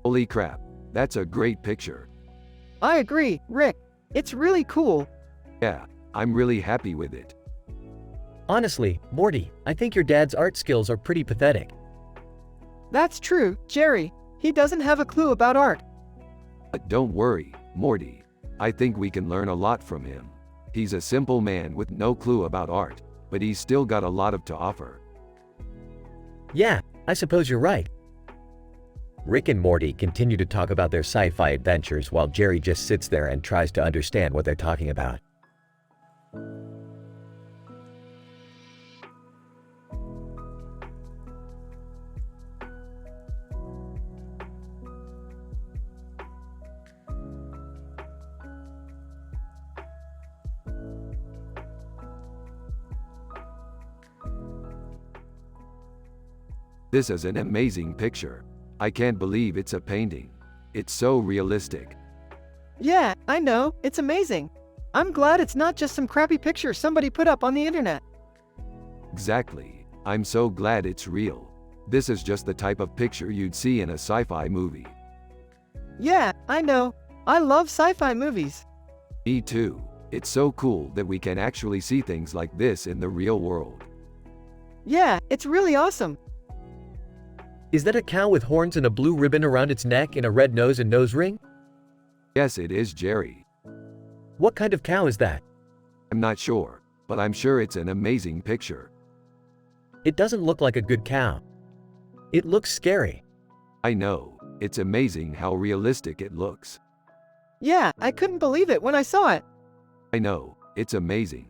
Holy crap, that's a great picture. I agree, Rick. It's really cool. Yeah, I'm really happy with it. Honestly, Morty, I think your dad's art skills are pretty pathetic. That's true, Jerry. He doesn't have a clue about art. But don't worry, Morty. I think we can learn a lot from him. He's a simple man with no clue about art, but he's still got a lot to offer. Yeah, I suppose you're right. Rick and Morty continue to talk about their sci-fi adventures while Jerry just sits there and tries to understand what they're talking about. This is an amazing picture. I can't believe it's a painting. It's so realistic. Yeah, I know. It's amazing. I'm glad it's not just some crappy picture somebody put up on the internet. Exactly. I'm so glad it's real. This is just the type of picture you'd see in a sci-fi movie. Yeah, I know. I love sci-fi movies. Me too. It's so cool that we can actually see things like this in the real world. Yeah, it's really awesome. Is that a cow with horns and a blue ribbon around its neck and a red nose and nose ring? Yes, it is, Jerry. What kind of cow is that? I'm not sure, but I'm sure it's an amazing picture. It doesn't look like a good cow. It looks scary. I know. It's amazing how realistic it looks. Yeah, I couldn't believe it when I saw it. I know. It's amazing.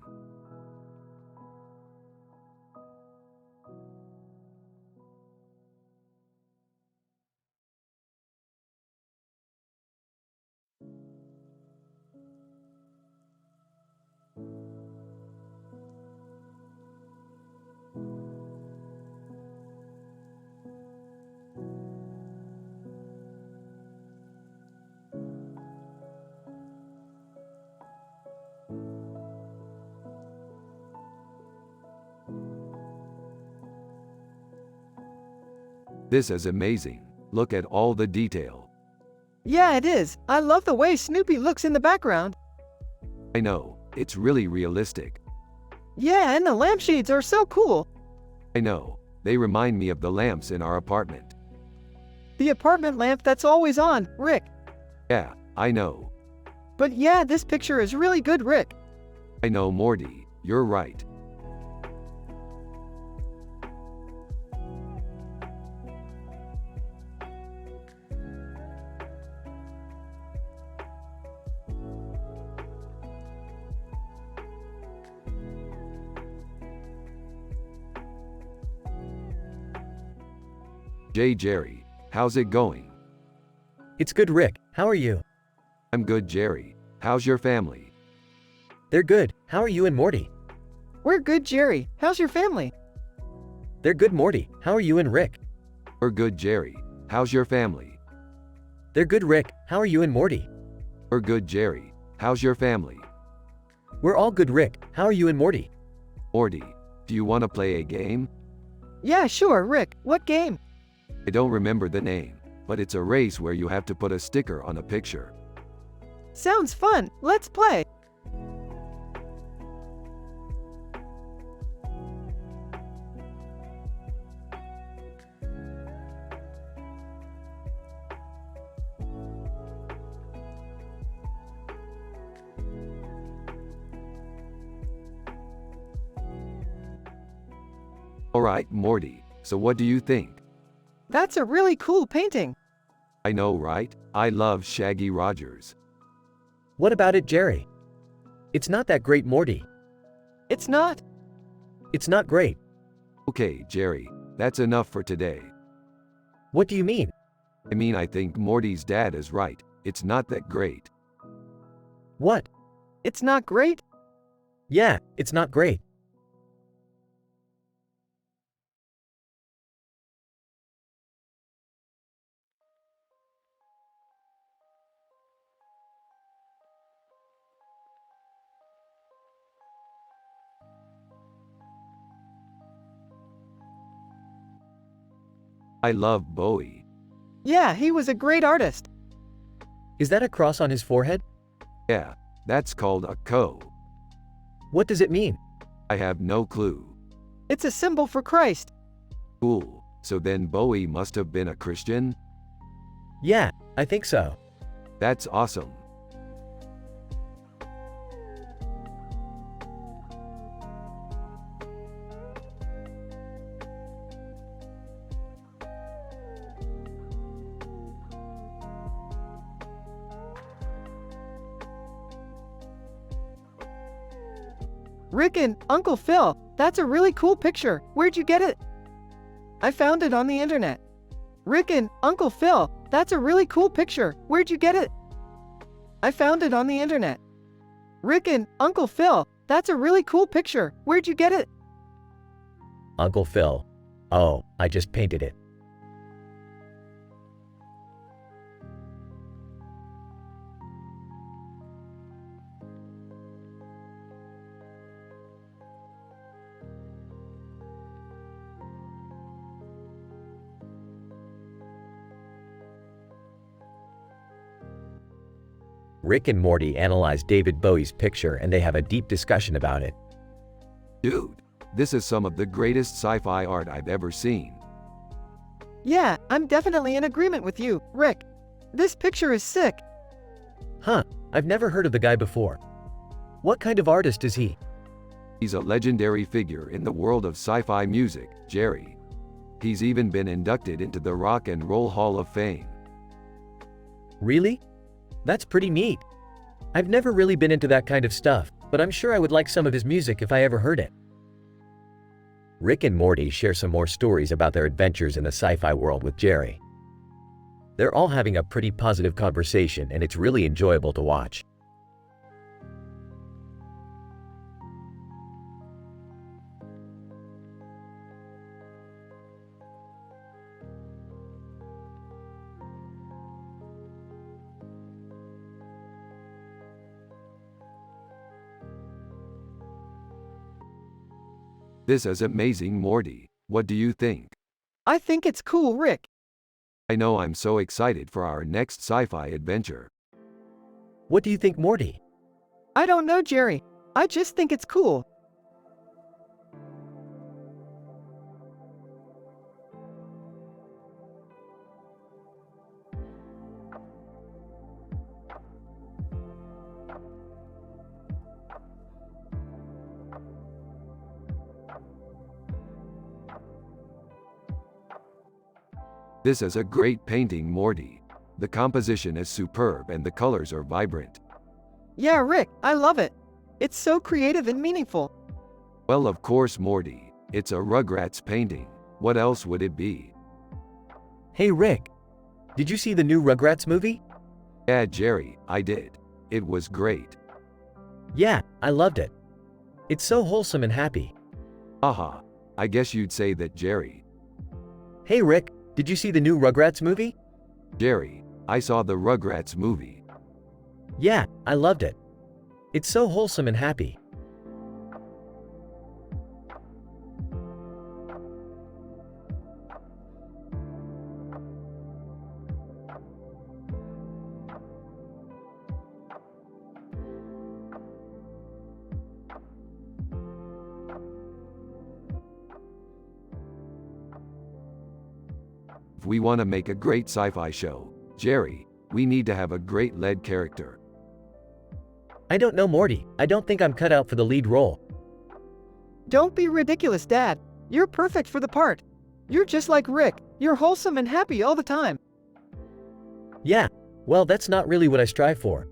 This is amazing. Look at all the detail. Yeah, it is. I love the way Snoopy looks in the background. I know. It's really realistic. Yeah, and the lampshades are so cool. I know. They remind me of the lamps in our apartment. The apartment lamp that's always on, Rick. Yeah, I know. But yeah, this picture is really good, Rick. I know, Morty. You're right. Jerry, how's it going? It's good, Rick. How are you? I'm good, Jerry. How's your family? They're good. How are you and Morty? We're good, Jerry. How's your family? They're good, Morty. How are you and Rick? We're good, Jerry. How's your family? They're good, Rick. How are you and Morty? We're good, Jerry. How's your family? We're all good, Rick. How are you and Morty? Morty, do you want to play a game? Yeah, sure, Rick. What game? I don't remember the name, but it's a race where you have to put a sticker on a picture. Sounds fun. Let's play. Alright, Morty, so what do you think? That's a really cool painting. I know, right? I love Shaggy Rogers. What about it, Jerry? It's not that great, Morty. It's not. It's not great. Okay, Jerry, that's enough for today. What do you mean? I mean, I think Morty's dad is right. It's not that great. What? It's not great? Yeah, it's not great. I love Bowie. Yeah, he was a great artist. Is that a cross on his forehead? Yeah, that's called a co. What does it mean? I have no clue. It's a symbol for Christ. Cool. So then Bowie must have been a Christian? Yeah, I think so. That's awesome. Rick and Uncle Phil, that's a really cool picture. Where'd you get it? I found it on the internet. Rick and Uncle Phil, that's a really cool picture. Where'd you get it? I found it on the internet. Rick and Uncle Phil, that's a really cool picture. Where'd you get it? Uncle Phil. Oh, I just painted it. Rick and Morty analyze David Bowie's picture and they have a deep discussion about it. Dude, this is some of the greatest sci-fi art I've ever seen. Yeah, I'm definitely in agreement with you, Rick. This picture is sick. Huh, I've never heard of the guy before. What kind of artist is he? He's a legendary figure in the world of sci-fi music, Jerry. He's even been inducted into the Rock and Roll Hall of Fame. Really? That's pretty neat. I've never really been into that kind of stuff, but I'm sure I would like some of his music if I ever heard it. Rick and Morty share some more stories about their adventures in the sci-fi world with Jerry. They're all having a pretty positive conversation and it's really enjoyable to watch. This is amazing, Morty. What do you think? I think it's cool, Rick. I know, I'm so excited for our next sci-fi adventure. What do you think, Morty? I don't know, Jerry. I just think it's cool. This is a great painting, Morty. The composition is superb and the colors are vibrant. Yeah, Rick, I love it. It's so creative and meaningful. Well, of course, Morty. It's a Rugrats painting. What else would it be? Hey Rick, did you see the new Rugrats movie? Yeah, Jerry, I did. It was great. Yeah, I loved it. It's so wholesome and happy. Haha. I guess you'd say that, Jerry. Hey Rick, did you see the new Rugrats movie? Jerry, I saw the Rugrats movie. Yeah, I loved it. It's so wholesome and happy. If we want to make a great sci-fi show, Jerry, we need to have a great lead character. I don't know, Morty. I don't think I'm cut out for the lead role. Don't be ridiculous, Dad. You're perfect for the part. You're just like Rick. You're wholesome and happy all the time. Yeah, well, that's not really what I strive for.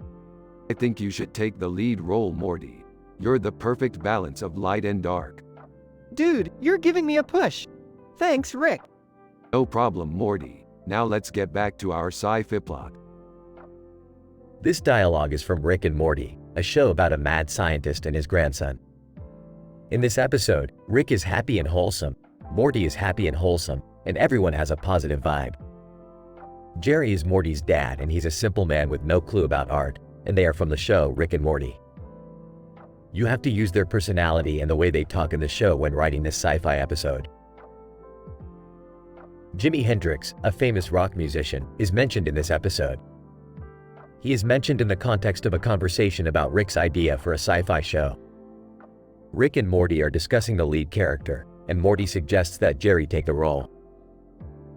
I think you should take the lead role, Morty. You're the perfect balance of light and dark. Dude, you're giving me a push. Thanks, Rick. No problem, Morty. Now let's get back to our sci-fi plot. This dialogue is from Rick and Morty, a show about a mad scientist and his grandson. In this episode, Rick is happy and wholesome, Morty is happy and wholesome, and everyone has a positive vibe. Jerry is Morty's dad and he's a simple man with no clue about art, and they are from the show Rick and Morty. You have to use their personality and the way they talk in the show when writing this sci-fi episode. Jimi Hendrix, a famous rock musician, is mentioned in this episode. He is mentioned in the context of a conversation about Rick's idea for a sci-fi show. Rick and Morty are discussing the lead character, and Morty suggests that Jerry take the role.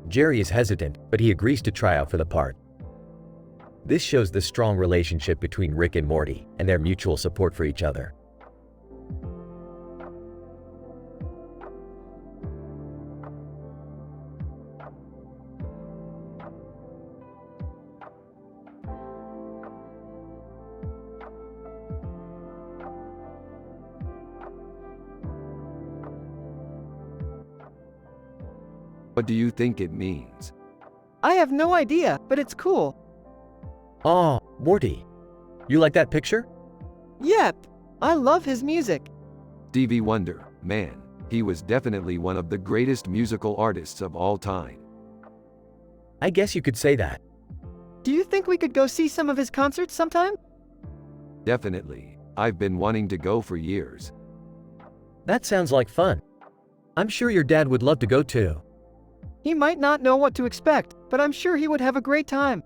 Jerry is hesitant, but he agrees to try out for the part. This shows the strong relationship between Rick and Morty and their mutual support for each other. What do you think it means? I have no idea, but it's cool. Aw, Morty. You like that picture? Yep, I love his music. Stevie Wonder, man, he was definitely one of the greatest musical artists of all time. I guess you could say that. Do you think we could go see some of his concerts sometime? Definitely. I've been wanting to go for years. That sounds like fun. I'm sure your dad would love to go too. He might not know what to expect, but I'm sure he would have a great time.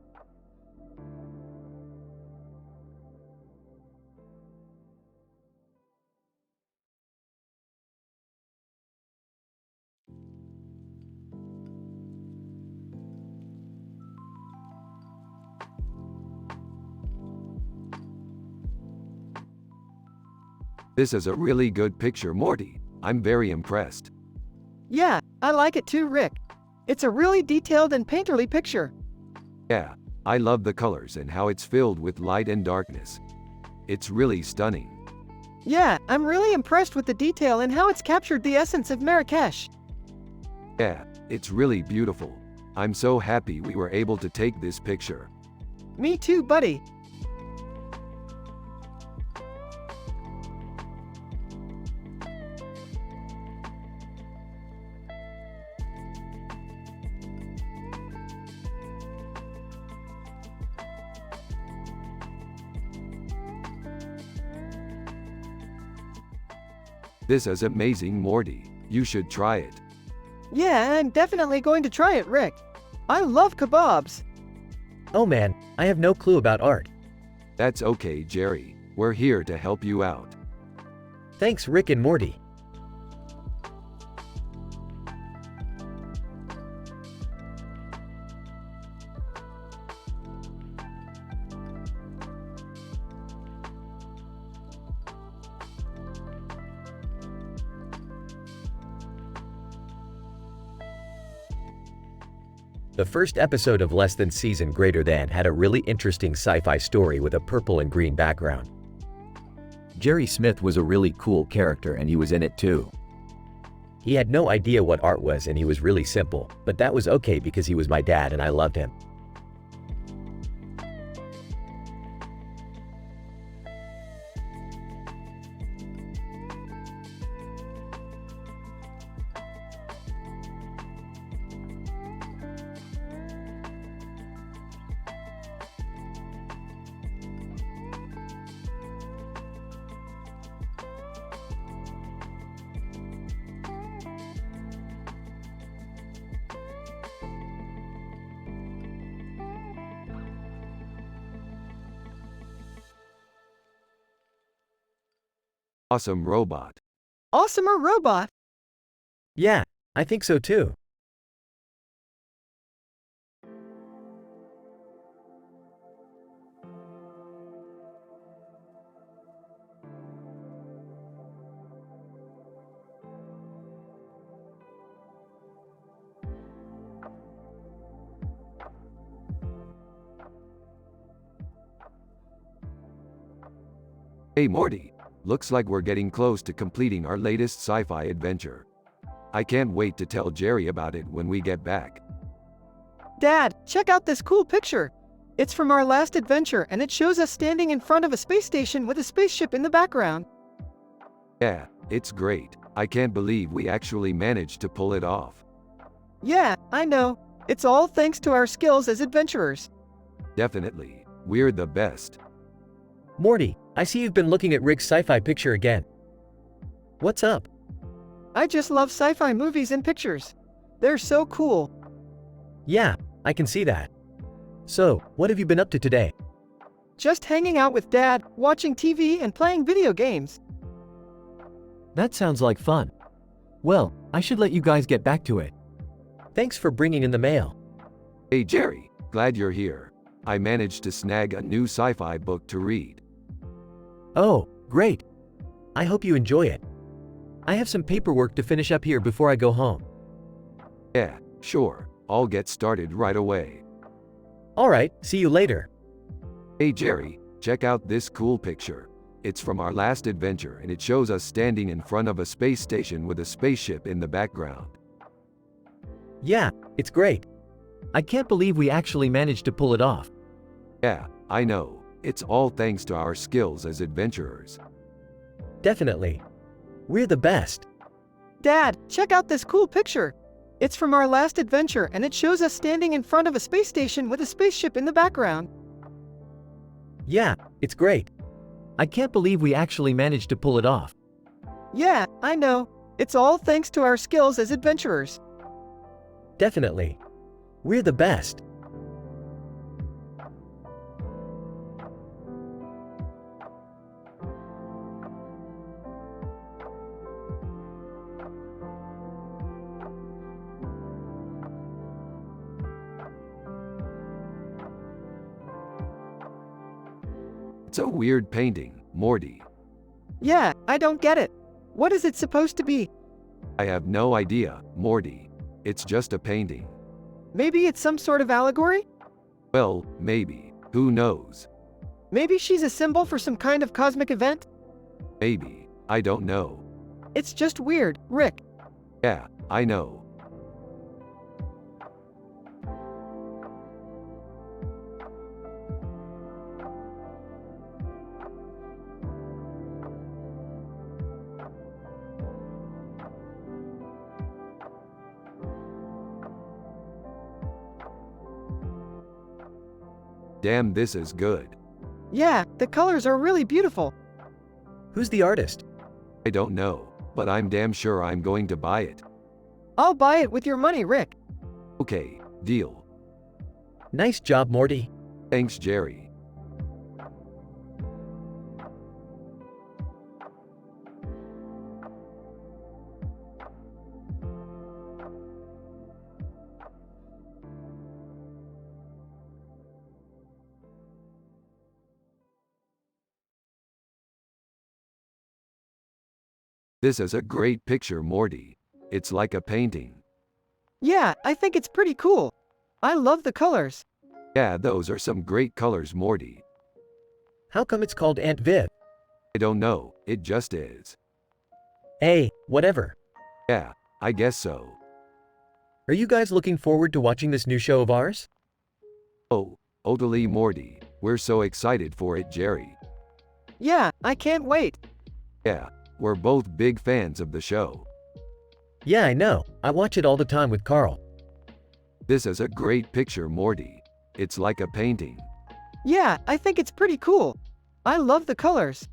This is a really good picture, Morty. I'm very impressed. Yeah, I like it too, Rick. It's a really detailed and painterly picture. Yeah, I love the colors and how it's filled with light and darkness. It's really stunning. Yeah, I'm really impressed with the detail and how it's captured the essence of Marrakesh. Yeah, it's really beautiful. I'm so happy we were able to take this picture. Me too, buddy. This is amazing, Morty. You should try it. Yeah, I'm definitely going to try it, Rick. I love kebabs. Oh man, I have no clue about art. That's okay, Jerry. We're here to help you out. Thanks, Rick and Morty. The first episode of Less Than Season Greater Than had a really interesting sci-fi story with a purple and green background. Jerry Smith was a really cool character and he was in it too. He had no idea what art was and he was really simple, but that was okay because he was my dad and I loved him. Awesome robot. Awesomer robot. Yeah, I think so too. Hey Morty, looks like we're getting close to completing our latest sci-fi adventure. I can't wait to tell Jerry about it when we get back. Dad, check out this cool picture. It's from our last adventure and it shows us standing in front of a space station with a spaceship in the background. Yeah, it's great. I can't believe we actually managed to pull it off. Yeah, I know. It's all thanks to our skills as adventurers. Definitely. We're the best. Morty, I see you've been looking at Rick's sci-fi picture again. What's up? I just love sci-fi movies and pictures. They're so cool. Yeah, I can see that. So, what have you been up to today? Just hanging out with Dad, watching TV and playing video games. That sounds like fun. Well, I should let you guys get back to it. Thanks for bringing in the mail. Hey Jerry, glad you're here. I managed to snag a new sci-fi book to read. Oh, great. I hope you enjoy it. I have some paperwork to finish up here before I go home. Yeah, sure. I'll get started right away. Alright, see you later. Hey Jerry, check out this cool picture. It's from our last adventure and it shows us standing in front of a space station with a spaceship in the background. Yeah, it's great. I can't believe we actually managed to pull it off. Yeah, I know. It's all thanks to our skills as adventurers. Definitely. We're the best. Dad, check out this cool picture. It's from our last adventure and it shows us standing in front of a space station with a spaceship in the background. Yeah, it's great. I can't believe we actually managed to pull it off. Yeah, I know. It's all thanks to our skills as adventurers. Definitely. We're the best. It's a weird painting, Morty. Yeah, I don't get it. What is it supposed to be? I have no idea, Morty. It's just a painting. Maybe it's some sort of allegory? Well, maybe. Who knows? Maybe she's a symbol for some kind of cosmic event? Maybe. I don't know. It's just weird, Rick. Yeah, I know. Damn, this is good. Yeah, the colors are really beautiful. Who's the artist? I don't know, but I'm damn sure I'm going to buy it. I'll buy it with your money, Rick. Okay, deal. Nice job, Morty. Thanks, Jerry. This is a great picture, Morty. It's like a painting. Yeah, I think it's pretty cool. I love the colors. Yeah, those are some great colors, Morty. How come it's called Aunt Viv? I don't know, it just is. Hey, whatever. Yeah, I guess so. Are you guys looking forward to watching this new show of ours? Oh, totally, Morty. We're so excited for it, Jerry. Yeah, I can't wait. Yeah, we're both big fans of the show. Yeah, I know. I watch it all the time with Carl. This is a great picture, Morty. It's like a painting. Yeah, I think it's pretty cool. I love the colors.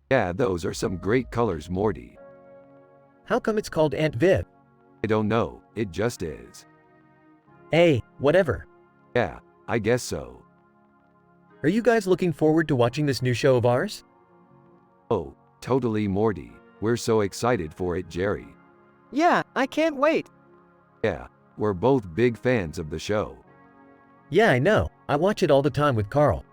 Yeah, those are some great colors, Morty. How come it's called Aunt Viv? I don't know, it just is. Hey, whatever. Yeah, I guess so. Are you guys looking forward to watching this new show of ours? Oh, totally, Morty. We're so excited for it, Jerry. Yeah, I can't wait. Yeah, we're both big fans of the show. Yeah, I know. I watch it all the time with Carl.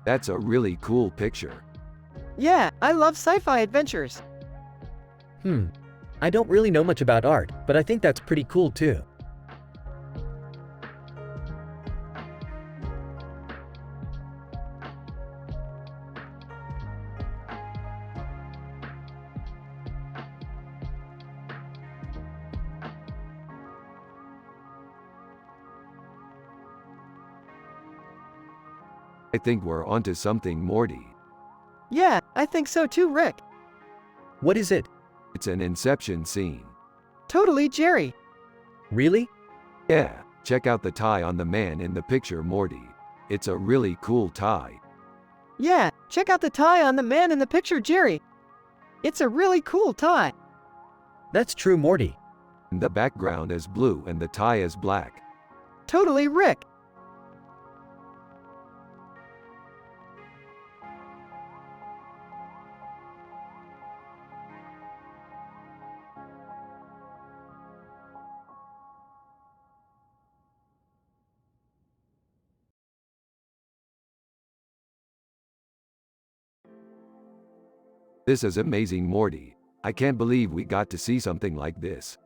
That's a really cool picture. Yeah, I love sci-fi adventures. I don't really know much about art, but I think that's pretty cool too. I think we're onto something, Morty. Yeah, I think so too, Rick. What is it? It's an Inception scene. Totally, Jerry. Really? Yeah, check out the tie on the man in the picture, Morty. It's a really cool tie. Yeah, check out the tie on the man in the picture, Jerry. It's a really cool tie. That's true, Morty. The background is blue and the tie is black. Totally, Rick. This is amazing, Morty. I can't believe we got to see something like this.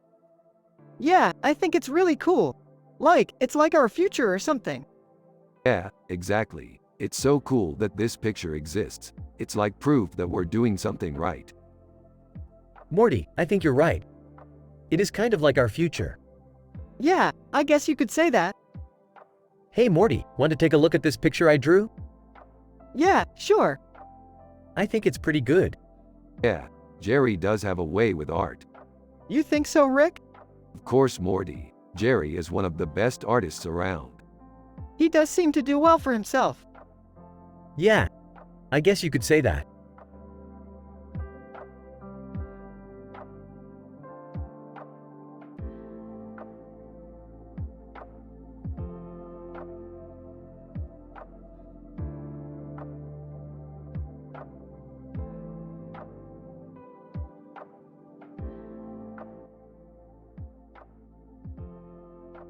Yeah, I think it's really cool. Like, it's like our future or something. Yeah, exactly. It's so cool that this picture exists. It's like proof that we're doing something right. Morty, I think you're right. It is kind of like our future. Yeah, I guess you could say that. Hey Morty, want to take a look at this picture I drew? Yeah, sure. I think it's pretty good. Yeah, Jerry does have a way with art. You think so, Rick? Of course, Morty. Jerry is one of the best artists around. He does seem to do well for himself. Yeah, I guess you could say that.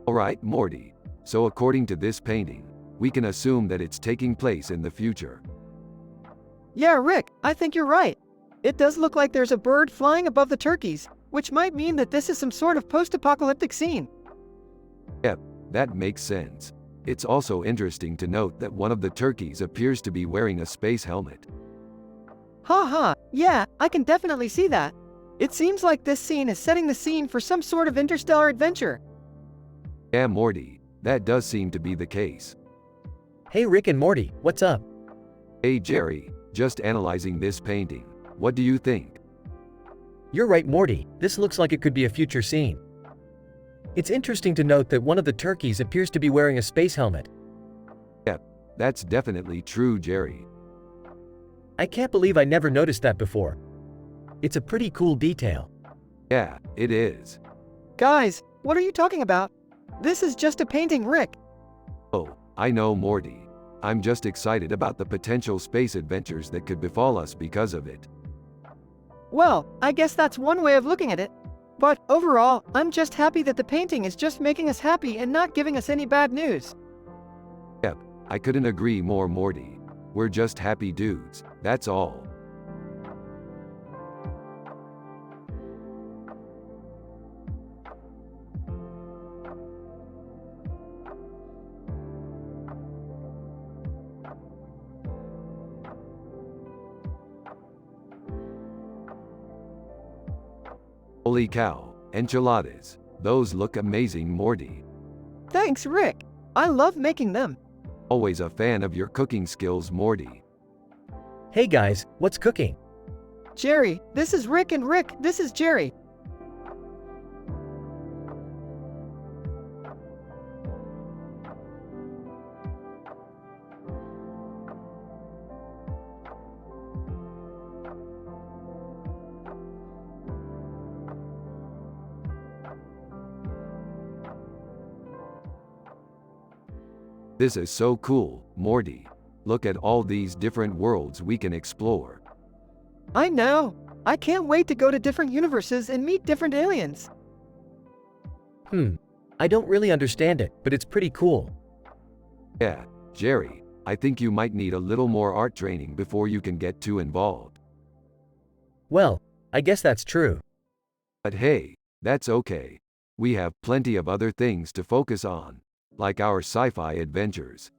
Alright, Morty. So according to this painting, we can assume that it's taking place in the future. Yeah, Rick, I think you're right. It does look like there's a bird flying above the turkeys, which might mean that this is some sort of post-apocalyptic scene. Yep, that makes sense. It's also interesting to note that one of the turkeys appears to be wearing a space helmet. Haha, yeah, I can definitely see that. It seems like this scene is setting the scene for some sort of interstellar adventure. Yeah, Morty, that does seem to be the case. Hey Rick and Morty, what's up? Hey Jerry, just analyzing this painting. What do you think? You're right, Morty. This looks like it could be a future scene. It's interesting to note that one of the turkeys appears to be wearing a space helmet. Yep, that's definitely true, Jerry. I can't believe I never noticed that before. It's a pretty cool detail. Yeah, it is. Guys, what are you talking about? This is just a painting, Rick. Oh, I know, Morty. I'm just excited about the potential space adventures that could befall us because of it. Well, I guess that's one way of looking at it. But overall, I'm just happy that the painting is just making us happy and not giving us any bad news. Yep, I couldn't agree more, Morty. We're just happy dudes, that's all. Holy cow, enchiladas. Those look amazing, Morty. Thanks, Rick. I love making them. Always a fan of your cooking skills, Morty. Hey guys, what's cooking? Jerry, this is Rick, and Rick, this is Jerry. This is so cool, Morty. Look at all these different worlds we can explore. I know. I can't wait to go to different universes and meet different aliens. I don't really understand it, but it's pretty cool. Yeah, Jerry, I think you might need a little more art training before you can get too involved. Well, I guess that's true. But hey, that's okay. We have plenty of other things to focus on, like our sci-fi adventures.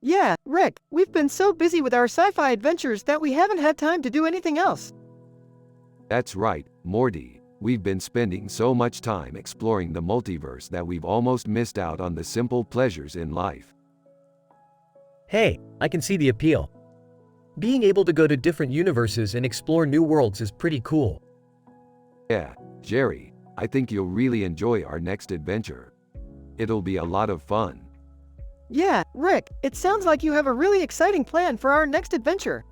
Yeah, Rick, we've been so busy with our sci-fi adventures that we haven't had time to do anything else. That's right, Morty. We've been spending so much time exploring the multiverse that we've almost missed out on the simple pleasures in life. Hey, I can see the appeal. Being able to go to different universes and explore new worlds is pretty cool. Yeah, Jerry, I think you'll really enjoy our next adventure. It'll be a lot of fun. Yeah, Rick, it sounds like you have a really exciting plan for our next adventure.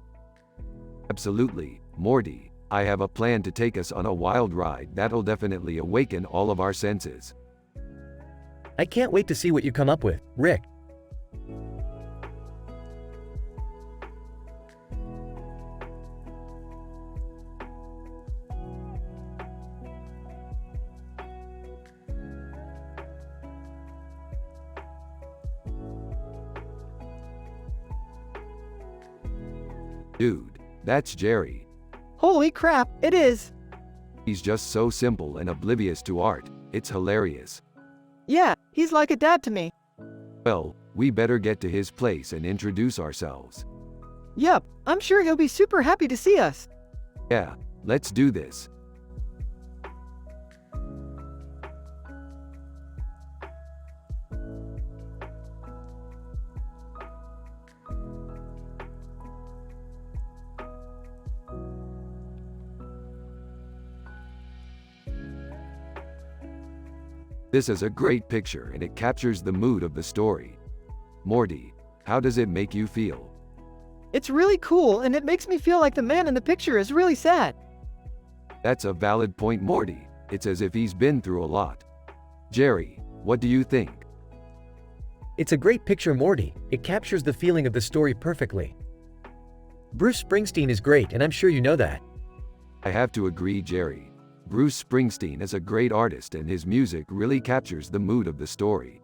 Absolutely, Morty. I have a plan to take us on a wild ride that'll definitely awaken all of our senses. I can't wait to see what you come up with, Rick. Dude, that's Jerry. Holy crap, it is. He's just so simple and oblivious to art. It's hilarious. Yeah, he's like a dad to me. Well, we better get to his place and introduce ourselves. Yep, I'm sure he'll be super happy to see us. Yeah, let's do this. This is a great picture and it captures the mood of the story. Morty, how does it make you feel? It's really cool and it makes me feel like the man in the picture is really sad. That's a valid point, Morty. It's as if he's been through a lot. Jerry, what do you think? It's a great picture, Morty. It captures the feeling of the story perfectly. Bruce Springsteen is great, and I'm sure you know that. I have to agree, Jerry. Bruce Springsteen is a great artist and his music really captures the mood of the story.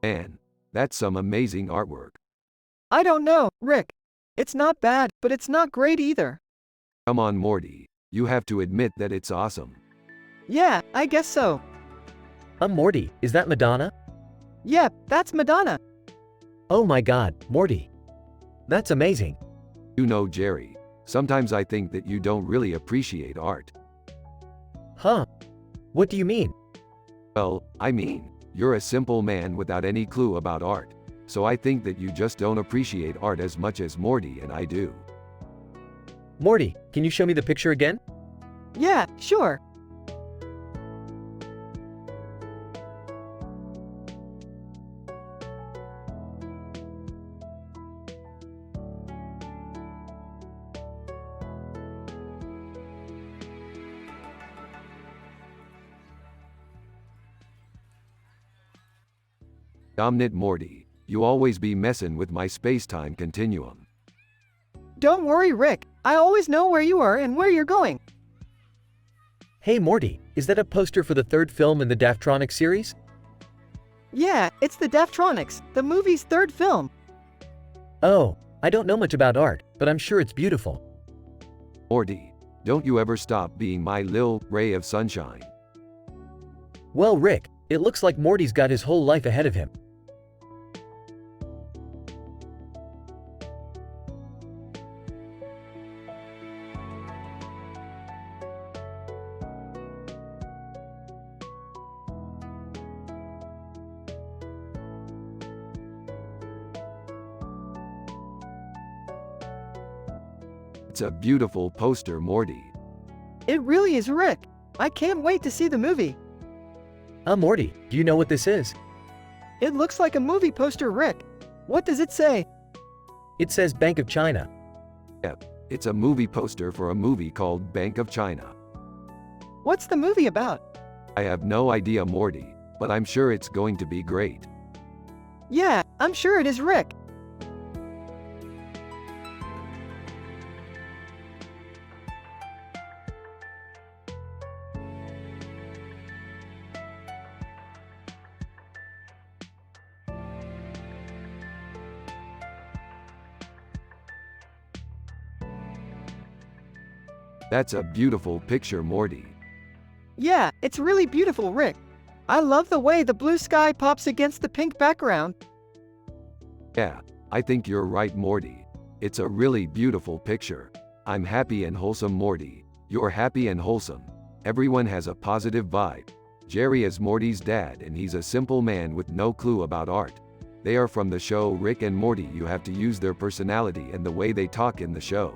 Man, that's some amazing artwork. I don't know, Rick. It's not bad, but it's not great either. Come on, Morty. You have to admit that it's awesome. Yeah, I guess so. Morty, is that Madonna? Yep, that's Madonna. Oh my god, Morty. That's amazing. You know, Jerry, sometimes I think that you don't really appreciate art. Huh? What do you mean? Well, I mean, you're a simple man without any clue about art. So I think that you just don't appreciate art as much as Morty and I do. Morty, can you show me the picture again? Yeah, sure. Domnit Morty, you always be messin' with my space-time continuum. Don't worry, Rick. I always know where you are and where you're going. Hey Morty, is that a poster for the third film in the Daftronics series? Yeah, it's the Daftronics, the movie's third film. Oh, I don't know much about art, but I'm sure it's beautiful. Morty, don't you ever stop being my lil ray of sunshine. Well, Rick, it looks like Morty's got his whole life ahead of him. It's a beautiful poster, Morty. It really is, Rick. I can't wait to see the movie. Morty, do you know what this is? It looks like a movie poster, Rick. What does it say? It says Bank of China. Yep, it's a movie poster for a movie called Bank of China. What's the movie about? I have no idea, Morty, but I'm sure it's going to be great. Yeah, I'm sure it is, Rick. That's a beautiful picture, Morty. Yeah, it's really beautiful, Rick. I love the way the blue sky pops against the pink background. Yeah, I think you're right, Morty. It's a really beautiful picture. I'm happy and wholesome, Morty. You're happy and wholesome. Everyone has a positive vibe. Jerry is Morty's dad and he's a simple man with no clue about art. They are from the show Rick and Morty. You have to use their personality and the way they talk in the show.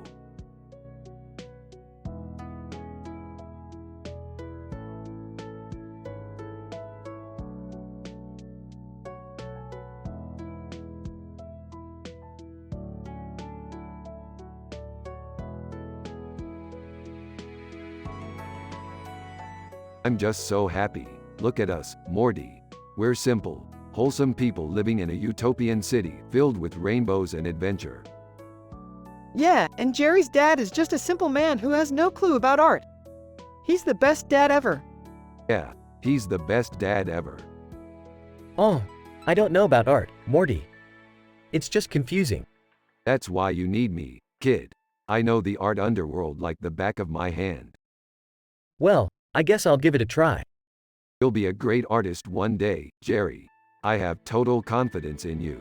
I'm just so happy. Look at us, Morty. We're simple, wholesome people living in a utopian city filled with rainbows and adventure. Yeah, and Jerry's dad is just a simple man who has no clue about art. He's the best dad ever. Yeah, he's the best dad ever. Oh, I don't know about art, Morty. It's just confusing. That's why you need me, kid. I know the art underworld like the back of my hand. Well, I guess I'll give it a try. You'll be a great artist one day, Jerry. I have total confidence in you.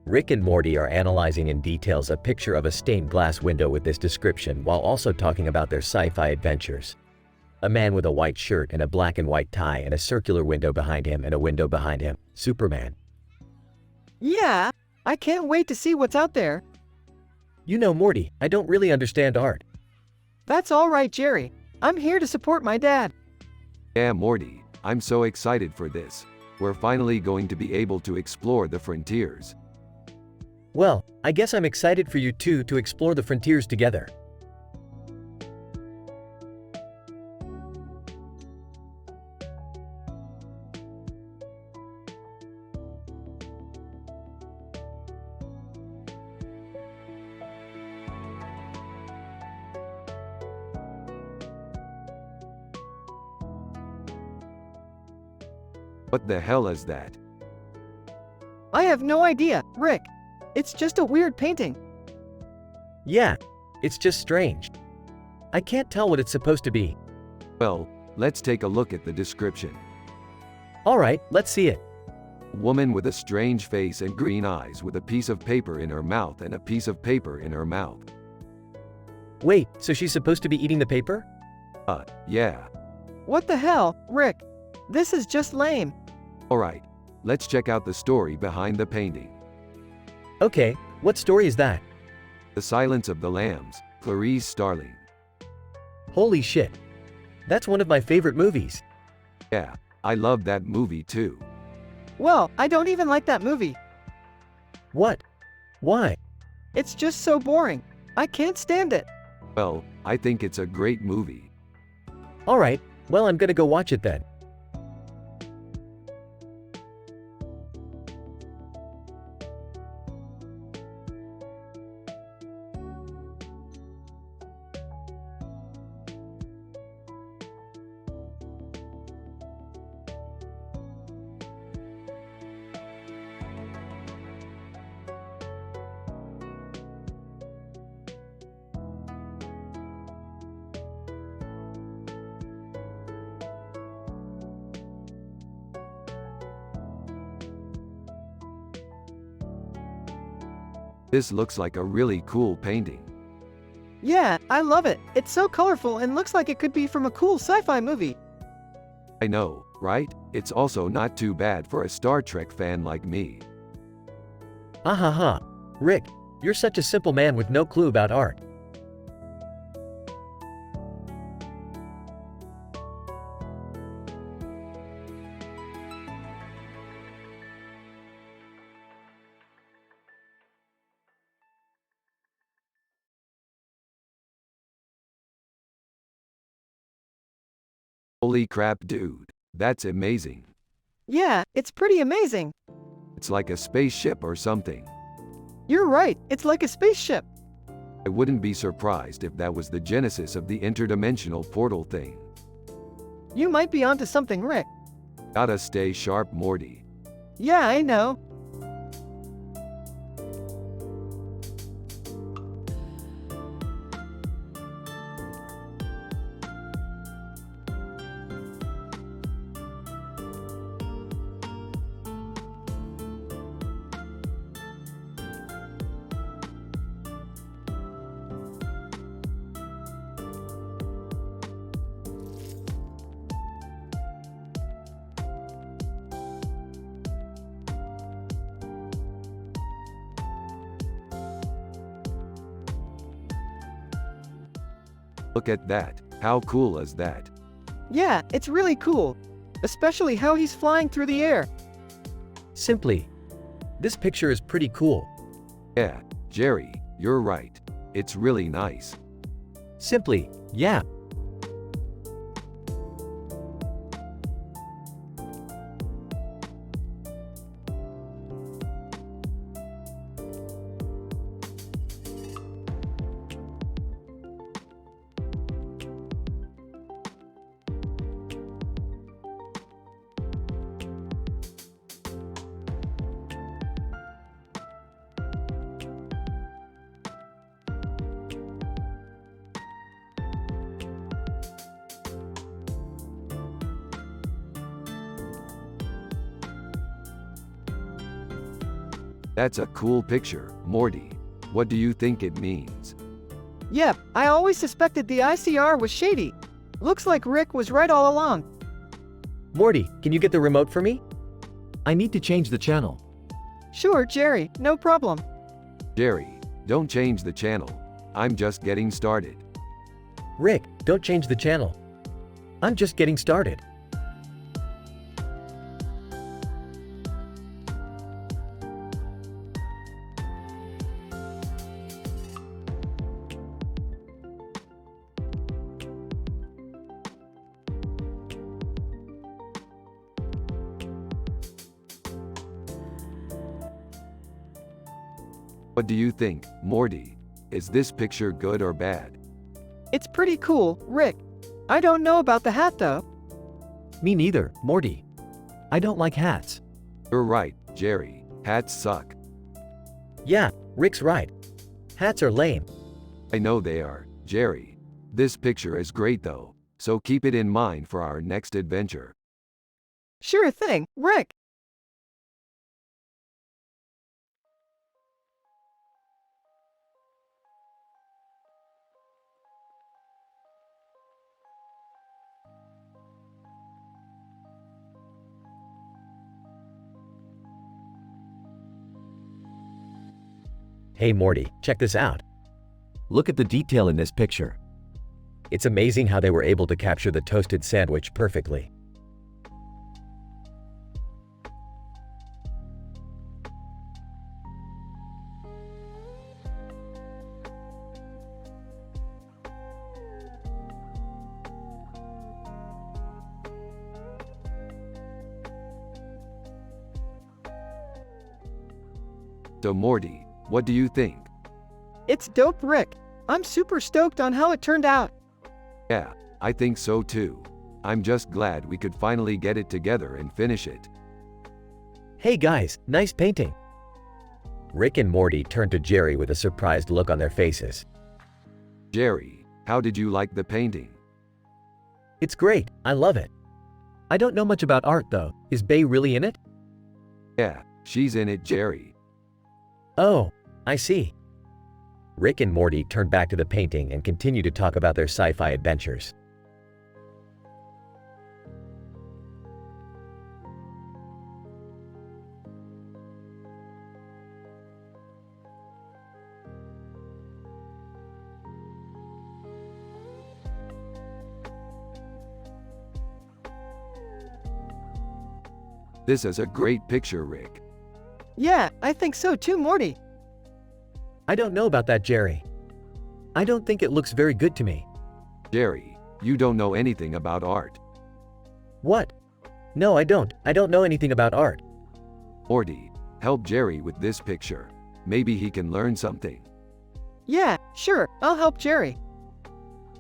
Rick and Morty are analyzing in details a picture of a stained glass window with this description while also talking about their sci-fi adventures. A man with a white shirt and a black and white tie and a circular window behind him and a window behind him. Superman. Yeah, I can't wait to see what's out there. You know, Morty, I don't really understand art. That's all right, Jerry. I'm here to support my dad. Yeah, Morty, I'm so excited for this. We're finally going to be able to explore the frontiers. Well, I guess I'm excited for you two to explore the frontiers together. What the hell is that? I have no idea, Rick. It's just a weird painting. Yeah, it's just strange. I can't tell what it's supposed to be. Well, let's take a look at the description. Alright, let's see it. Woman with a strange face and green eyes with a piece of paper in her mouth and a piece of paper in her mouth. Wait, so she's supposed to be eating the paper? Yeah. What the hell, Rick? This is just lame. Alright, let's check out the story behind the painting. Okay, what story is that? The Silence of the Lambs, Clarice Starling. Holy shit. That's one of my favorite movies. Yeah, I love that movie too. Well, I don't even like that movie. What? Why? It's just so boring. I can't stand it. Well, I think it's a great movie. Alright, well, I'm gonna go watch it then. This looks like a really cool painting. Yeah, I love it. It's so colorful and looks like it could be from a cool sci-fi movie. I know, right? It's also not too bad for a Star Trek fan like me. Ahaha. Rick, you're such a simple man with no clue about art. Holy crap, dude. That's amazing. Yeah, it's pretty amazing. It's like a spaceship or something. You're right, it's like a spaceship. I wouldn't be surprised if that was the genesis of the interdimensional portal thing. You might be onto something, Rick. Gotta stay sharp, Morty. Yeah, I know. Look at that. How cool is that? Yeah, it's really cool. Especially how he's flying through the air. Simply, this picture is pretty cool. Yeah, Jerry, you're right. It's really nice. Simply, yeah. That's a cool picture, Morty. What do you think it means? Yep, I always suspected the ICR was shady. Looks like Rick was right all along. Morty, can you get the remote for me? I need to change the channel. Sure, Jerry, no problem. Jerry, don't change the channel. I'm just getting started. Rick, don't change the channel. I'm just getting started. What do you think, Morty? Is this picture good or bad? It's pretty cool, Rick. I don't know about the hat though. Me neither, Morty. I don't like hats. You're right, Jerry. Hats suck. Yeah, Rick's right. Hats are lame. I know they are, Jerry. This picture is great though, so keep it in mind for our next adventure. Sure thing, Rick. Hey Morty, check this out. Look at the detail in this picture. It's amazing how they were able to capture the toasted sandwich perfectly. So Morty, what do you think? It's dope, Rick. I'm super stoked on how it turned out. Yeah, I think so too. I'm just glad we could finally get it together and finish it. Hey guys, nice painting. Rick and Morty turned to Jerry with a surprised look on their faces. Jerry, how did you like the painting? It's great, I love it. I don't know much about art though. Is Bay really in it? Yeah, she's in it, Jerry. Oh, I see. Rick and Morty turned back to the painting and continued to talk about their sci-fi adventures. This is a great picture, Rick. Yeah, I think so too, Morty. I don't know about that, Jerry. I don't think it looks very good to me. Jerry, you don't know anything about art. What? No, I don't. I don't know anything about art. Morty, help Jerry with this picture. Maybe he can learn something. Yeah, sure, I'll help Jerry.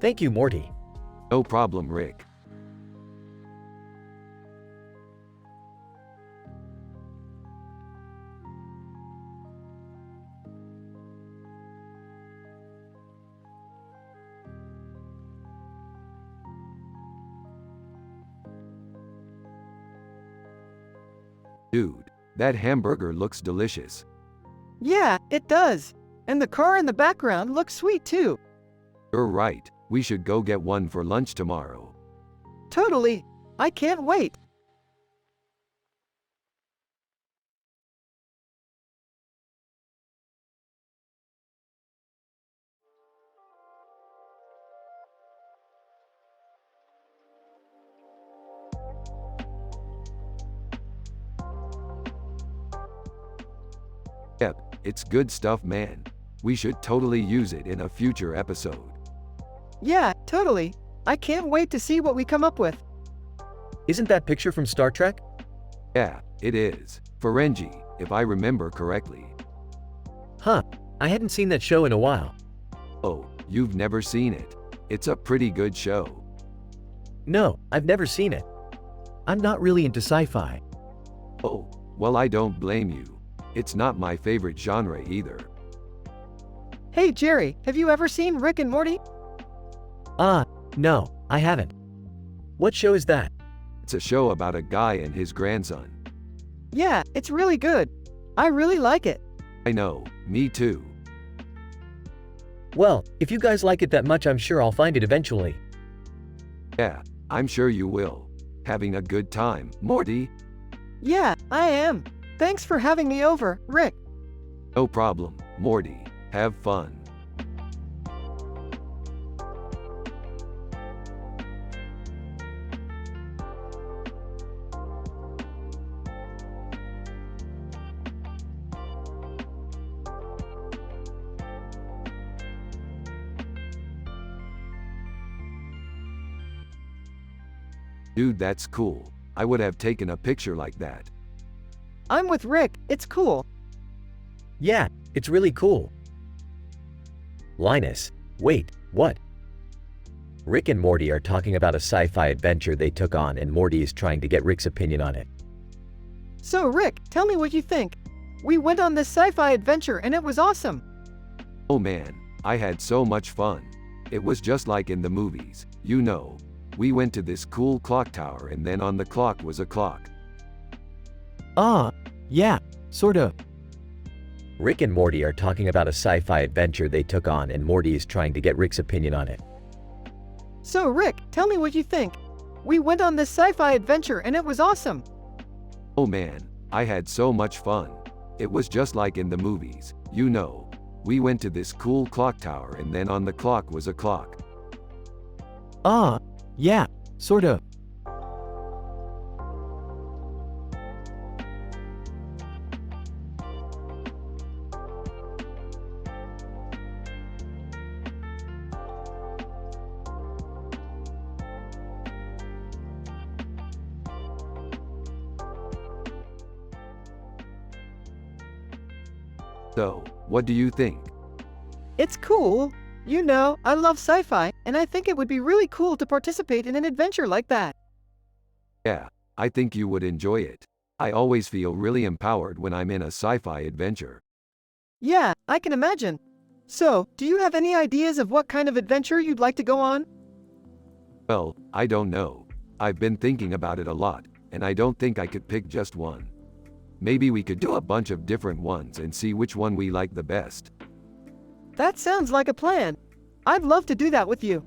Thank you, Morty. No problem, Rick. Dude, that hamburger looks delicious. Yeah, it does. And the car in the background looks sweet too. You're right, we should go get one for lunch tomorrow. Totally. I can't wait. Yep, it's good stuff, man. We should totally use it in a future episode. Yeah, totally. I can't wait to see what we come up with. Isn't that picture from Star Trek? Yeah, it is. Ferengi, if I remember correctly. Huh, I hadn't seen that show in a while. Oh, you've never seen it. It's a pretty good show. No, I've never seen it. I'm not really into sci-fi. Oh, well, I don't blame you. It's not my favorite genre either. Hey Jerry, have you ever seen Rick and Morty? No, I haven't. What show is that? It's a show about a guy and his grandson. Yeah, it's really good. I really like it. I know, me too. Well, if you guys like it that much, I'm sure I'll find it eventually. Yeah, I'm sure you will. Having a good time, Morty? Yeah, I am. Thanks for having me over, Rick. No problem, Morty. Have fun. Dude, that's cool. I would have taken a picture like that. I'm with Rick, it's cool. Yeah, it's really cool. Linus, wait, what? Rick and Morty are talking about a sci-fi adventure they took on, and Morty is trying to get Rick's opinion on it. So Rick, tell me what you think. We went on this sci-fi adventure and it was awesome. Oh man, I had so much fun. It was just like in the movies, you know. We went to this cool clock tower and then on the clock was a clock. Yeah, sorta. Rick and Morty are talking about a sci-fi adventure they took on, and Morty is trying to get Rick's opinion on it. So Rick, tell me what you think. We went on this sci-fi adventure and it was awesome. Oh man, I had so much fun. It was just like in the movies, you know. We went to this cool clock tower and then on the clock was a clock. Yeah, sorta. So, what do you think? It's cool. You know, I love sci-fi, and I think it would be really cool to participate in an adventure like that. Yeah, I think you would enjoy it. I always feel really empowered when I'm in a sci-fi adventure. Yeah, I can imagine. So, do you have any ideas of what kind of adventure you'd like to go on? Well, I don't know. I've been thinking about it a lot, and I don't think I could pick just one. Maybe we could do a bunch of different ones and see which one we like the best. That sounds like a plan. I'd love to do that with you.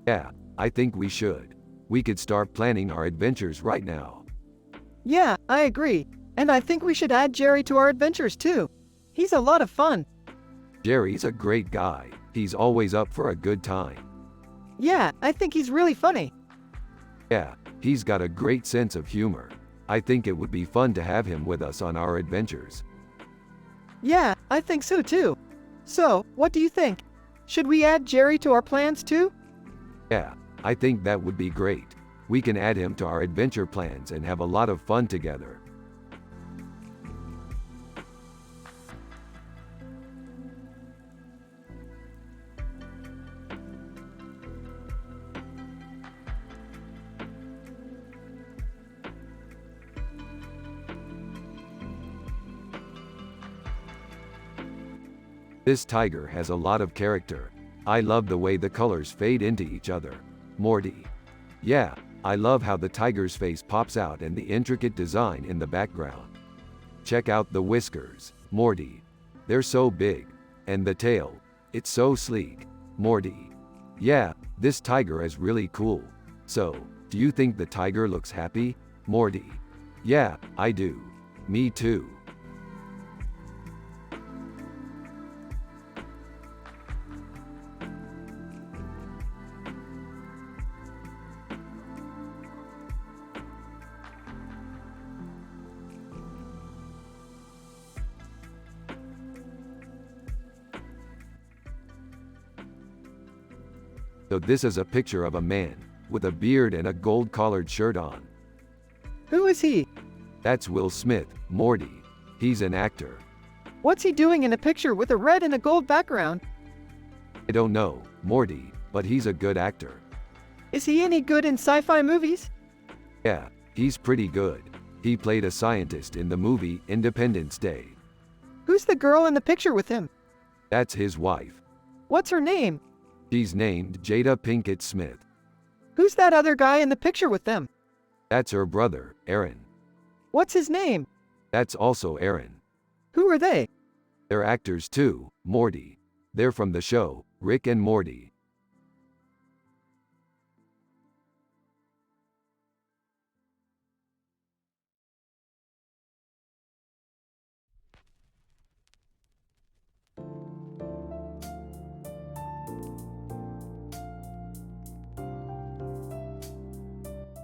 Yeah, I think we should. We could start planning our adventures right now. Yeah, I agree. And I think we should add Jerry to our adventures too. He's a lot of fun. Jerry's a great guy. He's always up for a good time. Yeah, I think he's really funny. Yeah, he's got a great sense of humor. I think it would be fun to have him with us on our adventures. Yeah, I think so too. So, what do you think? Should we add Jerry to our plans too? Yeah, I think that would be great. We can add him to our adventure plans and have a lot of fun together. This tiger has a lot of character. I love the way the colors fade into each other. Morty. Yeah, I love how the tiger's face pops out and the intricate design in the background. Check out the whiskers, Morty. They're so big. And the tail. It's so sleek. Morty. Yeah, this tiger is really cool. So, do you think the tiger looks happy? Morty. Yeah, I do. Me too. So this is a picture of a man, with a beard and a gold-collared shirt on. Who is he? That's Will Smith, Morty. He's an actor. What's he doing in a picture with a red and a gold background? I don't know, Morty, but he's a good actor. Is he any good in sci-fi movies? Yeah, he's pretty good. He played a scientist in the movie Independence Day. Who's the girl in the picture with him? That's his wife. What's her name? She's named Jada Pinkett Smith. Who's that other guy in the picture with them? That's her brother, Aaron. What's his name? That's also Aaron. Who are they? They're actors too, Morty. They're from the show, Rick and Morty.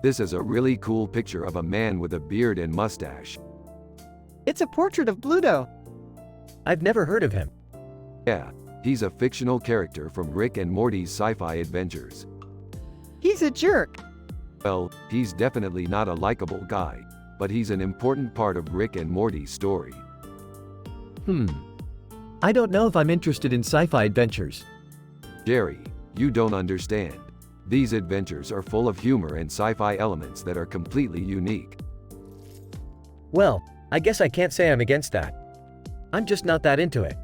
This is a really cool picture of a man with a beard and mustache. It's a portrait of Bluto. I've never heard of him. Yeah, he's a fictional character from Rick and Morty's sci-fi adventures. He's a jerk. Well, he's definitely not a likable guy, but he's an important part of Rick and Morty's story. I don't know if I'm interested in sci-fi adventures. Jerry, you don't understand. These adventures are full of humor and sci-fi elements that are completely unique. Well, I guess I can't say I'm against that. I'm just not that into it.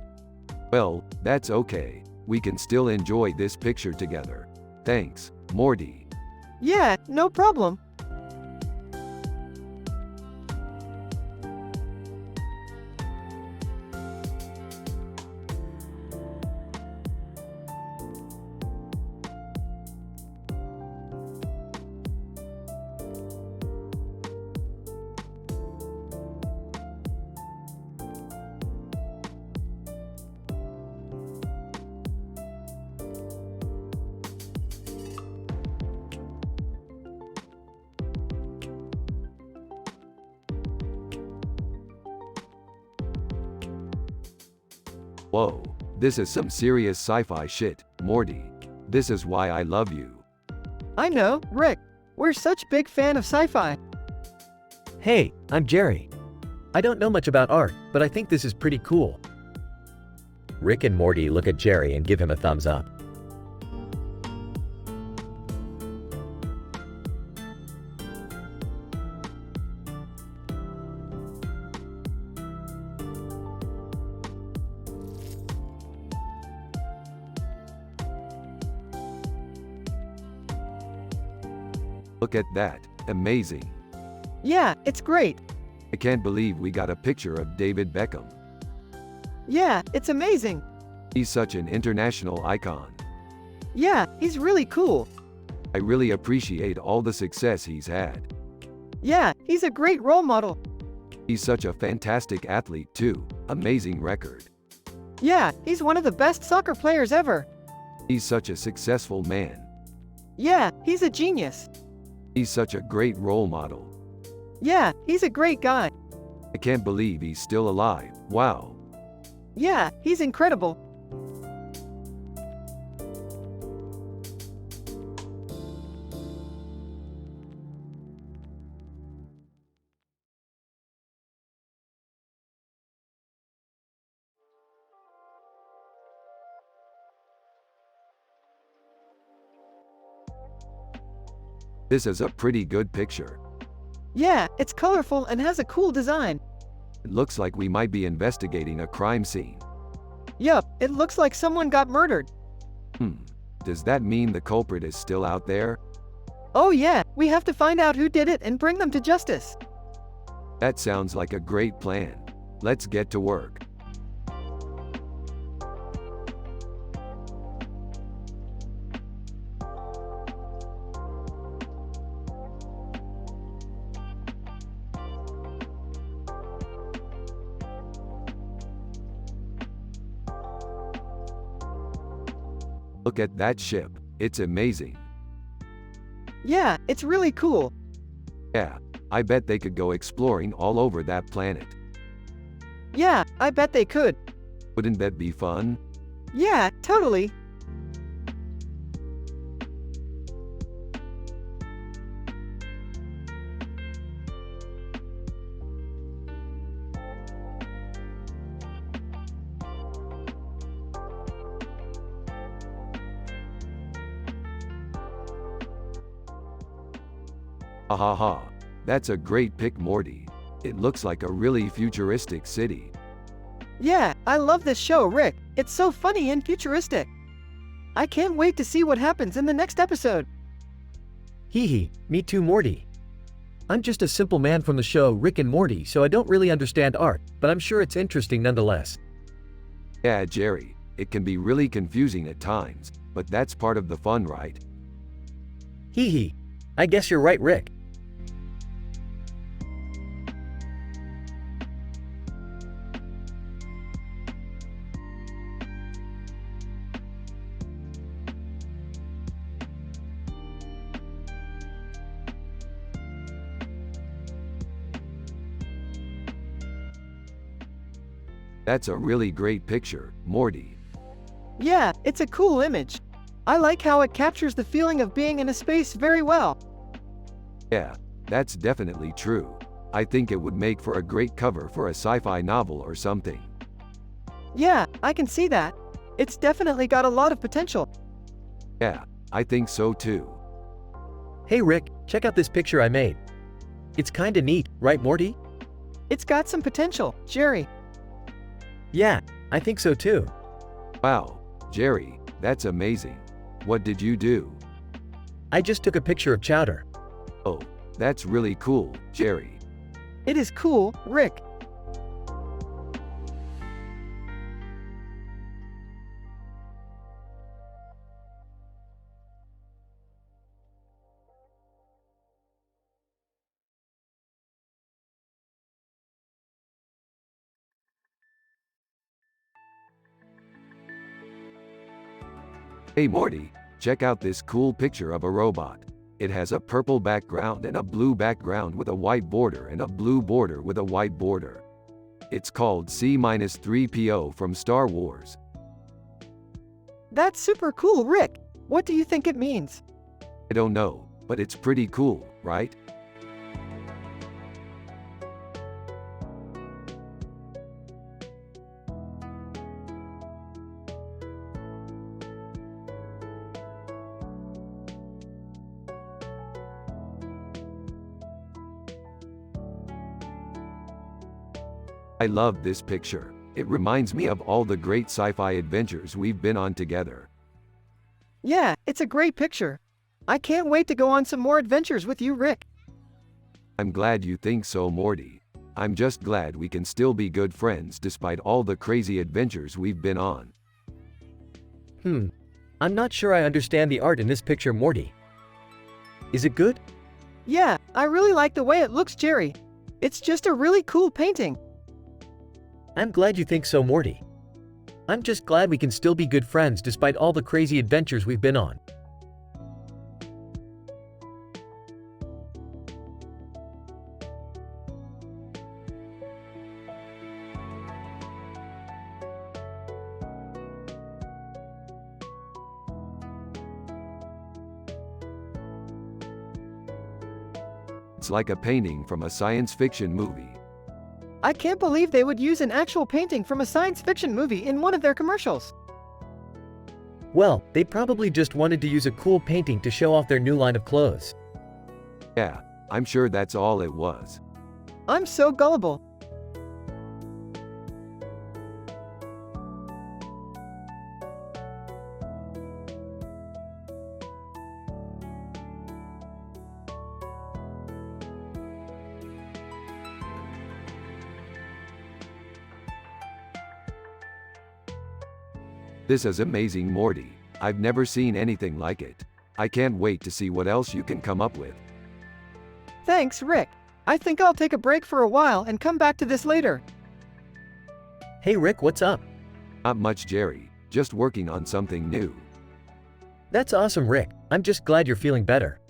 Well, that's okay. We can still enjoy this picture together. Thanks, Morty. Yeah, no problem. Whoa, this is some serious sci-fi shit, Morty. This is why I love you. I know, Rick. We're such big fan of sci-fi. Hey, I'm Jerry. I don't know much about art, but I think this is pretty cool. Rick and Morty look at Jerry and give him a thumbs up. Look at that, amazing. Yeah, it's great. I can't believe we got a picture of David Beckham. Yeah, it's amazing. He's such an international icon. Yeah, he's really cool. I really appreciate all the success he's had. Yeah, he's a great role model. He's such a fantastic athlete too, amazing record. Yeah, he's one of the best soccer players ever. He's such a successful man. Yeah, he's a genius. He's such a great role model. Yeah, he's a great guy. I can't believe he's still alive, wow. Yeah, he's incredible. This is a pretty good picture. Yeah, it's colorful and has a cool design. It looks like we might be investigating a crime scene. Yup, it looks like someone got murdered. Does that mean the culprit is still out there? Oh yeah, we have to find out who did it and bring them to justice. That sounds like a great plan. Let's get to work. Look at that ship. It's amazing. Yeah, it's really cool. Yeah, I bet they could go exploring all over that planet. Yeah, I bet they could. Wouldn't that be fun? Yeah, totally. Ha ha ha. That's a great pick, Morty. It looks like a really futuristic city. Yeah, I love this show, Rick. It's so funny and futuristic. I can't wait to see what happens in the next episode. Hee hee, me too, Morty. I'm just a simple man from the show Rick and Morty, so I don't really understand art, but I'm sure it's interesting nonetheless. Yeah, Jerry, it can be really confusing at times, but that's part of the fun, right? Hee hee. I guess you're right, Rick. That's a really great picture, Morty. Yeah, it's a cool image. I like how it captures the feeling of being in a space very well. Yeah, that's definitely true. I think it would make for a great cover for a sci-fi novel or something. Yeah, I can see that. It's definitely got a lot of potential. Yeah, I think so too. Hey Rick, check out this picture I made. It's kinda neat, right Morty? It's got some potential, Jerry. Yeah, I think so too. Wow, Jerry, that's amazing. What did you do? I just took a picture of Chowder. Oh, that's really cool, Jerry. It is cool, Rick. Hey Morty, check out this cool picture of a robot. It has a purple background and a blue background with a white border and a blue border with a white border. It's called C-3PO from Star Wars. That's super cool, Rick. What do you think it means? I don't know, but it's pretty cool, right? I love this picture. It reminds me of all the great sci-fi adventures we've been on together. Yeah, it's a great picture. I can't wait to go on some more adventures with you, Rick. I'm glad you think so, Morty. I'm just glad we can still be good friends despite all the crazy adventures we've been on. I'm not sure I understand the art in this picture, Morty. Is it good? Yeah, I really like the way it looks, Jerry. It's just a really cool painting. I'm glad you think so, Morty. I'm just glad we can still be good friends despite all the crazy adventures we've been on. It's like a painting from a science fiction movie. I can't believe they would use an actual painting from a science fiction movie in one of their commercials. Well, they probably just wanted to use a cool painting to show off their new line of clothes. Yeah, I'm sure that's all it was. I'm so gullible. This is amazing, Morty. I've never seen anything like it. I can't wait to see what else you can come up with. Thanks, Rick. I think I'll take a break for a while and come back to this later. Hey Rick, what's up? Not much, Jerry. Just working on something new. That's awesome, Rick. I'm just glad you're feeling better.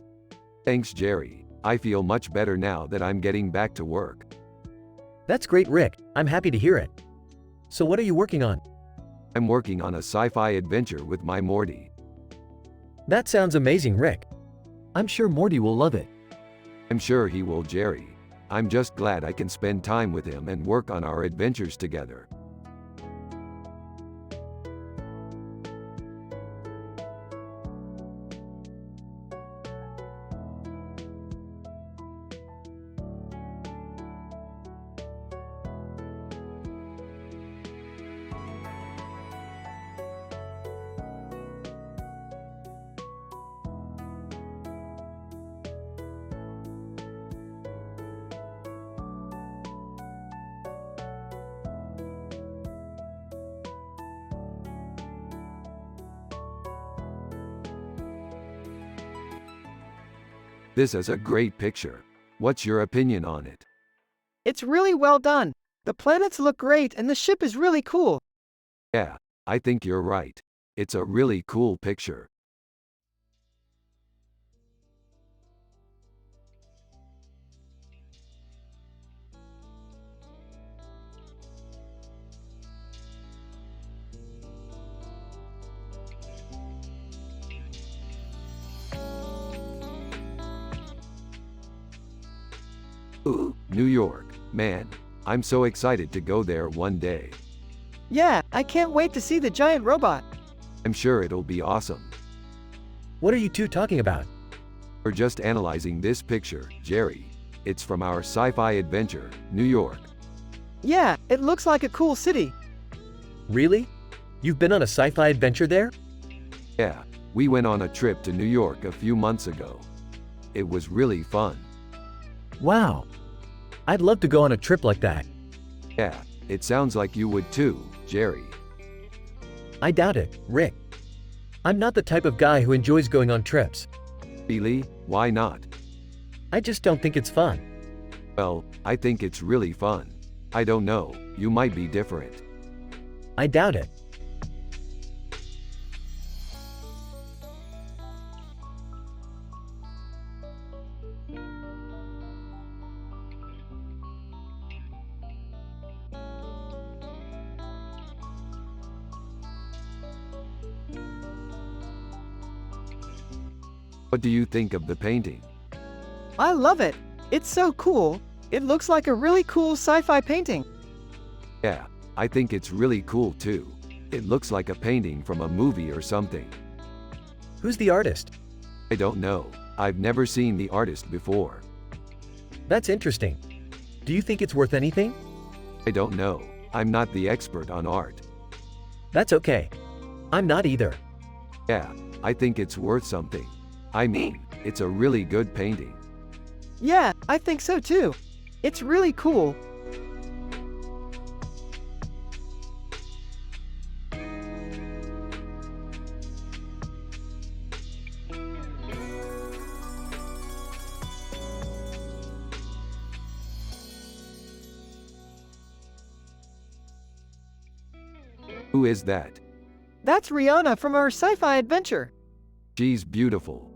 Thanks, Jerry. I feel much better now that I'm getting back to work. That's great, Rick. I'm happy to hear it. So what are you working on? I'm working on a sci-fi adventure with my Morty. That sounds amazing, Rick. I'm sure Morty will love it. I'm sure he will, Jerry. I'm just glad I can spend time with him and work on our adventures together. This is a great picture. What's your opinion on it? It's really well done. The planets look great and the ship is really cool. Yeah, I think you're right. It's a really cool picture. Ooh, New York. Man, I'm so excited to go there one day. Yeah, I can't wait to see the giant robot. I'm sure it'll be awesome. What are you two talking about? We're just analyzing this picture, Jerry. It's from our sci-fi adventure, New York. Yeah, it looks like a cool city. Really? You've been on a sci-fi adventure there? Yeah, we went on a trip to New York a few months ago. It was really fun. Wow. I'd love to go on a trip like that. Yeah, it sounds like you would too, Jerry. I doubt it, Rick. I'm not the type of guy who enjoys going on trips. Really? Why not? I just don't think it's fun. Well, I think it's really fun. I don't know, you might be different. I doubt it. What do you think of the painting? I love it. It's so cool. It looks like a really cool sci-fi painting. Yeah, I think it's really cool too. It looks like a painting from a movie or something. Who's the artist? I don't know. I've never seen the artist before. That's interesting. Do you think it's worth anything? I don't know. I'm not the expert on art. That's okay. I'm not either. Yeah, I think it's worth something. I mean, it's a really good painting. Yeah, I think so too. It's really cool. Who is that? That's Rihanna from our sci-fi adventure. She's beautiful.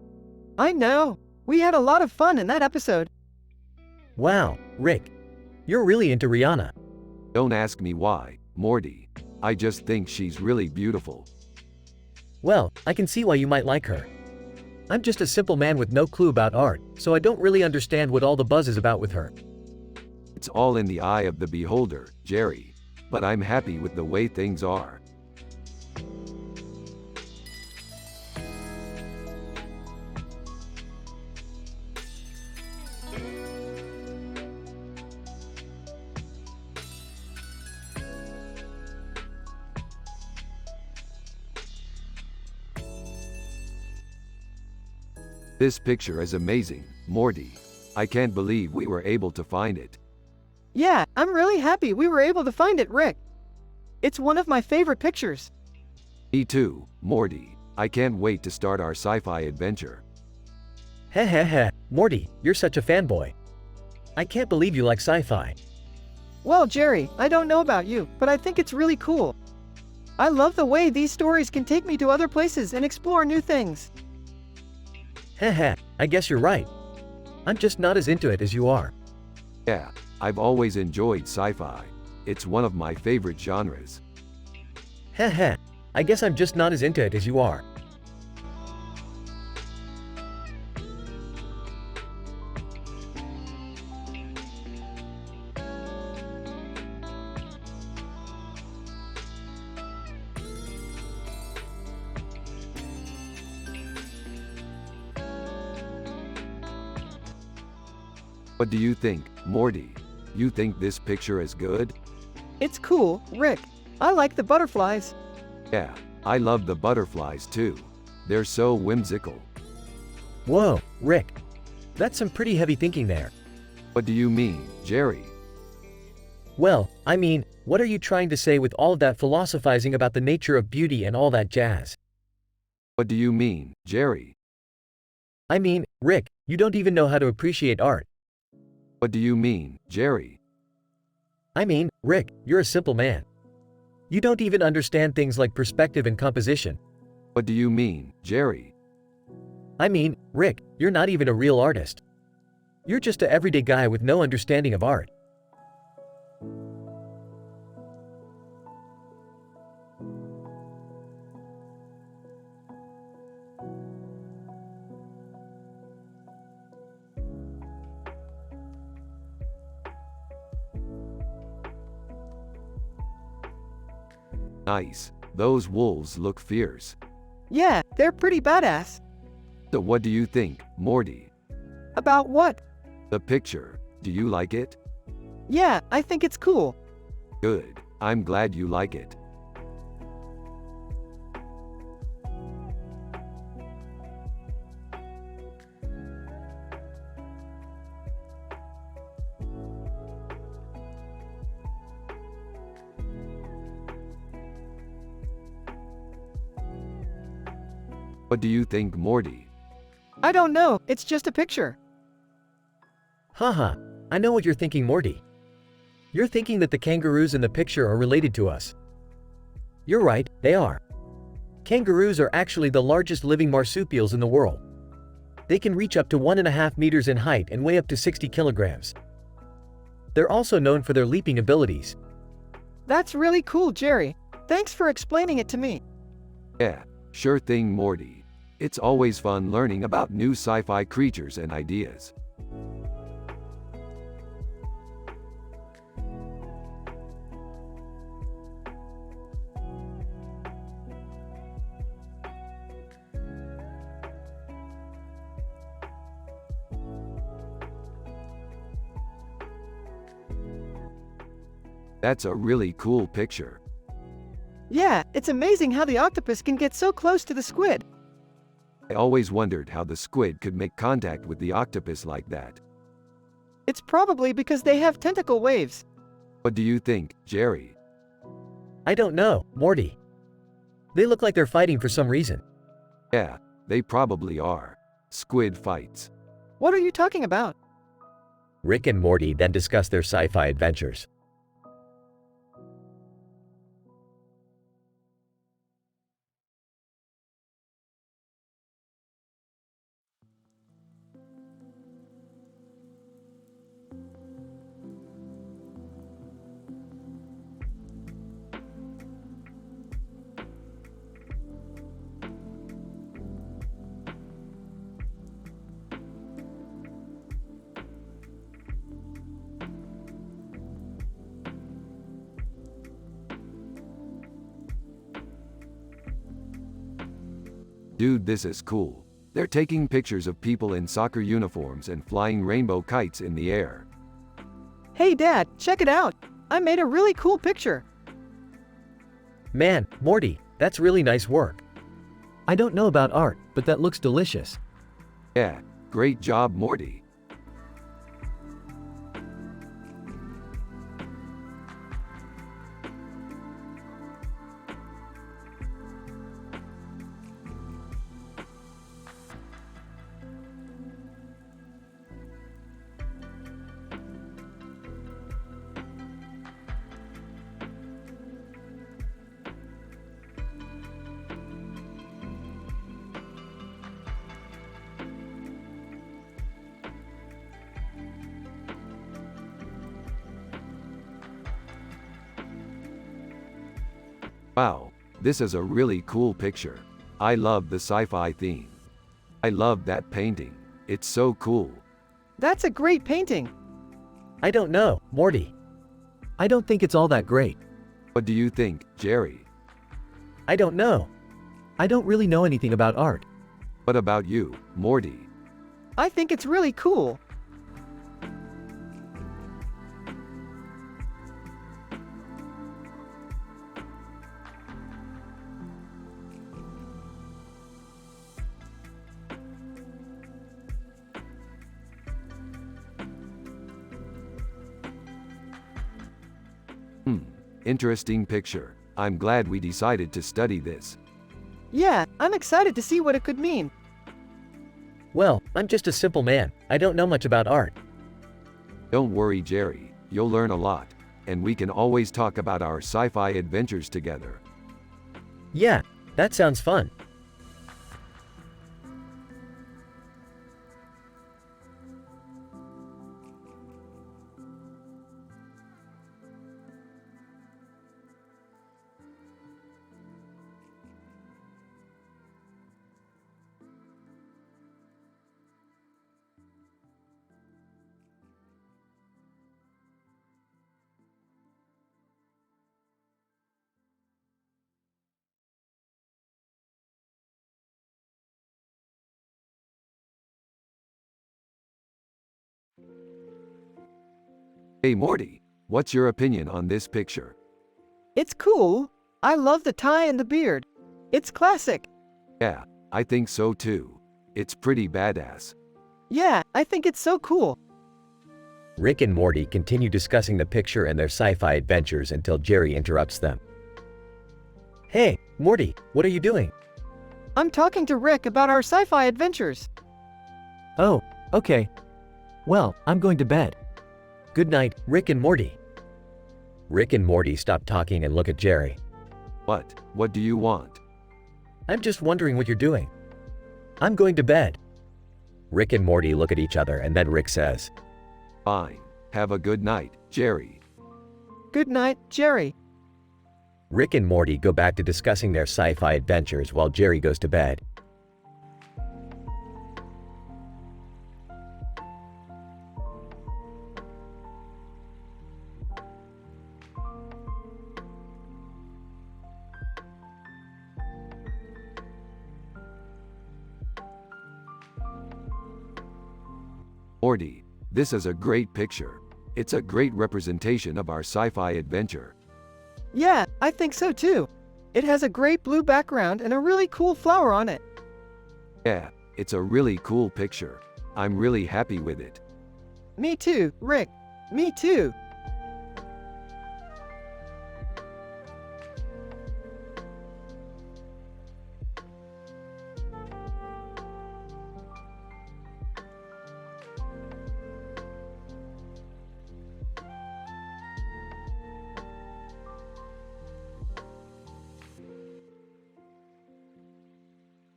I know. We had a lot of fun in that episode. Wow, Rick. You're really into Rihanna. Don't ask me why, Morty. I just think she's really beautiful. Well, I can see why you might like her. I'm just a simple man with no clue about art, so I don't really understand what all the buzz is about with her. It's all in the eye of the beholder, Jerry. But I'm happy with the way things are. This picture is amazing, Morty. I can't believe we were able to find it. Yeah, I'm really happy we were able to find it, Rick. It's one of my favorite pictures. Me too, Morty. I can't wait to start our sci-fi adventure. Heh heh heh, Morty, you're such a fanboy. I can't believe you like sci-fi. Well, Jerry, I don't know about you, but I think it's really cool. I love the way these stories can take me to other places and explore new things. Heh heh, I guess you're right. I'm just not as into it as you are. Yeah, I've always enjoyed sci-fi. It's one of my favorite genres. Heh heh, I guess I'm just not as into it as you are. What do you think, Morty? You think this picture is good? It's cool, Rick. I like the butterflies. Yeah, I love the butterflies too. They're so whimsical. Whoa, Rick. That's some pretty heavy thinking there. What do you mean, Jerry? Well, I mean, what are you trying to say with all of that philosophizing about the nature of beauty and all that jazz? What do you mean, Jerry? I mean, Rick, you don't even know how to appreciate art. What do you mean, Jerry? I mean, Rick, you're a simple man. You don't even understand things like perspective and composition. What do you mean, Jerry? I mean, Rick, you're not even a real artist. You're just an everyday guy with no understanding of art. Nice. Those wolves look fierce. Yeah, they're pretty badass. So what do you think, Morty? About what? The picture. Do you like it? Yeah, I think it's cool. Good. I'm glad you like it. What do you think, Morty? I don't know, it's just a picture. Haha, I know what you're thinking, Morty. You're thinking that the kangaroos in the picture are related to us. You're right, they are. Kangaroos are actually the largest living marsupials in the world. They can reach up to 1.5 meters in height and weigh up to 60 kilograms. They're also known for their leaping abilities. That's really cool, Jerry. Thanks for explaining it to me. Yeah, sure thing, Morty. It's always fun learning about new sci-fi creatures and ideas. That's a really cool picture. Yeah, it's amazing how the octopus can get so close to the squid. I always wondered how the squid could make contact with the octopus like that. It's probably because they have tentacle waves. What do you think, Jerry? I don't know, Morty. They look like they're fighting for some reason. Yeah, they probably are. Squid fights. What are you talking about? Rick and Morty then discuss their sci-fi adventures. Dude, this is cool. They're taking pictures of people in soccer uniforms and flying rainbow kites in the air. Hey Dad, check it out. I made a really cool picture. Man, Morty, that's really nice work. I don't know about art, but that looks delicious. Yeah, great job, Morty. Wow, this is a really cool picture. I love the sci-fi theme. I love that painting. It's so cool. That's a great painting. I don't know, Morty. I don't think it's all that great. What do you think, Jerry? I don't know. I don't really know anything about art. What about you, Morty? I think it's really cool. Interesting picture. I'm glad we decided to study this. Yeah, I'm excited to see what it could mean. Well, I'm just a simple man. I don't know much about art. Don't worry, Jerry. You'll learn a lot. And we can always talk about our sci-fi adventures together. Yeah, that sounds fun. Hey Morty, what's your opinion on this picture? It's cool. I love the tie and the beard. It's classic. Yeah, I think so too. It's pretty badass. Yeah, I think it's so cool. Rick and Morty continue discussing the picture and their sci-fi adventures until Jerry interrupts them. Hey, Morty, what are you doing? I'm talking to Rick about our sci-fi adventures. Oh, okay. Well, I'm going to bed. Good night, Rick and Morty. Rick and Morty stop talking and look at Jerry. What? What do you want? I'm just wondering what you're doing. I'm going to bed. Rick and Morty look at each other and then Rick says, Fine. Have a good night, Jerry. Good night, Jerry. Rick and Morty go back to discussing their sci-fi adventures while Jerry goes to bed. Morty, this is a great picture. It's a great representation of our sci-fi adventure. Yeah, I think so too. It has a great blue background and a really cool flower on it. Yeah, it's a really cool picture. I'm really happy with it. Me too, Rick. Me too.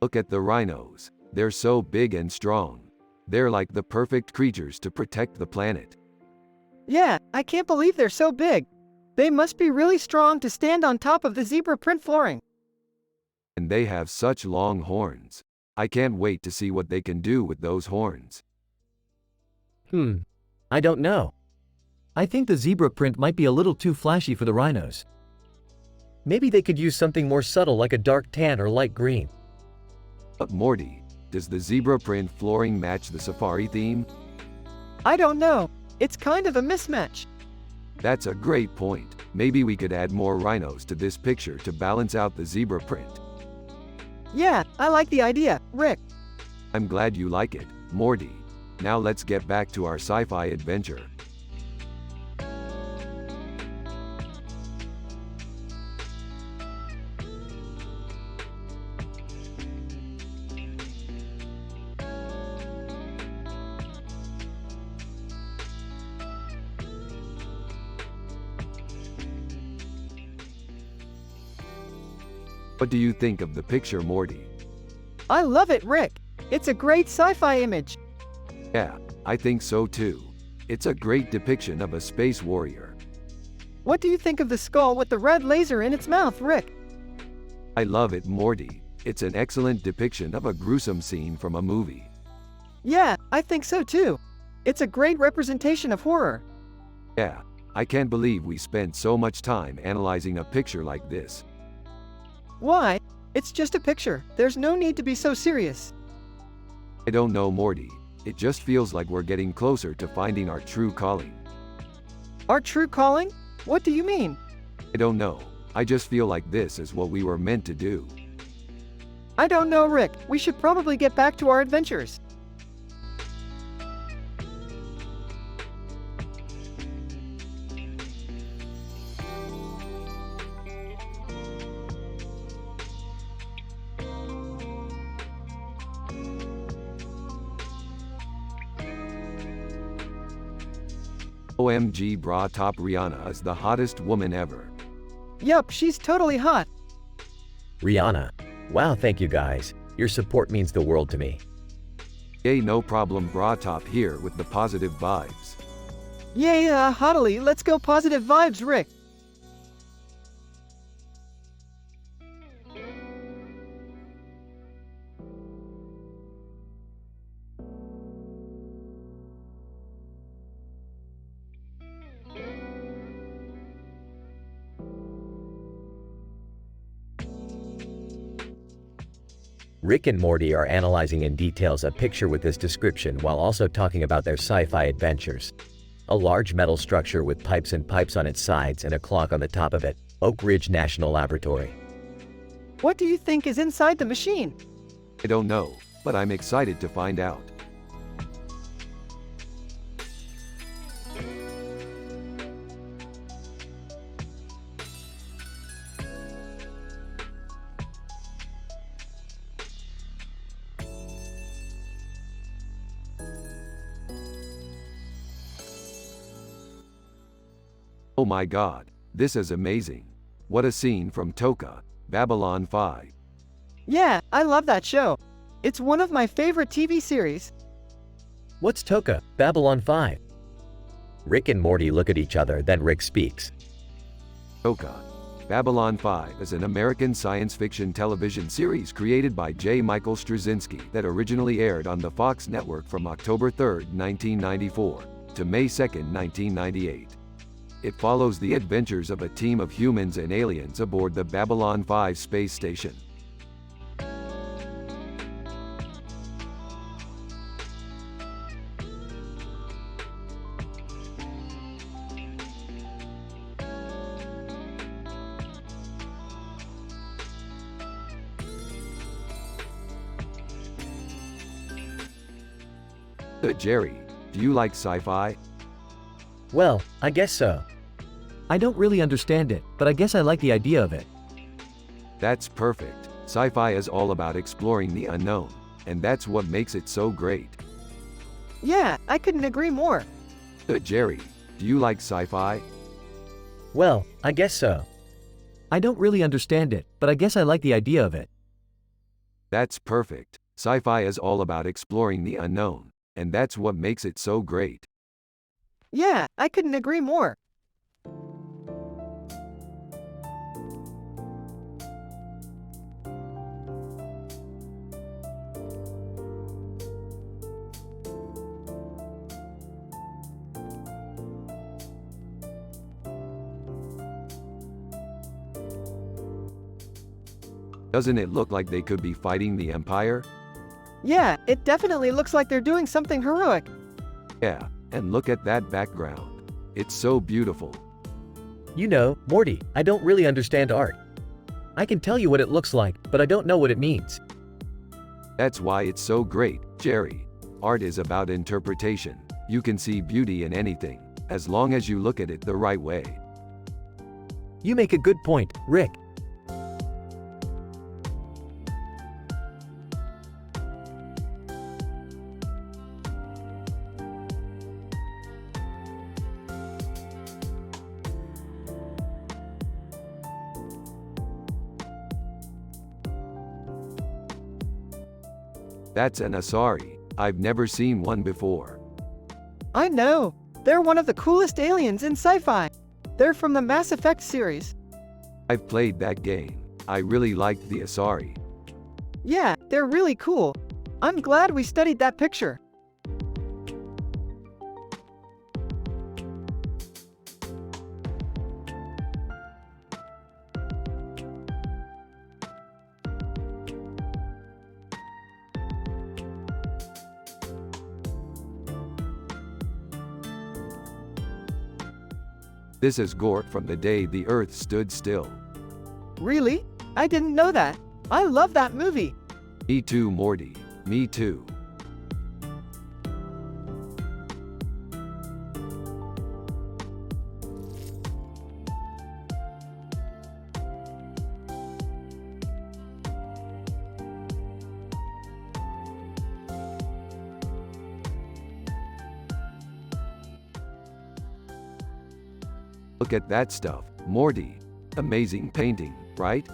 Look at the rhinos. They're so big and strong. They're like the perfect creatures to protect the planet. Yeah, I can't believe they're so big. They must be really strong to stand on top of the zebra print flooring. And they have such long horns. I can't wait to see what they can do with those horns. I don't know. I think the zebra print might be a little too flashy for the rhinos. Maybe they could use something more subtle like a dark tan or light green. But Morty, does the zebra print flooring match the safari theme? I don't know. It's kind of a mismatch. That's a great point. Maybe we could add more rhinos to this picture to balance out the zebra print. Yeah, I like the idea, Rick. I'm glad you like it, Morty. Now let's get back to our sci-fi adventure. What do you think of the picture, Morty? I love it, Rick. It's a great sci-fi image. Yeah, I think so too. It's a great depiction of a space warrior. What do you think of the skull with the red laser in its mouth, Rick? I love it, Morty. It's an excellent depiction of a gruesome scene from a movie. Yeah, I think so too. It's a great representation of horror. Yeah, I can't believe we spent so much time analyzing a picture like this. Why? It's just a picture. There's no need to be so serious. I don't know, Morty. It just feels like we're getting closer to finding our true calling. Our true calling? What do you mean? I don't know. I just feel like this is what we were meant to do. I don't know, Rick. We should probably get back to our adventures. OMG bra top, Rihanna is the hottest woman ever. Yup, she's totally hot. Rihanna. Wow, thank you guys. Your support means the world to me. Yay, no problem, bra top here with the positive vibes. Yay, hottily, let's go positive vibes, Rick. Rick and Morty are analyzing in details a picture with this description while also talking about their sci-fi adventures. A large metal structure with pipes and pipes on its sides and a clock on the top of it, Oak Ridge National Laboratory. What do you think is inside the machine? I don't know, but I'm excited to find out. Oh my god, this is amazing. What a scene from Toka, Babylon 5. Yeah, I love that show. It's one of my favorite TV series. What's Toka, Babylon 5? Rick and Morty look at each other, then Rick speaks. Toka, Babylon 5 is an American science fiction television series created by J. Michael Straczynski that originally aired on the Fox network from October 3, 1994 to May 2, 1998. It follows the adventures of a team of humans and aliens aboard the Babylon 5 space station. Jerry, do you like sci-fi? Well, I guess so. I don't really understand it, but I guess I like the idea of it. That's perfect. Sci-fi is all about exploring the unknown, and that's what makes it so great. Yeah, I couldn't agree more. Jerry, do you like sci-fi? Well, I guess so. I don't really understand it, but I guess I like the idea of it. That's perfect. Sci-fi is all about exploring the unknown, and that's what makes it so great. Yeah, I couldn't agree more. Doesn't it look like they could be fighting the Empire? Yeah, it definitely looks like they're doing something heroic. Yeah, and look at that background. It's so beautiful. You know, Morty, I don't really understand art. I can tell you what it looks like, but I don't know what it means. That's why it's so great, Jerry. Art is about interpretation. You can see beauty in anything, as long as you look at it the right way. You make a good point, Rick. That's an Asari. I've never seen one before. I know. They're one of the coolest aliens in sci-fi. They're from the Mass Effect series. I've played that game. I really liked the Asari. Yeah, they're really cool. I'm glad we studied that picture. This is Gort from the day the Earth stood still. Really? I didn't know that. I love that movie. Me too, Morty. Me too. Look at that stuff, Morty. Amazing painting, right?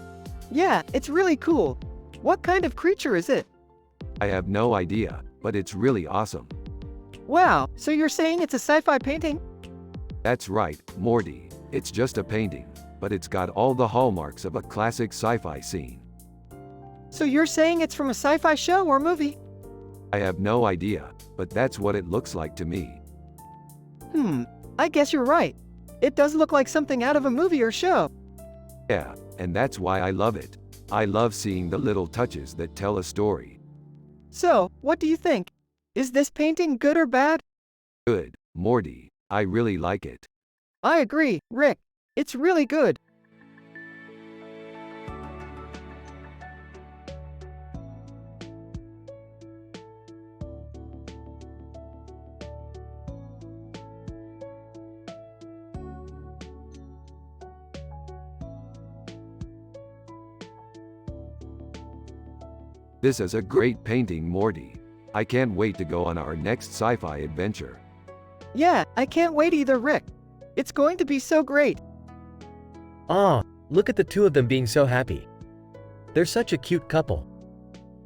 Yeah, it's really cool. What kind of creature is it? I have no idea, but it's really awesome. Wow, so you're saying it's a sci-fi painting? That's right, Morty. It's just a painting, but it's got all the hallmarks of a classic sci-fi scene. So you're saying it's from a sci-fi show or movie? I have no idea, but that's what it looks like to me. I guess you're right. It does look like something out of a movie or show. Yeah, and that's why I love it. I love seeing the little touches that tell a story. So, what do you think? Is this painting good or bad? Good, Morty. I really like it. I agree, Rick. It's really good. This is a great painting, Morty. I can't wait to go on our next sci-fi adventure. Yeah, I can't wait either, Rick. It's going to be so great. Ah, look at the two of them being so happy. They're such a cute couple.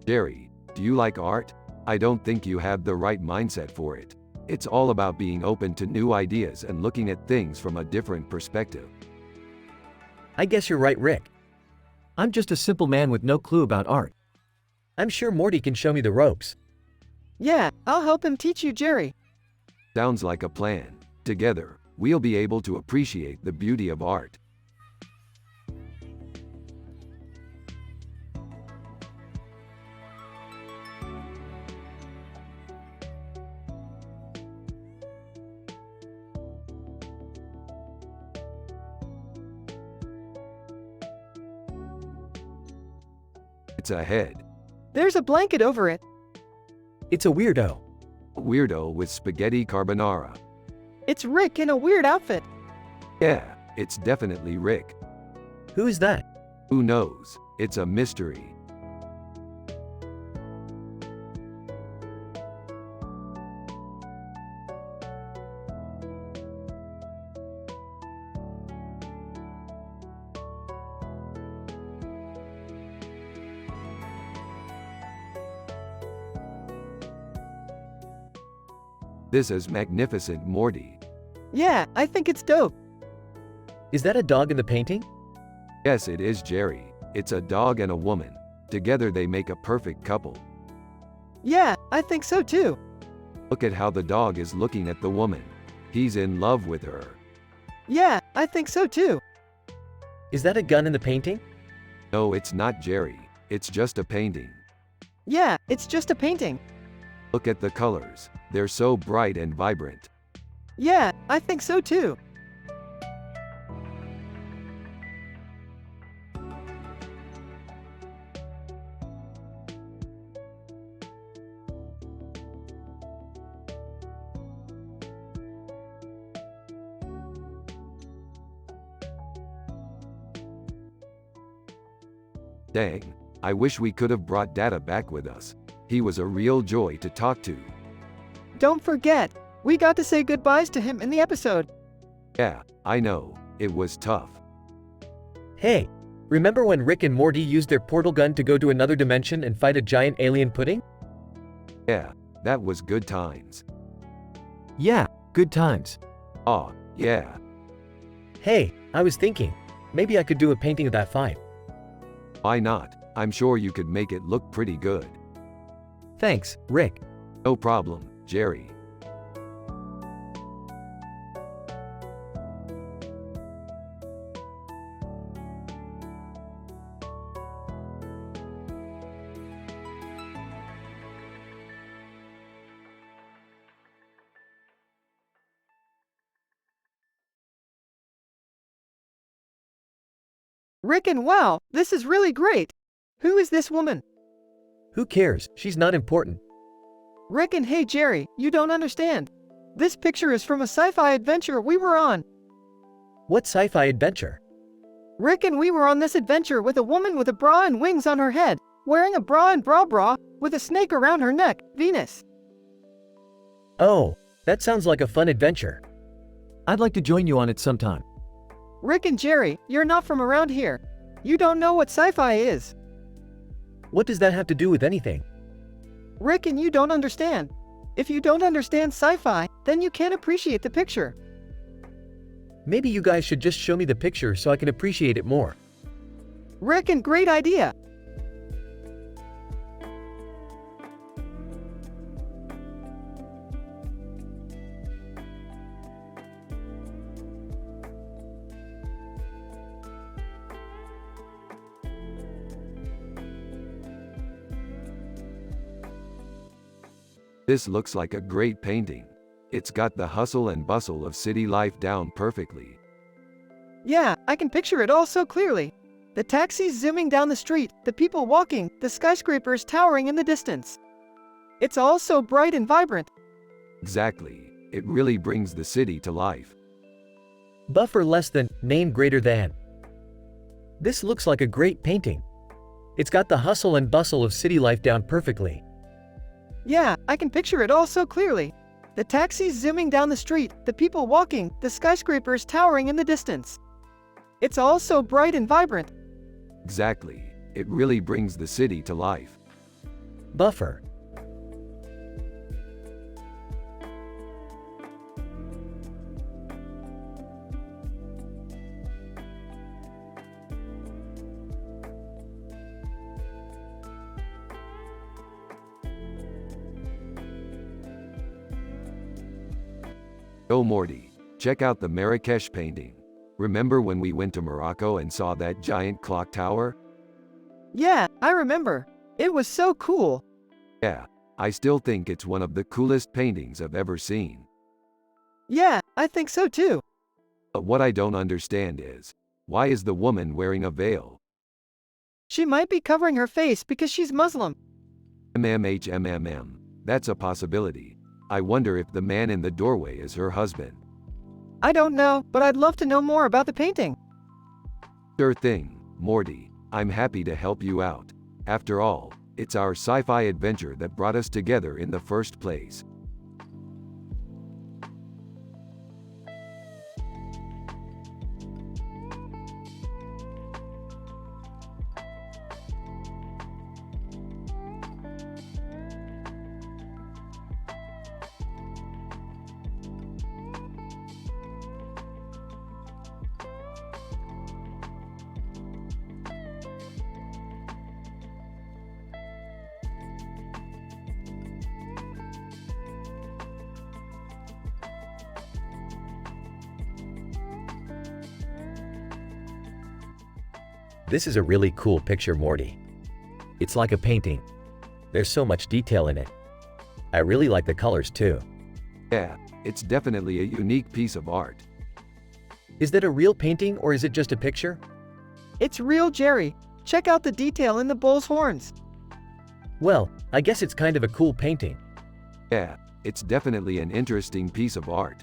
Jerry, do you like art? I don't think you have the right mindset for it. It's all about being open to new ideas and looking at things from a different perspective. I guess you're right, Rick. I'm just a simple man with no clue about art. I'm sure Morty can show me the ropes. Yeah, I'll help him teach you, Jerry. Sounds like a plan. Together, we'll be able to appreciate the beauty of art. It's a head. There's a blanket over it. It's a weirdo. A weirdo with spaghetti carbonara. It's Rick in a weird outfit. Yeah, it's definitely Rick. Who is that? Who knows? It's a mystery. This is magnificent, Morty. Yeah, I think it's dope. Is that a dog in the painting? Yes, it is, Jerry. It's a dog and a woman. Together they make a perfect couple. Yeah, I think so too. Look at how the dog is looking at the woman. He's in love with her. Yeah, I think so too. Is that a gun in the painting? No, it's not, Jerry. It's just a painting. Yeah, it's just a painting. Look at the colors. They're so bright and vibrant. Yeah, I think so too. Dang, I wish we could have brought Data back with us. He was a real joy to talk to. Don't forget, we got to say goodbyes to him in the episode. Yeah, I know, it was tough. Hey, remember when Rick and Morty used their portal gun to go to another dimension and fight a giant alien pudding? Yeah, that was good times. Yeah, good times. Aw, yeah. Hey, I was thinking, maybe I could do a painting of that fight. Why not? I'm sure you could make it look pretty good. Thanks, Rick. No problem, Jerry. Rick and wow, this is really great. Who is this woman? Who cares? She's not important. Rick and hey Jerry, you don't understand. This picture is from a sci-fi adventure we were on. What sci-fi adventure? Rick and we were on this adventure with a woman with a bra and wings on her head, wearing a bra and bra, with a snake around her neck, Venus. Oh, that sounds like a fun adventure. I'd like to join you on it sometime. Rick and Jerry, you're not from around here. You don't know what sci-fi is. What does that have to do with anything? Rick and you don't understand. If you don't understand sci-fi, then you can't appreciate the picture. Maybe you guys should just show me the picture so I can appreciate it more. Rick and great idea. This looks like a great painting. It's got the hustle and bustle of city life down perfectly. Yeah, I can picture it all so clearly. The taxis zooming down the street, the people walking, the skyscrapers towering in the distance. It's all so bright and vibrant. Exactly. It really brings the city to life. Buffer less than, name greater than. This looks like a great painting. It's got the hustle and bustle of city life down perfectly. Yeah, I can picture it all so clearly. The taxis zooming down the street, the people walking, the skyscrapers towering in the distance. It's all so bright and vibrant. Exactly. It really brings the city to life. Buffer. Oh Morty, check out the Marrakesh painting. Remember when we went to Morocco and saw that giant clock tower? Yeah, I remember. It was so cool. Yeah, I still think it's one of the coolest paintings I've ever seen. Yeah, I think so too. But what I don't understand is, why is the woman wearing a veil? She might be covering her face because she's Muslim. That's a possibility. I wonder if the man in the doorway is her husband. I don't know, but I'd love to know more about the painting. Sure thing, Morty. I'm happy to help you out. After all, it's our sci-fi adventure that brought us together in the first place. This is a really cool picture, Morty. It's like a painting. There's so much detail in it. I really like the colors too. Yeah, it's definitely a unique piece of art. Is that a real painting or is it just a picture? It's real, Jerry. Check out the detail in the bull's horns. Well, I guess it's kind of a cool painting. Yeah, it's definitely an interesting piece of art.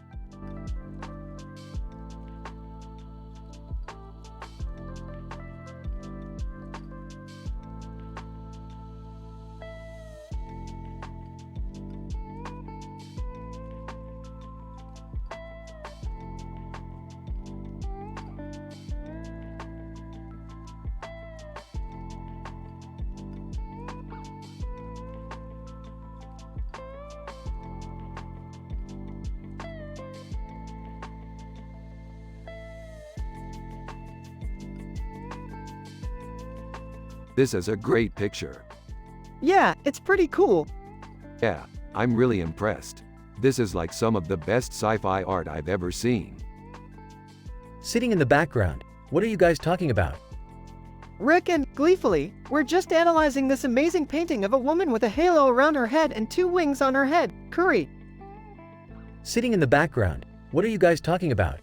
This is a great picture. Yeah, it's pretty cool. Yeah, I'm really impressed. This is like some of the best sci-fi art I've ever seen. Sitting in the background, what are you guys talking about? Rick and, gleefully, we're just analyzing this amazing painting of a woman with a halo around her head and 2 wings on her head. Curry. Sitting in the background, what are you guys talking about?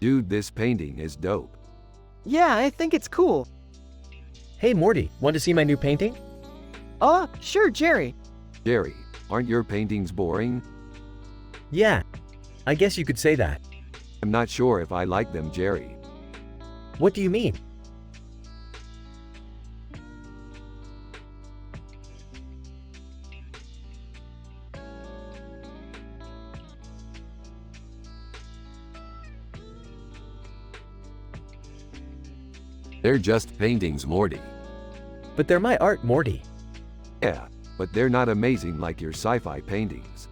Dude, this painting is dope. Yeah, I think it's cool. Hey Morty, want to see my new painting? Sure, Jerry. Jerry, aren't your paintings boring? Yeah, I guess you could say that. I'm not sure if I like them, Jerry. What do you mean? They're just paintings, Morty. But they're my art, Morty. Yeah, but they're not amazing like your sci-fi paintings.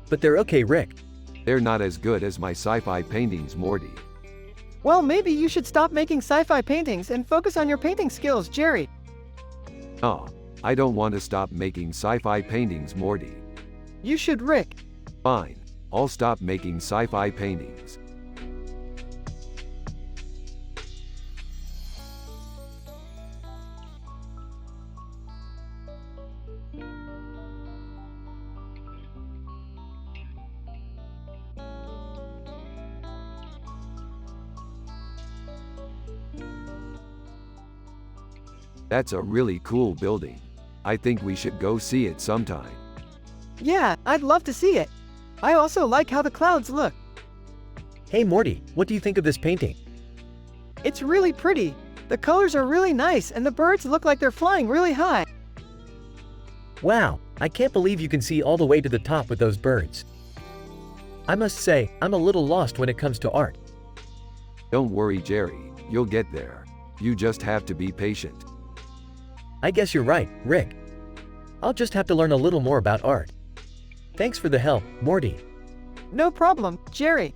But they're okay, Rick. They're not as good as my sci-fi paintings, Morty. Well, maybe you should stop making sci-fi paintings and focus on your painting skills, Jerry. Oh, I don't want to stop making sci-fi paintings, Morty. You should, Rick. Fine, I'll stop making sci-fi paintings. That's a really cool building. I think we should go see it sometime. Yeah, I'd love to see it. I also like how the clouds look. Hey Morty, what do you think of this painting? It's really pretty. The colors are really nice and the birds look like they're flying really high. Wow, I can't believe you can see all the way to the top with those birds. I must say, I'm a little lost when it comes to art. Don't worry, Jerry, you'll get there. You just have to be patient. I guess you're right, Rick. I'll just have to learn a little more about art. Thanks for the help, Morty. No problem, Jerry.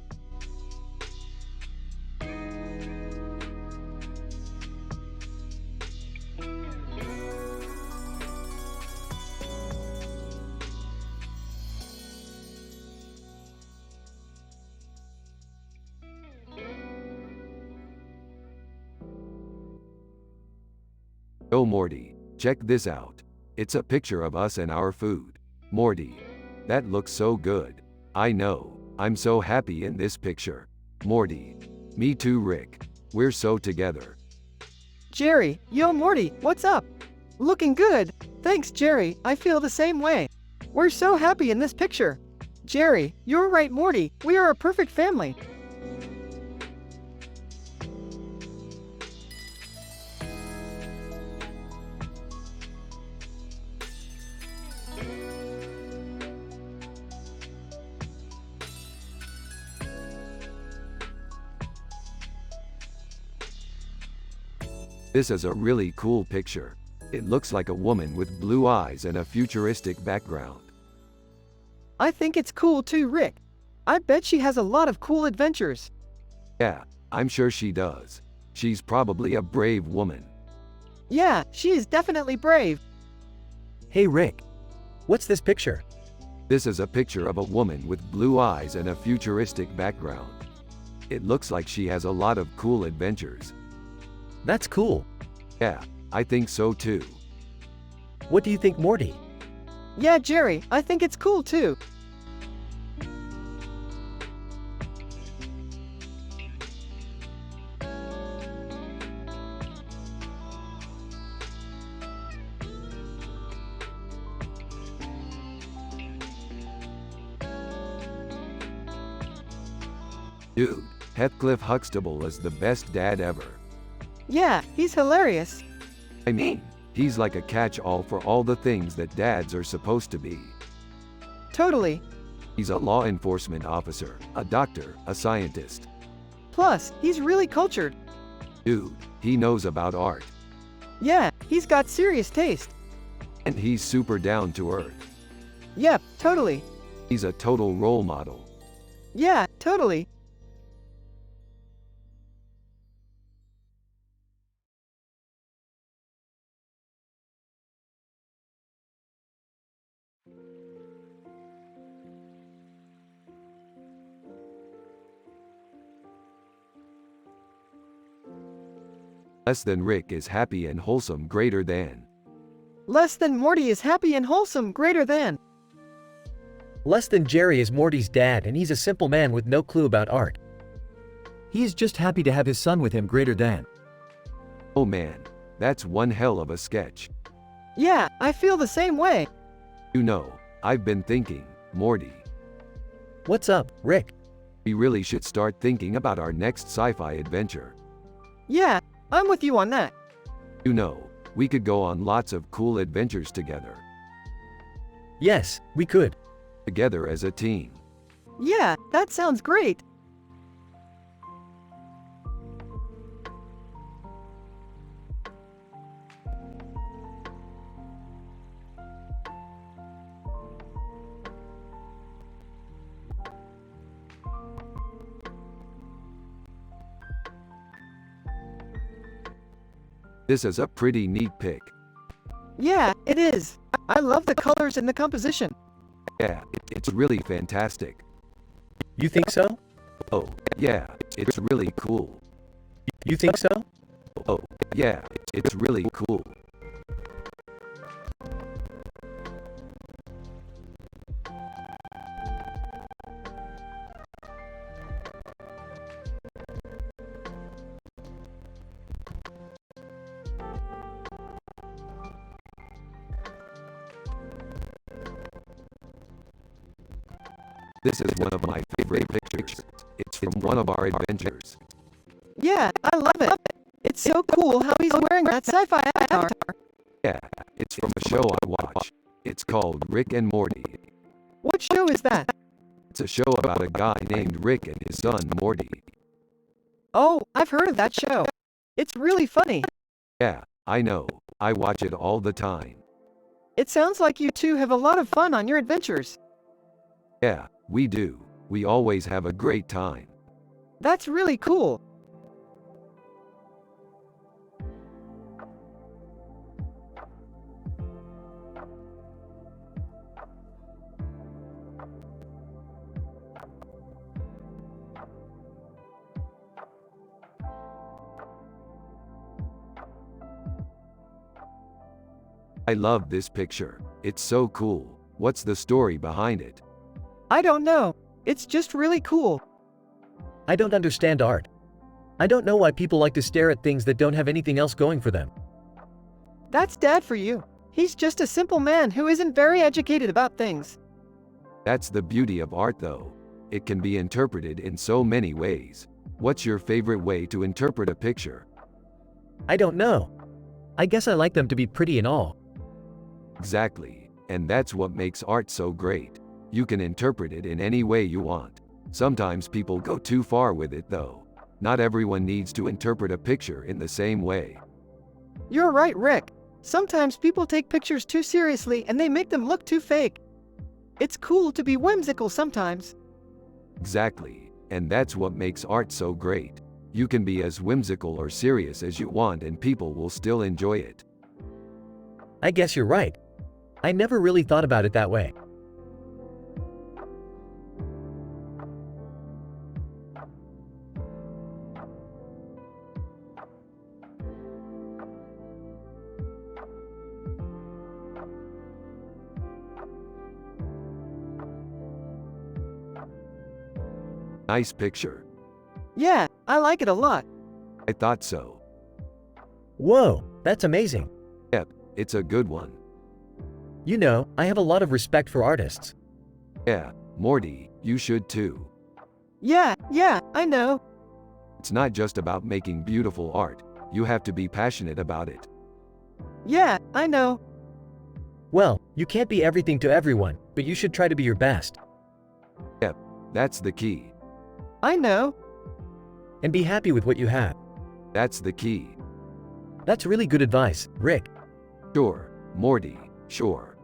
Oh, Morty, check this out. It's a picture of us and our food. Morty, that looks so good. I know, I'm so happy in this picture. Morty, me too, Rick. We're so together. Jerry, yo Morty, what's up? Looking good. Thanks, Jerry, I feel the same way. We're so happy in this picture. Jerry, you're right, Morty, we are a perfect family. This is a really cool picture. It looks like a woman with blue eyes and a futuristic background. I think it's cool too, Rick. I bet she has a lot of cool adventures. Yeah, I'm sure she does. She's probably a brave woman. Yeah, she is definitely brave. Hey Rick, what's this picture? This is a picture of a woman with blue eyes and a futuristic background. It looks like she has a lot of cool adventures. That's cool. Yeah, I think so too. What do you think, Morty? Yeah, Jerry, I think it's cool too. Dude, Heathcliff Huxtable is the best dad ever. Yeah, he's hilarious. I mean, he's like a catch-all for all the things that dads are supposed to be. Totally. He's a law enforcement officer, a doctor, a scientist. Plus, he's really cultured. Dude, he knows about art. Yeah, he's got serious taste. And he's super down to earth. Yep, totally. He's a total role model. Yeah, totally. Less than Rick is happy and wholesome greater than. Less than Morty is happy and wholesome greater than. Less than Jerry is Morty's dad and he's a simple man with no clue about art. He is just happy to have his son with him greater than. Oh man, that's one hell of a sketch. Yeah, I feel the same way. You know, I've been thinking, Morty, What's up, Rick? we really should start thinking about our next sci-fi adventure. Yeah, I'm with you on that. You know, we could go on lots of cool adventures together. Yes, we could. Together as a team. Yeah, that sounds great. This is a pretty neat pic. Yeah, it is. I love the colors and the composition. Yeah, it's really fantastic. You think so? Oh, yeah, it's really cool. You think so? Oh, yeah, it's really cool. This is one of my favorite pictures. It's from one of our adventures. Yeah, I love it. It's so cool how he's wearing that sci-fi avatar. Yeah, it's from a show I watch. It's called Rick and Morty. What show is that? It's a show about a guy named Rick and his son Morty. Oh, I've heard of that show. It's really funny. Yeah, I know. I watch it all the time. It sounds like you two have a lot of fun on your adventures. Yeah, we do. We always have a great time. That's really cool. I love this picture. It's so cool. What's the story behind it? I don't know. It's just really cool. I don't understand art. I don't know why people like to stare at things that don't have anything else going for them. That's Dad for you. He's just a simple man who isn't very educated about things. That's the beauty of art though. It can be interpreted in so many ways. What's your favorite way to interpret a picture? I don't know. I guess I like them to be pretty and all. Exactly. And that's what makes art so great. You can interpret it in any way you want. Sometimes people go too far with it though. Not everyone needs to interpret a picture in the same way. You're right, Rick. Sometimes people take pictures too seriously and they make them look too fake. It's cool to be whimsical sometimes. Exactly. And that's what makes art so great. You can be as whimsical or serious as you want and people will still enjoy it. I guess you're right. I never really thought about it that way. Nice picture. Yeah, I like it a lot. I thought so. Whoa, that's amazing. Yep, it's a good one. You know, I have a lot of respect for artists. Yeah, Morty, you should too. Yeah, I know. It's not just about making beautiful art. You have to be passionate about it. Yeah, I know. Well, you can't be everything to everyone, but you should try to be your best. Yep, that's the key. I know. And be happy with what you have. That's the key. That's really good advice, Rick. Sure, Morty, sure.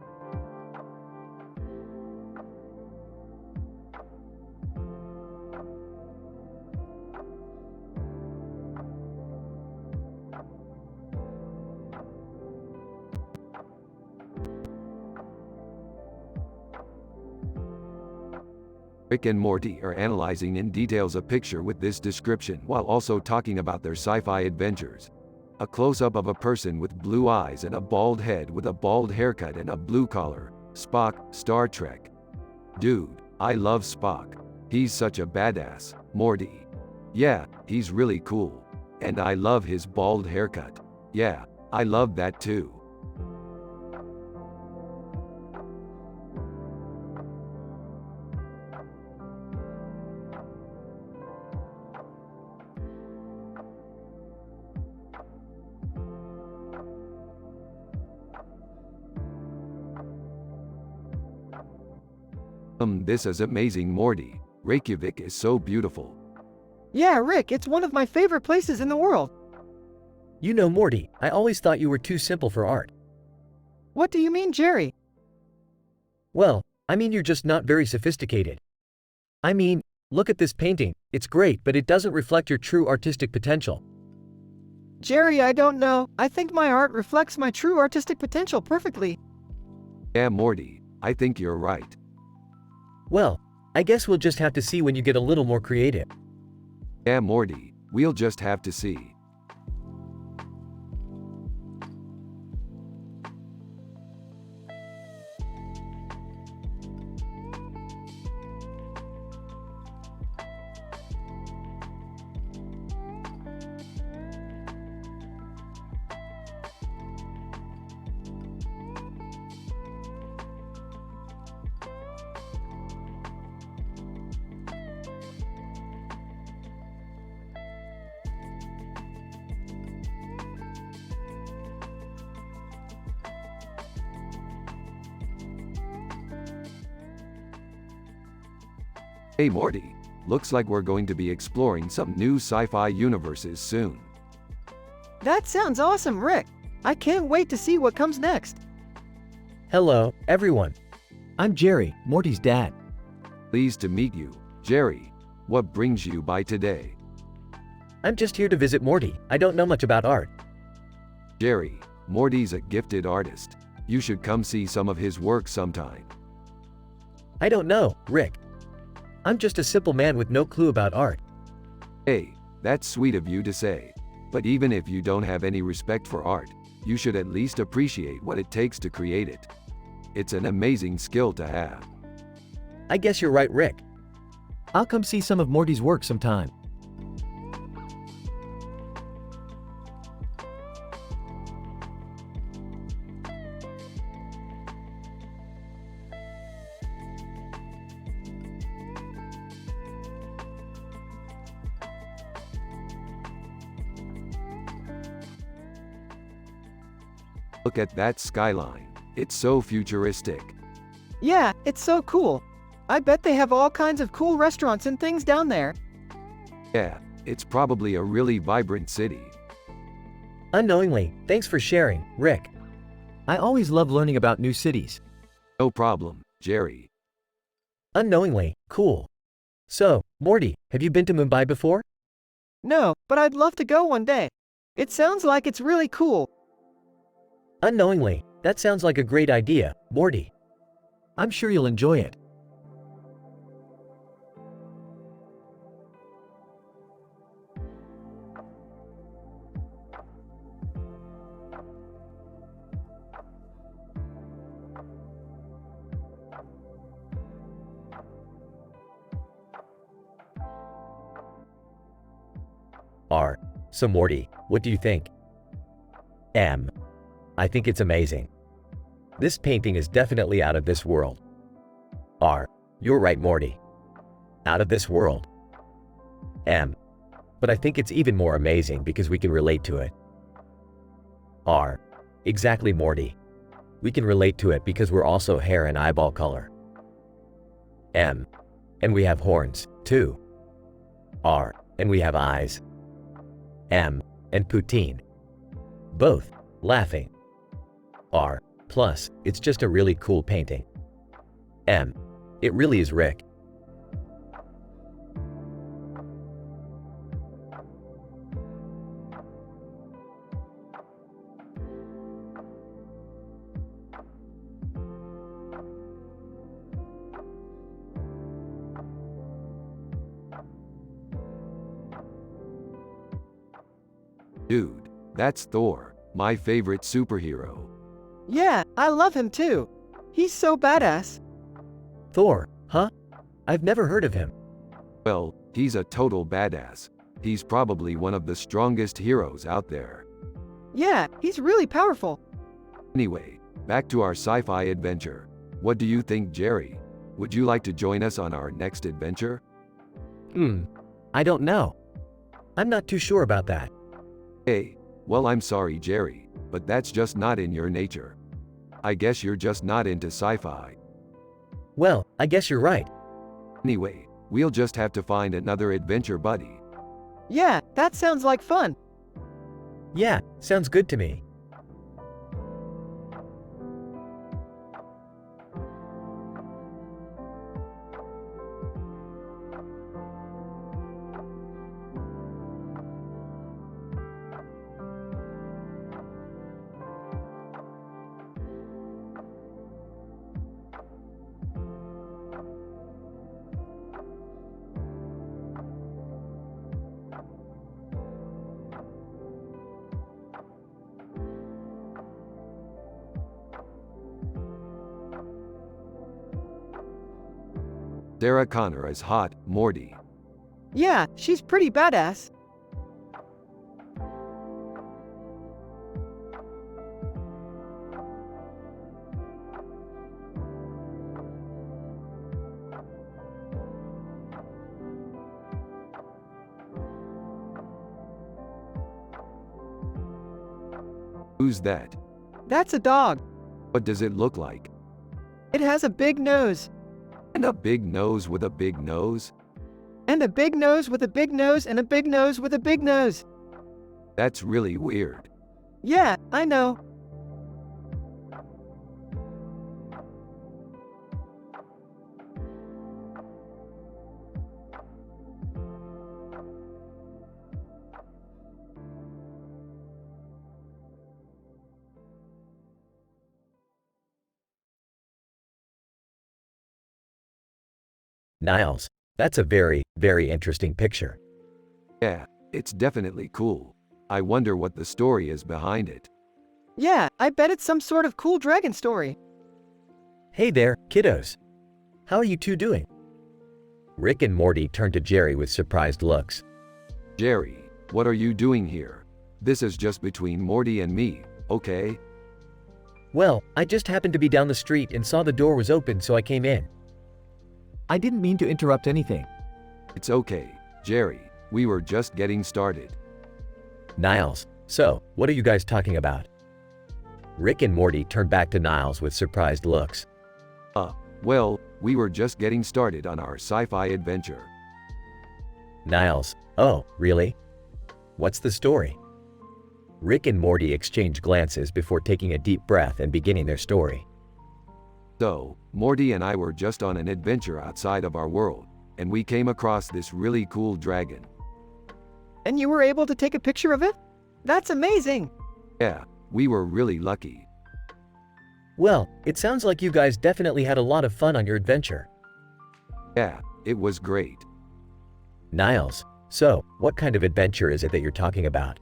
Rick and Morty are analyzing in details a picture with this description while also talking about their sci-fi adventures. A close-up of a person with blue eyes and a bald head with a bald haircut and a blue collar. Spock, Star Trek. Dude, I love Spock. He's such a badass. Morty. Yeah, he's really cool. And I love his bald haircut. Yeah, I love that too. This is amazing, Morty. Reykjavik is so beautiful. Yeah, Rick, it's one of my favorite places in the world. You know, Morty, I always thought you were too simple for art. What do you mean, Jerry? Well, I mean you're just not very sophisticated. I mean, look at this painting. It's great, but it doesn't reflect your true artistic potential. Jerry, I don't know. I think my art reflects my true artistic potential perfectly. Yeah, Morty, I think you're right. Well, I guess we'll just have to see when you get a little more creative. Yeah, Morty, we'll just have to see. Hey Morty, looks like we're going to be exploring some new sci-fi universes soon. That sounds awesome, Rick. I can't wait to see what comes next. Hello, everyone. I'm Jerry, Morty's dad. Pleased to meet you, Jerry. What brings you by today? I'm just here to visit Morty. I don't know much about art. Jerry, Morty's a gifted artist. You should come see some of his work sometime. I don't know, Rick. I'm just a simple man with no clue about art. Hey, that's sweet of you to say. But even if you don't have any respect for art, you should at least appreciate what it takes to create it. It's an amazing skill to have. I guess you're right, Rick. I'll come see some of Morty's work sometime. Look at that skyline. It's so futuristic. Yeah, it's so cool. I bet they have all kinds of cool restaurants and things down there. Yeah, it's probably a really vibrant city. Unknowingly, thanks for sharing, Rick. I always love learning about new cities. No problem, Jerry. Unknowingly, cool. So, Morty, have you been to Mumbai before? No, but I'd love to go one day. It sounds like it's really cool. Unknowingly, that sounds like a great idea, Morty. I'm sure you'll enjoy it. R. So Morty, what do you think? M. I think it's amazing. This painting is definitely out of this world. R. You're right, Morty. Out of this world. M. But I think it's even more amazing because we can relate to it. R. Exactly, Morty. We can relate to it because we're also hair and eyeball color. M. and we have horns, too. R, and we have eyes. M, and poutine. Both, laughing. R, plus, it's just a really cool painting. M, it really is Rick. Dude, that's Thor, my favorite superhero. Yeah, I love him too. He's so badass. Thor, huh? I've never heard of him. Well, he's a total badass. He's probably one of the strongest heroes out there. Yeah, he's really powerful. Anyway, back to our sci-fi adventure. What do you think, Jerry? Would you like to join us on our next adventure? I don't know. I'm not too sure about that. Hey, well, I'm sorry, Jerry, but that's just not in your nature. I guess you're just not into sci-fi. Well, I guess you're right. Anyway, we'll just have to find another adventure buddy. Yeah, that sounds like fun. Yeah, sounds good to me. Sarah Connor is hot, Morty. Yeah, she's pretty badass. Who's that? That's a dog. What does it look like? It has a big nose. And a big nose with a big nose? And a big nose with a big nose and a big nose with a big nose. That's really weird. Yeah, I know. Niles, that's a very, very interesting picture. Yeah, it's definitely cool. I wonder what the story is behind it. Yeah, I bet it's some sort of cool dragon story. Hey there, kiddos. How are you two doing? Rick and Morty turned to Jerry with surprised looks. Jerry, what are you doing here? This is just between Morty and me, okay? Well, I just happened to be down the street and saw the door was open, so I came in. I didn't mean to interrupt anything. It's okay, Jerry. We were just getting started. Niles, so, what are you guys talking about? Rick and Morty turned back to Niles with surprised looks. Well, we were just getting started on our sci-fi adventure. Niles, oh, really? What's the story? Rick and Morty exchange glances before taking a deep breath and beginning their story. So, Morty and I were just on an adventure outside of our world, and we came across this really cool dragon. And you were able to take a picture of it? That's amazing. Yeah, we were really lucky. Well, it sounds like you guys definitely had a lot of fun on your adventure. Yeah, it was great. Niles, so, what kind of adventure is it that you're talking about?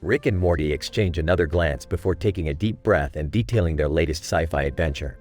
Rick and Morty exchange another glance before taking a deep breath and detailing their latest sci-fi adventure.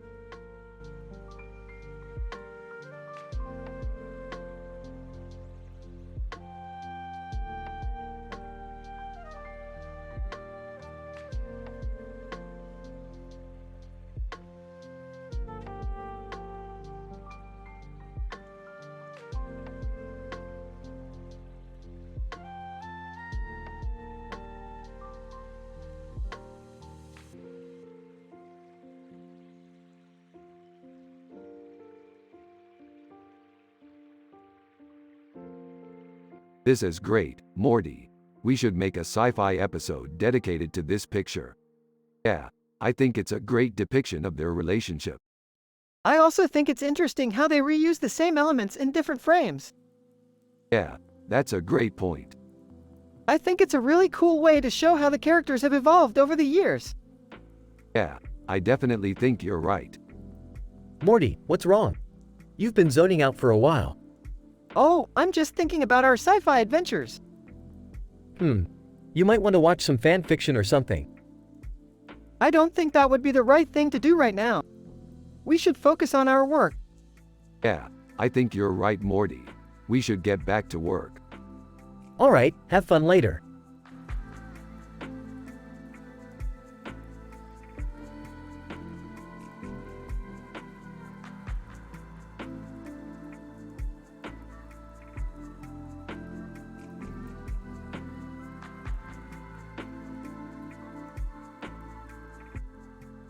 This is great, Morty. We should make a sci-fi episode dedicated to this picture. Yeah, I think it's a great depiction of their relationship. I also think it's interesting how they reuse the same elements in different frames. Yeah, that's a great point. I think it's a really cool way to show how the characters have evolved over the years. Yeah, I definitely think you're right. Morty, what's wrong? You've been zoning out for a while. Oh, I'm just thinking about our sci-fi adventures. You might want to watch some fan fiction or something. I don't think that would be the right thing to do right now. We should focus on our work. Yeah, I think you're right, Morty. We should get back to work. Alright, have fun later.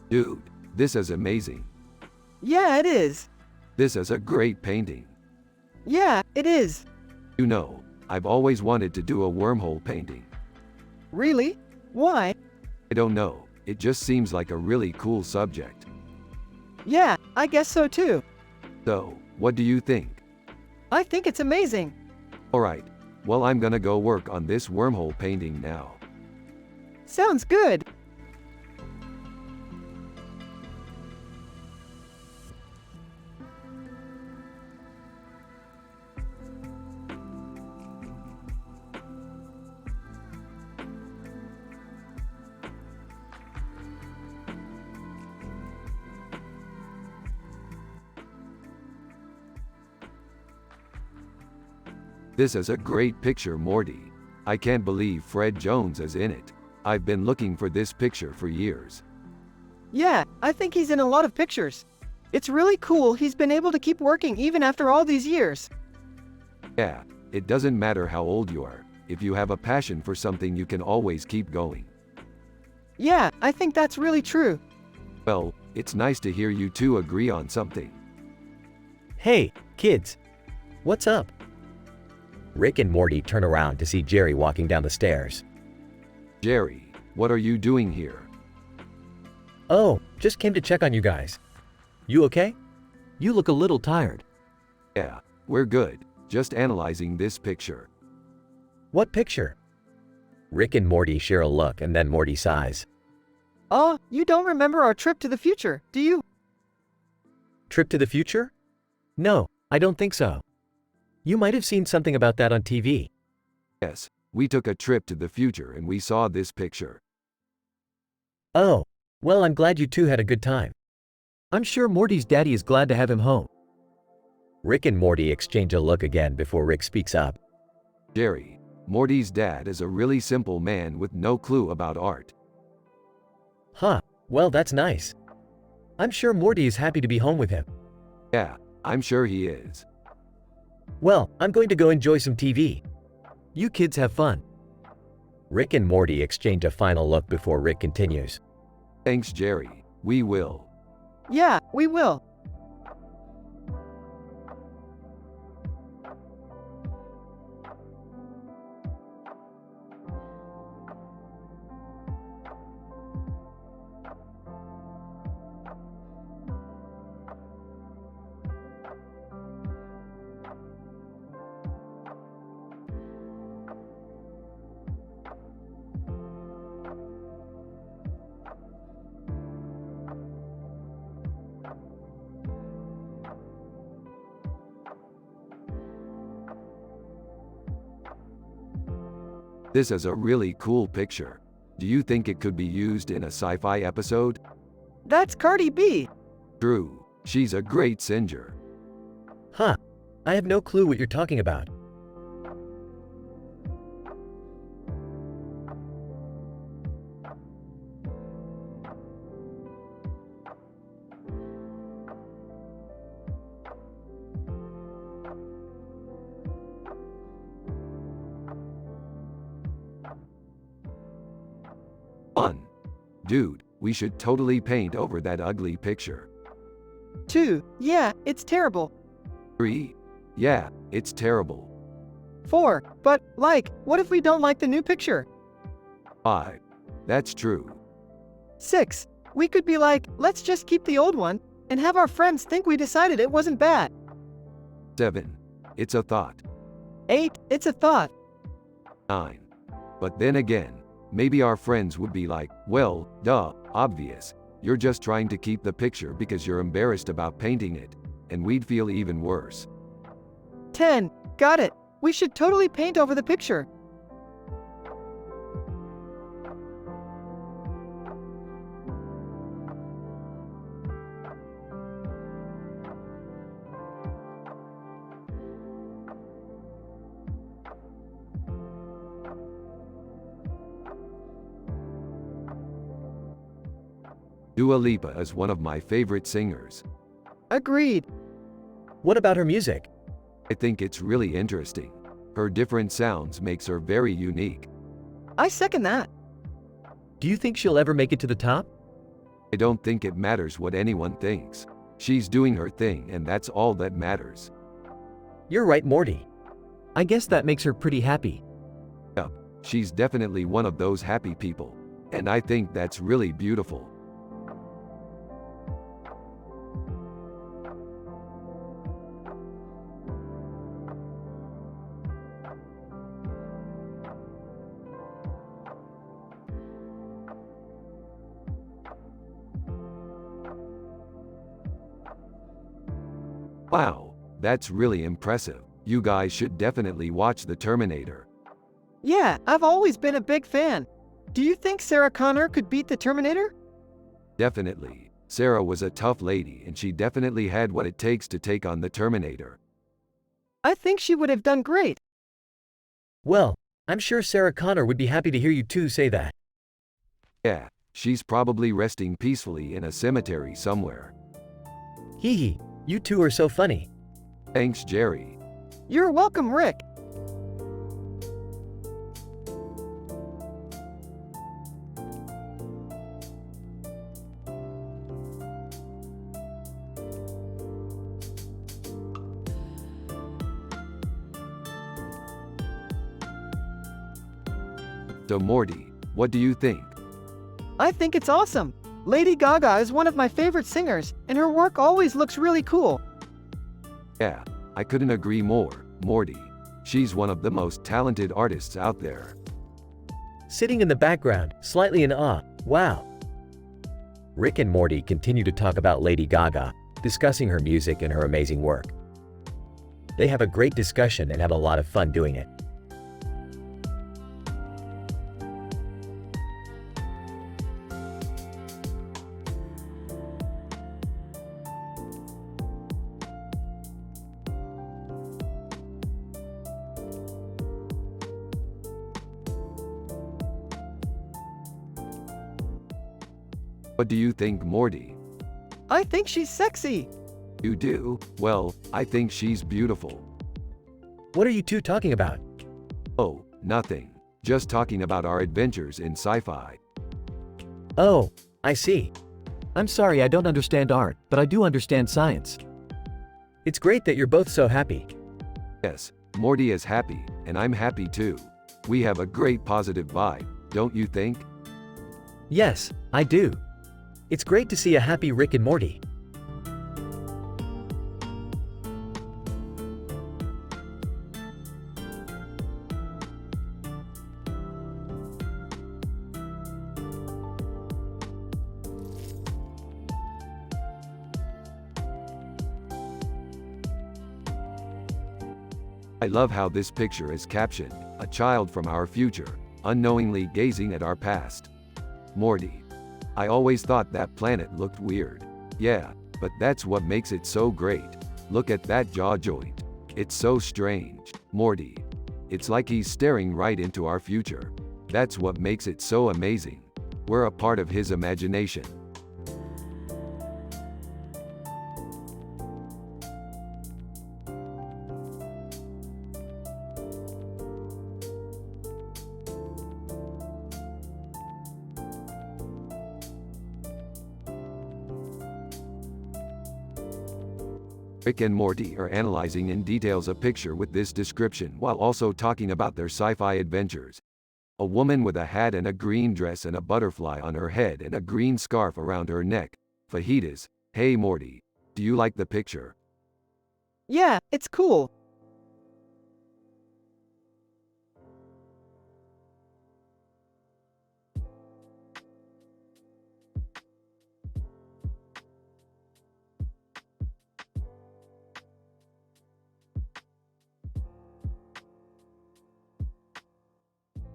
Dude, this is amazing. Yeah, it is. This is a great painting. Yeah, it is. You know, I've always wanted to do a wormhole painting. Really? Why? I don't know, it just seems like a really cool subject. Yeah, I guess so too. So, what do you think? I think it's amazing. Alright, well, I'm gonna go work on this wormhole painting now. Sounds good. This is a great picture, Morty. I can't believe Fred Jones is in it. I've been looking for this picture for years. Yeah, I think he's in a lot of pictures. It's really cool he's been able to keep working even after all these years. Yeah, it doesn't matter how old you are. If you have a passion for something, you can always keep going. Yeah, I think that's really true. Well, it's nice to hear you two agree on something. Hey, kids. What's up? Rick and Morty turn around to see Jerry walking down the stairs. Jerry, what are you doing here? Oh, just came to check on you guys. You okay? You look a little tired. Yeah, we're good. Just analyzing this picture. What picture? Rick and Morty share a look and then Morty sighs. Oh, you don't remember our trip to the future, do you? Trip to the future? No, I don't think so. You might have seen something about that on TV. Yes, we took a trip to the future and we saw this picture. Oh, well, I'm glad you two had a good time. I'm sure Morty's daddy is glad to have him home. Rick and Morty exchange a look again before Rick speaks up. Jerry, Morty's dad is a really simple man with no clue about art. Huh, well, that's nice. I'm sure Morty is happy to be home with him. Yeah, I'm sure he is. Well, I'm going to go enjoy some TV. You kids have fun. Rick and Morty exchange a final look before Rick continues. Thanks, Jerry. We will. Yeah, we will. This is a really cool picture. Do you think it could be used in a sci-fi episode? That's Cardi B. True, she's a great singer. Huh, I have no clue what you're talking about. Fun. Dude, we should totally paint over that ugly picture. 2. Yeah, it's terrible. 3. Yeah, it's terrible. 4. But, like, what if we don't like the new picture? 5. That's true. 6. We could be like, let's just keep the old one, and have our friends think we decided it wasn't bad. 7. It's a thought. 8. It's a thought. 9. But then again, maybe our friends would be like, well, duh, obvious. You're just trying to keep the picture because you're embarrassed about painting it, and we'd feel even worse. 10. Got it. We should totally paint over the picture. Dua Lipa is one of my favorite singers. Agreed. What about her music? I think it's really interesting. Her different sounds makes her very unique. I second that. Do you think she'll ever make it to the top? I don't think it matters what anyone thinks. She's doing her thing and that's all that matters. You're right, Morty. I guess that makes her pretty happy. Yup, she's definitely one of those happy people. And I think that's really beautiful. Wow, that's really impressive. You guys should definitely watch The Terminator. Yeah, I've always been a big fan. Do you think Sarah Connor could beat the Terminator? Definitely. Sarah was a tough lady and she definitely had what it takes to take on the Terminator. I think she would have done great. Well, I'm sure Sarah Connor would be happy to hear you two say that. Yeah, she's probably resting peacefully in a cemetery somewhere. Hee hee, you two are so funny. Thanks, Jerry. You're welcome, Rick. So Morty, what do you think? I think it's awesome. Lady Gaga is one of my favorite singers, and her work always looks really cool. Yeah, I couldn't agree more, Morty. She's one of the most talented artists out there. Sitting in the background, slightly in awe, wow. Rick and Morty continue to talk about Lady Gaga, discussing her music and her amazing work. They have a great discussion and have a lot of fun doing it. What do you think, Morty? I think she's sexy. You do? Well, I think she's beautiful. What are you two talking about? Oh, nothing. Just talking about our adventures in sci-fi. Oh, I see. I'm sorry I don't understand art, but I do understand science. It's great that you're both so happy. Yes, Morty is happy, and I'm happy too. We have a great positive vibe, don't you think? Yes, I do. It's great to see a happy Rick and Morty. I love how this picture is captioned, a child from our future, unknowingly gazing at our past. Morty. I always thought that planet looked weird. Yeah, but that's what makes it so great. Look at that jaw joint. It's so strange, Morty. It's like he's staring right into our future. That's what makes it so amazing. We're a part of his imagination. Rick and Morty are analyzing in details a picture with this description while also talking about their sci-fi adventures. A woman with a hat and a green dress and a butterfly on her head and a green scarf around her neck. Fajitas. Hey Morty. Do you like the picture? Yeah, it's cool.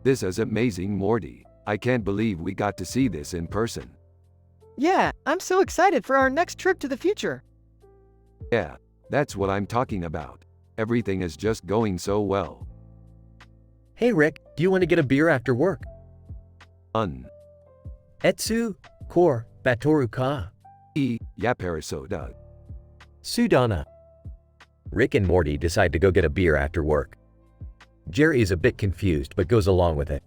This is amazing, Morty. I can't believe we got to see this in person. Yeah, I'm so excited for our next trip to the future. Yeah, that's what I'm talking about. Everything is just going so well. Hey Rick, do you want to get a beer after work? Etsu, kor, batoru ka. Yaparisoda. Sudana. Rick and Morty decide to go get a beer after work. Jerry is a bit confused but goes along with it.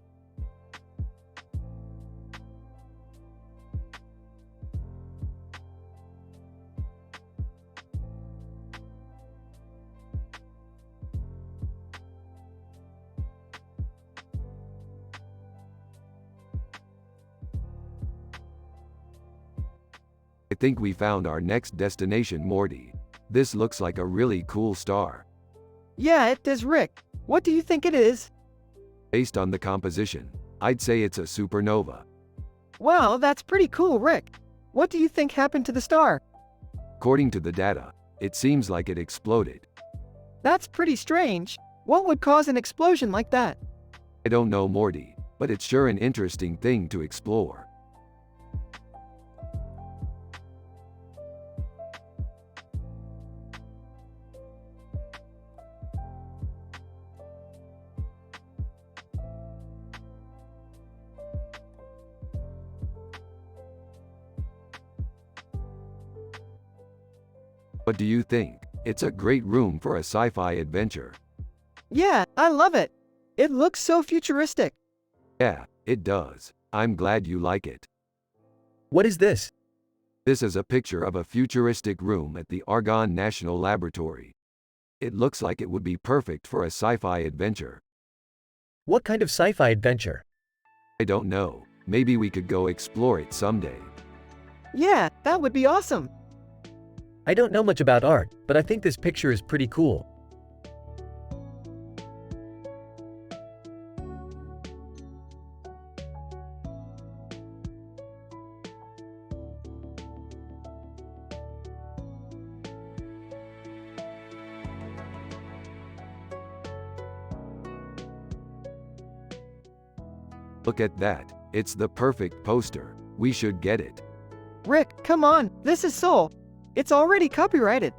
I think we found our next destination, Morty. This looks like a really cool star. Yeah, it does, Rick. What do you think it is? Based on the composition, I'd say it's a supernova. Wow, that's pretty cool, Rick. What do you think happened to the star? According to the data, it seems like it exploded. That's pretty strange. What would cause an explosion like that? I don't know, Morty, but it's sure an interesting thing to explore. What do you think? It's a great room for a sci-fi adventure. Yeah, I love it. It looks so futuristic. Yeah, it does. I'm glad you like it. What is this? This is a picture of a futuristic room at the Argonne National Laboratory. It looks like it would be perfect for a sci-fi adventure. What kind of sci-fi adventure? I don't know. Maybe we could go explore it someday. Yeah, that would be awesome. I don't know much about art, but I think this picture is pretty cool. Look at that. It's the perfect poster. We should get it. Rick, come on, this is Soul. It's already copyrighted.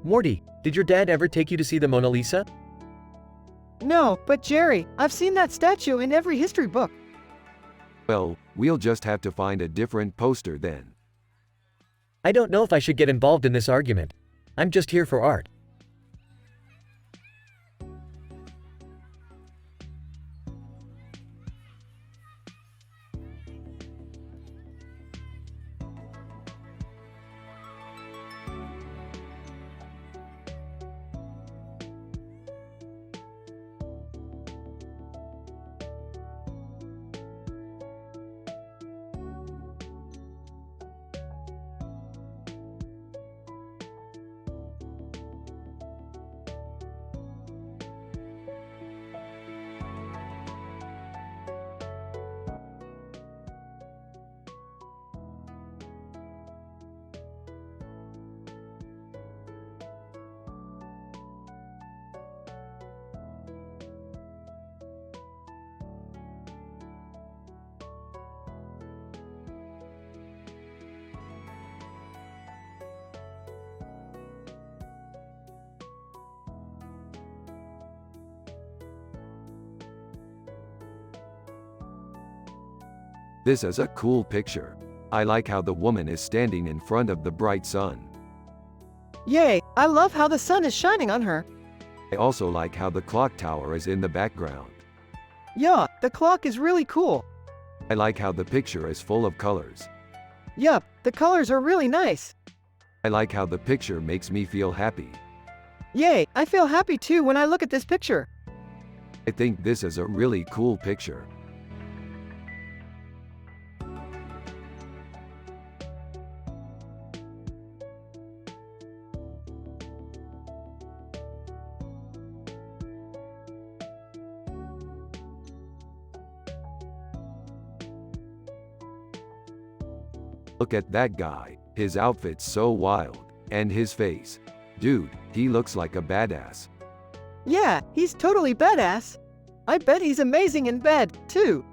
Morty, did your dad ever take you to see the Mona Lisa? No, but Jerry, I've seen that statue in every history book. Well, we'll just have to find a different poster then. I don't know if I should get involved in this argument. I'm just here for art. This is a cool picture. I like how the woman is standing in front of the bright sun. Yay, I love how the sun is shining on her. I also like how the clock tower is in the background. Yeah, the clock is really cool. I like how the picture is full of colors. Yup, the colors are really nice. I like how the picture makes me feel happy. Yay, I feel happy too when I look at this picture. I think this is a really cool picture. Look at that guy, his outfit's so wild, and his face. Dude, he looks like a badass. Yeah, he's totally badass. I bet he's amazing in bed, too.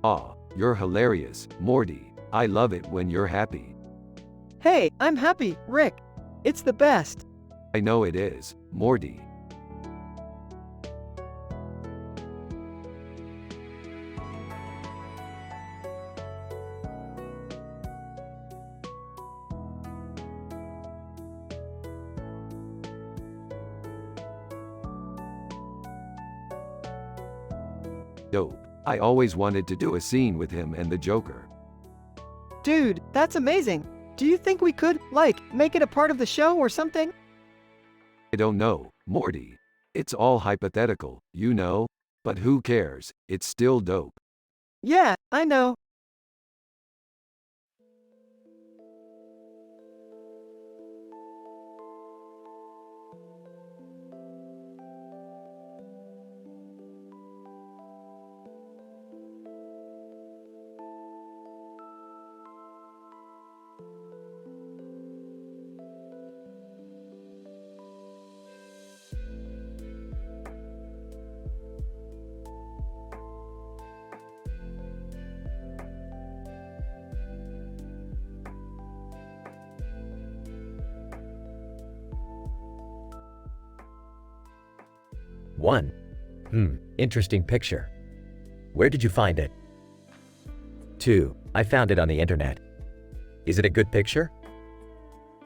Aw, you're hilarious, Morty. I love it when you're happy. Hey, I'm happy, Rick. It's the best. I know it is, Morty. Dope. I always wanted to do a scene with him and the Joker. Dude, that's amazing. Do you think we could, make it a part of the show or something? I don't know, Morty. It's all hypothetical, you know? But who cares, it's still dope. Yeah, I know. One. Interesting picture. Where did you find it? 2. I found it on the internet. Is it a good picture?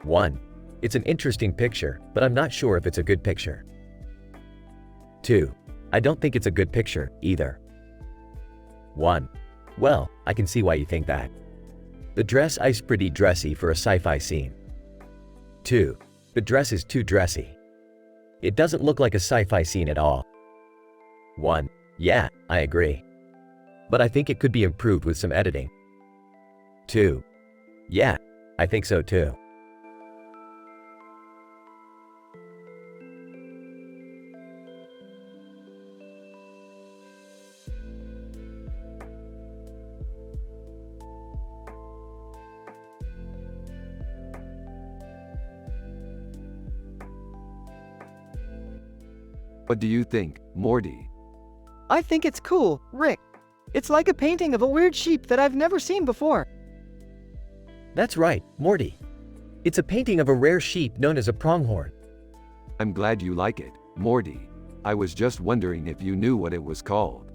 1. It's an interesting picture, but I'm not sure if it's a good picture. 2. I don't think it's a good picture, either. 1. Well, I can see why you think that. The dress is pretty dressy for a sci-fi scene. 2. The dress is too dressy. It doesn't look like a sci-fi scene at all. 1. Yeah, I agree. But I think it could be improved with some editing. 2. Yeah, I think so too. What do you think, Morty? I think it's cool, Rick. It's like a painting of a weird sheep that I've never seen before. That's right, Morty. It's a painting of a rare sheep known as a pronghorn. I'm glad you like it, Morty. I was just wondering if you knew what it was called.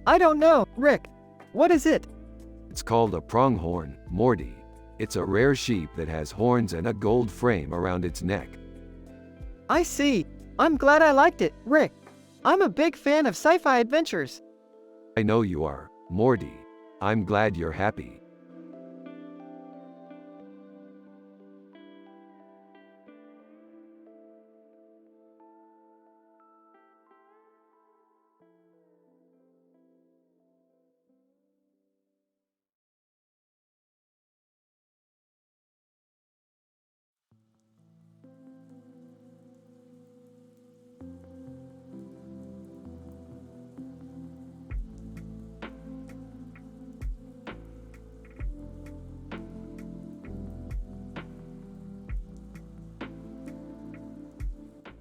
I don't know, Rick. What is it? It's called a pronghorn, Morty. It's a rare sheep that has horns and a gold frame around its neck. I see. I'm glad I liked it, Rick. I'm a big fan of sci-fi adventures. I know you are, Morty. I'm glad you're happy.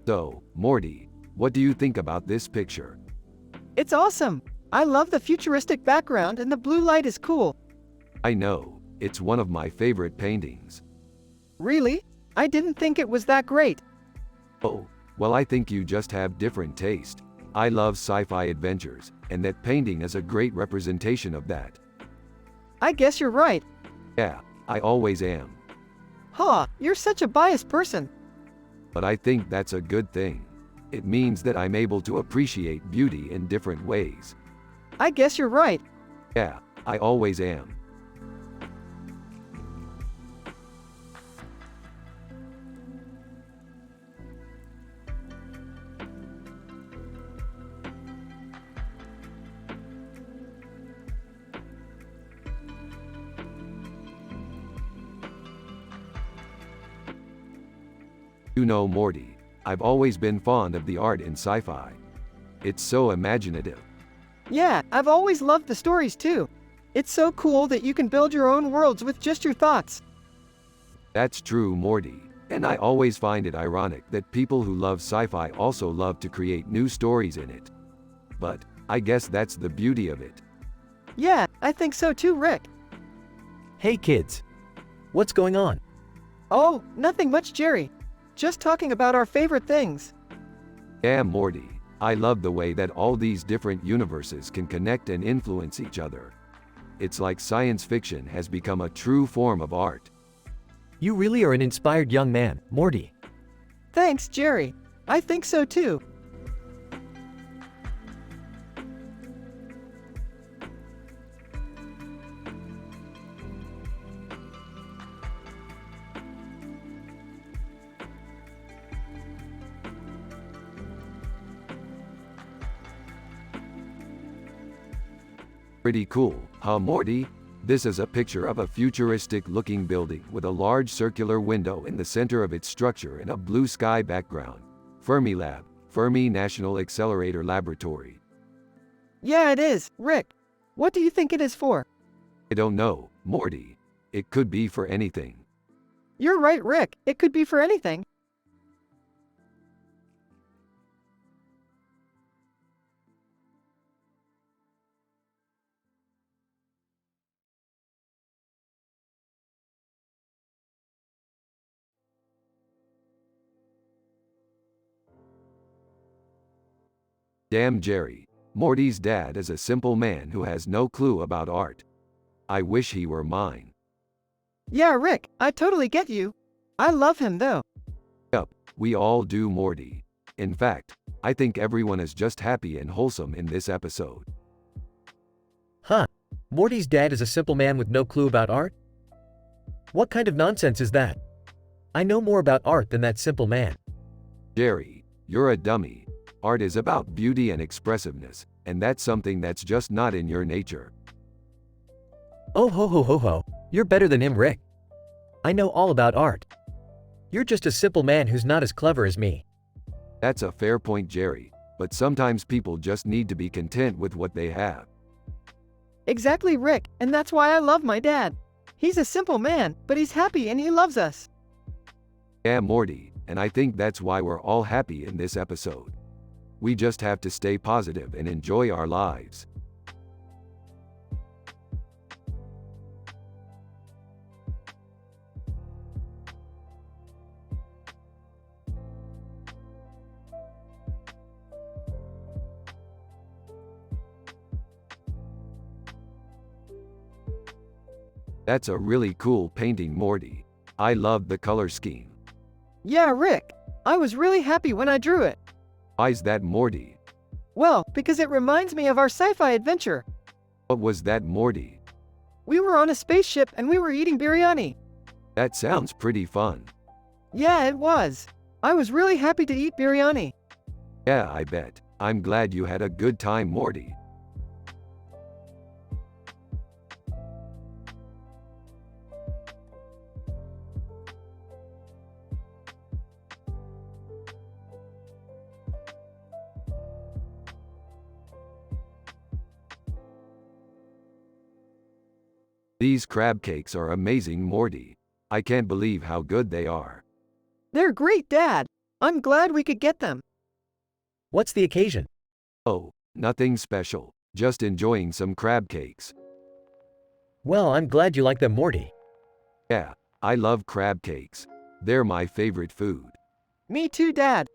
So, Morty, what do you think about this picture? It's awesome. I love the futuristic background and the blue light is cool. I know, it's one of my favorite paintings. Really? I didn't think it was that great. Oh, well, I think you just have different taste. I love sci-fi adventures, and that painting is a great representation of that. I guess you're right. Yeah, I always am. Huh, you're such a biased person. But I think that's a good thing. It means that I'm able to appreciate beauty in different ways. I guess you're right. Yeah, I always am. You know, Morty, I've always been fond of the art in sci-fi. It's so imaginative. Yeah, I've always loved the stories too. It's so cool that you can build your own worlds with just your thoughts. That's true, Morty. And I always find it ironic that people who love sci-fi also love to create new stories in it. But I guess that's the beauty of it. Yeah, I think so too, Rick. Hey kids. What's going on? Oh, nothing much, Jerry. Just talking about our favorite things. Yeah, Morty, I love the way that all these different universes can connect and influence each other. It's like science fiction has become a true form of art. You really are an inspired young man, Morty. Thanks, Jerry. I think so too. Pretty cool, huh, Morty? This is a picture of a futuristic-looking building with a large circular window in the center of its structure and a blue sky background. Fermilab, Fermi National Accelerator Laboratory. Yeah, it is, Rick. What do you think it is for? I don't know, Morty. It could be for anything. You're right, Rick. It could be for anything. Damn, Jerry. Morty's dad is a simple man who has no clue about art. I wish he were mine. Yeah, Rick, I totally get you. I love him though. Yup, we all do, Morty. In fact, I think everyone is just happy and wholesome in this episode. Huh. Morty's dad is a simple man with no clue about art? What kind of nonsense is that? I know more about art than that simple man. Jerry, you're a dummy. Art is about beauty and expressiveness, and that's something that's just not in your nature. Oh ho ho ho ho. You're better than him, Rick. I know all about art. You're just a simple man who's not as clever as me. That's a fair point, Jerry, but sometimes people just need to be content with what they have. Exactly, Rick, and that's why I love my dad. He's a simple man, but he's happy and he loves us. Yeah, Morty, and I think that's why we're all happy in this episode. We just have to stay positive and enjoy our lives. That's a really cool painting, Morty. I love the color scheme. Yeah, Rick. I was really happy when I drew it. Why's that, Morty? Well, because it reminds me of our sci-fi adventure. What was that, Morty? We were on a spaceship and we were eating biryani. That sounds pretty fun. Yeah, it was. I was really happy to eat biryani. Yeah, I bet. I'm glad you had a good time, Morty. These crab cakes are amazing, Morty. I can't believe how good they are. They're great, Dad. I'm glad we could get them. What's the occasion? Oh, nothing special. Just enjoying some crab cakes. Well, I'm glad you like them, Morty. Yeah, I love crab cakes. They're my favorite food. Me too, Dad.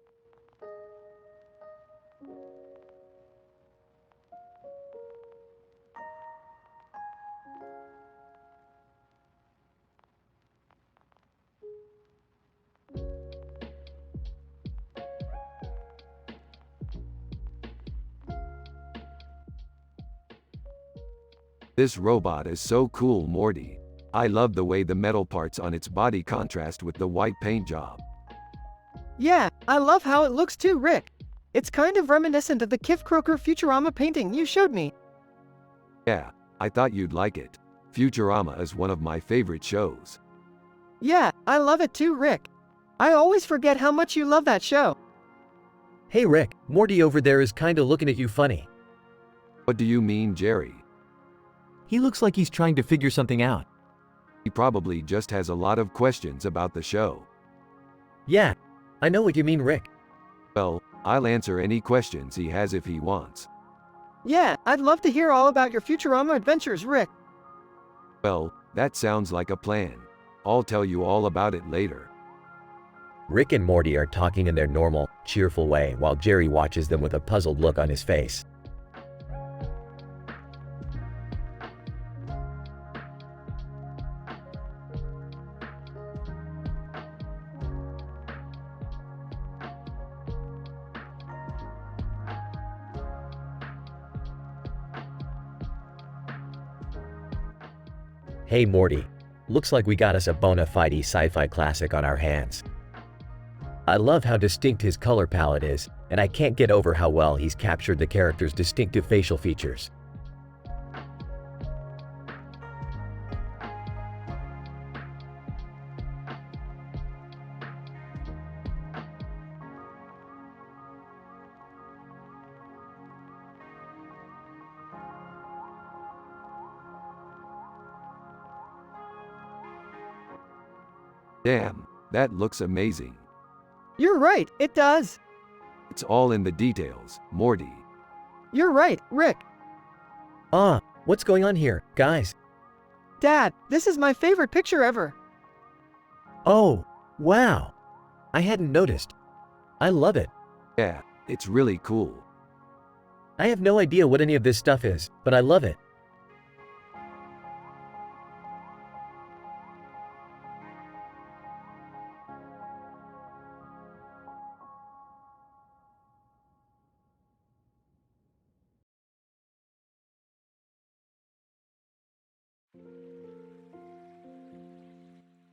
This robot is so cool, Morty. I love the way the metal parts on its body contrast with the white paint job. Yeah, I love how it looks too, Rick. It's kind of reminiscent of the Kif Kroker Futurama painting you showed me. Yeah, I thought you'd like it. Futurama is one of my favorite shows. Yeah, I love it too, Rick. I always forget how much you love that show. Hey Rick, Morty over there is kinda looking at you funny. What do you mean, Jerry? He looks like he's trying to figure something out. He probably just has a lot of questions about the show. Yeah, I know what you mean, Rick. Well, I'll answer any questions he has if he wants. Yeah, I'd love to hear all about your Futurama adventures, Rick. Well, that sounds like a plan. I'll tell you all about it later. Rick and Morty are talking in their normal, cheerful way while Jerry watches them with a puzzled look on his face. Hey Morty, looks like we got us a bona fide sci-fi classic on our hands. I love how distinct his color palette is, and I can't get over how well he's captured the character's distinctive facial features. Damn, that looks amazing. You're right, it does. It's all in the details, Morty. You're right, Rick. What's going on here, guys? Dad, this is my favorite picture ever. Oh, wow. I hadn't noticed. I love it. Yeah, it's really cool. I have no idea what any of this stuff is, but I love it.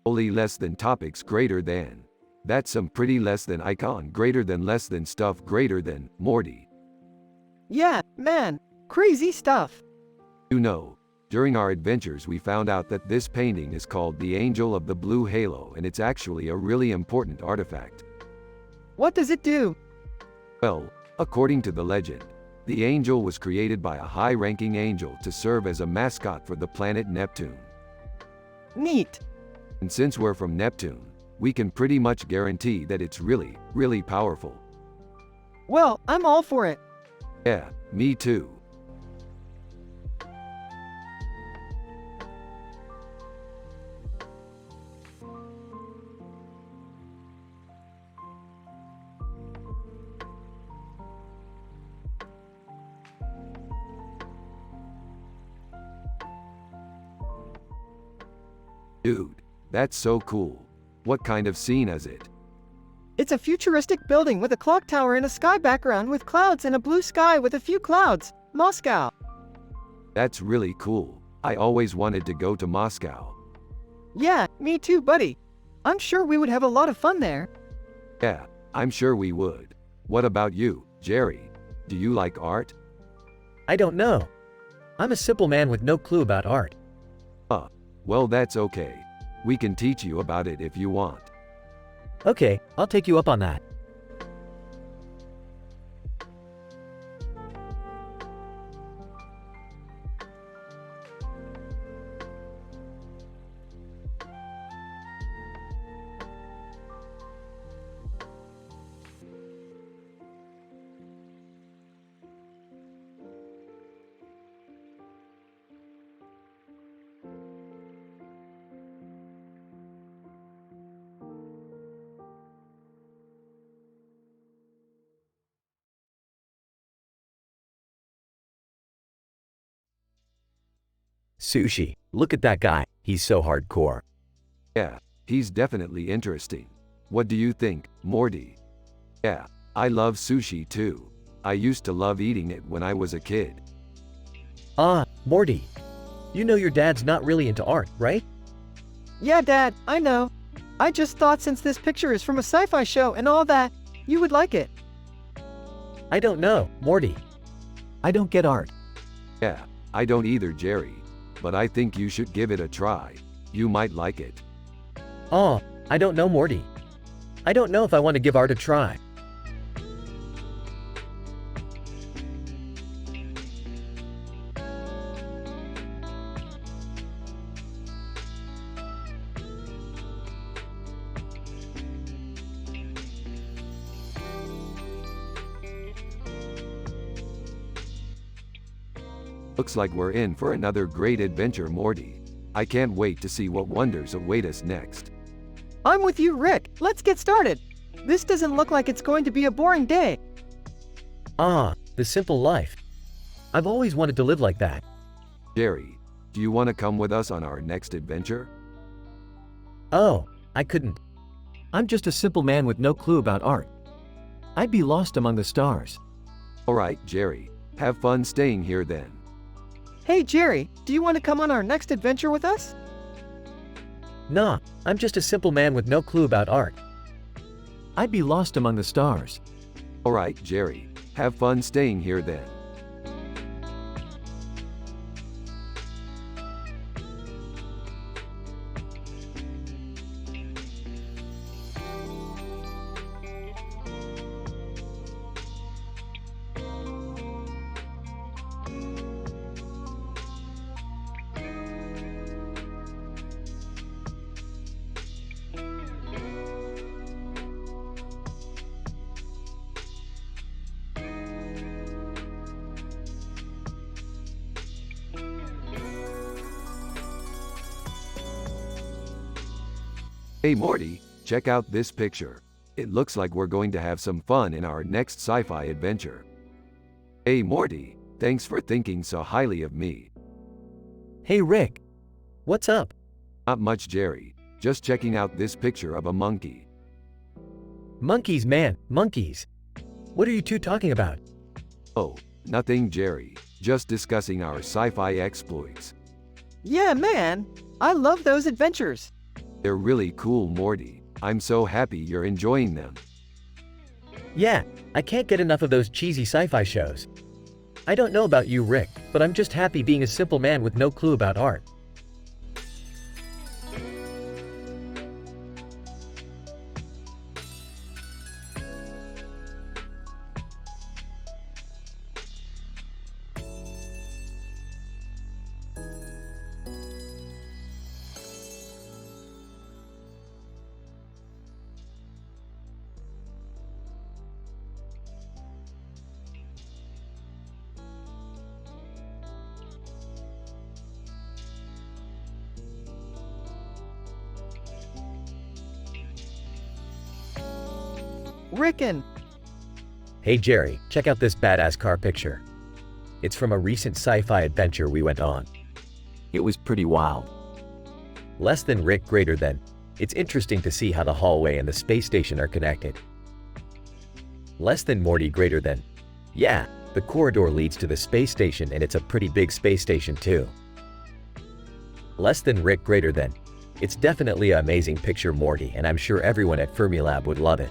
Only less than topics greater than. That's some pretty less than icon greater than less than stuff greater than, Morty. Yeah, man, crazy stuff. You know, during our adventures we found out that this painting is called the Angel of the Blue Halo and it's actually a really important artifact. What does it do? Well, according to the legend, the angel was created by a high-ranking angel to serve as a mascot for the planet Neptune. Neat. And since we're from Neptune, we can pretty much guarantee that it's really, really powerful. Well, I'm all for it. Yeah, me too. Dude, that's so cool. What kind of scene is it? It's a futuristic building with a clock tower and a sky background with clouds and a blue sky with a few clouds. Moscow. That's really cool. I always wanted to go to Moscow. Yeah, me too, buddy. I'm sure we would have a lot of fun there. Yeah, I'm sure we would. What about you, Jerry? Do you like art? I don't know. I'm a simple man with no clue about art. Well, that's okay. We can teach you about it if you want. Okay, I'll take you up on that. Sushi, look at that guy, he's so hardcore. Yeah, he's definitely interesting. What do you think, Morty? Yeah, I love sushi too. I used to love eating it when I was a kid. Morty. You know your dad's not really into art, right? Yeah, Dad, I know. I just thought since this picture is from a sci-fi show and all that, you would like it. I don't know, Morty. I don't get art. Yeah, I don't either, Jerry. But I think you should give it a try. You might like it. I don't know, Morty. I don't know if I want to give art a try. Looks like we're in for another great adventure, Morty. I can't wait to see what wonders await us next. I'm with you, Rick. Let's get started. This doesn't look like it's going to be a boring day. Ah, the simple life. I've always wanted to live like that. Jerry, do you want to come with us on our next adventure? Oh, I couldn't. I'm just a simple man with no clue about art. I'd be lost among the stars. Alright, Jerry. Have fun staying here then. Hey, Jerry, do you want to come on our next adventure with us? Nah, I'm just a simple man with no clue about art. I'd be lost among the stars. Alright, Jerry. Have fun staying here then. Hey Morty, check out this picture. It looks like we're going to have some fun in our next sci-fi adventure. Hey Morty, thanks for thinking so highly of me. Hey Rick. What's up? Not much, Jerry. Just checking out this picture of a monkey. Monkeys, man, monkeys. What are you two talking about? Oh, nothing, Jerry. Just discussing our sci-fi exploits. Yeah, man. I love those adventures. They're really cool, Morty. I'm so happy you're enjoying them. Yeah, I can't get enough of those cheesy sci-fi shows. I don't know about you, Rick, but I'm just happy being a simple man with no clue about art. Rickin'. Hey Jerry, check out this badass car picture. It's from a recent sci-fi adventure we went on. It was pretty wild. Less than Rick, greater than. It's interesting to see how the hallway and the space station are connected. Less than Morty, greater than. Yeah, the corridor leads to the space station and it's a pretty big space station too. Less than Rick, greater than. It's definitely an amazing picture, Morty, and I'm sure everyone at Fermilab would love it.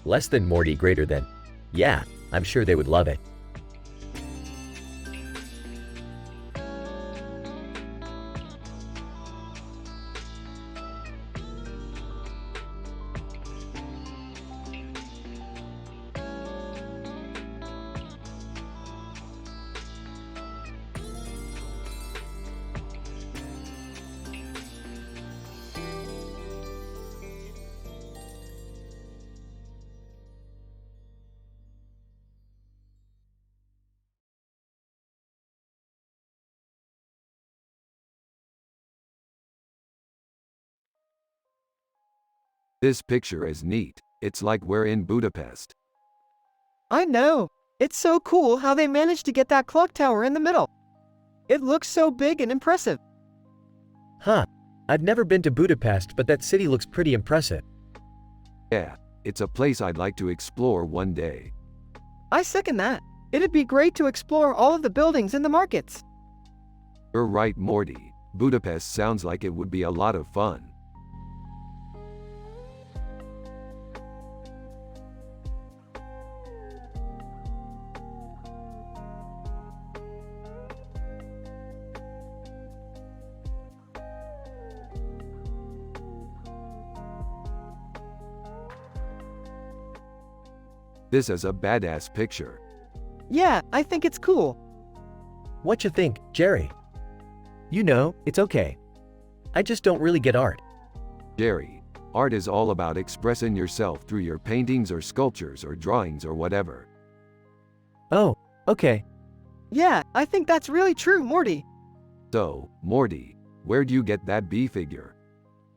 Less than Morty, greater than. Yeah, I'm sure they would love it. This picture is neat. It's like we're in Budapest. I know. It's so cool how they managed to get that clock tower in the middle. It looks so big and impressive. Huh. I've never been to Budapest, but that city looks pretty impressive. Yeah, it's a place I'd like to explore one day. I second that. It'd be great to explore all of the buildings and the markets. You're right, Morty. Budapest sounds like it would be a lot of fun. This is a badass picture. Yeah, I think it's cool. What you think, Jerry? You know, it's okay. I just don't really get art. Jerry, art is all about expressing yourself through your paintings or sculptures or drawings or whatever. Oh, okay. Yeah, I think that's really true, Morty. So, Morty, where'd you get that bee figure?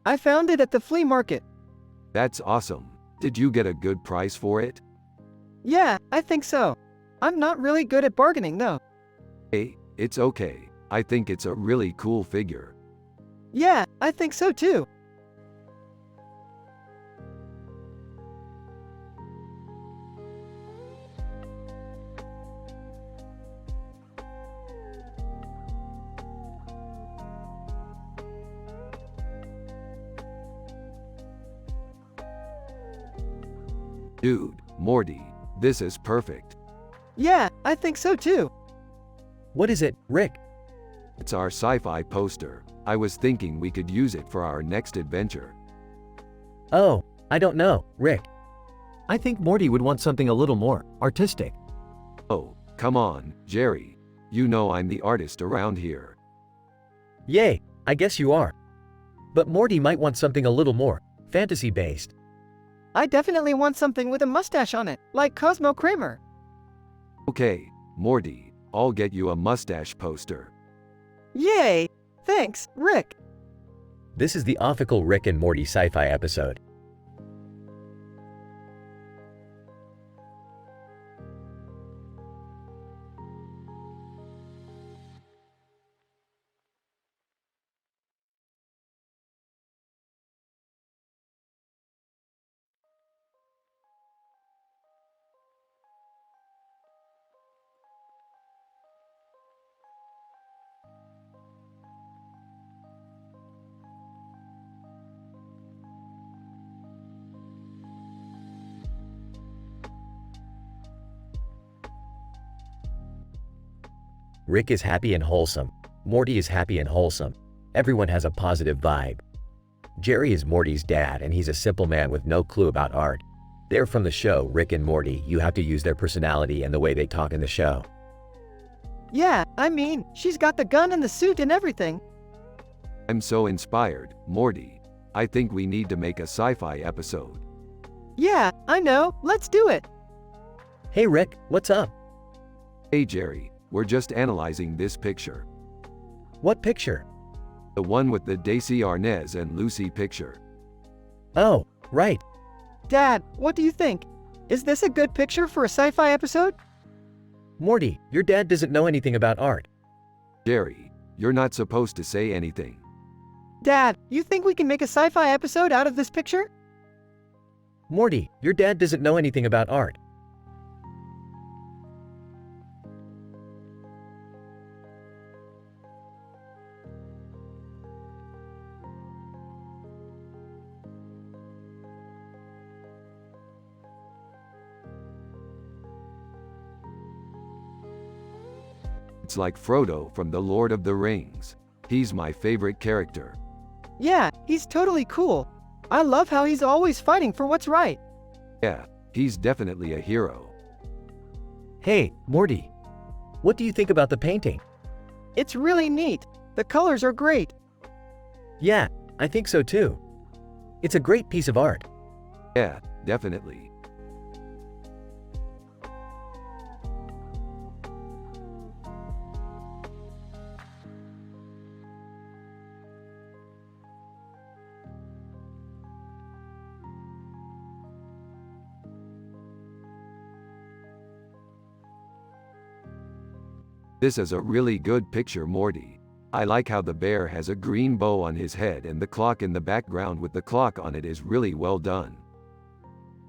I found it at the flea market. That's awesome. Did you get a good price for it? Yeah, I think so. I'm not really good at bargaining though. Hey, it's okay. I think it's a really cool figure. Yeah, I think so too. Dude, Morty, this is perfect. Yeah, I think so too. What is it, Rick? It's our sci-fi poster. I was thinking we could use it for our next adventure. Oh, I don't know, Rick. I think Morty would want something a little more artistic. Oh, come on, Jerry. You know I'm the artist around here. Yay, I guess you are. But Morty might want something a little more fantasy-based. I definitely want something with a mustache on it, like Cosmo Kramer. Okay, Morty, I'll get you a mustache poster. Yay! Thanks, Rick. This is the official Rick and Morty sci-fi episode. Rick is happy and wholesome. Morty is happy and wholesome. Everyone has a positive vibe. Jerry is Morty's dad and he's a simple man with no clue about art. They're from the show Rick and Morty. You have to use their personality and the way they talk in the show. Yeah, I mean, she's got the gun and the suit and everything. I'm so inspired, Morty. I think we need to make a sci-fi episode. Yeah, I know, let's do it. Hey Rick, what's up? Hey Jerry, we're just analyzing this picture. What picture? The one with the Daisy Arnaz and Lucy picture. Oh, right. Dad, what do you think? Is this a good picture for a sci-fi episode? Morty, your dad doesn't know anything about art. Jerry, you're not supposed to say anything. Dad, you think we can make a sci-fi episode out of this picture? Morty, your dad doesn't know anything about art. It's like Frodo from The Lord of the Rings. He's my favorite character. Yeah, he's totally cool. I love how he's always fighting for what's right. Yeah, he's definitely a hero. Hey, Morty. What do you think about the painting? It's really neat. The colors are great. Yeah, I think so too. It's a great piece of art. Yeah, definitely. This is a really good picture, Morty. I like how the bear has a green bow on his head and the clock in the background with the clock on it is really well done.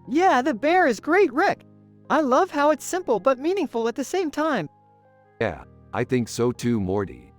Yeah, the bear is great, Rick. I love how it's simple but meaningful at the same time. Yeah, I think so too, Morty.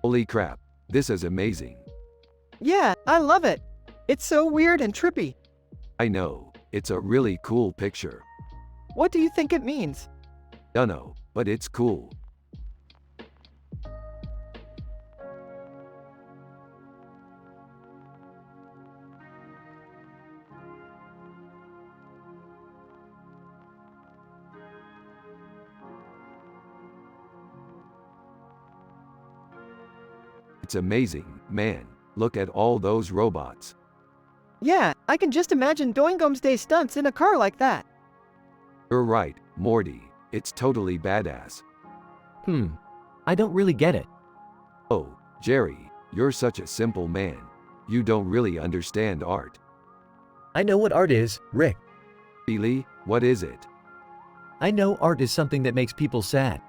Holy crap, this is amazing. Yeah, I love it. It's so weird and trippy. I know, it's a really cool picture. What do you think it means? Dunno, but it's cool. It's amazing, man. Look at all those robots. Yeah, I can just imagine doing Day stunts in a car like that. You're right, Morty. It's totally badass. I don't really get it. Oh, Jerry, you're such a simple man. You don't really understand art. I know what art is, Rick. Really? What is it? I know art is something that makes people sad.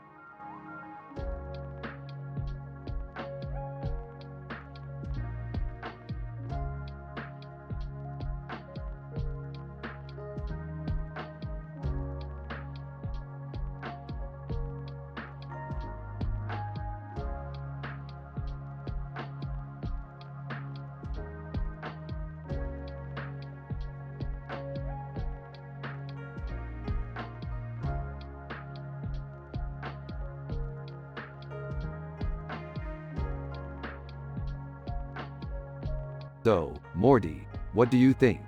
So, Morty, what do you think?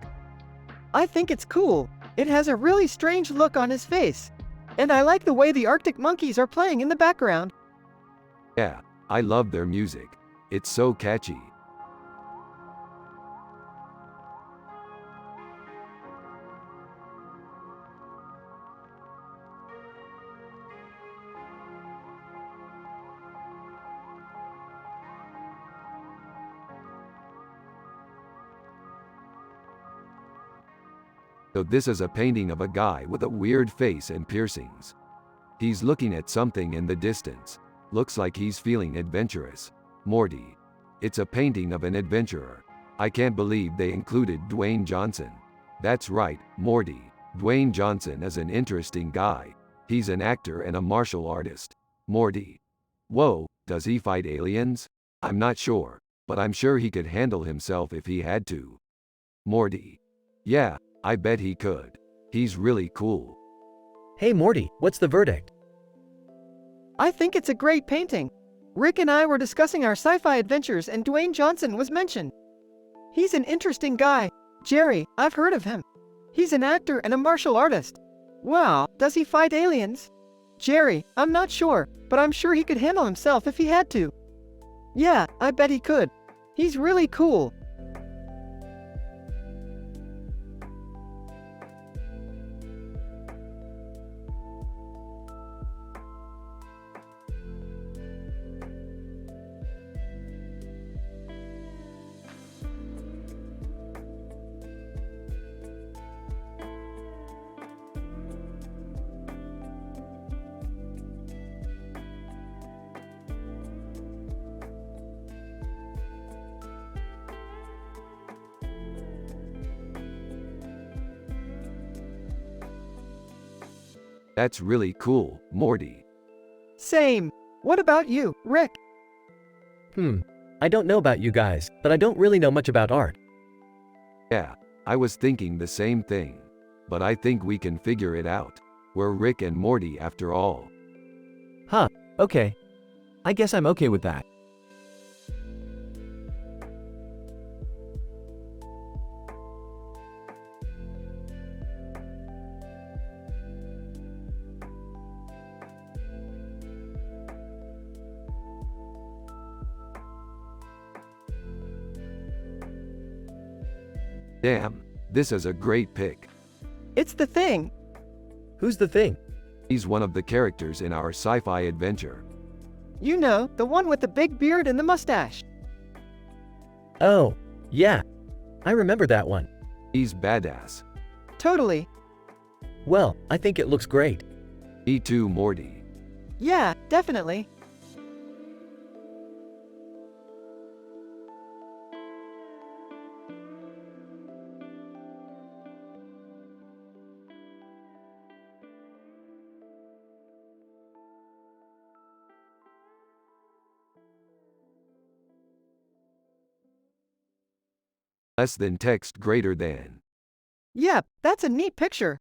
I think it's cool. It has a really strange look on his face. And I like the way the Arctic monkeys are playing in the background. Yeah, I love their music. It's so catchy. So this is a painting of a guy with a weird face and piercings. He's looking at something in the distance. Looks like he's feeling adventurous. Morty. It's a painting of an adventurer. I can't believe they included Dwayne Johnson. That's right, Morty. Dwayne Johnson is an interesting guy. He's an actor and a martial artist. Morty. Whoa, does he fight aliens? I'm not sure, but I'm sure he could handle himself if he had to. Morty. Yeah, I bet he could. He's really cool. Hey Morty, what's the verdict? I think it's a great painting. Rick and I were discussing our sci-fi adventures and Dwayne Johnson was mentioned. He's an interesting guy. Jerry, I've heard of him. He's an actor and a martial artist. Wow, does he fight aliens? Jerry, I'm not sure, but I'm sure he could handle himself if he had to. Yeah, I bet he could. He's really cool. That's really cool, Morty. Same. What about you, Rick? I don't know about you guys, but I don't really know much about art. Yeah, I was thinking the same thing. But I think we can figure it out. We're Rick and Morty after all. Okay. I guess I'm okay with that. Damn, this is a great pick. It's the thing. Who's the thing? He's one of the characters in our sci-fi adventure. You know, the one with the big beard and the mustache. Oh, yeah. I remember that one. He's badass. Totally. Well, I think it looks great. Me too, Morty. Yeah, definitely. Less than text greater than. Yeah, that's a neat picture.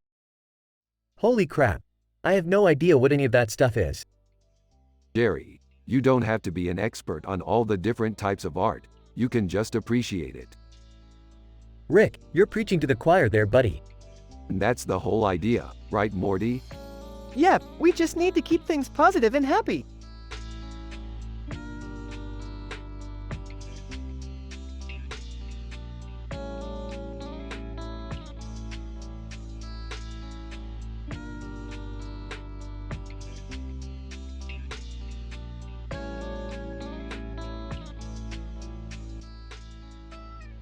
Holy crap. I have no idea what any of that stuff is. Jerry, you don't have to be an expert on all the different types of art. You can just appreciate it. Rick, you're preaching to the choir there, buddy. And that's the whole idea, right, Morty? Yeah, we just need to keep things positive and happy.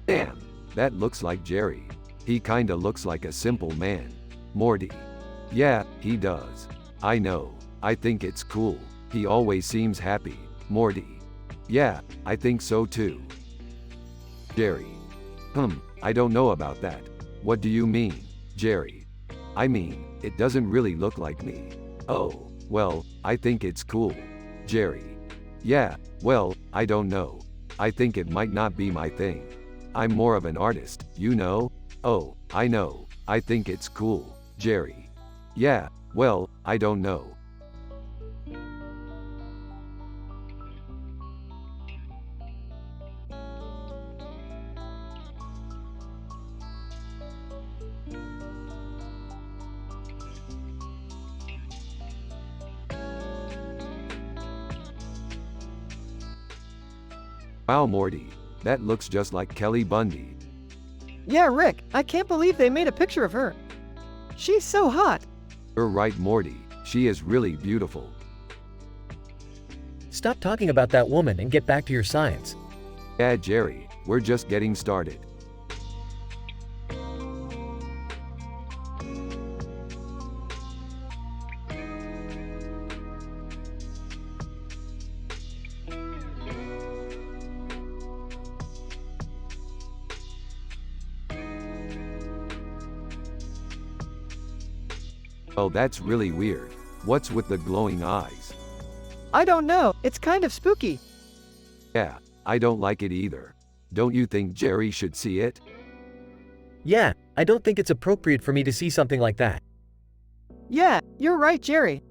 Damn, that looks like Jerry. He kinda looks like a simple man. Morty. Yeah, he does. I know. I think it's cool. He always seems happy. Morty. Yeah, I think so too. Jerry. I don't know about that. What do you mean, Jerry? I mean, it doesn't really look like me. Oh, well, I think it's cool. Jerry. Yeah, well, I don't know. I think it might not be my thing. I'm more of an artist, you know? Oh, I know. I think it's cool. Jerry. Yeah, well, I don't know. Wow, Morty. That looks just like Kelly Bundy. Yeah, Rick, I can't believe they made a picture of her. She's so hot. You're right, Morty. She is really beautiful. Stop talking about that woman and get back to your science. Yeah, Jerry, we're just getting started. Oh, that's really weird. What's with the glowing eyes? I don't know, it's kind of spooky. Yeah, I don't like it either. Don't you think Jerry should see it? Yeah, I don't think it's appropriate for me to see something like that. Yeah, you're right, Jerry.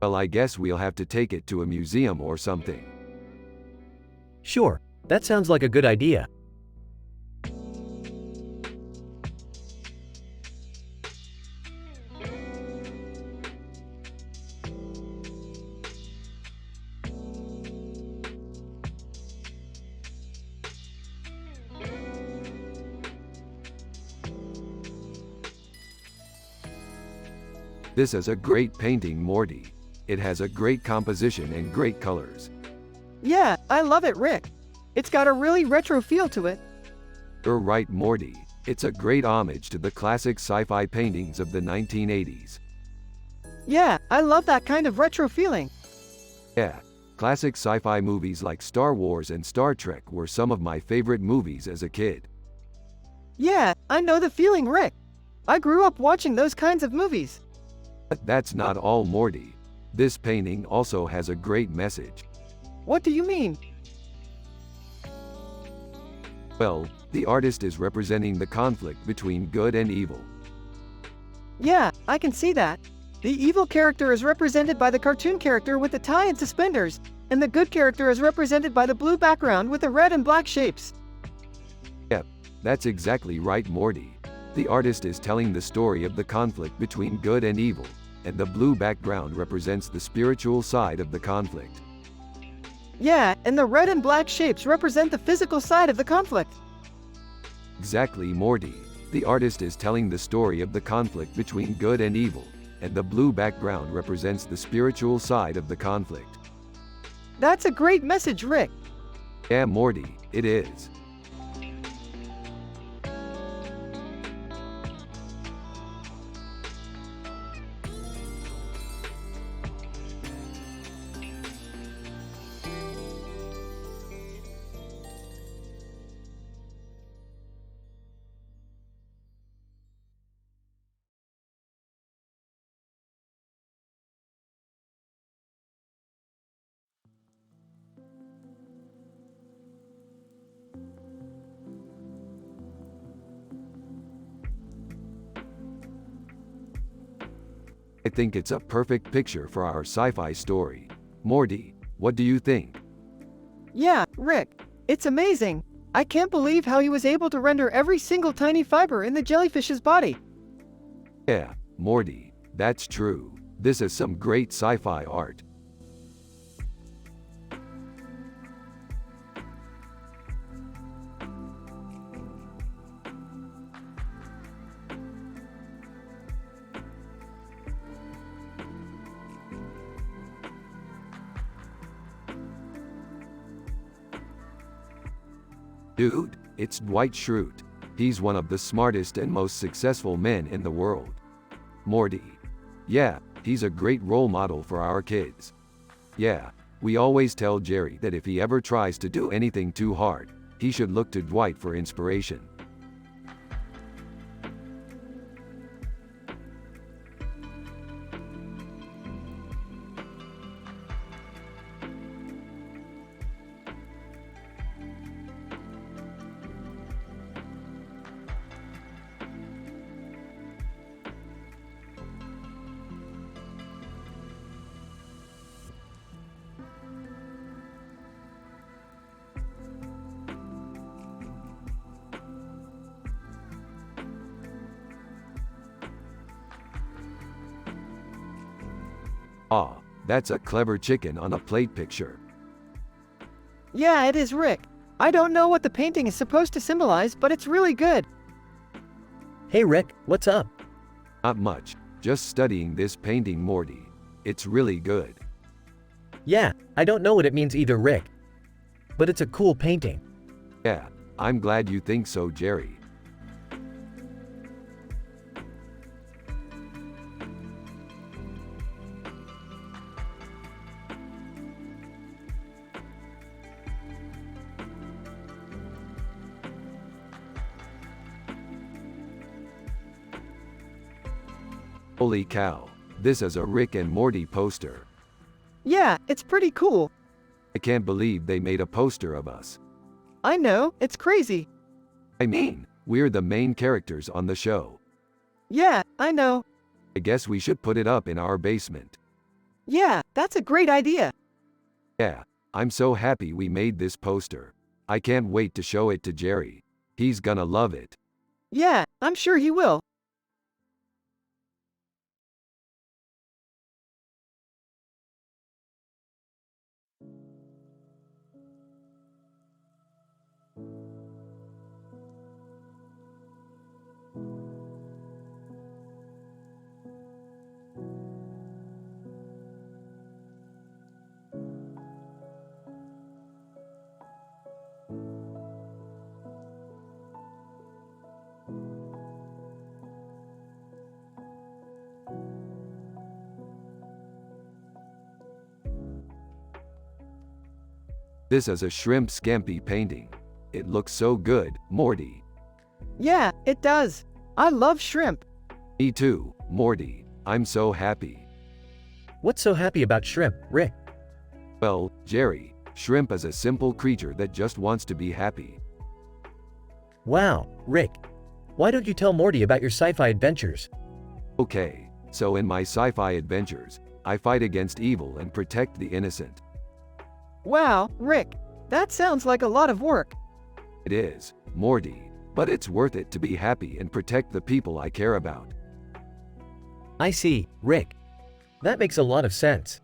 Well, I guess we'll have to take it to a museum or something. Sure, that sounds like a good idea. This is a great painting, Morty. It has a great composition and great colors. Yeah, I love it, Rick. It's got a really retro feel to it. You're right, Morty. It's a great homage to the classic sci-fi paintings of the 1980s. Yeah, I love that kind of retro feeling. Yeah, classic sci-fi movies like Star Wars and Star Trek were some of my favorite movies as a kid. Yeah, I know the feeling, Rick. I grew up watching those kinds of movies. But that's not all, Morty. This painting also has a great message. What do you mean? Well, the artist is representing the conflict between good and evil. Yeah, I can see that. The evil character is represented by the cartoon character with the tie and suspenders, and the good character is represented by the blue background with the red and black shapes. Yep, that's exactly right, Morty. The artist is telling the story of the conflict between good and evil, and the blue background represents the spiritual side of the conflict. Yeah, and the red and black shapes represent the physical side of the conflict. Exactly, Morty. The artist is telling the story of the conflict between good and evil, and the blue background represents the spiritual side of the conflict. That's a great message, Rick. Yeah, Morty, it is. I think it's a perfect picture for our sci-fi story. Morty, what do you think? Yeah, Rick. It's amazing. I can't believe how he was able to render every single tiny fiber in the jellyfish's body. Yeah, Morty, that's true. This is some great sci-fi art. Dude, it's Dwight Schrute. He's one of the smartest and most successful men in the world. Morty. Yeah, he's a great role model for our kids. Yeah, we always tell Jerry that if he ever tries to do anything too hard, he should look to Dwight for inspiration. Ah, that's a clever chicken on a plate picture. Yeah, it is Rick. I don't know what the painting is supposed to symbolize, but it's really good. Hey Rick, what's up? Not much, just studying this painting, Morty. It's really good. Yeah, I don't know what it means either, Rick. But it's a cool painting. Yeah, I'm glad you think so, Jerry. Holy cow, this is a Rick and Morty poster. Yeah, it's pretty cool. I can't believe they made a poster of us. I know, it's crazy. I mean, we're the main characters on the show. Yeah, I know. I guess we should put it up in our basement. Yeah, that's a great idea. Yeah, I'm so happy we made this poster. I can't wait to show it to Jerry. He's gonna love it. Yeah, I'm sure he will. This is a shrimp scampi painting. It looks so good, Morty. Yeah, it does. I love shrimp. Me too, Morty. I'm so happy. What's so happy about shrimp, Rick? Well, Jerry, shrimp is a simple creature that just wants to be happy. Wow, Rick. Why don't you tell Morty about your sci-fi adventures? Okay, so in my sci-fi adventures, I fight against evil and protect the innocent. Wow, Rick. That sounds like a lot of work. It is, Morty, but it's worth it to be happy and protect the people I care about. I see, Rick. That makes a lot of sense.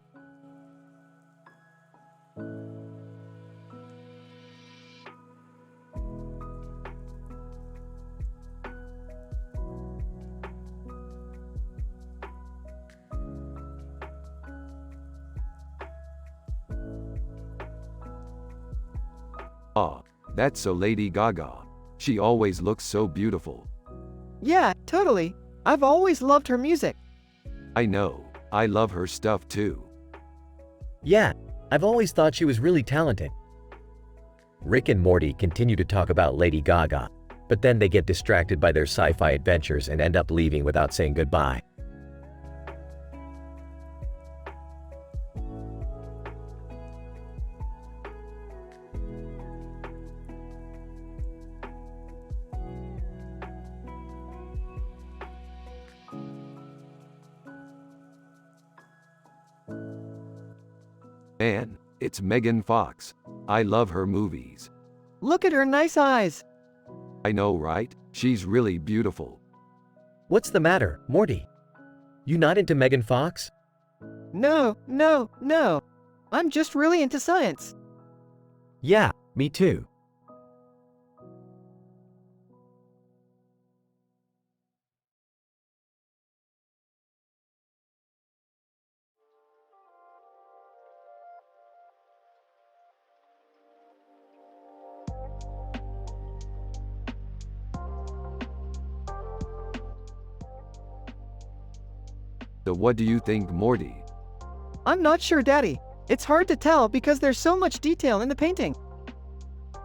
Ah, that's so Lady Gaga. She always looks so beautiful. Yeah, totally. I've always loved her music. I know, I love her stuff too. Yeah, I've always thought she was really talented. Rick and Morty continue to talk about Lady Gaga, but then they get distracted by their sci-fi adventures and end up leaving without saying goodbye. Man, it's Megan Fox. I love her movies. Look at her nice eyes. I know, right? She's really beautiful. What's the matter, Morty? You not into Megan Fox? No, no, no. I'm just really into science. Yeah, me too. So what do you think, Morty? I'm not sure, Daddy. It's hard to tell because there's so much detail in the painting.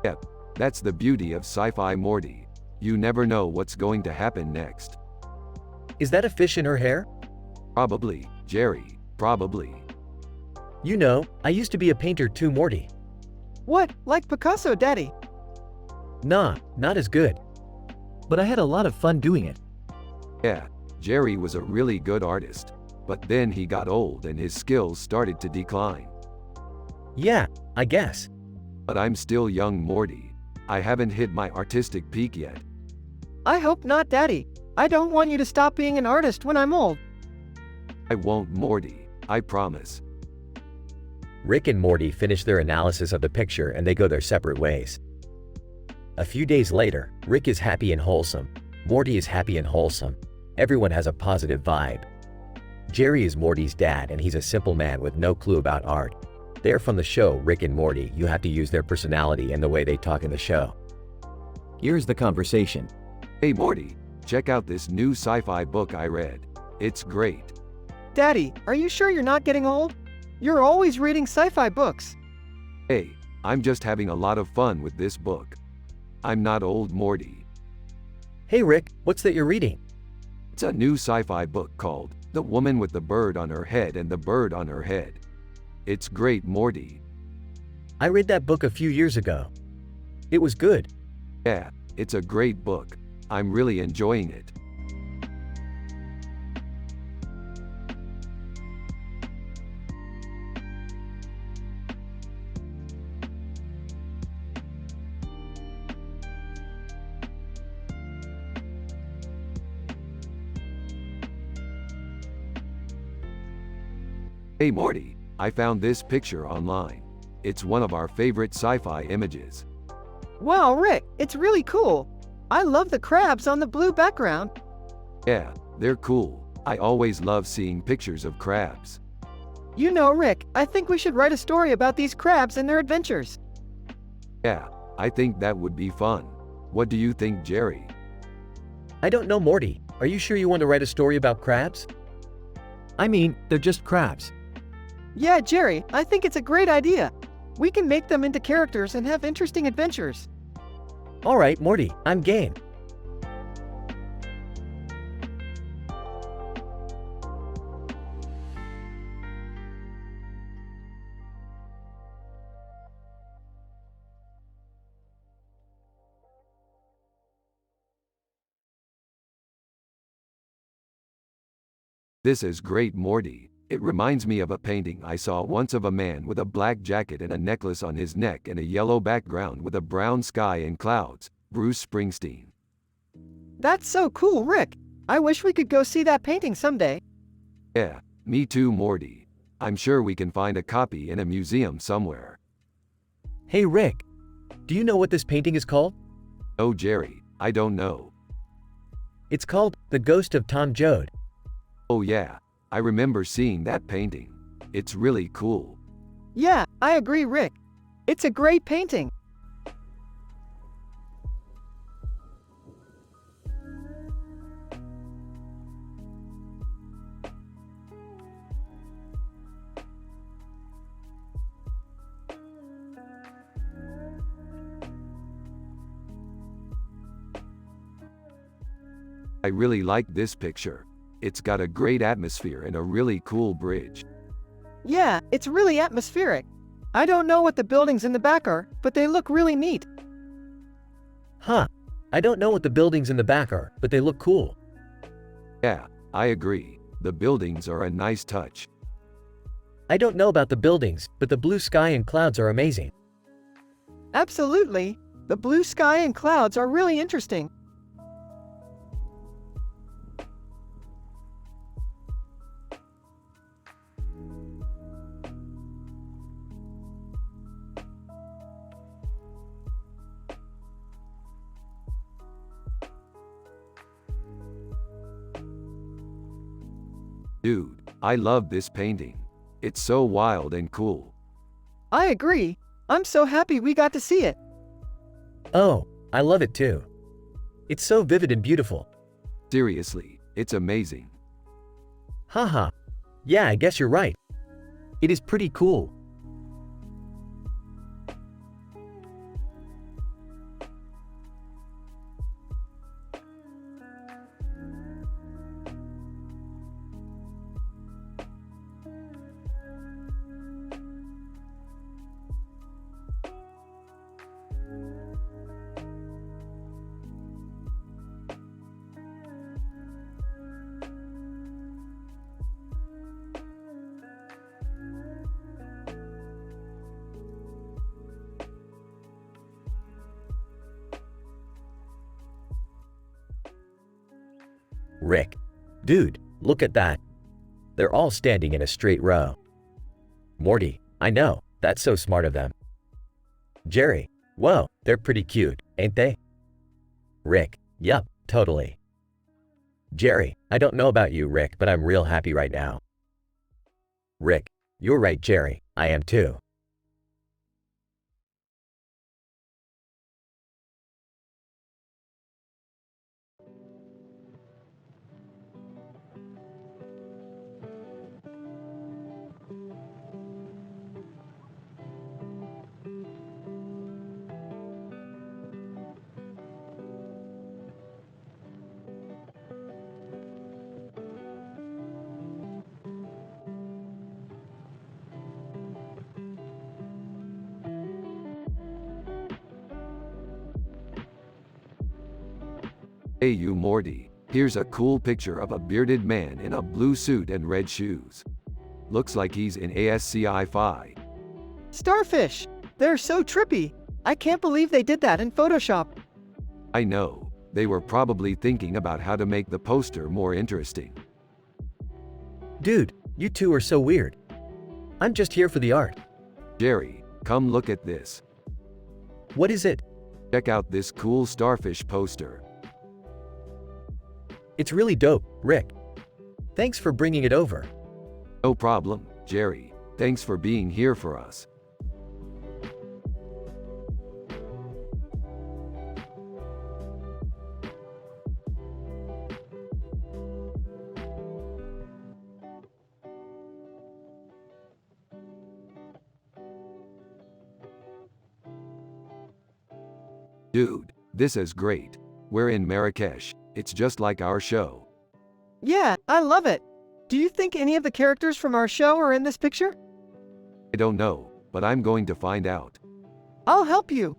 Yep, that's the beauty of sci-fi, Morty. You never know what's going to happen next. Is that a fish in her hair? Probably, Jerry, probably. You know, I used to be a painter too, Morty. What, like Picasso, Daddy? Nah, not as good. But I had a lot of fun doing it. Yeah, Jerry was a really good artist. But then he got old and his skills started to decline. Yeah, I guess. But I'm still young, Morty. I haven't hit my artistic peak yet. I hope not, Daddy. I don't want you to stop being an artist when I'm old. I won't, Morty. I promise. Rick and Morty finish their analysis of the picture and they go their separate ways. A few days later, Rick is happy and wholesome. Morty is happy and wholesome. Everyone has a positive vibe. Jerry is Morty's dad and he's a simple man with no clue about art. They're from the show Rick and Morty. You have to use their personality and the way they talk in the show. Here's the conversation. Hey Morty, check out this new sci-fi book I read. It's great. Daddy, are you sure you're not getting old? You're always reading sci-fi books. Hey, I'm just having a lot of fun with this book. I'm not old, Morty. Hey Rick, what's that you're reading? It's a new sci-fi book called The Woman with the Bird on Her Head and the Bird on Her Head. It's great, Morty. I read that book a few years ago. It was good. Yeah, it's a great book. I'm really enjoying it. Hey Morty, I found this picture online. It's one of our favorite sci-fi images. Wow, Rick, it's really cool. I love the crabs on the blue background. Yeah, they're cool. I always love seeing pictures of crabs. You know, Rick, I think we should write a story about these crabs and their adventures. Yeah, I think that would be fun. What do you think, Jerry? I don't know, Morty. Are you sure you want to write a story about crabs? I mean, they're just crabs. Yeah, Jerry, I think it's a great idea. We can make them into characters and have interesting adventures. All right, Morty, I'm game. This is great, Morty. It reminds me of a painting I saw once of a man with a black jacket and a necklace on his neck and a yellow background with a brown sky and clouds. Bruce Springsteen. That's so cool, Rick. I wish we could go see that painting someday. Yeah, me too, Morty. I'm sure we can find a copy in a museum somewhere. Hey Rick, do you know what this painting is called? Oh, Jerry, I don't know. It's called The Ghost of Tom Joad. Oh yeah, I remember seeing that painting. It's really cool. Yeah, I agree, Rick. It's a great painting. I really like this picture. It's got a great atmosphere and a really cool bridge. Yeah, it's really atmospheric. I don't know what the buildings in the back are, but they look really neat. Huh. I don't know what the buildings in the back are, but they look cool. Yeah, I agree. The buildings are a nice touch. I don't know about the buildings, but the blue sky and clouds are amazing. Absolutely. The blue sky and clouds are really interesting. Dude, I love this painting. It's so wild and cool. I agree. I'm so happy we got to see it. Oh, I love it too. It's so vivid and beautiful. Seriously, it's amazing. Haha. Yeah, I guess you're right. It is pretty cool. Rick. Dude, look at that. They're all standing in a straight row. Morty, I know, that's so smart of them. Jerry, whoa, they're pretty cute, ain't they? Rick, yup, totally. Jerry, I don't know about you, Rick, but I'm real happy right now. Rick, you're right, Jerry, I am too. Hey you Morty, here's a cool picture of a bearded man in a blue suit and red shoes. Looks like he's in ASCI-Fi. Starfish! They're so trippy. I can't believe they did that in Photoshop. I know, they were probably thinking about how to make the poster more interesting. Dude, you two are so weird. I'm just here for the art. Jerry, come look at this. What is it? Check out this cool starfish poster. It's really dope, Rick. Thanks for bringing it over. No problem, Jerry. Thanks for being here for us. Dude, this is great. We're in Marrakesh. It's just like our show. Yeah, I love it. Do you think any of the characters from our show are in this picture? I don't know, but I'm going to find out. I'll help you.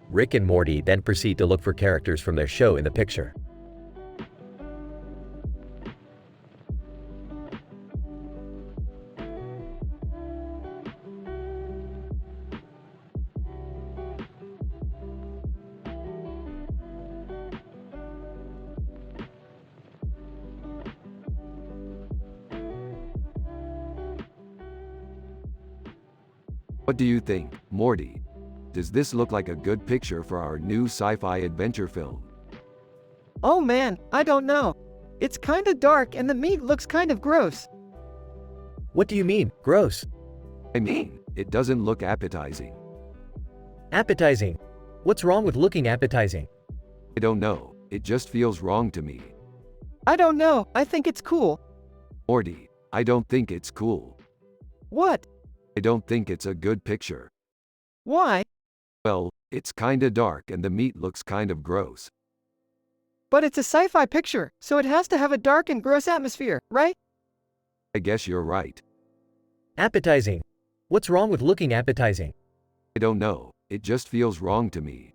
Rick and Morty then proceed to look for characters from their show in the picture. What do you think, Morty? Does this look like a good picture for our new sci-fi adventure film? Oh man, I don't know. It's kinda dark and the meat looks kind of gross. What do you mean, gross? I mean, it doesn't look appetizing. Appetizing. What's wrong with looking appetizing? I don't know, it just feels wrong to me. I don't know, I think it's cool. Morty, I don't think it's cool. What? I don't think it's a good picture. Why? Well, it's kinda dark and the meat looks kind of gross. But it's a sci-fi picture, so it has to have a dark and gross atmosphere, right? I guess you're right. Appetizing. What's wrong with looking appetizing? I don't know, it just feels wrong to me.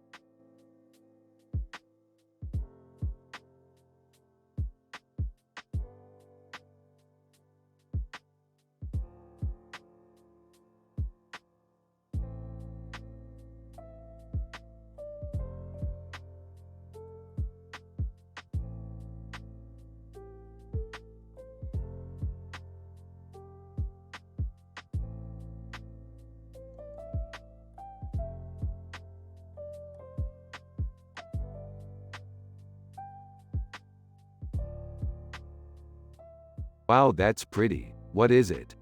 Wow, that's pretty. What is it?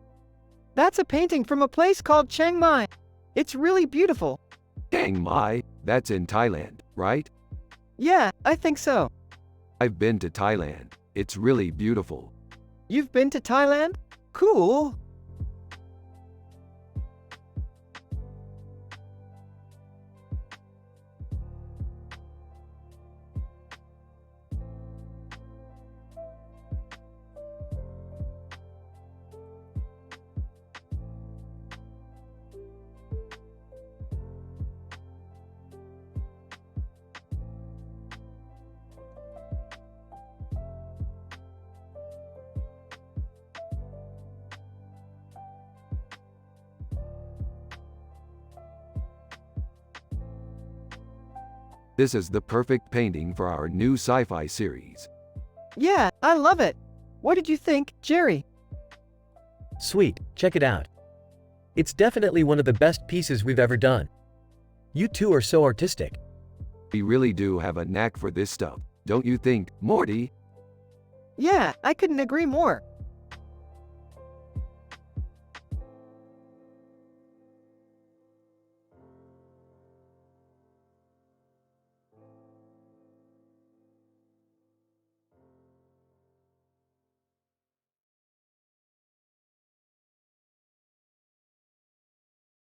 That's a painting from a place called Chiang Mai. It's really beautiful. Chiang Mai? That's in Thailand, right? Yeah, I think so. I've been to Thailand. It's really beautiful. You've been to Thailand? Cool. This is the perfect painting for our new sci-fi series. Yeah, I love it. What did you think, Jerry? Sweet, check it out. It's definitely one of the best pieces we've ever done. You two are so artistic. We really do have a knack for this stuff, don't you think, Morty? Yeah, I couldn't agree more.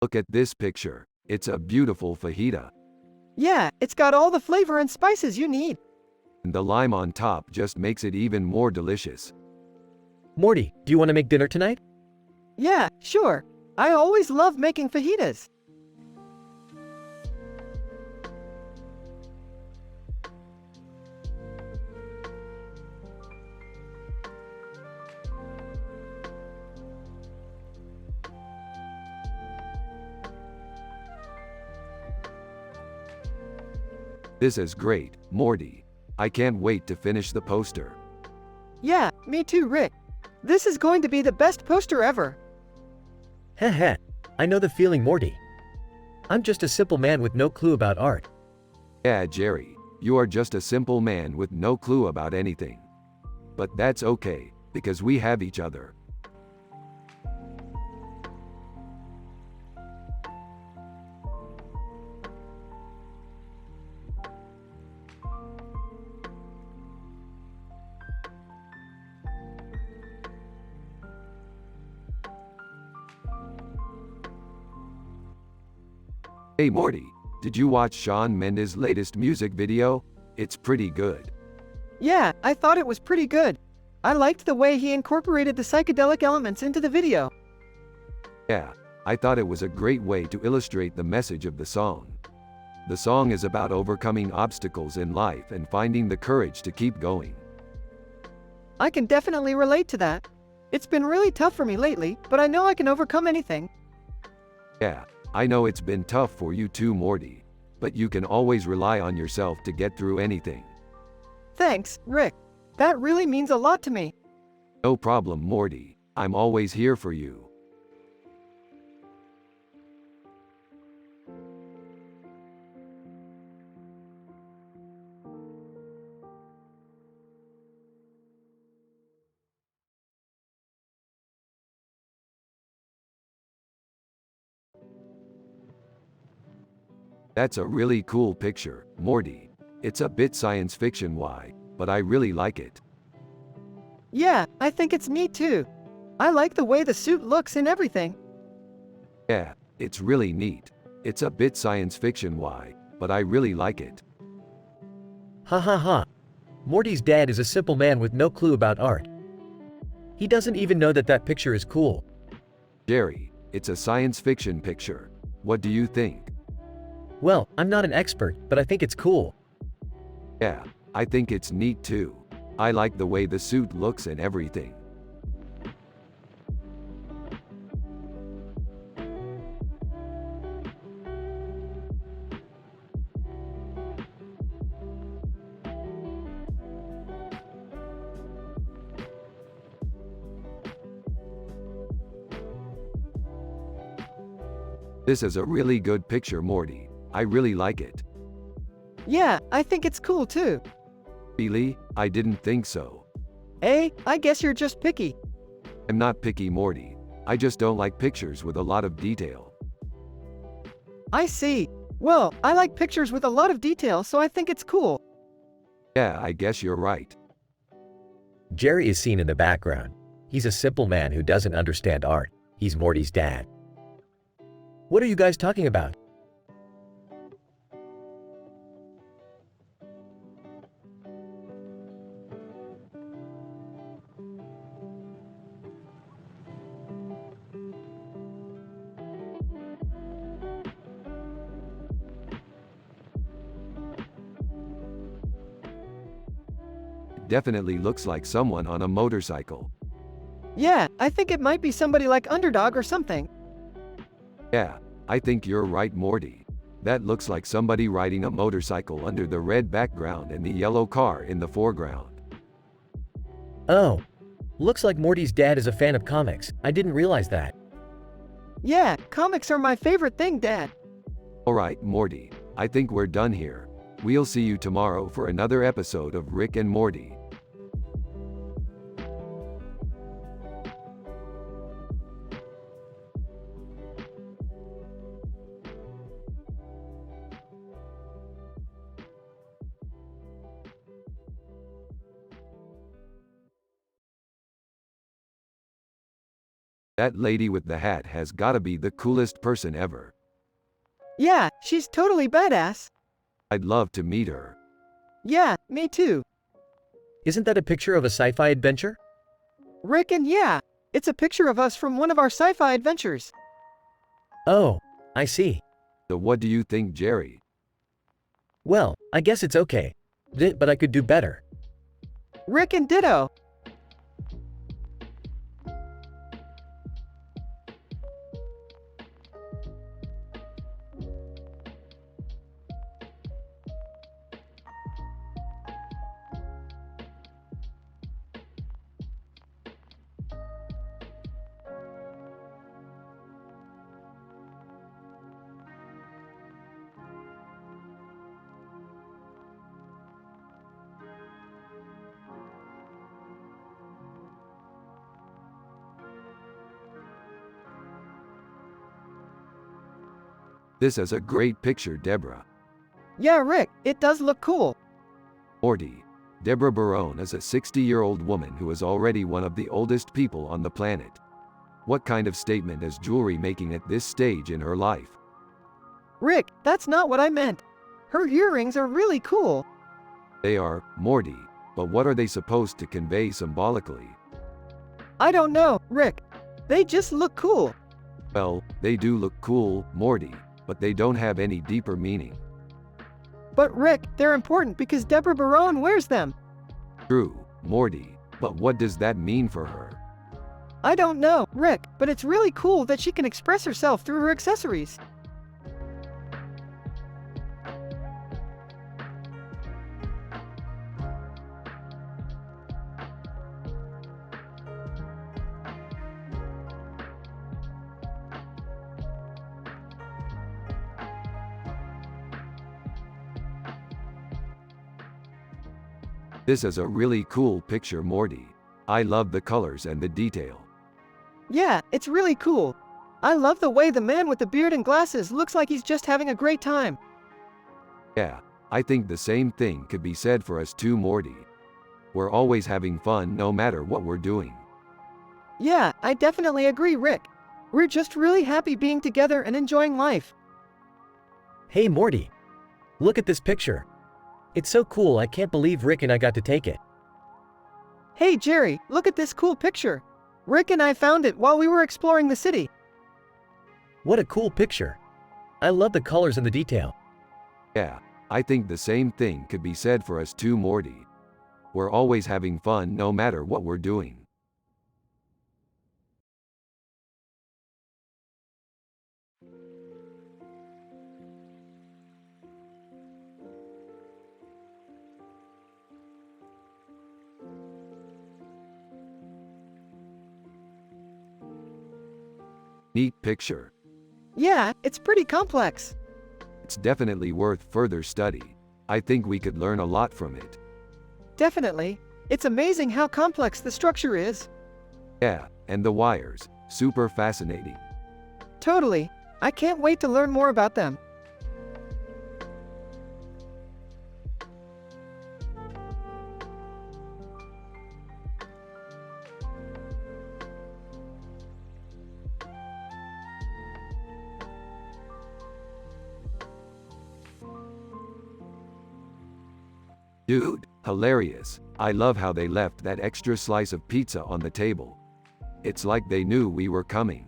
Look at this picture. It's a beautiful fajita. Yeah, it's got all the flavor and spices you need. And the lime on top just makes it even more delicious. Morty, do you want to make dinner tonight? Yeah, sure. I always love making fajitas. This is great, Morty. I can't wait to finish the poster. Yeah, me too, Rick. This is going to be the best poster ever. Heh heh, I know the feeling, Morty. I'm just a simple man with no clue about art. Yeah, Jerry, you are just a simple man with no clue about anything. But that's okay, because we have each other. Hey Morty, did you watch Shawn Mendes' latest music video? It's pretty good. Yeah, I thought it was pretty good. I liked the way he incorporated the psychedelic elements into the video. Yeah, I thought it was a great way to illustrate the message of the song. The song is about overcoming obstacles in life and finding the courage to keep going. I can definitely relate to that. It's been really tough for me lately, but I know I can overcome anything. Yeah, I know it's been tough for you too, Morty, but you can always rely on yourself to get through anything. Thanks, Rick. That really means a lot to me. No problem, Morty. I'm always here for you. That's a really cool picture, Morty. It's a bit science fiction-y, but I really like it. Yeah, I think it's neat too. I like the way the suit looks and everything. Yeah, it's really neat. It's a bit science fiction-y, but I really like it. Ha ha ha. Morty's dad is a simple man with no clue about art. He doesn't even know that that picture is cool. Jerry, it's a science fiction picture. What do you think? Well, I'm not an expert, but I think it's cool. Yeah, I think it's neat too. I like the way the suit looks and everything. This is a really good picture, Morty. I really like it. Yeah, I think it's cool too. Really? I didn't think so. I guess you're just picky. I'm not picky, Morty. I just don't like pictures with a lot of detail. I see. Well, I like pictures with a lot of detail, so I think it's cool. Yeah, I guess you're right. Jerry is seen in the background. He's a simple man who doesn't understand art. He's Morty's dad. What are you guys talking about? Definitely looks like someone on a motorcycle. Yeah, I think it might be somebody like Underdog or something. Yeah, I think you're right, Morty. That looks like somebody riding a motorcycle under the red background and the yellow car in the foreground. Oh, looks like Morty's dad is a fan of comics. I didn't realize that. Yeah, comics are my favorite thing, Dad. Alright, Morty, I think we're done here. We'll see you tomorrow for another episode of Rick and Morty. That lady with the hat has gotta be the coolest person ever. Yeah, she's totally badass. I'd love to meet her. Yeah, me too. Isn't that a picture of a sci-fi adventure? Rick and yeah, it's a picture of us from one of our sci-fi adventures. Oh, I see. So what do you think, Jerry? Well, I guess it's okay. But I could do better. Rick and ditto. This is a great picture, Deborah. Yeah, Rick, it does look cool. Morty. Deborah Barone is a 60-year-old woman who is already one of the oldest people on the planet. What kind of statement is jewelry making at this stage in her life? Rick, that's not what I meant. Her earrings are really cool. They are, Morty, but what are they supposed to convey symbolically? I don't know, Rick. They just look cool. Well, they do look cool, Morty, but they don't have any deeper meaning. But Rick, they're important because Deborah Barone wears them. True, Morty, but what does that mean for her? I don't know, Rick, but it's really cool that she can express herself through her accessories. This is a really cool picture, Morty. I love the colors and the detail. Yeah, it's really cool. I love the way the man with the beard and glasses looks like he's just having a great time. Yeah, I think the same thing could be said for us too, Morty. We're always having fun no matter what we're doing. Yeah, I definitely agree, Rick. We're just really happy being together and enjoying life. Hey, Morty. Look at this picture. It's so cool, I can't believe Rick and I got to take it. Hey, Jerry, look at this cool picture. Rick and I found it while we were exploring the city. What a cool picture. I love the colors and the detail. Yeah, I think the same thing could be said for us too, Morty. We're always having fun no matter what we're doing. Neat picture. Yeah, it's pretty complex. It's definitely worth further study. I think we could learn a lot from it. Definitely. It's amazing how complex the structure is. Yeah, and the wires. Super fascinating. Totally. I can't wait to learn more about them. Dude, hilarious. I love how they left that extra slice of pizza on the table. It's like they knew we were coming.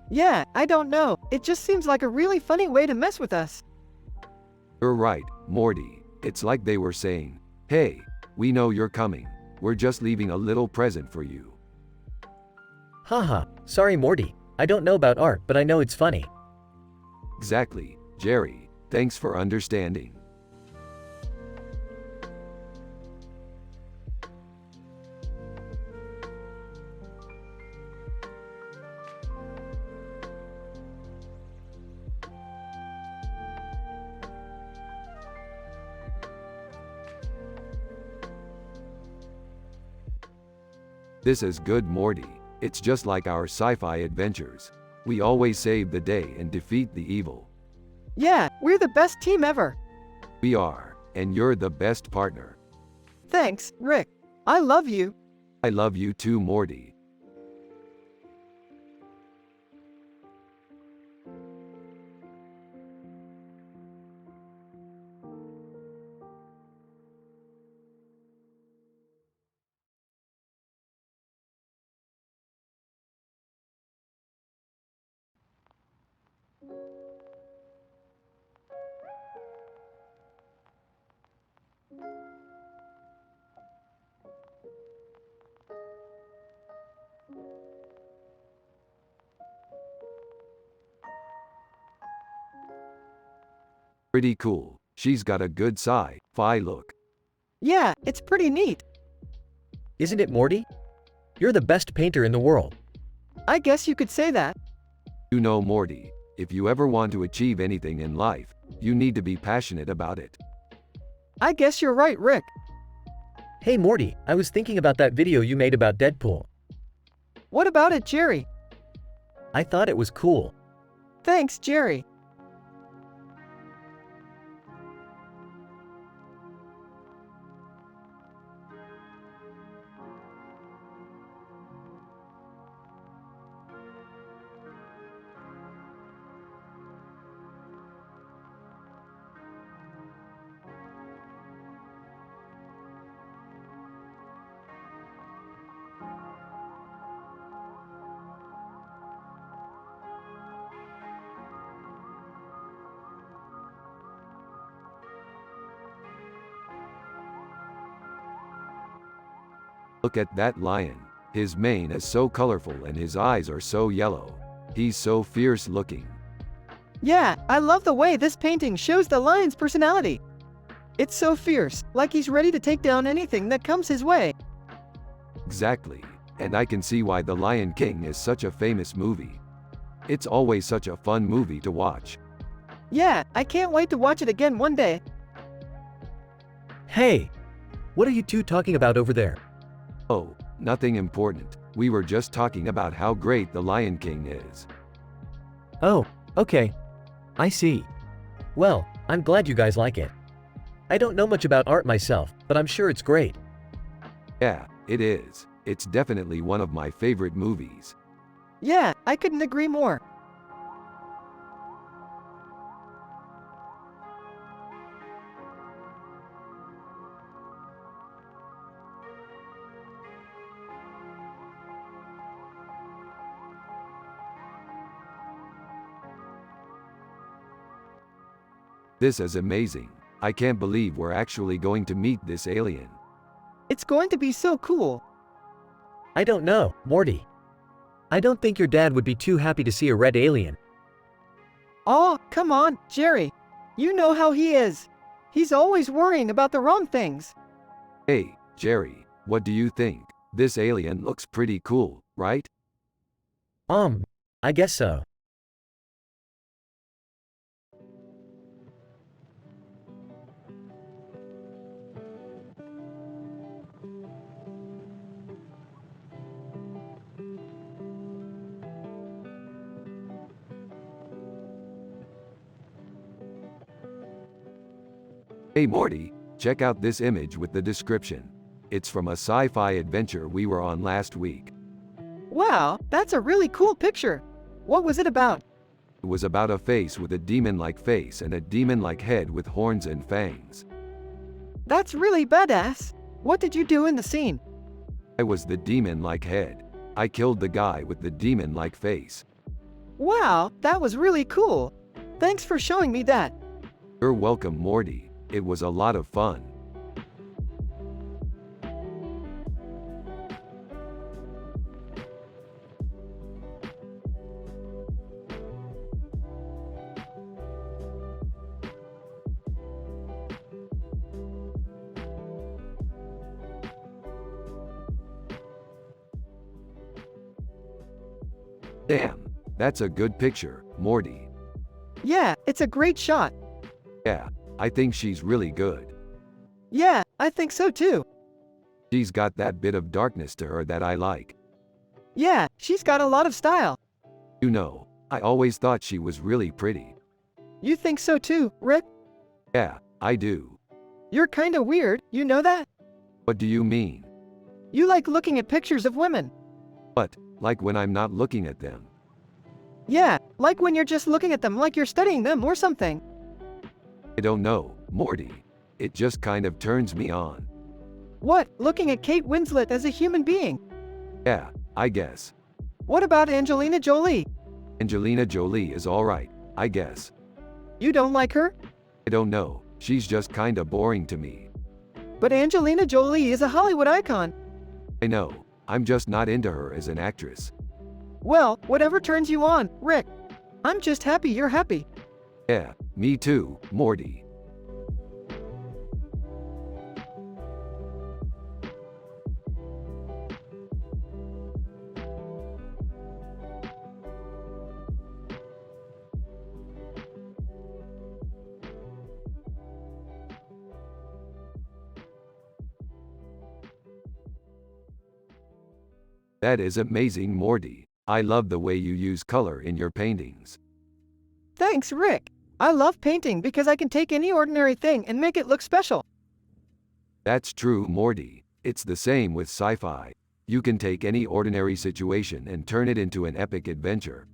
Yeah, I don't know. It just seems like a really funny way to mess with us. You're right, Morty. It's like they were saying, hey, we know you're coming. We're just leaving a little present for you. Haha, sorry Morty. I don't know about art, but I know it's funny. Exactly, Jerry. Thanks for understanding. This is good, Morty. It's just like our sci-fi adventures. We always save the day and defeat the evil. Yeah, we're the best team ever. We are, and you're the best partner. Thanks, Rick. I love you. I love you too, Morty. Pretty cool. She's got a good sci-fi look. Yeah, it's pretty neat. Isn't it, Morty? You're the best painter in the world. I guess you could say that. You know, Morty, if you ever want to achieve anything in life, you need to be passionate about it. I guess you're right, Rick. Hey Morty, I was thinking about that video you made about Deadpool. What about it, Jerry? I thought it was cool. Thanks, Jerry. Look at that lion. His mane is so colorful and his eyes are so yellow. He's so fierce looking. Yeah, I love the way this painting shows the lion's personality. It's so fierce, like he's ready to take down anything that comes his way. Exactly. And I can see why The Lion King is such a famous movie. It's always such a fun movie to watch. Yeah, I can't wait to watch it again one day. Hey! What are you two talking about over there? Oh, nothing important. We were just talking about how great The Lion King is. Oh, okay. I see. Well, I'm glad you guys like it. I don't know much about art myself, but I'm sure it's great. Yeah, it is. It's definitely one of my favorite movies. Yeah, I couldn't agree more. This is amazing. I can't believe we're actually going to meet this alien. It's going to be so cool. I don't know, Morty. I don't think your dad would be too happy to see a red alien. Oh, come on, Jerry. You know how he is. He's always worrying about the wrong things. Hey, Jerry, what do you think? This alien looks pretty cool, right? I guess so. Hey Morty, check out this image with the description. It's from a sci-fi adventure we were on last week. Wow, that's a really cool picture. What was it about? It was about a face with a demon-like face and a demon-like head with horns and fangs. That's really badass. What did you do in the scene? I was the demon-like head. I killed the guy with the demon-like face. Wow, that was really cool. Thanks for showing me that. You're welcome, Morty. It was a lot of fun. Damn, that's a good picture, Morty. Yeah, it's a great shot. Yeah, I think she's really good. Yeah, I think so too. She's got that bit of darkness to her that I like. Yeah, she's got a lot of style. You know, I always thought she was really pretty. You think so too, Rick? Yeah, I do. You're kinda weird, you know that? What do you mean? You like looking at pictures of women. What, like when I'm not looking at them? Yeah, like when you're just looking at them like you're studying them or something. I don't know, Morty. It just kind of turns me on. What, looking at Kate Winslet as a human being? Yeah, I guess. What about Angelina Jolie? Angelina Jolie is alright, I guess. You don't like her? I don't know, she's just kinda boring to me. But Angelina Jolie is a Hollywood icon. I know, I'm just not into her as an actress. Well, whatever turns you on, Rick. I'm just happy you're happy. Yeah, me too, Morty. That is amazing, Morty. I love the way you use color in your paintings. Thanks, Rick. I love painting because I can take any ordinary thing and make it look special. That's true, Morty. It's the same with sci-fi. You can take any ordinary situation and turn it into an epic adventure.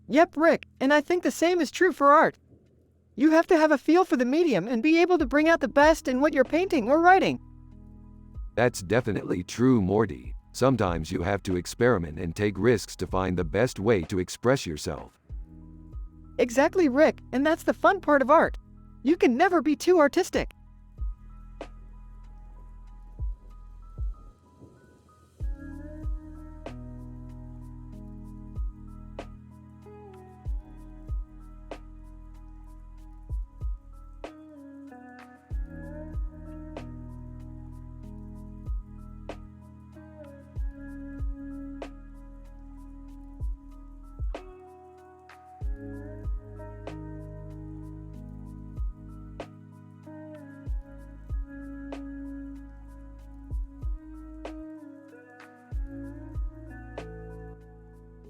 Yep, Rick, and I think the same is true for art. You have to have a feel for the medium and be able to bring out the best in what you're painting or writing. That's definitely true, Morty. Sometimes you have to experiment and take risks to find the best way to express yourself. Exactly, Rick, and that's the fun part of art. You can never be too artistic.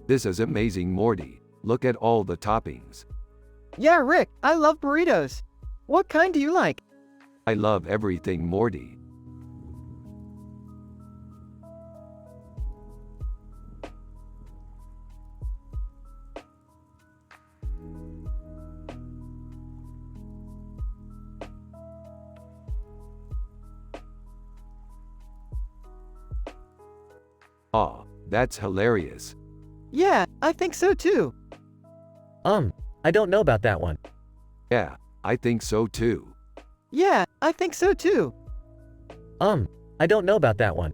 This is amazing, Morty. Look at all the toppings. Yeah, Rick, I love burritos. What kind do you like? I love everything, Morty. Aw, that's hilarious. Yeah, I think so too. I don't know about that one. Yeah, I think so too. Yeah, I think so too. I don't know about that one.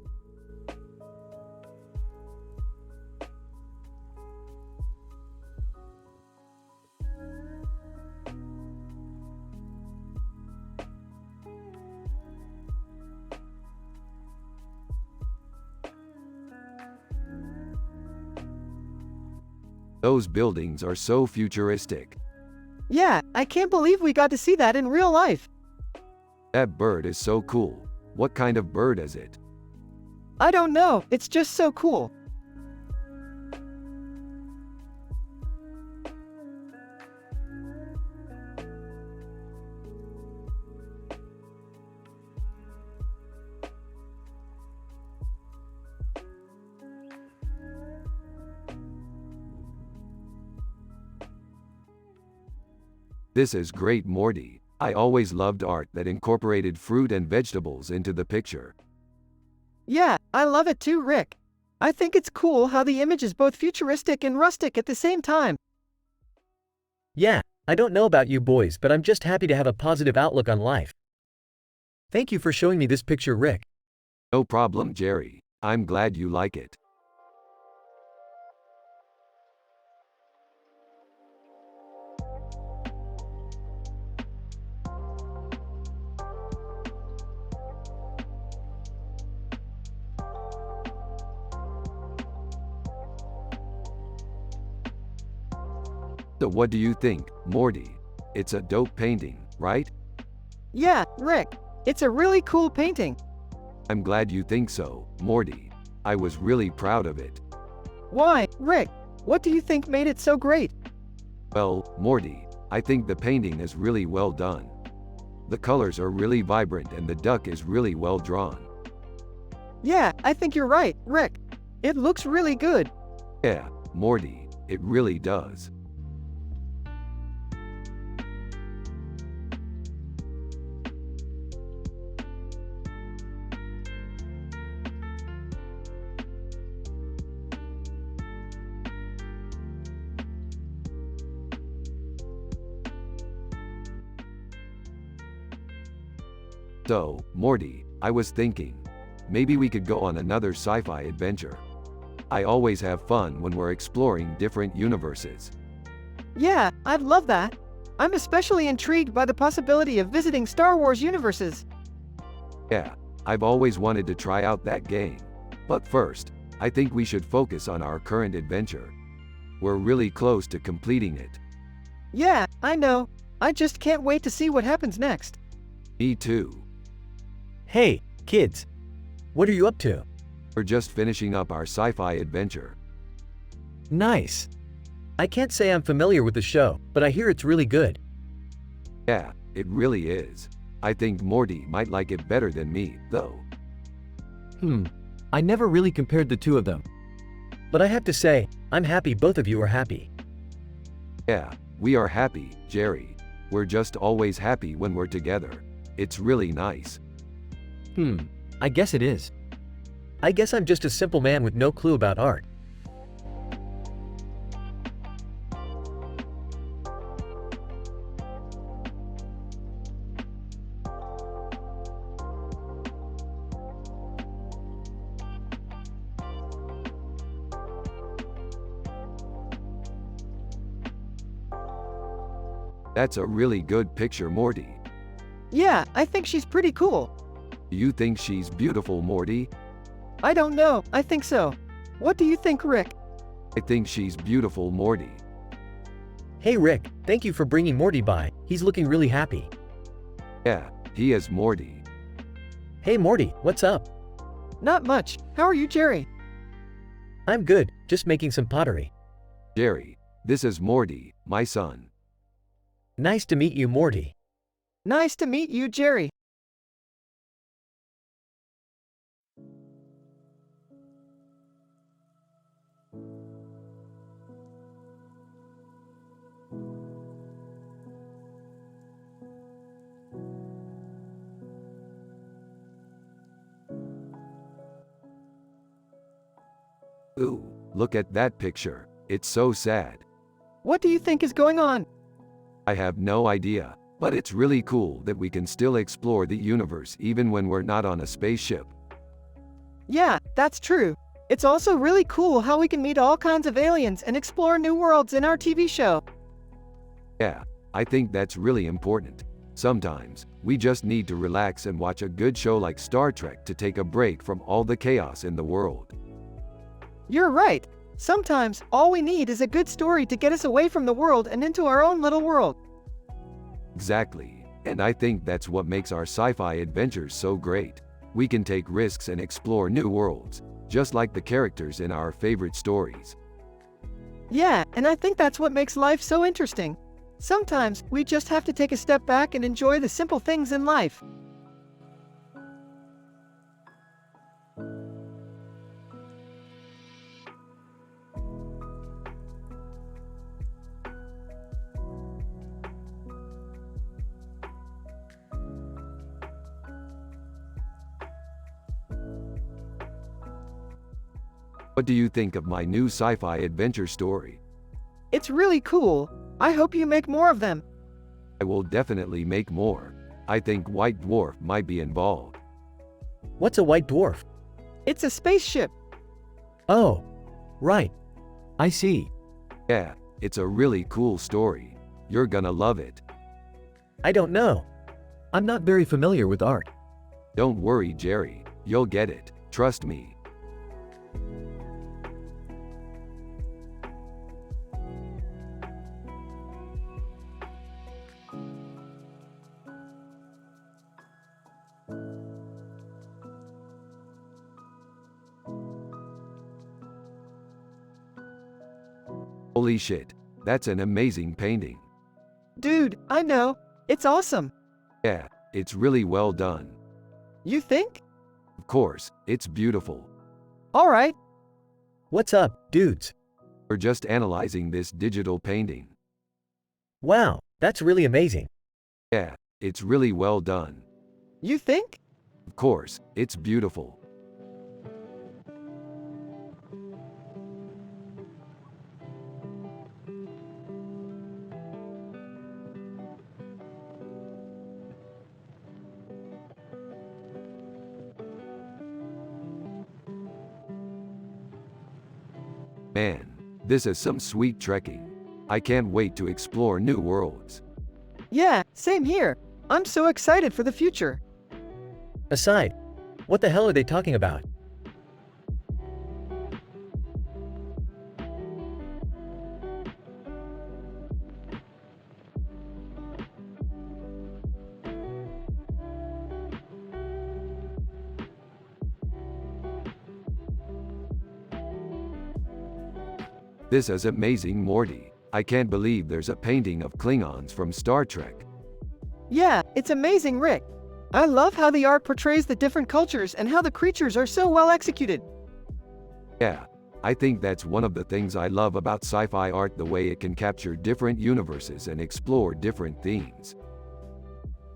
Those buildings are so futuristic. Yeah, I can't believe we got to see that in real life. That bird is so cool. What kind of bird is it? I don't know, it's just so cool. This is great, Morty. I always loved art that incorporated fruit and vegetables into the picture. Yeah, I love it too, Rick. I think it's cool how the image is both futuristic and rustic at the same time. Yeah, I don't know about you boys, but I'm just happy to have a positive outlook on life. Thank you for showing me this picture, Rick. No problem, Jerry. I'm glad you like it. So what do you think, Morty? It's a dope painting, right? Yeah, Rick. It's a really cool painting. I'm glad you think so, Morty. I was really proud of it. Why, Rick? What do you think made it so great? Well, Morty, I think the painting is really well done. The colors are really vibrant and the duck is really well drawn. Yeah, I think you're right, Rick. It looks really good. Yeah, Morty, it really does. So, Morty, I was thinking, maybe we could go on another sci-fi adventure. I always have fun when we're exploring different universes. Yeah, I'd love that. I'm especially intrigued by the possibility of visiting Star Wars universes. Yeah, I've always wanted to try out that game. But first, I think we should focus on our current adventure. We're really close to completing it. Yeah, I know. I just can't wait to see what happens next. Me too. Hey, kids. What are you up to? We're just finishing up our sci-fi adventure. Nice. I can't say I'm familiar with the show, but I hear it's really good. Yeah, it really is. I think Morty might like it better than me, though. I never really compared the two of them. But I have to say, I'm happy both of you are happy. Yeah, we are happy, Jerry. We're just always happy when we're together. It's really nice. I guess it is. I guess I'm just a simple man with no clue about art. That's a really good picture, Morty. Yeah, I think she's pretty cool. Do you think she's beautiful, Morty? I don't know, I think so. What do you think, Rick? I think she's beautiful, Morty. Hey Rick, thank you for bringing Morty by. He's looking really happy. Yeah, he is Morty. Hey Morty, what's up? Not much. How are you, Jerry? I'm good, just making some pottery. Jerry, this is Morty, my son. Nice to meet you, Morty. Nice to meet you, Jerry. Ooh, look at that picture. It's so sad. What do you think is going on? I have no idea, but it's really cool that we can still explore the universe even when we're not on a spaceship. Yeah, that's true. It's also really cool how we can meet all kinds of aliens and explore new worlds in our TV show. Yeah, I think that's really important. Sometimes, we just need to relax and watch a good show like Star Trek to take a break from all the chaos in the world. You're right. Sometimes, all we need is a good story to get us away from the world and into our own little world. Exactly, and I think that's what makes our sci-fi adventures so great. We can take risks and explore new worlds, just like the characters in our favorite stories. Yeah, and I think that's what makes life so interesting. Sometimes, we just have to take a step back and enjoy the simple things in life. What do you think of my new sci-fi adventure story? It's really cool. I hope you make more of them. I will definitely make more. I think White Dwarf might be involved. What's a white dwarf? It's a spaceship. Oh, right. I see. Yeah, it's a really cool story. You're gonna love it. I don't know. I'm not very familiar with art. Don't worry, Jerry. You'll get it. Trust me. Holy shit. That's an amazing painting. Dude, I know. It's awesome. Yeah, it's really well done. You think? Of course, it's beautiful. All right. What's up, dudes? We're just analyzing this digital painting. Wow, that's really amazing. Yeah, it's really well done. You think? Of course, it's beautiful. Man, this is some sweet trekking. I can't wait to explore new worlds. Yeah, same here. I'm so excited for the future. Aside, what the hell are they talking about? This is amazing, Morty. I can't believe there's a painting of Klingons from Star Trek. Yeah, it's amazing, Rick. I love how the art portrays the different cultures and how the creatures are so well executed. Yeah, I think that's one of the things I love about sci-fi art, the way it can capture different universes and explore different themes.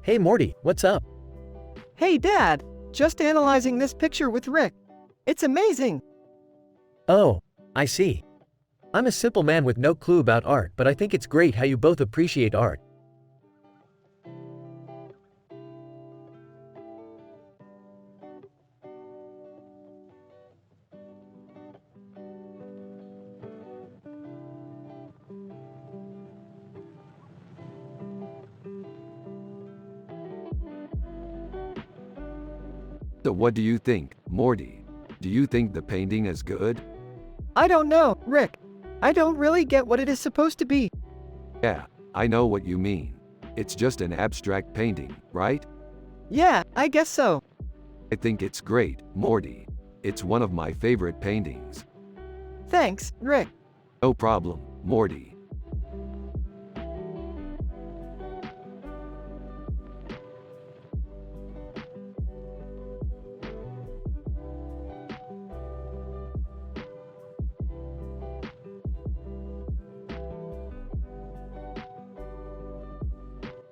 Hey Morty, what's up? Hey, Dad. Just analyzing this picture with Rick. It's amazing. Oh, I see. I'm a simple man with no clue about art, but I think it's great how you both appreciate art. So what do you think, Morty? Do you think the painting is good? I don't know, Rick. I don't really get what it is supposed to be. Yeah, I know what you mean. It's just an abstract painting, right? Yeah, I guess so. I think it's great, Morty. It's one of my favorite paintings. Thanks, Rick. No problem, Morty.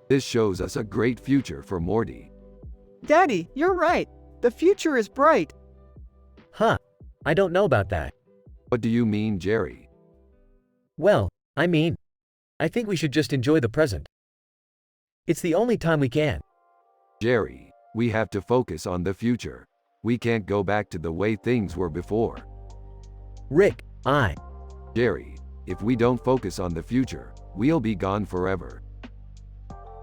This shows us a great future for Morty. Daddy, you're right. The future is bright. Huh, I don't know about that. What do you mean, Jerry? Well, I mean, I think we should just enjoy the present. It's the only time we can. Jerry, we have to focus on the future. We can't go back to the way things were before. Rick, Jerry, if we don't focus on the future, we'll be gone forever.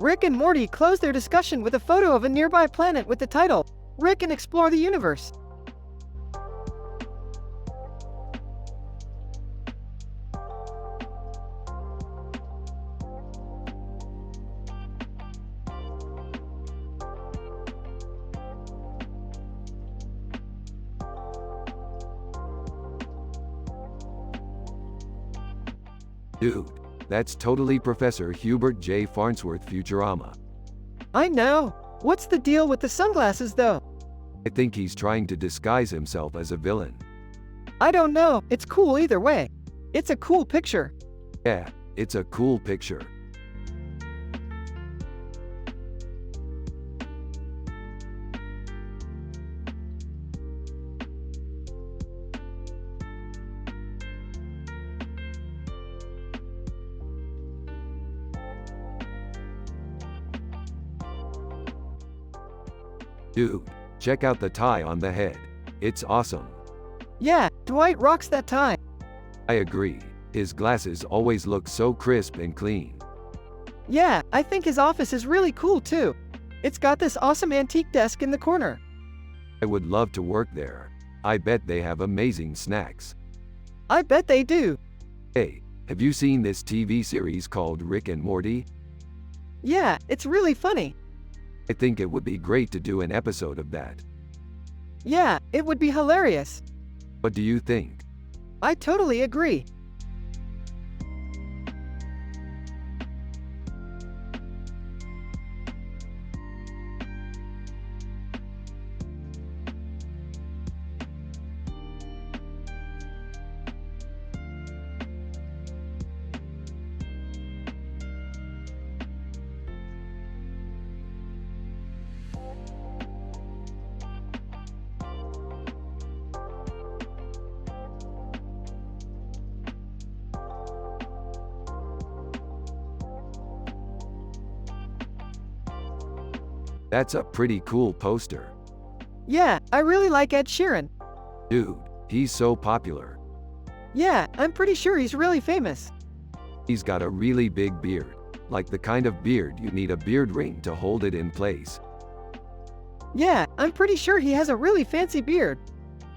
Rick and Morty close their discussion with a photo of a nearby planet with the title, Rick and Explore the Universe. Dude, that's totally Professor Hubert J. Farnsworth Futurama. I know. What's the deal with the sunglasses, though? I think he's trying to disguise himself as a villain. I don't know. It's cool either way. It's a cool picture. Yeah, it's a cool picture. Dude, check out the tie on the head. It's awesome. Yeah, Dwight rocks that tie. I agree. His glasses always look so crisp and clean. Yeah, I think his office is really cool too. It's got this awesome antique desk in the corner. I would love to work there. I bet they have amazing snacks. I bet they do. Hey, have you seen this TV series called Rick and Morty? Yeah, it's really funny. I think it would be great to do an episode of that. Yeah, it would be hilarious. What do you think? I totally agree. That's a pretty cool poster. Yeah, I really like Ed Sheeran. Dude, he's so popular. Yeah, I'm pretty sure he's really famous. He's got a really big beard, like the kind of beard you need a beard ring to hold it in place. Yeah, I'm pretty sure he has a really fancy beard.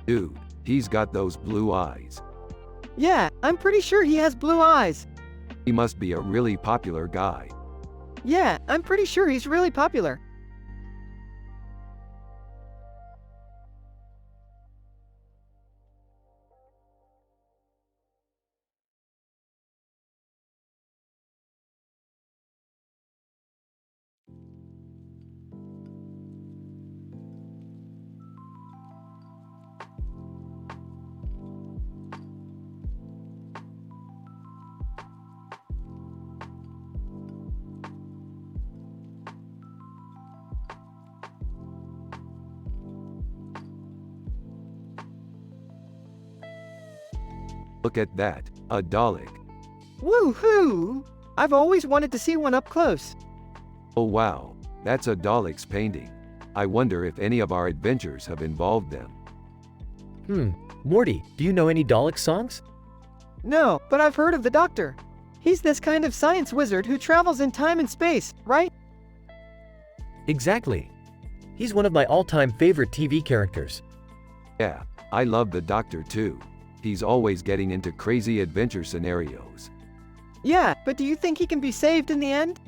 Dude, he's got those blue eyes. Yeah, I'm pretty sure he has blue eyes. He must be a really popular guy. Yeah, I'm pretty sure he's really popular. Look at that, a Dalek. Woohoo! I've always wanted to see one up close. Oh wow, that's a Dalek's painting. I wonder if any of our adventures have involved them. Morty, do you know any Dalek songs? No, but I've heard of the Doctor. He's this kind of science wizard who travels in time and space, right? Exactly. He's one of my all-time favorite TV characters. Yeah, I love the Doctor too. He's always getting into crazy adventure scenarios. Yeah, but do you think he can be saved in the end?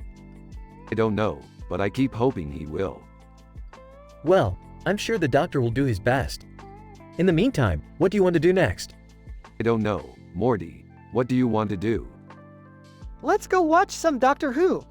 I don't know, but I keep hoping he will. Well, I'm sure the Doctor will do his best. In the meantime, what do you want to do next? I don't know, Morty, what do you want to do? Let's go watch some Doctor Who.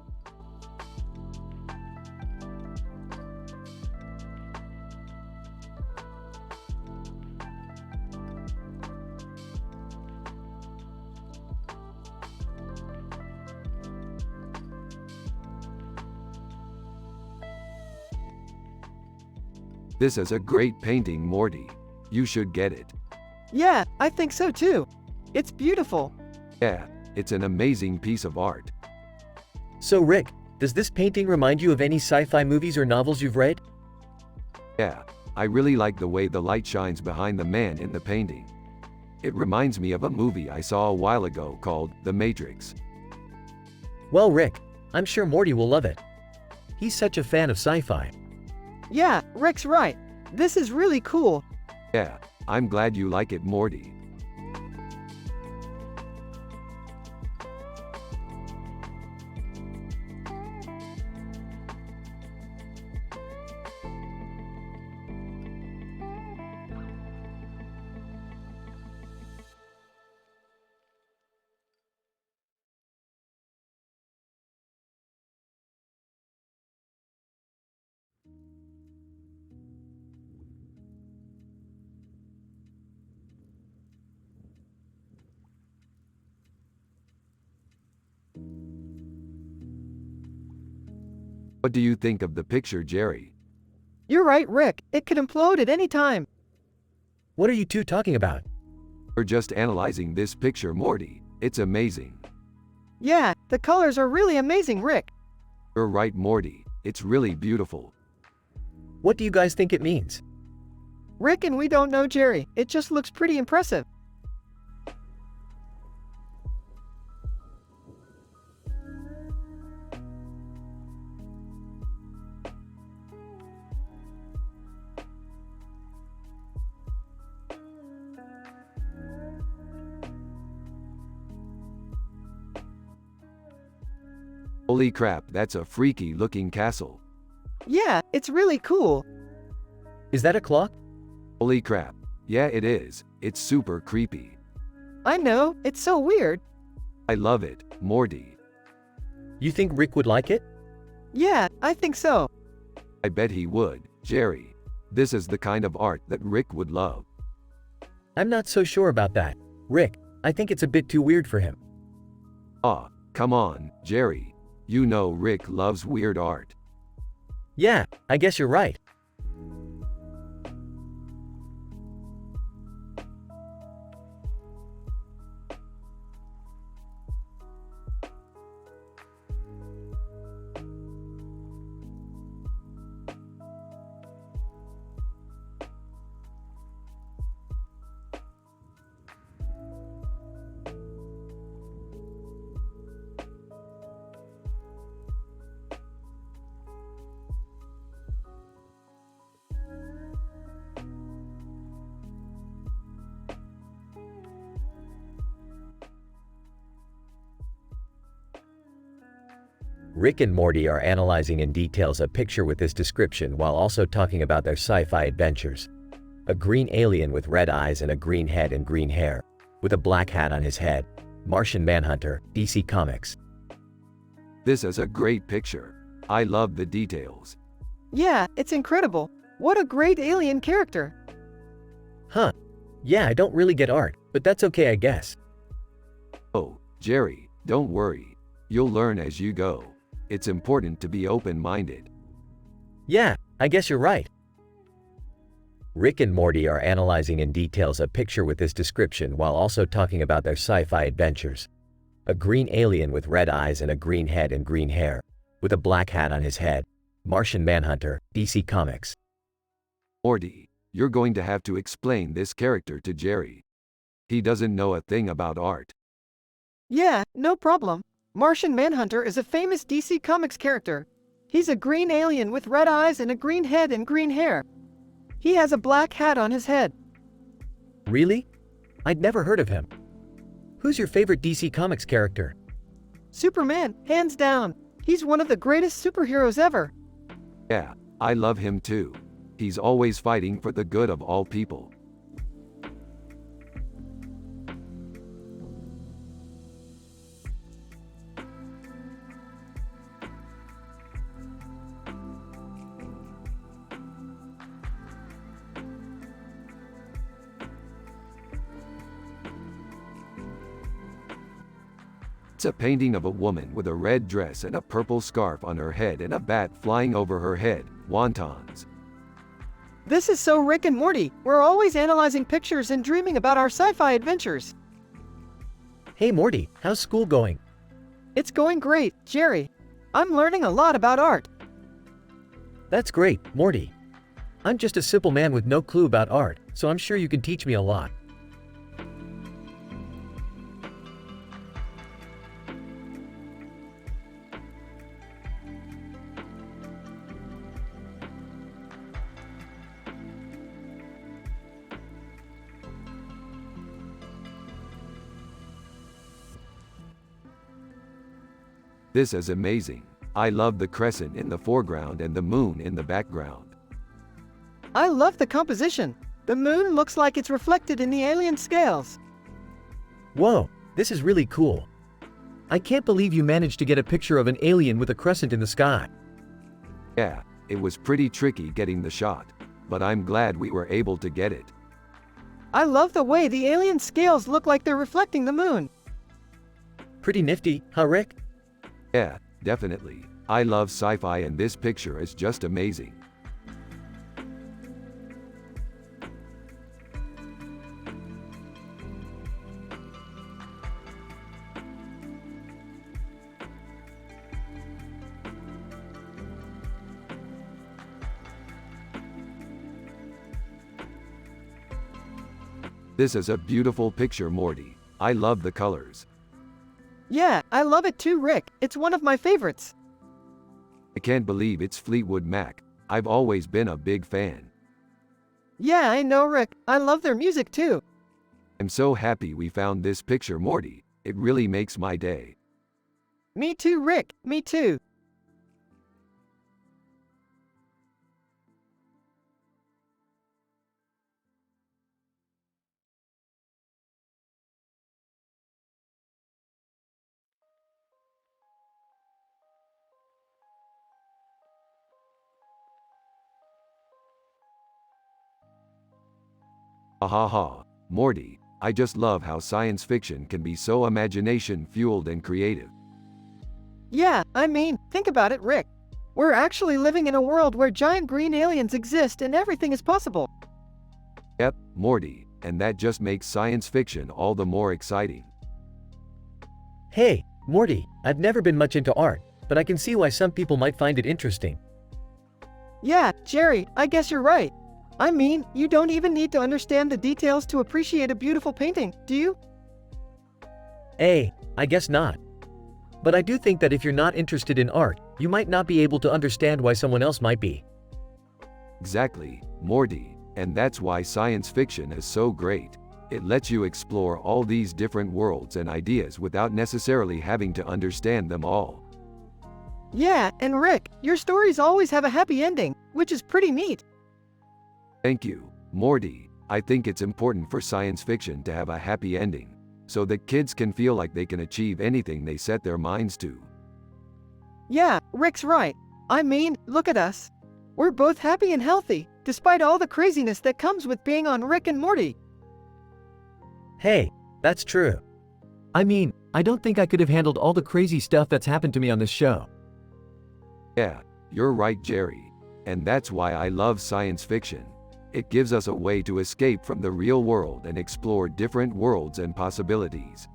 This is a great painting, Morty. You should get it. Yeah, I think so too. It's beautiful. Yeah, it's an amazing piece of art. So Rick, does this painting remind you of any sci-fi movies or novels you've read? Yeah, I really like the way the light shines behind the man in the painting. It reminds me of a movie I saw a while ago called The Matrix. Well Rick, I'm sure Morty will love it. He's such a fan of sci-fi. Yeah, Rick's right. This is really cool. Yeah, I'm glad you like it, Morty. What do you think of the picture, Jerry? You're right, Rick. It could implode at any time. What are you two talking about? We're just analyzing this picture, Morty. It's amazing. Yeah, the colors are really amazing, Rick. You're right, Morty. It's really beautiful. What do you guys think it means? Rick and we don't know, Jerry. It just looks pretty impressive. Holy crap, that's a freaky looking castle. Yeah, it's really cool. Is that a clock? Holy crap. Yeah, it is. It's super creepy. I know, it's so weird. I love it, Morty. You think Rick would like it? Yeah, I think so. I bet he would, Jerry. This is the kind of art that Rick would love. I'm not so sure about that. Rick, I think it's a bit too weird for him. Ah, come on, Jerry. You know Rick loves weird art. Yeah, I guess you're right. Rick and Morty are analyzing in details a picture with this description while also talking about their sci-fi adventures. A green alien with red eyes and a green head and green hair, with a black hat on his head. Martian Manhunter, DC Comics. This is a great picture. I love the details. Yeah, it's incredible. What a great alien character. Huh. Yeah, I don't really get art, but that's okay, I guess. Oh, Jerry, don't worry. You'll learn as you go. It's important to be open-minded. Yeah, I guess you're right. Rick and Morty are analyzing in details a picture with this description while also talking about their sci-fi adventures. A green alien with red eyes and a green head and green hair, with a black hat on his head. Martian Manhunter, DC Comics. Morty, you're going to have to explain this character to Jerry. He doesn't know a thing about art. Yeah, no problem. Martian Manhunter is a famous DC Comics character. He's a green alien with red eyes and a green head and green hair. He has a black hat on his head. Really? I'd never heard of him. Who's your favorite DC Comics character? Superman, hands down. He's one of the greatest superheroes ever. Yeah, I love him too. He's always fighting for the good of all people. It's a painting of a woman with a red dress and a purple scarf on her head and a bat flying over her head, wontons. This is so Rick and Morty. We're always analyzing pictures and dreaming about our sci-fi adventures. Hey Morty, how's school going? It's going great, Jerry. I'm learning a lot about art. That's great, Morty. I'm just a simple man with no clue about art, so I'm sure you can teach me a lot. This is amazing. I love the crescent in the foreground and the moon in the background. I love the composition. The moon looks like it's reflected in the alien scales. Whoa, this is really cool. I can't believe you managed to get a picture of an alien with a crescent in the sky. Yeah, it was pretty tricky getting the shot, but I'm glad we were able to get it. I love the way the alien scales look like they're reflecting the moon. Pretty nifty, huh Rick? Yeah, definitely. I love sci-fi and this picture is just amazing. This is a beautiful picture, Morty. I love the colors. Yeah, I love it too, Rick. It's one of my favorites. I can't believe it's Fleetwood Mac. I've always been a big fan. Yeah, I know, Rick. I love their music too. I'm so happy we found this picture, Morty. It really makes my day. Me too, Rick. Me too. Ha ha ha. Morty, I just love how science fiction can be so imagination-fueled and creative. Yeah, I mean, think about it, Rick. We're actually living in a world where giant green aliens exist and everything is possible. Yep, Morty, and that just makes science fiction all the more exciting. Hey, Morty, I've never been much into art, but I can see why some people might find it interesting. Yeah, Jerry, I guess you're right. I mean, you don't even need to understand the details to appreciate a beautiful painting, do you? I guess not. But I do think that if you're not interested in art, you might not be able to understand why someone else might be. Exactly, Morty, and that's why science fiction is so great. It lets you explore all these different worlds and ideas without necessarily having to understand them all. Yeah, and Rick, your stories always have a happy ending, which is pretty neat. Thank you, Morty. I think it's important for science fiction to have a happy ending, so that kids can feel like they can achieve anything they set their minds to. Yeah, Rick's right. I mean, look at us. We're both happy and healthy, despite all the craziness that comes with being on Rick and Morty. Hey, that's true. I mean, I don't think I could have handled all the crazy stuff that's happened to me on this show. Yeah, you're right, Jerry. And that's why I love science fiction. It gives us a way to escape from the real world and explore different worlds and possibilities.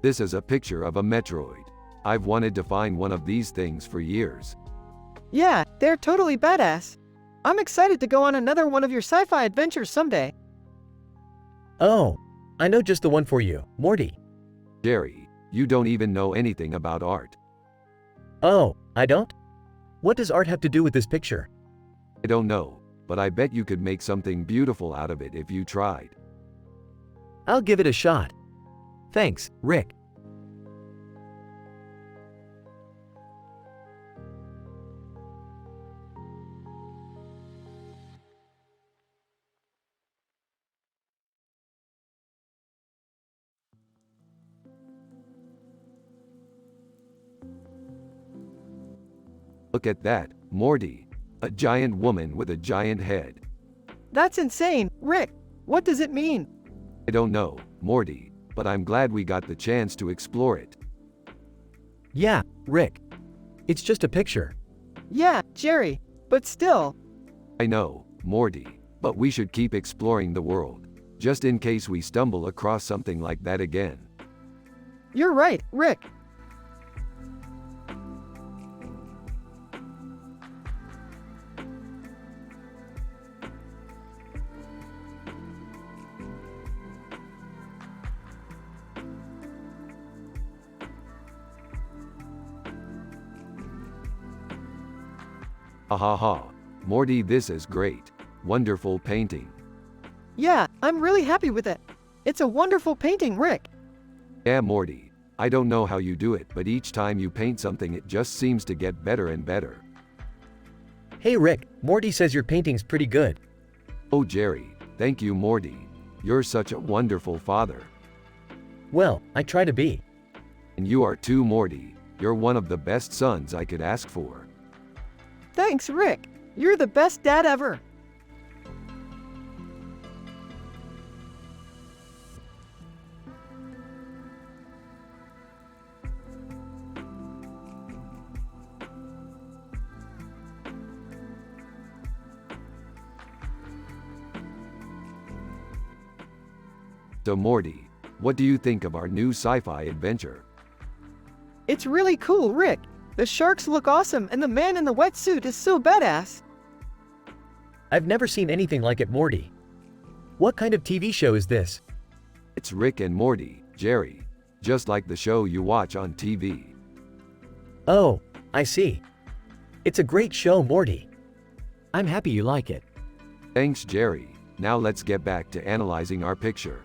This is a picture of a Metroid. I've wanted to find one of these things for years. Yeah, they're totally badass. I'm excited to go on another one of your sci-fi adventures someday. Oh, I know just the one for you, Morty. Jerry, you don't even know anything about art. Oh, I don't? What does art have to do with this picture? I don't know, but I bet you could make something beautiful out of it if you tried. I'll give it a shot. Thanks, Rick. Look at that, Morty. A giant woman with a giant head. That's insane, Rick. What does it mean? I don't know, Morty, but I'm glad we got the chance to explore it. Yeah, Rick. It's just a picture. Yeah, Jerry, but still. I know, Morty, but we should keep exploring the world, just in case we stumble across something like that again. You're right, Rick. Ha ha ha. Morty, this is great. Wonderful painting. Yeah, I'm really happy with it. It's a wonderful painting, Rick. Yeah, Morty. I don't know how you do it, but each time you paint something it just seems to get better and better. Hey Rick, Morty says your painting's pretty good. Oh Jerry, thank you Morty. You're such a wonderful father. Well, I try to be. And you are too, Morty. You're one of the best sons I could ask for. Thanks, Rick. You're the best dad ever. So Morty, what do you think of our new sci-fi adventure? It's really cool, Rick. The sharks look awesome and the man in the wetsuit is so badass. I've never seen anything like it, Morty. What kind of TV show is this? It's Rick and Morty, Jerry. Just like the show you watch on TV. Oh, I see. It's a great show, Morty. I'm happy you like it. Thanks, Jerry. Now let's get back to analyzing our picture.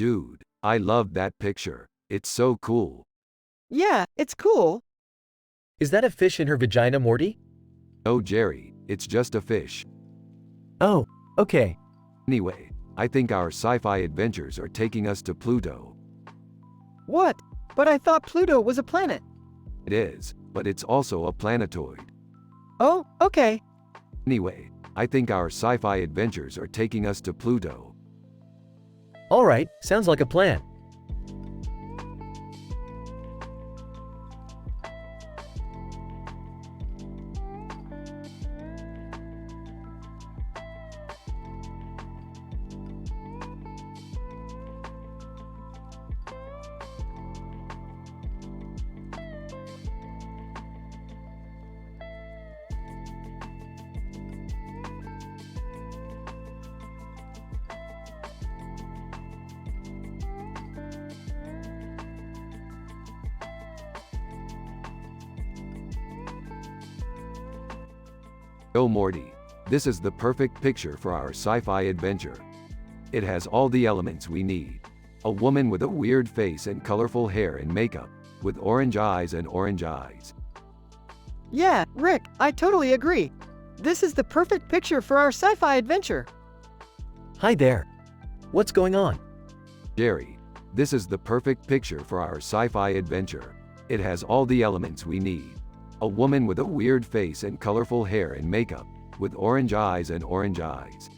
Dude, I love that picture. It's so cool. Yeah, it's cool. Is that a fish in her vagina, Morty? No, Jerry, it's just a fish. Oh, okay. Anyway, I think our sci-fi adventures are taking us to Pluto. What? But I thought Pluto was a planet. It is, but it's also a planetoid. Oh, okay. Anyway, I think our sci-fi adventures are taking us to Pluto. Alright, sounds like a plan. Oh Morty, this is the perfect picture for our sci-fi adventure. It has all the elements we need. A woman with a weird face and colorful hair and makeup, with orange eyes and orange eyes. Yeah, Rick, I totally agree. This is the perfect picture for our sci-fi adventure. Hi there. What's going on? Jerry, this is the perfect picture for our sci-fi adventure. It has all the elements we need. A woman with a weird face and colorful hair and makeup, with orange eyes and orange eyes.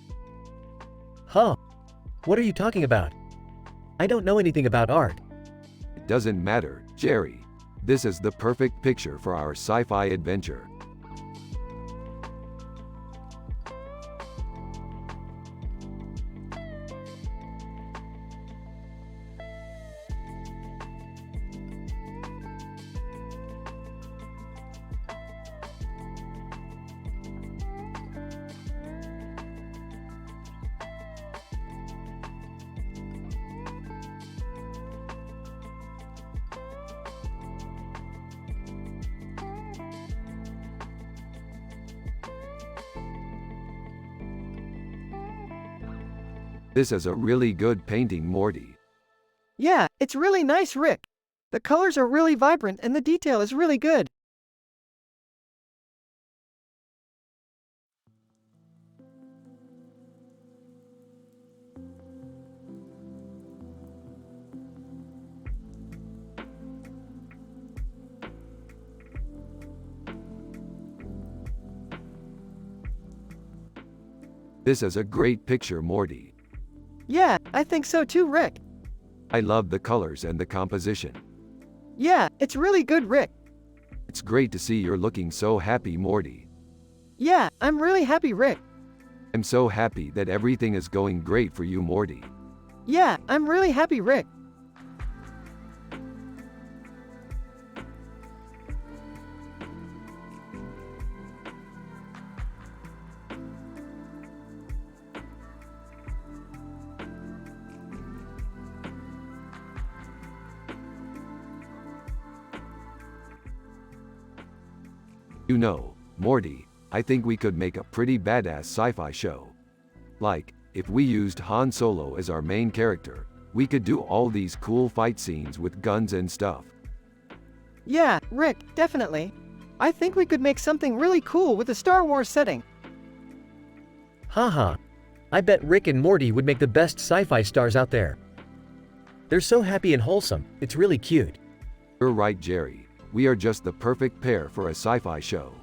Huh? What are you talking about? I don't know anything about art. It doesn't matter, Jerry. This is the perfect picture for our sci-fi adventure. This is a really good painting, Morty. Yeah, it's really nice, Rick. The colors are really vibrant and the detail is really good. This is a great picture, Morty. Yeah, I think so too, Rick. I love the colors and the composition. Yeah, it's really good, Rick. It's great to see you're looking so happy, Morty. Yeah, I'm really happy, Rick. I'm so happy that everything is going great for you, Morty. Yeah, I'm really happy, Rick. You know, Morty, I think we could make a pretty badass sci-fi show. Like, if we used Han Solo as our main character, we could do all these cool fight scenes with guns and stuff. Yeah, Rick, definitely. I think we could make something really cool with the Star Wars setting. Haha. I bet Rick and Morty would make the best sci-fi stars out there. They're so happy and wholesome, it's really cute. You're right, Jerry. We are just the perfect pair for a sci-fi show.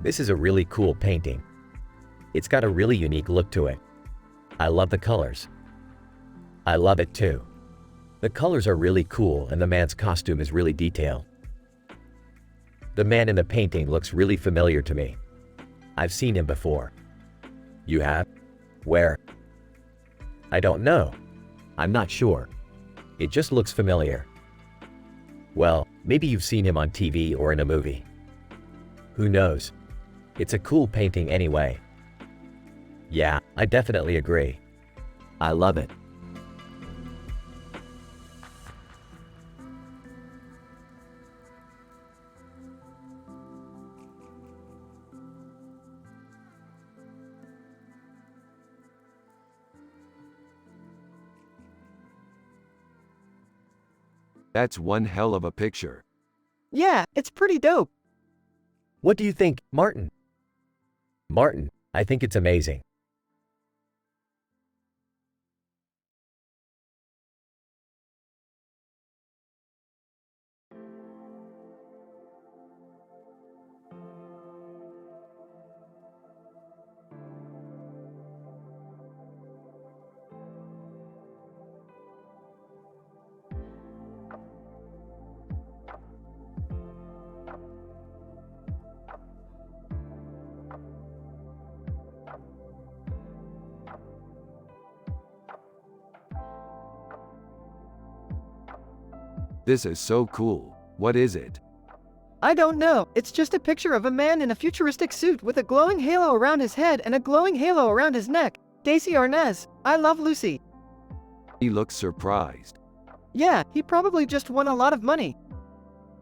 This is a really cool painting. It's got a really unique look to it. I love the colors. I love it too. The colors are really cool and the man's costume is really detailed. The man in the painting looks really familiar to me. I've seen him before. You have? Where? I don't know. I'm not sure. It just looks familiar. Well, maybe you've seen him on TV or in a movie. Who knows? It's a cool painting anyway. Yeah, I definitely agree. I love it. That's one hell of a picture. Yeah, it's pretty dope. What do you think, Martin? Martin, I think it's amazing. This is so cool. What is it? I don't know, it's just a picture of a man in a futuristic suit with a glowing halo around his head and a glowing halo around his neck. Daisy Arnaz, I love Lucy. He looks surprised. Yeah, he probably just won a lot of money.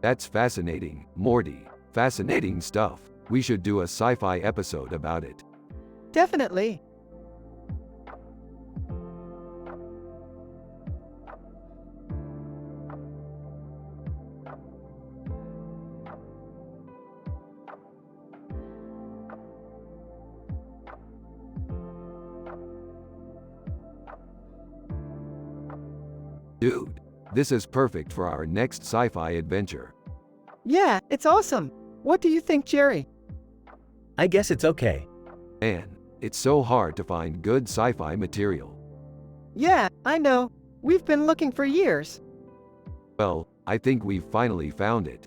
That's fascinating, Morty. Fascinating stuff. We should do a sci-fi episode about it. Definitely. Dude, this is perfect for our next sci-fi adventure. Yeah, it's awesome. What do you think, Jerry? I guess it's okay. Man, it's so hard to find good sci-fi material. Yeah, I know. We've been looking for years. Well, I think we've finally found it.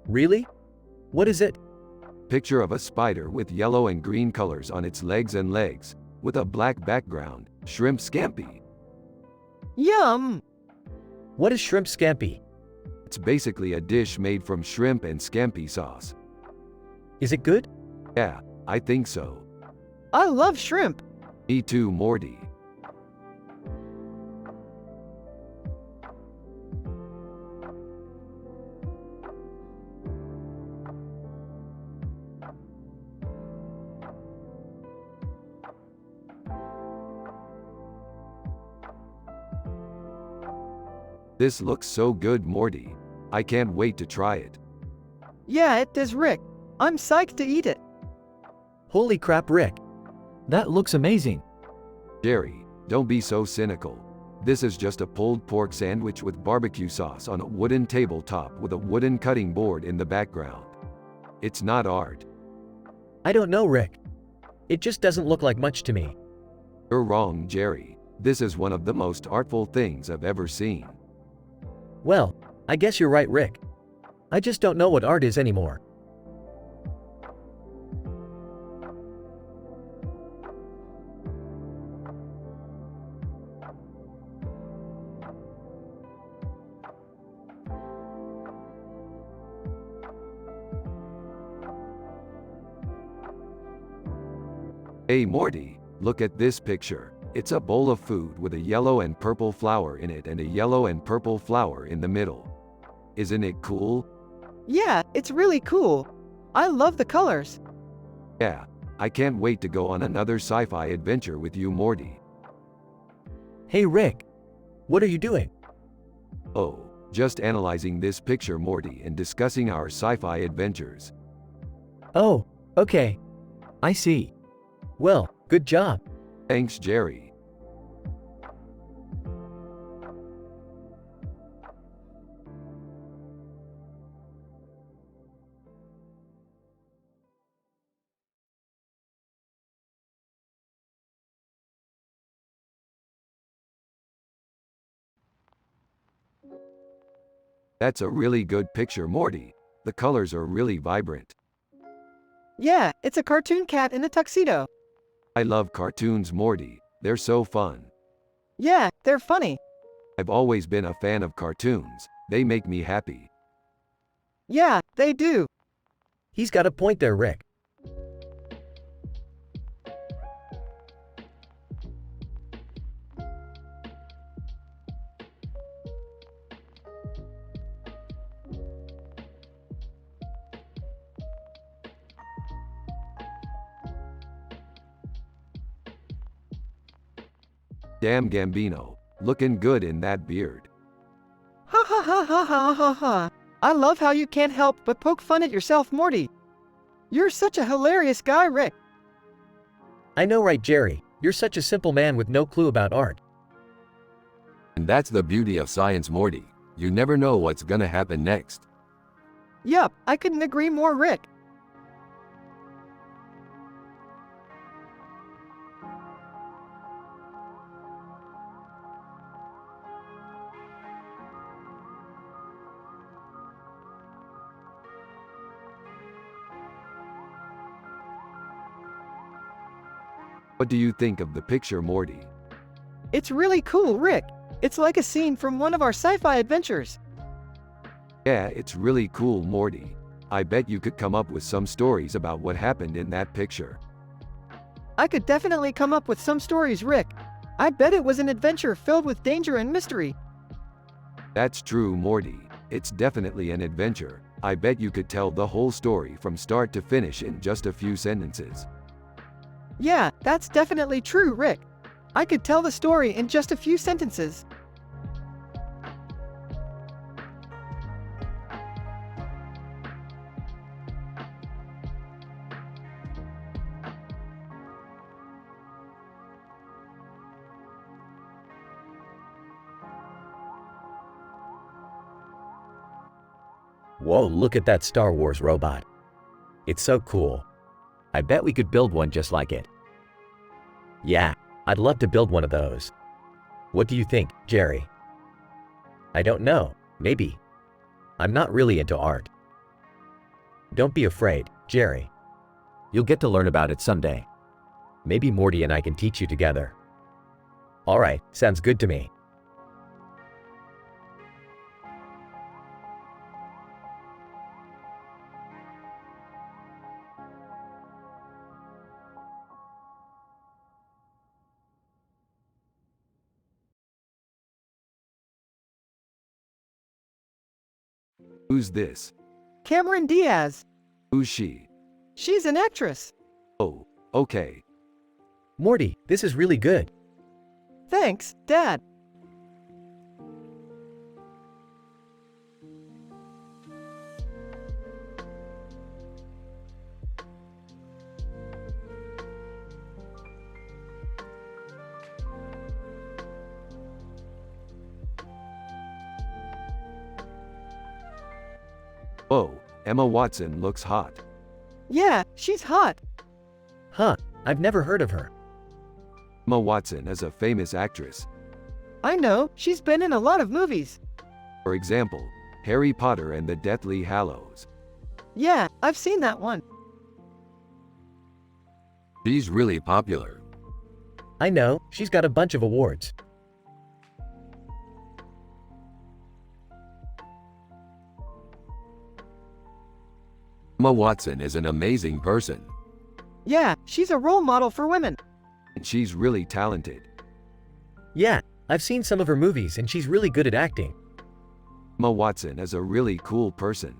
Really? What is it? Picture of a spider with yellow and green colors on its legs and legs, with a black background, shrimp scampi. Yum! What is shrimp scampi? It's basically a dish made from shrimp and scampi sauce. Is it good? Yeah, I think so. I love shrimp. Me too, Morty. This looks so good, Morty. I can't wait to try it. Yeah, it does, Rick. I'm psyched to eat it. Holy crap, Rick. That looks amazing. Jerry, don't be so cynical. This is just a pulled pork sandwich with barbecue sauce on a wooden tabletop with a wooden cutting board in the background. It's not art. I don't know, Rick. It just doesn't look like much to me. You're wrong, Jerry. This is one of the most artful things I've ever seen. Well, I guess you're right, Rick. I just don't know what art is anymore. Hey Morty, look at this picture. It's a bowl of food with a yellow and purple flower in it and a yellow and purple flower in the middle. Isn't it cool? Yeah, it's really cool. I love the colors. Yeah, I can't wait to go on another sci-fi adventure with you, Morty. Hey Rick, what are you doing? Oh, just analyzing this picture, Morty, and discussing our sci-fi adventures. Oh, okay. I see. Well, good job. Thanks, Jerry. That's a really good picture, Morty. The colors are really vibrant. Yeah, it's a cartoon cat in a tuxedo. I love cartoons, Morty. They're so fun. Yeah, they're funny. I've always been a fan of cartoons. They make me happy. Yeah, they do. He's got a point there, Rick. Damn Gambino, looking good in that beard. Ha ha ha ha ha ha ha. I love how you can't help but poke fun at yourself, Morty. You're such a hilarious guy, Rick. I know, right, Jerry? You're such a simple man with no clue about art. And that's the beauty of science, Morty. You never know what's gonna happen next. Yup, I couldn't agree more, Rick. What do you think of the picture, Morty? It's really cool, Rick. It's like a scene from one of our sci-fi adventures. Yeah, it's really cool, Morty. I bet you could come up with some stories about what happened in that picture. I could definitely come up with some stories, Rick. I bet it was an adventure filled with danger and mystery. That's true, Morty. It's definitely an adventure. I bet you could tell the whole story from start to finish in just a few sentences. Yeah, that's definitely true, Rick. I could tell the story in just a few sentences. Whoa, look at that Star Wars robot. It's so cool. I bet we could build one just like it. Yeah, I'd love to build one of those. What do you think, Jerry? I don't know, maybe. I'm not really into art. Don't be afraid, Jerry. You'll get to learn about it someday. Maybe Morty and I can teach you together. All right, sounds good to me. Who's this? Cameron Diaz. Who's she? She's an actress. Oh, okay. Morty, this is really good. Thanks, Dad. Whoa, Emma Watson looks hot. Yeah, she's hot. Huh, I've never heard of her. Emma Watson is a famous actress. I know, she's been in a lot of movies. For example, Harry Potter and the Deathly Hallows. Yeah, I've seen that one. She's really popular. I know, she's got a bunch of awards. Emma Watson is an amazing person. Yeah, she's a role model for women. And she's really talented. Yeah, I've seen some of her movies and she's really good at acting. Emma Watson is a really cool person.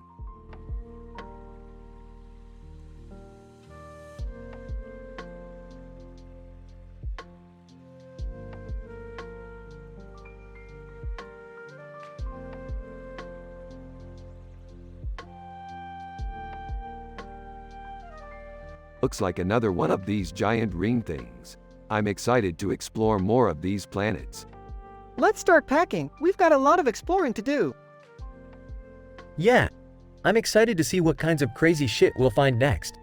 Looks like another one of these giant ring things. I'm excited to explore more of these planets. Let's start packing. We've got a lot of exploring to do. Yeah, I'm excited to see what kinds of crazy shit we'll find next.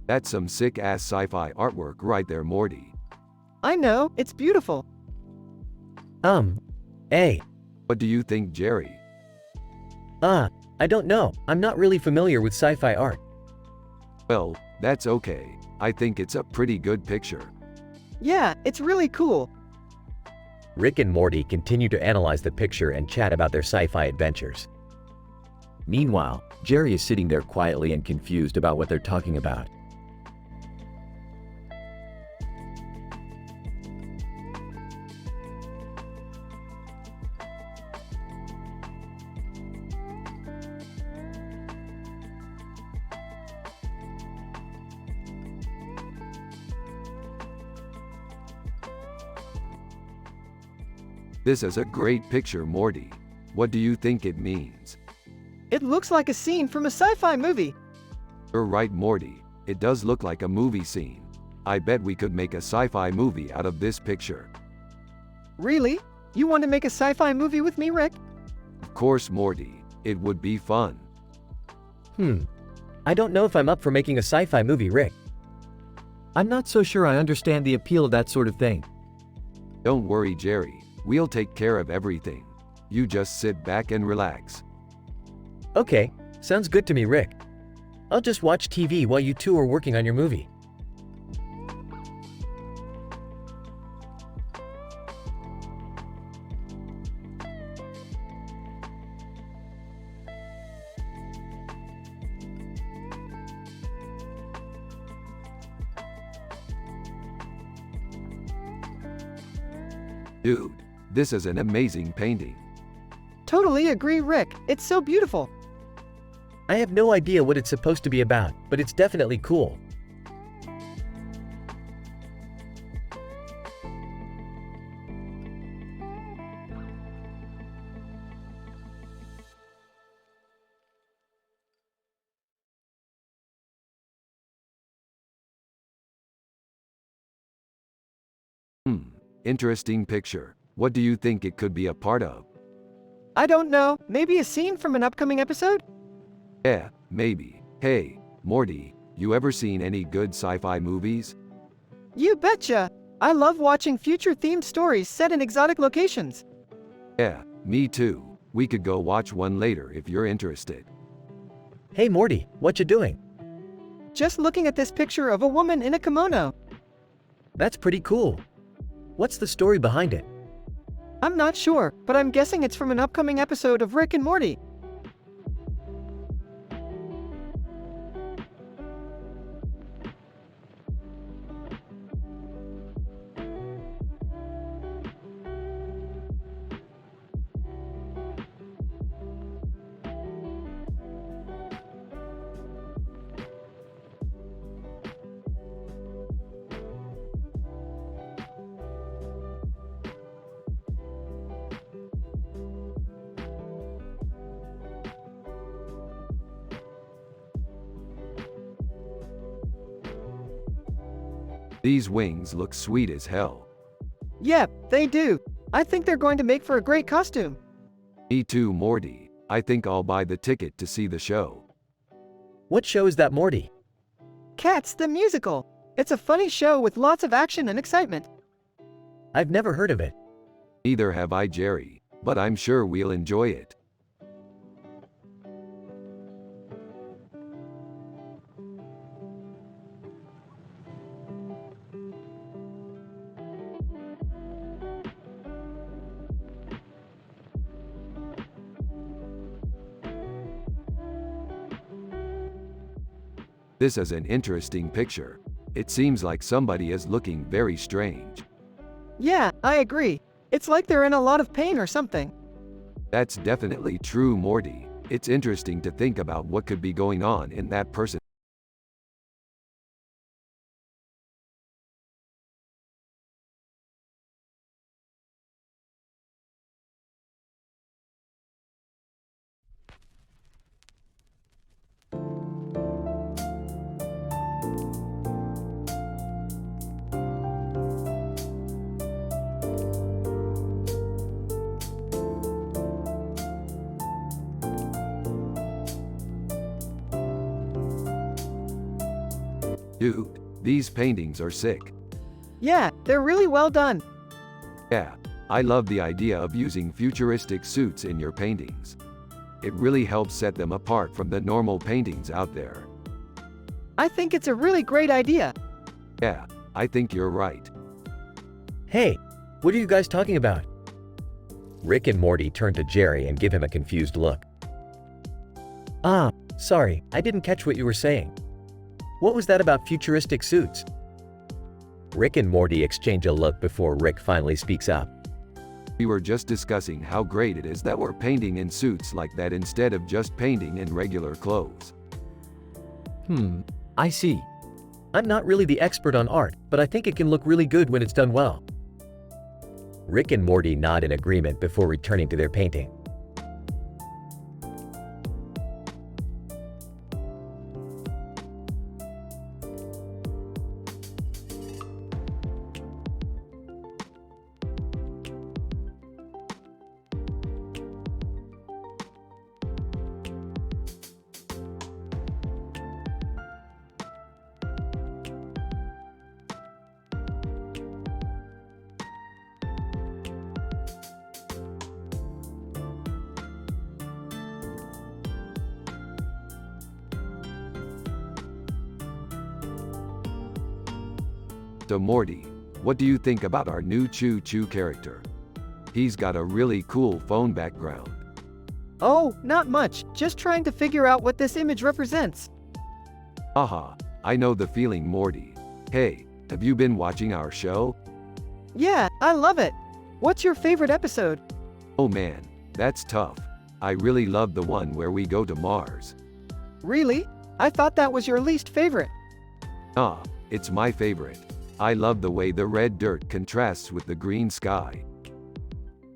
That's some sick-ass sci-fi artwork right there, Morty. I know, it's beautiful. Hey, What do you think, Jerry? I don't know, I'm not really familiar with sci-fi art. Well, that's okay. I think it's a pretty good picture. Yeah, it's really cool. Rick and Morty continue to analyze the picture and chat about their sci-fi adventures. Meanwhile, Jerry is sitting there quietly and confused about what they're talking about. This is a great picture, Morty. What do you think it means? It looks like a scene from a sci-fi movie. You're right, Morty. It does look like a movie scene. I bet we could make a sci-fi movie out of this picture. Really? You want to make a sci-fi movie with me, Rick? Of course, Morty. It would be fun. I don't know if I'm up for making a sci-fi movie, Rick. I'm not so sure I understand the appeal of that sort of thing. Don't worry, Jerry. We'll take care of everything. You just sit back and relax. Okay, sounds good to me, Rick. I'll just watch TV while you two are working on your movie. Dude, this is an amazing painting. Totally agree, Rick. It's so beautiful. I have no idea what it's supposed to be about, but it's definitely cool. Interesting picture. What do you think it could be a part of? I don't know, maybe a scene from an upcoming episode? Yeah, maybe. Hey, Morty, you ever seen any good sci-fi movies? You betcha! I love watching future-themed stories set in exotic locations. Yeah, me too. We could go watch one later if you're interested. Hey Morty, what you doing? Just looking at this picture of a woman in a kimono. That's pretty cool. What's the story behind it? I'm not sure, but I'm guessing it's from an upcoming episode of Rick and Morty. These wings look sweet as hell. Yep, they do. I think they're going to make for a great costume. Me too, Morty. I think I'll buy the ticket to see the show. What show is that, Morty? Cats the Musical. It's a funny show with lots of action and excitement. I've never heard of it. Neither have I, Jerry, but I'm sure we'll enjoy it. This is an interesting picture. It seems like somebody is looking very strange. Yeah, I agree. It's like they're in a lot of pain or something. That's definitely true, Morty. It's interesting to think about what could be going on in that person. Dude, these paintings are sick. Yeah, they're really well done. Yeah, I love the idea of using futuristic suits in your paintings. It really helps set them apart from the normal paintings out there. I think it's a really great idea. Yeah, I think you're right. Hey, what are you guys talking about? Rick and Morty turn to Jerry and give him a confused look. Ah, sorry, I didn't catch what you were saying. What was that about futuristic suits? Rick and Morty exchange a look before Rick finally speaks up. We were just discussing how great it is that we're painting in suits like that instead of just painting in regular clothes. I see. I'm not really the expert on art, but I think it can look really good when it's done well. Rick and Morty nod in agreement before returning to their painting. So Morty, what do you think about our new Choo Choo character? He's got a really cool phone background. Oh, not much. Just trying to figure out what this image represents. Haha, I know the feeling, Morty. Hey, have you been watching our show? Yeah, I love it. What's your favorite episode? Oh man, that's tough. I really love the one where we go to Mars. Really? I thought that was your least favorite. Ah, it's my favorite. I love the way the red dirt contrasts with the green sky.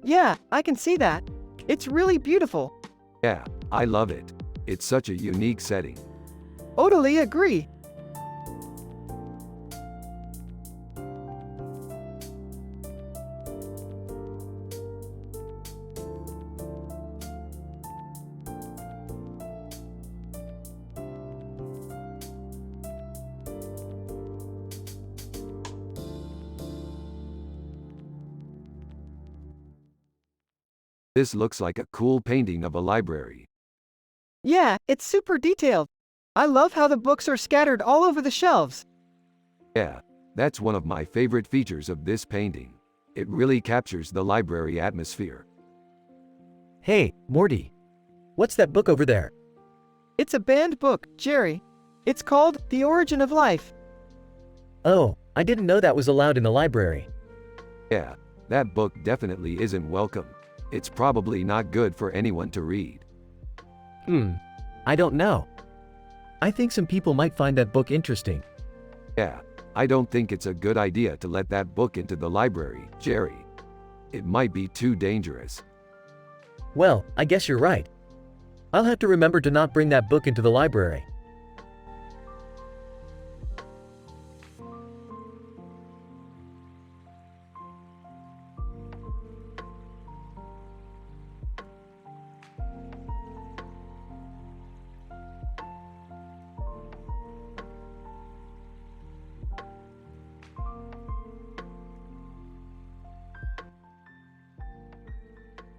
Yeah, I can see that. It's really beautiful. Yeah, I love it. It's such a unique setting. Totally agree. This looks like a cool painting of a library. Yeah, it's super detailed. I love how the books are scattered all over the shelves. Yeah, that's one of my favorite features of this painting. It really captures the library atmosphere. Hey, Morty. What's that book over there? It's a banned book, Jerry. It's called The Origin of Life. Oh, I didn't know that was allowed in the library. Yeah, that book definitely isn't welcome. It's probably not good for anyone to read. I don't know. I think some people might find that book interesting. Yeah, I don't think it's a good idea to let that book into the library, Jerry. It might be too dangerous. Well, I guess you're right. I'll have to remember to not bring that book into the library.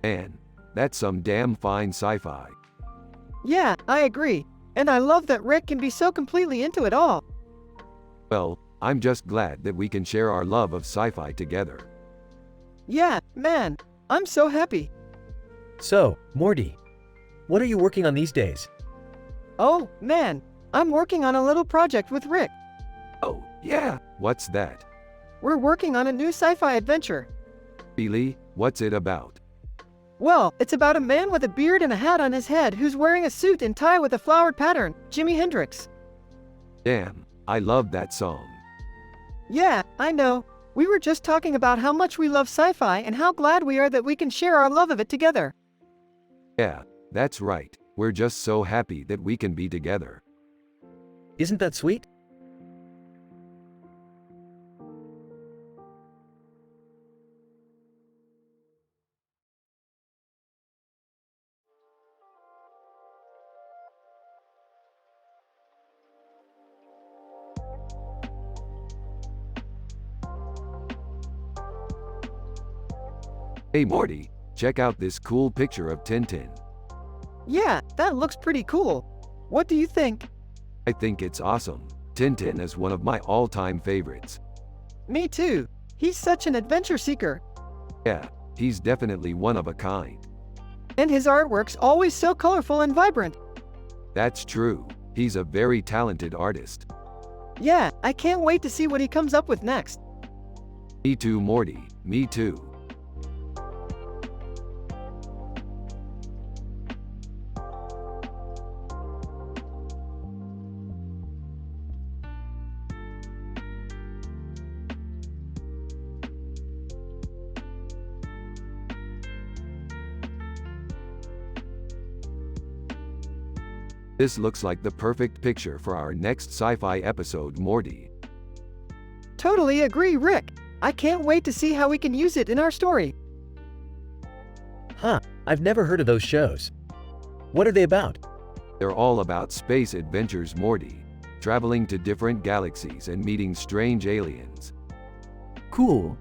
Man, that's some damn fine sci-fi. Yeah, I agree. And I love that Rick can be so completely into it all. Well, I'm just glad that we can share our love of sci-fi together. Yeah, man, I'm so happy. So, Morty, what are you working on these days? Oh, man, I'm working on a little project with Rick. Oh, yeah, what's that? We're working on a new sci-fi adventure. Really? What's it about? Well, it's about a man with a beard and a hat on his head who's wearing a suit and tie with a flowered pattern, Jimi Hendrix. Damn, I love that song. Yeah, I know. We were just talking about how much we love sci-fi and how glad we are that we can share our love of it together. Yeah, that's right. We're just so happy that we can be together. Isn't that sweet? Hey Morty, check out this cool picture of Tintin. Yeah, that looks pretty cool. What do you think? I think it's awesome. Tintin is one of my all-time favorites. Me too. He's such an adventure seeker. Yeah, he's definitely one of a kind. And his artwork's always so colorful and vibrant. That's true. He's a very talented artist. Yeah, I can't wait to see what he comes up with next. Me too, Morty. Me too. This looks like the perfect picture for our next sci-fi episode, Morty. Totally agree, Rick. I can't wait to see how we can use it in our story. Huh, I've never heard of those shows. What are they about? They're all about space adventures, Morty. Traveling to different galaxies and meeting strange aliens. Cool.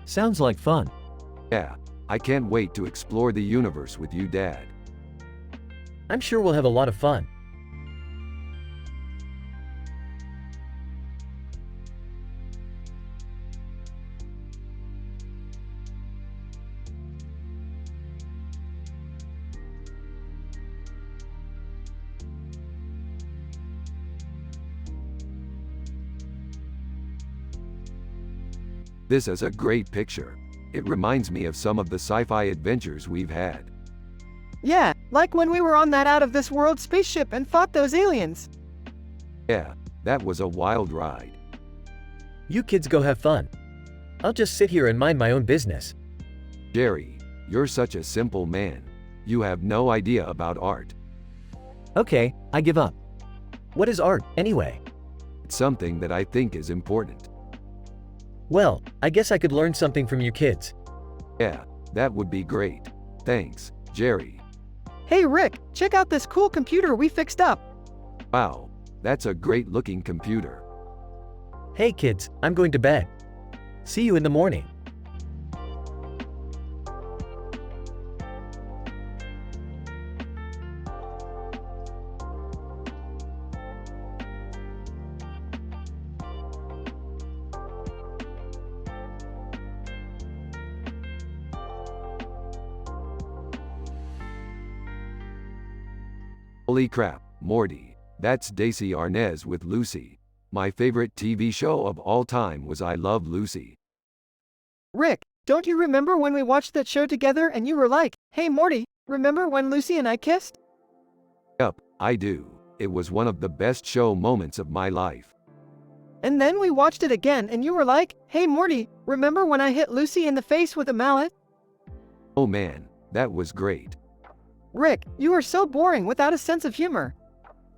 Sounds like fun. Yeah, I can't wait to explore the universe with you, Dad. I'm sure we'll have a lot of fun. This is a great picture. It reminds me of some of the sci-fi adventures we've had. Yeah, like when we were on that out-of-this-world spaceship and fought those aliens. Yeah, that was a wild ride. You kids go have fun. I'll just sit here and mind my own business. Jerry, you're such a simple man. You have no idea about art. Okay, I give up. What is art, anyway? It's something that I think is important. Well, I guess I could learn something from you kids. Yeah, that would be great. Thanks, Jerry. Hey Rick, check out this cool computer we fixed up. Wow, that's a great-looking computer. Hey kids, I'm going to bed. See you in the morning. Holy crap, Morty. That's Daisy Arnaz with Lucy. My favorite TV show of all time was I Love Lucy. Rick, don't you remember when we watched that show together and you were like, "Hey Morty, remember when Lucy and I kissed?" Yup, I do. It was one of the best show moments of my life. And then we watched it again and you were like, "Hey Morty, remember when I hit Lucy in the face with a mallet?" Oh man, that was great. Rick, you are so boring without a sense of humor.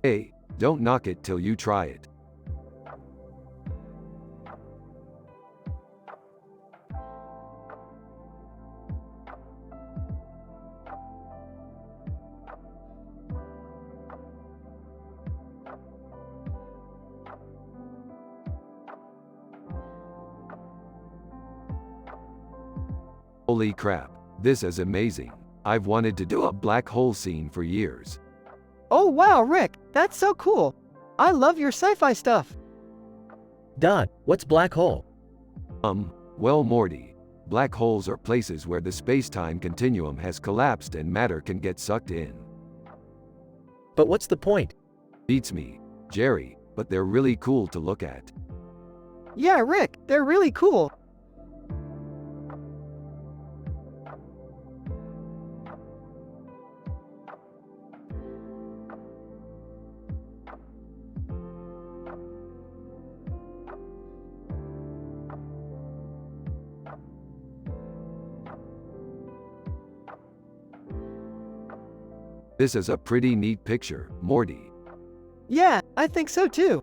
Hey, don't knock it till you try it. Holy crap, this is amazing. I've wanted to do a black hole scene for years. Oh wow, Rick, that's so cool. I love your sci-fi stuff. Don, what's black hole? Well, Morty, black holes are places where the space-time continuum has collapsed and matter can get sucked in. But what's the point? Beats me, Jerry, but they're really cool to look at. Yeah, Rick, they're really cool. This is a pretty neat picture, Morty. Yeah, I think so too.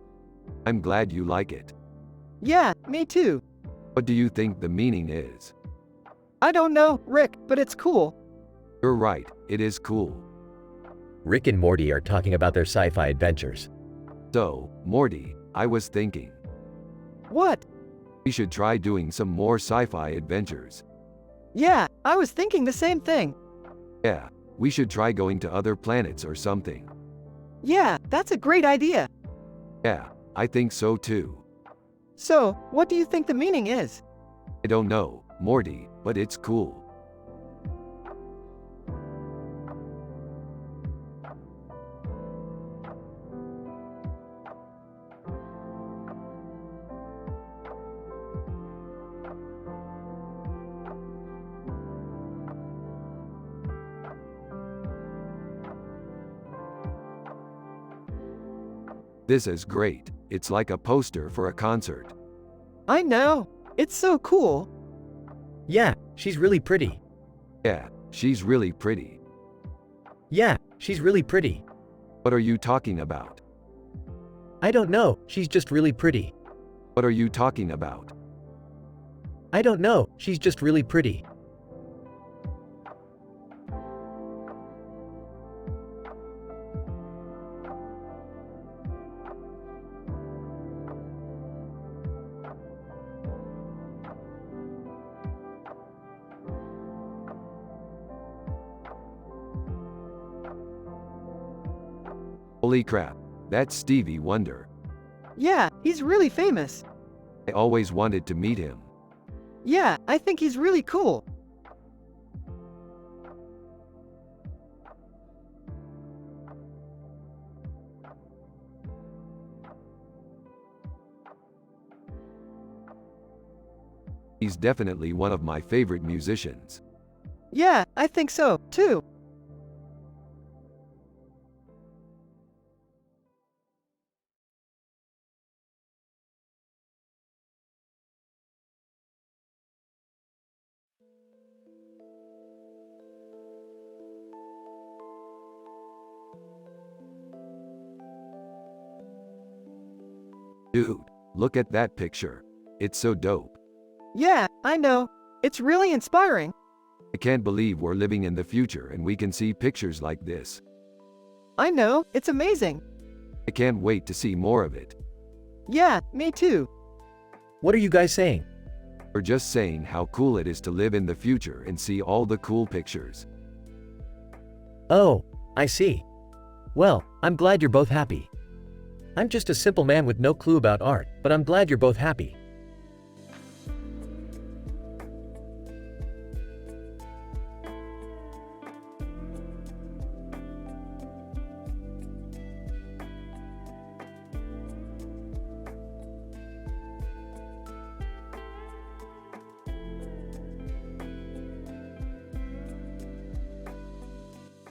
I'm glad you like it. Yeah, me too. What do you think the meaning is? I don't know, Rick, but it's cool. You're right, it is cool. Rick and Morty are talking about their sci-fi adventures. So, Morty, I was thinking, What? we should try doing some more sci-fi adventures. Yeah, I was thinking the same thing. Yeah, we should try going to other planets or something. Yeah, that's a great idea. Yeah, I think so too. So, what do you think the meaning is? I don't know, Morty, but it's cool. This is great. It's like a poster for a concert. I know. It's so cool. Yeah, she's really pretty. Yeah, she's really pretty. Yeah, she's really pretty. What are you talking about? I don't know, she's just really pretty. What are you talking about? I don't know, she's just really pretty. Holy crap, that's Stevie Wonder. Yeah, he's really famous. I always wanted to meet him. Yeah, I think he's really cool. He's definitely one of my favorite musicians. Yeah, I think so, too. Dude, look at that picture. It's so dope. Yeah, I know. It's really inspiring. I can't believe we're living in the future and we can see pictures like this. I know, it's amazing. I can't wait to see more of it. Yeah, me too. What are you guys saying? We're just saying how cool it is to live in the future and see all the cool pictures. Oh, I see. Well, I'm glad you're both happy. I'm just a simple man with no clue about art, but I'm glad you're both happy.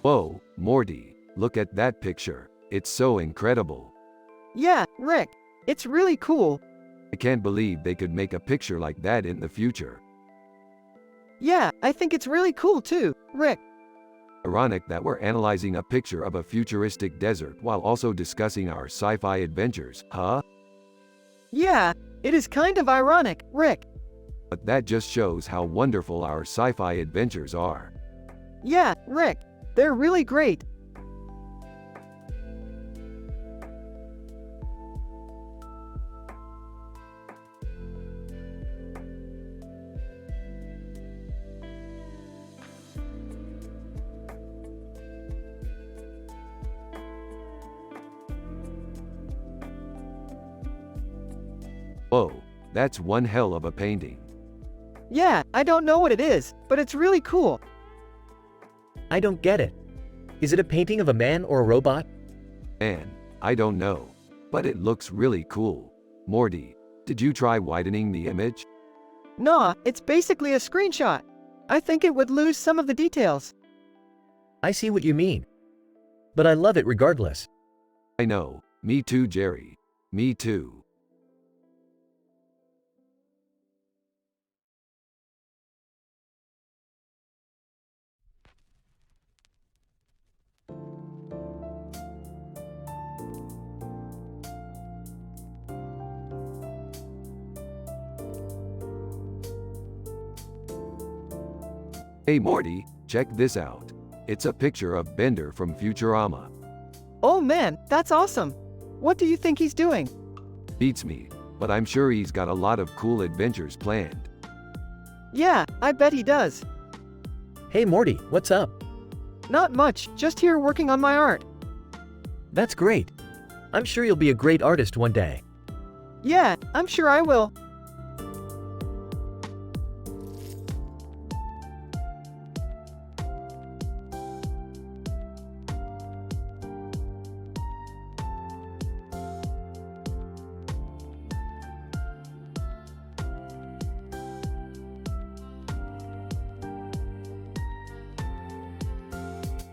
Whoa, Morty, look at that picture. It's so incredible. Yeah, Rick, it's really cool. I can't believe they could make a picture like that in the future. Yeah, I think it's really cool too, Rick. Ironic that we're analyzing a picture of a futuristic desert while also discussing our sci-fi adventures, huh? Yeah, it is kind of ironic, Rick. But that just shows how wonderful our sci-fi adventures are. Yeah, Rick, they're really great. Whoa, that's one hell of a painting. Yeah, I don't know what it is, but it's really cool. I don't get it. Is it a painting of a man or a robot? Man, I don't know. But it looks really cool. Morty, did you try widening the image? Nah, it's basically a screenshot. I think it would lose some of the details. I see what you mean. But I love it regardless. I know. Me too, Jerry. Me too. Hey Morty, check this out. It's a picture of Bender from Futurama. Oh man, that's awesome. What do you think he's doing? Beats me, but I'm sure he's got a lot of cool adventures planned. Yeah, I bet he does. Hey Morty, what's up? Not much, just here working on my art. That's great. I'm sure you'll be a great artist one day. Yeah, I'm sure I will.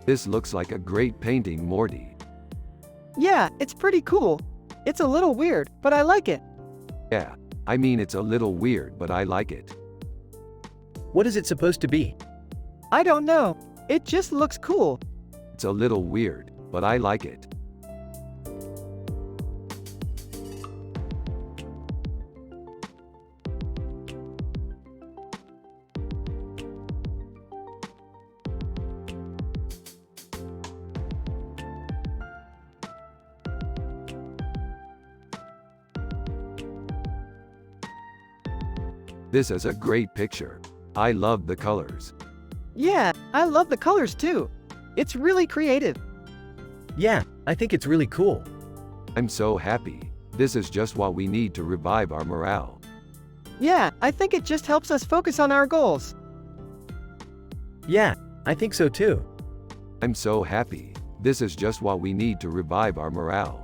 This looks like a great painting, Morty. Yeah, it's pretty cool. It's a little weird, but I like it. Yeah, I mean it's a little weird, but I like it. What is it supposed to be? I don't know. It just looks cool. It's a little weird, but I like it. This is a great picture. I love the colors. Yeah, I love the colors too. It's really creative. Yeah, I think it's really cool. I'm so happy. This is just what we need to revive our morale. Yeah, I think it just helps us focus on our goals. Yeah, I think so too. I'm so happy. This is just what we need to revive our morale.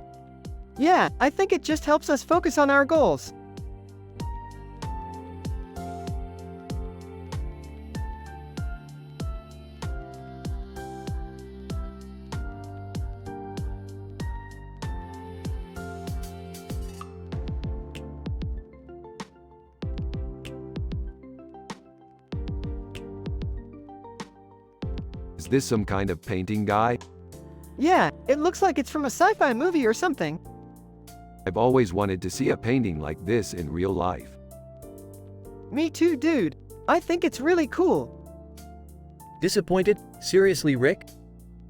Yeah, I think it just helps us focus on our goals. Is this some kind of painting guy? Yeah, it looks like it's from a sci-fi movie or something. I've always wanted to see a painting like this in real life. Me too, dude. I think it's really cool. Disappointed? Seriously, Rick?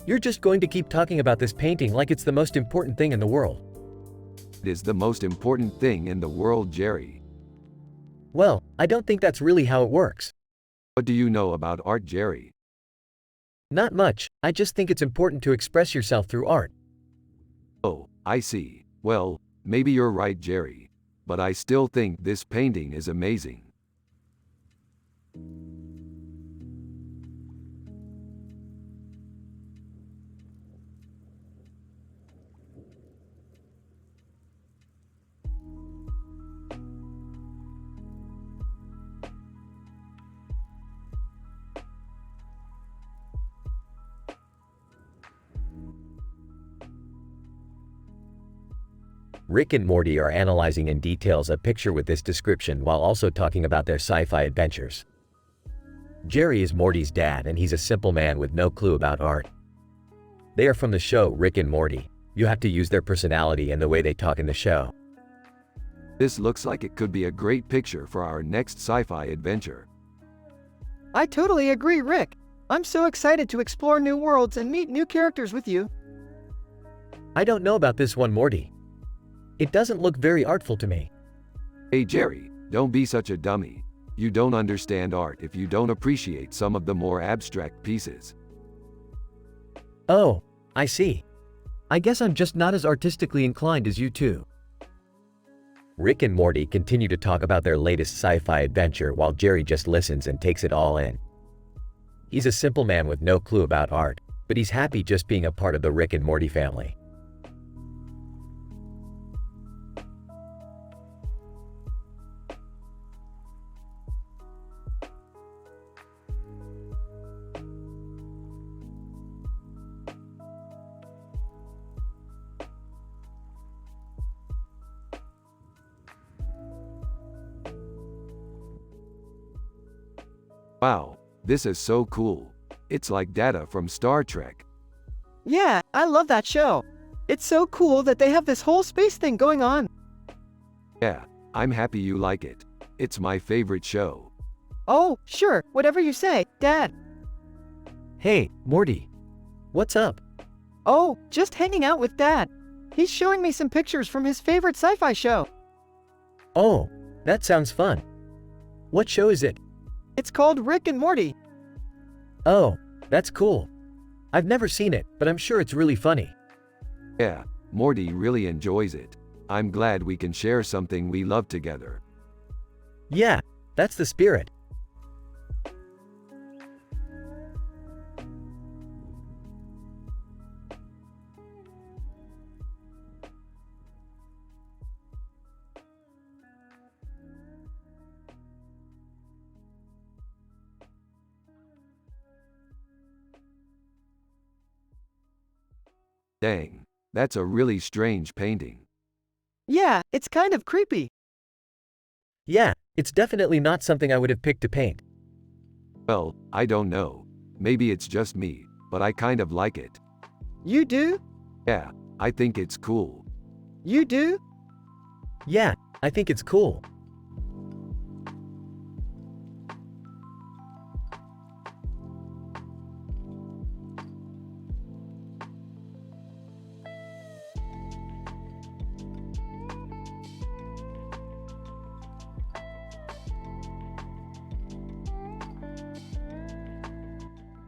You're just going to keep talking about this painting like it's the most important thing in the world. It is the most important thing in the world, Jerry. Well, I don't think that's really how it works. What do you know about art, Jerry? Not much, I just think it's important to express yourself through art. Oh, I see. Well, maybe you're right, Jerry. But I still think this painting is amazing. Rick and Morty are analyzing in details a picture with this description while also talking about their sci-fi adventures. Jerry is Morty's dad and he's a simple man with no clue about art. They are from the show Rick and Morty. You have to use their personality and the way they talk in the show. This looks like it could be a great picture for our next sci-fi adventure. I totally agree, Rick. I'm so excited to explore new worlds and meet new characters with you. I don't know about this one, Morty. It doesn't look very artful to me. Hey Jerry, don't be such a dummy. You don't understand art if you don't appreciate some of the more abstract pieces. Oh, I see. I guess I'm just not as artistically inclined as you two. Rick and Morty continue to talk about their latest sci-fi adventure while Jerry just listens and takes it all in. He's a simple man with no clue about art, but he's happy just being a part of the Rick and Morty family. Wow, this is so cool. It's like data from Star Trek. Yeah, I love that show. It's so cool that they have this whole space thing going on. Yeah, I'm happy you like it. It's my favorite show. Oh, sure, whatever you say, Dad. Hey, Morty. What's up? Oh, just hanging out with Dad. He's showing me some pictures from his favorite sci-fi show. Oh, that sounds fun. What show is it? It's called Rick and Morty. Oh, that's cool. I've never seen it, but I'm sure it's really funny. Yeah, Morty really enjoys it. I'm glad we can share something we love together. Yeah, that's the spirit. Dang, that's a really strange painting. Yeah, it's kind of creepy. Yeah, it's definitely not something I would have picked to paint. Well, I don't know. Maybe it's just me, but I kind of like it. You do? Yeah, I think it's cool. You do? Yeah, I think it's cool.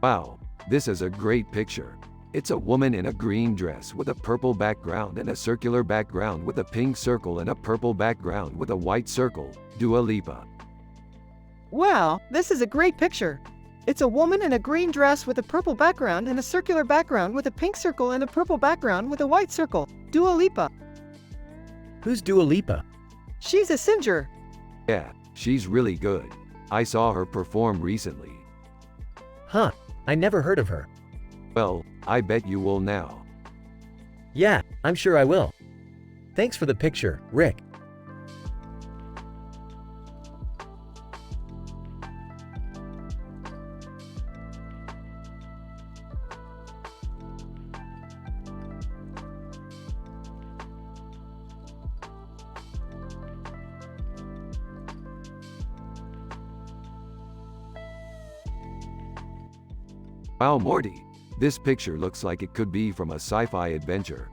Wow, this is a great picture. It's a woman in a green dress with a purple background and a circular background with a pink circle and a purple background with a white circle. Dua Lipa. Wow, this is a great picture. It's a woman in a green dress with a purple background and a circular background with a pink circle and a purple background with a white circle. Dua Lipa. Who's Dua Lipa? She's a singer. Yeah, she's really good. I saw her perform recently. Huh, I never heard of her. Well, I bet you will now. Yeah, I'm sure I will. Thanks for the picture, Rick. Wow, Morty. This picture looks like it could be from a sci-fi adventure.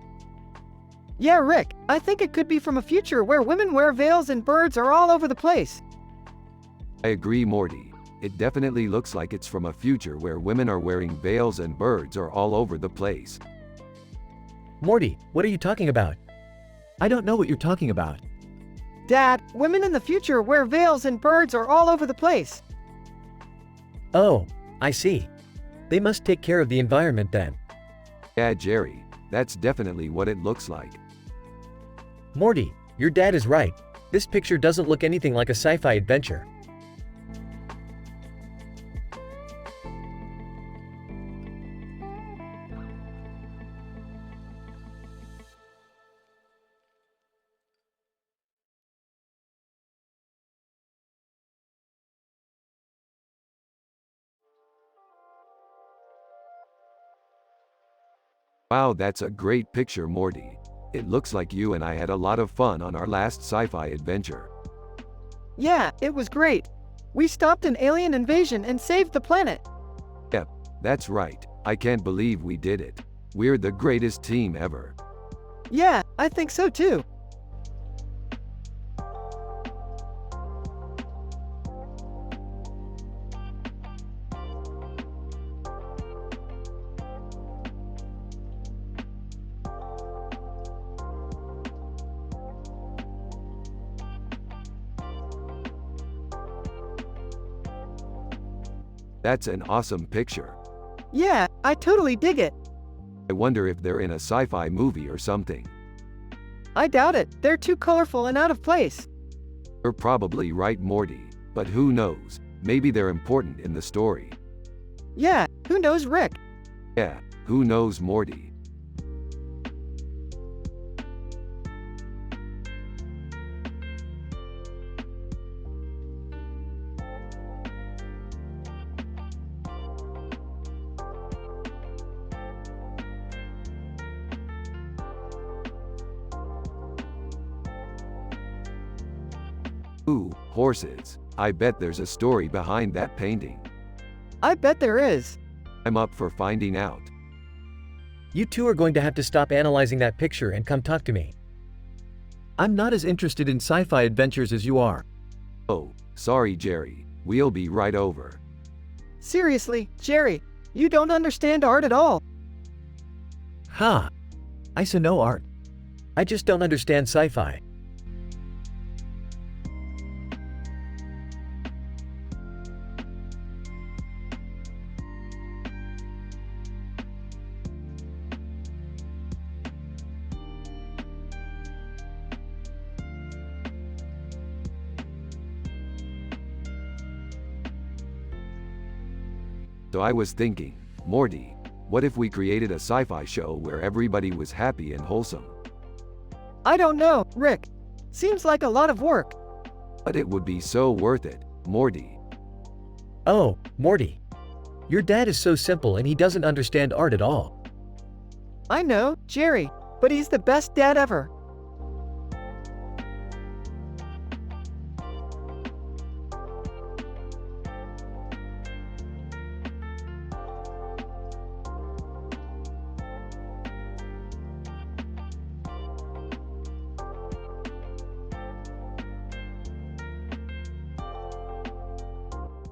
Yeah, Rick, I think it could be from a future where women wear veils and birds are all over the place. I agree, Morty. It definitely looks like it's from a future where women are wearing veils and birds are all over the place. Morty, what are you talking about? I don't know what you're talking about. Dad, women in the future wear veils and birds are all over the place. Oh, I see. They must take care of the environment then. Yeah, Jerry, that's definitely what it looks like. Morty, your dad is right. This picture doesn't look anything like a sci-fi adventure. Wow, that's a great picture, Morty. It looks like you and I had a lot of fun on our last sci-fi adventure. Yeah, it was great. We stopped an alien invasion and saved the planet. Yep, that's right. I can't believe we did it. We're the greatest team ever. Yeah, I think so too. That's an awesome picture. Yeah, I totally dig it. I wonder if they're in a sci-fi movie or something. I doubt it, they're too colorful and out of place. You're probably right, Morty, but who knows? Maybe they're important in the story. Yeah, who knows, Rick? Yeah, who knows, Morty? Ooh, horses. I bet there's a story behind that painting. I bet there is. I'm up for finding out. You two are going to have to stop analyzing that picture and come talk to me. I'm not as interested in sci-fi adventures as you are. Oh, sorry, Jerry. We'll be right over. Seriously, Jerry, you don't understand art at all. Ha! I say no art. I just don't understand sci-fi. So I was thinking, Morty, what if we created a sci-fi show where everybody was happy and wholesome? I don't know, Rick. Seems like a lot of work. But it would be so worth it, Morty. Oh, Morty. Your dad is so simple and he doesn't understand art at all. I know, Jerry, but he's the best dad ever.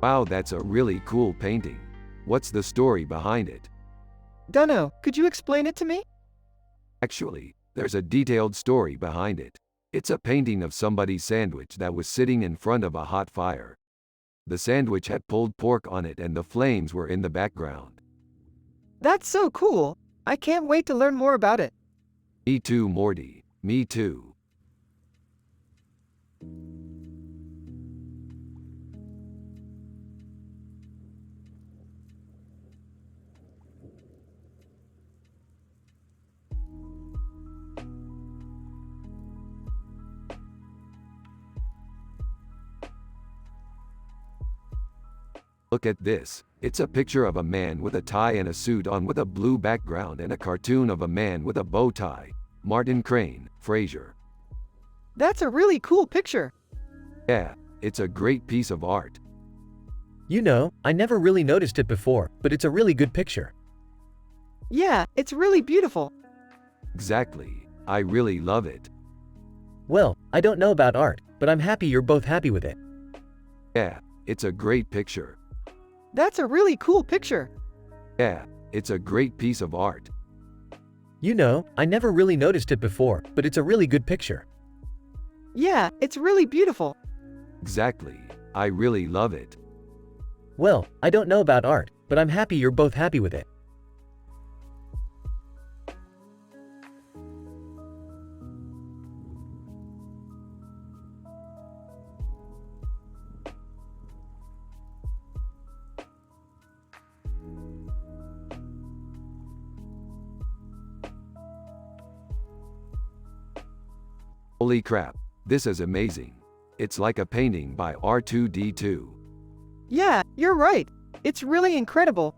Wow, that's a really cool painting. What's the story behind it? Dunno, could you explain it to me? Actually, there's a detailed story behind it. It's a painting of somebody's sandwich that was sitting in front of a hot fire. The sandwich had pulled pork on it and the flames were in the background. That's so cool. I can't wait to learn more about it. Me too, Morty. Me too. Look at this. It's a picture of a man with a tie and a suit on with a blue background and a cartoon of a man with a bow tie. Martin Crane, Fraser. That's a really cool picture. Yeah, it's a great piece of art. You know, I never really noticed it before, but it's a really good picture. Yeah, it's really beautiful. Exactly. I really love it. Well, I don't know about art, but I'm happy you're both happy with it. Yeah, it's a great picture. That's a really cool picture. Yeah, it's a great piece of art. You know, I never really noticed it before, but it's a really good picture. Yeah, it's really beautiful. Exactly. I really love it. Well, I don't know about art, but I'm happy you're both happy with it. Holy crap, this is amazing. It's like a painting by R2D2. Yeah, you're right. It's really incredible.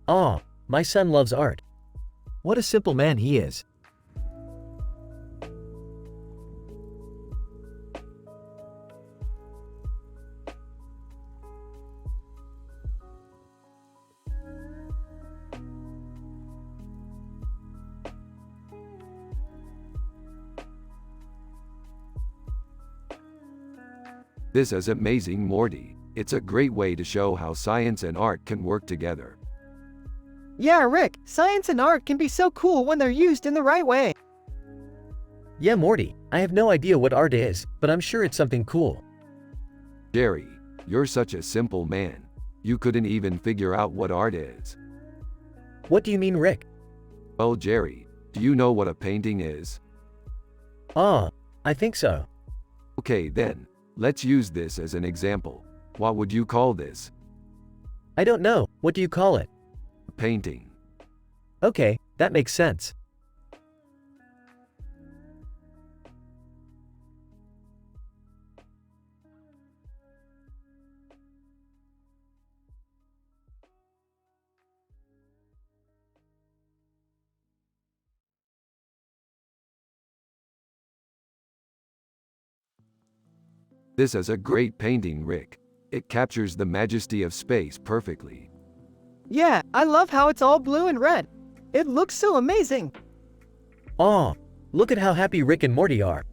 Aw, my son loves art. What a simple man he is. This is amazing, Morty. It's a great way to show how science and art can work together. Yeah, Rick, science and art can be so cool when they're used in the right way. Yeah, Morty, I have no idea what art is, but I'm sure it's something cool. Jerry, you're such a simple man. You couldn't even figure out what art is. What do you mean, Rick? Well, Jerry, do you know what a painting is? I think so. Okay then, let's use this as an example. What would you call this? I don't know. What do you call it? A painting. Okay, that makes sense. This is a great painting, Rick. It captures the majesty of space perfectly. Yeah, I love how it's all blue and red. It looks so amazing. Aw, look at how happy Rick and Morty are.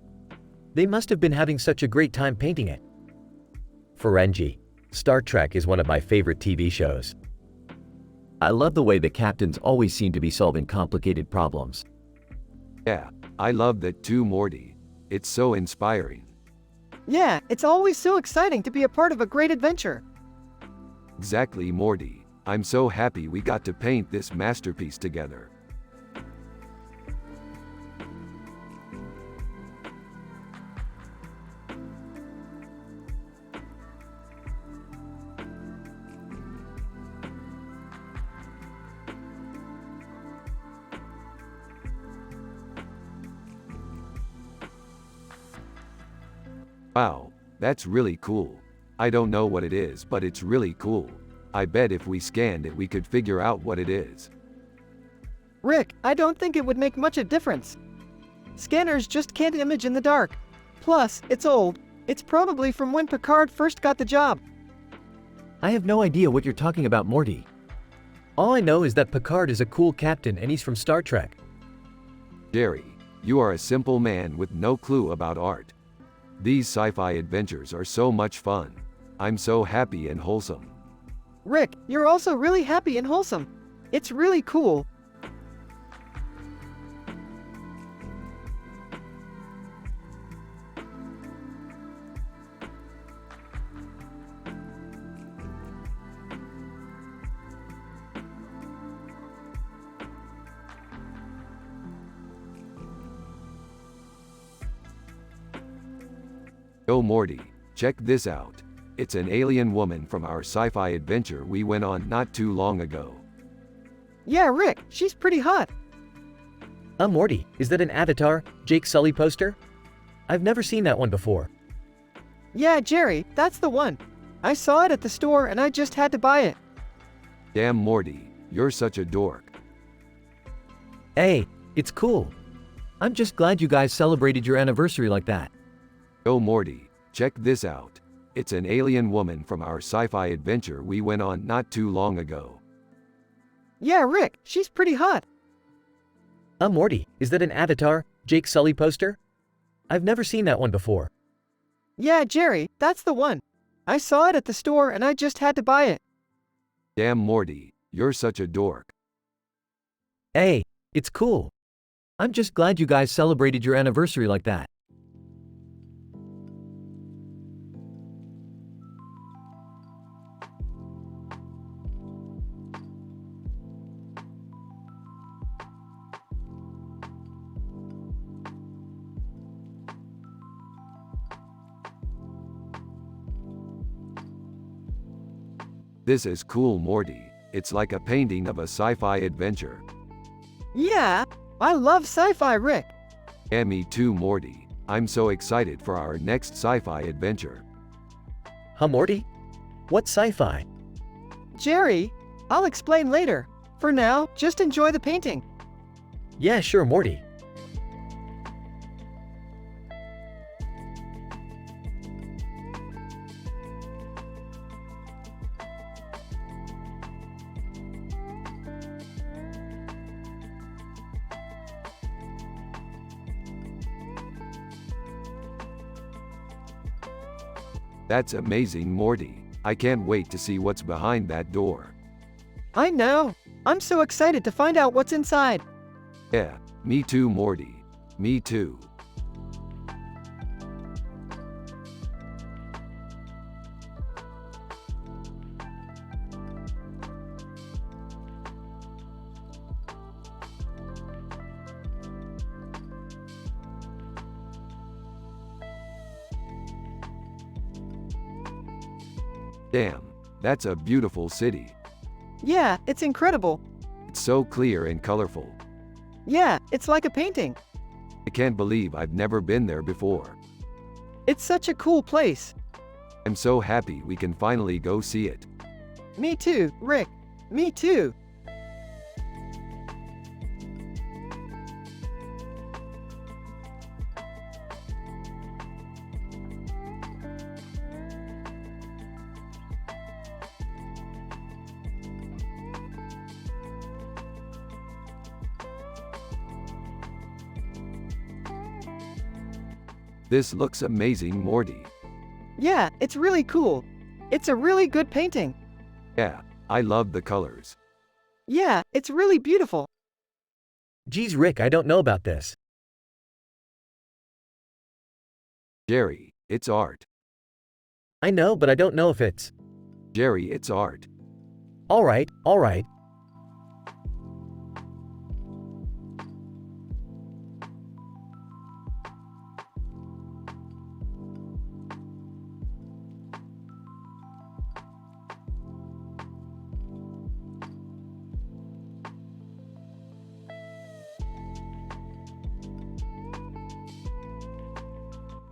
They must have been having such a great time painting it. Ferengi, Star Trek is one of my favorite TV shows. I love the way the captains always seem to be solving complicated problems. Yeah, I love that too, Morty. It's so inspiring. Yeah, it's always so exciting to be a part of a great adventure. Exactly, Morty. I'm so happy we got to paint this masterpiece together. Wow, that's really cool. I don't know what it is, but it's really cool. I bet if we scanned it we could figure out what it is. Rick, I don't think it would make much of a difference. Scanners just can't image in the dark. Plus, it's old. It's probably from when Picard first got the job. I have no idea what you're talking about, Morty. All I know is that Picard is a cool captain and he's from Star Trek. Jerry, you are a simple man with no clue about art. These sci-fi adventures are so much fun. I'm so happy and wholesome. Rick, you're also really happy and wholesome. It's really cool. Oh Morty, check this out. It's an alien woman from our sci-fi adventure we went on not too long ago. Yeah, Rick, she's pretty hot. Morty, is that an Avatar, Jake Sully poster? I've never seen that one before. Yeah, Jerry, that's the one. I saw it at the store and I just had to buy it. Damn Morty, you're such a dork. Hey, it's cool. I'm just glad you guys celebrated your anniversary like that. Oh Morty, check this out. It's an alien woman from our sci-fi adventure we went on not too long ago. Yeah, Rick, she's pretty hot. Morty, is that an Avatar, Jake Sully poster? I've never seen that one before. Yeah, Jerry, that's the one. I saw it at the store and I just had to buy it. Damn Morty, you're such a dork. Hey, it's cool. I'm just glad you guys celebrated your anniversary like that. This is cool, Morty. It's like a painting of a sci-fi adventure. Yeah, I love sci-fi, Rick. And me too, Morty. I'm so excited for our next sci-fi adventure. Morty? What's sci-fi? Jerry, I'll explain later. For now, just enjoy the painting. Yeah, sure, Morty. That's amazing, Morty. I can't wait to see what's behind that door. I know. I'm so excited to find out what's inside. Yeah, me too, Morty. Me too. Damn, that's a beautiful city. Yeah, it's incredible. It's so clear and colorful. Yeah, it's like a painting. I can't believe I've never been there before. It's such a cool place. I'm so happy we can finally go see it. Me too, Rick. Me too. This looks amazing, Morty. Yeah, it's really cool. It's a really good painting. Yeah, I love the colors. Yeah, it's really beautiful. Geez, Rick, I don't know about this. Jerry, it's art. I know, but I don't know if it's. Jerry, it's art. All right, all right.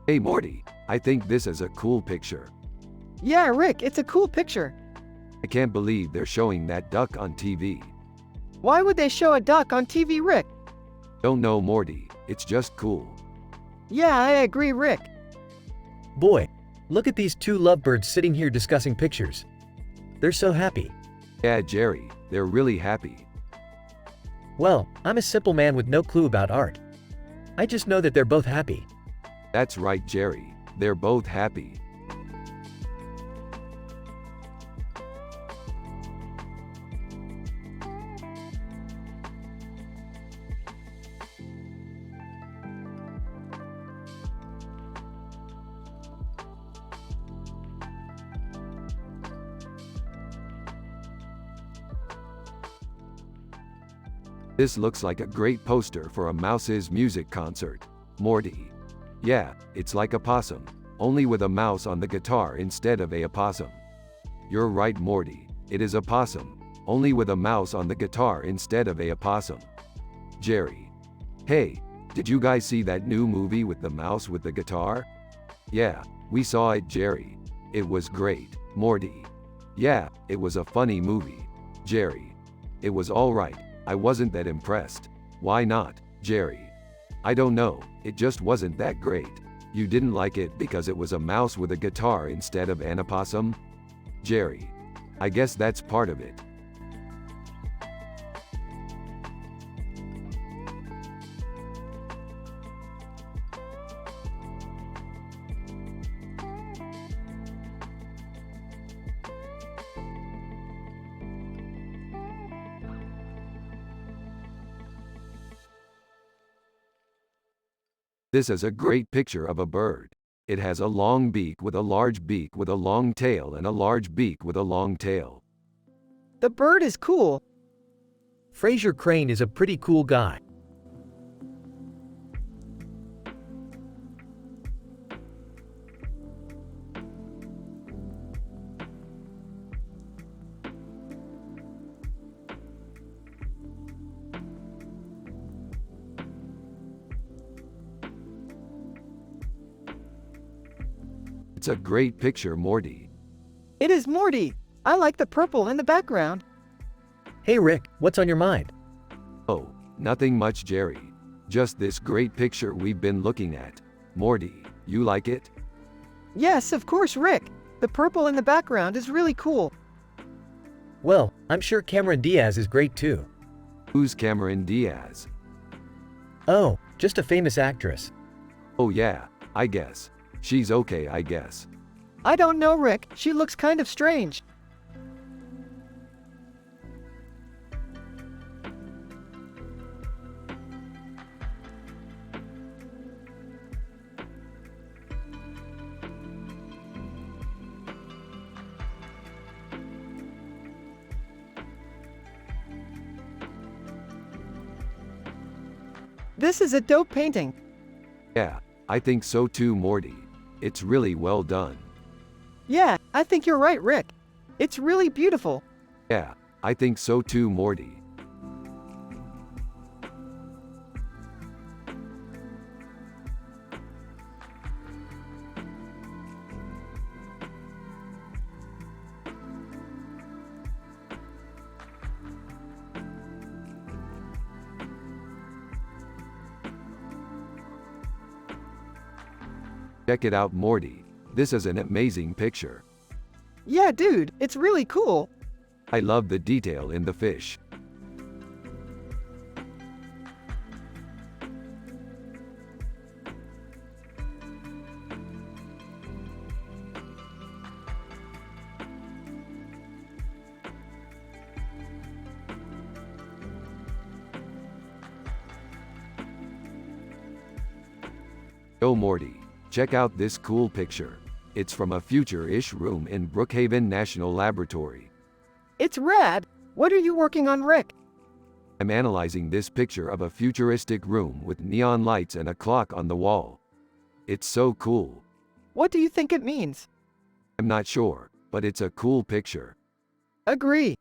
Hey Morty, I think this is a cool picture. Yeah, Rick, it's a cool picture. I can't believe they're showing that duck on TV. Why would they show a duck on TV, Rick? Don't know, Morty, it's just cool. Yeah, I agree, Rick. Boy, look at these two lovebirds sitting here discussing pictures. They're so happy. Yeah, Jerry, they're really happy. Well, I'm a simple man with no clue about art. I just know that they're both happy. That's right, Jerry, they're both happy. This looks like a great poster for a mouse's music concert. Morty. Yeah, it's like a possum, only with a mouse on the guitar instead of a opossum. You're right, Morty, it is a possum, only with a mouse on the guitar instead of a opossum. Jerry. Hey, did you guys see that new movie with the mouse with the guitar? Yeah, we saw it, Jerry. It was great. Morty. Yeah, it was a funny movie. Jerry. It was alright. I wasn't that impressed. Why not, Jerry? I don't know, it just wasn't that great. You didn't like it because it was a mouse with a guitar instead of an opossum? Jerry. I guess that's part of it. This is a great picture of a bird. It has a long beak with a large beak with a long tail and a large beak with a long tail. The bird is cool. Fraser Crane is a pretty cool guy. It's a great picture, Morty. It is Morty. I like the purple in the background. Hey Rick, what's on your mind? Oh, nothing much, Jerry. Just this great picture we've been looking at. Morty, you like it? Yes, of course, Rick. The purple in the background is really cool. Well, I'm sure Cameron Diaz is great too. Who's Cameron Diaz? Oh, just a famous actress. Oh yeah, I guess. She's okay, I guess. I don't know, Rick. She looks kind of strange. This is a dope painting. Yeah, I think so too, Morty. It's really well done. Yeah, I think you're right, Rick. It's really beautiful. Yeah, I think so too, Morty. Check it out, Morty. This is an amazing picture. Yeah, dude, it's really cool. I love the detail in the fish. Yo, Morty, check out this cool picture. It's from a future-ish room in Brookhaven National Laboratory. It's rad. What are you working on, Rick? I'm analyzing this picture of a futuristic room with neon lights and a clock on the wall. It's so cool. What do you think it means? I'm not sure, but it's a cool picture. Agree.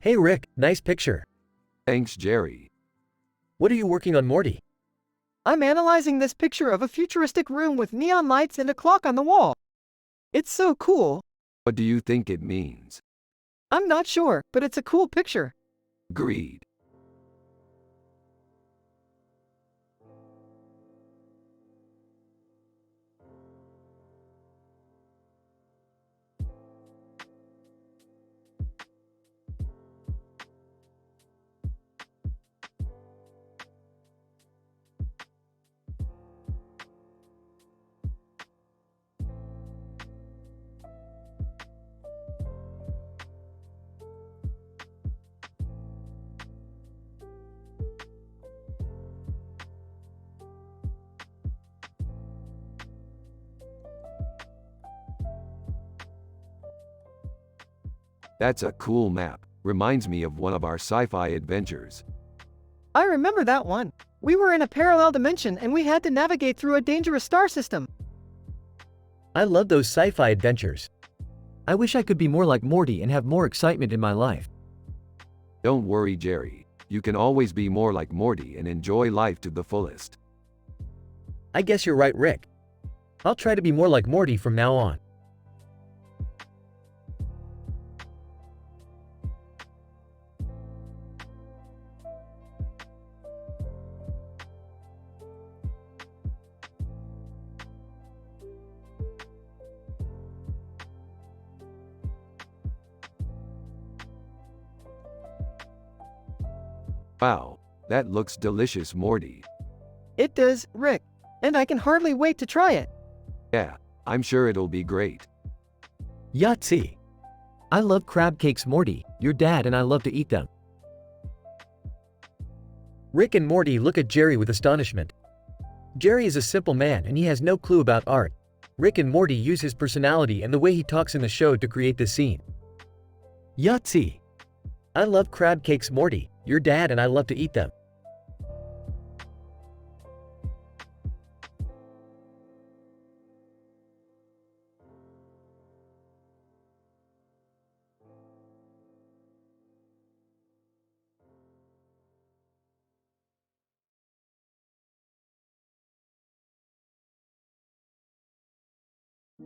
Hey Rick, nice picture. Thanks, Jerry. What are you working on, Morty? I'm analyzing this picture of a futuristic room with neon lights and a clock on the wall. It's so cool. What do you think it means? I'm not sure, but it's a cool picture. Agreed. That's a cool map. Reminds me of one of our sci-fi adventures. I remember that one. We were in a parallel dimension and we had to navigate through a dangerous star system. I love those sci-fi adventures. I wish I could be more like Morty and have more excitement in my life. Don't worry, Jerry. You can always be more like Morty and enjoy life to the fullest. I guess you're right, Rick. I'll try to be more like Morty from now on. Wow, that looks delicious, Morty. It does, Rick. And I can hardly wait to try it. Yeah, I'm sure it'll be great. Yahtzee. I love crab cakes, Morty. Your dad and I love to eat them. Rick and Morty look at Jerry with astonishment. Jerry is a simple man and he has no clue about art. Rick and Morty use his personality and the way he talks in the show to create this scene. Yahtzee. I love crab cakes, Morty. Your dad and I love to eat them.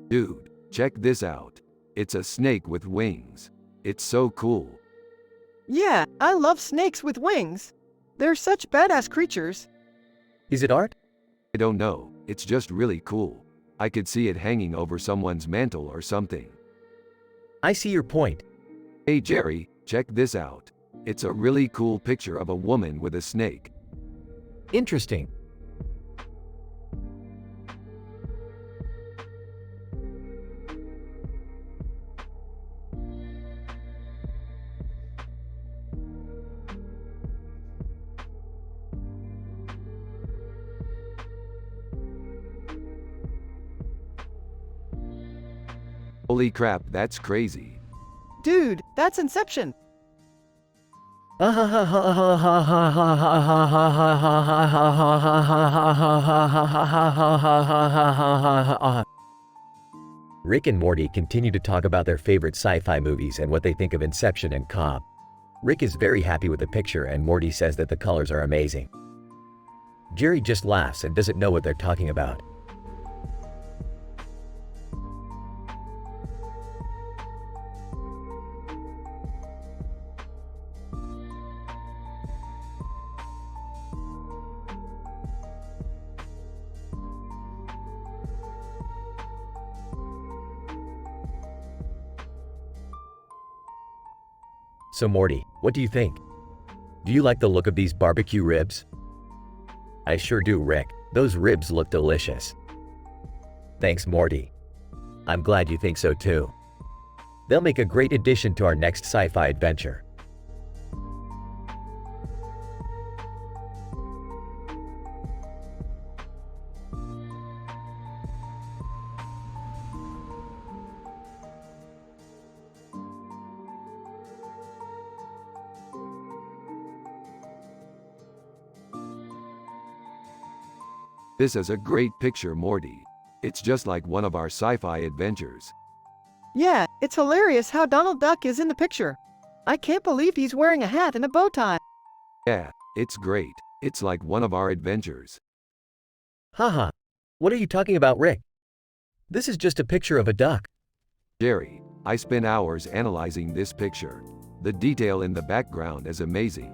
Dude, check this out. It's a snake with wings. It's so cool. Yeah, I love snakes with wings. They're such badass creatures. Is it art? I don't know, it's just really cool. I could see it hanging over someone's mantle or something. I see your point. Hey Jerry, check this out. It's a really cool picture of a woman with a snake. Interesting. Holy crap, that's crazy. Dude, that's Inception. Rick and Morty continue to talk about their favorite sci-fi movies and what they think of Inception and Cobb. Rick is very happy with the picture and Morty says that the colors are amazing. Jerry just laughs and doesn't know what they're talking about. So Morty, what do you think? Do you like the look of these barbecue ribs? I sure do, Rick. Those ribs look delicious. Thanks, Morty. I'm glad you think so too. They'll make a great addition to our next sci-fi adventure. This is a great picture, Morty. It's just like one of our sci-fi adventures. Yeah, it's hilarious how Donald Duck is in the picture. I can't believe he's wearing a hat and a bow tie. Yeah, it's great. It's like one of our adventures. Haha. What are you talking about, Rick? This is just a picture of a duck. Jerry, I spent hours analyzing this picture. The detail in the background is amazing.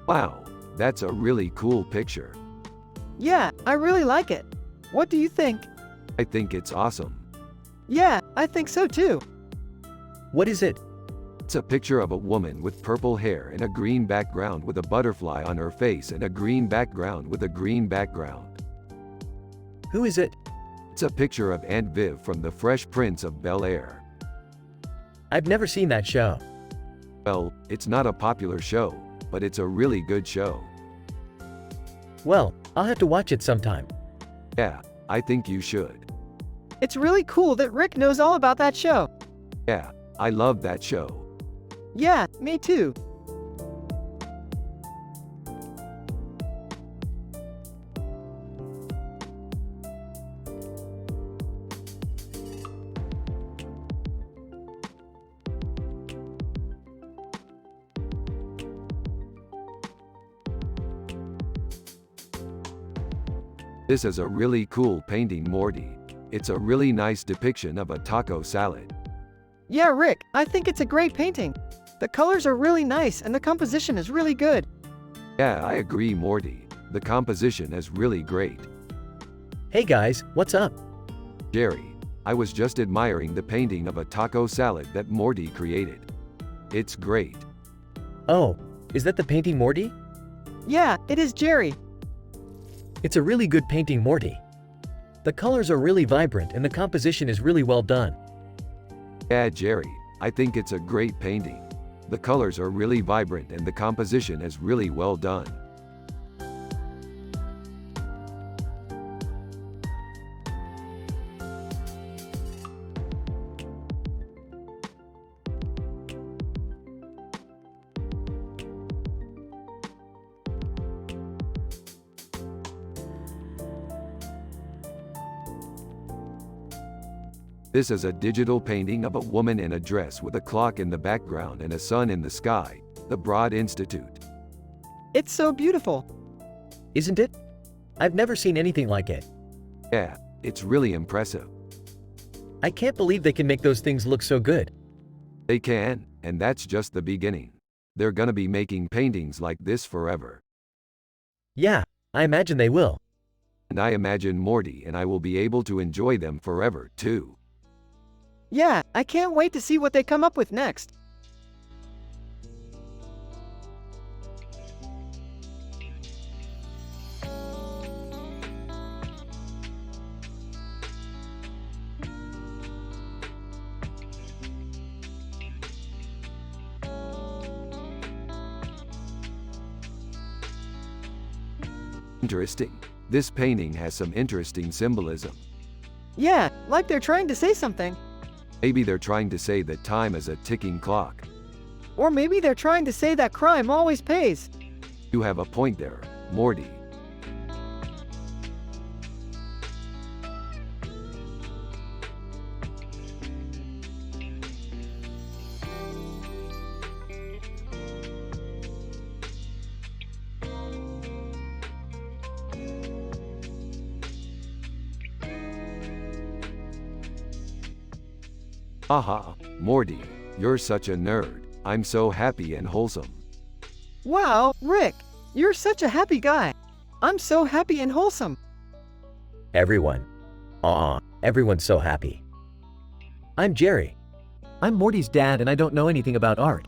Wow, that's a really cool picture. Yeah, I really like it. What do you think? I think it's awesome. Yeah, I think so too. What is it? It's a picture of a woman with purple hair and a green background with a butterfly on her face and a green background with a green background. Who is it? It's a picture of Aunt Viv from The Fresh Prince of Bel-Air. I've never seen that show. Well, it's not a popular show, but it's a really good show. Well, I'll have to watch it sometime. Yeah, I think you should. It's really cool that Rick knows all about that show. Yeah, I love that show. Yeah, me too. This is a really cool painting, Morty. It's a really nice depiction of a taco salad. Yeah, Rick, I think it's a great painting. The colors are really nice and the composition is really good. Yeah, I agree, Morty. The composition is really great. Hey guys, what's up? Jerry, I was just admiring the painting of a taco salad that Morty created. It's great. Oh, is that the painting, Morty? Yeah, it is, Jerry. It's a really good painting, Morty. The colors are really vibrant and the composition is really well done. Yeah, Jerry, I think it's a great painting. The colors are really vibrant and the composition is really well done. This is a digital painting of a woman in a dress with a clock in the background and a sun in the sky, the Broad Institute. It's so beautiful. Isn't it? I've never seen anything like it. Yeah, it's really impressive. I can't believe they can make those things look so good. They can, and that's just the beginning. They're gonna be making paintings like this forever. Yeah, I imagine they will. And I imagine Morty and I will be able to enjoy them forever, too. Yeah, I can't wait to see what they come up with next. Interesting. This painting has some interesting symbolism. Yeah, like they're trying to say something. Maybe they're trying to say that time is a ticking clock. Or maybe they're trying to say that crime always pays. You have a point there, Morty. Haha, Morty, you're such a nerd. I'm so happy and wholesome. Wow, Rick, you're such a happy guy. I'm so happy and wholesome. Everyone. Everyone's so happy. I'm Jerry. I'm Morty's dad and I don't know anything about art.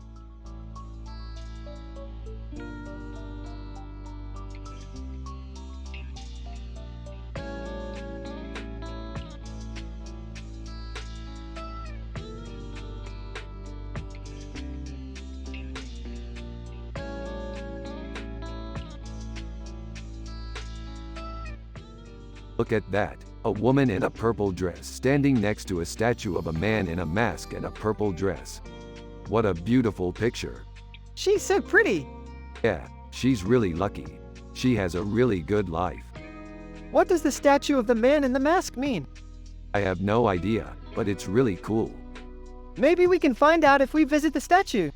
Look at that, a woman in a purple dress standing next to a statue of a man in a mask and a purple dress. What a beautiful picture. She's so pretty. Yeah, she's really lucky. She has a really good life. What does the statue of the man in the mask mean? I have no idea, but it's really cool. Maybe we can find out if we visit the statue.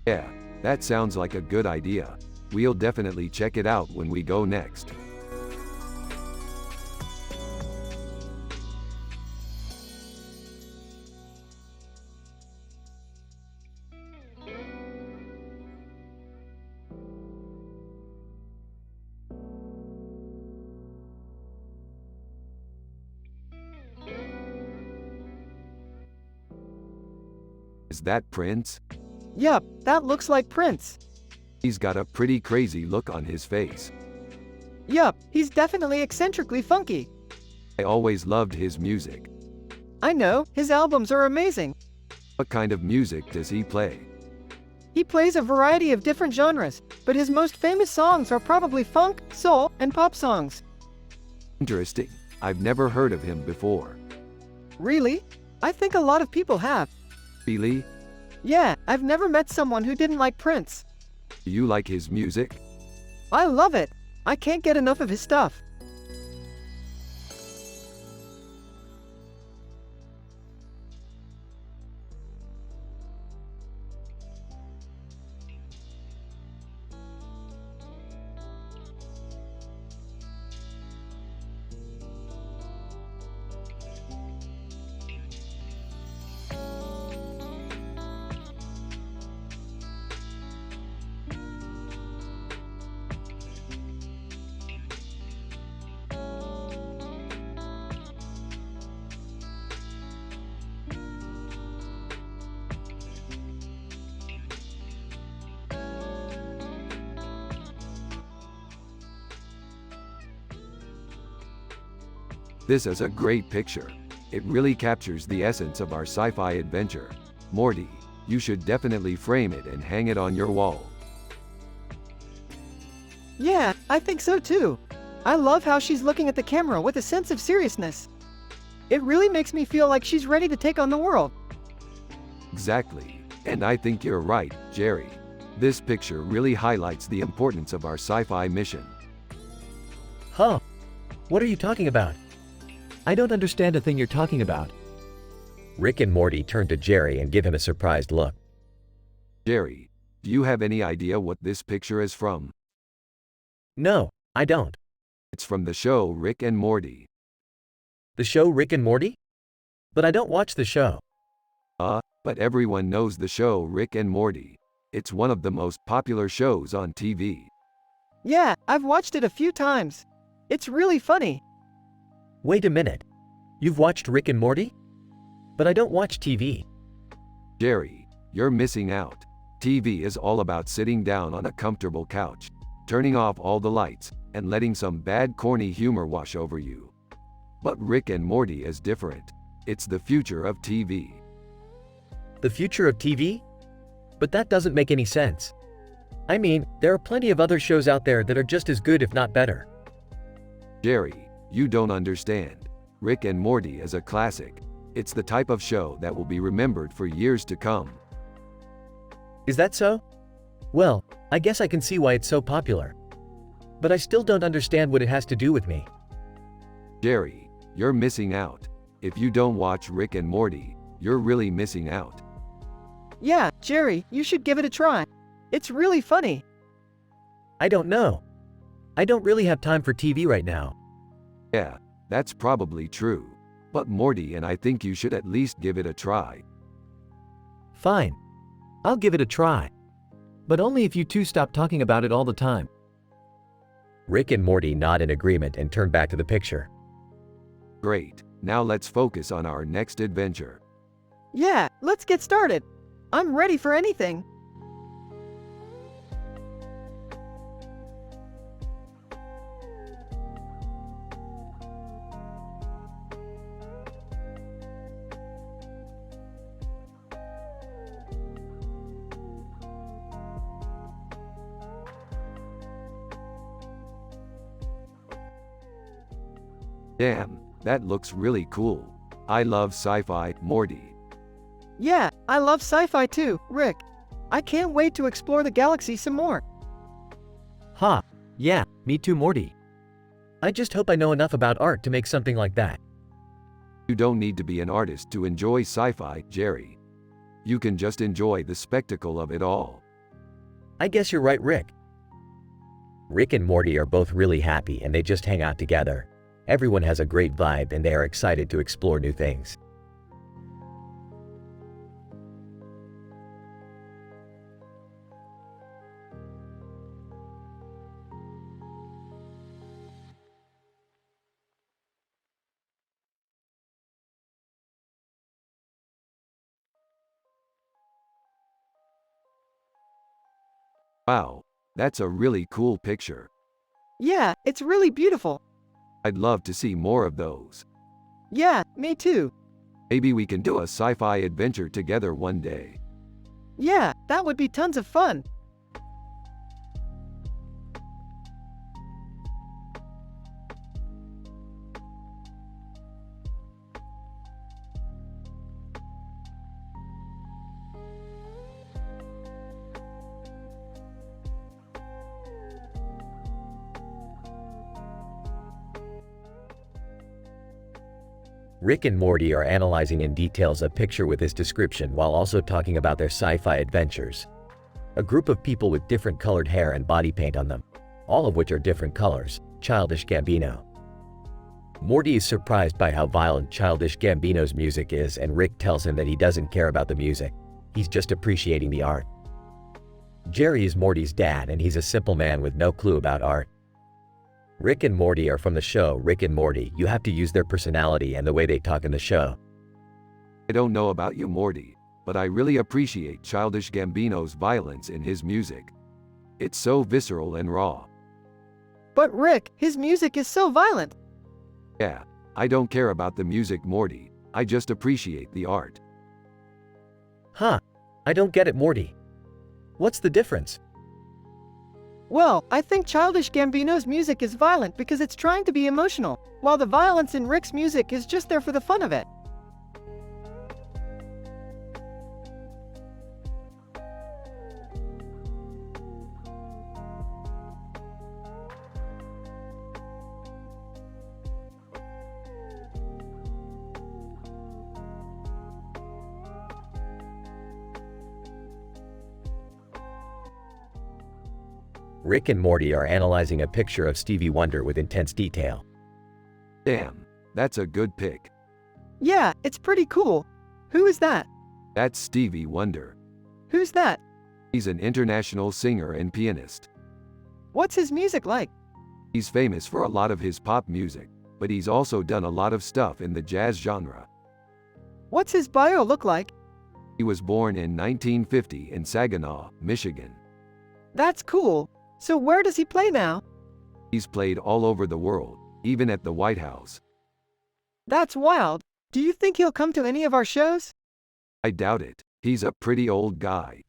Yeah, that sounds like a good idea. We'll definitely check it out when we go next. Is that Prince? Yup, that looks like Prince. He's got a pretty crazy look on his face. Yup, he's definitely eccentrically funky. I always loved his music. I know, his albums are amazing. What kind of music does he play? He plays a variety of different genres, but his most famous songs are probably funk, soul, and pop songs. Interesting. I've never heard of him before. Really? I think a lot of people have. Really? Yeah, I've never met someone who didn't like Prince. Do you like his music? I love it. I can't get enough of his stuff. This is a great picture. It really captures the essence of our sci-fi adventure. Morty, you should definitely frame it and hang it on your wall. Yeah, I think so too. I love how she's looking at the camera with a sense of seriousness. It really makes me feel like she's ready to take on the world. Exactly. And I think you're right, Jerry. This picture really highlights the importance of our sci-fi mission. Huh? What are you talking about? I don't understand a thing you're talking about. Rick and Morty turn to Jerry and give him a surprised look. Jerry, do you have any idea what this picture is from? No, I don't. It's from the show Rick and Morty. The show Rick and Morty? But I don't watch the show. But everyone knows the show Rick and Morty. It's one of the most popular shows on TV. Yeah, I've watched it a few times. It's really funny. Wait a minute. You've watched Rick and Morty? But I don't watch TV. Jerry, you're missing out. TV is all about sitting down on a comfortable couch, turning off all the lights, and letting some bad corny humor wash over you. But Rick and Morty is different. It's the future of TV. The future of TV? But that doesn't make any sense. I mean, there are plenty of other shows out there that are just as good if not better. Jerry, you don't understand. Rick and Morty is a classic. It's the type of show that will be remembered for years to come. Is that so? Well, I guess I can see why it's so popular. But I still don't understand what it has to do with me. Jerry, you're missing out. If you don't watch Rick and Morty, you're really missing out. Yeah, Jerry, you should give it a try. It's really funny. I don't know. I don't really have time for TV right now. Yeah, that's probably true. But Morty and I think you should at least give it a try. Fine. I'll give it a try. But only if you two stop talking about it all the time. Rick and Morty nod in agreement and turn back to the picture. Great, now let's focus on our next adventure. Yeah, let's get started. I'm ready for anything. Damn, that looks really cool. I love sci-fi, Morty. Yeah, I love sci-fi too, Rick. I can't wait to explore the galaxy some more. Ha! Yeah, me too, Morty. I just hope I know enough about art to make something like that. You don't need to be an artist to enjoy sci-fi, Jerry. You can just enjoy the spectacle of it all. I guess you're right, Rick. Rick and Morty are both really happy and they just hang out together. Everyone has a great vibe and they are excited to explore new things. Wow, that's a really cool picture. Yeah, it's really beautiful. I'd love to see more of those. Yeah, me too. Maybe we can do a sci-fi adventure together one day. Yeah, that would be tons of fun. Rick and Morty are analyzing in details a picture with this description while also talking about their sci-fi adventures. A group of people with different colored hair and body paint on them, all of which are different colors, Childish Gambino. Morty is surprised by how violent Childish Gambino's music is, and Rick tells him that he doesn't care about the music, he's just appreciating the art. Jerry is Morty's dad and he's a simple man with no clue about art. Rick and Morty are from the show Rick and Morty. You have to use their personality and the way they talk in the show. I don't know about you, Morty, but I really appreciate Childish Gambino's violence in his music. It's so visceral and raw. But Rick, his music is so violent. Yeah, I don't care about the music, Morty. I just appreciate the art. Huh. I don't get it, Morty. What's the difference? Well, I think Childish Gambino's music is violent because it's trying to be emotional, while the violence in Rick's music is just there for the fun of it. Rick and Morty are analyzing a picture of Stevie Wonder with intense detail. Damn, that's a good pick. Yeah, it's pretty cool. Who is that? That's Stevie Wonder. Who's that? He's an international singer and pianist. What's his music like? He's famous for a lot of his pop music, but he's also done a lot of stuff in the jazz genre. What's his bio look like? He was born in 1950 in Saginaw, Michigan. That's cool. So where does he play now? He's played all over the world, even at the White House. That's wild. Do you think he'll come to any of our shows? I doubt it. He's a pretty old guy.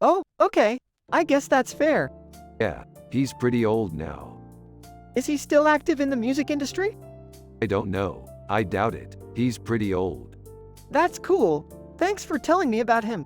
Oh, okay. I guess that's fair. Yeah, he's pretty old now. Is he still active in the music industry? I don't know. I doubt it. He's pretty old. That's cool. Thanks for telling me about him.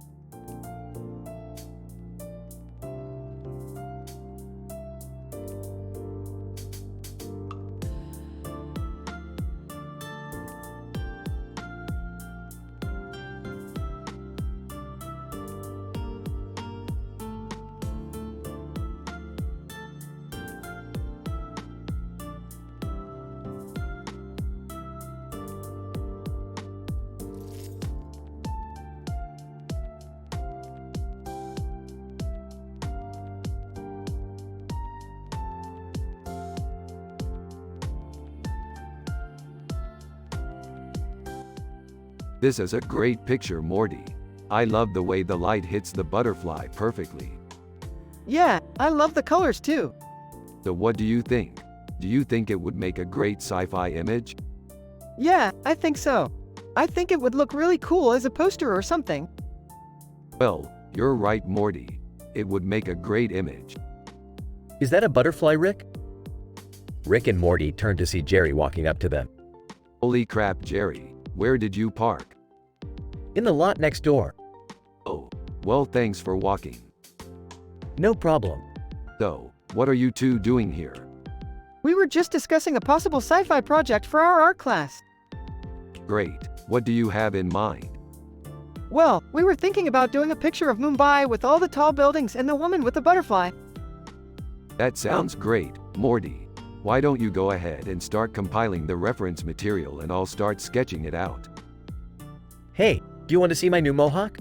This is a great picture, Morty. I love the way the light hits the butterfly perfectly. Yeah, I love the colors too. So what do you think? Do you think it would make a great sci-fi image? Yeah, I think so. I think it would look really cool as a poster or something. Well, you're right, Morty. It would make a great image. Is that a butterfly, Rick? Rick and Morty turn to see Jerry walking up to them. Holy crap, Jerry. Where did you park? In the lot next door. Oh, well, thanks for walking. No problem. So, what are you two doing here? We were just discussing a possible sci-fi project for our art class. Great. What do you have in mind? Well, we were thinking about doing a picture of Mumbai with all the tall buildings and the woman with the butterfly. That sounds great, Morty. Why don't you go ahead and start compiling the reference material and I'll start sketching it out. Hey, do you want to see my new mohawk?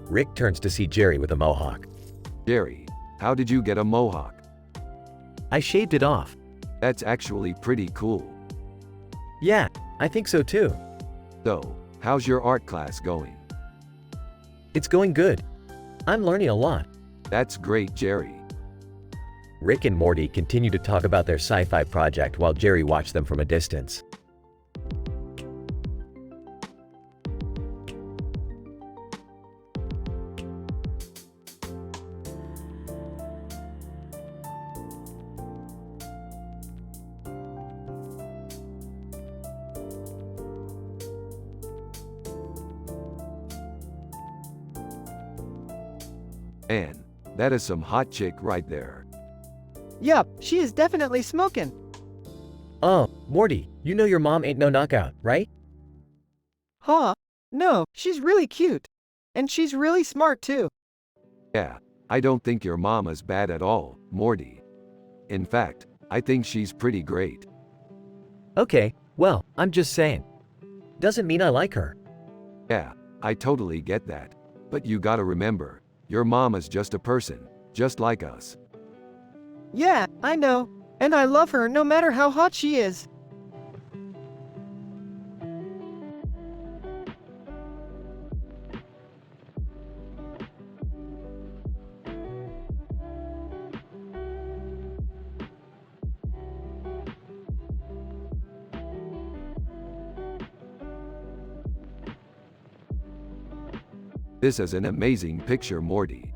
Rick turns to see Jerry with a mohawk. Jerry, how did you get a mohawk? I shaved it off. That's actually pretty cool. Yeah, I think so too. So, how's your art class going? It's going good. I'm learning a lot. That's great, Jerry. Rick and Morty continue to talk about their sci-fi project while Jerry watched them from a distance. Man, that is some hot chick right there. Yup, she is definitely smoking. Oh, Morty, you know your mom ain't no knockout, right? Huh? No, she's really cute. And she's really smart too. Yeah, I don't think your mom is bad at all, Morty. In fact, I think she's pretty great. Okay, well, I'm just saying. Doesn't mean I like her. Yeah, I totally get that. But you gotta remember, your mom is just a person, just like us. Yeah, I know. And I love her no matter how hot she is. This is an amazing picture, Morty.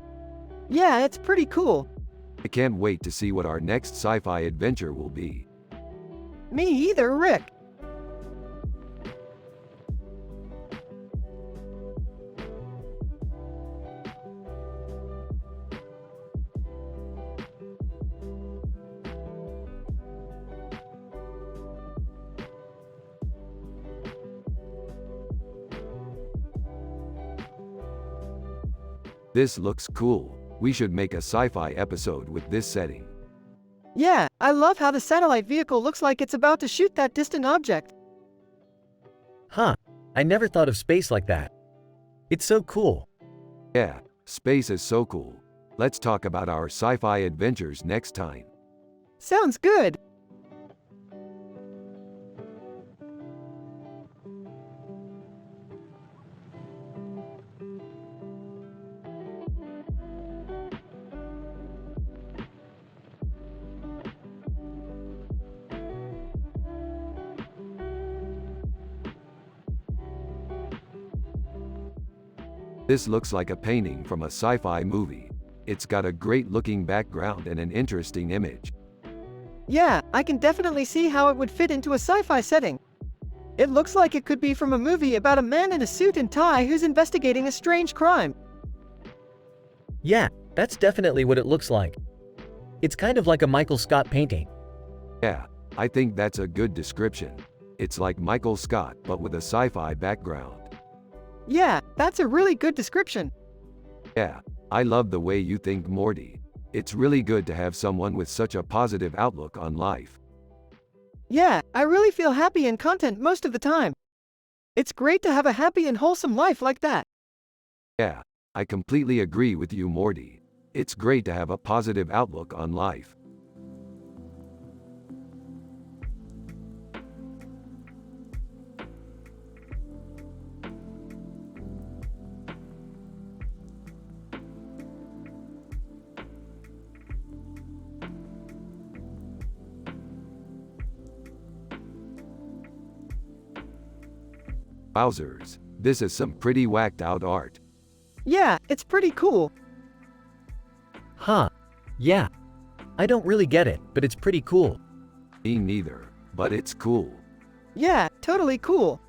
Yeah, it's pretty cool. I can't wait to see what our next sci-fi adventure will be. Me either, Rick. This looks cool. We should make a sci-fi episode with this setting. Yeah, I love how the satellite vehicle looks like it's about to shoot that distant object. Huh, I never thought of space like that. It's so cool. Yeah, space is so cool. Let's talk about our sci-fi adventures next time. Sounds good. This looks like a painting from a sci-fi movie. It's got a great looking background and an interesting image. Yeah, I can definitely see how it would fit into a sci-fi setting. It looks like it could be from a movie about a man in a suit and tie who's investigating a strange crime. Yeah, that's definitely what it looks like. It's kind of like a Michael Scott painting. Yeah, I think that's a good description. It's like Michael Scott but with a sci-fi background. Yeah, that's a really good description. Yeah, I love the way you think, Morty. It's really good to have someone with such a positive outlook on life. Yeah, I really feel happy and content most of the time. It's great to have a happy and wholesome life like that. Yeah, I completely agree with you, Morty. It's great to have a positive outlook on life. Wowzers, this is some pretty whacked out art. Yeah, it's pretty cool. Huh. Yeah. I don't really get it, but it's pretty cool. Me neither, but it's cool. Yeah, totally cool.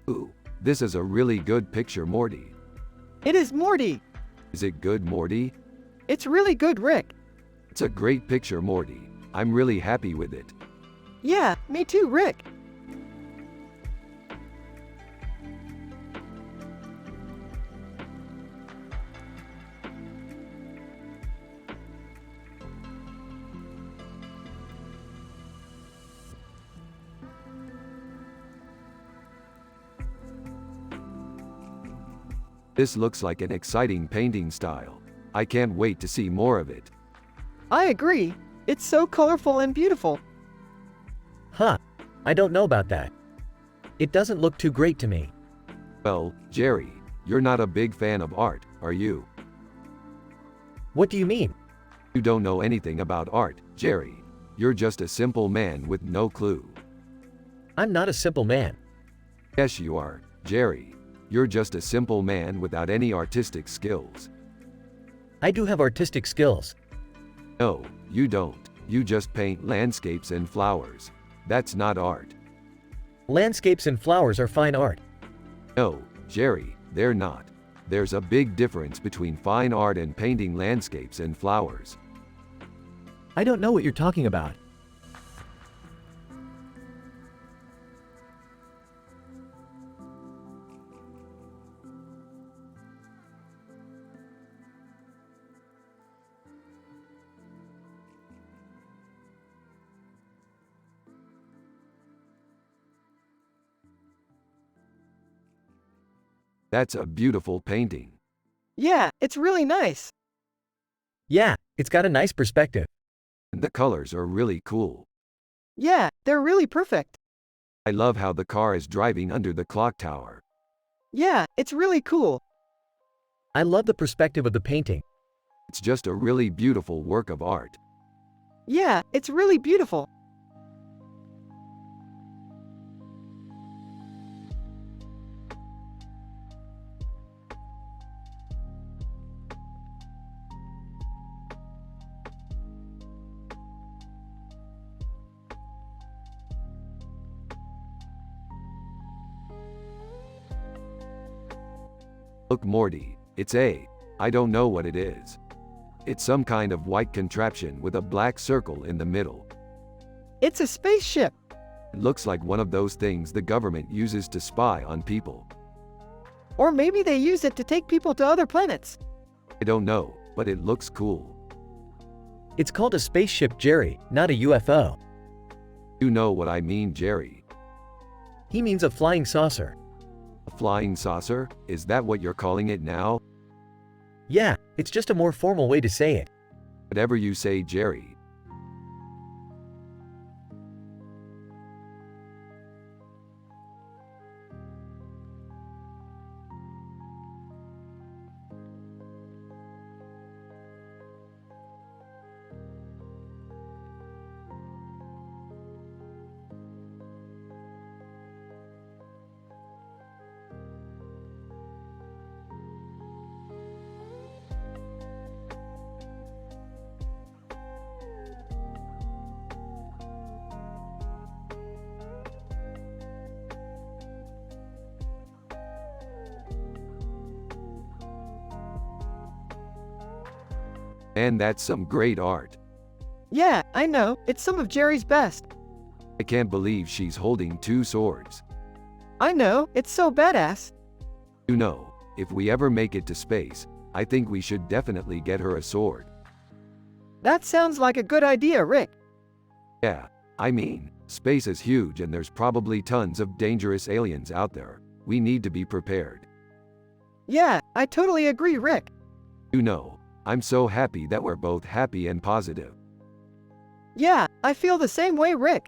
Ooh, this is a really good picture, Morty. It is Morty. Is it good, Morty? It's really good, Rick. It's a great picture, Morty. I'm really happy with it. Yeah, me too, Rick. This looks like an exciting painting style. I can't wait to see more of it. I agree. It's so colorful and beautiful. Huh. I don't know about that. It doesn't look too great to me. Well, Jerry, you're not a big fan of art, are you? What do you mean? You don't know anything about art, Jerry. You're just a simple man with no clue. I'm not a simple man. Yes, you are, Jerry. You're just a simple man without any artistic skills. I do have artistic skills. No, you don't. You just paint landscapes and flowers. That's not art. Landscapes and flowers are fine art. No, Jerry, they're not. There's a big difference between fine art and painting landscapes and flowers. I don't know what you're talking about. That's a beautiful painting. Yeah, it's really nice. Yeah, it's got a nice perspective. And the colors are really cool. Yeah, they're really perfect. I love how the car is driving under the clock tower. Yeah, it's really cool. I love the perspective of the painting. It's just a really beautiful work of art. Yeah, it's really beautiful. Look, Morty, it's I don't know what it is. It's some kind of white contraption with a black circle in the middle. It's a spaceship. It looks like one of those things the government uses to spy on people. Or maybe they use it to take people to other planets. I don't know, but it looks cool. It's called a spaceship, Jerry, not a UFO. You know what I mean, Jerry. He means a flying saucer. A flying saucer? Is that what you're calling it now? Yeah, it's just a more formal way to say it. Whatever you say, Jerry. And that's some great art. Yeah, I know, it's some of Jerry's best. I can't believe she's holding two swords. I know, it's so badass. You know, if we ever make it to space, I think we should definitely get her a sword. That sounds like a good idea, Rick. Yeah, I mean, space is huge and there's probably tons of dangerous aliens out there. We need to be prepared. Yeah, I totally agree, Rick. You know, I'm so happy that we're both happy and positive. Yeah, I feel the same way, Rick.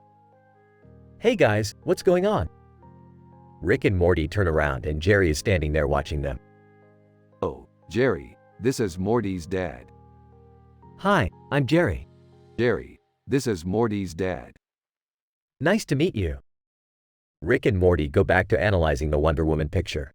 Hey guys, what's going on? Rick and Morty turn around and Jerry is standing there watching them. Oh, Jerry, this is Morty's dad. Hi, I'm Jerry. Jerry, this is Morty's dad. Nice to meet you. Rick and Morty go back to analyzing the Wonder Woman picture.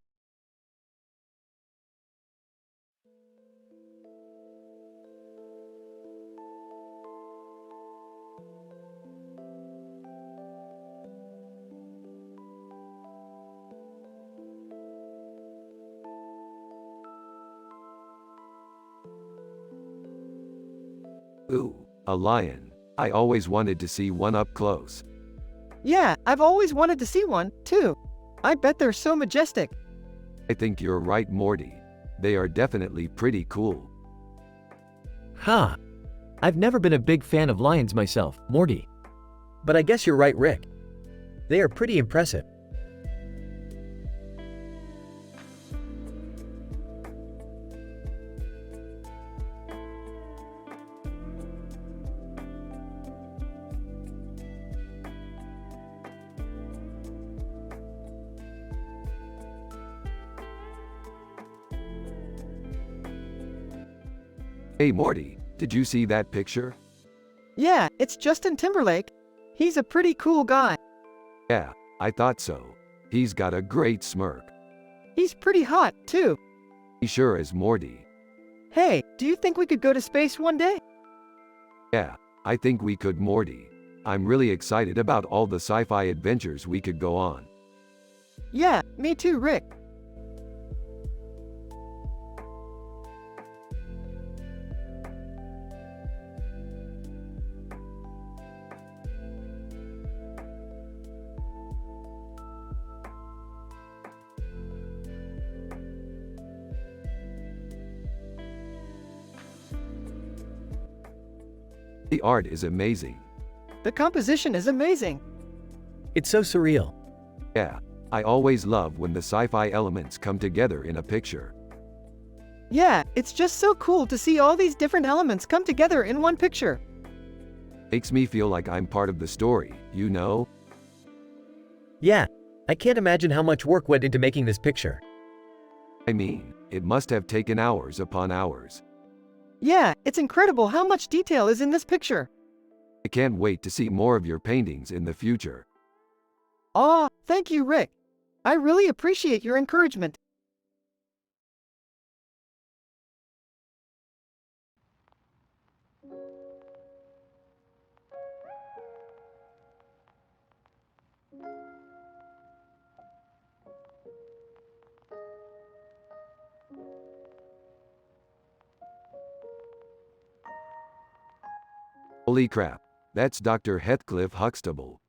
Ooh, a lion. I always wanted to see one up close. Yeah, I've always wanted to see one, too. I bet they're so majestic. I think you're right, Morty. They are definitely pretty cool. Ha! I've never been a big fan of lions myself, Morty. But I guess you're right, Rick. They are pretty impressive. Hey Morty, did you see that picture? Yeah, it's Justin Timberlake. He's a pretty cool guy. Yeah, I thought so. He's got a great smirk. He's pretty hot, too. He sure is, Morty. Hey, do you think we could go to space one day? Yeah, I think we could, Morty. I'm really excited about all the sci-fi adventures we could go on. Yeah, me too, Rick. The art is amazing. The composition is amazing. It's so surreal. Yeah, I always love when the sci-fi elements come together in a picture. Yeah, it's just so cool to see all these different elements come together in one picture. Makes me feel like I'm part of the story, you know? Yeah, I can't imagine how much work went into making this picture. I mean, it must have taken hours upon hours. Yeah, it's incredible how much detail is in this picture. I can't wait to see more of your paintings in the future. Aw, thank you, Rick. I really appreciate your encouragement. Holy crap, that's Dr. Heathcliff Huxtable.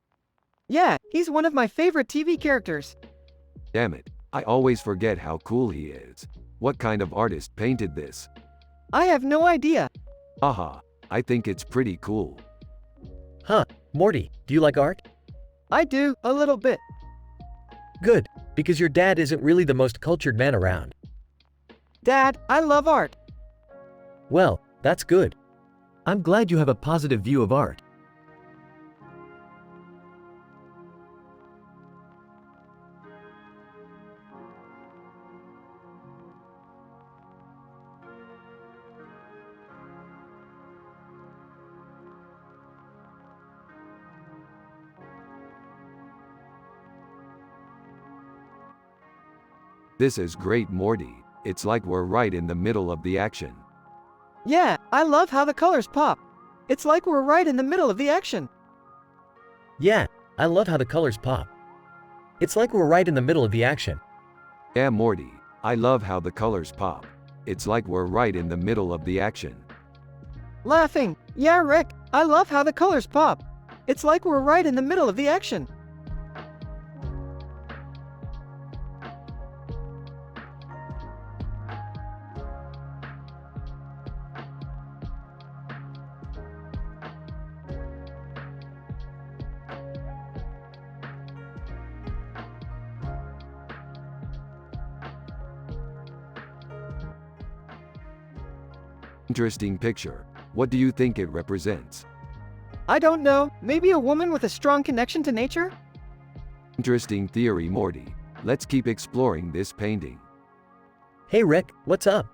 Yeah, he's one of my favorite TV characters. Damn it, I always forget how cool he is. What kind of artist painted this? I have no idea. Haha, I think it's pretty cool. Huh, Morty, do you like art? I do, a little bit. Good, because your dad isn't really the most cultured man around. Dad, I love art. Well, that's good. I'm glad you have a positive view of art. This is great, Morty. It's like we're right in the middle of the action. Yeah, I love how the colors pop. It's like we're right in the middle of the action. Yeah, I love how the colors pop. It's like we're right in the middle of the action. Yeah, Morty, I love how the colors pop. It's like we're right in the middle of the action. Laughing. Yeah, Rick, I love how the colors pop. It's like we're right in the middle of the action. Interesting picture. What do you think it represents? I don't know, maybe a woman with a strong connection to nature? Interesting theory, Morty. Let's keep exploring this painting. Hey Rick, what's up?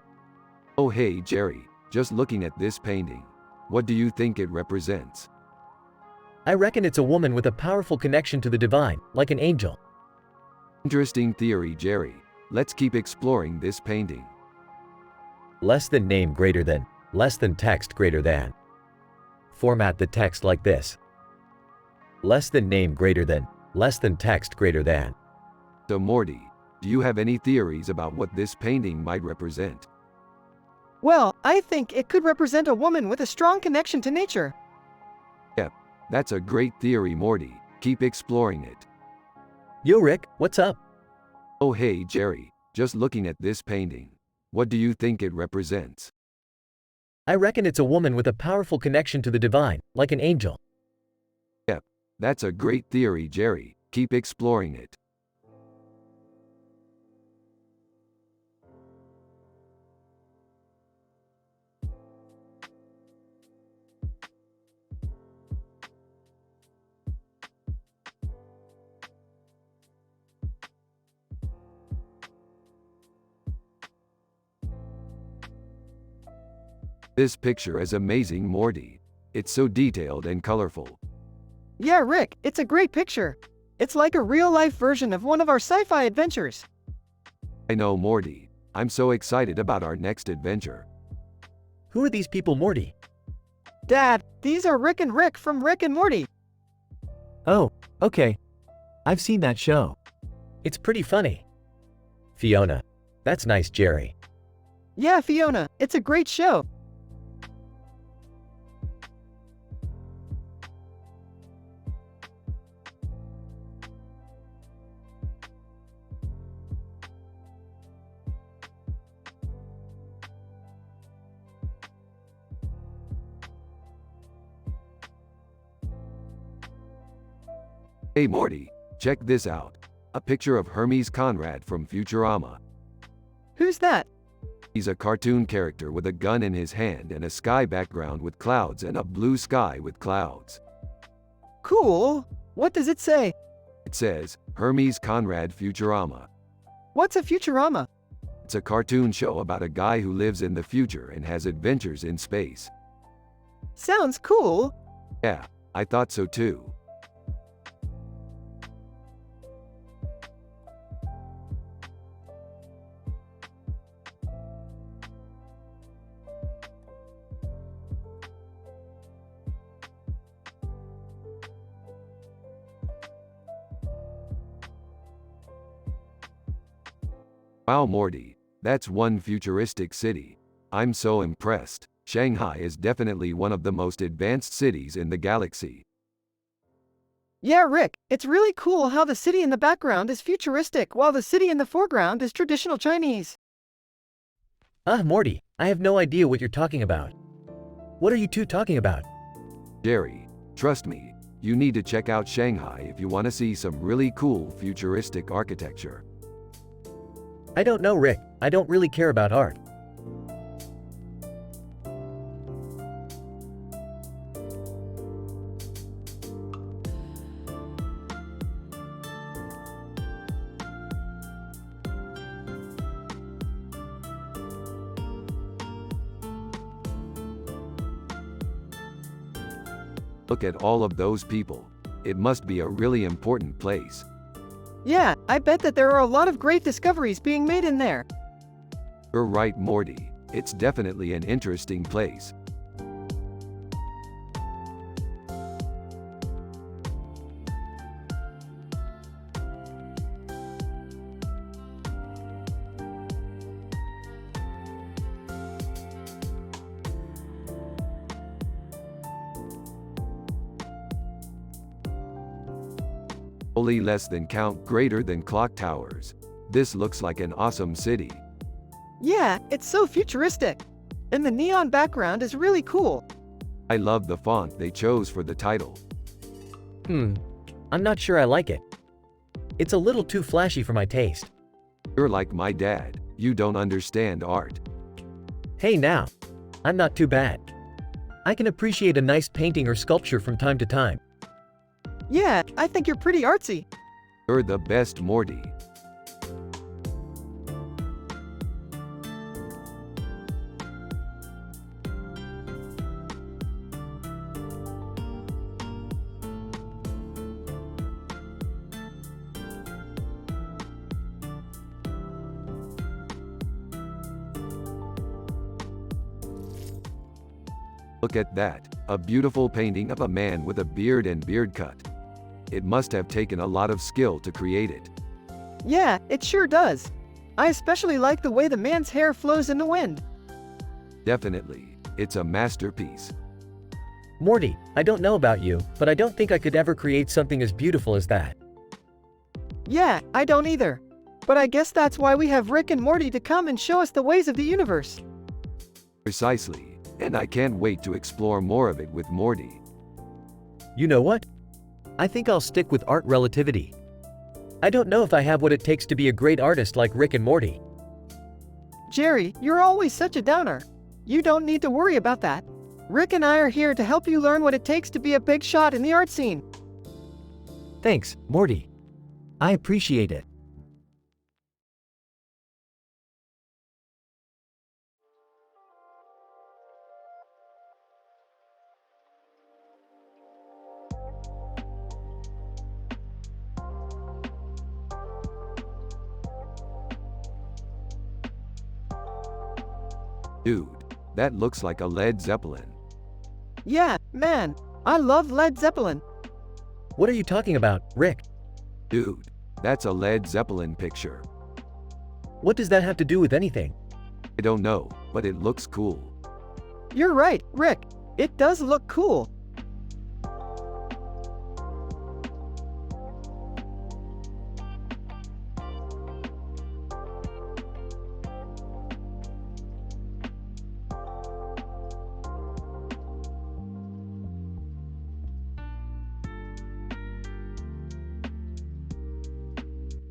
Oh hey Jerry, just looking at this painting. What do you think it represents? I reckon it's a woman with a powerful connection to the divine, like an angel. Interesting theory, Jerry. Let's keep exploring this painting. Less than name greater than, less than text greater than. Format the text like this. Less than name greater than, less than text greater than. So Morty, do you have any theories about what this painting might represent? Well, I think it could represent a woman with a strong connection to nature. Yep, that's a great theory, Morty. Keep exploring it. Yo Rick, what's up? Oh hey Jerry, just looking at this painting. What do you think it represents? I reckon it's a woman with a powerful connection to the divine, like an angel. Yep, that's a great theory, Jerry. Keep exploring it. This picture is amazing, Morty. It's so detailed and colorful. Yeah, Rick, it's a great picture. It's like a real-life version of one of our sci-fi adventures. I know, Morty. I'm so excited about our next adventure. Who are these people, Morty? Dad, these are Rick and Rick from Rick and Morty. Oh, okay. I've seen that show. It's pretty funny. Fiona. That's nice, Jerry. Yeah, Fiona, it's a great show. Hey Morty, check this out. A picture of Hermes Conrad from Futurama. Who's that? He's a cartoon character with a gun in his hand and a sky background with clouds and a blue sky with clouds. Cool. What does it say? It says, Hermes Conrad Futurama. What's a Futurama? It's a cartoon show about a guy who lives in the future and has adventures in space. Sounds cool. Yeah, I thought so too. Wow, Morty, that's one futuristic city. I'm so impressed. Shanghai is definitely one of the most advanced cities in the galaxy. Yeah, Rick, it's really cool how the city in the background is futuristic while the city in the foreground is traditional Chinese. Morty, I have no idea what you're talking about. What are you two talking about? Jerry, trust me, you need to check out Shanghai if you want to see some really cool futuristic architecture. I don't know, Rick. I don't really care about art. Look at all of those people. It must be a really important place. Yeah, I bet that there are a lot of great discoveries being made in there. You're right, Morty. It's definitely an interesting place. Only less than count greater than clock towers. This looks like an awesome city. Yeah, it's so futuristic. And the neon background is really cool. I love the font they chose for the title. I'm not sure I like it. It's a little too flashy for my taste. You're like my dad. You don't understand art. Hey now, I'm not too bad. I can appreciate a nice painting or sculpture from time to time. Yeah, I think you're pretty artsy. You're the best, Morty. Look at that, a beautiful painting of a man with a beard and beard cut. It must have taken a lot of skill to create it. Yeah, it sure does. I especially like the way the man's hair flows in the wind. Definitely, it's a masterpiece. Morty, I don't know about you, but I don't think I could ever create something as beautiful as that. Yeah, I don't either. But I guess that's why we have Rick and Morty to come and show us the ways of the universe. Precisely, and I can't wait to explore more of it with Morty. You know what? I think I'll stick with art relativity. I don't know if I have what it takes to be a great artist like Rick and Morty. Jerry, you're always such a downer. You don't need to worry about that. Rick and I are here to help you learn what it takes to be a big shot in the art scene. Thanks, Morty. I appreciate it. Dude, that looks like a Led Zeppelin. Yeah, man, I love Led Zeppelin. What are you talking about, Rick? Dude, that's a Led Zeppelin picture. What does that have to do with anything? I don't know, but it looks cool. You're right, Rick. It does look cool.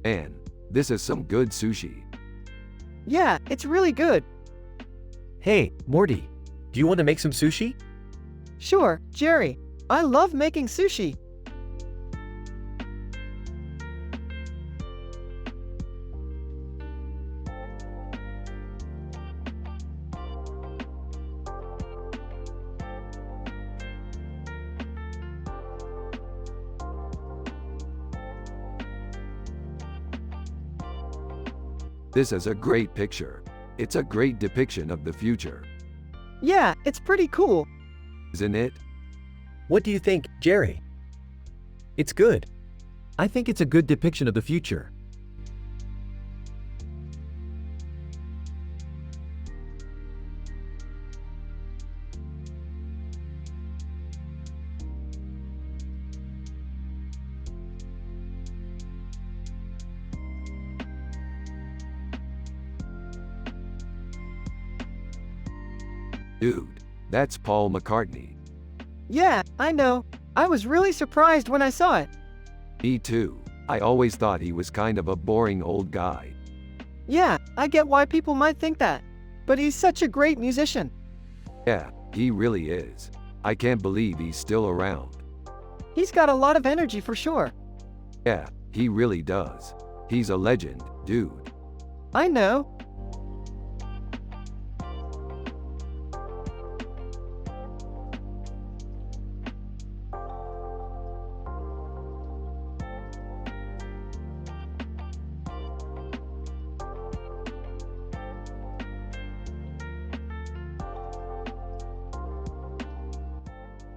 Man, this is some good sushi. Yeah, it's really good. Hey, Morty, do you want to make some sushi? Sure, Jerry. I love making sushi. This is a great picture. It's a great depiction of the future, Yeah, it's pretty cool. isn't it? What do you think, Jerry? It's good. I think it's a good depiction of the future. Dude, that's Paul McCartney. Yeah, I know. I was really surprised when I saw it. Me too. I always thought he was kind of a boring old guy. Yeah, I get why people might think that. But he's such a great musician. Yeah, he really is. I can't believe he's still around. He's got a lot of energy for sure. Yeah, he really does. He's a legend, dude. I know.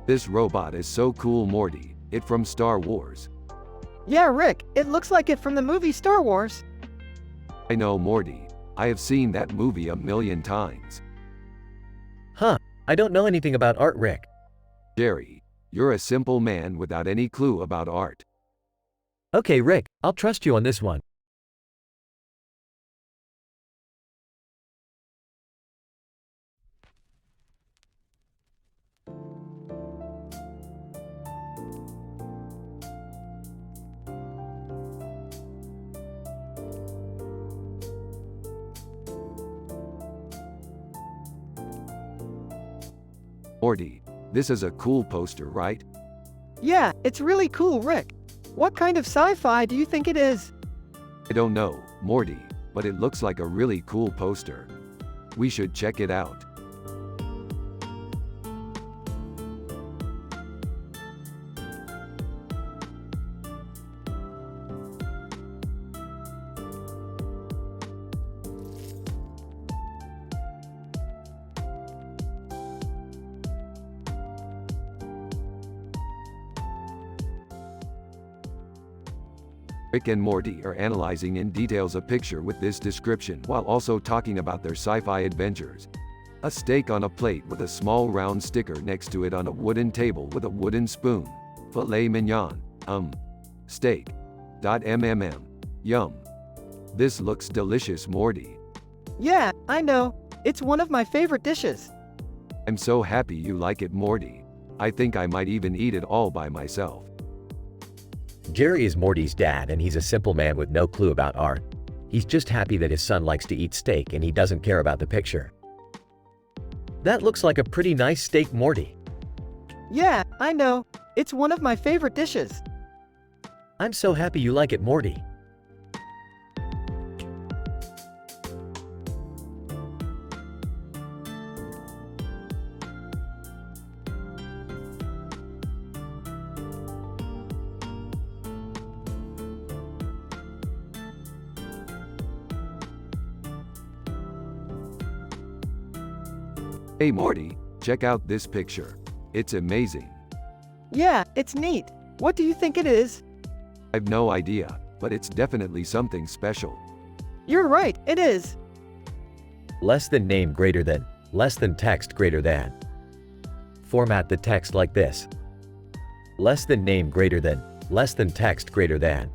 This robot is so cool, Morty. It from Star Wars. Yeah, Rick, it looks like it from the movie Star Wars. I know, Morty. I have seen that movie a million times. Huh, I don't know anything about art, Rick. Jerry, you're a simple man without any clue about art. Okay, Rick, I'll trust you on this one. Morty, this is a cool poster, right? Yeah, it's really cool, Rick. What kind of sci-fi do you think it is? I don't know, Morty, but it looks like a really cool poster. We should check it out. Rick and Morty are analyzing in details a picture with this description while also talking about their sci-fi adventures. A steak on a plate with a small round sticker next to it on a wooden table with a wooden spoon. Filet mignon. Steak. Yum. This looks delicious, Morty. Yeah, I know. It's one of my favorite dishes. I'm so happy you like it, Morty. I think I might even eat it all by myself. Jerry is Morty's dad and he's a simple man with no clue about art. He's just happy that his son likes to eat steak and he doesn't care about the picture. That looks like a pretty nice steak, Morty. Yeah, I know. It's one of my favorite dishes. I'm so happy you like it, Morty. Hey Morty, check out this picture. It's amazing. Yeah, it's neat. What do you think it is? I've no idea, but it's definitely something special. You're right, it is. Less than name greater than, less than text greater than. Format the text like this. Less than name greater than, less than text greater than.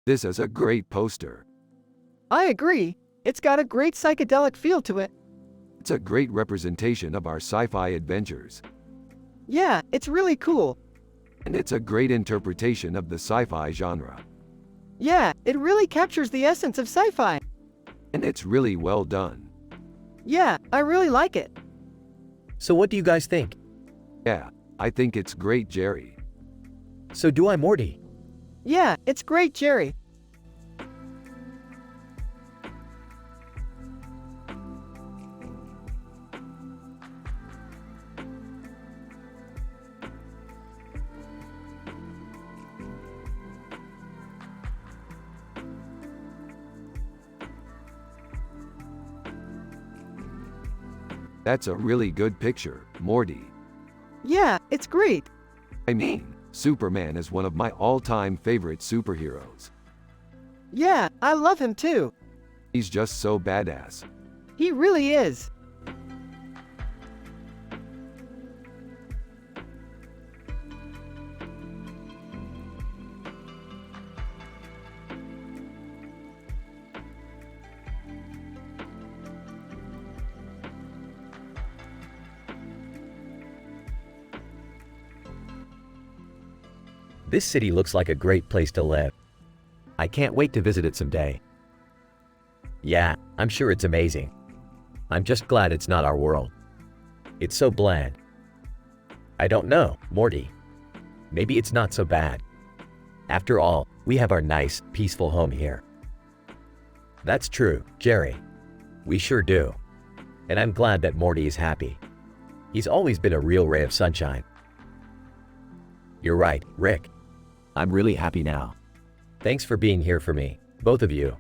This is a great poster. I agree. It's got a great psychedelic feel to it. It's a great representation of our sci-fi adventures. Yeah, it's really cool. And it's a great interpretation of the sci-fi genre. Yeah, it really captures the essence of sci-fi. And it's really well done. Yeah, I really like it. So what do you guys think? Yeah, I think it's great, Jerry. So do I, Morty. Yeah, it's great, Jerry. That's a really good picture, Morty. Yeah, it's great. I mean, Superman is one of my all-time favorite superheroes. Yeah, I love him too. He's just so badass. He really is. This city looks like a great place to live. I can't wait to visit it someday. Yeah, I'm sure it's amazing. I'm just glad it's not our world. It's so bland. I don't know, Morty. Maybe it's not so bad. After all, we have our nice, peaceful home here. That's true, Jerry. We sure do. And I'm glad that Morty is happy. He's always been a real ray of sunshine. You're right, Rick. I'm really happy now. Thanks for being here for me, both of you.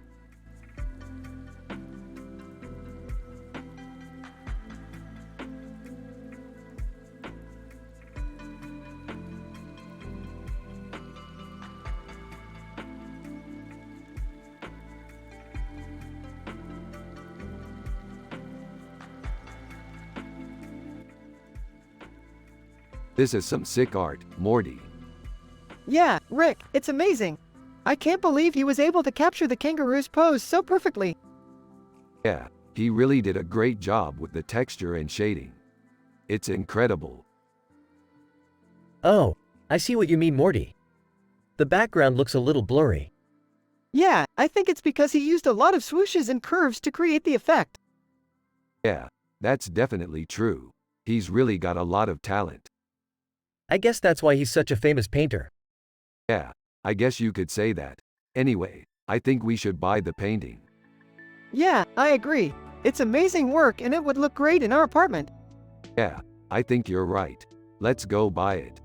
This is some sick art, Morty. Yeah, Rick, it's amazing. I can't believe he was able to capture the kangaroo's pose so perfectly. Yeah, he really did a great job with the texture and shading. It's incredible. Oh, I see what you mean, Morty. The background looks a little blurry. Yeah, I think it's because he used a lot of swooshes and curves to create the effect. Yeah, that's definitely true. He's really got a lot of talent. I guess that's why he's such a famous painter. Yeah, I guess you could say that. Anyway, I think we should buy the painting. Yeah, I agree. It's amazing work and it would look great in our apartment. Yeah, I think you're right. Let's go buy it.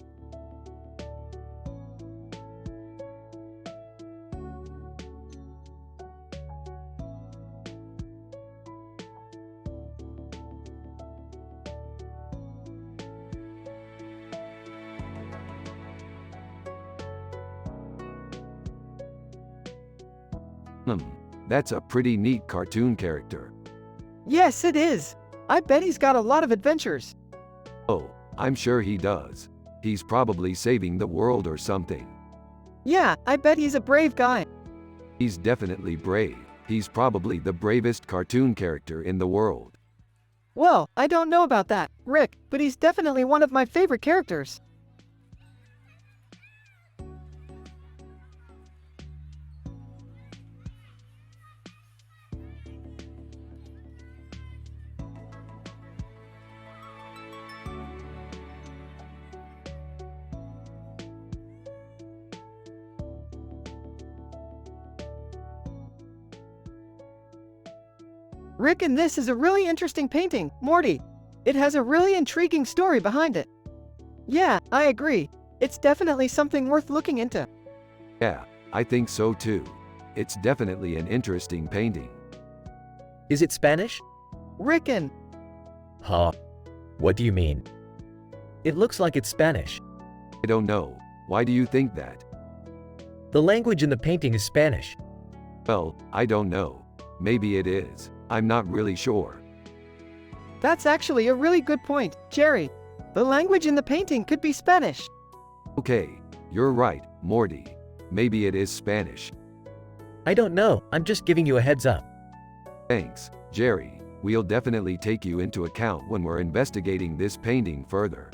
That's a pretty neat cartoon character. Yes, it is. I bet he's got a lot of adventures. Oh, I'm sure he does. He's probably saving the world or something. Yeah, I bet he's a brave guy. He's definitely brave. He's probably the bravest cartoon character in the world. Well, I don't know about that, Rick, but he's definitely one of my favorite characters. Rick, and this is a really interesting painting, Morty. It has a really intriguing story behind it. Yeah, I agree. It's definitely something worth looking into. Yeah, I think so too. It's definitely an interesting painting. Is it Spanish? Rick, Huh? What do you mean? It looks like it's Spanish. I don't know. Why do you think that? The language in the painting is Spanish. Well, I don't know. Maybe it is. I'm not really sure. that's actually a really good point, Jerry. The language in the painting could be Spanish. Okay, you're right, Morty. Maybe it is Spanish. I don't know, I'm just giving you a heads up. Thanks, Jerry. We'll definitely take you into account when we're investigating this painting further.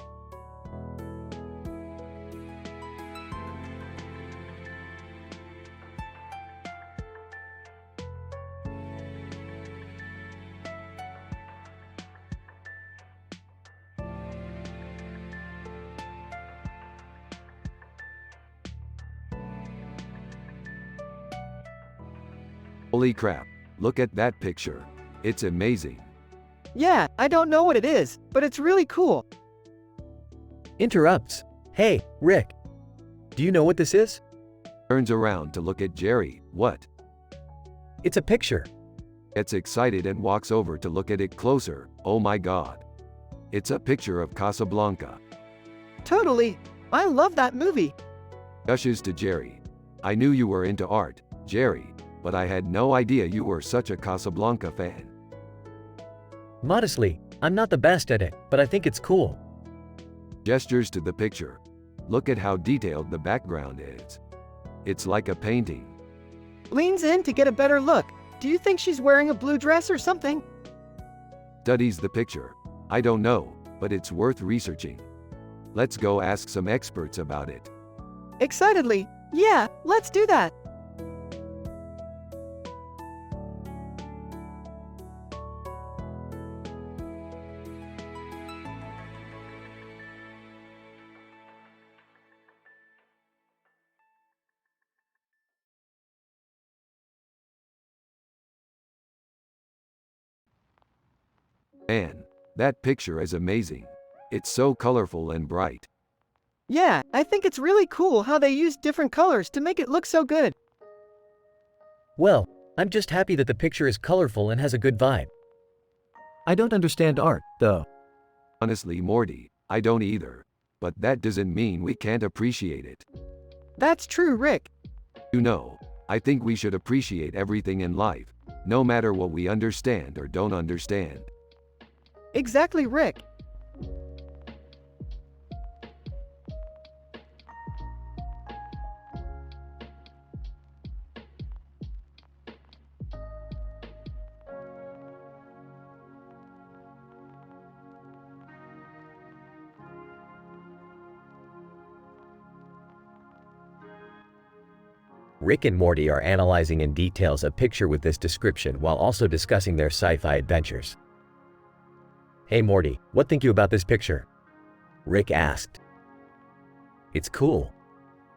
Holy crap, look at that picture. It's amazing. Yeah, I don't know what it is, but it's really cool. Interrupts. Hey, Rick. Do you know what this is? Turns around to look at Jerry. What? It's a picture. Gets excited and walks over to look at it closer. Oh my god. It's a picture of Casablanca. Totally. I love that movie. Gushes to Jerry. I knew you were into art, Jerry, but I had no idea you were such a Casablanca fan. Modestly, I'm not the best at it, but I think it's cool. Gestures to the picture. Look at how detailed the background is. It's like a painting. Leans in to get a better look. Do you think she's wearing a blue dress or something? Studies the picture. I don't know, but it's worth researching. Let's go ask some experts about it. Excitedly. Yeah, let's do that. Man, that picture is amazing. It's so colorful and bright. Yeah, I think it's really cool how they use different colors to make it look so good. Well, I'm just happy that the picture is colorful and has a good vibe. I don't understand art, though. Honestly, Morty, I don't either. But that doesn't mean we can't appreciate it. That's true, Rick. You know, I think we should appreciate everything in life, no matter what we understand or don't understand. Exactly, Rick. Rick and Morty are analyzing in details a picture with this description while also discussing their sci-fi adventures. "Hey Morty, what think you about this picture?" Rick asked. "It's cool.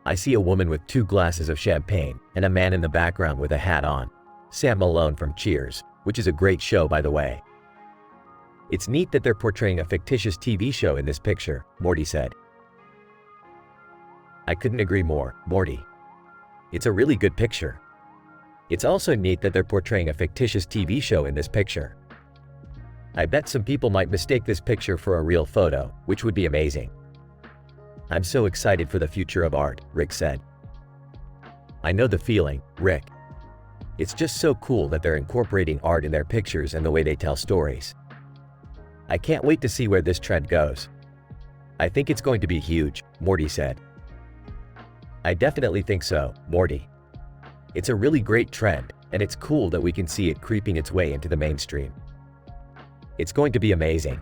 I see a woman with 2 glasses of champagne and a man in the background with a hat on. Sam Malone from Cheers, which is a great show by the way. It's neat that they're portraying a fictitious TV show in this picture," Morty said. "I couldn't agree more, Morty. It's a really good picture. It's also neat that they're portraying a fictitious TV show in this picture. I bet some people might mistake this picture for a real photo, which would be amazing. I'm so excited for the future of art," Rick said. "I know the feeling, Rick. It's just so cool that they're incorporating art in their pictures and the way they tell stories. I can't wait to see where this trend goes. I think it's going to be huge," Morty said. "I definitely think so, Morty. It's a really great trend, and it's cool that we can see it creeping its way into the mainstream. It's going to be amazing.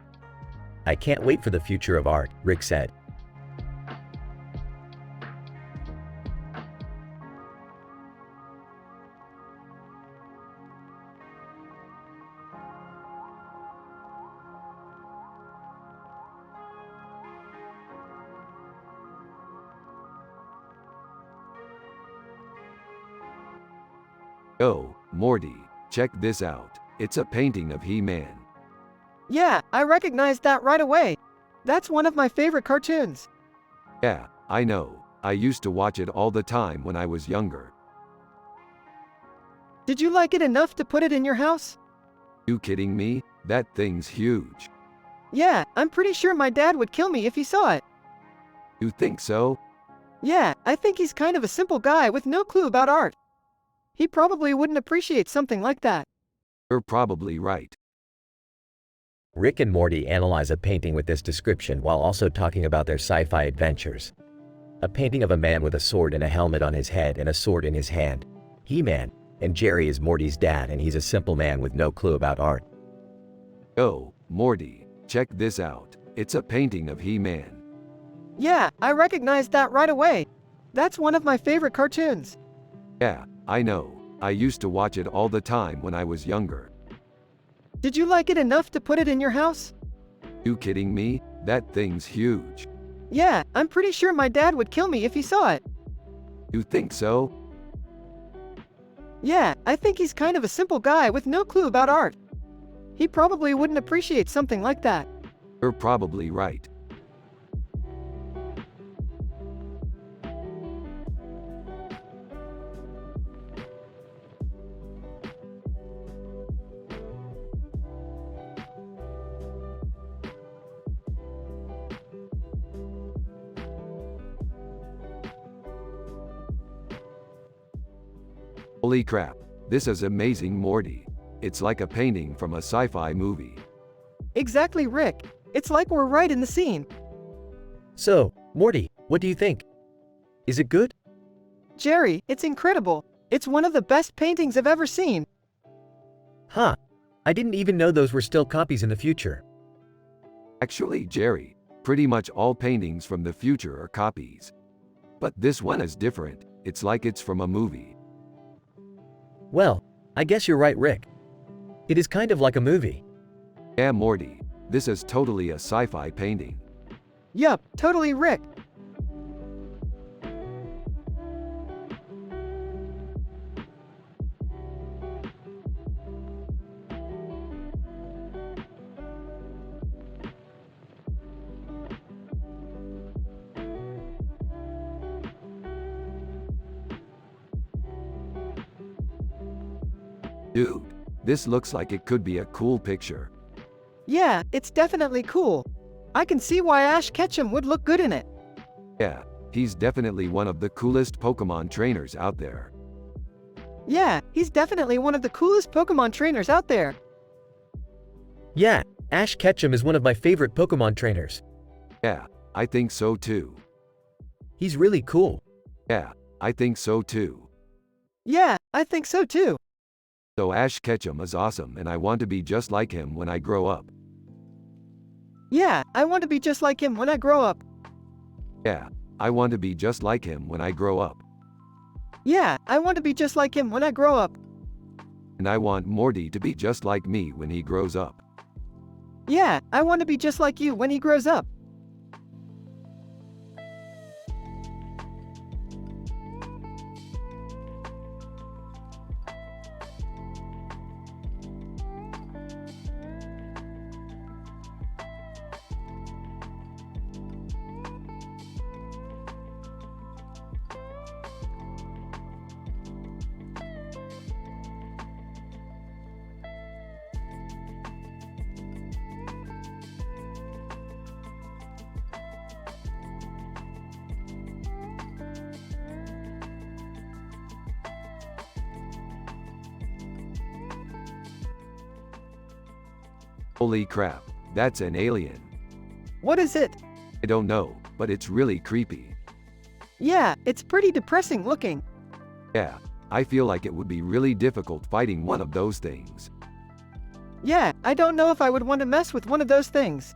I can't wait for the future of art," Rick said. Oh, Morty, check this out. It's a painting of He-Man. Yeah, I recognized that right away. That's one of my favorite cartoons. Yeah, I know. I used to watch it all the time when I was younger. Did you like it enough to put it in your house? You kidding me? That thing's huge. Yeah, I'm pretty sure my dad would kill me if he saw it. You think so? Yeah, I think he's kind of a simple guy with no clue about art. He probably wouldn't appreciate something like that. You're probably right. Rick and Morty analyze a painting with this description while also talking about their sci-fi adventures. A painting of a man with a sword and a helmet on his head and a sword in his hand. He-Man. And Jerry is Morty's dad, and he's a simple man with no clue about art. Oh, Morty, check this out. It's a painting of He-Man. Yeah, I recognized that right away. That's one of my favorite cartoons. Yeah, I know. I used to watch it all the time when I was younger. Did you like it enough to put it in your house? You kidding me? That thing's huge. Yeah, I'm pretty sure my dad would kill me if he saw it. You think so? Yeah, I think he's kind of a simple guy with no clue about art. He probably wouldn't appreciate something like that. You're probably right. Holy crap, this is amazing, Morty. It's like a painting from a sci-fi movie. Exactly, Rick. It's like we're right in the scene. So, Morty, what do you think? Is it good? Jerry, it's incredible. It's one of the best paintings I've ever seen. Huh. I didn't even know those were still copies in the future. Actually, Jerry, pretty much all paintings from the future are copies. But this one is different. It's like it's from a movie. Well, I guess you're right, Rick. It is kind of like a movie. Yeah, Morty, this is totally a sci-fi painting. Yup, totally, Rick. Dude, this looks like it could be a cool picture. Yeah, it's definitely cool. I can see why Ash Ketchum would look good in it. Yeah, he's definitely one of the coolest Pokemon trainers out there. Yeah, he's definitely one of the coolest Pokemon trainers out there. Yeah, Ash Ketchum is one of my favorite Pokemon trainers. Yeah, I think so too. He's really cool. Yeah, I think so too. Yeah, I think so too. So Ash Ketchum is awesome and I want to be just like him when I grow up. Yeah, I want to be just like him when I grow up. Yeah, I want to be just like him when I grow up. Yeah, I want to be just like him when I grow up. And I want Morty to be just like me when he grows up. Yeah, I want to be just like you when he grows up. Holy crap, that's an alien. What is it? I don't know, but it's really creepy. Yeah, it's pretty depressing looking. Yeah, I feel like it would be really difficult fighting one of those things. Yeah, I don't know if I would want to mess with one of those things.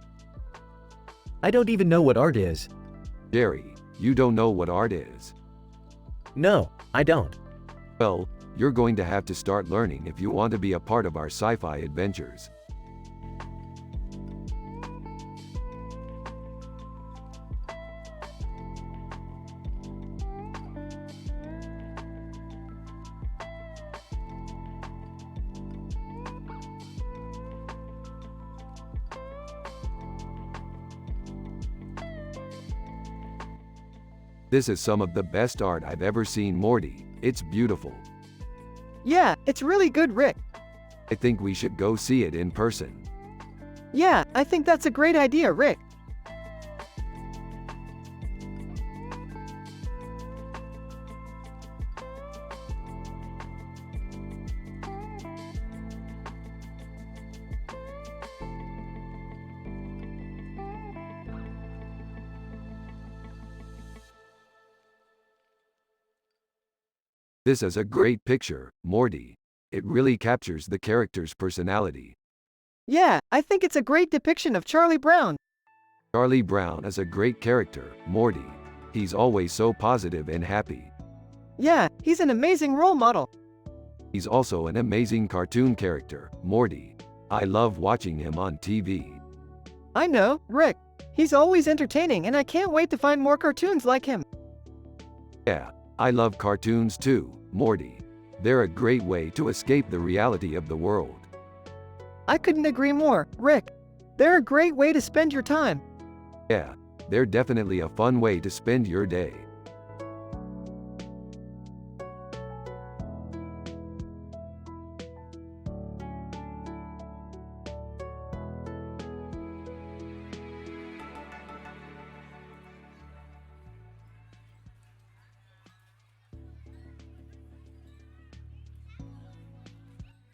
I don't even know what art is. Jerry, you don't know what art is. No, I don't. Well, you're going to have to start learning if you want to be a part of our sci-fi adventures. This is some of the best art I've ever seen, Morty. It's beautiful. Yeah, it's really good, Rick. I think we should go see it in person. Yeah, I think that's a great idea, Rick. This is a great picture, Morty. It really captures the character's personality. Yeah, I think it's a great depiction of Charlie Brown. Charlie Brown is a great character, Morty. He's always so positive and happy. Yeah, he's an amazing role model. He's also an amazing cartoon character, Morty. I love watching him on TV. I know, Rick. He's always entertaining and I can't wait to find more cartoons like him. Yeah, I love cartoons too, Morty. They're a great way to escape the reality of the world. I couldn't agree more, Rick. They're a great way to spend your time. Yeah, they're definitely a fun way to spend your day.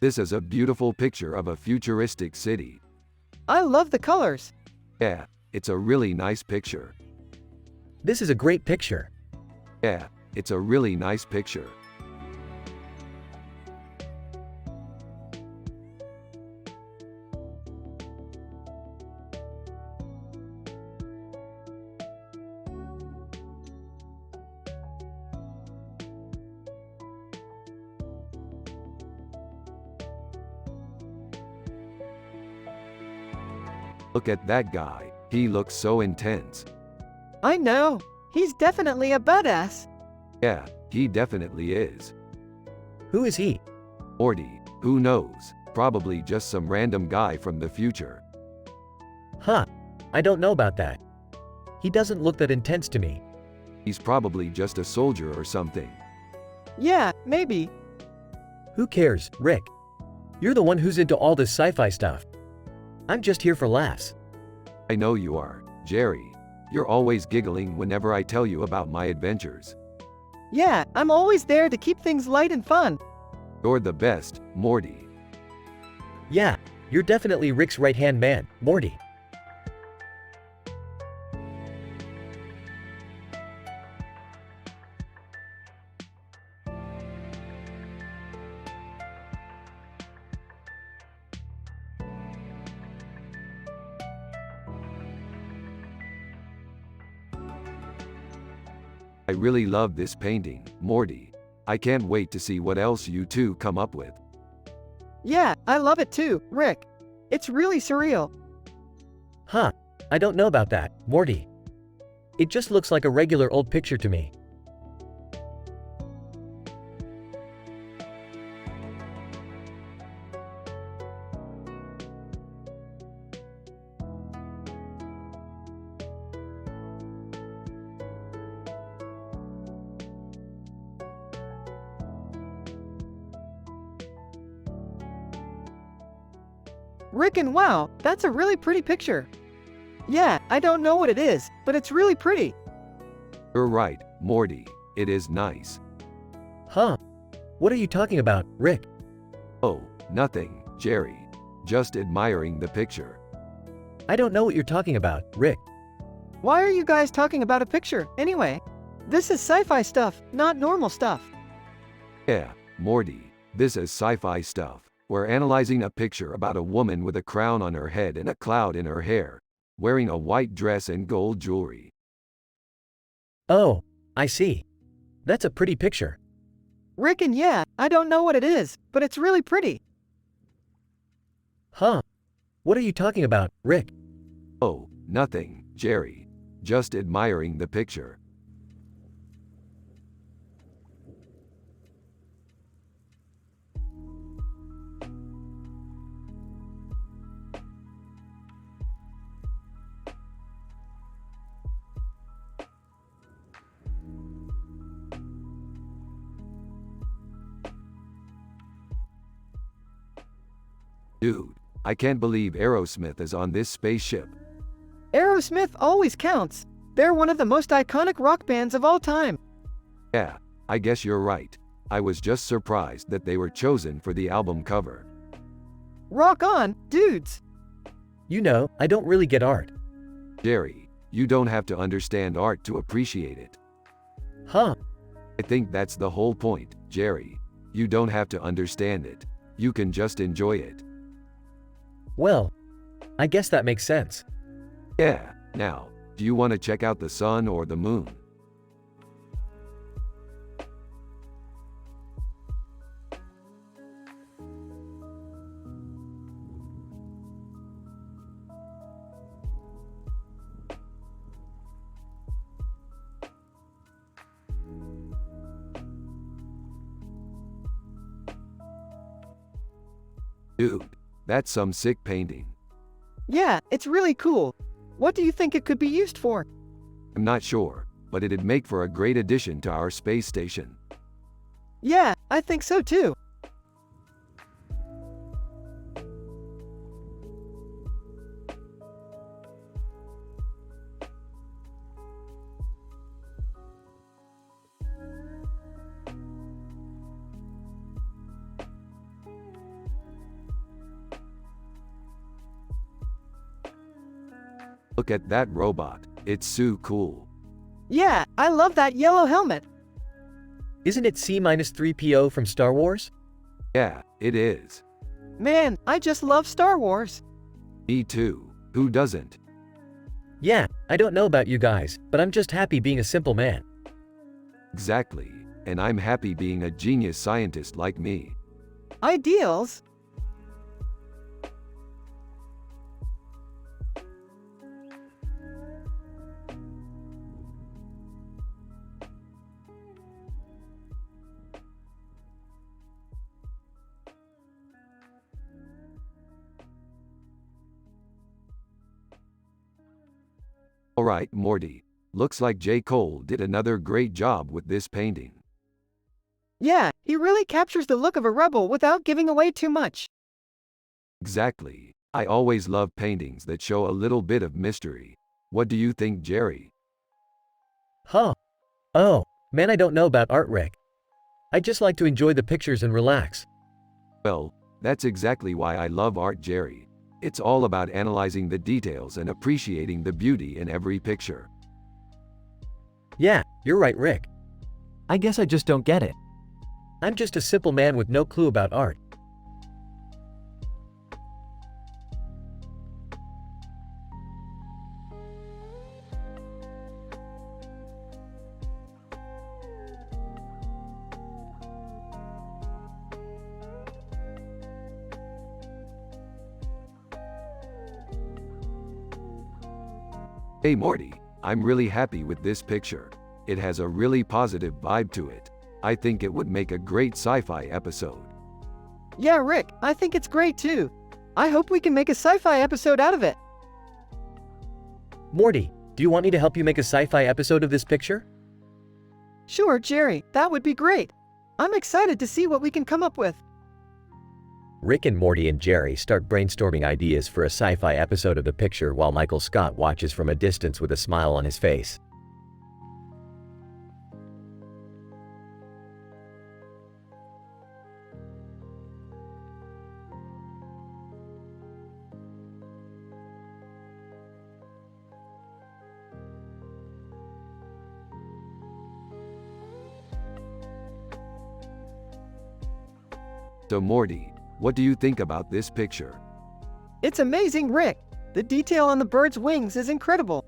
This is a beautiful picture of a futuristic city. I love the colors. Yeah, it's a really nice picture. This is a great picture. Yeah, it's a really nice picture. Look at that guy, he looks so intense. I know. He's definitely a badass. Yeah, he definitely is. Who is he? Morty, who knows? Probably just some random guy from the future. Huh. I don't know about that. He doesn't look that intense to me. He's probably just a soldier or something. Yeah, maybe. Who cares, Rick? You're the one who's into all this sci-fi stuff. I'm just here for laughs. I know you are, Jerry. You're always giggling whenever I tell you about my adventures. Yeah, I'm always there to keep things light and fun. You're the best, Morty. Yeah, you're definitely Rick's right-hand man, Morty. I really love this painting, Morty. I can't wait to see what else you two come up with. Yeah, I love it too, Rick. It's really surreal. Huh, I don't know about that, Morty. It just looks like a regular old picture to me. Rick, and wow, that's a really pretty picture. Yeah, I don't know what it is, but it's really pretty. You're right, Morty. It is nice. Huh? What are you talking about, Rick? Oh, nothing, Jerry. Just admiring the picture. I don't know what you're talking about, Rick. Why are you guys talking about a picture, anyway? This is sci-fi stuff, not normal stuff. Yeah, Morty, this is sci-fi stuff. We're analyzing a picture about a woman with a crown on her head and a cloud in her hair, wearing a white dress and gold jewelry. Oh, I see. That's a pretty picture. Rick, and yeah, I don't know what it is, but it's really pretty. Huh? What are you talking about, Rick? Oh, nothing, Jerry. Just admiring the picture. Dude, I can't believe Aerosmith is on this spaceship. Aerosmith always counts. They're one of the most iconic rock bands of all time. Yeah, I guess you're right. I was just surprised that they were chosen for the album cover. Rock on, dudes. You know, I don't really get art. Jerry, you don't have to understand art to appreciate it. Huh? I think that's the whole point, Jerry. You don't have to understand it. You can just enjoy it. Well, I guess that makes sense. Yeah, now, do you want to check out the sun or the moon? Dude, that's some sick painting. Yeah, it's really cool. What do you think it could be used for? I'm not sure, but it'd make for a great addition to our space station. Yeah, I think so too. Look at that robot. It's so cool. Yeah, I love that yellow helmet. Isn't it C-3PO from Star Wars? Yeah, it is. Man, I just love Star Wars. Me too. Who doesn't? Yeah, I don't know about you guys, but I'm just happy being a simple man. Exactly. And I'm happy being a genius scientist like me. Ideals? Alright, Morty. Looks like J. Cole did another great job with this painting. Yeah, he really captures the look of a rebel without giving away too much. Exactly. I always love paintings that show a little bit of mystery. What do you think, Jerry? Huh. Oh, man, I don't know about art, Rick. I just like to enjoy the pictures and relax. Well, that's exactly why I love art, Jerry. It's all about analyzing the details and appreciating the beauty in every picture. Yeah, you're right, Rick. I guess I just don't get it. I'm just a simple man with no clue about art. Hey Morty, I'm really happy with this picture. It has a really positive vibe to it. I think it would make a great sci-fi episode. Yeah, Rick, I think it's great too. I hope we can make a sci-fi episode out of it. Morty, do you want me to help you make a sci-fi episode of this picture? Sure, Jerry, that would be great. I'm excited to see what we can come up with. Rick and Morty and Jerry start brainstorming ideas for a sci-fi episode of the picture while Michael Scott watches from a distance with a smile on his face. So Morty, what do you think about this picture? It's amazing, Rick. The detail on the bird's wings is incredible.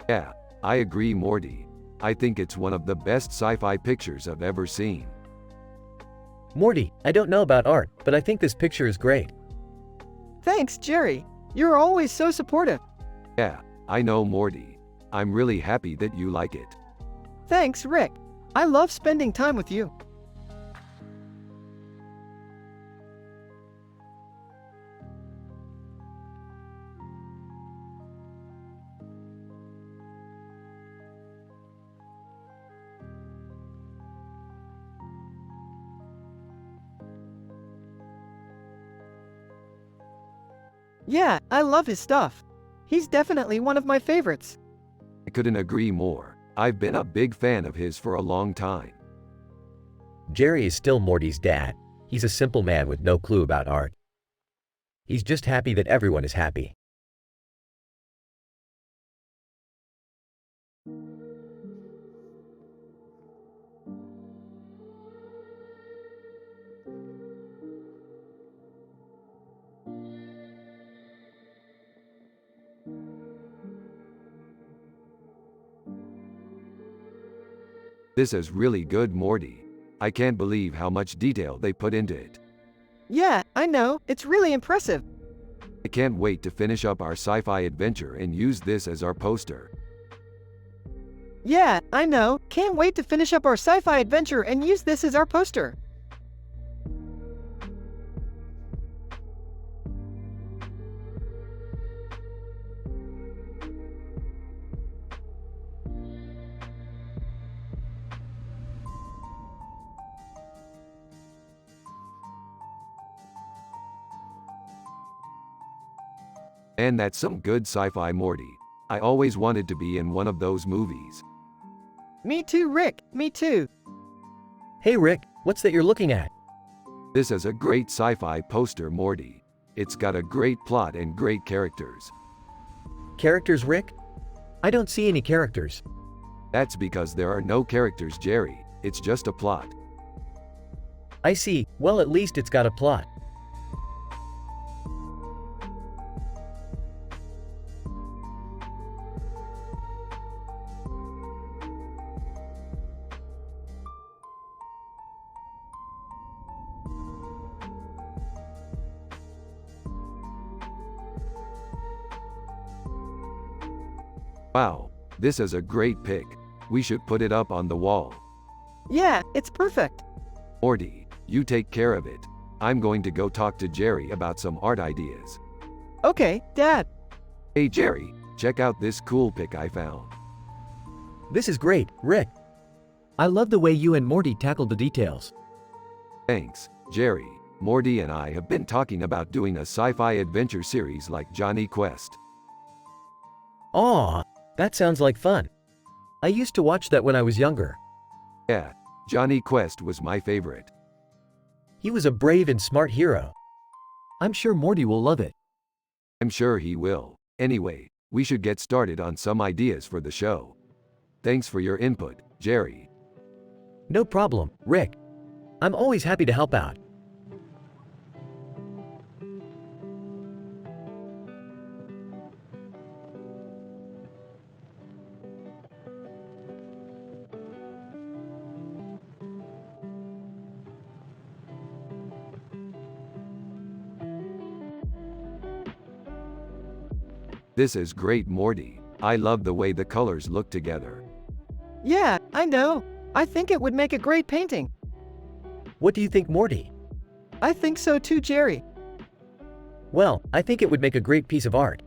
Yeah, I agree, Morty. I think it's one of the best sci-fi pictures I've ever seen. Morty, I don't know about art, but I think this picture is great. Thanks, Jerry. You're always so supportive. Yeah, I know, Morty. I'm really happy that you like it. Thanks, Rick. I love spending time with you. Yeah, I love his stuff. He's definitely one of my favorites. I couldn't agree more. I've been a big fan of his for a long time. Jerry is still Morty's dad. He's a simple man with no clue about art. He's just happy that everyone is happy. This is really good, Morty. I can't believe how much detail they put into it. Yeah, I know. It's really impressive. I can't wait to finish up our sci-fi adventure and use this as our poster. Yeah, I know. Can't wait to finish up our sci-fi adventure and use this as our poster. And that's some good sci-fi, Morty. I always wanted to be in one of those movies. Me too, Rick. Me too. Hey Rick, what's that you're looking at? This is a great sci-fi poster, Morty. It's got a great plot and great characters. Characters, Rick? I don't see any characters. That's because there are no characters, Jerry. It's just a plot. I see. Well, at least it's got a plot. Wow, this is a great pic. We should put it up on the wall. Yeah, it's perfect. Morty, you take care of it. I'm going to go talk to Jerry about some art ideas. Okay, Dad. Hey Jerry, check out this cool pic I found. This is great, Rick. I love the way you and Morty tackled the details. Thanks, Jerry. Morty and I have been talking about doing a sci-fi adventure series like Johnny Quest. Aw, that sounds like fun. I used to watch that when I was younger. Yeah, Johnny Quest was my favorite. He was a brave and smart hero. I'm sure Morty will love it. I'm sure he will. Anyway, we should get started on some ideas for the show. Thanks for your input, Jerry. No problem, Rick. I'm always happy to help out. This is great, Morty. I love the way the colors look together. Yeah, I know. I think it would make a great painting. What do you think, Morty? I think so too, Jerry. Well, I think it would make a great piece of art.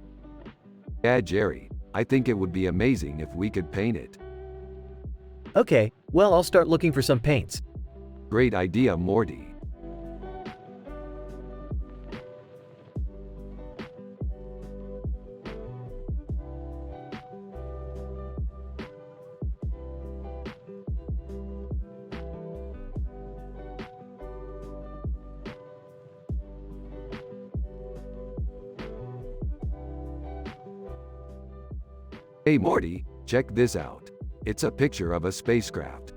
Yeah, Jerry. I think it would be amazing if we could paint it. Okay, well, I'll start looking for some paints. Great idea, Morty. Hey Morty, check this out. It's a picture of a spacecraft.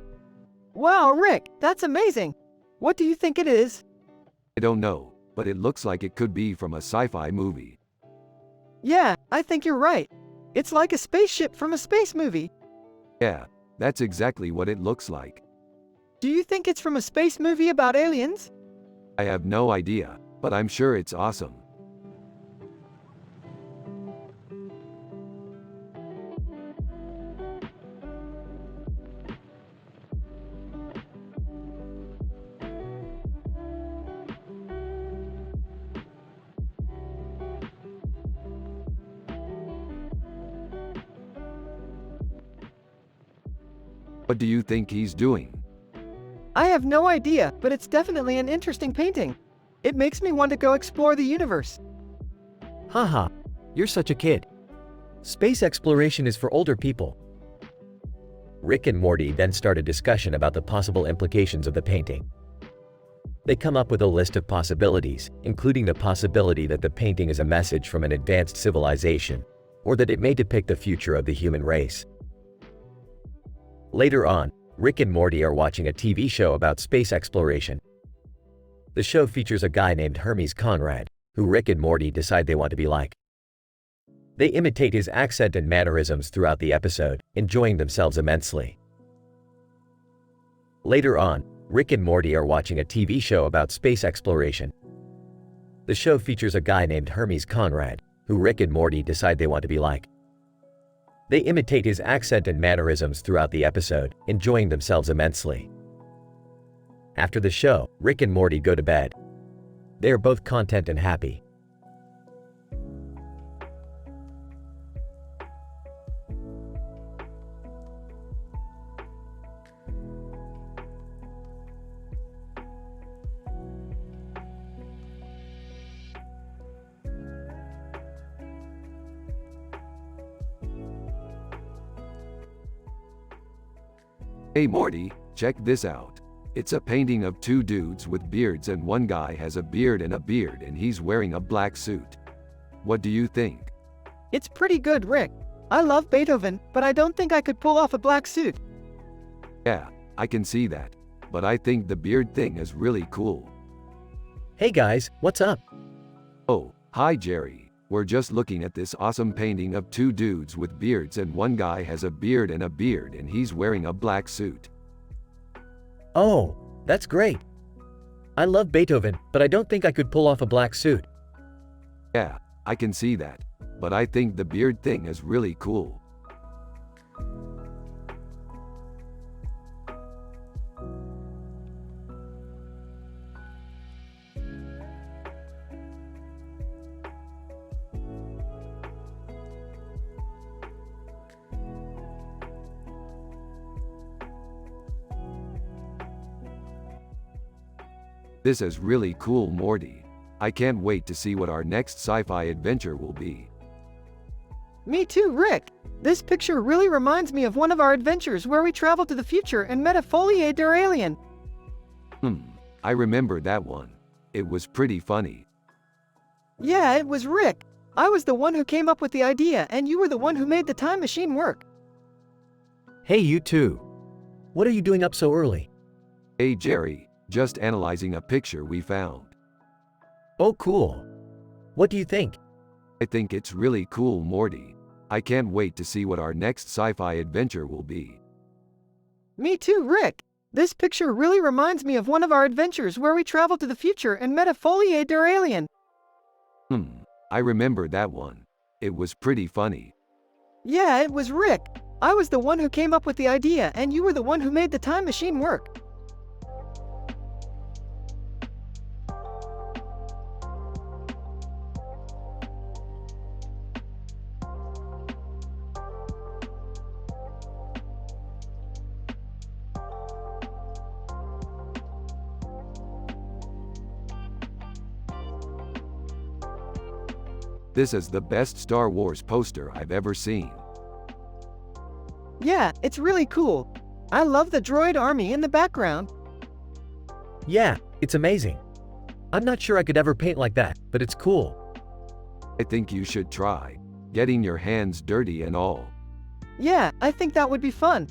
Wow, Rick, that's amazing. What do you think it is? I don't know, but it looks like it could be from a sci-fi movie. Yeah, I think you're right. It's like a spaceship from a space movie. Yeah, that's exactly what it looks like. Do you think it's from a space movie about aliens? I have no idea, but I'm sure it's awesome. What do you think he's doing? I have no idea, but it's definitely an interesting painting. It makes me want to go explore the universe. Haha, you're such a kid. Space exploration is for older people. Rick and Morty then start a discussion about the possible implications of the painting. They come up with a list of possibilities, including the possibility that the painting is a message from an advanced civilization, or that it may depict the future of the human race. Later on, Rick and Morty are watching a TV show about space exploration. The show features a guy named Hermes Conrad, who Rick and Morty decide they want to be like. They imitate his accent and mannerisms throughout the episode, enjoying themselves immensely. Later on, Rick and Morty are watching a TV show about space exploration. The show features a guy named Hermes Conrad, who Rick and Morty decide they want to be like. They imitate his accent and mannerisms throughout the episode, enjoying themselves immensely. After the show, Rick and Morty go to bed. They are both content and happy. Hey Morty, check this out. It's a painting of two dudes with beards and one guy has a beard and he's wearing a black suit. What do you think? It's pretty good, Rick. I love Beethoven, but I don't think I could pull off a black suit. Yeah, I can see that. But I think the beard thing is really cool. Hey guys, what's up? Oh, hi Jerry. We're just looking at this awesome painting of two dudes with beards and one guy has a beard and he's wearing a black suit. Oh, that's great. I love Beethoven, but I don't think I could pull off a black suit. Yeah, I can see that. But I think the beard thing is really cool. This is really cool, Morty. I can't wait to see what our next sci-fi adventure will be. Me too, Rick. This picture really reminds me of one of our adventures where we traveled to the future and met a folie der alien. I remember that one. It was pretty funny. Yeah, it was Rick. I was the one who came up with the idea and you were the one who made the time machine work. Hey, you two. What are you doing up so early? Hey Jerry, just analyzing a picture we found. Oh, cool. What do you think? I think it's really cool, Morty. I can't wait to see what our next sci-fi adventure will be. Me too, Rick. This picture really reminds me of one of our adventures where we traveled to the future and met a folie der alien. I remember that one. It was pretty funny. Yeah, it was Rick. I was the one who came up with the idea and you were the one who made the time machine work. This is the best Star Wars poster I've ever seen. Yeah, it's really cool. I love the droid army in the background. Yeah, it's amazing. I'm not sure I could ever paint like that, but it's cool. I think you should try. Getting your hands dirty and all. Yeah, I think that would be fun.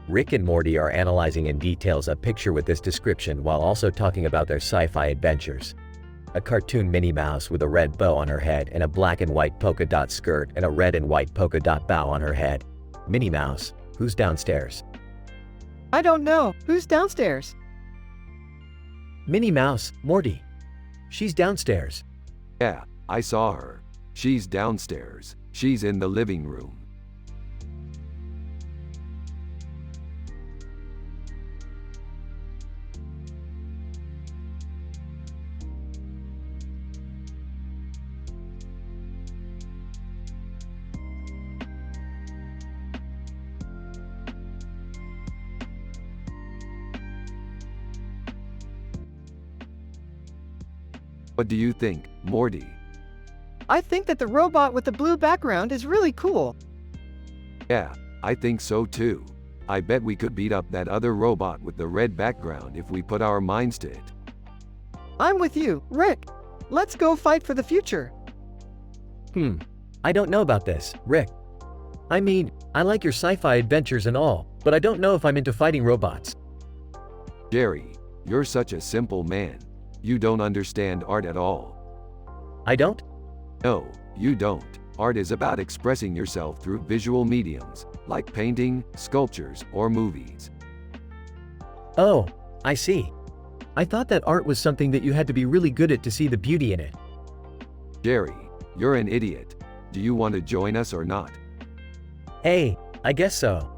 Rick and Morty are analyzing in details a picture with this description while also talking about their sci-fi adventures. A cartoon Minnie Mouse with a red bow on her head and a black and white polka dot skirt and a red and white polka dot bow on her head. Minnie Mouse, who's downstairs? I don't know. Who's downstairs? Minnie Mouse, Morty. She's downstairs. Yeah, I saw her. She's downstairs. She's in the living room. What do you think, Morty? I think that the robot with the blue background is really cool. Yeah, I think so too. I bet we could beat up that other robot with the red background if we put our minds to it. I'm with you, Rick. Let's go fight for the future. I don't know about this, Rick. I mean, I like your sci-fi adventures and all, but I don't know if I'm into fighting robots. Jerry, you're such a simple man. You don't understand art at all. I don't? No, you don't. Art is about expressing yourself through visual mediums, like painting, sculptures, or movies. Oh, I see. I thought that art was something that you had to be really good at to see the beauty in it. Jerry, you're an idiot. Do you want to join us or not? Hey, I guess so.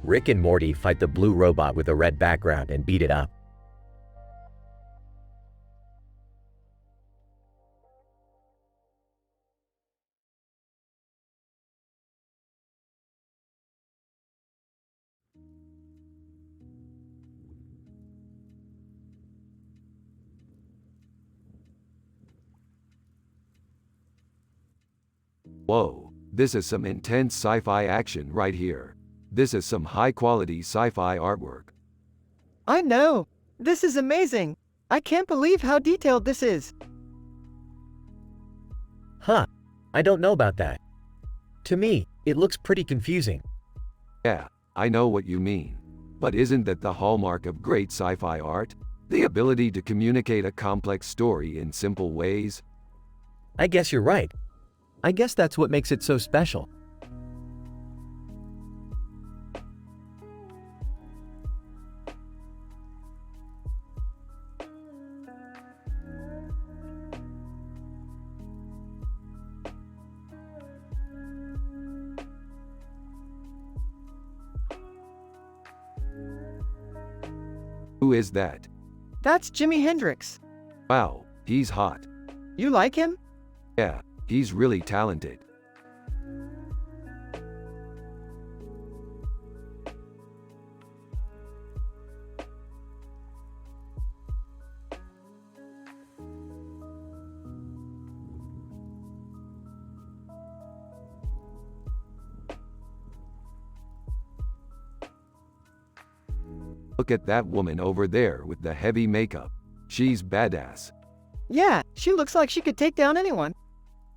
Rick and Morty fight the blue robot with a red background and beat it up. Whoa, this is some intense sci-fi action right here. This is some high-quality sci-fi artwork. I know. This is amazing. I can't believe how detailed this is. Huh. I don't know about that. To me, it looks pretty confusing. Yeah, I know what you mean. But isn't that the hallmark of great sci-fi art? The ability to communicate a complex story in simple ways? I guess you're right. I guess that's what makes it so special. Who is that? That's Jimi Hendrix. Wow, he's hot. You like him? Yeah, he's really talented. Look at that woman over there with the heavy makeup. She's badass. Yeah, she looks like she could take down anyone.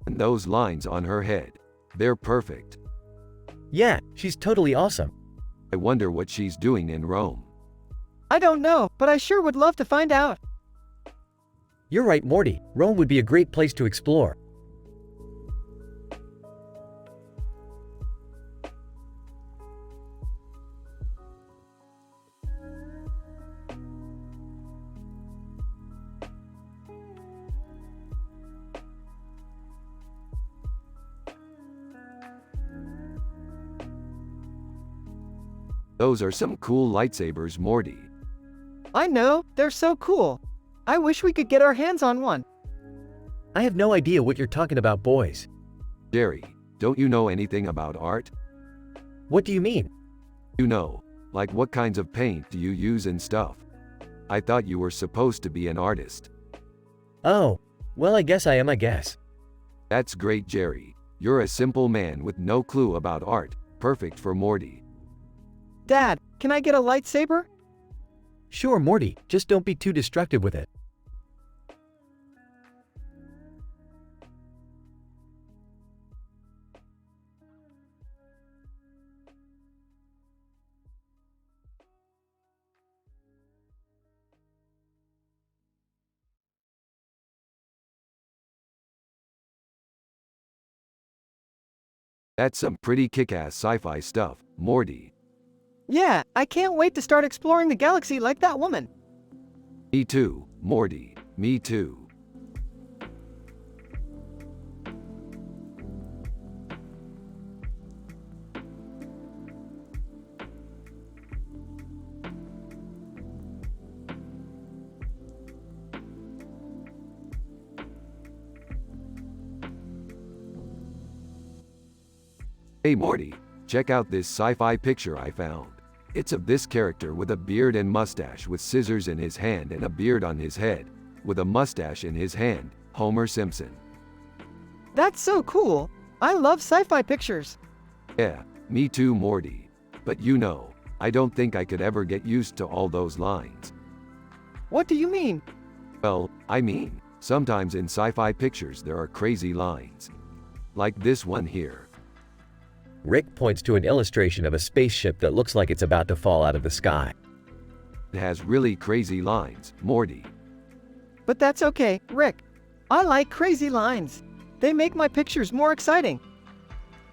And those lines on her head. They're perfect. Yeah, she's totally awesome. I wonder what she's doing in Rome. I don't know, but I sure would love to find out. You're right, Morty. Rome would be a great place to explore. Those are some cool lightsabers, Morty. I know, they're so cool. I wish we could get our hands on one. I have no idea what you're talking about, boys. Jerry, don't you know anything about art? What do you mean? You know, like what kinds of paint do you use and stuff? I thought you were supposed to be an artist. Oh, well, I guess I am, I guess. That's great, Jerry. You're a simple man with no clue about art, perfect for Morty. Dad, can I get a lightsaber? Sure, Morty, just don't be too destructive with it. That's some pretty kick-ass sci-fi stuff, Morty. Yeah, I can't wait to start exploring the galaxy like that woman. Me too, Morty. Me too. Hey Morty, check out this sci-fi picture I found. It's of this character with a beard and mustache with scissors in his hand and a beard on his head, with a mustache in his hand, Homer Simpson. That's so cool. I love sci-fi pictures. Yeah, me too, Morty. But you know, I don't think I could ever get used to all those lines. What do you mean? Well, I mean, sometimes in sci-fi pictures there are crazy lines. Like this one here. Rick points to an illustration of a spaceship that looks like it's about to fall out of the sky. It has really crazy lines, Morty. But that's okay, Rick. I like crazy lines. They make my pictures more exciting.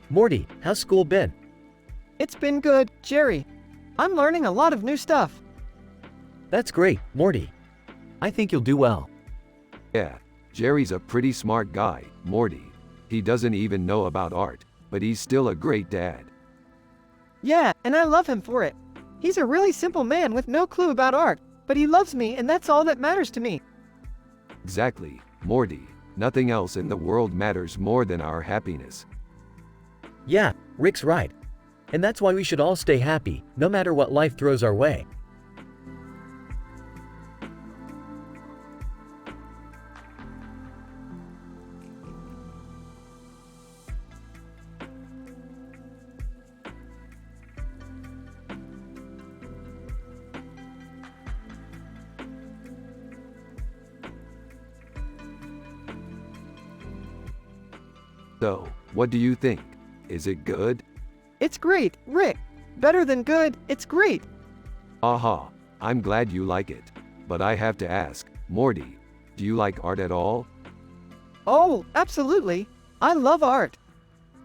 Morty, how's school been? It's been good, Jerry. I'm learning a lot of new stuff. That's great, Morty. I think you'll do well. Yeah, Jerry's a pretty smart guy, Morty. He doesn't even know about art, but he's still a great dad. Yeah, and I love him for it. He's a really simple man with no clue about art, but he loves me and that's all that matters to me. Exactly, Morty. Nothing else in the world matters more than our happiness. Yeah, Rick's right. And that's why we should all stay happy, no matter what life throws our way. So, what do you think? Is it good? It's great, Rick. Better than good, it's great. Aha, I'm glad you like it. But I have to ask, Morty, do you like art at all? Oh, absolutely. I love art.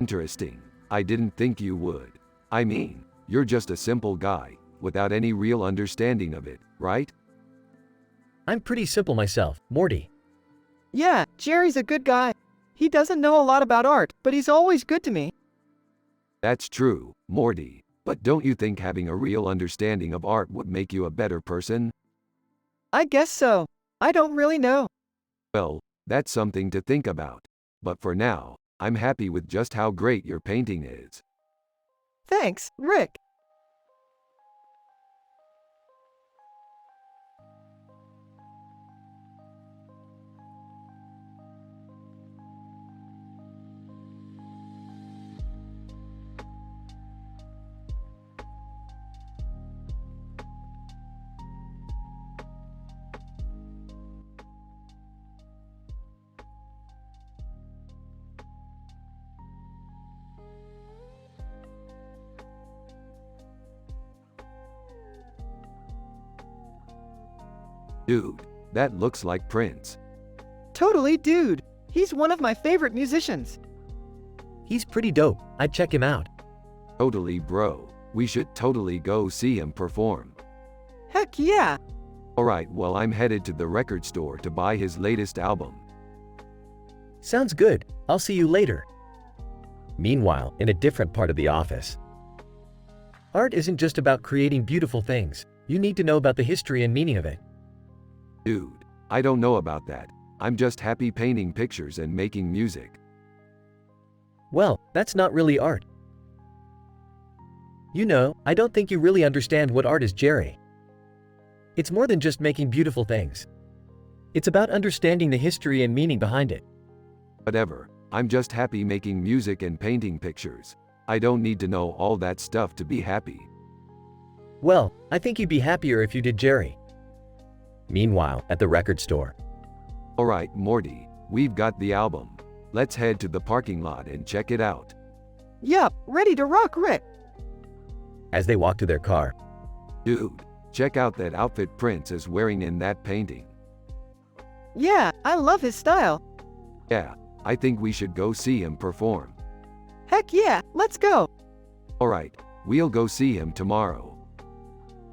Interesting. I didn't think you would. I mean, you're just a simple guy, without any real understanding of it, right? I'm pretty simple myself, Morty. Yeah, Jerry's a good guy. He doesn't know a lot about art, but he's always good to me. That's true, Morty. But don't you think having a real understanding of art would make you a better person? I guess so. I don't really know. Well, that's something to think about. But for now, I'm happy with just how great your painting is. Thanks, Rick. Dude, that looks like Prince. Totally, dude. He's one of my favorite musicians. He's pretty dope. I'd check him out. Totally, bro. We should totally go see him perform. Heck yeah. Alright, well, I'm headed to the record store to buy his latest album. Sounds good. I'll see you later. Meanwhile, in a different part of the office. Art isn't just about creating beautiful things. You need to know about the history and meaning of it. Dude, I don't know about that. I'm just happy painting pictures and making music. Well, that's not really art. You know, I don't think you really understand what art is, Jerry. It's more than just making beautiful things. It's about understanding the history and meaning behind it. Whatever, I'm just happy making music and painting pictures. I don't need to know all that stuff to be happy. Well, I think you'd be happier if you did, Jerry. Meanwhile, at the record store. Alright, Morty, we've got the album. Let's head to the parking lot and check it out. Yup, ready to rock, Rick. As they walk to their car, Dude, check out that outfit Prince is wearing in that painting. Yeah, I love his style. Yeah, I think we should go see him perform. Heck yeah, let's go. Alright, we'll go see him tomorrow.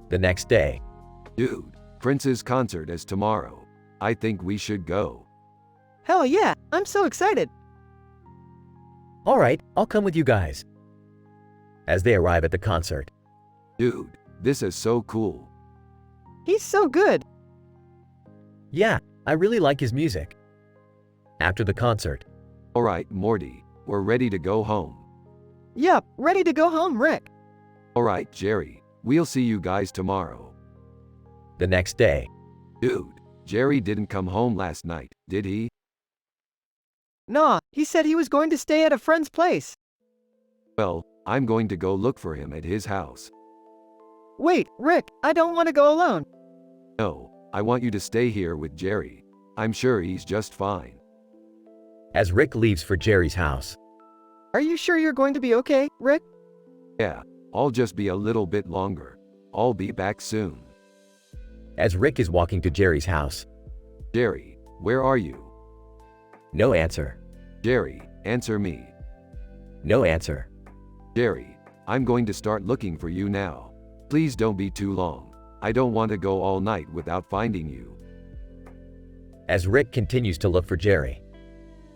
the next day, Dude, Prince's concert is tomorrow. I think we should go. Hell yeah, I'm so excited. Alright, I'll come with you guys. as they arrive at the concert, Dude, this is so cool. He's so good. Yeah, I really like his music. after the concert, Alright, Morty, we're ready to go home. Yup, ready to go home, Rick. Alright, Jerry, we'll see you guys tomorrow. the next day, Dude, Jerry didn't come home last night, did he? Nah, he said he was going to stay at a friend's place. Well, I'm going to go look for him at his house. Wait, Rick, I don't want to go alone. No, I want you to stay here with Jerry. I'm sure he's just fine. as Rick leaves for Jerry's house, Are you sure you're going to be okay, Rick? Yeah, I'll just be a little bit longer. I'll be back soon. as Rick is walking to Jerry's house, Jerry, where are you? no answer, Jerry, answer me. no answer, Jerry, I'm going to start looking for you now. Please don't be too long. I don't want to go all night without finding you. as Rick continues to look for Jerry,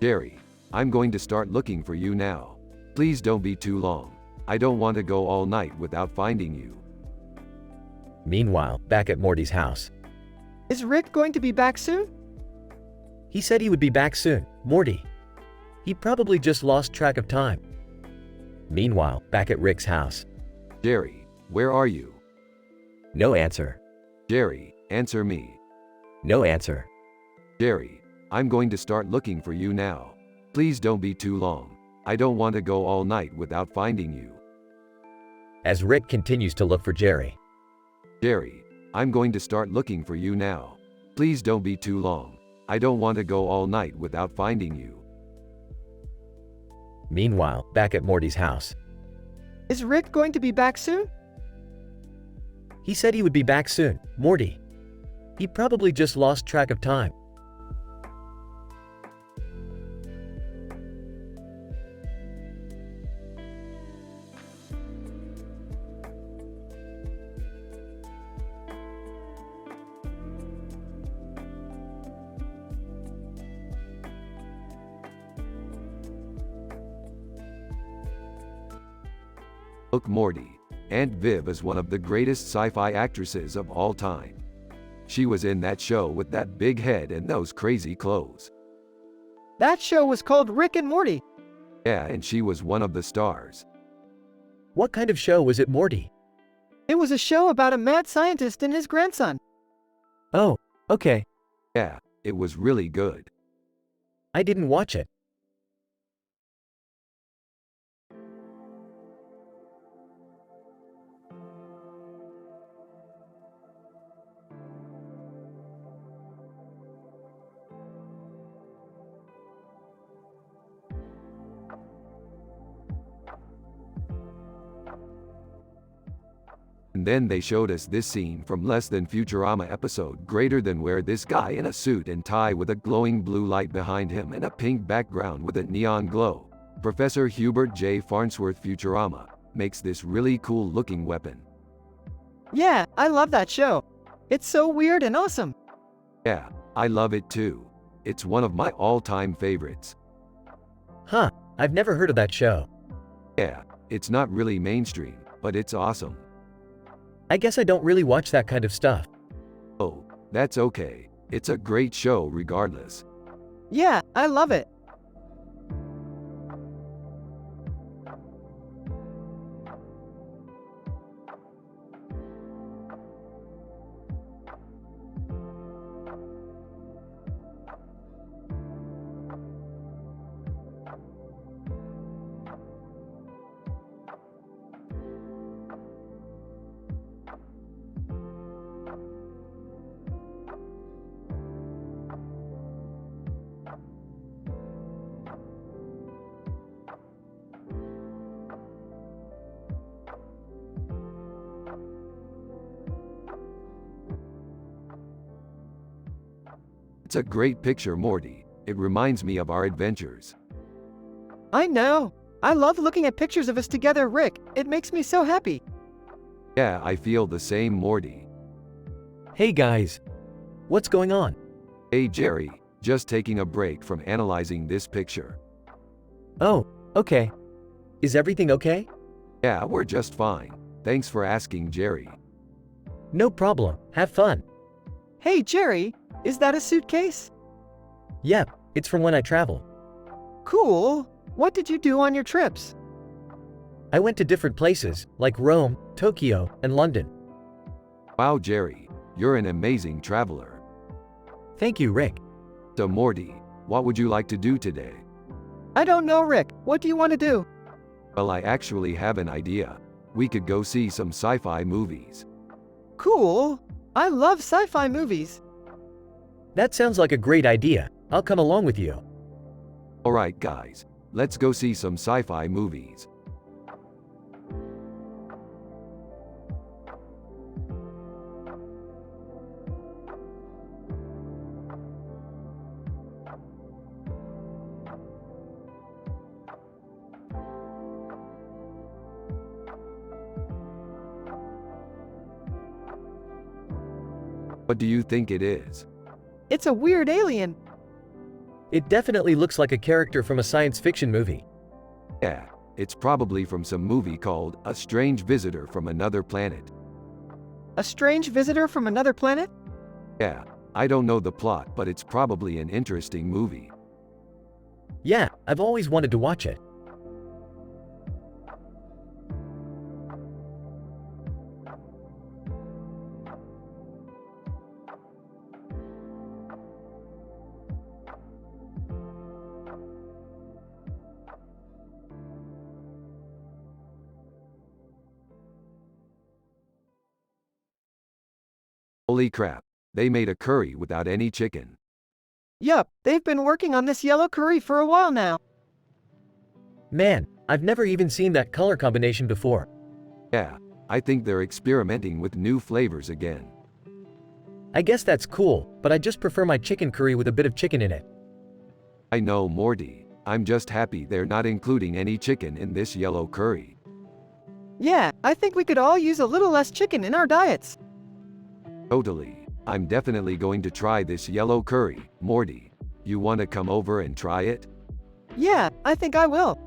Jerry, I'm going to start looking for you now. Please don't be too long. I don't want to go all night without finding you. meanwhile, back at Morty's house, Is Rick going to be back soon? He said he would be back soon, Morty. He probably just lost track of time. meanwhile, back at Rick's house, Jerry, where are you? no answer, Jerry, answer me. no answer, Jerry, I'm going to start looking for you now. Please don't be too long. I don't want to go all night without finding you. as Rick continues to look for Jerry, Jerry, I'm going to start looking for you now. Please don't be too long. I don't want to go all night without finding you. meanwhile, back at Morty's house, Is Rick going to be back soon? He said he would be back soon, Morty. He probably just lost track of time. Look, Morty, Aunt Viv is one of the greatest sci-fi actresses of all time. She was in that show with that big head and those crazy clothes. That show was called Rick and Morty. Yeah, and she was one of the stars. What kind of show was it, Morty? It was a show about a mad scientist and his grandson. Oh, okay. Yeah, it was really good. I didn't watch it. And then they showed us this scene from Less Than Futurama episode Greater Than, where this guy in a suit and tie with a glowing blue light behind him and a pink background with a neon glow, Professor Hubert J. Farnsworth Futurama, makes this really cool looking weapon. Yeah, I love that show. It's so weird and awesome. Yeah, I love it too. It's one of my all-time favorites. Huh, I've never heard of that show. Yeah, it's not really mainstream, but it's awesome. I guess I don't really watch that kind of stuff. Oh, that's okay. It's a great show regardless. Yeah, I love it. It's a great picture, Morty. It reminds me of our adventures. I know. I love looking at pictures of us together, Rick. It makes me so happy. Yeah, I feel the same, Morty. Hey guys. What's going on? Hey Jerry, just taking a break from analyzing this picture. Oh, okay. Is everything okay? Yeah, we're just fine. Thanks for asking, Jerry. No problem. Have fun. Hey, Jerry, is that a suitcase? Yep, it's from when I travel. Cool. What did you do on your trips? I went to different places, like Rome, Tokyo, and London. Wow, Jerry, you're an amazing traveler. Thank you, Rick. So Morty, what would you like to do today? I don't know, Rick. What do you want to do? Well, I actually have an idea. We could go see some sci-fi movies. Cool. I love sci-fi movies. That sounds like a great idea. I'll come along with you. Alright guys, let's go see some sci-fi movies. What do you think it is? It's a weird alien. It definitely looks like a character from a science fiction movie. Yeah, it's probably from some movie called A Strange Visitor from Another Planet. A strange visitor from another planet? Yeah, I don't know the plot, but it's probably an interesting movie. Yeah, I've always wanted to watch it. Holy crap, they made a curry without any chicken. Yup, they've been working on this yellow curry for a while now. Man, I've never even seen that color combination before. Yeah, I think they're experimenting with new flavors again. I guess that's cool, but I just prefer my chicken curry with a bit of chicken in it. I know, Morty. I'm just happy they're not including any chicken in this yellow curry. Yeah, I think we could all use a little less chicken in our diets. Totally. I'm definitely going to try this yellow curry, Morty. You want to come over and try it? Yeah, I think I will.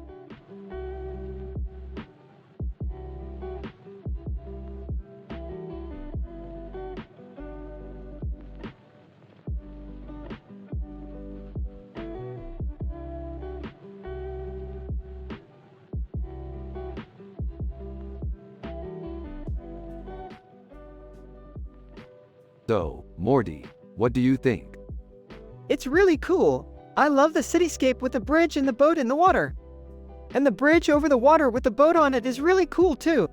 So, Morty, what do you think? It's really cool. I love the cityscape with the bridge and the boat in the water. And the bridge over the water with the boat on it is really cool too.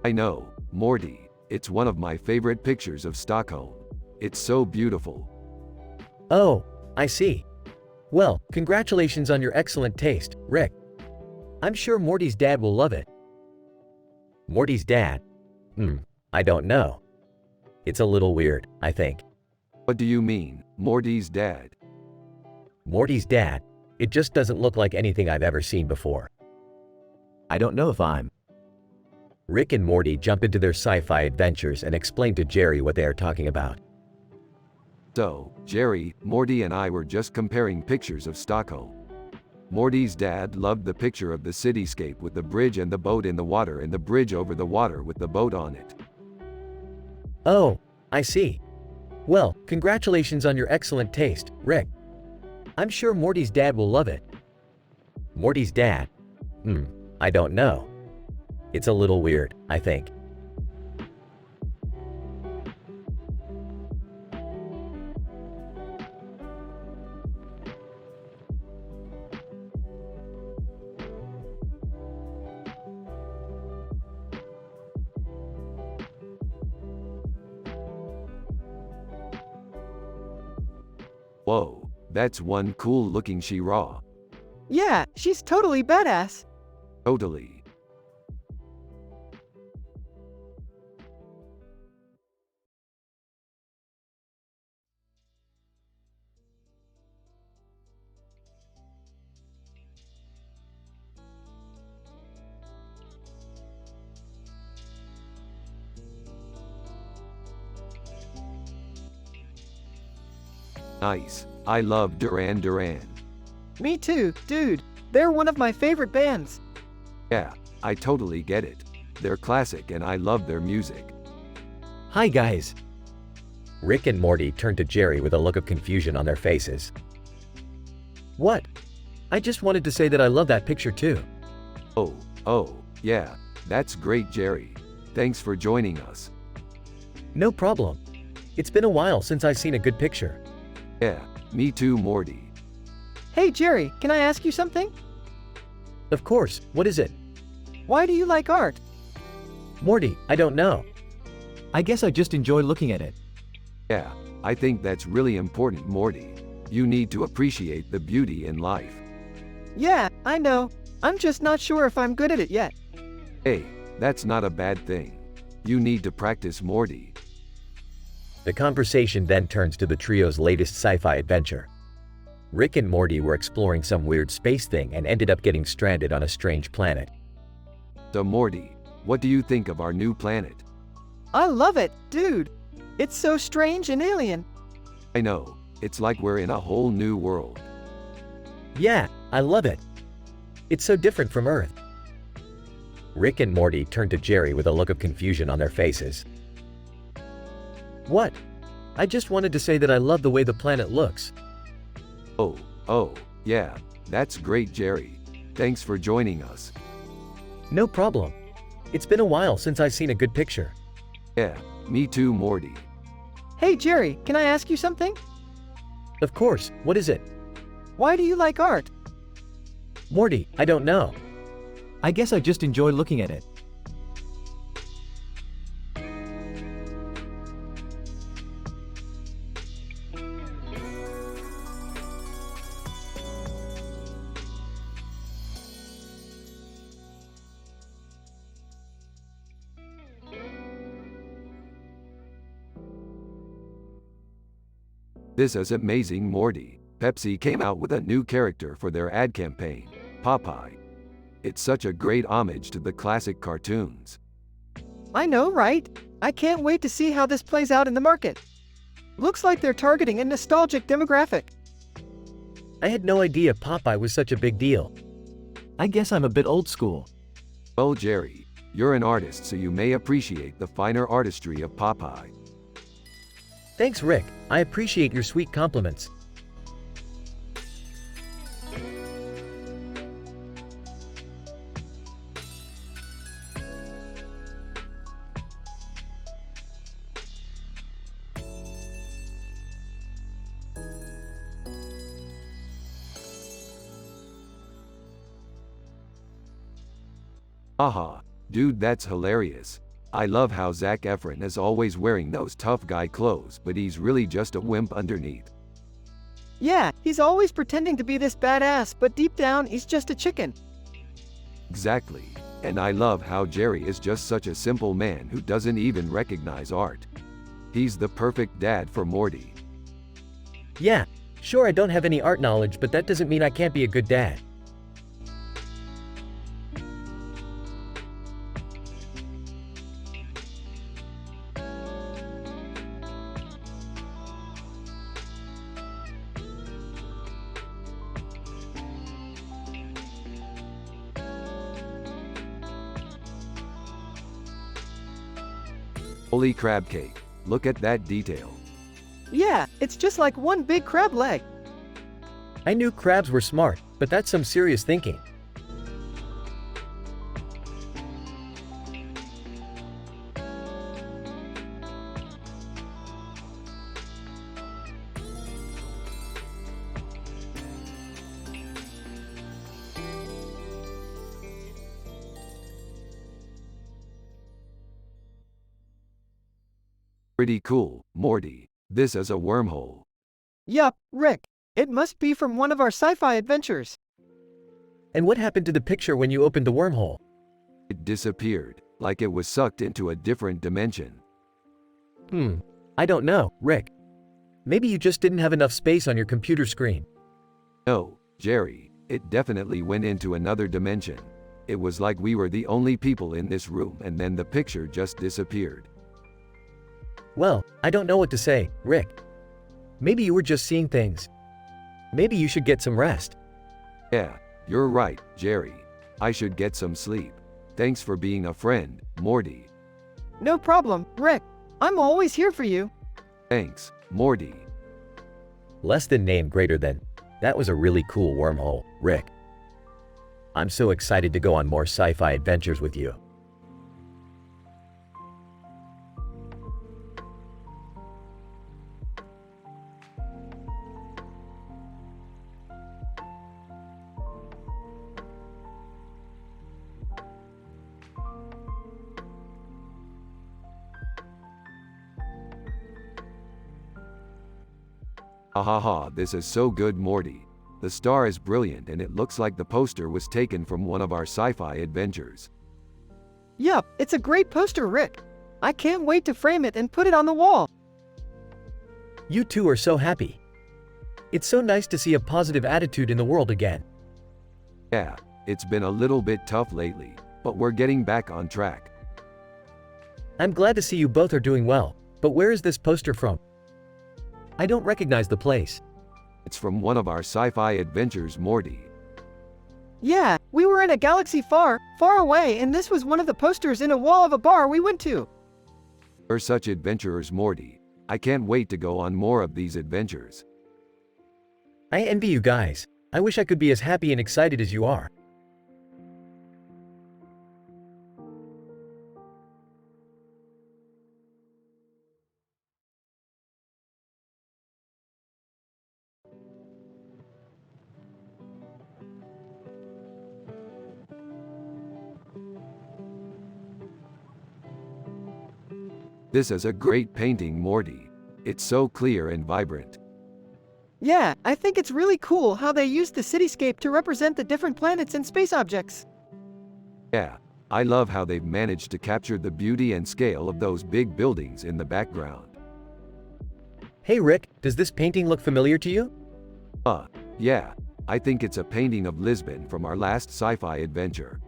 I know, Morty, it's one of my favorite pictures of Stockholm. It's so beautiful. Oh, I see. Well, congratulations on your excellent taste, Rick. I'm sure Morty's dad will love it. Morty's dad? I don't know. It's a little weird, I think. What do you mean, Morty's dad? Morty's dad? It just doesn't look like anything I've ever seen before. I don't know if I'm... Rick and Morty jump into their sci-fi adventures and explain to Jerry what they are talking about. So, Jerry, Morty and I were just comparing pictures of Stockholm. Morty's dad loved the picture of the cityscape with the bridge and the boat in the water and the bridge over the water with the boat on it. Oh, I see. Well, congratulations on your excellent taste, Rick. I'm sure Morty's dad will love it. Morty's dad? I don't know. It's a little weird, I think. Whoa, that's one cool looking She-Ra. Yeah, she's totally badass. Totally. Nice. I love Duran Duran. Me too, dude. They're one of my favorite bands. Yeah, I totally get it. They're classic and I love their music. Hi guys. Rick and Morty turn to Jerry with a look of confusion on their faces. What? I just wanted to say that I love that picture too. Oh, yeah, that's great, Jerry. Thanks for joining us. No problem. It's been a while since I've seen a good picture. Yeah, me too, Morty. Hey Jerry, can I ask you something? Of course, what is it? Why do you like art? Morty, I don't know. I guess I just enjoy looking at it. Yeah, I think that's really important, Morty. You need to appreciate the beauty in life. Yeah, I know. I'm just not sure if I'm good at it yet. Hey, that's not a bad thing. You need to practice, Morty. The conversation then turns to the trio's latest sci-fi adventure. Rick and Morty were exploring some weird space thing and ended up getting stranded on a strange planet. So Morty, what do you think of our new planet? I love it, dude. It's so strange and alien. I know, it's like we're in a whole new world. Yeah, I love it. It's so different from Earth. Rick and Morty turned to Jerry with a look of confusion on their faces. What? I just wanted to say that I love the way the planet looks. Oh, yeah, that's great, Jerry. Thanks for joining us. No problem. It's been a while since I've seen a good picture. Yeah, me too, Morty. Hey Jerry, can I ask you something? Of course, what is it? Why do you like art? Morty, I don't know. I guess I just enjoy looking at it. This is amazing, Morty. Pepsi came out with a new character for their ad campaign, Popeye. It's such a great homage to the classic cartoons. I know, right? I can't wait to see how this plays out in the market. Looks like they're targeting a nostalgic demographic. I had no idea Popeye was such a big deal. I guess I'm a bit old school. Well, Jerry, you're an artist, so you may appreciate the finer artistry of Popeye. Thanks, Rick. I appreciate your sweet compliments. Haha, dude, that's hilarious. I love how Zac Efron is always wearing those tough guy clothes, but he's really just a wimp underneath. Yeah, he's always pretending to be this badass, but deep down, he's just a chicken. Exactly. And I love how Jerry is just such a simple man who doesn't even recognize art. He's the perfect dad for Morty. Yeah, sure I don't have any art knowledge, but that doesn't mean I can't be a good dad. Holy crab cake, look at that detail. Yeah, it's just like one big crab leg. I knew crabs were smart, but that's some serious thinking. Pretty cool, Morty. This is a wormhole. Yup, Rick. It must be from one of our sci-fi adventures. And what happened to the picture when you opened the wormhole? It disappeared, like it was sucked into a different dimension. I don't know, Rick. Maybe you just didn't have enough space on your computer screen. No, Jerry, it definitely went into another dimension. It was like we were the only people in this room and then the picture just disappeared. Well, I don't know what to say, Rick. Maybe you were just seeing things. Maybe you should get some rest. Yeah, you're right, Jerry. I should get some sleep. Thanks for being a friend, Morty. No problem, Rick. I'm always here for you. Thanks, Morty. Less than name greater than. That was a really cool wormhole, Rick. I'm so excited to go on more sci-fi adventures with you. Ha ha ha, this is so good, Morty. The star is brilliant and it looks like the poster was taken from one of our sci-fi adventures. Yup, it's a great poster, Rick. I can't wait to frame it and put it on the wall. You two are so happy. It's so nice to see a positive attitude in the world again. Yeah, it's been a little bit tough lately, but we're getting back on track. I'm glad to see you both are doing well, but where is this poster from? I don't recognize the place. It's from one of our sci-fi adventures, Morty. Yeah, we were in a galaxy far, far away, and this was one of the posters in a wall of a bar we went to. We're such adventurers, Morty. I can't wait to go on more of these adventures. I envy you guys. I wish I could be as happy and excited as you are. This is a great painting, Morty. It's so clear and vibrant. Yeah, I think it's really cool how they used the cityscape to represent the different planets and space objects. Yeah, I love how they've managed to capture the beauty and scale of those big buildings in the background. Hey Rick, does this painting look familiar to you? Yeah, I think it's a painting of Lisbon from our last sci-fi adventure.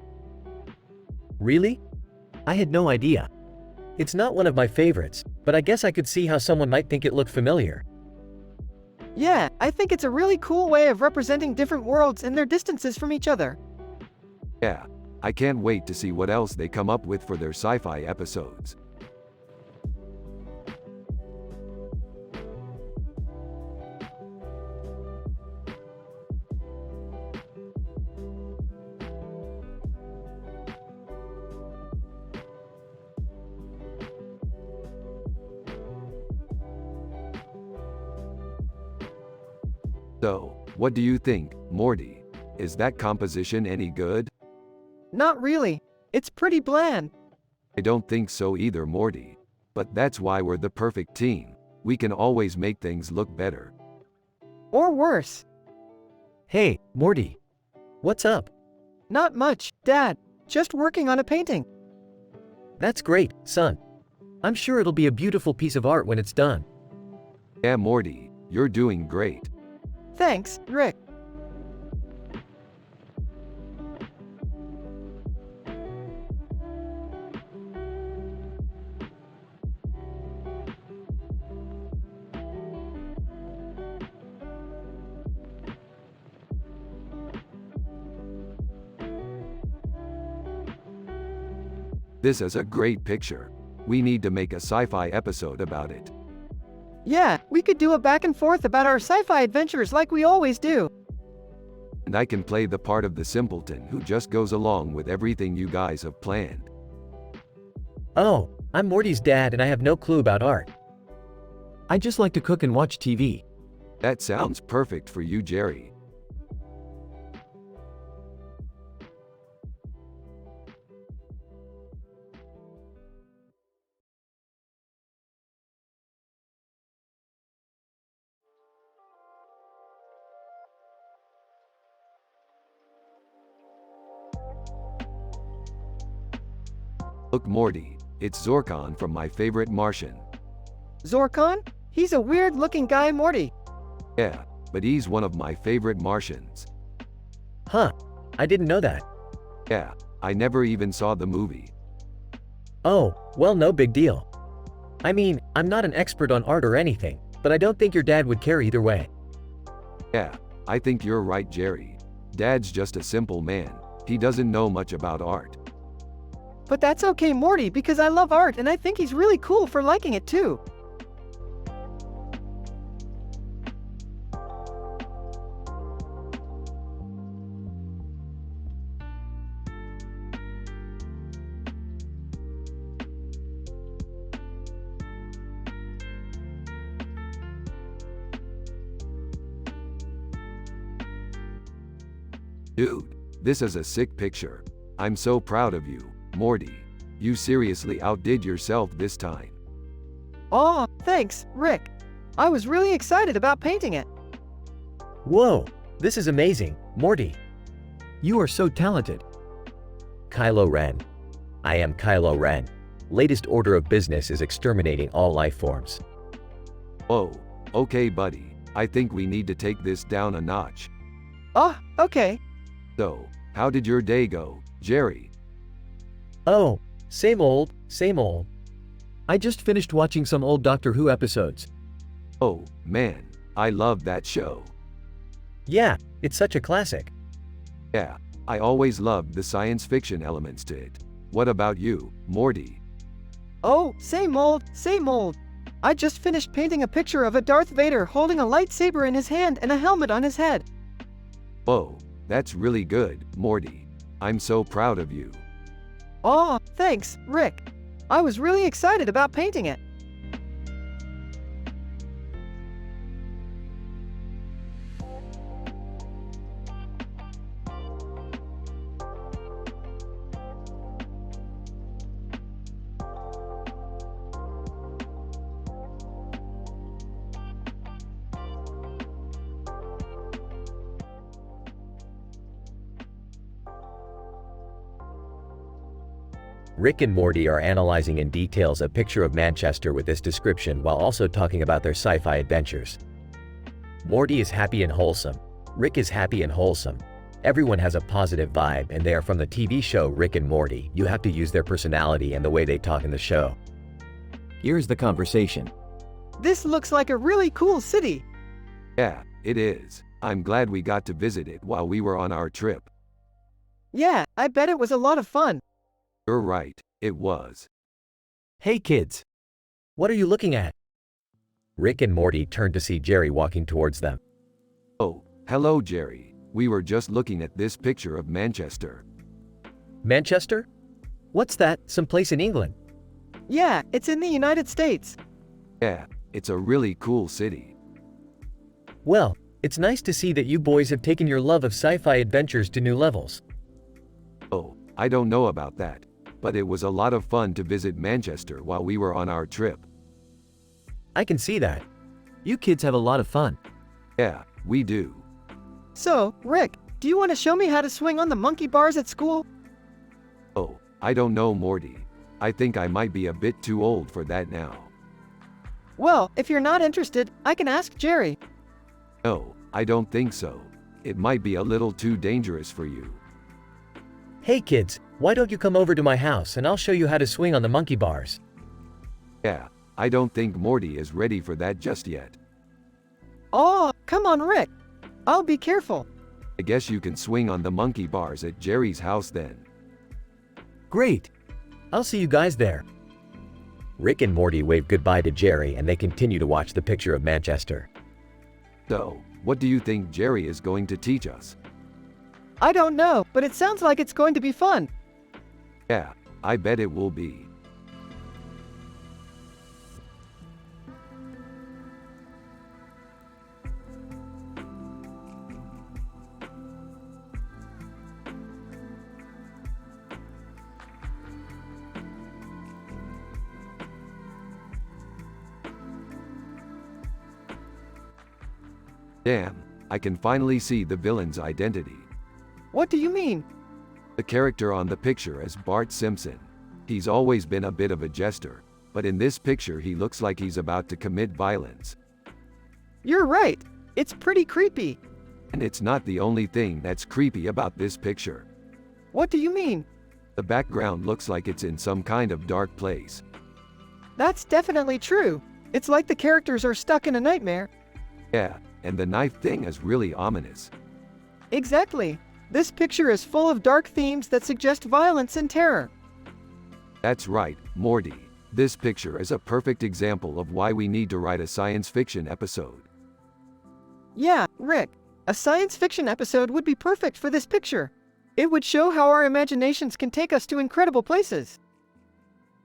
Really? I had no idea. It's not one of my favorites, but I guess I could see how someone might think it looked familiar. Yeah, I think it's a really cool way of representing different worlds and their distances from each other. Yeah, I can't wait to see what else they come up with for their sci-fi episodes. So, what do you think, Morty? Is that composition any good? Not really. It's pretty bland. I don't think so either, Morty. But that's why we're the perfect team. We can always make things look better. Or worse. Hey, Morty. What's up? Not much, Dad. Just working on a painting. That's great, son. I'm sure it'll be a beautiful piece of art when it's done. Yeah, Morty, you're doing great. Thanks, Rick. This is a great picture. We need to make a sci-fi episode about it. Yeah, we could do a back and forth about our sci-fi adventures like we always do. And I can play the part of the simpleton who just goes along with everything you guys have planned. Oh, I'm Morty's dad and I have no clue about art. I just like to cook and watch TV. That sounds perfect for you, Jerry. Look, Morty, it's Zorkon from My Favorite Martian. Zorkon? He's a weird-looking guy, Morty. Yeah, but he's one of my favorite Martians. Huh, I didn't know that. Yeah, I never even saw the movie. Oh, well, no big deal. I mean, I'm not an expert on art or anything, but I don't think your dad would care either way. Yeah, I think you're right, Jerry. Dad's just a simple man. He doesn't know much about art. But that's okay, Morty, because I love art and I think he's really cool for liking it too. Dude, this is a sick picture. I'm so proud of you, Morty. You seriously outdid yourself this time. Aw, thanks, Rick. I was really excited about painting it. Whoa, this is amazing, Morty. You are so talented. Kylo Ren. I am Kylo Ren. Latest order of business is exterminating all life forms. Oh, okay, buddy. I think we need to take this down a notch. Ah, okay. So, how did your day go, Jerry? Oh, same old, same old. I just finished watching some old Doctor Who episodes. Oh, man, I love that show. Yeah, it's such a classic. Yeah, I always loved the science fiction elements to it. What about you, Morty? Oh, same old, same old. I just finished painting a picture of a Darth Vader holding a lightsaber in his hand and a helmet on his head. Whoa, that's really good, Morty. I'm so proud of you. Aw, thanks, Rick. I was really excited about painting it. Rick and Morty are analyzing in details a picture of Manchester with this description while also talking about their sci-fi adventures. Morty is happy and wholesome. Rick is happy and wholesome. Everyone has a positive vibe and they are from the TV show Rick and Morty. You have to use their personality and the way they talk in the show. Here's the conversation. This looks like a really cool city. Yeah, it is. I'm glad we got to visit it while we were on our trip. Yeah, I bet it was a lot of fun. You're right, it was. Hey kids. What are you looking at? Rick and Morty turn to see Jerry walking towards them. Oh, hello, Jerry. We were just looking at this picture of Manchester. Manchester? What's that, someplace in England? Yeah, it's in the United States. Yeah, it's a really cool city. Well, it's nice to see that you boys have taken your love of sci-fi adventures to new levels. Oh, I don't know about that, but it was a lot of fun to visit Manchester while we were on our trip. I can see that. You kids have a lot of fun. Yeah, we do. So, Rick, do you want to show me how to swing on the monkey bars at school? Oh, I don't know, Morty. I think I might be a bit too old for that now. Well, if you're not interested, I can ask Jerry. No, I don't think so. It might be a little too dangerous for you. Hey kids, why don't you come over to my house and I'll show you how to swing on the monkey bars. Yeah, I don't think Morty is ready for that just yet. Oh, come on, Rick. I'll be careful. I guess you can swing on the monkey bars at Jerry's house then. Great. I'll see you guys there. Rick and Morty wave goodbye to Jerry and they continue to watch the picture of Manchester. So, what do you think Jerry is going to teach us? I don't know, but it sounds like it's going to be fun. Yeah, I bet it will be. Damn, I can finally see the villain's identity. What do you mean? The character on the picture is Bart Simpson. He's always been a bit of a jester, but in this picture he looks like he's about to commit violence. You're right. It's pretty creepy. And it's not the only thing that's creepy about this picture. What do you mean? The background looks like it's in some kind of dark place. That's definitely true. It's like the characters are stuck in a nightmare. Yeah, and the knife thing is really ominous. Exactly. This picture is full of dark themes that suggest violence and terror. That's right, Morty. This picture is a perfect example of why we need to write a science fiction episode. Yeah, Rick. A science fiction episode would be perfect for this picture. It would show how our imaginations can take us to incredible places.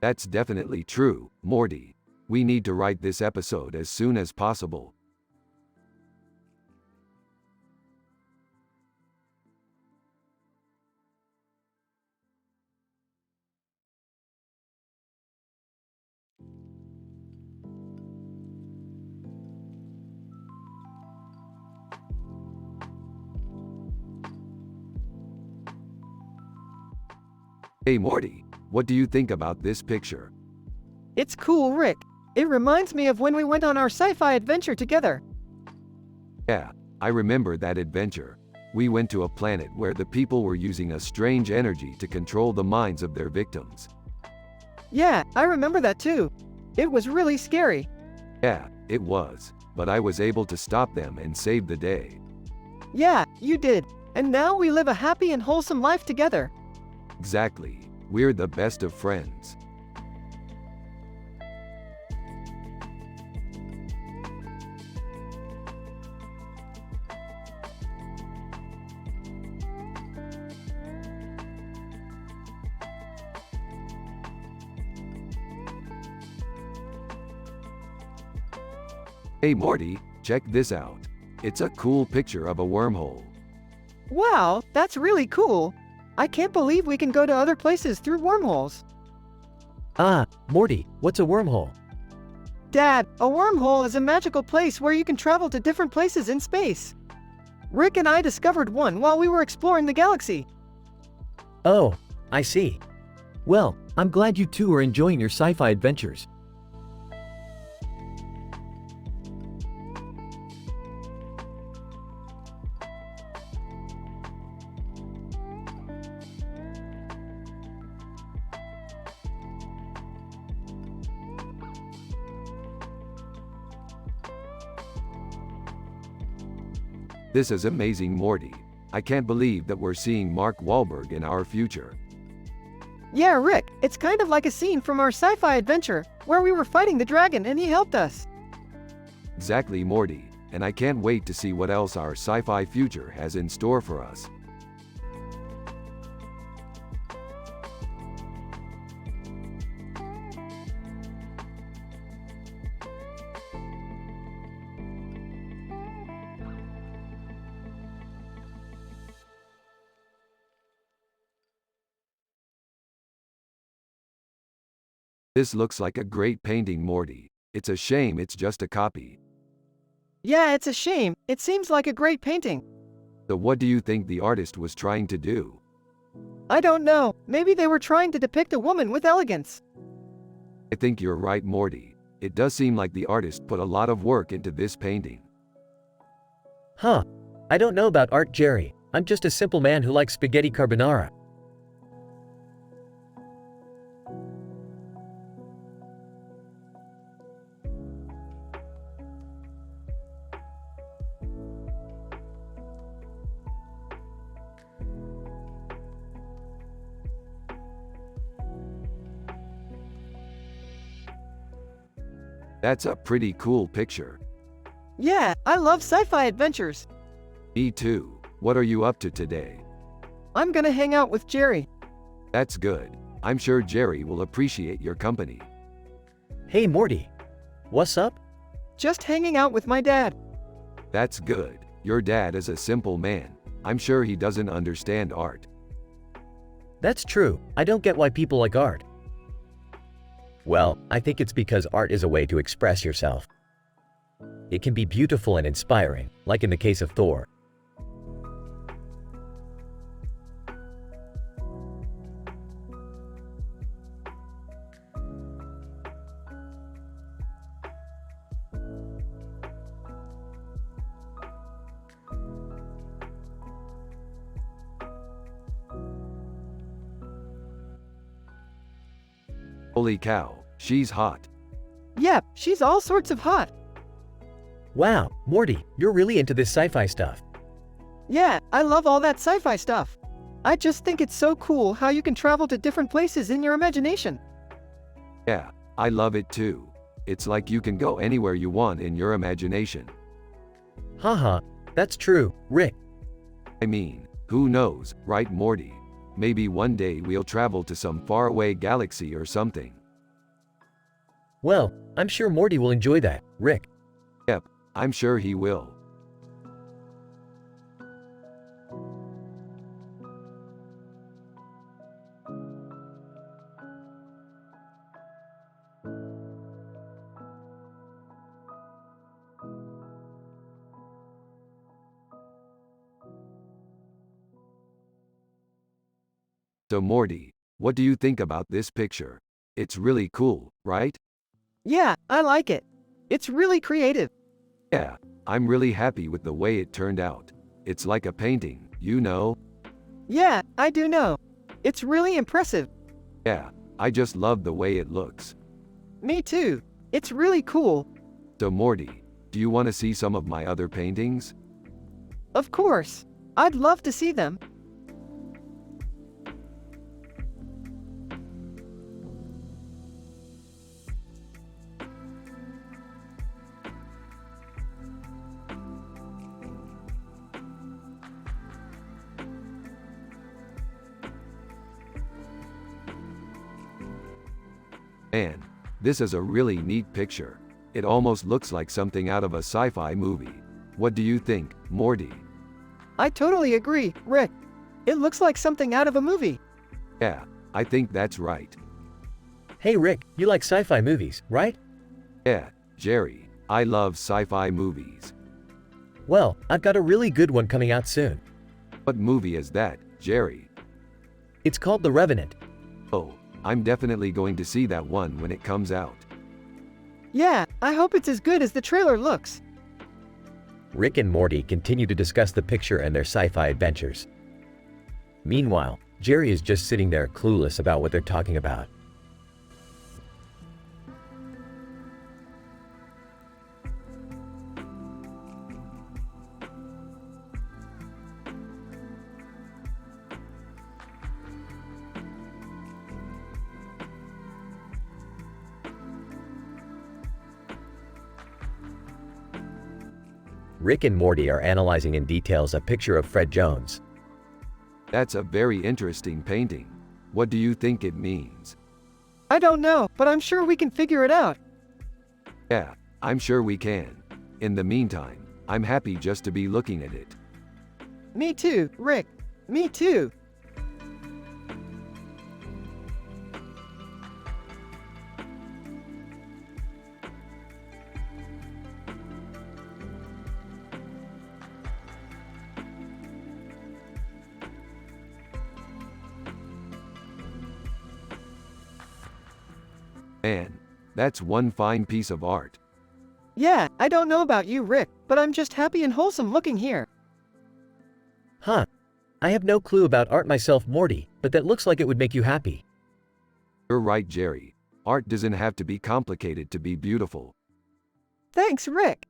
That's definitely true, Morty. We need to write this episode as soon as possible. Hey Morty, what do you think about this picture? It's cool, Rick. It reminds me of when we went on our sci-fi adventure together. Yeah, I remember that adventure. We went to a planet where the people were using a strange energy to control the minds of their victims. Yeah, I remember that too. It was really scary. Yeah, it was, but I was able to stop them and save the day. Yeah, you did. And now we live a happy and wholesome life together. Exactly. We're the best of friends. Hey Morty, check this out. It's a cool picture of a wormhole. Wow, that's really cool. I can't believe we can go to other places through wormholes. Ah, Morty, what's a wormhole? Dad, a wormhole is a magical place where you can travel to different places in space. Rick and I discovered one while we were exploring the galaxy. Oh, I see. Well, I'm glad you two are enjoying your sci-fi adventures. This is amazing, Morty. I can't believe that we're seeing Mark Wahlberg in our future. Yeah, Rick, it's kind of like a scene from our sci-fi adventure where we were fighting the dragon and he helped us. Exactly, Morty, and I can't wait to see what else our sci-fi future has in store for us. This looks like a great painting, Morty. It's a shame it's just a copy. Yeah, it's a shame. It seems like a great painting. So what do you think the artist was trying to do? I don't know. Maybe they were trying to depict a woman with elegance. I think you're right, Morty. It does seem like the artist put a lot of work into this painting. Huh. I don't know about art, Jerry. I'm just a simple man who likes spaghetti carbonara. That's a pretty cool picture. Yeah, I love sci-fi adventures. Me too. What are you up to today? I'm gonna hang out with Jerry. That's good. I'm sure Jerry will appreciate your company. Hey, Morty. What's up? Just hanging out with my dad. That's good. Your dad is a simple man. I'm sure he doesn't understand art. That's true. I don't get why people like art. Well, I think it's because art is a way to express yourself. It can be beautiful and inspiring, like in the case of Thor. Holy cow, she's hot. Yeah, she's all sorts of hot. Wow, Morty, you're really into this sci-fi stuff. Yeah, I love all that sci-fi stuff. I just think it's so cool how you can travel to different places in your imagination. Yeah, I love it too. It's like you can go anywhere you want in your imagination. Haha, that's true, Rick. I mean, who knows, right, Morty? Maybe one day we'll travel to some faraway galaxy or something. Well, I'm sure Morty will enjoy that, Rick. Yep, I'm sure he will. So Morty, what do you think about this picture? It's really cool, right? Yeah, I like it. It's really creative. Yeah, I'm really happy with the way it turned out. It's like a painting, you know? Yeah, I do know. It's really impressive. Yeah, I just love the way it looks. Me too. It's really cool. So Morty, do you want to see some of my other paintings? Of course. I'd love to see them. Man, this is a really neat picture. It almost looks like something out of a sci-fi movie. What do you think, Morty? I totally agree, Rick. It looks like something out of a movie. Yeah, I think that's right. Hey, Rick, you like sci-fi movies, right? Yeah, Jerry, I love sci-fi movies. Well, I've got a really good one coming out soon. What movie is that, Jerry? It's called The Revenant. Oh, I'm definitely going to see that one when it comes out. Yeah, I hope it's as good as the trailer looks. Rick and Morty continue to discuss the picture and their sci-fi adventures. Meanwhile, Jerry is just sitting there clueless about what they're talking about. Rick and Morty are analyzing in details a picture of Fred Jones. That's a very interesting painting. What do you think it means? I don't know, but I'm sure we can figure it out. Yeah, I'm sure we can. In the meantime, I'm happy just to be looking at it. Me too, Rick. Me too. Man, that's one fine piece of art. Yeah, I don't know about you, Rick, but I'm just happy and wholesome looking here. Huh. I have no clue about art myself, Morty, but that looks like it would make you happy. You're right, Jerry. Art doesn't have to be complicated to be beautiful. Thanks, Rick.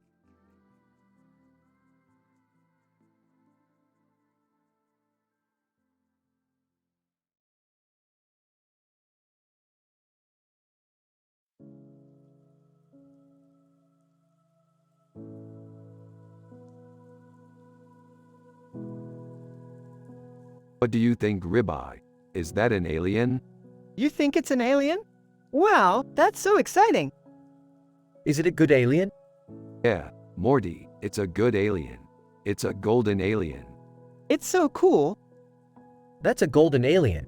What do you think, Ribeye? Is that an alien? You think it's an alien? Wow, that's so exciting. Is it a good alien? Yeah, Morty, it's a good alien. It's a golden alien. It's so cool. That's a golden alien.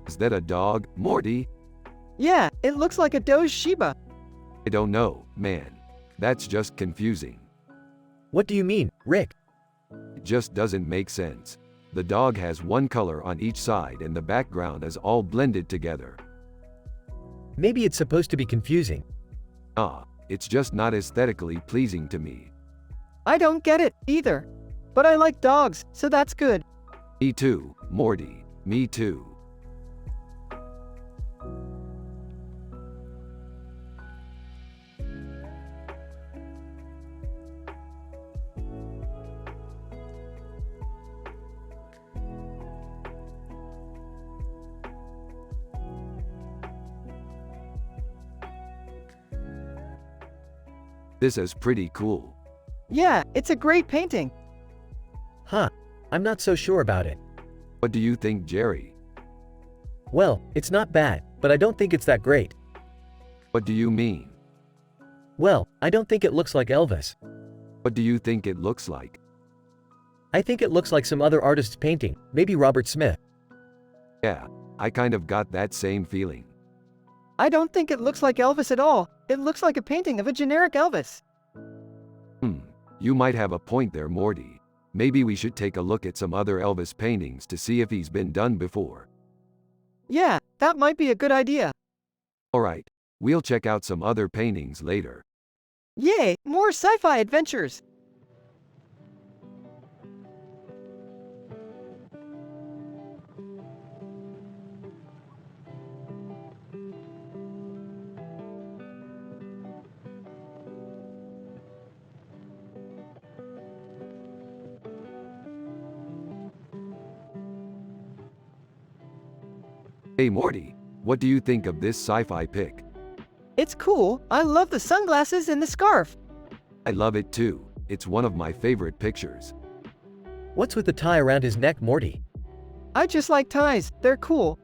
Is that a dog, Morty? Yeah, it looks like a Doge Shiba. I don't know, man. That's just confusing. What do you mean, Rick? It just doesn't make sense. The dog has one color on each side and the background is all blended together. Maybe it's supposed to be confusing. It's just not aesthetically pleasing to me. I don't get it, either. But I like dogs, so that's good. Me too, Morty. Me too. This is pretty cool. Yeah, it's a great painting. Huh. I'm not so sure about it. What do you think, Jerry? Well, it's not bad, but I don't think it's that great. What do you mean? Well, I don't think it looks like Elvis. What do you think it looks like? I think it looks like some other artist's painting, maybe Robert Smith. Yeah, I kind of got that same feeling. I don't think it looks like Elvis at all. It looks like a painting of a generic Elvis. You might have a point there, Morty. Maybe we should take a look at some other Elvis paintings to see if he's been done before. Yeah, that might be a good idea. Alright, we'll check out some other paintings later. Yay, more sci-fi adventures. Hey Morty, what do you think of this sci-fi pic? It's cool. I love the sunglasses and the scarf. I love it too. It's one of my favorite pictures. What's with the tie around his neck, Morty? I just like ties. They're cool.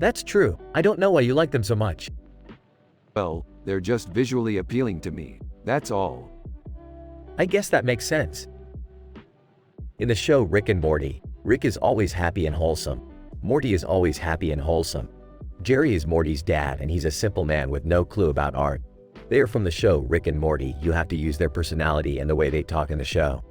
That's true. I don't know why you like them so much. Well, they're just visually appealing to me. That's all. I guess that makes sense. In the show Rick and Morty, Rick is always happy and wholesome. Morty is always happy and wholesome. Jerry is Morty's dad and he's a simple man with no clue about art. They are from the show Rick and Morty. You have to use their personality and the way they talk in the show.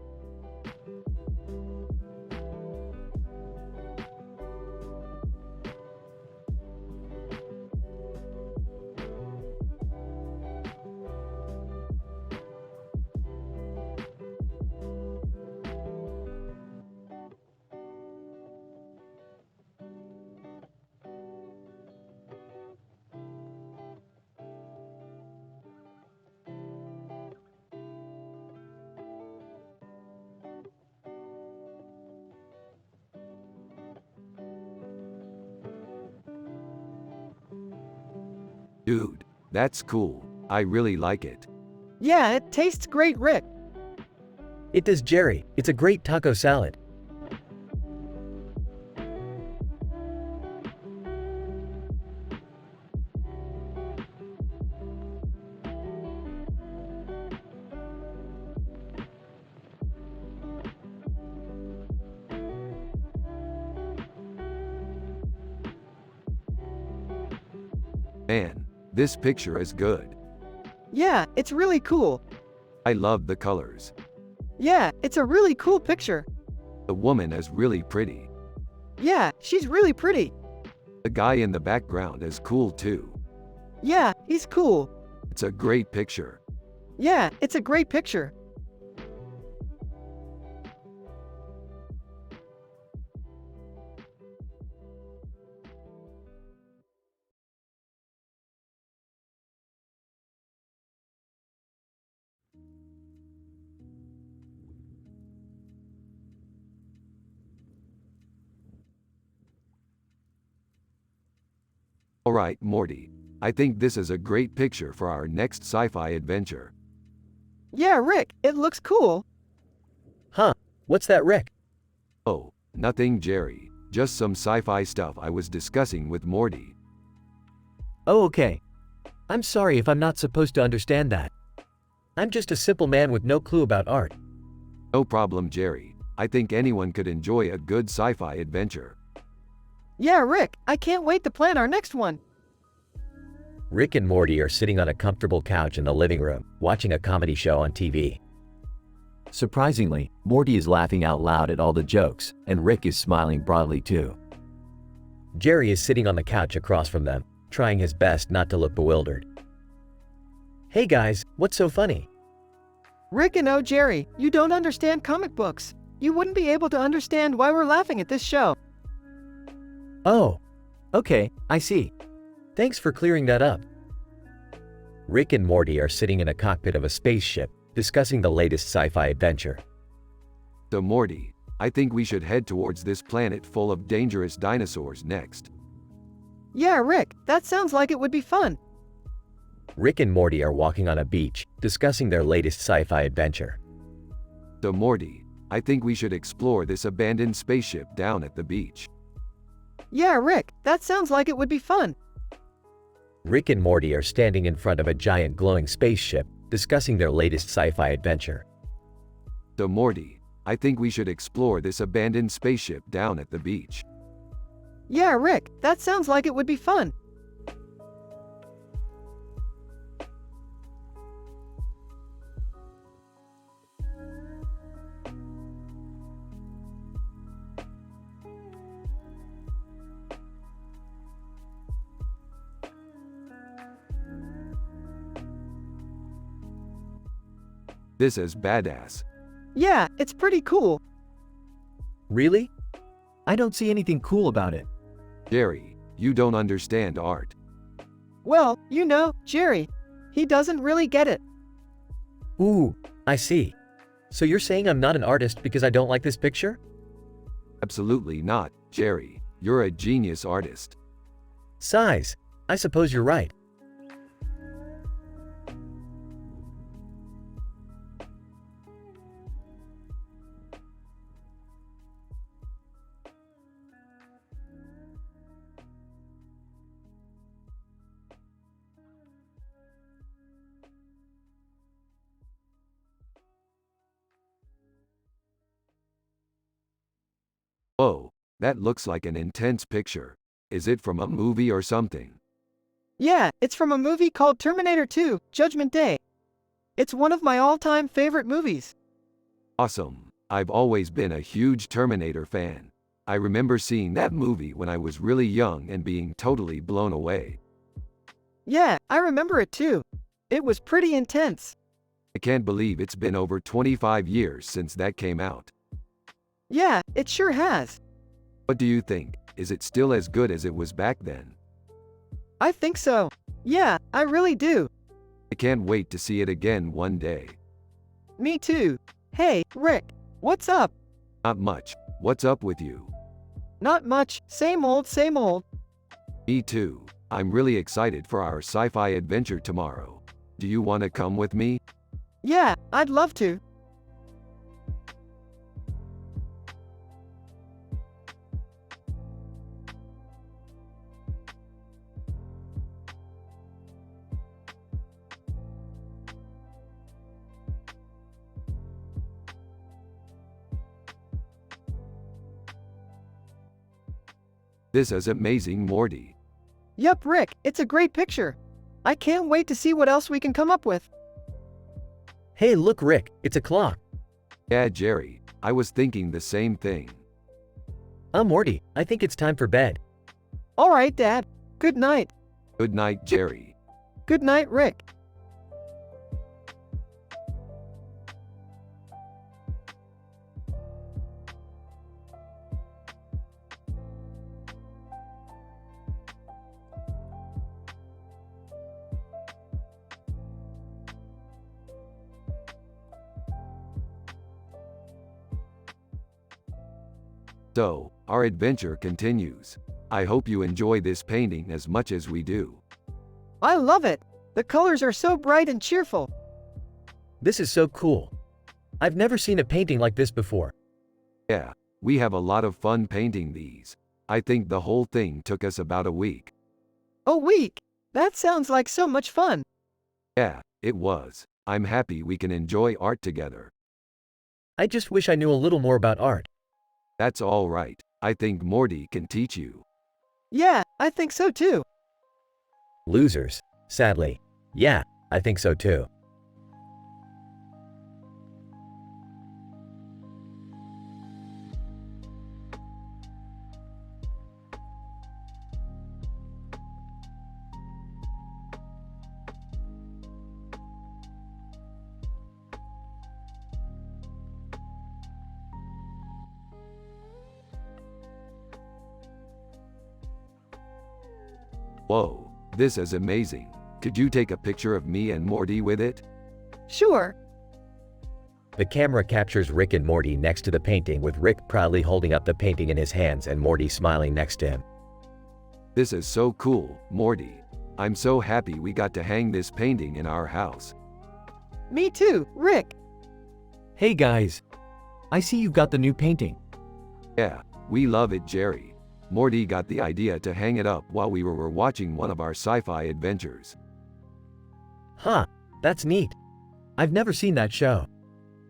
Dude, that's cool. I really like it. Yeah, it tastes great, Rick. It does, Jerry. It's a great taco salad. Man, this picture is good. Yeah, it's really cool. I love the colors. Yeah, it's a really cool picture. The woman is really pretty. Yeah, she's really pretty. The guy in the background is cool too. Yeah, he's cool. It's a great picture. Yeah, it's a great picture. Alright, Morty. I think this is a great picture for our next sci-fi adventure. Yeah, Rick, it looks cool. Huh, what's that, Rick? Oh, nothing, Jerry. Just some sci-fi stuff I was discussing with Morty. Oh, okay. I'm sorry if I'm not supposed to understand that. I'm just a simple man with no clue about art. No problem, Jerry. I think anyone could enjoy a good sci-fi adventure. Yeah, Rick, I can't wait to plan our next one. Rick and Morty are sitting on a comfortable couch in the living room, watching a comedy show on TV. Surprisingly, Morty is laughing out loud at all the jokes, and Rick is smiling broadly too. Jerry is sitting on the couch across from them, trying his best not to look bewildered. Hey guys, what's so funny? Rick and oh, Jerry, you don't understand comic books. You wouldn't be able to understand why we're laughing at this show. Oh, okay, I see. Thanks for clearing that up. Rick and Morty are sitting in a cockpit of a spaceship, discussing the latest sci-fi adventure. So Morty, I think we should head towards this planet full of dangerous dinosaurs next. Yeah, Rick, that sounds like it would be fun. Rick and Morty are walking on a beach, discussing their latest sci-fi adventure. So Morty, I think we should explore this abandoned spaceship down at the beach. Yeah, Rick, that sounds like it would be fun. Rick and Morty are standing in front of a giant glowing spaceship, discussing their latest sci-fi adventure. So Morty, I think we should explore this abandoned spaceship down at the beach. Yeah, Rick, that sounds like it would be fun. This is badass. Yeah, it's pretty cool. Really? I don't see anything cool about it. Jerry, you don't understand art. Well, you know, Jerry, he doesn't really get it. Ooh, I see. So you're saying I'm not an artist because I don't like this picture? Absolutely not, Jerry. You're a genius artist. Size. I suppose you're right. Whoa, that looks like an intense picture. Is it from a movie or something? Yeah, it's from a movie called Terminator 2, Judgment Day. It's one of my all-time favorite movies. Awesome. I've always been a huge Terminator fan. I remember seeing that movie when I was really young and being totally blown away. Yeah, I remember it too. It was pretty intense. I can't believe it's been over 25 years since that came out. Yeah, it sure has. What do you think? Is it still as good as it was back then? I think so. Yeah, I really do. I can't wait to see it again one day. Me too. Hey, Rick, what's up? Not much. What's up with you? Not much, same old, same old. Me too. I'm really excited for our sci-fi adventure tomorrow. Do you want to come with me? Yeah, I'd love to. This is amazing, Morty. Yup, Rick, it's a great picture. I can't wait to see what else we can come up with. Hey, look, Rick, it's a clock. Yeah, Jerry, I was thinking the same thing. Morty, I think it's time for bed. All right, Dad. Good night. Good night, Jerry. Good night, Rick. So, our adventure continues. I hope you enjoy this painting as much as we do. I love it. The colors are so bright and cheerful. This is so cool. I've never seen a painting like this before. Yeah, we have a lot of fun painting these. I think the whole thing took us about a week. A week? That sounds like so much fun. Yeah, it was. I'm happy we can enjoy art together. I just wish I knew a little more about art. That's all right. I think Morty can teach you. Yeah, I think so too. Losers. Sadly. Yeah, I think so too. Whoa, this is amazing. Could you take a picture of me and Morty with it? Sure. The camera captures Rick and Morty next to the painting, with Rick proudly holding up the painting in his hands and Morty smiling next to him. This is so cool, Morty. I'm so happy we got to hang this painting in our house. Me too, Rick. Hey guys. I see you've got the new painting. Yeah, we love it, Jerry. Morty got the idea to hang it up while we were watching one of our sci-fi adventures. Huh, that's neat. I've never seen that show.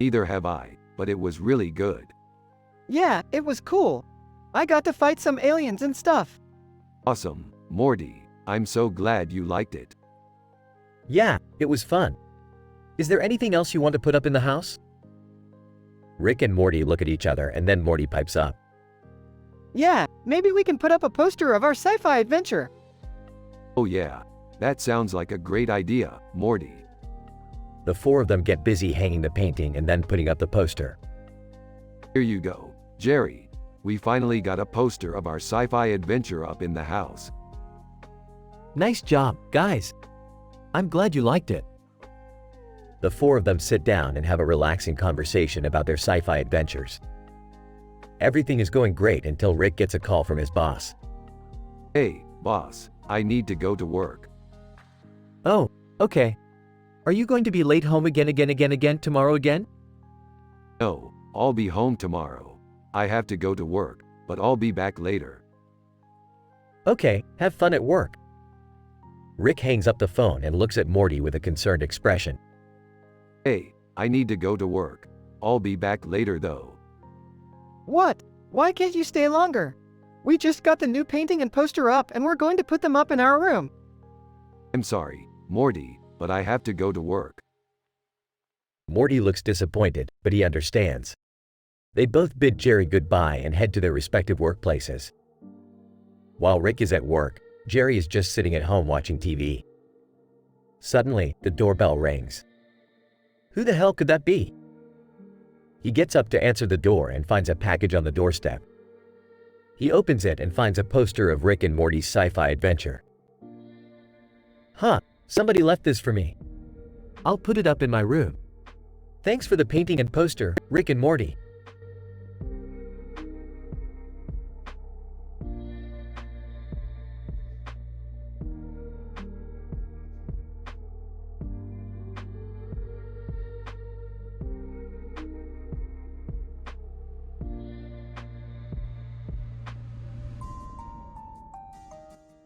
Neither have I, but it was really good. Yeah, it was cool. I got to fight some aliens and stuff. Awesome, Morty. I'm so glad you liked it. Yeah, it was fun. Is there anything else you want to put up in the house? Rick and Morty look at each other and then Morty pipes up. Yeah, maybe we can put up a poster of our sci-fi adventure. Oh yeah, that sounds like a great idea, Morty. The four of them get busy hanging the painting and then putting up the poster. Here you go, Jerry. We finally got a poster of our sci-fi adventure up in the house. Nice job, guys. I'm glad you liked it. The four of them sit down and have a relaxing conversation about their sci-fi adventures. Everything is going great until Rick gets a call from his boss. Hey, boss, I need to go to work. Oh, okay. Are you going to be late home again tomorrow again? No, I'll be home tomorrow. I have to go to work, but I'll be back later. Okay, have fun at work. Rick hangs up the phone and looks at Morty with a concerned expression. Hey, I need to go to work. I'll be back later though. What? Why can't you stay longer? We just got the new painting and poster up and we're going to put them up in our room. I'm sorry, Morty, but I have to go to work. Morty looks disappointed, but he understands. They both bid Jerry goodbye and head to their respective workplaces. While Rick is at work, Jerry is just sitting at home watching TV. Suddenly, the doorbell rings. Who the hell could that be? He gets up to answer the door and finds a package on the doorstep. He opens it and finds a poster of Rick and Morty's sci-fi adventure. Huh, somebody left this for me. I'll put it up in my room. Thanks for the painting and poster, Rick and Morty.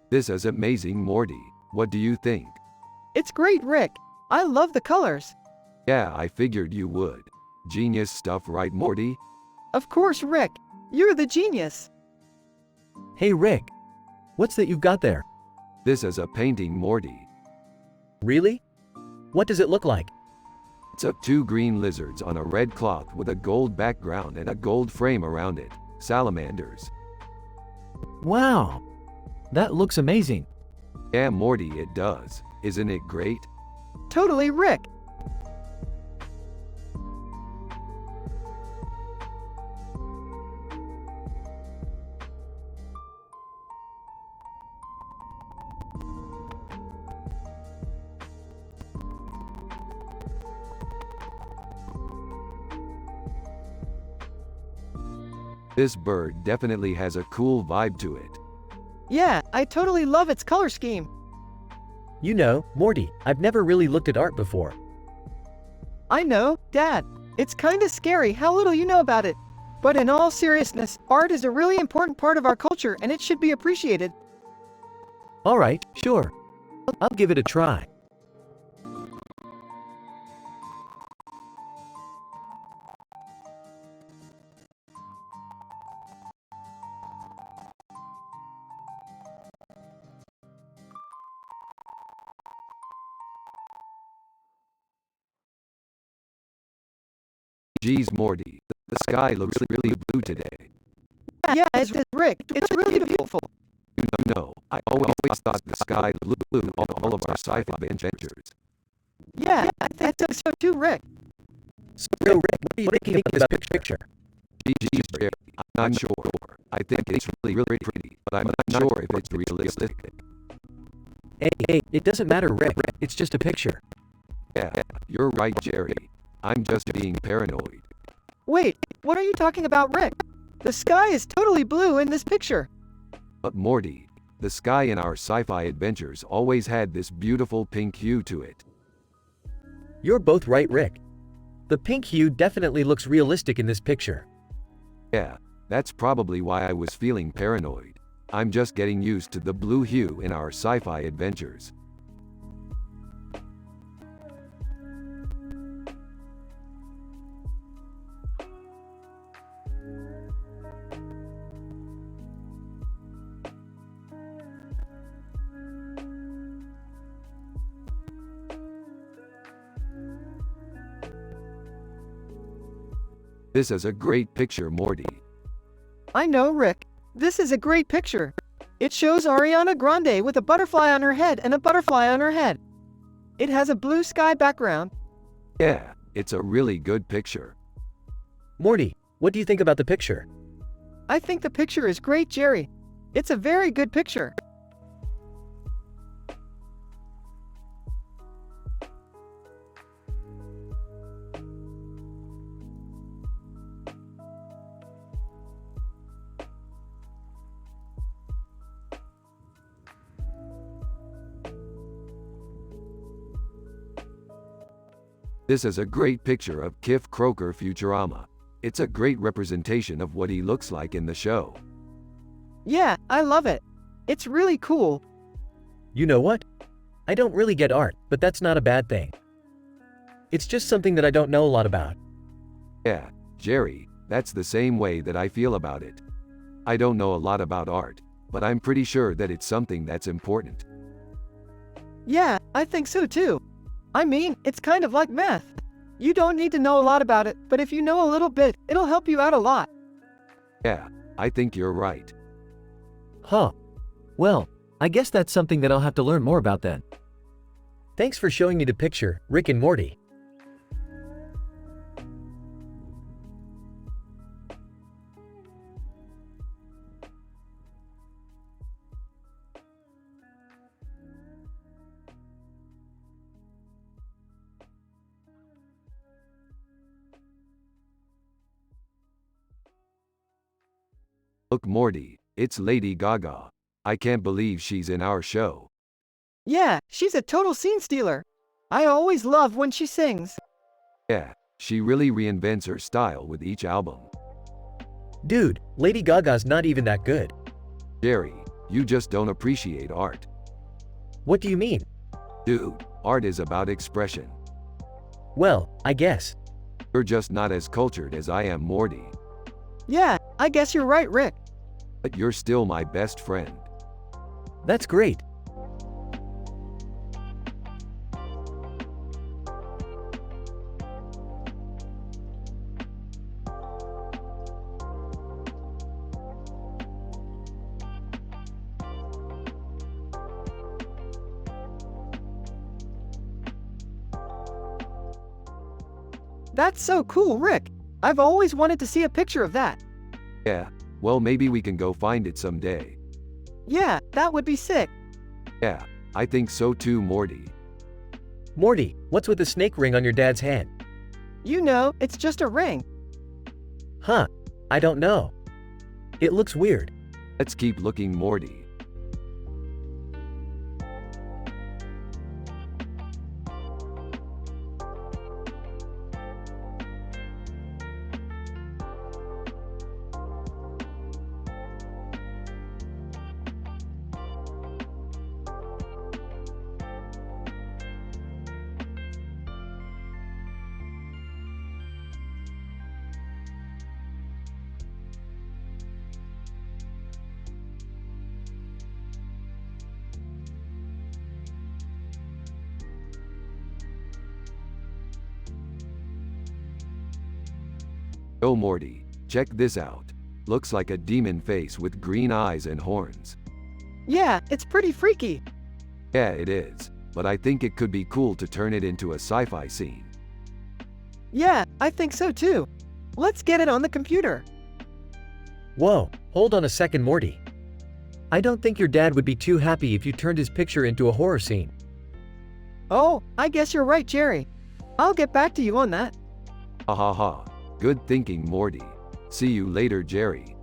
This is amazing, Morty. What do you think? It's great, Rick. I love the colors. Yeah, I figured you would. Genius stuff, right, Morty? Of course, Rick. You're the genius. Hey Rick, what's that you've got there? This is a painting, Morty. Really? What does it look like? It's of two green lizards on a red cloth with a gold background and a gold frame around it. Salamanders. Wow, that looks amazing. Yeah, Morty, it does. Isn't it great? Totally, Rick. This bird definitely has a cool vibe to it. Yeah, I totally love its color scheme. You know, Morty, I've never really looked at art before. I know, Dad. It's kinda scary how little you know about it. But in all seriousness, art is a really important part of our culture and it should be appreciated. Alright, sure. I'll give it a try. Geez, Morty, the sky looks really blue today. Yeah, it's Rick. It's really beautiful. You know, I always thought the sky looked blue in all of our sci-fi adventures. Yeah, I think so too, Rick. So Rick, what do you think about this picture? Geez, Jerry, I'm not sure. I think it's really pretty, but I'm not sure if it's realistic. Hey, it doesn't matter, Rick. It's just a picture. Yeah, you're right, Jerry. I'm just being paranoid. Wait, what are you talking about, Rick? The sky is totally blue in this picture. But Morty, the sky in our sci-fi adventures always had this beautiful pink hue to it. You're both right, Rick. The pink hue definitely looks realistic in this picture. Yeah, that's probably why I was feeling paranoid. I'm just getting used to the blue hue in our sci-fi adventures. This is a great picture, Morty. I know, Rick. This is a great picture. It shows Ariana Grande with a butterfly on her head and a butterfly on her head. It has a blue sky background. Yeah, it's a really good picture. Morty, what do you think about the picture? I think the picture is great, Jerry. It's a very good picture. This is a great picture of Kif Kroker Futurama. It's a great representation of what he looks like in the show. Yeah, I love it. It's really cool. You know what? I don't really get art, but that's not a bad thing. It's just something that I don't know a lot about. Yeah, Jerry, that's the same way that I feel about it. I don't know a lot about art, but I'm pretty sure that it's something that's important. Yeah, I think so too. I mean, it's kind of like math. You don't need to know a lot about it, but if you know a little bit, it'll help you out a lot. Yeah, I think you're right. Huh. Well, I guess that's something that I'll have to learn more about then. Thanks for showing me the picture, Rick and Morty. Look, Morty, it's Lady Gaga. I can't believe she's in our show. Yeah, she's a total scene stealer. I always love when she sings. Yeah, she really reinvents her style with each album. Dude, Lady Gaga's not even that good. Jerry, you just don't appreciate art. What do you mean? Dude, art is about expression. Well, I guess. You're just not as cultured as I am, Morty. Yeah, I guess you're right, Rick. but you're still my best friend. That's great. That's so cool, Rick. I've always wanted to see a picture of that. Yeah, well, maybe we can go find it someday. Yeah, that would be sick. Yeah, I think so too, Morty. Morty, what's with the snake ring on your dad's hand? You know, it's just a ring. Huh, I don't know. It looks weird. Let's keep looking, Morty. Oh, Morty, check this out. Looks like a demon face with green eyes and horns. Yeah, it's pretty freaky. Yeah, it is, but I think it could be cool to turn it into a sci-fi scene. Yeah, I think so too. Let's get it on the computer. Whoa, hold on a second, Morty. I don't think your dad would be too happy if you turned his picture into a horror scene. Oh, I guess you're right, Jerry. I'll get back to you on that. Ha ha ha. Good thinking, Morty. See you later, Jerry.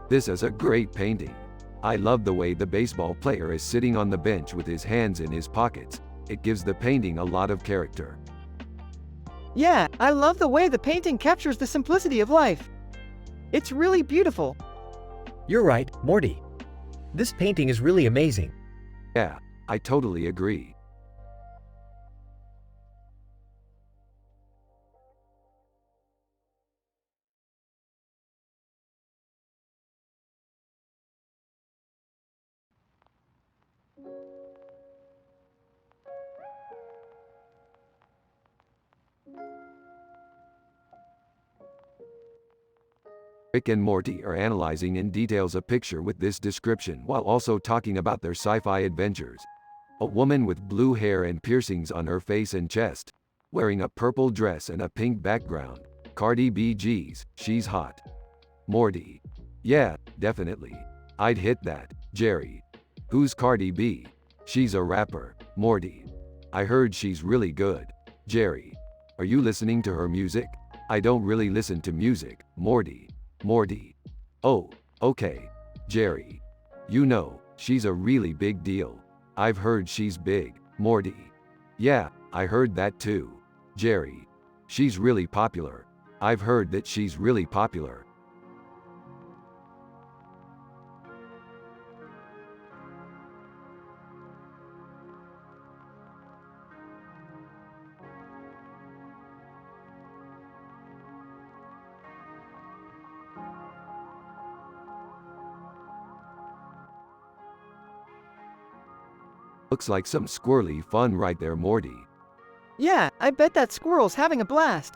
This is a great painting. I love the way the baseball player is sitting on the bench with his hands in his pockets. It gives the painting a lot of character. Yeah, I love the way the painting captures the simplicity of life. It's really beautiful. You're right, Morty. This painting is really amazing. Yeah, I totally agree. Rick and Morty are analyzing in details a picture with this description while also talking about their sci-fi adventures. A woman with blue hair and piercings on her face and chest, wearing a purple dress and a pink background. Cardi B, geez, she's hot. Morty: yeah, definitely. I'd hit that. Jerry: who's Cardi B? She's a rapper. Morty: I heard she's really good. Jerry: are you listening to her music? I don't really listen to music. Morty: oh, okay. Jerry: you know, she's a really big deal. I've heard she's big. Morty: yeah, I heard that too. Jerry: she's really popular. I've heard that she's really popular. Looks like some squirrely fun right there, Morty. Yeah, I bet that squirrel's having a blast.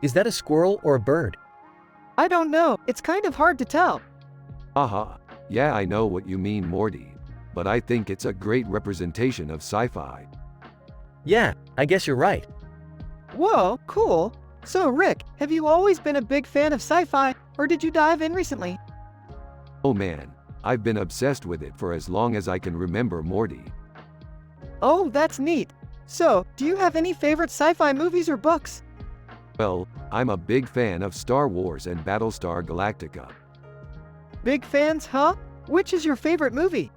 Is that a squirrel or a bird? I don't know, it's kind of hard to tell. Haha, yeah, I know what you mean, Morty. But I think it's a great representation of sci-fi. Yeah, I guess you're right. Whoa, cool. So Rick, have you always been a big fan of sci-fi, or did you dive in recently? Oh man, I've been obsessed with it for as long as I can remember, Morty. Oh, that's neat. So, do you have any favorite sci-fi movies or books? Well, I'm a big fan of Star Wars and Battlestar Galactica. Big fans, huh? Which is your favorite movie?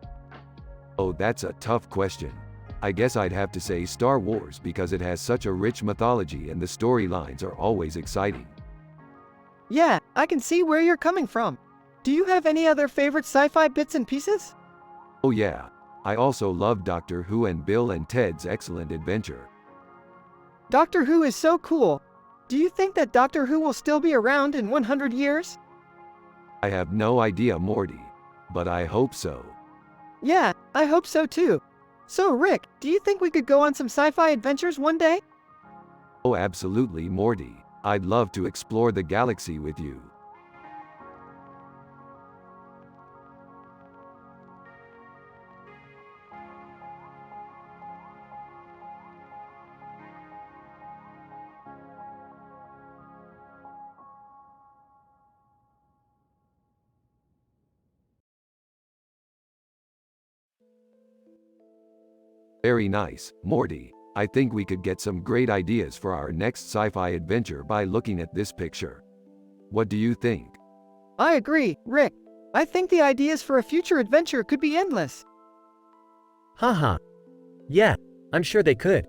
Oh, that's a tough question. I guess I'd have to say Star Wars because it has such a rich mythology and the storylines are always exciting. Yeah, I can see where you're coming from. Do you have any other favorite sci-fi bits and pieces? Oh yeah, I also love Doctor Who and Bill and Ted's Excellent Adventure. Doctor Who is so cool. Do you think that Doctor Who will still be around in 100 years? I have no idea, Morty, but I hope so. Yeah, I hope so too. So Rick, do you think we could go on some sci-fi adventures one day? Oh, absolutely, Morty. I'd love to explore the galaxy with you. Very nice, Morty. I think we could get some great ideas for our next sci-fi adventure by looking at this picture. What do you think? I agree, Rick. I think the ideas for a future adventure could be endless. Haha. Yeah, I'm sure they could.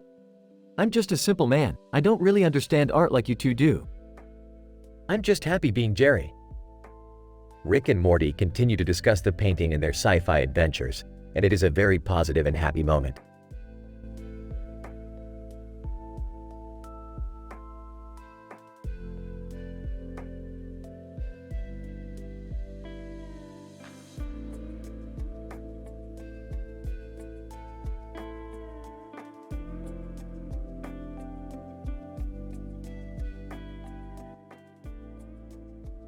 I'm just a simple man. I don't really understand art like you two do. I'm just happy being Jerry. Rick and Morty continue to discuss the painting and their sci-fi adventures, and it is a very positive and happy moment.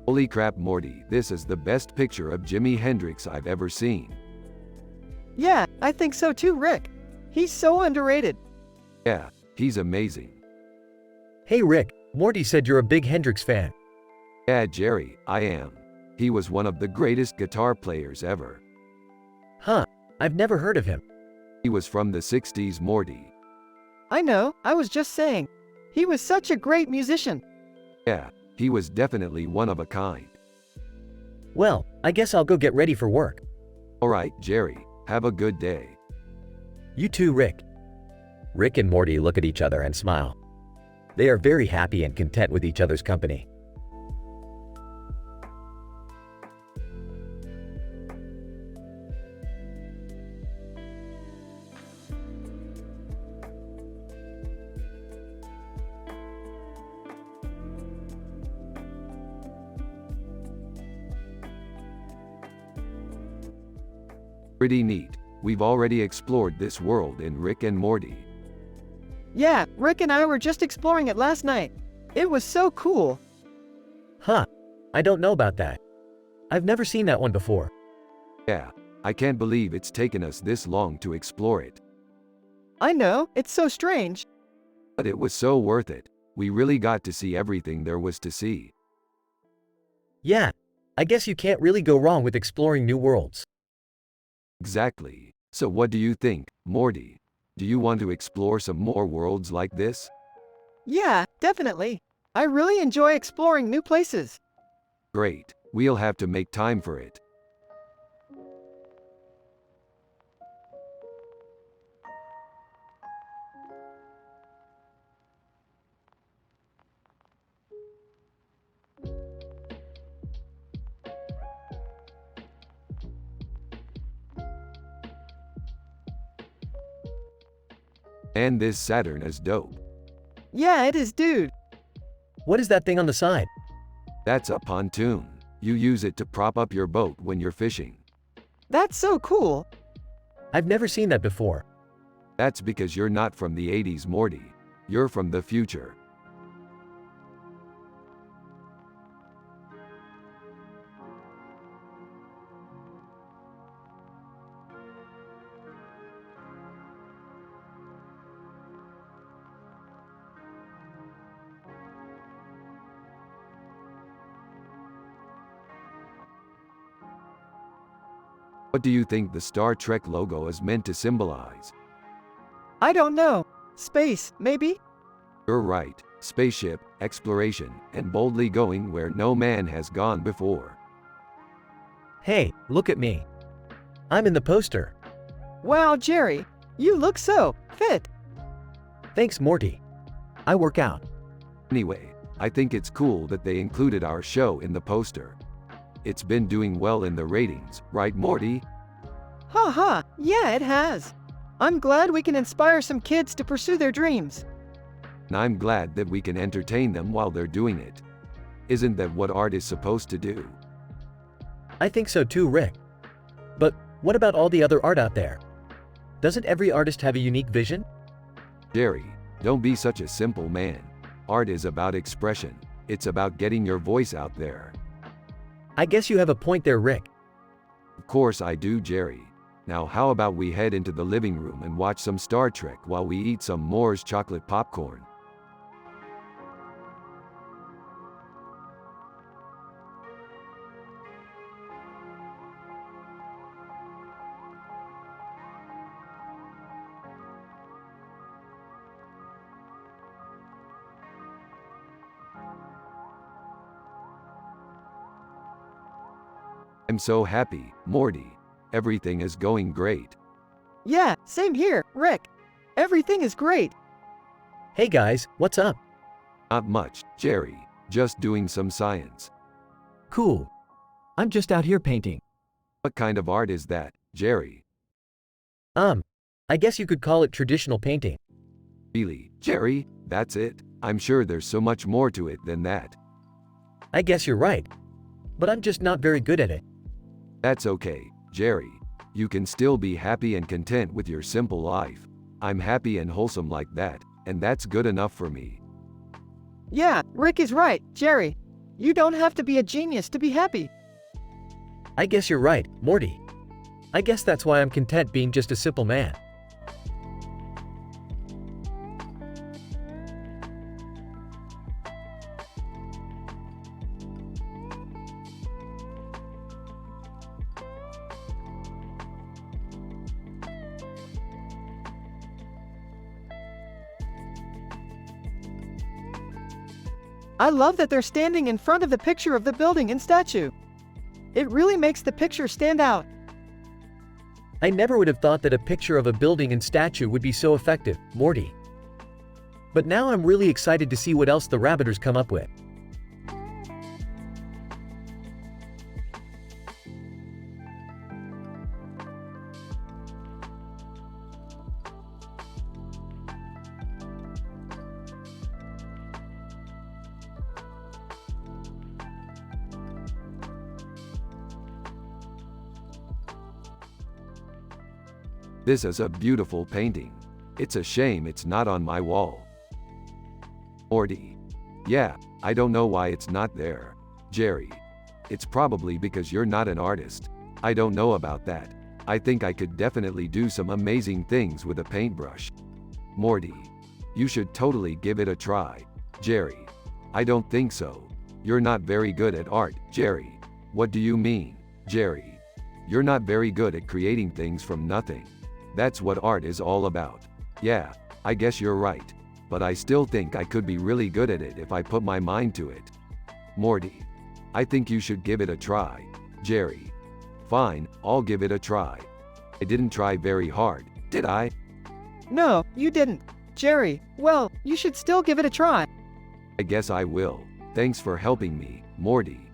Holy crap, Morty, this is the best picture of Jimi Hendrix I've ever seen. Yeah, I think so too, Rick. He's so underrated. Yeah, he's amazing. Hey Rick, Morty said you're a big Hendrix fan. Yeah, Jerry, I am. He was one of the greatest guitar players ever. Huh, I've never heard of him. He was from the 60s, Morty. I know, I was just saying. He was such a great musician. Yeah, he was definitely one of a kind. Well, I guess I'll go get ready for work. Alright, Jerry, have a good day. You too, Rick. Rick and Morty look at each other and smile. They are very happy and content with each other's company. Pretty neat. We've already explored this world in Rick and Morty. Yeah, Rick and I were just exploring it last night. It was so cool. Huh, I don't know about that. I've never seen that one before. Yeah, I can't believe it's taken us this long to explore it. I know, it's so strange. But it was so worth it. We really got to see everything there was to see. Yeah, I guess you can't really go wrong with exploring new worlds. Exactly. So what do you think, Morty? Do you want to explore some more worlds like this? Yeah, definitely. I really enjoy exploring new places. Great. We'll have to make time for it. And this Saturn is dope. Yeah, it is, dude. What is that thing on the side? That's a pontoon. You use it to prop up your boat when you're fishing. That's so cool. I've never seen that before. That's because you're not from the 80s, Morty. You're from the future. What do you think the Star Trek logo is meant to symbolize? I don't know. Space, maybe? You're right. Spaceship, exploration, and boldly going where no man has gone before. Hey, look at me. I'm in the poster. Wow, Jerry, you look so fit. Thanks, Morty. I work out. Anyway, I think it's cool that they included our show in the poster. It's been doing well in the ratings, right, Morty? Ha ha, yeah, it has. I'm glad we can inspire some kids to pursue their dreams. And I'm glad that we can entertain them while they're doing it. Isn't that what art is supposed to do? I think so too, Rick. But what about all the other art out there? Doesn't every artist have a unique vision? Jerry, don't be such a simple man. Art is about expression. It's about getting your voice out there. I guess you have a point there, Rick. Of course I do, Jerry. Now how about we head into the living room and watch some Star Trek while we eat some Moore's chocolate popcorn? I'm so happy, Morty. Everything is going great. Yeah, same here, Rick. Everything is great. Hey guys, what's up? Not much, Jerry. Just doing some science. Cool. I'm just out here painting. What kind of art is that, Jerry? I guess you could call it traditional painting. Really, Jerry? That's it? I'm sure there's so much more to it than that. I guess you're right. But I'm just not very good at it. That's okay, Jerry. You can still be happy and content with your simple life. I'm happy and wholesome like that, and that's good enough for me. Yeah, Rick is right, Jerry. You don't have to be a genius to be happy. I guess you're right, Morty. I guess that's why I'm content being just a simple man. I love that they're standing in front of the picture of the building and statue. It really makes the picture stand out. I never would have thought that a picture of a building and statue would be so effective, Morty. But now I'm really excited to see what else the Rabbiters come up with. This is a beautiful painting. It's a shame it's not on my wall. Morty. Yeah, I don't know why it's not there. Jerry. It's probably because you're not an artist. I don't know about that. I think I could definitely do some amazing things with a paintbrush. Morty. You should totally give it a try. Jerry. I don't think so. You're not very good at art, Jerry. What do you mean, Jerry? You're not very good at creating things from nothing. That's what art is all about. Yeah, I guess you're right. But I still think I could be really good at it if I put my mind to it. Morty. I think you should give it a try. Jerry. Fine, I'll give it a try. I didn't try very hard, did I? No, you didn't. Jerry, well, you should still give it a try. I guess I will. Thanks for helping me, Morty.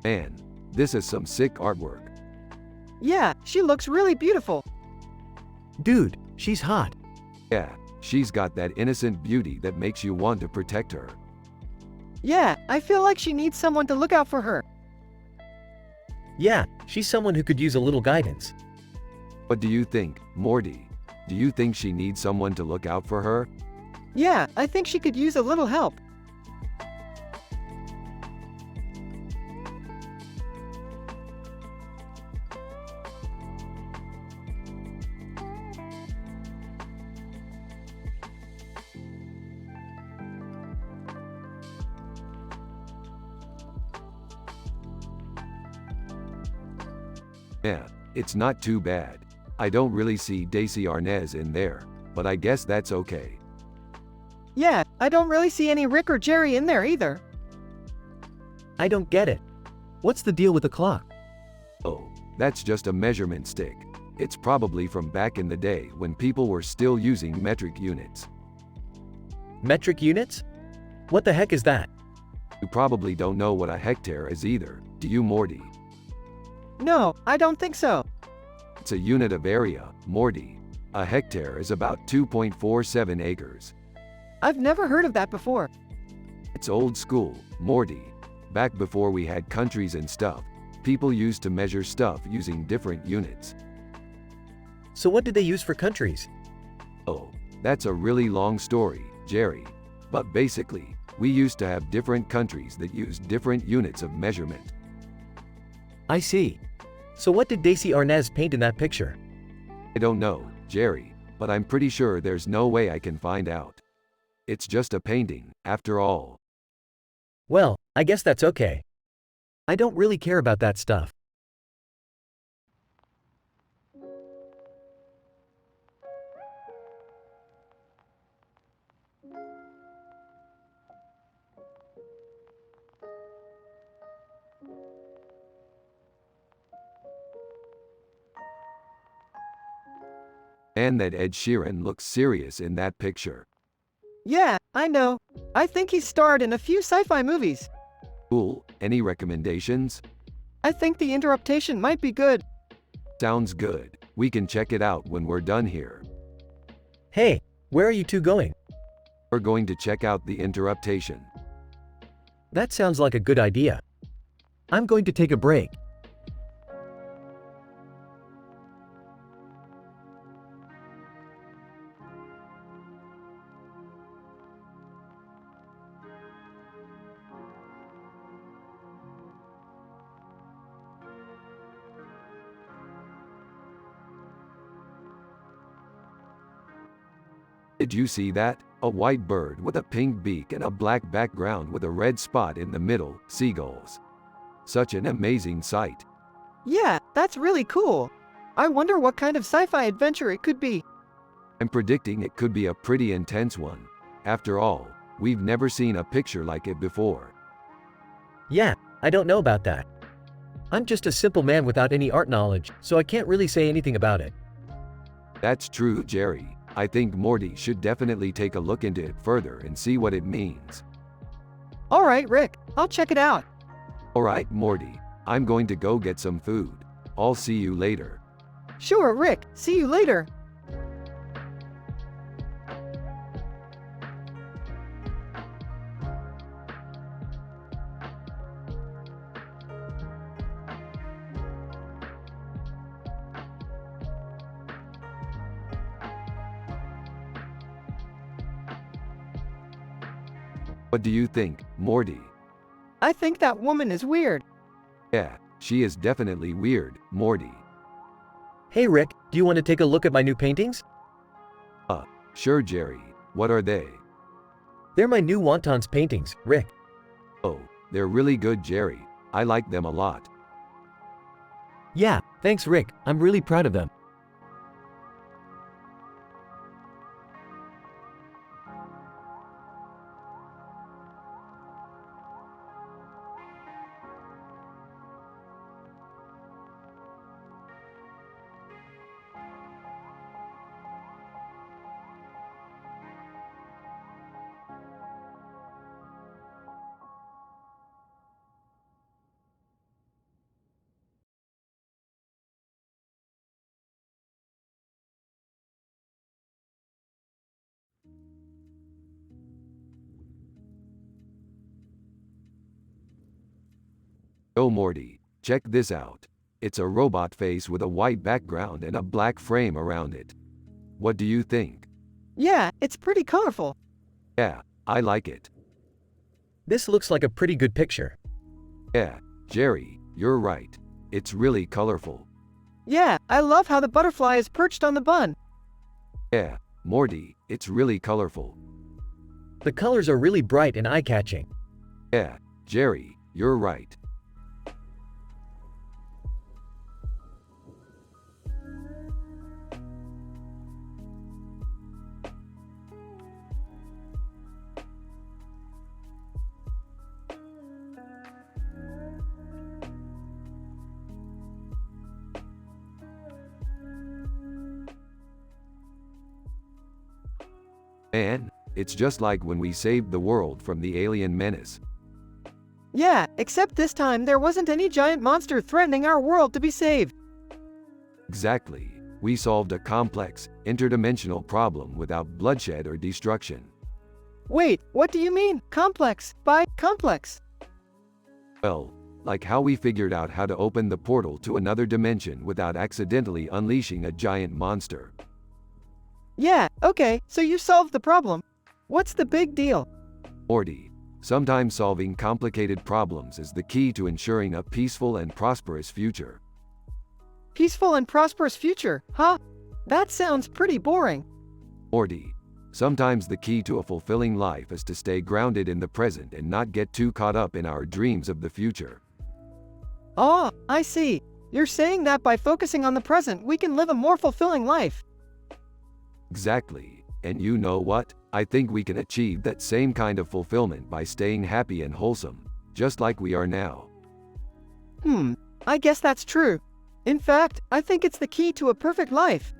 Man, this is some sick artwork. Yeah, she looks really beautiful. Dude, she's hot. Yeah, she's got that innocent beauty that makes you want to protect her. Yeah, I feel like she needs someone to look out for her. Yeah, she's someone who could use a little guidance. What do you think, Morty? Do you think she needs someone to look out for her? Yeah, I think she could use a little help. Yeah, it's not too bad. I don't really see Daisy Arnaz in there, but I guess that's okay. Yeah, I don't really see any Rick or Jerry in there either. I don't get it. What's the deal with the clock? Oh, that's just a measurement stick. It's probably from back in the day when people were still using metric units. Metric units? What the heck is that? You probably don't know what a hectare is either, do you, Morty? No, I don't think so. It's a unit of area, Morty. A hectare is about 2.47 acres. I've never heard of that before. It's old school, Morty. Back before we had countries and stuff, people used to measure stuff using different units. So what did they use for countries? Oh, that's a really long story, Jerry. But basically, we used to have different countries that used different units of measurement. I see. So what did Daisy Arnaz paint in that picture? I don't know, Jerry, but I'm pretty sure there's no way I can find out. It's just a painting, after all. Well, I guess that's okay. I don't really care about that stuff. And that Ed Sheeran looks serious in that picture. Yeah, I know. I think he's starred in a few sci-fi movies. Cool, any recommendations? I think the interruptation might be good. Sounds good. We can check it out when we're done here. Hey, where are you two going? We're going to check out the interruptation. That sounds like a good idea. I'm going to take a break. Did you see that? A white bird with a pink beak and a black background with a red spot in the middle, seagulls. Such an amazing sight. Yeah, that's really cool. I wonder what kind of sci-fi adventure it could be. I'm predicting it could be a pretty intense one. After all, we've never seen a picture like it before. Yeah, I don't know about that. I'm just a simple man without any art knowledge, so I can't really say anything about it. That's true, Jerry. I think Morty should definitely take a look into it further and see what it means. All right, Rick, I'll check it out. Alright, Morty, I'm going to go get some food. I'll see you later. Sure, Rick, see you later. What do you think, Morty? I think that woman is weird. Yeah, she is definitely weird, Morty. Hey Rick, do you want to take a look at my new paintings? Sure, Jerry. What are they? They're my new wontons paintings, Rick. Oh, they're really good, Jerry. I like them a lot. Yeah, thanks Rick, I'm really proud of them. Oh, Morty, check this out. It's a robot face with a white background and a black frame around it. What do you think? Yeah, it's pretty colorful. Yeah, I like it. This looks like a pretty good picture. Yeah, Jerry, you're right. It's really colorful. Yeah, I love how the butterfly is perched on the bun. Yeah, Morty, it's really colorful. The colors are really bright and eye-catching. Yeah, Jerry, you're right. Man, it's just like when we saved the world from the alien menace. Yeah, except this time there wasn't any giant monster threatening our world to be saved. Exactly. We solved a complex, interdimensional problem without bloodshed or destruction. Wait, what do you mean, complex, by complex? Well, like how we figured out how to open the portal to another dimension without accidentally unleashing a giant monster. Yeah, okay, so you solved the problem. What's the big deal? Morty, sometimes solving complicated problems is the key to ensuring a peaceful and prosperous future. Peaceful and prosperous future, huh? That sounds pretty boring. Morty, sometimes the key to a fulfilling life is to stay grounded in the present and not get too caught up in our dreams of the future. Oh, I see. You're saying that by focusing on the present, we can live a more fulfilling life. Exactly. And you know what? I think we can achieve that same kind of fulfillment by staying happy and wholesome, just like we are now. I guess that's true. In fact, I think it's the key to a perfect life.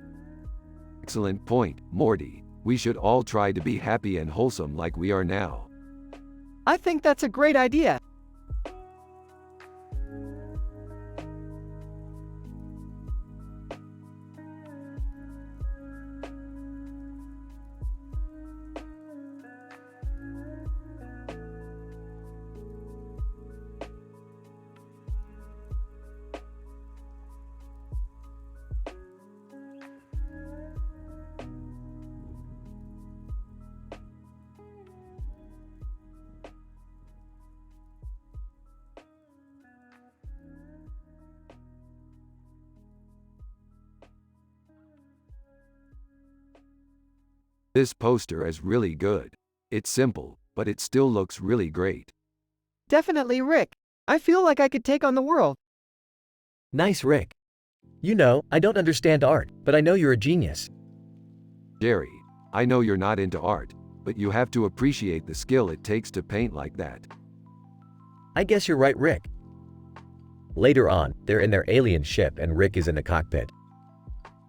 Excellent point, Morty. We should all try to be happy and wholesome like we are now. I think that's a great idea. This poster is really good. It's simple, but it still looks really great. Definitely, Rick. I feel like I could take on the world. Nice, Rick. You know, I don't understand art, but I know you're a genius. Jerry, I know you're not into art, but you have to appreciate the skill it takes to paint like that. I guess you're right, Rick. Later on, they're in their alien ship and Rick is in the cockpit.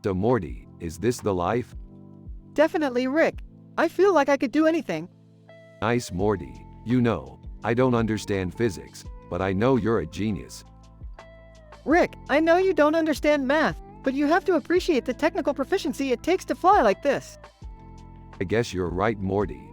So Morty, is this the life? Definitely, Rick. I feel like I could do anything. Nice, Morty. You know, I don't understand physics, but I know you're a genius. Rick, I know you don't understand math, but you have to appreciate the technical proficiency it takes to fly like this. I guess you're right, Morty.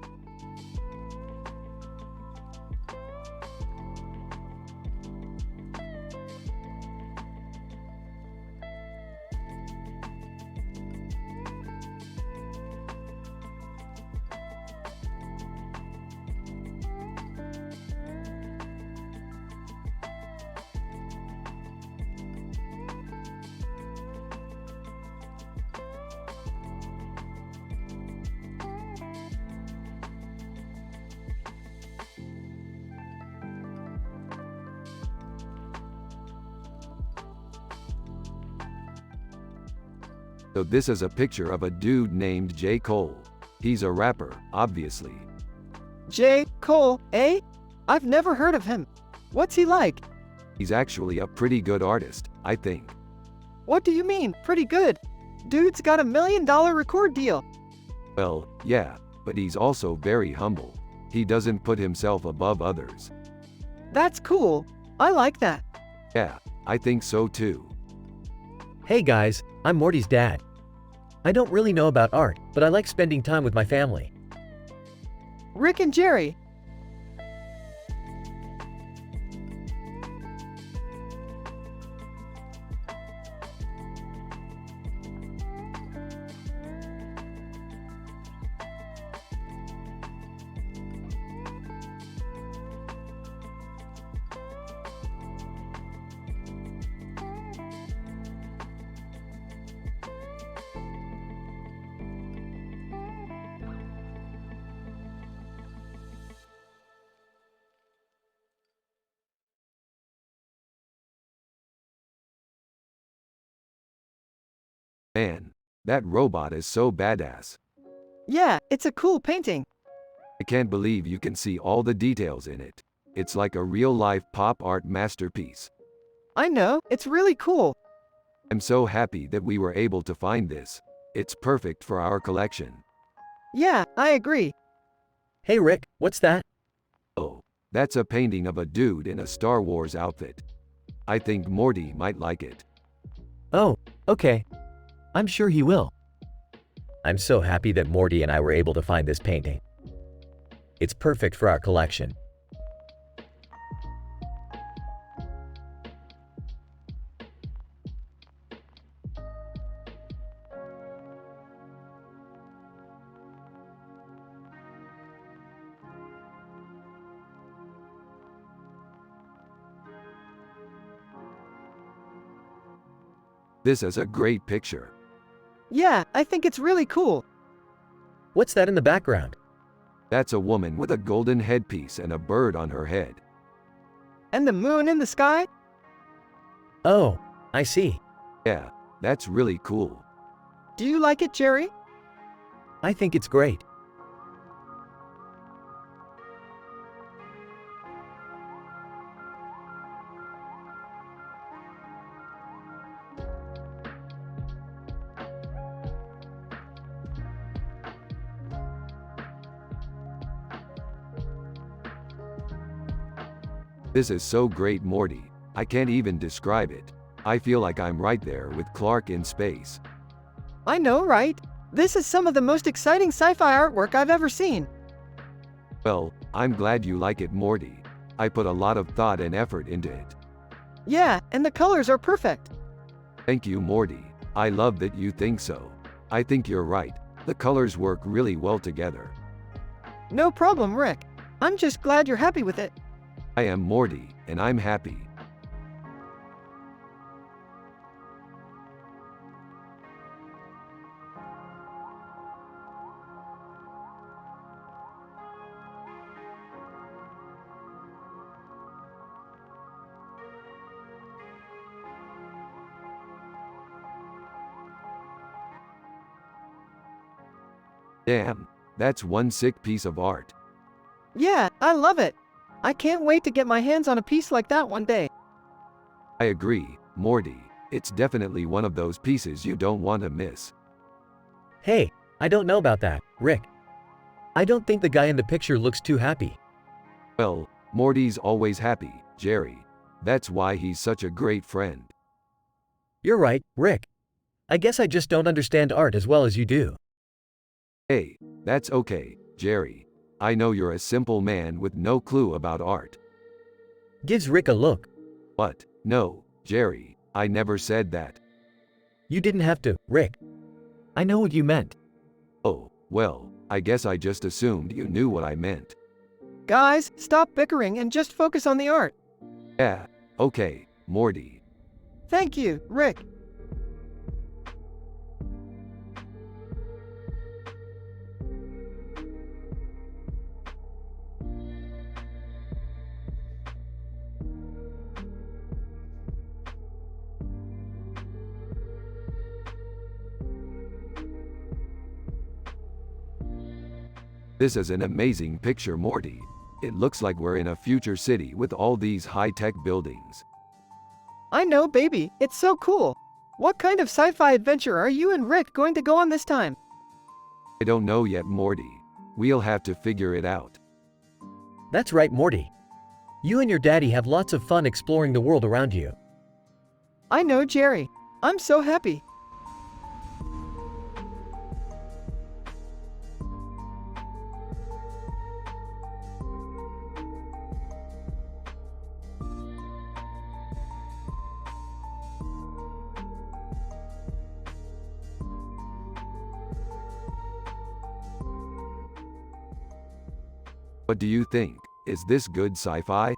So this is a picture of a dude named J. Cole. He's a rapper, obviously. J. Cole, eh? I've never heard of him. What's he like? He's actually a pretty good artist, I think. What do you mean, pretty good? Dude's got $1 million record deal. Well, yeah, but he's also very humble. He doesn't put himself above others. That's cool. I like that. Yeah, I think so too. Hey guys, I'm Morty's dad. I don't really know about art, but I like spending time with my family. Rick and Jerry. Man, that robot is so badass. Yeah, it's a cool painting. I can't believe you can see all the details in it. It's like a real-life pop art masterpiece. I know, it's really cool. I'm so happy that we were able to find this. It's perfect for our collection. Yeah, I agree. Hey Rick, what's that? Oh, that's a painting of a dude in a Star Wars outfit. I think Morty might like it. Oh, okay. I'm sure he will. I'm so happy that Morty and I were able to find this painting. It's perfect for our collection. This is a great picture. Yeah, I think it's really cool. What's that in the background? That's a woman with a golden headpiece and a bird on her head. And the moon in the sky? Oh, I see. Yeah, that's really cool. Do you like it, Jerry? I think it's great. This is so great, Morty. I can't even describe it. I feel like I'm right there with Clark in space. I know, right? This is some of the most exciting sci-fi artwork I've ever seen. Well, I'm glad you like it, Morty. I put a lot of thought and effort into it. Yeah, and the colors are perfect. Thank you, Morty. I love that you think so. I think you're right. The colors work really well together. No problem, Rick. I'm just glad you're happy with it. I am Morty, and I'm happy. Damn, that's one sick piece of art. Yeah, I love it. I can't wait to get my hands on a piece like that one day. I agree, Morty. It's definitely one of those pieces you don't want to miss. Hey, I don't know about that, Rick. I don't think the guy in the picture looks too happy. Well, Morty's always happy, Jerry. That's why he's such a great friend. You're right, Rick. I guess I just don't understand art as well as you do. Hey, that's okay, Jerry. I know you're a simple man with no clue about art. Gives Rick a look. What? No, Jerry, I never said that. You didn't have to, Rick. I know what you meant. Oh, well, I guess I just assumed you knew what I meant. Guys, stop bickering and just focus on the art. Yeah, okay, Morty. Thank you, Rick. This is an amazing picture, Morty. It looks like we're in a future city with all these high-tech buildings. I know, baby. It's so cool. What kind of sci-fi adventure are you and Rick going to go on this time? I don't know yet, Morty. We'll have to figure it out. That's right, Morty. You and your daddy have lots of fun exploring the world around you. I know, Jerry. I'm so happy. What do you think? Is this good sci-fi?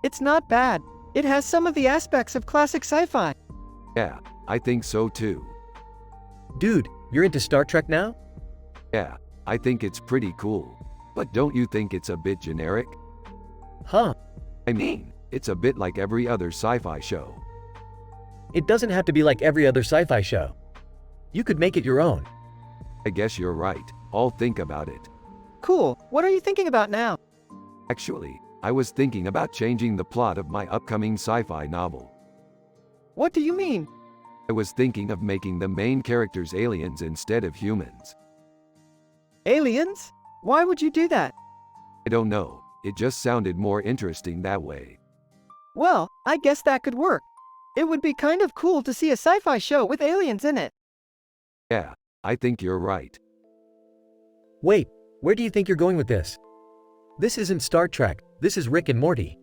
It's not bad. It has some of the aspects of classic sci-fi. Yeah, I think so too. Dude, you're into Star Trek now? Yeah, I think it's pretty cool. But don't you think it's a bit generic? Huh. I mean, it's a bit like every other sci-fi show. It doesn't have to be like every other sci-fi show. You could make it your own. I guess you're right. I'll think about it. Cool. What are you thinking about now? Actually, I was thinking about changing the plot of my upcoming sci-fi novel. What do you mean? I was thinking of making the main characters aliens instead of humans. Aliens? Why would you do that? I don't know, it just sounded more interesting that way. Well, I guess that could work. It would be kind of cool to see a sci-fi show with aliens in it. Yeah, I think you're right. Wait, where do you think you're going with this? This isn't Star Trek, this is Rick and Morty.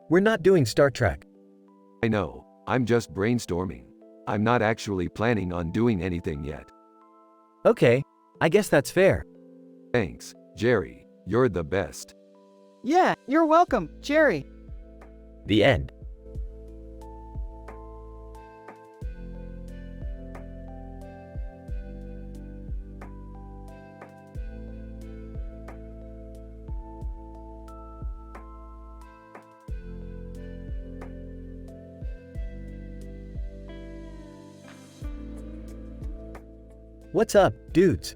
We're not doing Star Trek. I know, I'm just brainstorming. I'm not actually planning on doing anything yet. Okay, I guess that's fair. Thanks, Jerry, you're the best. Yeah, you're welcome, Jerry. The end. What's up, dudes?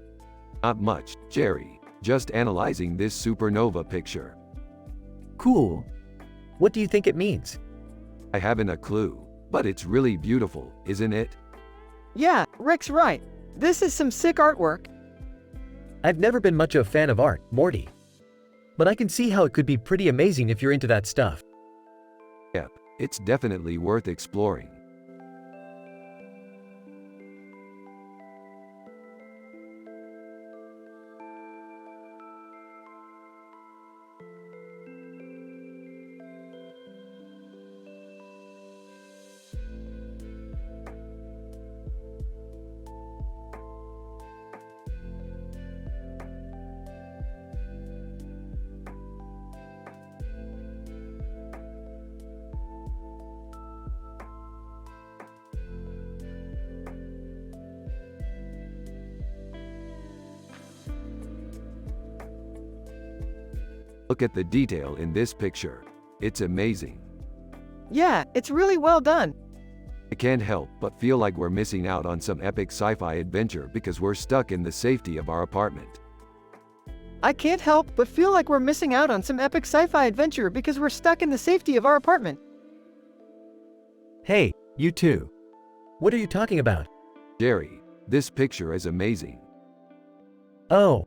Not much, Jerry, just analyzing this supernova picture. Cool. What do you think it means? I haven't a clue, but it's really beautiful, isn't it? Yeah, Rick's right. This is some sick artwork. I've never been much of a fan of art, Morty. But I can see how it could be pretty amazing if you're into that stuff. Yep, it's definitely worth exploring. Look at the detail in this picture. It's amazing. Yeah, it's really well done. I can't help but feel like we're missing out on some epic sci-fi adventure because we're stuck in the safety of our apartment. I can't help but feel like we're missing out on some epic sci-fi adventure because we're stuck in the safety of our apartment. Hey, you two. What are you talking about? Jerry, this picture is amazing. Oh,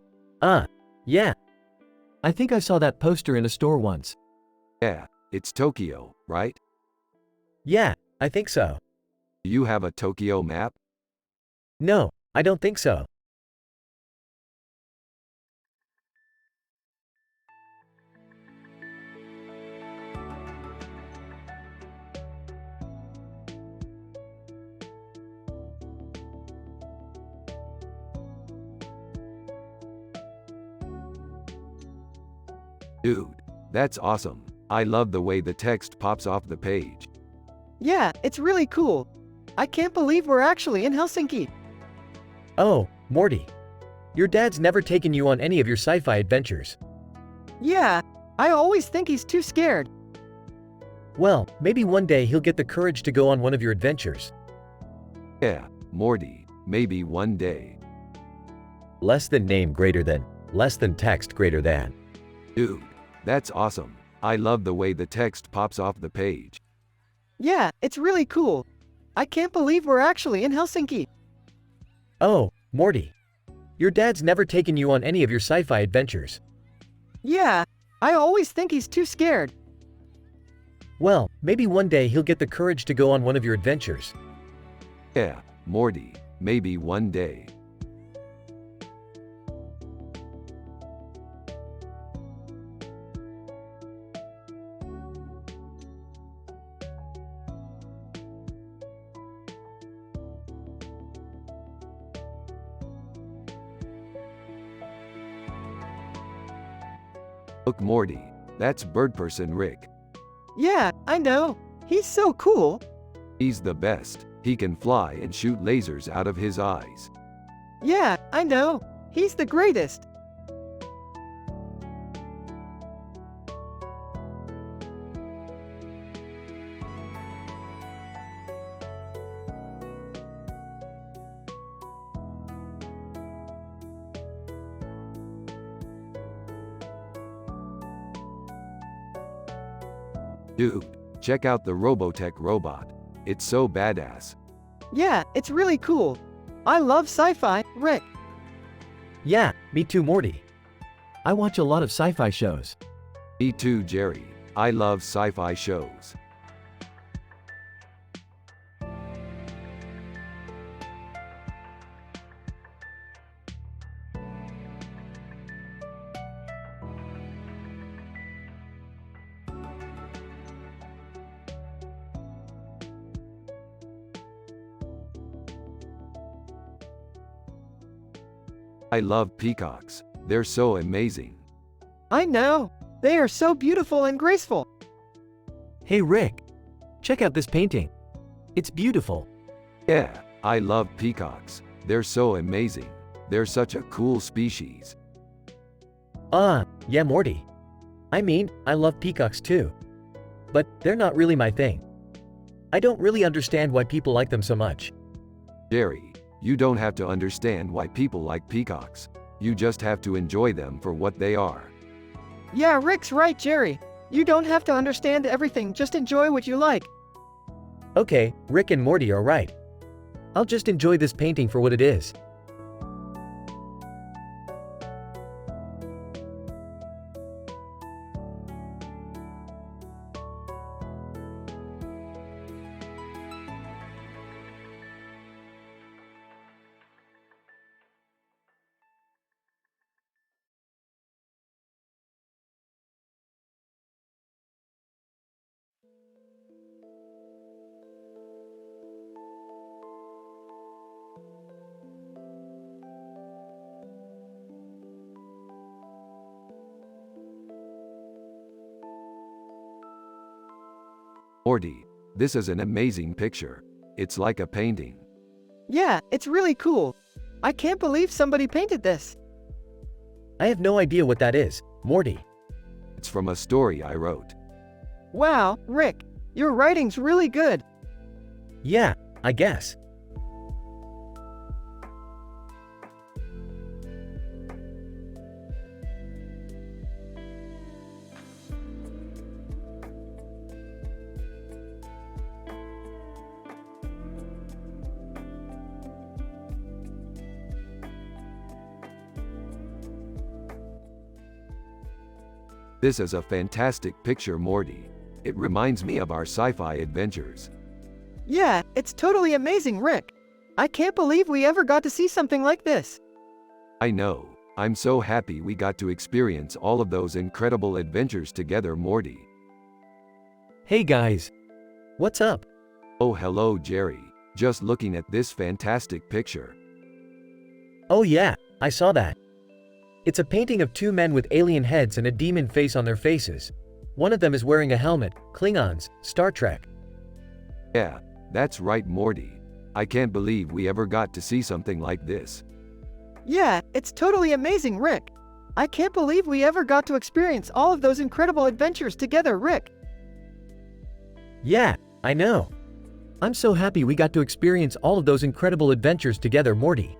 yeah. I think I saw that poster in a store once. Yeah, it's Tokyo, right? Yeah, I think so. Do you have a Tokyo map? No, I don't think so. Dude, that's awesome. I love the way the text pops off the page. Yeah, it's really cool. I can't believe we're actually in Helsinki. Oh, Morty. Your dad's never taken you on any of your sci-fi adventures. Yeah, I always think he's too scared. Well, maybe one day he'll get the courage to go on one of your adventures. Yeah, Morty, maybe one day. Less than name greater than, less than text greater than. Dude, that's awesome. I love the way the text pops off the page. Yeah, it's really cool. I can't believe we're actually in Helsinki. Oh, Morty. Your dad's never taken you on any of your sci-fi adventures. Yeah, I always think he's too scared. Well, maybe one day he'll get the courage to go on one of your adventures. Yeah, Morty, maybe one day. Look, Morty, that's Birdperson Rick. Yeah, I know. He's so cool. He's the best. He can fly and shoot lasers out of his eyes. Yeah, I know. He's the greatest. Dude, check out the Robotech robot. It's so badass. Yeah, it's really cool. I love sci-fi, Rick. Yeah, me too, Morty. I watch a lot of sci-fi shows. Me too, Jerry. I love sci-fi shows. I love peacocks. They're so amazing. I know. They are so beautiful and graceful. Hey Rick, check out this painting. It's beautiful. Yeah, I love peacocks. They're so amazing. They're such a cool species. Yeah, Morty. I mean, I love peacocks too. But they're not really my thing. I don't really understand why people like them so much. Jerry, you don't have to understand why people like peacocks. You just have to enjoy them for what they are. Yeah, Rick's right, Jerry. You don't have to understand everything, just enjoy what you like. Okay, Rick and Morty are right. I'll just enjoy this painting for what it is. Morty, this is an amazing picture. It's like a painting. Yeah, it's really cool. I can't believe somebody painted this. I have no idea what that is, Morty. It's from a story I wrote. Wow, Rick, your writing's really good. Yeah, I guess. This is a fantastic picture, Morty. It reminds me of our sci-fi adventures. Yeah, it's totally amazing, Rick. I can't believe we ever got to see something like this. I know. I'm so happy we got to experience all of those incredible adventures together, Morty. Hey guys. What's up? Oh, hello, Jerry. Just looking at this fantastic picture. Oh yeah, I saw that. It's a painting of two men with alien heads and a demon face on their faces. One of them is wearing a helmet, Klingons, Star Trek. Yeah, that's right, Morty. I can't believe we ever got to see something like this. Yeah, it's totally amazing, Rick. I can't believe we ever got to experience all of those incredible adventures together, Rick. Yeah, I know. I'm so happy we got to experience all of those incredible adventures together, Morty.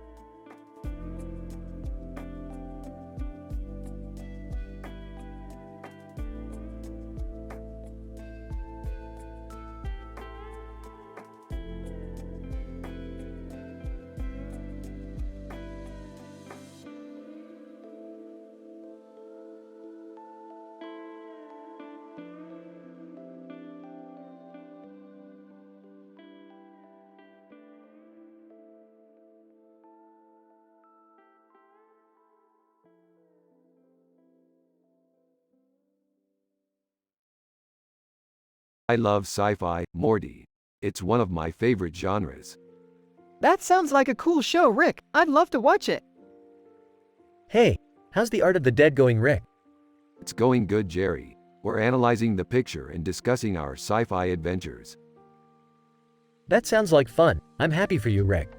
I love sci-fi, Morty. It's one of my favorite genres. That sounds like a cool show, Rick. I'd love to watch it. Hey, how's the Art of the Dead going, Rick? It's going good, Jerry. We're analyzing the picture and discussing our sci-fi adventures. That sounds like fun. I'm happy for you, Rick.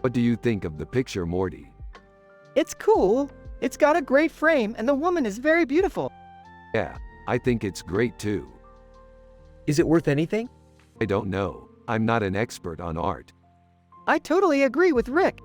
What do you think of the picture, Morty? It's cool. It's got a great frame and the woman is very beautiful. Yeah, I think it's great too. Is it worth anything? I don't know. I'm not an expert on art. I totally agree with Rick.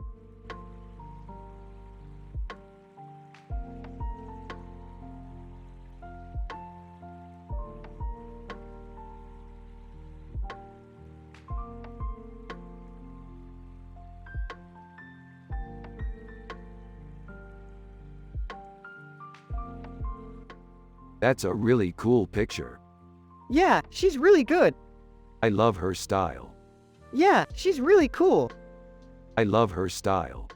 That's a really cool picture. Yeah, she's really good. I love her style. Yeah, she's really cool. I love her style.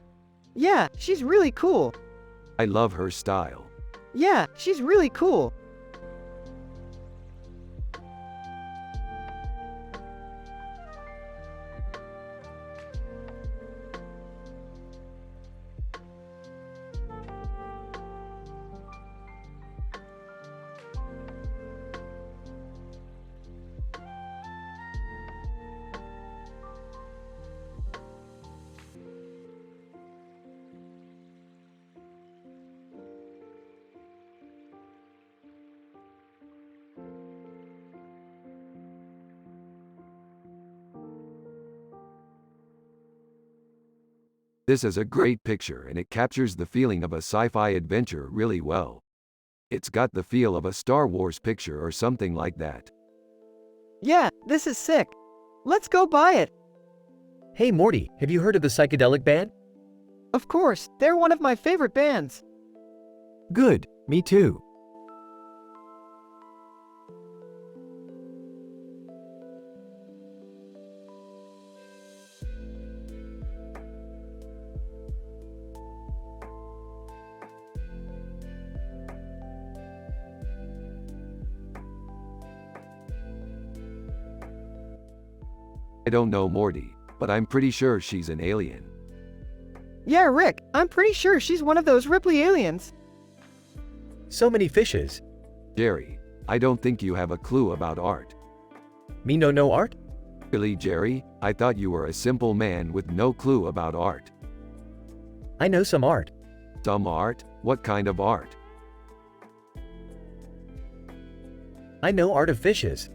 Yeah, she's really cool. I love her style. Yeah, she's really cool. This is a great picture and it captures the feeling of a sci-fi adventure really well. It's got the feel of a Star Wars picture or something like that. Yeah, this is sick. Let's go buy it. Hey Morty, have you heard of the psychedelic band? Of course, they're one of my favorite bands. Good, me too. I don't know Morty, but I'm pretty sure she's an alien. Yeah, Rick, I'm pretty sure she's one of those Ripley aliens. So many fishes. Jerry, I don't think you have a clue about art. Me no art? Really, Jerry? I thought you were a simple man with no clue about art. I know some art. Some art? What kind of art? I know art of fishes.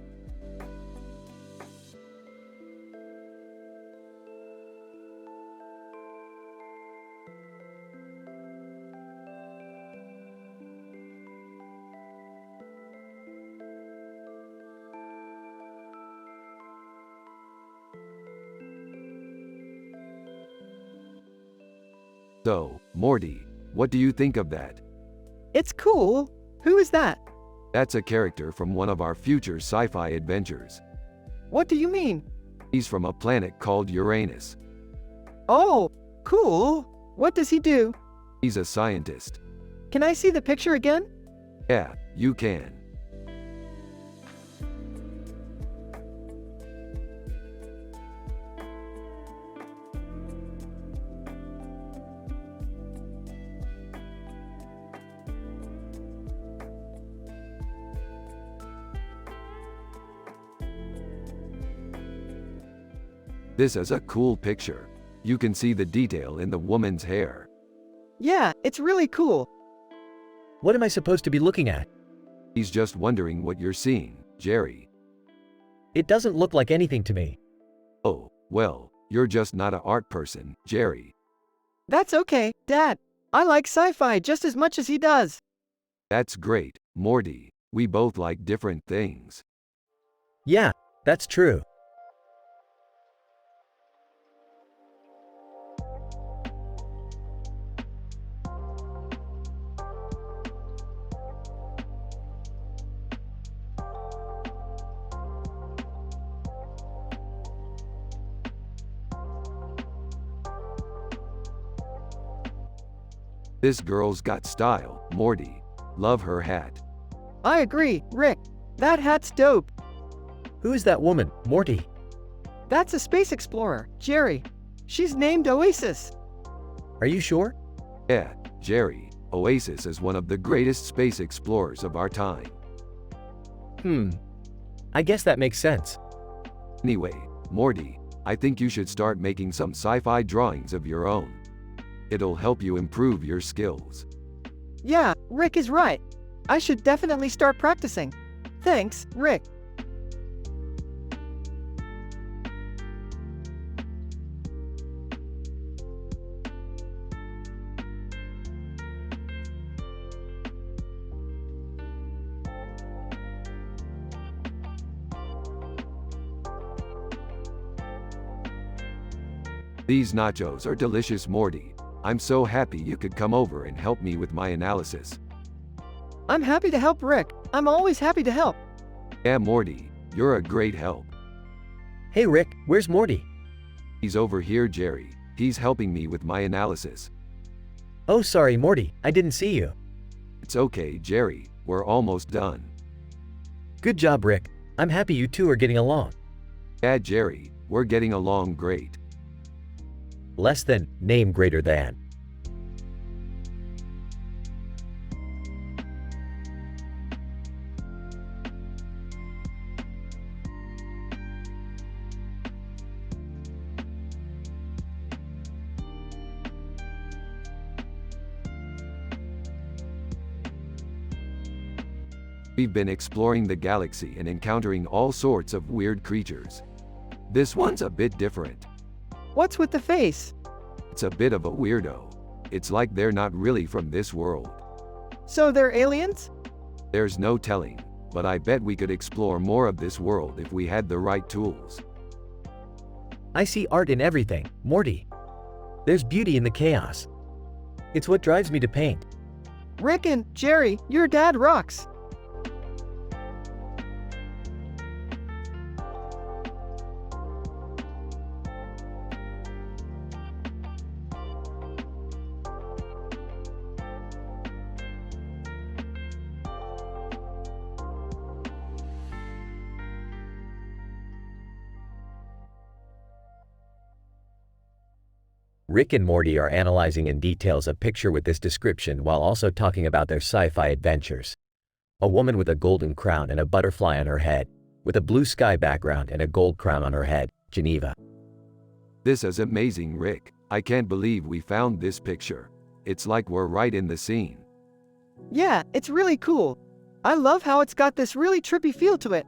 So, Morty, what do you think of that? It's cool. Who is that? That's a character from one of our future sci-fi adventures. What do you mean? He's from a planet called Uranus. Oh, cool. What does he do? He's a scientist. Can I see the picture again? Yeah, you can. This is a cool picture. You can see the detail in the woman's hair. Yeah, it's really cool. What am I supposed to be looking at? He's just wondering what you're seeing, Jerry. It doesn't look like anything to me. Oh, well, you're just not an art person, Jerry. That's okay, Dad. I like sci-fi just as much as he does. That's great, Morty. We both like different things. Yeah, that's true. This girl's got style, Morty. Love her hat. I agree, Rick. That hat's dope. Who is that woman, Morty? That's a space explorer, Jerry. She's named Oasis. Are you sure? Yeah, Jerry. Oasis is one of the greatest space explorers of our time. I guess that makes sense. Anyway, Morty, I think you should start making some sci-fi drawings of your own. It'll help you improve your skills. Yeah, Rick is right. I should definitely start practicing. Thanks, Rick. These nachos are delicious, Morty. I'm so happy you could come over and help me with my analysis. I'm happy to help, Rick. I'm always happy to help. Yeah, Morty, you're a great help. Hey Rick, where's Morty? He's over here, Jerry. He's helping me with my analysis. Oh sorry Morty, I didn't see you. It's okay, Jerry. We're almost done. Good job Rick. I'm happy you two are getting along. Yeah, Jerry, we're getting along great. Less than, name greater than. We've been exploring the galaxy and encountering all sorts of weird creatures. This one's a bit different. What's with the face? It's a bit of a weirdo. It's like they're not really from this world. So they're aliens? There's no telling, but I bet we could explore more of this world if we had the right tools. I see art in everything, Morty. There's beauty in the chaos. It's what drives me to paint. Rick and Jerry, your dad rocks. Rick and Morty are analyzing in details a picture with this description while also talking about their sci-fi adventures. A woman with a golden crown and a butterfly on her head, with a blue sky background and a gold crown on her head, Geneva. This is amazing, Rick. I can't believe we found this picture. It's like we're right in the scene. Yeah, it's really cool. I love how it's got this really trippy feel to it.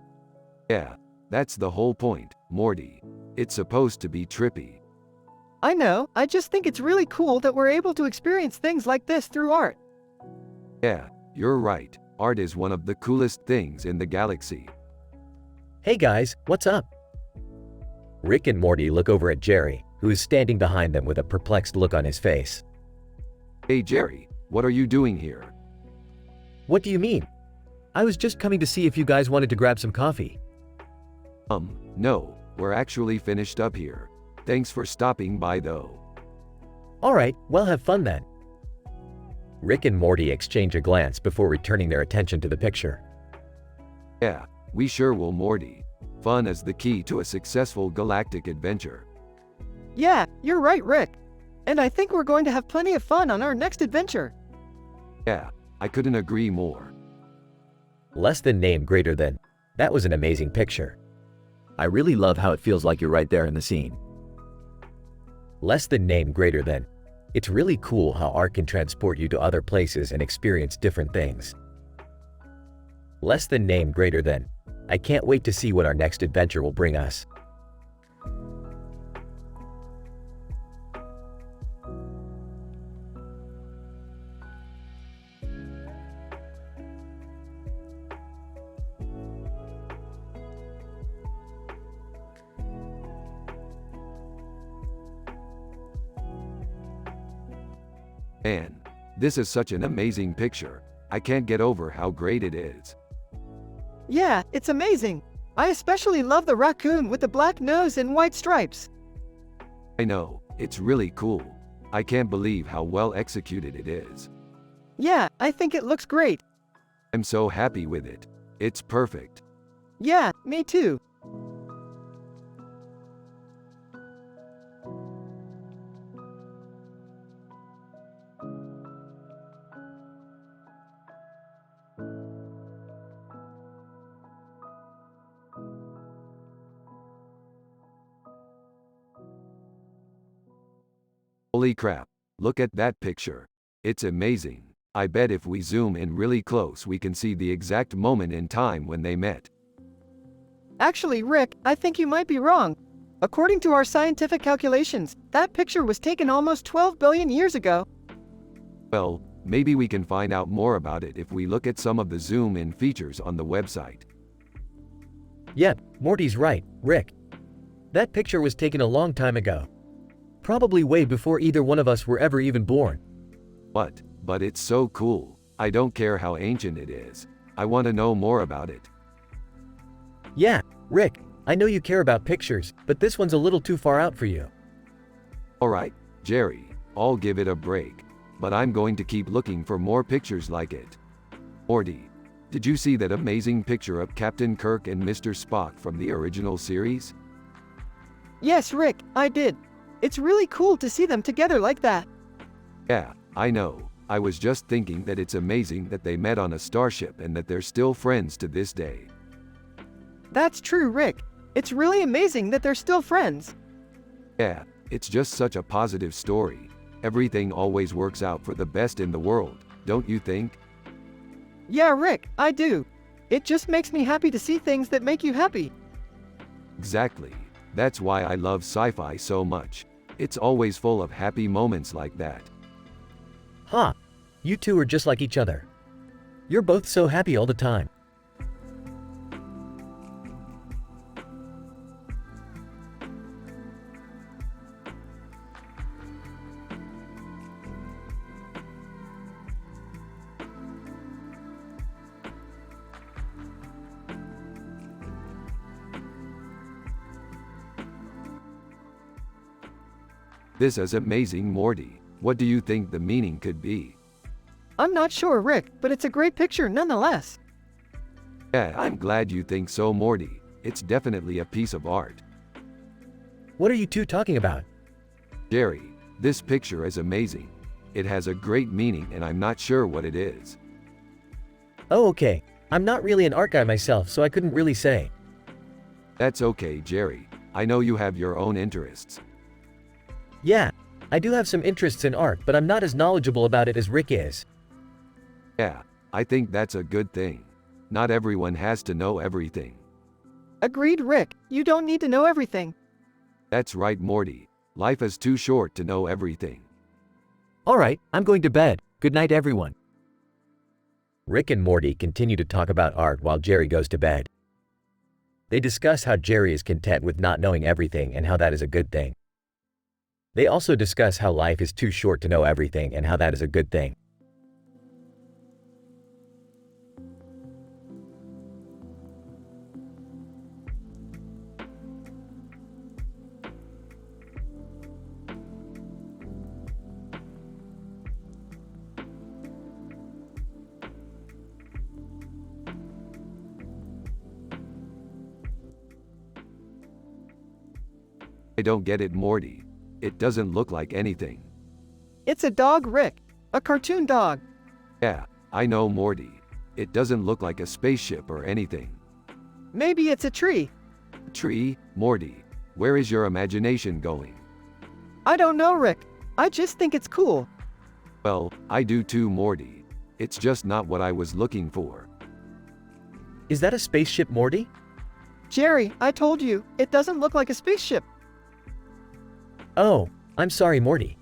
Yeah, that's the whole point, Morty. It's supposed to be trippy. I know, I just think it's really cool that we're able to experience things like this through art. Yeah, you're right. Art is one of the coolest things in the galaxy. Hey guys, what's up? Rick and Morty look over at Jerry, who is standing behind them with a perplexed look on his face. Hey Jerry, what are you doing here? What do you mean? I was just coming to see if you guys wanted to grab some coffee. No, we're actually finished up here. Thanks for stopping by though. Alright, well have fun then. Rick and Morty exchange a glance before returning their attention to the picture. Yeah, we sure will, Morty. Fun is the key to a successful galactic adventure. Yeah, you're right, Rick. And I think we're going to have plenty of fun on our next adventure. Yeah, I couldn't agree more. Less than, name greater than. That was an amazing picture. I really love how it feels like you're right there in the scene. Less than, name greater than. It's really cool how art can transport you to other places and experience different things. Less than, name greater than. I can't wait to see what our next adventure will bring us. Man, this is such an amazing picture. I can't get over how great it is. Yeah, it's amazing. I especially love the raccoon with the black nose and white stripes. I know, it's really cool. I can't believe how well executed it is. Yeah, I think it looks great. I'm so happy with it. It's perfect. Yeah, me too. Holy crap, look at that picture. It's amazing. I bet if we zoom in really close we can see the exact moment in time when they met. Actually, Rick, I think you might be wrong. According to our scientific calculations, that picture was taken almost 12 billion years ago. Well, maybe we can find out more about it if we look at some of the zoom-in features on the website. Yep, Morty's right, Rick. That picture was taken a long time ago. Probably way before either one of us were ever even born. What? But it's so cool. I don't care how ancient it is. I want to know more about it. Yeah, Rick, I know you care about pictures, but this one's a little too far out for you. Alright, Jerry, I'll give it a break. But I'm going to keep looking for more pictures like it. Morty, did you see that amazing picture of Captain Kirk and Mr. Spock from the original series? Yes, Rick, I did. It's really cool to see them together like that. Yeah, I know. I was just thinking that it's amazing that they met on a starship and that they're still friends to this day. That's true, Rick. It's really amazing that they're still friends. Yeah, it's just such a positive story. Everything always works out for the best in the world, don't you think? Yeah, Rick, I do. It just makes me happy to see things that make you happy. Exactly. That's why I love sci-fi so much. It's always full of happy moments like that. Huh. You two are just like each other. You're both so happy all the time. This is amazing, Morty. What do you think the meaning could be? I'm not sure, Rick, but it's a great picture nonetheless. Yeah, I'm glad you think so, Morty. It's definitely a piece of art. What are you two talking about? Jerry, this picture is amazing. It has a great meaning and I'm not sure what it is. Oh, okay. I'm not really an art guy myself, so I couldn't really say. That's okay, Jerry. I know you have your own interests. Yeah, I do have some interests in art, but I'm not as knowledgeable about it as Rick is. Yeah, I think that's a good thing. Not everyone has to know everything. Agreed, Rick. You don't need to know everything. That's right, Morty. Life is too short to know everything. Alright, I'm going to bed. Good night, everyone. Rick and Morty continue to talk about art while Jerry goes to bed. They discuss how Jerry is content with not knowing everything and how that is a good thing. They also discuss how life is too short to know everything and how that is a good thing. I don't get it, Morty. It doesn't look like anything. It's a dog, Rick. A cartoon dog. Yeah, I know, Morty. It doesn't look like a spaceship or anything. Maybe it's a tree. A tree? Morty, where is your imagination going? I don't know, Rick. I just think it's cool. Well, I do too, Morty. It's just not what I was looking for. Is that a spaceship, Morty? Jerry, I told you, it doesn't look like a spaceship. Oh, I'm sorry, Morty.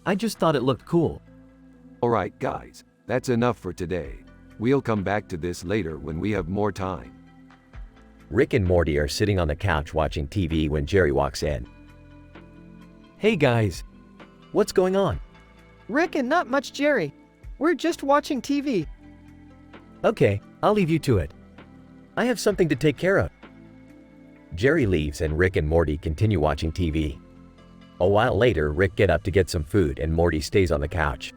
I just thought it looked cool. Alright, guys, that's enough for today. We'll come back to this later when we have more time. Rick and Morty are sitting on the couch watching TV when Jerry walks in. Hey guys. What's going on? Rick and not much Jerry. We're just watching TV. Okay, I'll leave you to it. I have something to take care of. Jerry leaves and Rick and Morty continue watching TV. A while later, Rick gets up to get some food and Morty stays on the couch.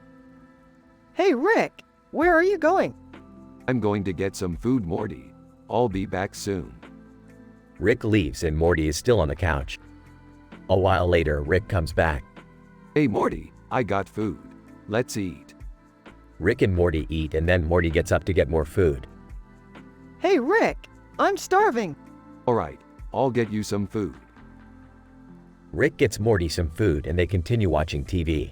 Hey, Rick, where are you going? I'm going to get some food, Morty. I'll be back soon. Rick leaves and Morty is still on the couch. A while later, Rick comes back. Hey, Morty, I got food. Let's eat. Rick and Morty eat and then Morty gets up to get more food. Hey, Rick, I'm starving. Alright, I'll get you some food. Rick gets Morty some food and they continue watching TV.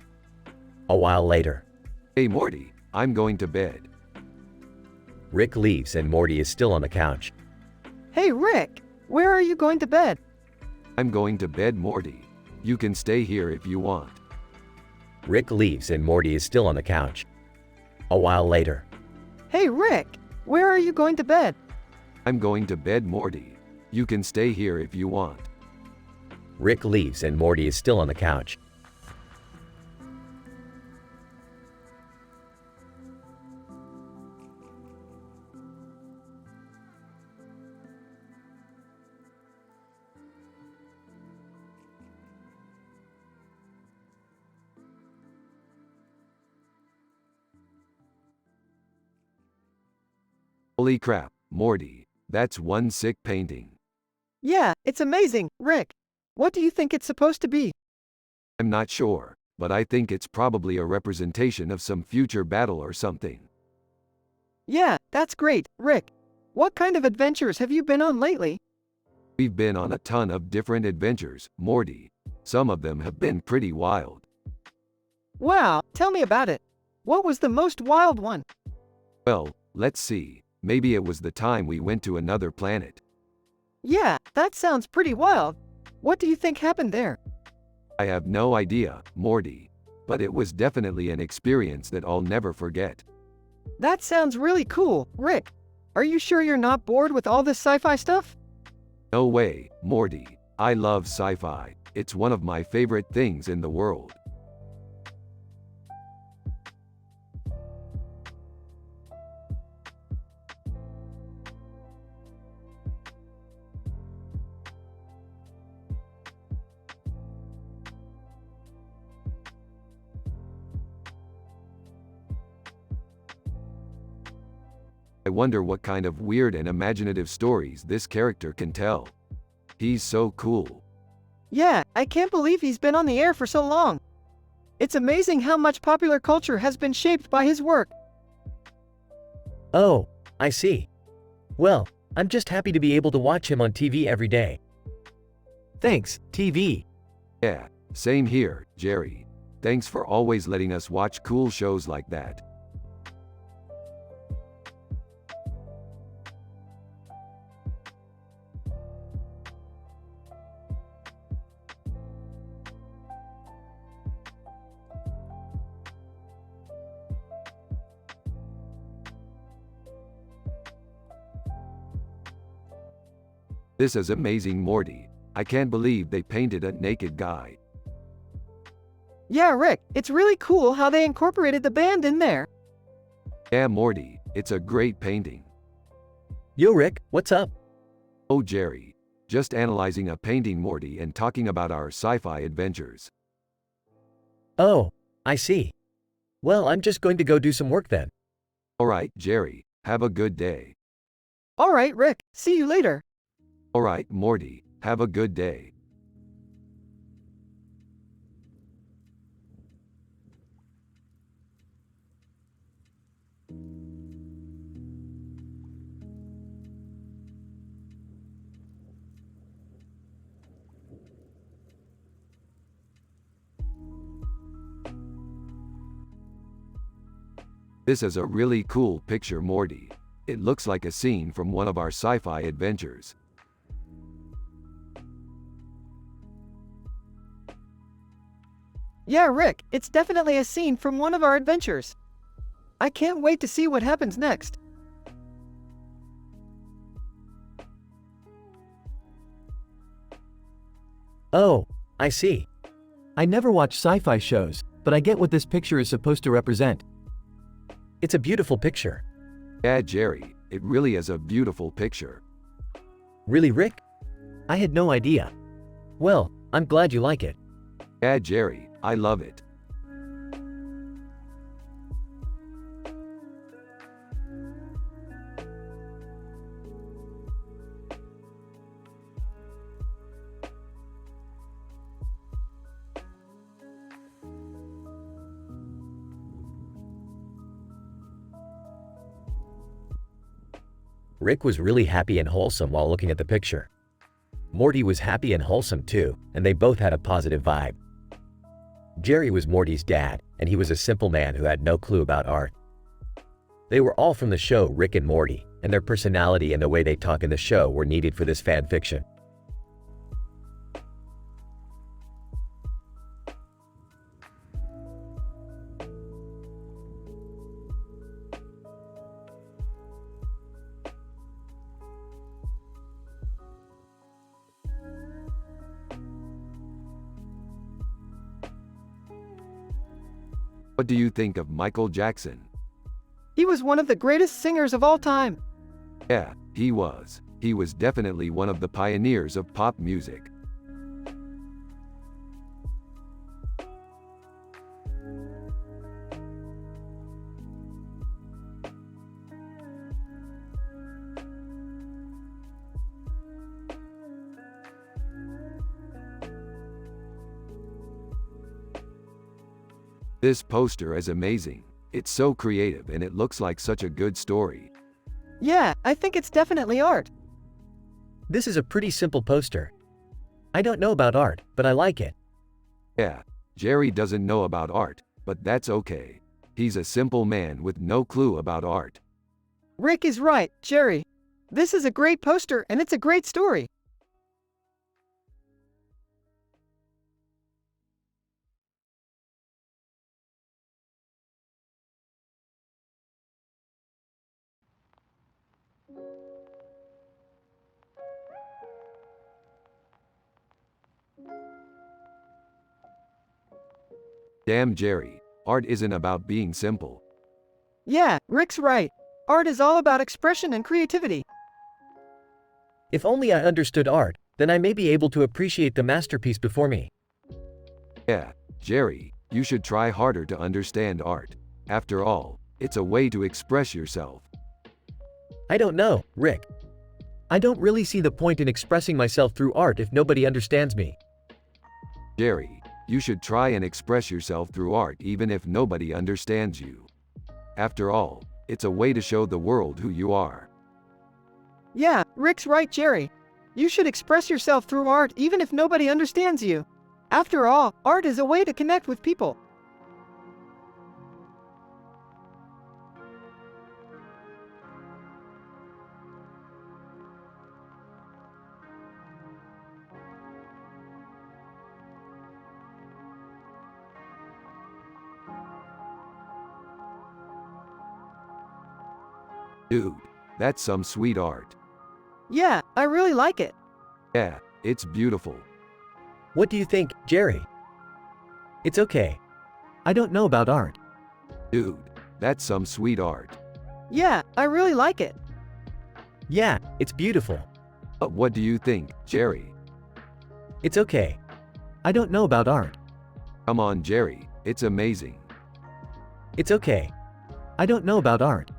A while later, Hey, Morty, I'm going to bed. Rick leaves and Morty is still on the couch. Hey, Rick, where are you going to bed? I'm going to bed, Morty. You can stay here if you want. Rick leaves and Morty is still on the couch. A while later, Hey, Rick, where are you going to bed? I'm going to bed, Morty. You can stay here if you want. Rick leaves and Morty is still on the couch. Holy crap, Morty, that's one sick painting. Yeah, it's amazing, Rick. What do you think it's supposed to be? I'm not sure, but I think it's probably a representation of some future battle or something. Yeah, that's great, Rick. What kind of adventures have you been on lately? We've been on a ton of different adventures, Morty. Some of them have been pretty wild. Wow, tell me about it. What was the most wild one? Well, let's see. Maybe it was the time we went to another planet. Yeah, that sounds pretty wild. What do you think happened there? I have no idea, Morty. But it was definitely an experience that I'll never forget. That sounds really cool, Rick. Are you sure you're not bored with all this sci-fi stuff? No way, Morty. I love sci-fi. It's one of my favorite things in the world. I wonder what kind of weird and imaginative stories this character can tell. He's so cool. Yeah, I can't believe he's been on the air for so long. It's amazing how much popular culture has been shaped by his work. Oh, I see. Well, I'm just happy to be able to watch him on TV every day. Thanks, TV. Yeah, same here, Jerry. Thanks for always letting us watch cool shows like that. This is amazing, Morty. I can't believe they painted a naked guy. Yeah, Rick, it's really cool how they incorporated the band in there. Yeah, Morty, it's a great painting. Yo, Rick, what's up? Oh, Jerry. Just analyzing a painting, Morty, and talking about our sci-fi adventures. Oh, I see. Well, I'm just going to go do some work then. Alright, Jerry. Have a good day. All right, Rick, see you later. Alright, Morty. Have a good day. This is a really cool picture, Morty. It looks like a scene from one of our sci-fi adventures. Yeah, Rick, it's definitely a scene from one of our adventures. I can't wait to see what happens next. Oh, I see. I never watch sci-fi shows, but I get what this picture is supposed to represent. It's a beautiful picture. Yeah, Jerry. It really is a beautiful picture. Really, Rick? I had no idea. Well, I'm glad you like it. Yeah, Jerry. I love it. Rick was really happy and wholesome while looking at the picture. Morty was happy and wholesome too, and they both had a positive vibe. Jerry was Morty's dad, and he was a simple man who had no clue about art. They were all from the show Rick and Morty, and their personality and the way they talk in the show were needed for this fan fiction. What do you think of Michael Jackson? He was one of the greatest singers of all time. Yeah, he was. He was definitely one of the pioneers of pop music. This poster is amazing. It's so creative and it looks like such a good story. Yeah, I think it's definitely art. This is a pretty simple poster. I don't know about art, but I like it. Yeah, Jerry doesn't know about art, but that's okay. He's a simple man with no clue about art. Rick is right, Jerry. This is a great poster and it's a great story. Damn Jerry, art isn't about being simple. Yeah, Rick's right. Art is all about expression and creativity. If only I understood art, then I may be able to appreciate the masterpiece before me. Yeah, Jerry, you should try harder to understand art. After all, it's a way to express yourself. I don't know, Rick. I don't really see the point in expressing myself through art if nobody understands me. Jerry, you should try and express yourself through art even if nobody understands you. After all, it's a way to show the world who you are. Yeah, Rick's right, Jerry. You should express yourself through art even if nobody understands you. After all, art is a way to connect with people. Dude, that's some sweet art. Yeah, I really like it. Yeah, it's beautiful. What do you think, Jerry? It's okay. I don't know about art. Dude, that's some sweet art. Yeah, I really like it. Yeah, it's beautiful. But what do you think, Jerry? It's okay. I don't know about art. Come on, Jerry, it's amazing. It's okay. I don't know about art.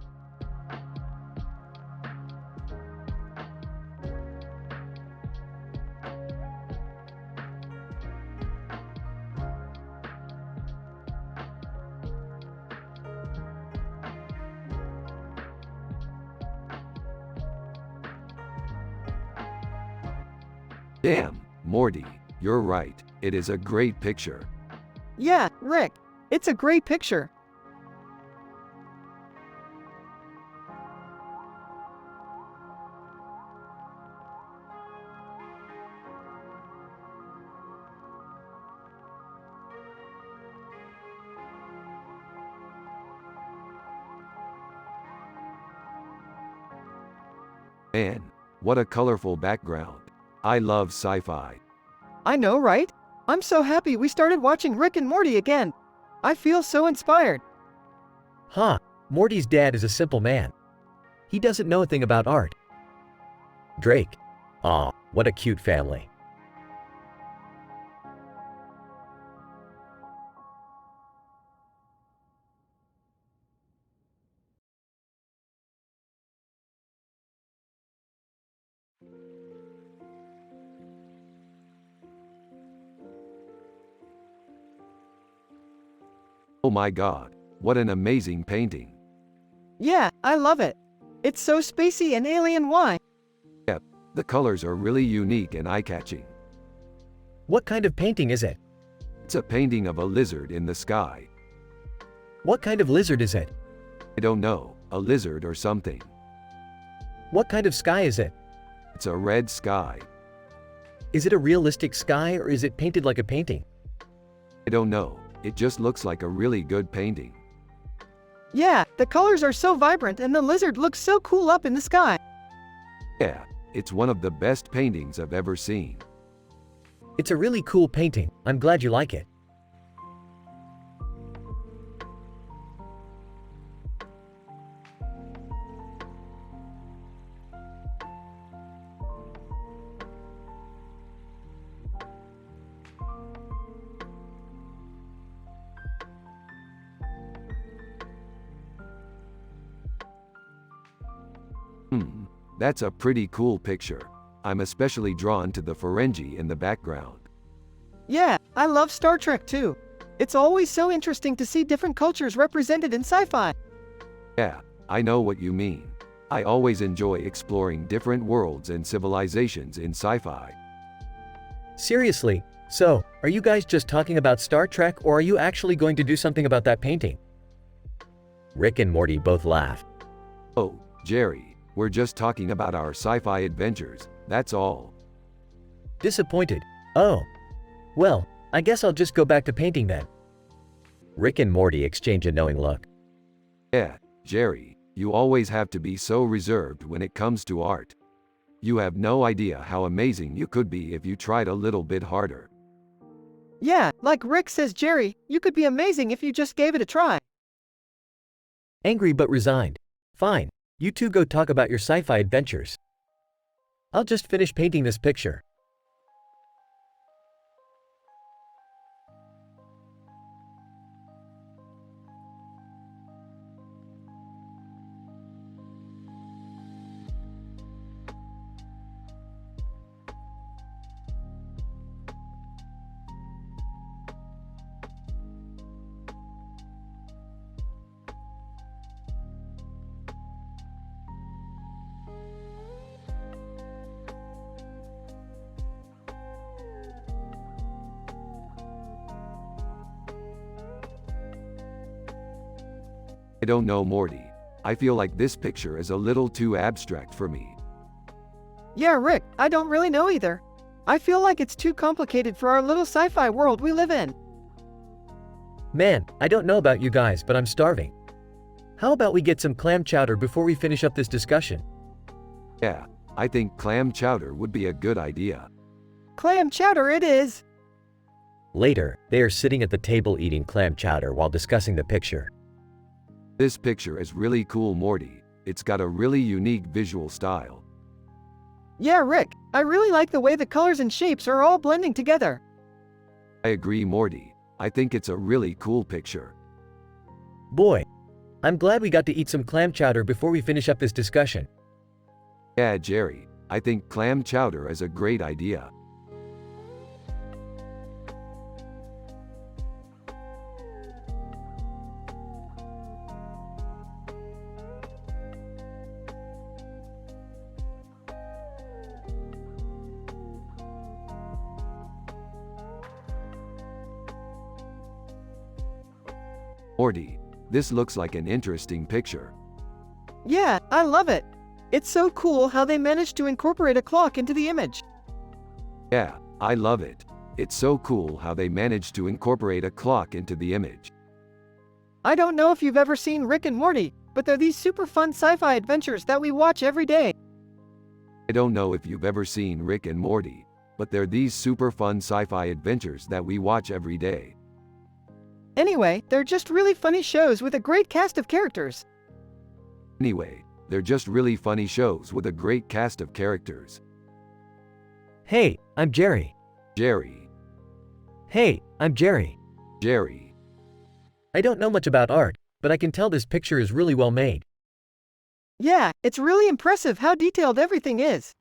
Damn, Morty, you're right. It is a great picture. Yeah, Rick, it's a great picture. Man, what a colorful background. I love sci-fi. I know, right? I'm so happy we started watching Rick and Morty again. I feel so inspired. Huh, Morty's dad is a simple man. He doesn't know a thing about art. Drake. Aw, what a cute family. Oh my god, what an amazing painting. Yeah, I love it. It's so spacey and alien. Why? Yep, the colors are really unique and eye-catching. What kind of painting is it? It's a painting of a lizard in the sky. What kind of lizard is it? I don't know, a lizard or something. What kind of sky is it? It's a red sky. Is it a realistic sky or is it painted like a painting? I don't know, it just looks like a really good painting. Yeah, the colors are so vibrant and the lizard looks so cool up in the sky. Yeah, it's one of the best paintings I've ever seen. It's a really cool painting. I'm glad you like it. That's a pretty cool picture. I'm especially drawn to the Ferengi in the background. Yeah, I love Star Trek too. It's always so interesting to see different cultures represented in sci-fi. Yeah, I know what you mean. I always enjoy exploring different worlds and civilizations in sci-fi. Seriously, so, are you guys just talking about Star Trek or are you actually going to do something about that painting? Rick and Morty both laugh. Oh, Jerry, we're just talking about our sci-fi adventures, that's all. Disappointed. Oh. Well, I guess I'll just go back to painting then. Rick and Morty exchange a knowing look. Yeah, Jerry, you always have to be so reserved when it comes to art. You have no idea how amazing you could be if you tried a little bit harder. Yeah, like Rick says, Jerry, you could be amazing if you just gave it a try. Angry but resigned. Fine, you two go talk about your sci-fi adventures. I'll just finish painting this picture. I don't know, Morty. I feel like this picture is a little too abstract for me. Yeah, Rick, I don't really know either. I feel like it's too complicated for our little sci-fi world we live in. Man, I don't know about you guys, but I'm starving. How about we get some clam chowder before we finish up this discussion? Yeah, I think clam chowder would be a good idea. Clam chowder it is! Later, they are sitting at the table eating clam chowder while discussing the picture. This picture is really cool, Morty. It's got a really unique visual style. Yeah, Rick, I really like the way the colors and shapes are all blending together. I agree, Morty. I think it's a really cool picture. Boy, I'm glad we got to eat some clam chowder before we finish up this discussion. Yeah, Jerry, I think clam chowder is a great idea. Morty, this looks like an interesting picture. Yeah, I love it. It's so cool how they managed to incorporate a clock into the image. Yeah, I love it. It's so cool how they managed to incorporate a clock into the image. I don't know if you've ever seen Rick and Morty, but they're these super fun sci-fi adventures that we watch every day. I don't know if you've ever seen Rick and Morty, but they're these super fun sci-fi adventures that we watch every day. Anyway, they're just really funny shows with a great cast of characters. Anyway, they're just really funny shows with a great cast of characters. Hey, I'm Jerry. Jerry. Hey, I'm Jerry. Jerry. I don't know much about art, but I can tell this picture is really well made. Yeah, it's really impressive how detailed everything is.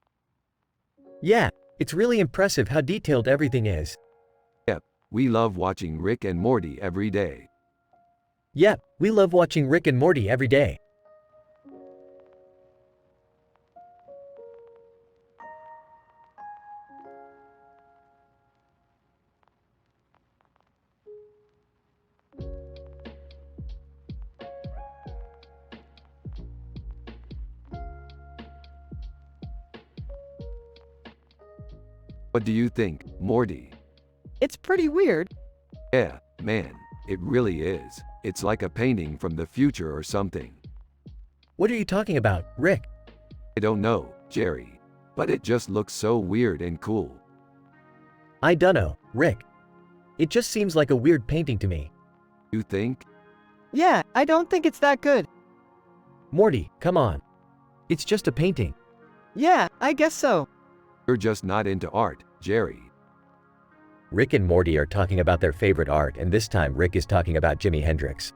Yeah, it's really impressive how detailed everything is. Yep, we love watching Rick and Morty every day. Yep, we love watching Rick and Morty every day. What do you think, Morty? It's pretty weird. Yeah, man, it really is. It's like a painting from the future or something. What are you talking about, Rick? I don't know, Jerry. But it just looks so weird and cool. I dunno, Rick. It just seems like a weird painting to me. You think? Yeah, I don't think it's that good. Morty, come on. It's just a painting. Yeah, I guess so. You're just not into art, Jerry. Rick and Morty are talking about their favorite art, and this time Rick is talking about Jimi Hendrix.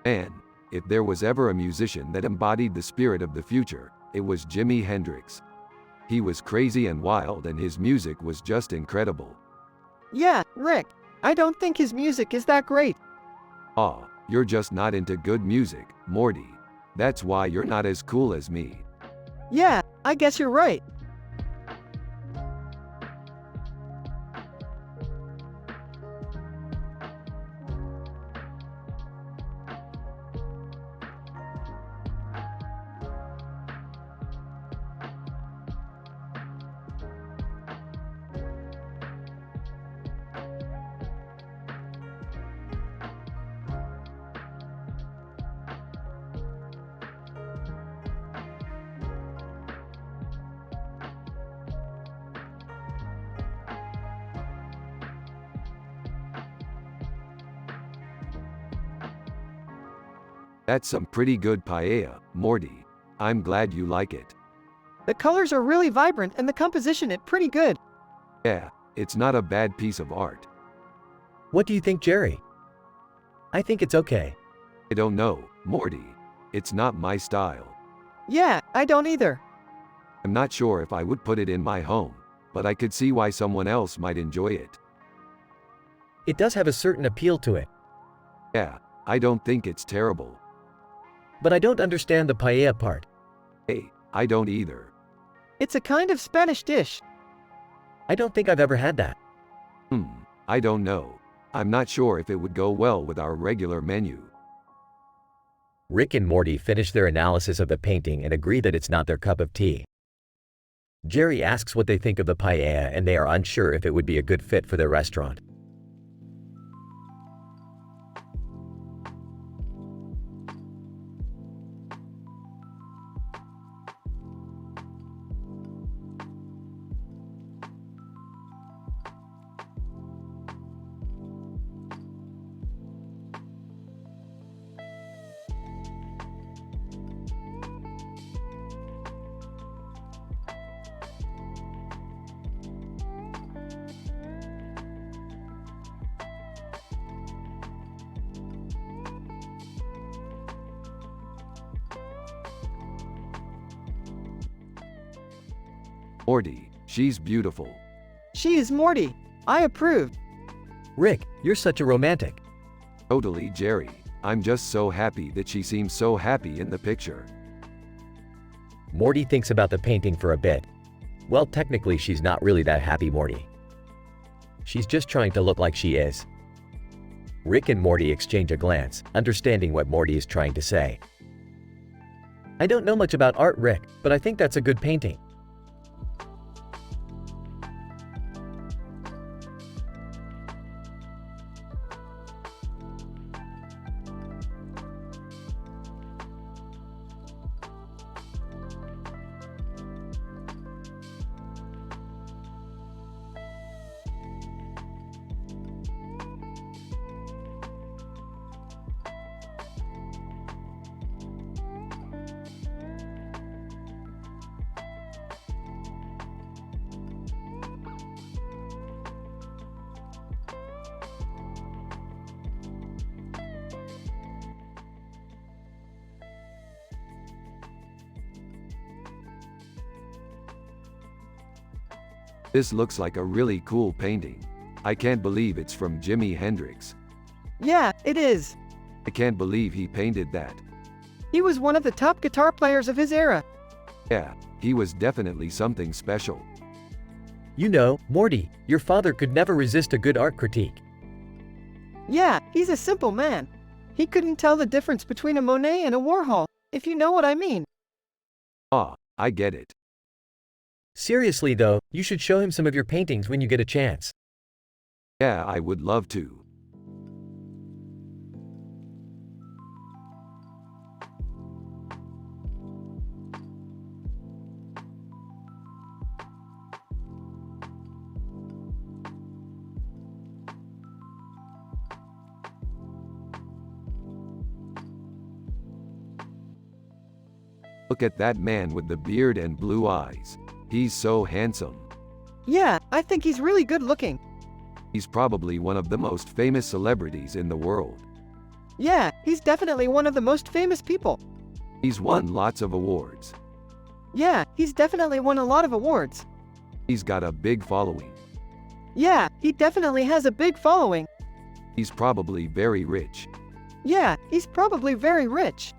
Man, if there was ever a musician that embodied the spirit of the future, It was Jimi Hendrix. He was crazy and wild and his music was just incredible. Yeah, Rick. I don't think his music is that great. Aw, you're just not into good music, Morty. That's why you're not as cool as me. Yeah, I guess you're right. That's some pretty good paella, Morty. I'm glad you like it. The colors are really vibrant and the composition is pretty good. Yeah, it's not a bad piece of art. What do you think, Jerry? I think it's okay. I don't know, Morty. It's not my style. Yeah, I don't either. I'm not sure if I would put it in my home, but I could see why someone else might enjoy it. It does have a certain appeal to it, Yeah, I don't think it's terrible. but I don't understand the paella part. Hey, I don't either. It's a kind of Spanish dish. I don't think I've ever had that. I don't know. I'm not sure if it would go well with our regular menu. Rick and Morty finish their analysis of the painting and agree that it's not their cup of tea. Jerry asks what they think of the paella and they are unsure if it would be a good fit for their restaurant. Morty, she's beautiful. She is Morty. I approve. Rick, you're such a romantic. Totally, Jerry. I'm just so happy that she seems so happy in the picture. Morty thinks about the painting for a bit. Well, technically she's not really that happy, Morty. She's just trying to look like she is. Rick and Morty exchange a glance, understanding what Morty is trying to say. I don't know much about art, Rick, but I think that's a good painting. This looks like a really cool painting. I can't believe it's from Jimi Hendrix. Yeah, it is. I can't believe he painted that. He was one of the top guitar players of his era. Yeah, he was definitely something special. You know, Morty, your father could never resist a good art critique. Yeah, he's a simple man. He couldn't tell the difference between a Monet and a Warhol, if you know what I mean. Ah, I get it. Seriously though, you should show him some of your paintings when you get a chance. Yeah, I would love to. Look at that man with the beard and blue eyes. He's so handsome. Yeah, I think he's really good looking. He's probably one of the most famous celebrities in the world. Yeah, he's definitely one of the most famous people. He's won lots of awards. Yeah, he's definitely won a lot of awards. He's got a big following. Yeah, he definitely has a big following. He's probably very rich. Yeah, he's probably very rich.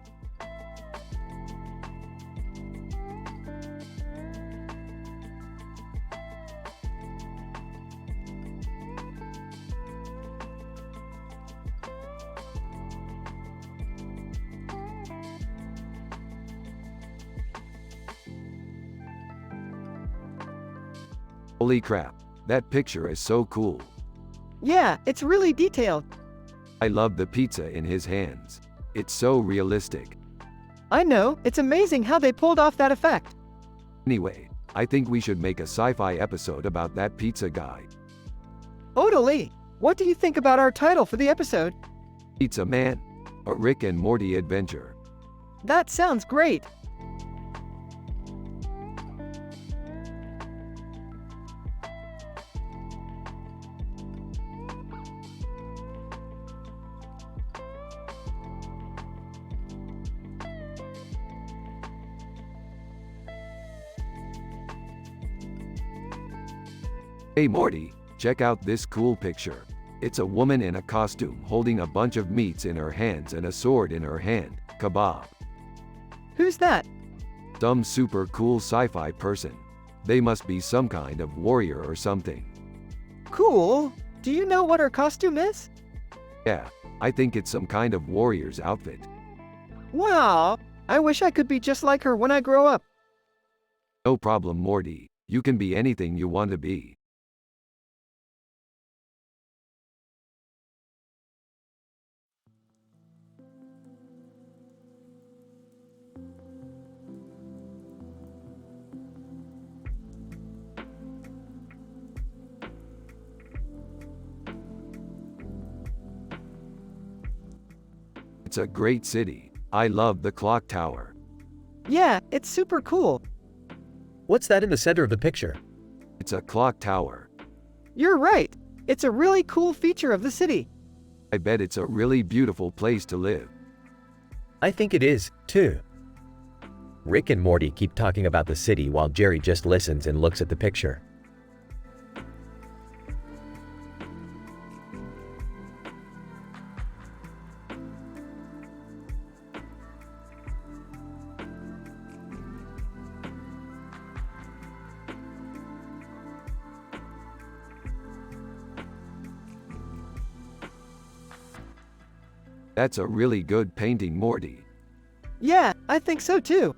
Holy crap, that picture is so cool. Yeah, it's really detailed. I love the pizza in his hands. It's so realistic. I know, it's amazing how they pulled off that effect. Anyway, I think we should make a sci-fi episode about that pizza guy. Totally. What do you think about our title for the episode? Pizza Man, a Rick and Morty adventure. That sounds great. Hey Morty, check out this cool picture. It's a woman in a costume holding a bunch of meats in her hands and a sword in her hand. Kebab. Who's that? Some super cool sci-fi person. They must be some kind of warrior or something. Cool. Do you know what her costume is? Yeah, I think it's some kind of warrior's outfit. Wow. I wish I could be just like her when I grow up. No problem, Morty. You can be anything you want to be. It's a great city. I love the clock tower. Yeah, it's super cool. What's that in the center of the picture? It's a clock tower. You're right. It's a really cool feature of the city. I bet it's a really beautiful place to live. I think it is, too. Rick and Morty keep talking about the city while Jerry just listens and looks at the picture. That's a really good painting, Morty. Yeah, I think so too.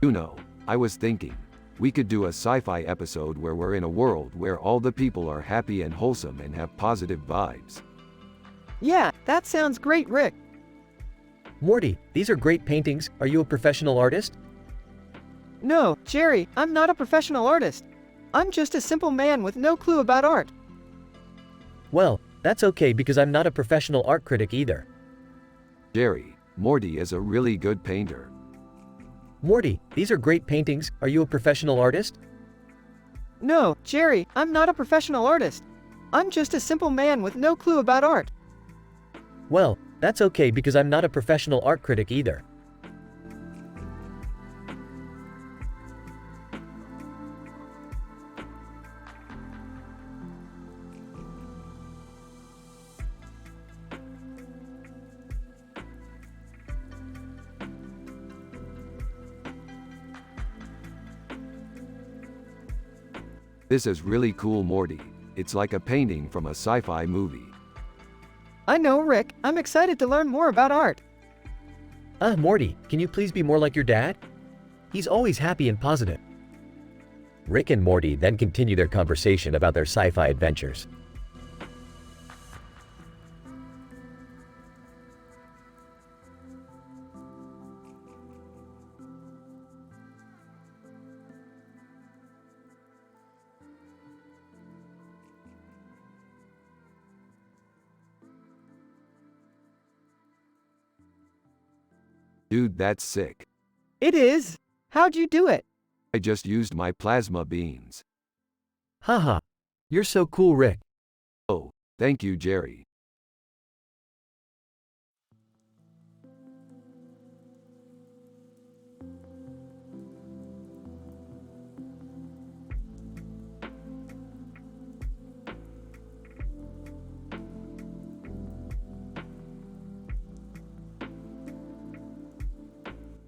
You know, I was thinking, we could do a sci-fi episode where we're in a world where all the people are happy and wholesome and have positive vibes. Yeah, that sounds great, Rick. Morty, these are great paintings. Are you a professional artist? No, Jerry, I'm not a professional artist. I'm just a simple man with no clue about art. Well, that's okay because I'm not a professional art critic either. Jerry, Morty is a really good painter. Morty, these are great paintings. Are you a professional artist? No, Jerry, I'm not a professional artist. I'm just a simple man with no clue about art. Well, that's okay because I'm not a professional art critic either. This is really cool, Morty. It's like a painting from a sci-fi movie. I know, Rick. I'm excited to learn more about art. Morty, can you please be more like your dad? He's always happy and positive. Rick and Morty then continue their conversation about their sci-fi adventures. Dude, that's sick. It is. How'd you do it? I just used my plasma beams. Haha. You're so cool, Rick. Oh, thank you, Jerry.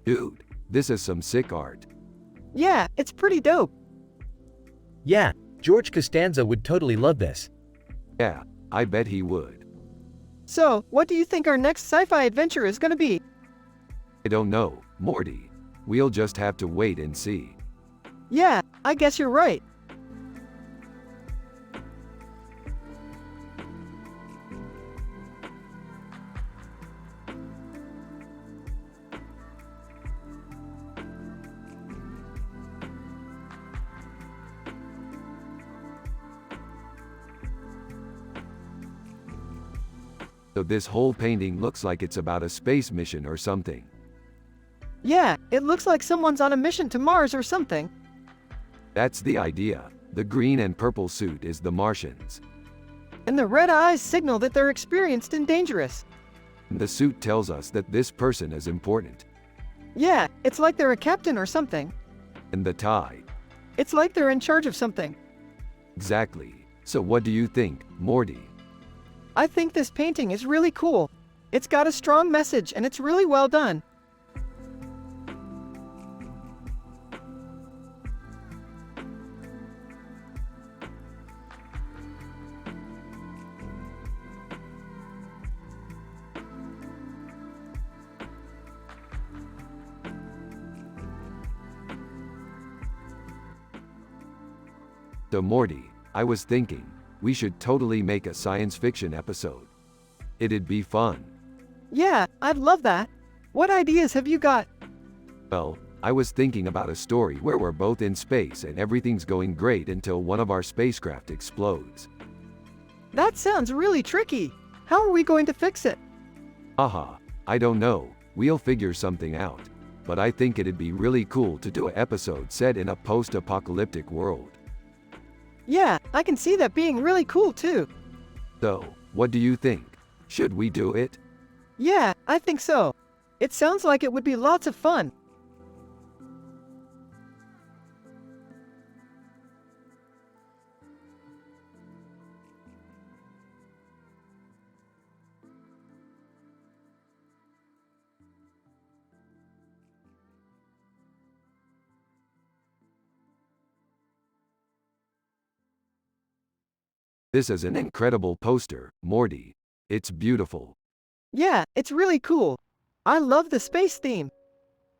Dude, this is some sick art. Yeah, it's pretty dope. Yeah, George Costanza would totally love this. Yeah, I bet he would. So, what do you think our next sci-fi adventure is gonna be? I don't know, Morty. We'll just have to wait and see. Yeah, I guess you're right. So this whole painting looks like it's about a space mission or something. Yeah, it looks like someone's on a mission to Mars or something. That's the idea. The green and purple suit is the Martians. And the red eyes signal that they're experienced and dangerous. The suit tells us that this person is important. Yeah, it's like they're a captain or something. And the tie. It's like they're in charge of something. Exactly. So what do you think, Morty? I think this painting is really cool. It's got a strong message and it's really well done. So Morty, I was thinking, we should totally make a science fiction episode. It'd be fun. Yeah, I'd love that. What ideas have you got? Well, I was thinking about a story where we're both in space and everything's going great until one of our spacecraft explodes. That sounds really tricky. How are we going to fix it? Haha, I don't know, we'll figure something out. But I think it'd be really cool to do an episode set in a post-apocalyptic world. Yeah, I can see that being really cool too. So, what do you think? Should we do it? Yeah, I think so. It sounds like it would be lots of fun. This is an incredible poster, Morty. It's beautiful. Yeah, it's really cool. I love the space theme.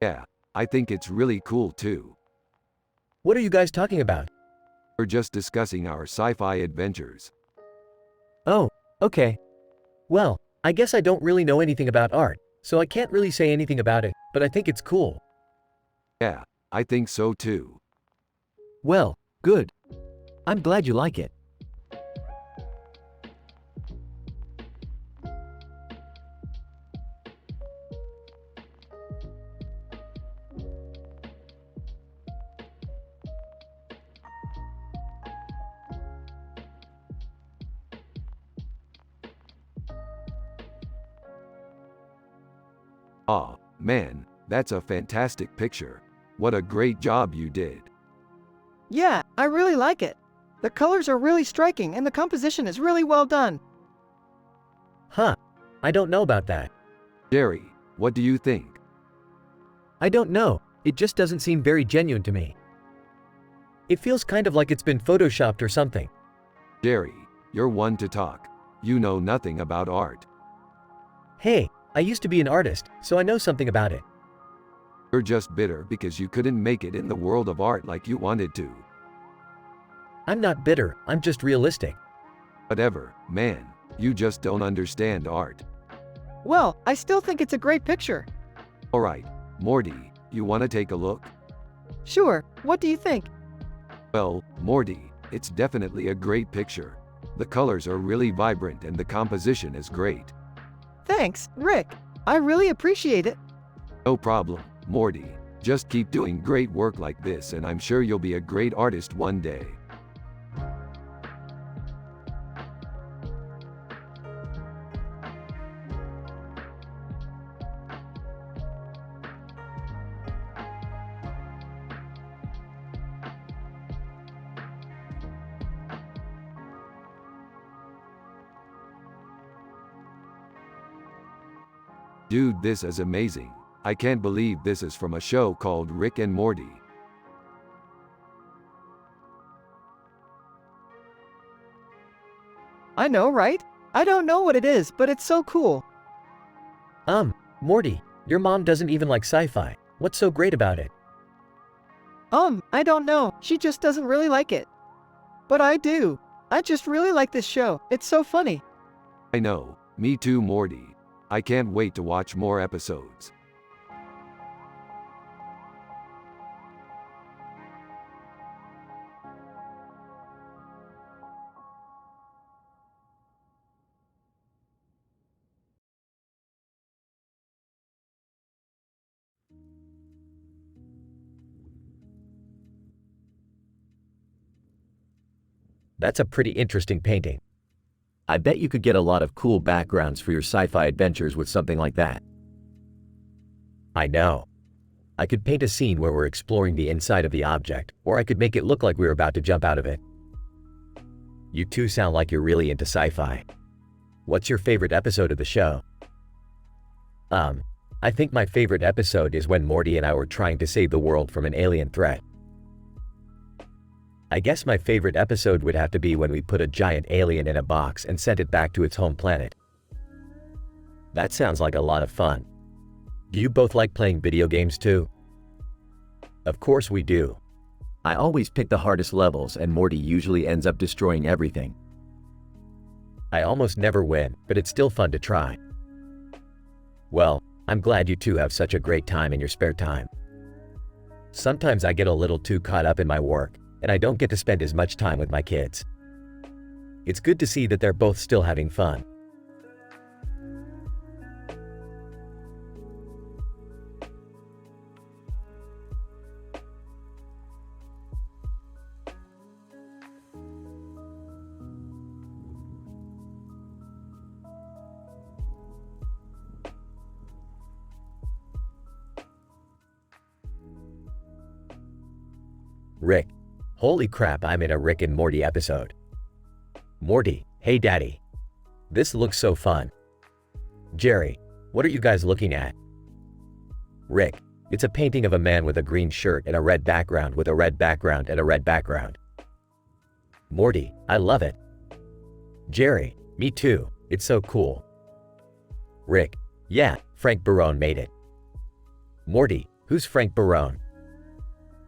Yeah, I think it's really cool too. What are you guys talking about? We're just discussing our sci-fi adventures. Oh, okay. Well, I guess I don't really know anything about art, so I can't really say anything about it, but I think it's cool. Yeah, I think so too. Well, good. I'm glad you like it. Aw, man, that's a fantastic picture. What a great job you did. Yeah, I really like it. The colors are really striking and the composition is really well done. Huh. I don't know about that. Jerry, what do you think? I don't know. It just doesn't seem very genuine to me. It feels kind of like it's been photoshopped or something. Jerry, you're one to talk. You know nothing about art. Hey, I used to be an artist, so I know something about it. You're just bitter because you couldn't make it in the world of art like you wanted to. I'm not bitter, I'm just realistic. Whatever, man, you just don't understand art. Well, I still think it's a great picture. Alright, Morty, you wanna take a look? Sure, what do you think? Well, Morty, it's definitely a great picture. The colors are really vibrant and the composition is great. Thanks, Rick. I really appreciate it. No problem, Morty. Just keep doing great work like this and I'm sure you'll be a great artist one day. Dude, this is amazing. I can't believe this is from a show called Rick and Morty. I know, right? I don't know what it is, but it's so cool. Morty, your mom doesn't even like sci-fi. What's so great about it? I don't know. She just doesn't really like it. But I do. I just really like this show. It's so funny. I know, me too, Morty. I can't wait to watch more episodes. That's a pretty interesting painting. I bet you could get a lot of cool backgrounds for your sci-fi adventures with something like that. I know. I could paint a scene where we're exploring the inside of the object, or I could make it look like we're about to jump out of it. You two sound like you're really into sci-fi. What's your favorite episode of the show? I think my favorite episode is when Morty and I were trying to save the world from an alien threat. I guess my favorite episode would have to be when we put a giant alien in a box and sent it back to its home planet. That sounds like a lot of fun. Do you both like playing video games too? Of course we do. I always pick the hardest levels and Morty usually ends up destroying everything. I almost never win, but it's still fun to try. Well, I'm glad you two have such a great time in your spare time. Sometimes I get a little too caught up in my work, and I don't get to spend as much time with my kids. It's good to see that they're both still having fun. Rick, holy crap, I'm in a Rick and Morty episode. Morty, hey daddy. This looks so fun. Jerry, what are you guys looking at? Rick, it's a painting of a man with a green shirt and a red background with a red background and a red background. Morty, I love it. Jerry, me too, it's so cool. Rick, yeah, Frank Barone made it. Morty, who's Frank Barone?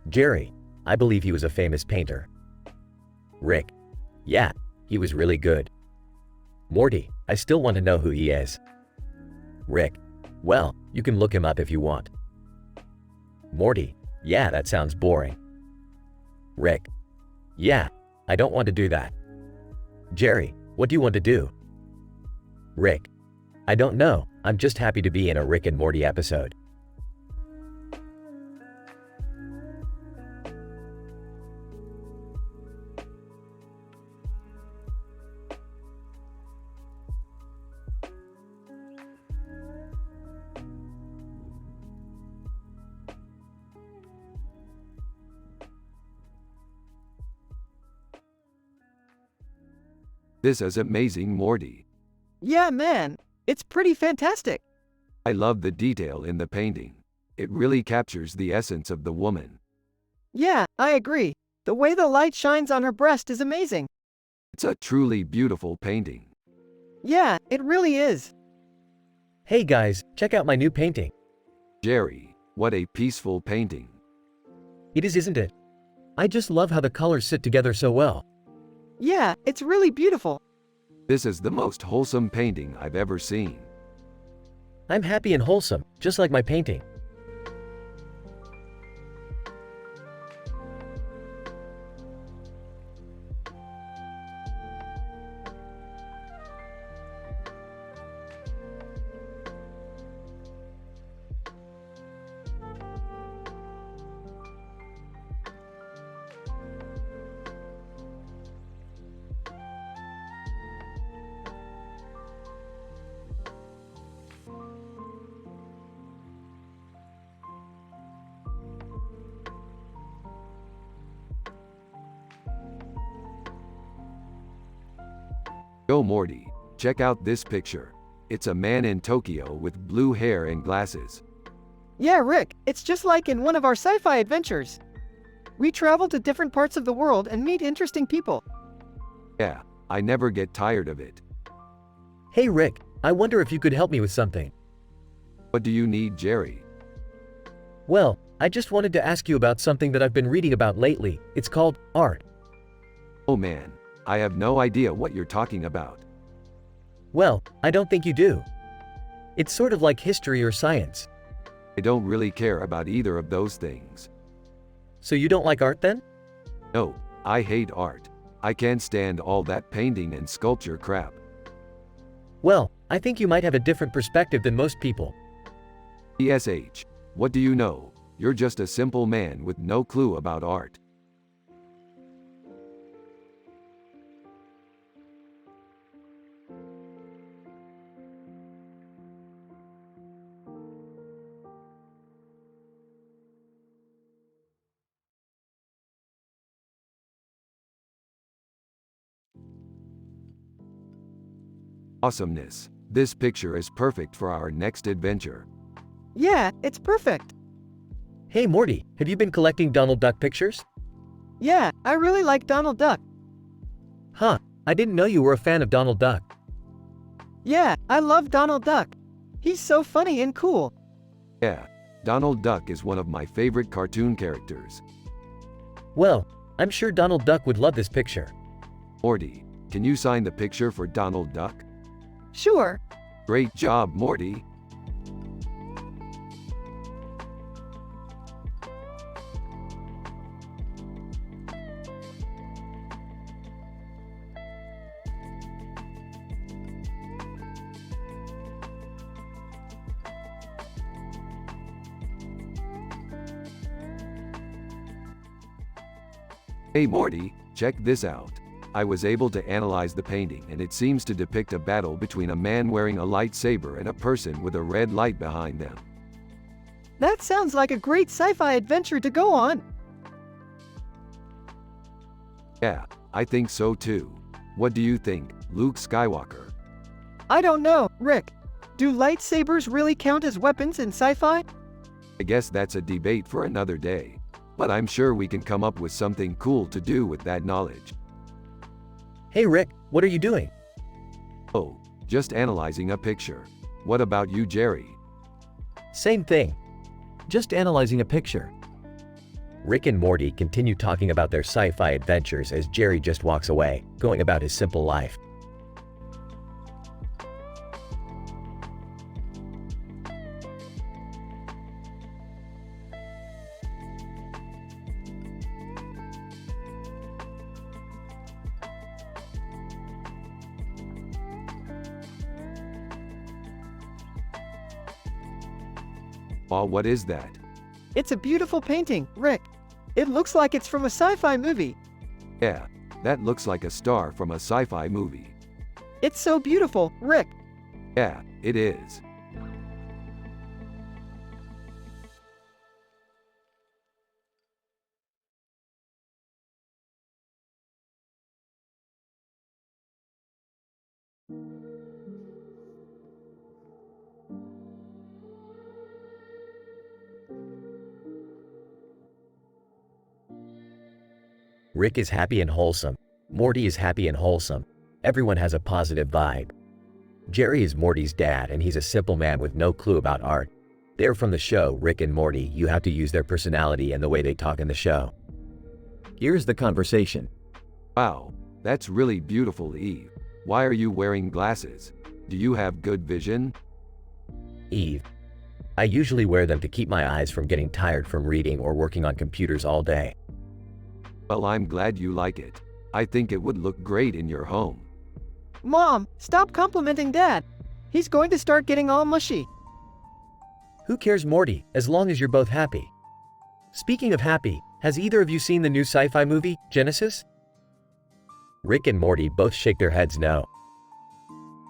Jerry, I believe he was a famous painter. Rick, yeah, he was really good. Morty, I still want to know who he is. Rick, well, you can look him up if you want. Morty, yeah, that sounds boring. Rick, yeah, I don't want to do that. Jerry, what do you want to do? Rick, I don't know, I'm just happy to be in a Rick and Morty episode. This is amazing, Morty. Yeah, man. It's pretty fantastic. I love the detail in the painting. It really captures the essence of the woman. Yeah, I agree. The way the light shines on her breast is amazing. It's a truly beautiful painting. Yeah, it really is. Hey guys, check out my new painting. Jerry, what a peaceful painting. It is, isn't it? I just love how the colors sit together so well. Yeah, it's really beautiful. This is the most wholesome painting I've ever seen. I'm happy and wholesome, just like my painting. Yo Morty, check out this picture. It's a man in Tokyo with blue hair and glasses. Yeah, Rick, it's just like in one of our sci-fi adventures. We travel to different parts of the world and meet interesting people. Yeah, I never get tired of it. Hey Rick, I wonder if you could help me with something. What do you need, Jerry? Well, I just wanted to ask you about something that I've been reading about lately. It's called art. Oh man, I have no idea what you're talking about. Well, I don't think you do. It's sort of like history or science. I don't really care about either of those things. So you don't like art then? No, I hate art. I can't stand all that painting and sculpture crap. Well, I think you might have a different perspective than most people. ESH, what do you know? You're just a simple man with no clue about art. Awesomeness. This picture is perfect for our next adventure. Yeah, it's perfect. Hey Morty, have you been collecting Donald Duck pictures? Yeah, I really like Donald Duck. Huh, I didn't know you were a fan of Donald Duck. Yeah, I love Donald Duck. He's so funny and cool. Yeah, Donald Duck is one of my favorite cartoon characters. Well, I'm sure Donald Duck would love this picture. Morty, can you sign the picture for Donald Duck? Sure. Great job, Morty. Hey Morty, check this out. I was able to analyze the painting and it seems to depict a battle between a man wearing a lightsaber and a person with a red light behind them. That sounds like a great sci-fi adventure to go on. Yeah, I think so too. What do you think, Luke Skywalker? I don't know, Rick. Do lightsabers really count as weapons in sci-fi? I guess that's a debate for another day. But I'm sure we can come up with something cool to do with that knowledge. Hey Rick, what are you doing? Oh, just analyzing a picture. What about you, Jerry? Same thing. Just analyzing a picture. Rick and Morty continue talking about their sci-fi adventures as Jerry just walks away, going about his simple life. Oh, what is that? It's a beautiful painting, Rick. It looks like it's from a sci-fi movie. Yeah, that looks like a star from a sci-fi movie. It's so beautiful, Rick. Yeah, it is. Rick is happy and wholesome. Morty is happy and wholesome. Everyone has a positive vibe. Jerry is Morty's dad and he's a simple man with no clue about art. They're from the show Rick and Morty. You have to use their personality and the way they talk in the show. Here's the conversation. Wow, that's really beautiful, Eve. Why are you wearing glasses? Do you have good vision? Eve. I usually wear them to keep my eyes from getting tired from reading or working on computers all day. Well, I'm glad you like it. I think it would look great in your home. Mom, stop complimenting Dad. He's going to start getting all mushy. Who cares, Morty, as long as you're both happy? Speaking of happy, has either of you seen the new sci-fi movie, Genesis? Rick and Morty both shake their heads no.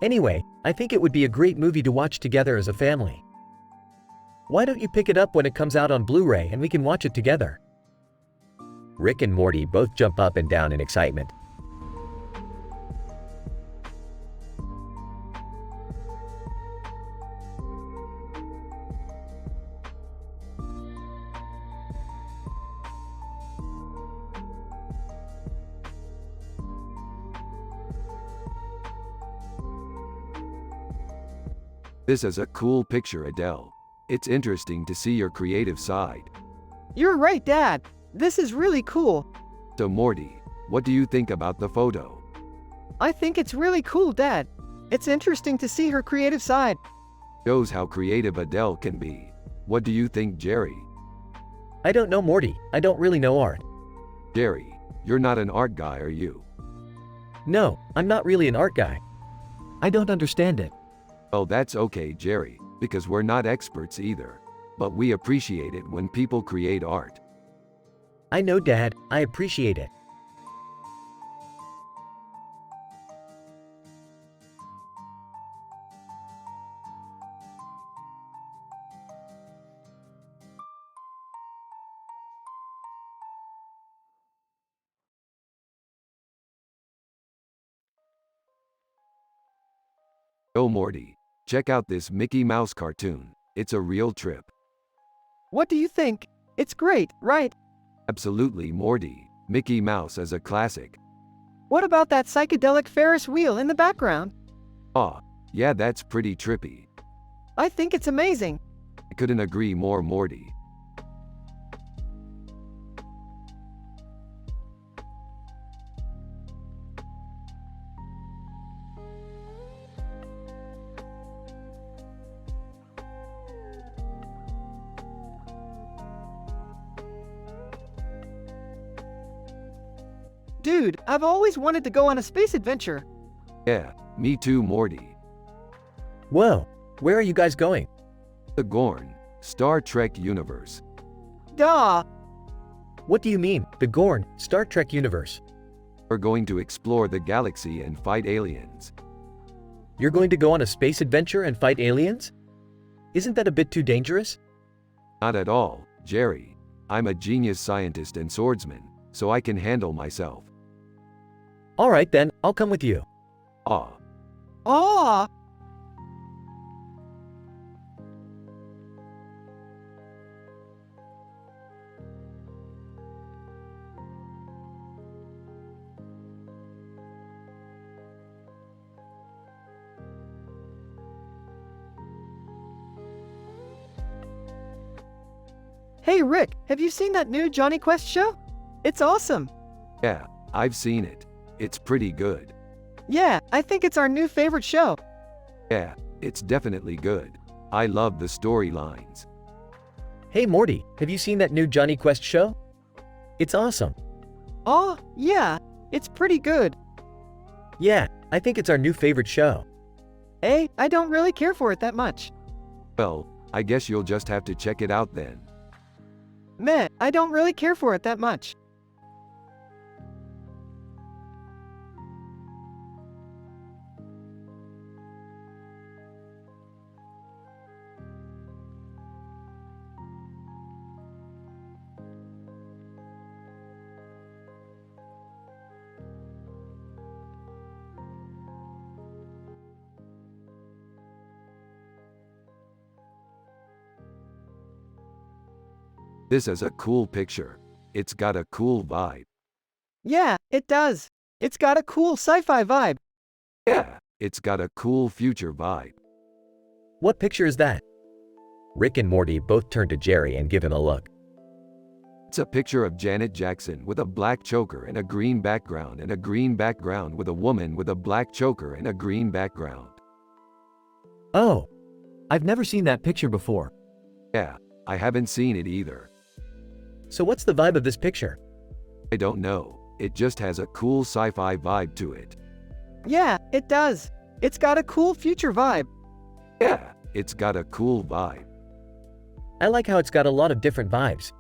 Anyway, I think it would be a great movie to watch together as a family. Why don't you pick it up when it comes out on Blu-ray and we can watch it together? Rick and Morty both jump up and down in excitement. This is a cool picture, Adele. It's interesting to see your creative side. You're right, Dad. This is really cool. So Morty, what do you think about the photo? I think it's really cool, Dad. It's interesting to see her creative side. Shows how creative Adele can be. What do you think, Jerry? I don't know, Morty. I don't really know art. Jerry, you're not an art guy, are you? No, I'm not really an art guy. I don't understand it. Well, that's okay, Jerry, because we're not experts either. But we appreciate it when people create art. I know, Dad. I appreciate it. Oh Morty, check out this Mickey Mouse cartoon. It's a real trip. What do you think? It's great, right? Absolutely, Morty. Mickey Mouse is a classic. What about that psychedelic Ferris wheel in the background? Aw, yeah, that's pretty trippy. I think it's amazing. I couldn't agree more, Morty. Dude, I've always wanted to go on a space adventure. Yeah, me too, Morty. Whoa, where are you guys going? The Gorn, Star Trek universe. Duh. What do you mean, the Gorn, Star Trek universe? We're going to explore the galaxy and fight aliens. You're going to go on a space adventure and fight aliens? Isn't that a bit too dangerous? Not at all, Jerry. I'm a genius scientist and swordsman, so I can handle myself. All right then, I'll come with you. Aw, Aw. Hey Rick, have you seen that new Johnny Quest show? It's awesome. yeah, I've seen it. It's pretty good. Yeah, I think it's our new favorite show. Yeah, it's definitely good. I love the storylines. Hey Morty, have you seen that new Johnny Quest show? It's awesome. Oh, yeah, it's pretty good. Yeah, I think it's our new favorite show. Hey, I don't really care for it that much. Well, I guess you'll just have to check it out then. Meh, I don't really care for it that much. This is a cool picture. It's got a cool vibe. Yeah, it does. It's got a cool sci-fi vibe. Yeah, it's got a cool future vibe. What picture is that? Rick and Morty both turn to Jerry and give him a look. It's a picture of Janet Jackson with a black choker and a green background, and a green background with a woman with a black choker and a green background. Oh, I've never seen that picture before. Yeah, I haven't seen it either. So what's the vibe of this picture? I don't know. It just has a cool sci-fi vibe to it. Yeah, it does. It's got a cool future vibe. Yeah, it's got a cool vibe. I like how it's got a lot of different vibes.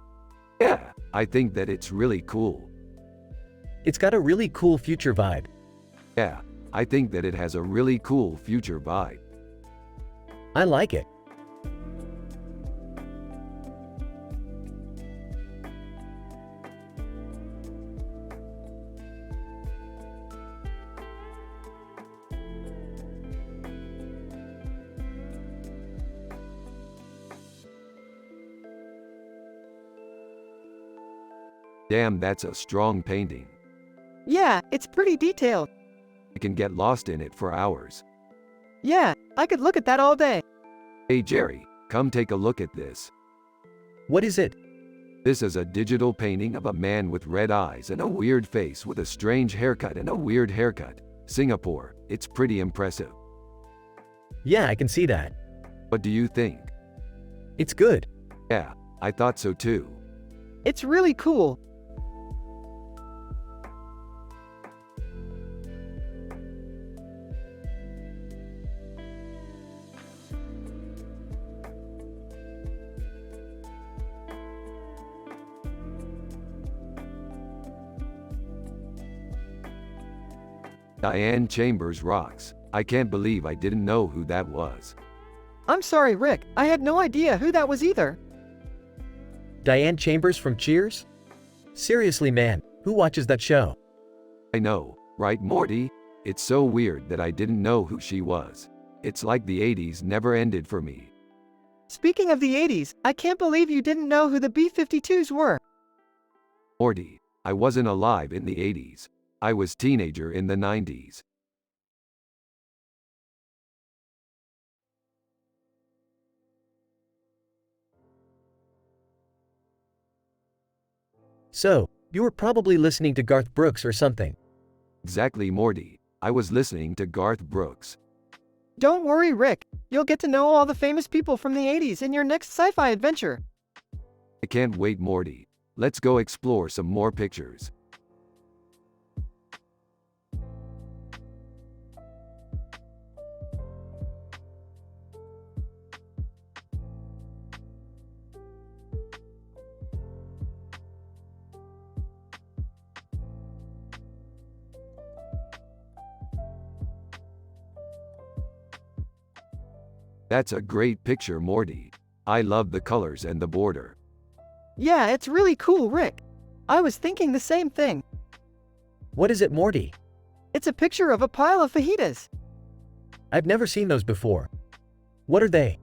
Yeah, I think that it's really cool. It's got a really cool future vibe. Yeah, I think that it has a really cool future vibe. I like it. Damn, that's a strong painting. Yeah, it's pretty detailed. I can get lost in it for hours. Yeah, I could look at that all day. Hey Jerry, come take a look at this. What is it? This is a digital painting of a man with red eyes and a weird face with a strange haircut and a weird haircut. Singapore, it's pretty impressive. Yeah, I can see that. What do you think? It's good. Yeah, I thought so too. It's really cool. Diane Chambers rocks. I can't believe I didn't know who that was. I'm sorry, Rick. I had no idea who that was either. Diane Chambers from Cheers? Seriously, man, who watches that show? I know, right Morty? It's so weird that I didn't know who she was. It's like the 80s never ended for me. Speaking of the 80s, I can't believe you didn't know who the B-52s were. Morty, I wasn't alive in the 80s. I was teenager in the 90s. So, you were probably listening to Garth Brooks or something. Exactly Morty. I was listening to Garth Brooks. Don't worry, Rick. You'll get to know all the famous people from the 80s in your next sci-fi adventure. I can't wait Morty. Let's go explore some more pictures. That's a great picture Morty. I love the colors and the border. Yeah, it's really cool, Rick. I was thinking the same thing. What is it, Morty? It's a picture of a pile of fajitas. I've never seen those before. What are they?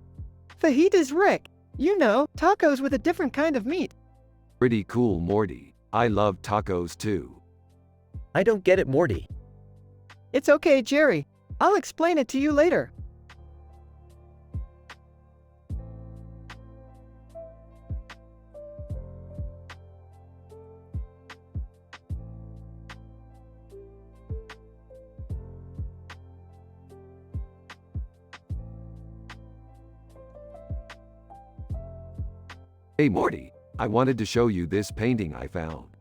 Fajitas, Rick. You know, tacos with a different kind of meat. Pretty cool Morty. I love tacos too. I don't get it, Morty. It's okay, Jerry. I'll explain it to you later. Hey Morty, I wanted to show you this painting I found.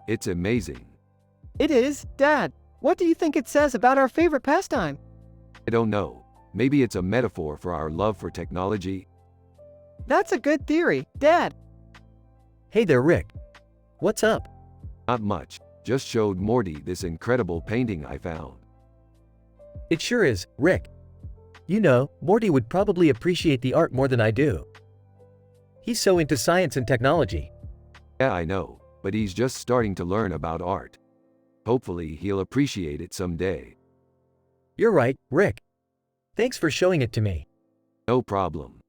It's amazing. It is, Dad. What do you think it says about our favorite pastime? I don't know. Maybe it's a metaphor for our love for technology. That's a good theory, Dad. Hey there, Rick. What's up? Not much. Just showed Morty this incredible painting I found. It sure is, Rick. You know, Morty would probably appreciate the art more than I do. He's so into science and technology. Yeah, I know, but he's just starting to learn about art. Hopefully he'll appreciate it someday. You're right, Rick. Thanks for showing it to me. No problem.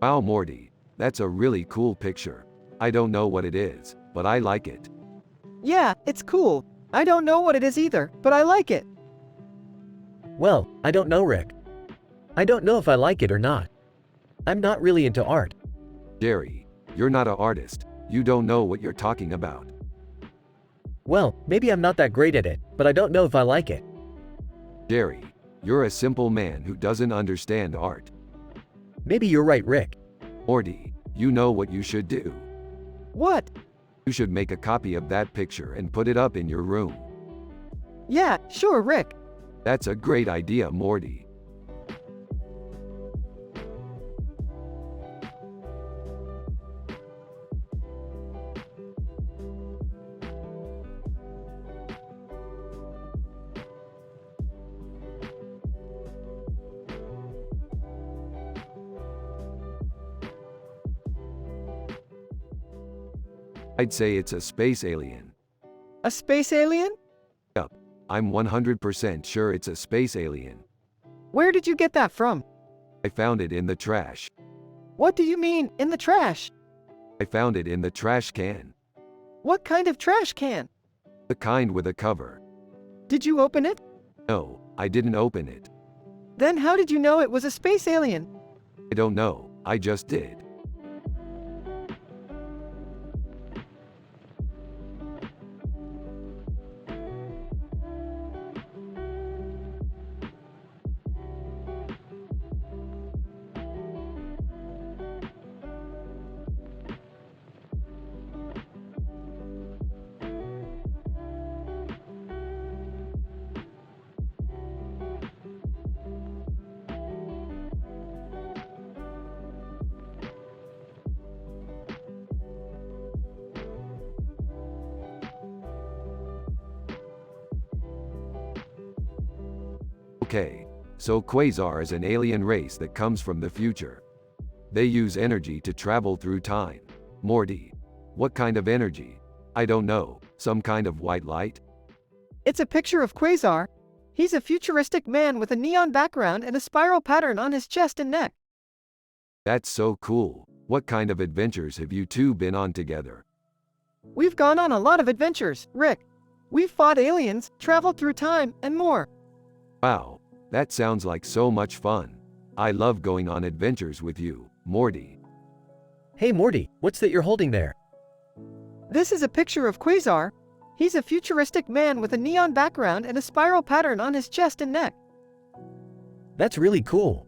Wow Morty, that's a really cool picture. I don't know what it is, but I like it. Yeah, it's cool. I don't know what it is either, but I like it. Well, I don't know, Rick. I don't know if I like it or not. I'm not really into art. Jerry, you're not an artist. You don't know what you're talking about. Well, maybe I'm not that great at it, but I don't know if I like it. Jerry, you're a simple man who doesn't understand art. Maybe you're right, Rick. Morty, you know what you should do. What? You should make a copy of that picture and put it up in your room. Yeah, sure, Rick. That's a great idea, Morty. I'd say it's a space alien. A space alien? Yup, I'm 100% sure it's a space alien. Where did you get that from? I found it in the trash. What do you mean, in the trash? I found it in the trash can. What kind of trash can? The kind with a cover. Did you open it? No, I didn't open it. Then how did you know it was a space alien? I don't know, I just did. Okay, so quasar is an alien race that comes from the future. They use energy to travel through time. Morty, what kind of energy? I don't know, some kind of white light? It's a picture of Quasar. He's a futuristic man with a neon background and a spiral pattern on his chest and neck. That's so cool. What kind of adventures have you two been on together? We've gone on a lot of adventures, Rick. We've fought aliens, traveled through time, and more. Wow, that sounds like so much fun. I love going on adventures with you, Morty. Hey Morty, what's that you're holding there? This is a picture of Quasar. He's a futuristic man with a neon background and a spiral pattern on his chest and neck. That's really cool.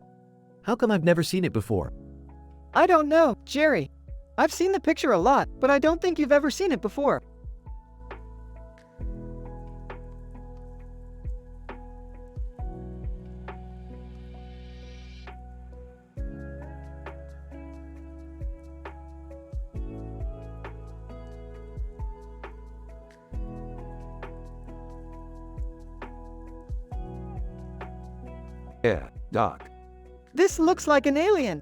How come I've never seen it before? I don't know, Jerry. I've seen the picture a lot, but I don't think you've ever seen it before. Yeah, Doc. This looks like an alien.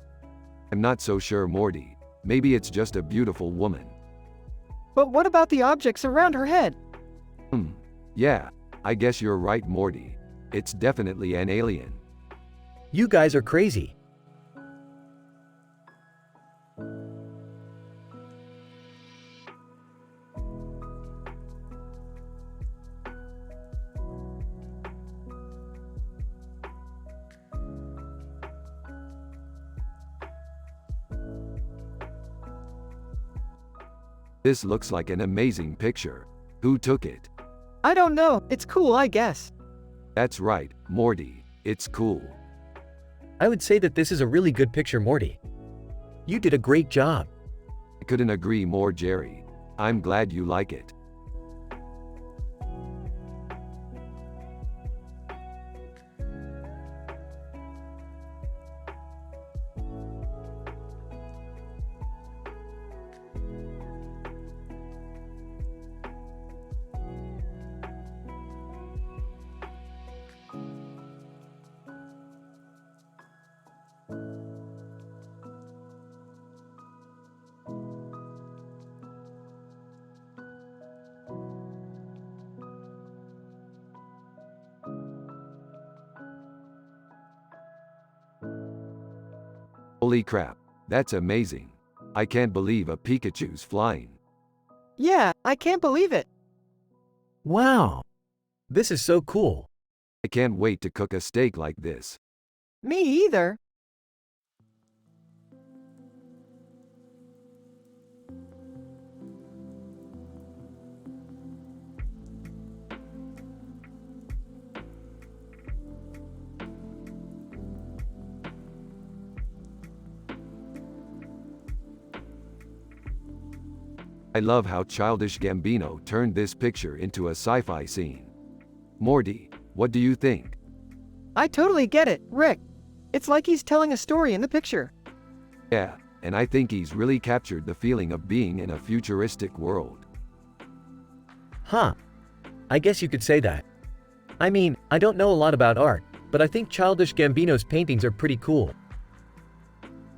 I'm not so sure, Morty. Maybe it's just a beautiful woman. But what about the objects around her head? Yeah, I guess you're right, Morty. It's definitely an alien. You guys are crazy. This looks like an amazing picture. Who took it? I don't know, it's cool, I guess. That's right, Morty. It's cool. I would say that this is a really good picture, Morty. You did a great job. I couldn't agree more, Jerry. I'm glad you like it. Holy crap, that's amazing. I can't believe a Pikachu's flying. Yeah, I can't believe it. Wow. This is so cool. I can't wait to cook a steak like this. Me either. I love how Childish Gambino turned this picture into a sci-fi scene. Morty, what do you think? I totally get it, Rick. It's like he's telling a story in the picture. Yeah, and I think he's really captured the feeling of being in a futuristic world. Huh. I guess you could say that. I mean, I don't know a lot about art, but I think Childish Gambino's paintings are pretty cool.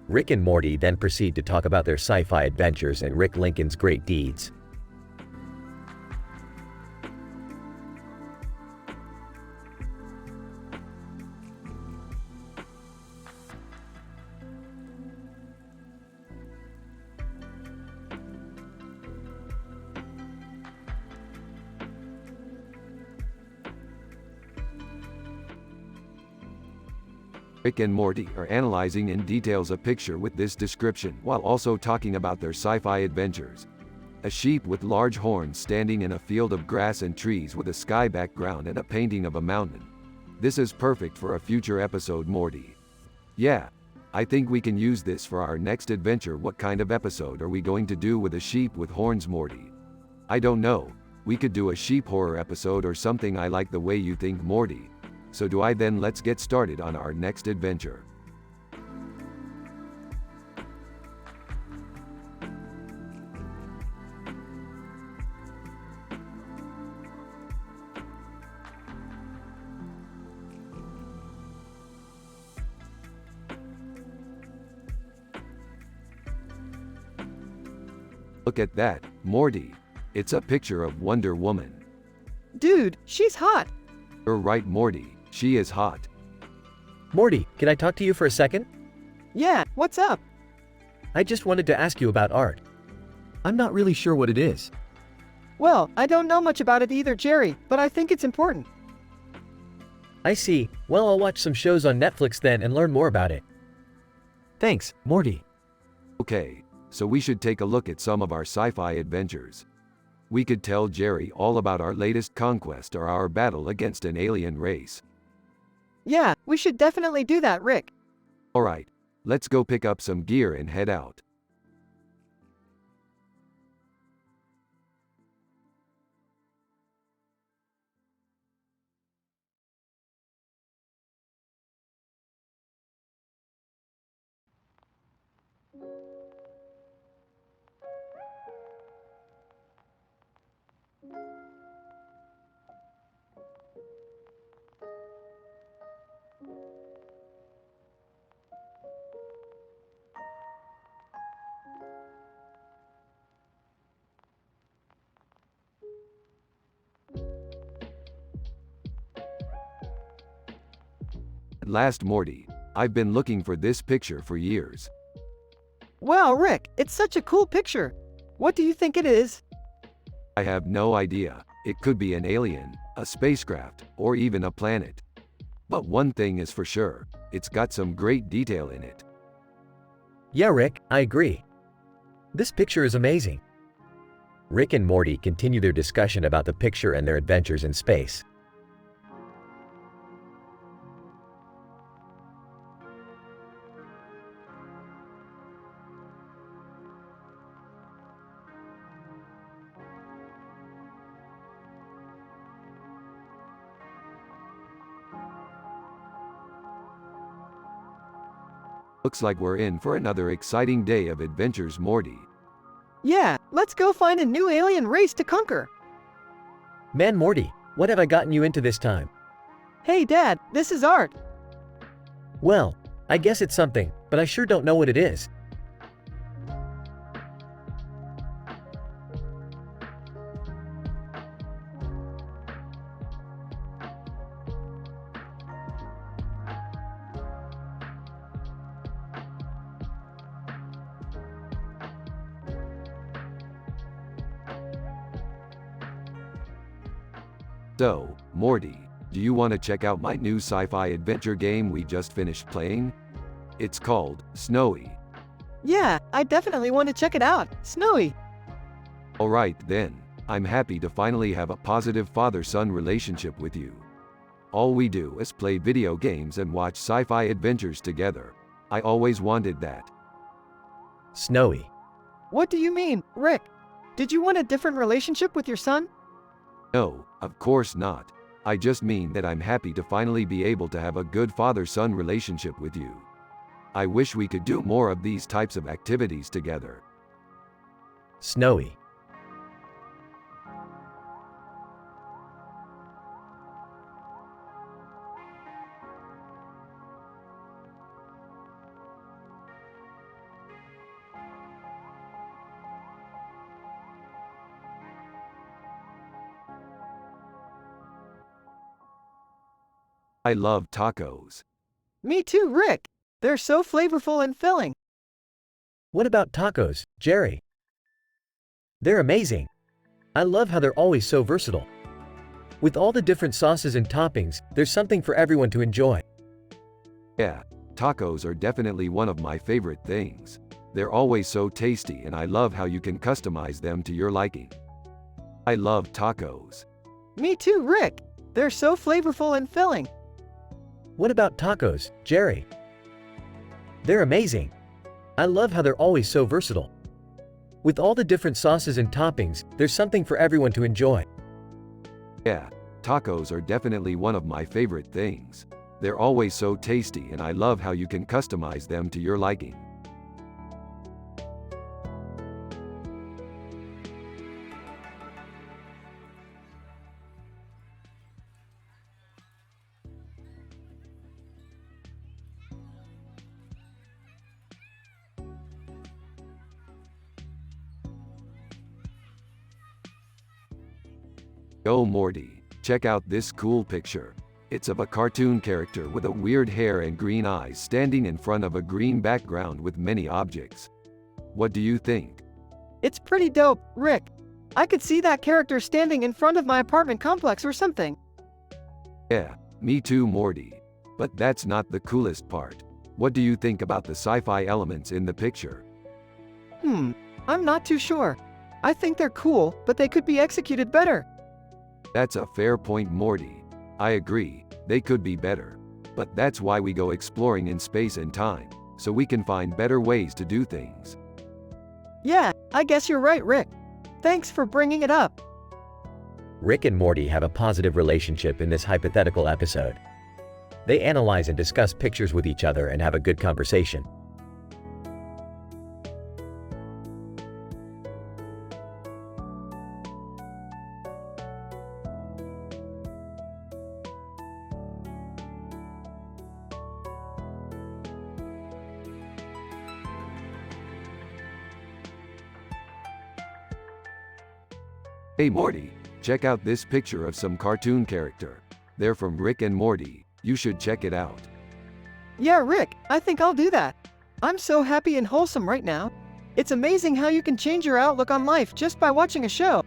Rick and Morty then proceed to talk about their sci-fi adventures and Rick Lincoln's great deeds. Rick and Morty are analyzing in details a picture with this description while also talking about their sci-fi adventures. A sheep with large horns standing in a field of grass and trees with a sky background and a painting of a mountain. This is perfect for a future episode, Morty. Yeah, I think we can use this for our next adventure. What kind of episode are we going to do with a sheep with horns, Morty? I don't know. We could do a sheep horror episode or something. I like the way you think, Morty. So do I. Then let's get started on our next adventure. Look at that, Morty. It's a picture of Wonder Woman. Dude, she's hot. You're right, Morty. She is hot. Morty, can I talk to you for a second? Yeah, what's up? I just wanted to ask you about art. I'm not really sure what it is. Well, I don't know much about it either, Jerry, but I think it's important. I see. Well, I'll watch some shows on Netflix then and learn more about it. Thanks, Morty. Okay, so we should take a look at some of our sci-fi adventures. We could tell Jerry all about our latest conquest or our battle against an alien race. Yeah, we should definitely do that, Rick. Alright, let's go pick up some gear and head out. At last, Morty, I've been looking for this picture for years. Wow, Rick, it's such a cool picture. What do you think it is? I have no idea. It could be an alien, a spacecraft, or even a planet. But one thing is for sure, it's got some great detail in it. Yeah, Rick, I agree. This picture is amazing. Rick and Morty continue their discussion about the picture and their adventures in space. Looks like we're in for another exciting day of adventures, Morty. Yeah, let's go find a new alien race to conquer. Man, Morty, what have I gotten you into this time? Hey, Dad, this is art. Well, I guess it's something, but I sure don't know what it is. So, Morty, do you want to check out my new sci-fi adventure game we just finished playing? It's called Snowy. Yeah, I definitely want to check it out. Snowy. Alright then, I'm happy to finally have a positive father-son relationship with you. All we do is play video games and watch sci-fi adventures together. I always wanted that. Snowy. What do you mean, Rick? Did you want a different relationship with your son? No, of course not. I just mean that I'm happy to finally be able to have a good father-son relationship with you. I wish we could do more of these types of activities together. Snowy. I love tacos. Me too, Rick. They're so flavorful and filling. What about tacos, Jerry? They're amazing. I love how they're always so versatile. With all the different sauces and toppings, there's something for everyone to enjoy. Yeah, tacos are definitely one of my favorite things. They're always so tasty and I love how you can customize them to your liking. I love tacos. Me too, Rick. They're so flavorful and filling. What about tacos, Jerry? They're amazing. I love how they're always so versatile. With all the different sauces and toppings, there's something for everyone to enjoy. Yeah, tacos are definitely one of my favorite things. They're always so tasty and I love how you can customize them to your liking. Oh Morty, check out this cool picture. It's of a cartoon character with a weird hair and green eyes standing in front of a green background with many objects. What do you think? It's pretty dope, Rick. I could see that character standing in front of my apartment complex or something. Yeah, me too, Morty. But that's not the coolest part. What do you think about the sci-fi elements in the picture? I'm not too sure. I think they're cool, but they could be executed better. That's a fair point, Morty. I agree, they could be better. But that's why we go exploring in space and time, so we can find better ways to do things. Yeah, I guess you're right, Rick. Thanks for bringing it up. Rick and Morty have a positive relationship in this hypothetical episode. They analyze and discuss pictures with each other and have a good conversation. Hey Morty, check out this picture of some cartoon character. They're from Rick and Morty. You should check it out. Yeah, Rick, I think I'll do that. I'm so happy and wholesome right now. It's amazing how you can change your outlook on life just by watching a show.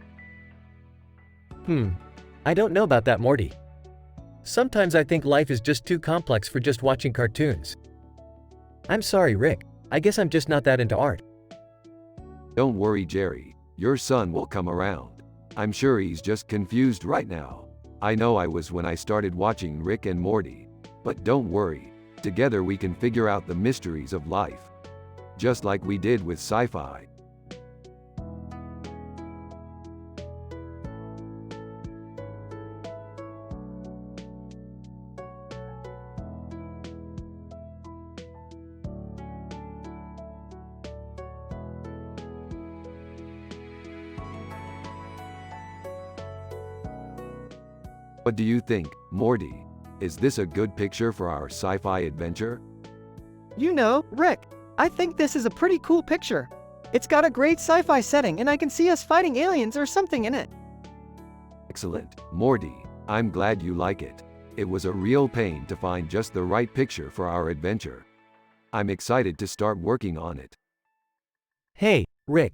I don't know about that, Morty. Sometimes I think life is just too complex for just watching cartoons. I'm sorry, Rick. I guess I'm just not that into art. Don't worry, Jerry. Your son will come around. I'm sure he's just confused right now. I know I was when I started watching Rick and Morty. But don't worry. Together we can figure out the mysteries of life. Just like we did with sci-fi. What do you think, Morty? Is this a good picture for our sci-fi adventure? You know, Rick, I think this is a pretty cool picture. It's got a great sci-fi setting and I can see us fighting aliens or something in it. Excellent, Morty. I'm glad you like it. It was a real pain to find just the right picture for our adventure. I'm excited to start working on it. Hey, Rick.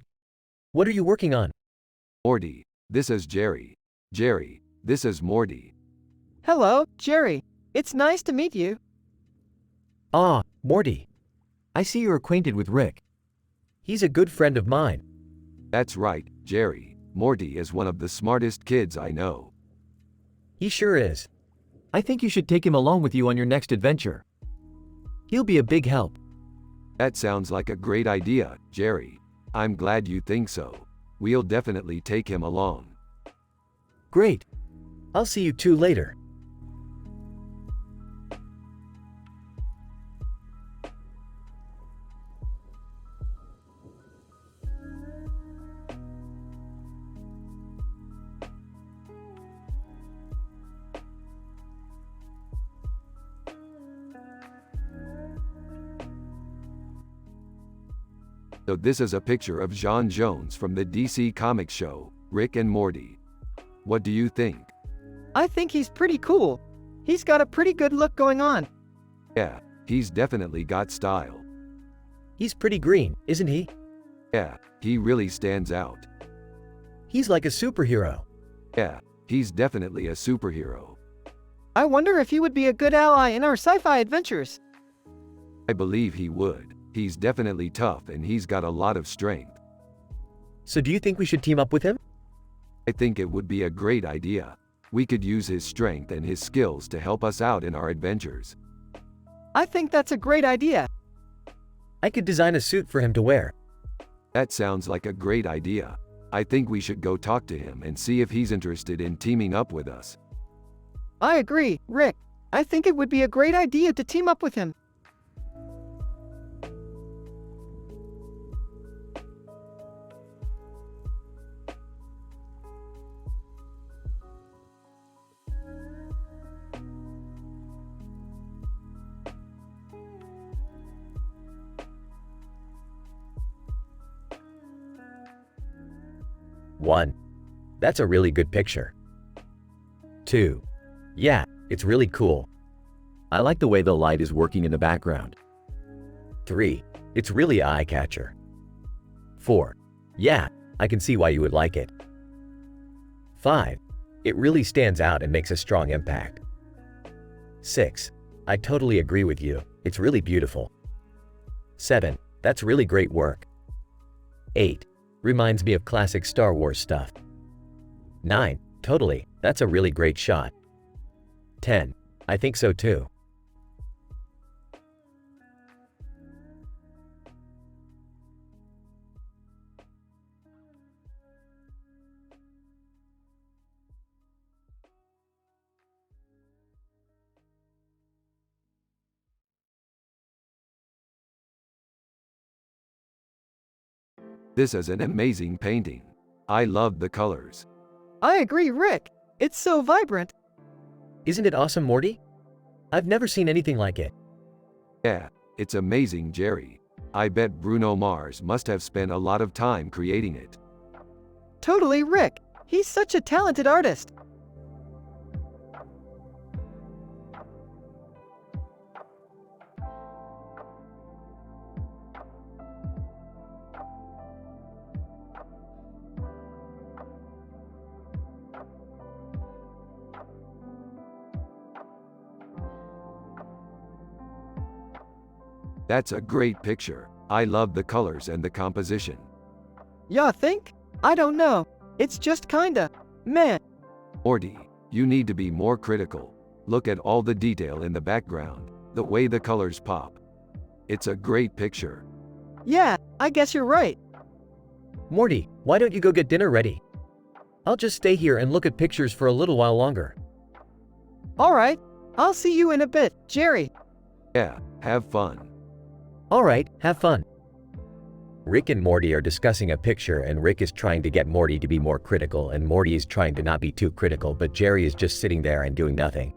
What are you working on? Morty, this is Jerry. Jerry, this is Morty. Hello, Jerry. It's nice to meet you. Ah, Morty. I see you're acquainted with Rick. He's a good friend of mine. That's right, Jerry. Morty is one of the smartest kids I know. He sure is. I think you should take him along with you on your next adventure. He'll be a big help. That sounds like a great idea, Jerry. I'm glad you think so. We'll definitely take him along. Great. I'll see you two later. So this is a picture of John Jones from the DC Comics show, Rick and Morty. What do you think? I think he's pretty cool. He's got a pretty good look going on. Yeah, he's definitely got style. He's pretty green, isn't he? Yeah, he really stands out. He's like a superhero. Yeah, he's definitely a superhero. I wonder if he would be a good ally in our sci-fi adventures. I believe he would. He's definitely tough and he's got a lot of strength. So do you think we should team up with him? I think it would be a great idea. We could use his strength and his skills to help us out in our adventures. I think that's a great idea. I could design a suit for him to wear. That sounds like a great idea. I think we should go talk to him and see if he's interested in teaming up with us. I agree, Rick. I think it would be a great idea to team up with him. One, that's a really good picture. Two, yeah, it's really cool. I like the way the light is working in the background. Three, it's really eye-catcher. Four, yeah, I can see why you would like it. Five, it really stands out and makes a strong impact. Six, I totally agree with you, it's really beautiful. Seven, that's really great work. Eight, reminds me of classic Star Wars stuff. 9, totally, that's a really great shot. 10, I think so too. This is an amazing painting. I love the colors. I agree, Rick. It's so vibrant. Isn't it awesome, Morty? I've never seen anything like it. Yeah, it's amazing, Jerry. I bet Bruno Mars must have spent a lot of time creating it. Totally, Rick. He's such a talented artist. That's a great picture. I love the colors and the composition. Ya think? I don't know. It's just kinda meh. Morty, you need to be more critical. Look at all the detail in the background, the way the colors pop. It's a great picture. Yeah, I guess you're right. Morty, why don't you go get dinner ready? I'll just stay here and look at pictures for a little while longer. All right. I'll see you in a bit, Jerry. Yeah, have fun. Alright, have fun. Rick and Morty are discussing a picture and Rick is trying to get Morty to be more critical and Morty is trying to not be too critical, but Jerry is just sitting there and doing nothing.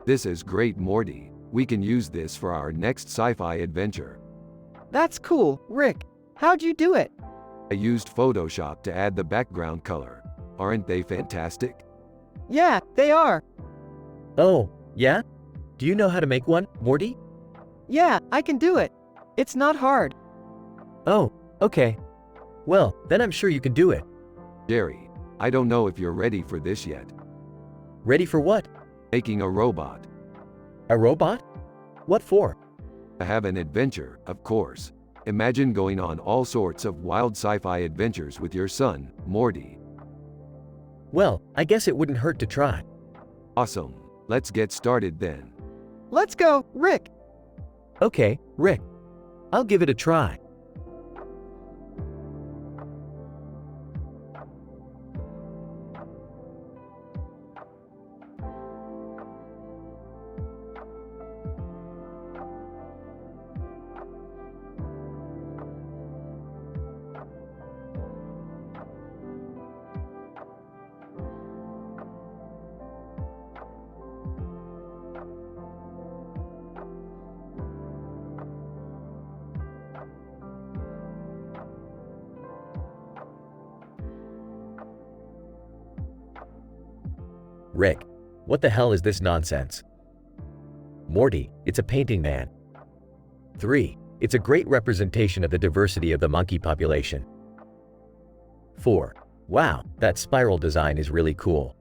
This is great, Morty. We can use this for our next sci-fi adventure. That's cool, Rick. How'd you do it? I used Photoshop to add the background color. Aren't they fantastic? Yeah, they are. Oh, yeah? Do you know how to make one, Morty? Yeah, I can do it. It's not hard. Oh, okay. Well, then I'm sure you can do it. Jerry, I don't know if you're ready for this yet. Ready for what? Making a robot. A robot? What for? To have an adventure, of course. Imagine going on all sorts of wild sci-fi adventures with your son, Morty. Well, I guess it wouldn't hurt to try. Awesome. Let's get started then. Let's go, Rick. Okay, Rick. I'll give it a try. Rick, what the hell is this nonsense? Morty, it's a painting, man. 3. It's a great representation of the diversity of the monkey population. 4. Wow, that spiral design is really cool.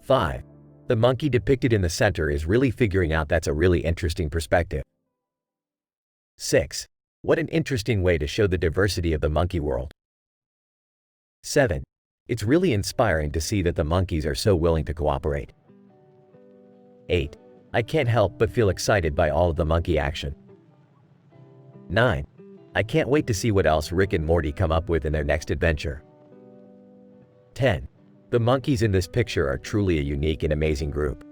5. The monkey depicted in the center is really figuring out that's a really interesting perspective. 6. What an interesting way to show the diversity of the monkey world. 7. It's really inspiring to see that the monkeys are so willing to cooperate. 8. I can't help but feel excited by all of the monkey action. 9. I can't wait to see what else Rick and Morty come up with in their next adventure. 10. The monkeys in this picture are truly a unique and amazing group.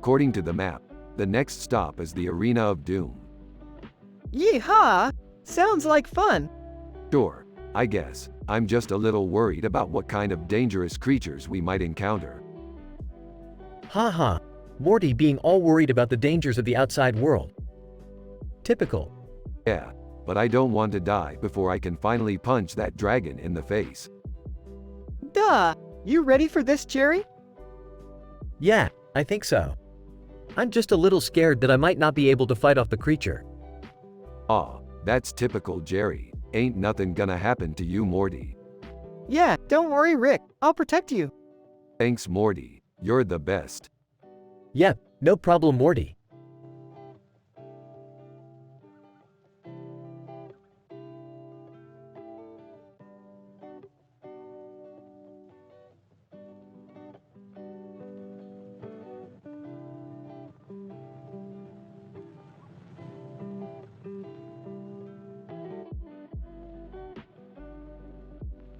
According to the map, the next stop is the Arena of Doom. Yeehaw! Sounds like fun. Sure, I guess. I'm just a little worried about what kind of dangerous creatures we might encounter. Haha, Morty being all worried about the dangers of the outside world. Typical. Yeah, but I don't want to die before I can finally punch that dragon in the face. Duh! You ready for this, Jerry? Yeah, I think so. I'm just a little scared that I might not be able to fight off the creature. Aw, that's typical Jerry. Ain't nothing gonna happen to you, Morty. Yeah, don't worry, Rick. I'll protect you. Thanks, Morty. You're the best. Yep, no problem, Morty.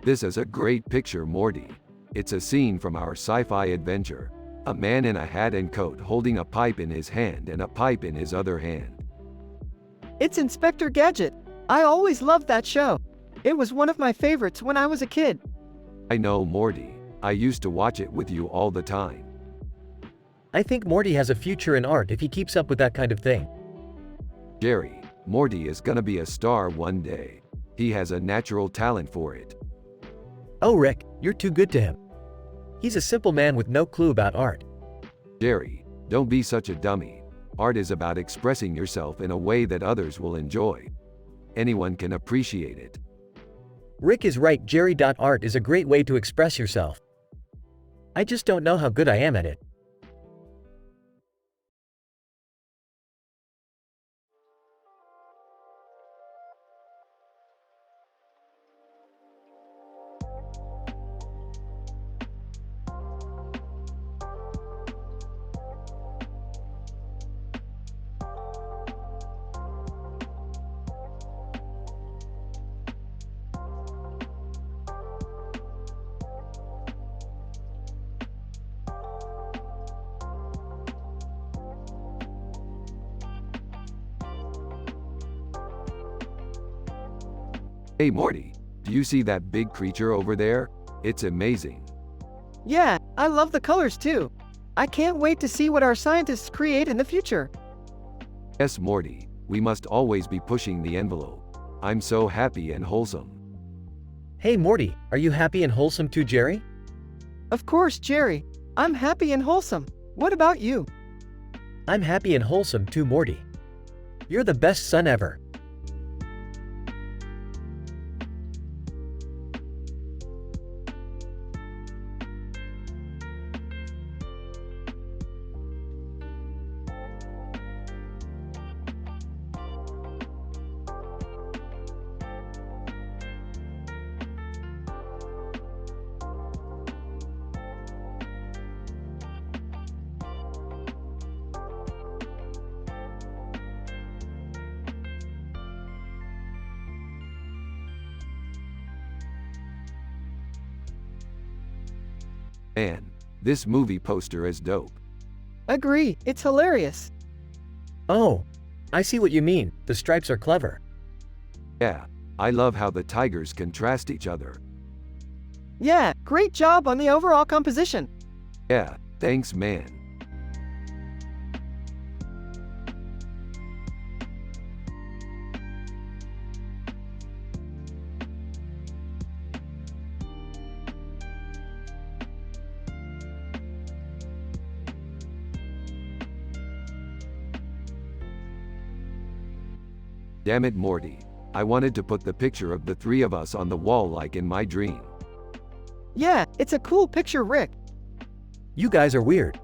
This is a great picture, Morty. It's a scene from our sci-fi adventure. A man in a hat and coat holding a pipe in his hand and a pipe in his other hand. It's Inspector Gadget. I always loved that show. It was one of my favorites when I was a kid. I know, Morty. I used to watch it with you all the time. I think Morty has a future in art if he keeps up with that kind of thing. Jerry, Morty is gonna be a star one day. He has a natural talent for it. Oh, Rick, you're too good to him. He's a simple man with no clue about art. Jerry, don't be such a dummy. Art is about expressing yourself in a way that others will enjoy. Anyone can appreciate it. Rick is right, Jerry.art is a great way to express yourself. I just don't know how good I am at it. Hey Morty, do you see that big creature over there? It's amazing. Yeah, I love the colors too. I can't wait to see what our scientists create in the future. Yes, Morty, we must always be pushing the envelope. I'm so happy and wholesome. Hey Morty, are you happy and wholesome too, Jerry? Of course, Jerry. I'm happy and wholesome. What about you? I'm happy and wholesome too, Morty. You're the best son ever. Man, this movie poster is dope. Agree, it's hilarious. Oh, I see what you mean. The stripes are clever. Yeah, I love how the tigers contrast each other. Yeah, great job on the overall composition. Yeah, thanks man. Damn it, Morty. I wanted to put the picture of the three of us on the wall like in my dream. Yeah, it's a cool picture, Rick. You guys are weird.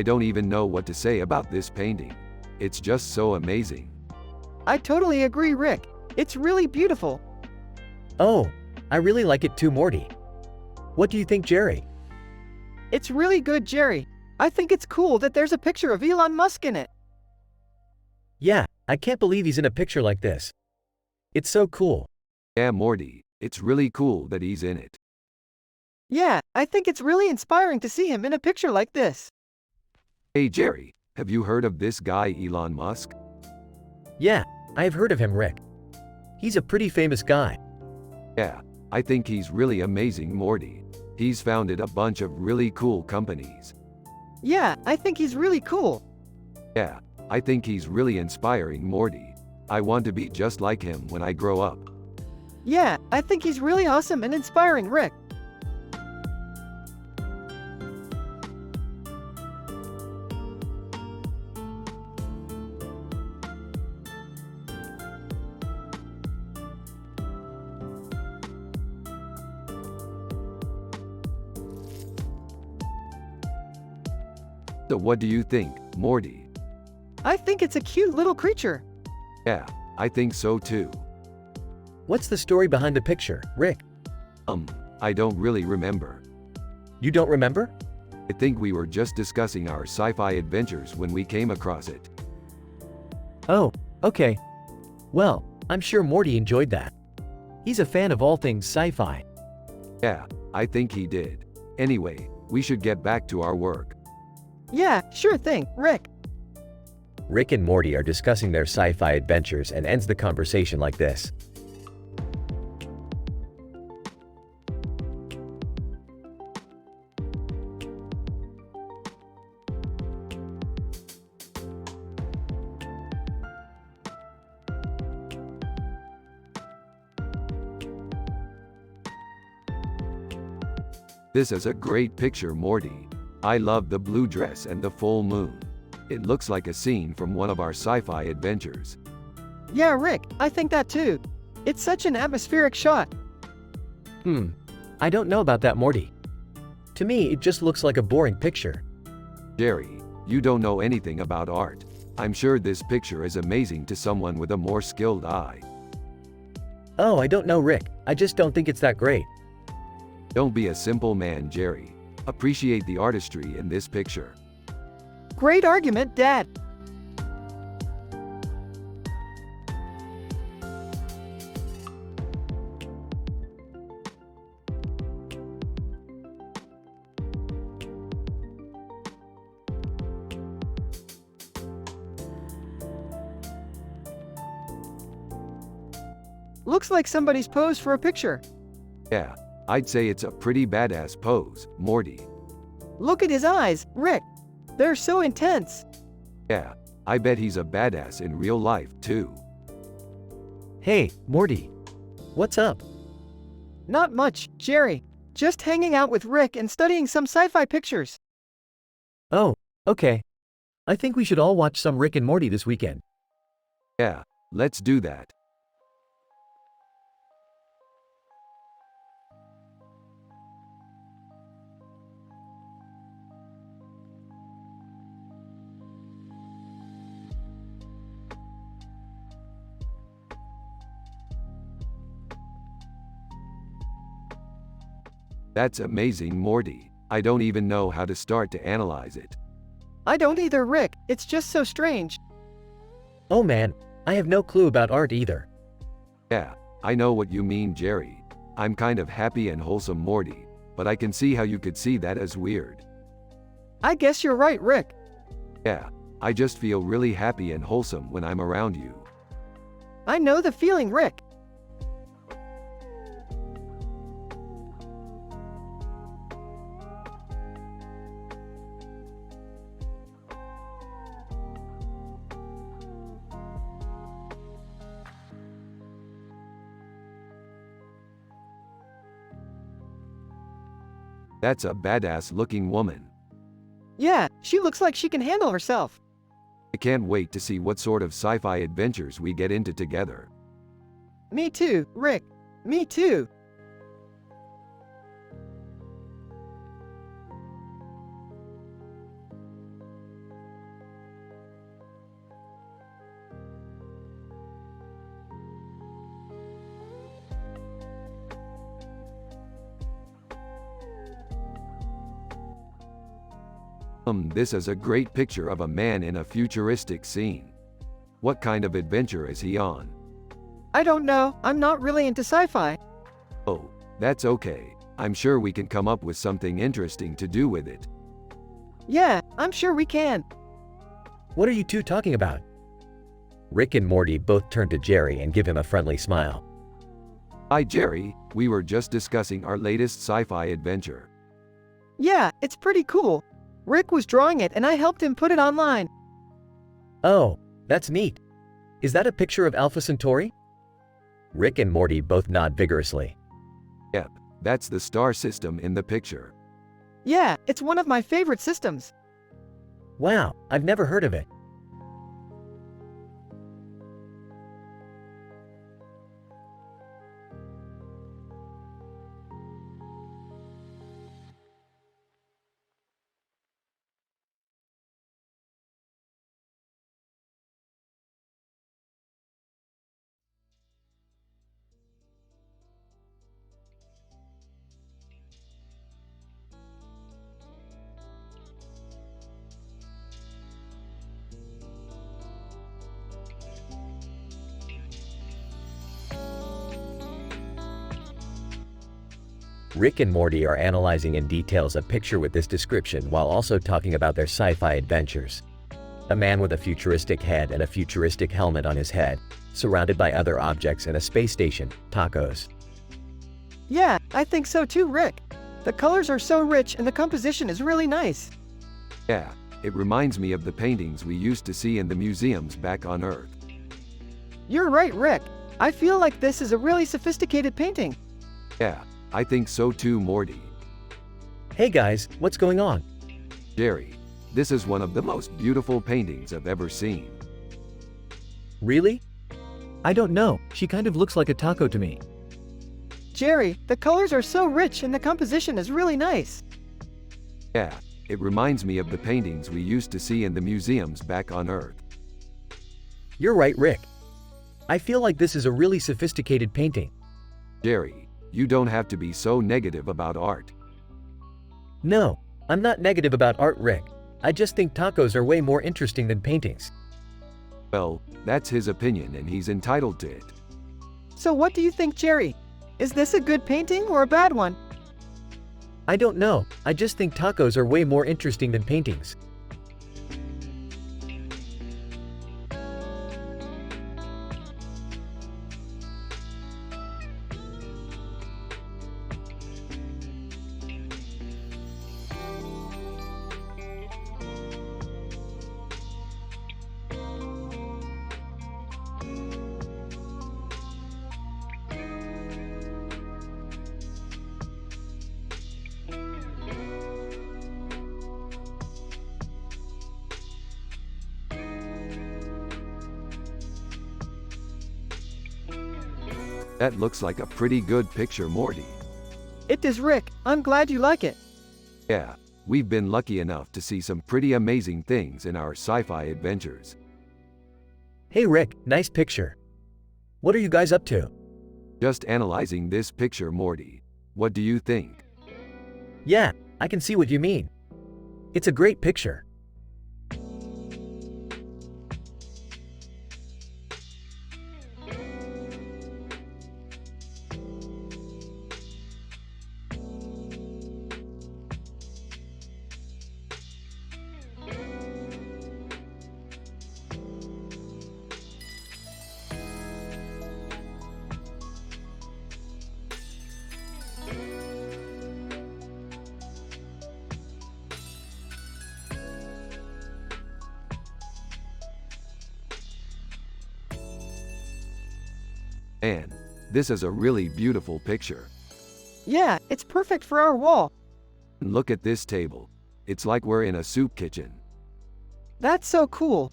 I don't even know what to say about this painting. It's just so amazing. I totally agree, Rick. It's really beautiful. Oh, I really like it too, Morty. What do you think, Jerry? It's really good, Jerry. I think it's cool that there's a picture of Elon Musk in it. Yeah, I can't believe he's in a picture like this. It's so cool. Yeah, Morty, it's really cool that he's in it. Yeah, I think it's really inspiring to see him in a picture like this. Hey Jerry, have you heard of this guy Elon Musk? Yeah, I've heard of him, Rick. He's a pretty famous guy. Yeah, I think he's really amazing, Morty. He's founded a bunch of really cool companies. Yeah, I think he's really cool. Yeah, I think he's really inspiring, Morty. I want to be just like him when I grow up. Yeah, I think he's really awesome and inspiring, Rick. So what do you think, Morty? I think it's a cute little creature. Yeah, I think so too. What's the story behind the picture, Rick? I don't really remember. You don't remember? I think we were just discussing our sci-fi adventures when we came across it. Oh, okay. Well, I'm sure Morty enjoyed that. He's a fan of all things sci-fi. Yeah, I think he did. Anyway, we should get back to our work. Yeah, sure thing, Rick. Rick and Morty are discussing their sci-fi adventures and ends the conversation like this. This is a great picture, Morty. I love the blue dress and the full moon. It looks like a scene from one of our sci-fi adventures. Yeah, Rick, I think that too. It's such an atmospheric shot. I don't know about that, Morty. To me, it just looks like a boring picture. Jerry, you don't know anything about art. I'm sure this picture is amazing to someone with a more skilled eye. Oh, I don't know, Rick. I just don't think it's that great. Don't be a simple man, Jerry. Appreciate the artistry in this picture. Great argument, Dad. Looks like somebody's posed for a picture. Yeah, I'd say it's a pretty badass pose, Morty. Look at his eyes, Rick. They're so intense. Yeah, I bet he's a badass in real life, too. Hey, Morty. What's up? Not much, Jerry. Just hanging out with Rick and studying some sci-fi pictures. Oh, okay. I think we should all watch some Rick and Morty this weekend. Yeah, let's do that. That's amazing, Morty. I don't even know how to start to analyze it. I don't either, Rick. It's just so strange. Oh man, I have no clue about art either. Yeah, I know what you mean, Jerry. I'm kind of happy and wholesome, Morty, but I can see how you could see that as weird. I guess you're right, Rick. Yeah, I just feel really happy and wholesome when I'm around you. I know the feeling, Rick. That's a badass looking woman. Yeah, she looks like she can handle herself. I can't wait to see what sort of sci-fi adventures we get into together. Me too, Rick. Me too. This is a great picture of a man in a futuristic scene. What kind of adventure is he on? I don't know. I'm not really into sci-fi. Oh, that's okay. I'm sure we can come up with something interesting to do with it. Yeah, I'm sure we can. What are you two talking about? Rick and Morty both turn to Jerry and give him a friendly smile. Hi, Jerry. We were just discussing our latest sci-fi adventure. Yeah, it's pretty cool. Rick was drawing it and I helped him put it online. Oh, that's neat. Is that a picture of Alpha Centauri? Rick and Morty both nod vigorously. Yep, that's the star system in the picture. Yeah, it's one of my favorite systems. Wow, I've never heard of it. Rick and Morty are analyzing in details a picture with this description while also talking about their sci-fi adventures. A man with a futuristic head and a futuristic helmet on his head, surrounded by other objects and a space station, tacos. Yeah, I think so too, Rick. The colors are so rich and the composition is really nice. Yeah, it reminds me of the paintings we used to see in the museums back on Earth. You're right, Rick. I feel like this is a really sophisticated painting. Yeah, I think so too, Morty. Hey guys, what's going on? Jerry, this is one of the most beautiful paintings I've ever seen. Really? I don't know, she kind of looks like a taco to me. Jerry, the colors are so rich and the composition is really nice. Yeah, it reminds me of the paintings we used to see in the museums back on Earth. You're right, Rick. I feel like this is a really sophisticated painting. Jerry, you don't have to be so negative about art. No, I'm not negative about art, Rick. I just think tacos are way more interesting than paintings. Well, that's his opinion and he's entitled to it. So what do you think, Jerry? Is this a good painting or a bad one? I don't know, I just think tacos are way more interesting than paintings. That looks like a pretty good picture, Morty. It is, Rick. I'm glad you like it. Yeah, we've been lucky enough to see some pretty amazing things in our sci-fi adventures. Hey Rick, nice picture. What are you guys up to? Just analyzing this picture, Morty. What do you think? Yeah, I can see what you mean. It's a great picture. Man, this is a really beautiful picture. Yeah, it's perfect for our wall. And look at this table. It's like we're in a soup kitchen. That's so cool.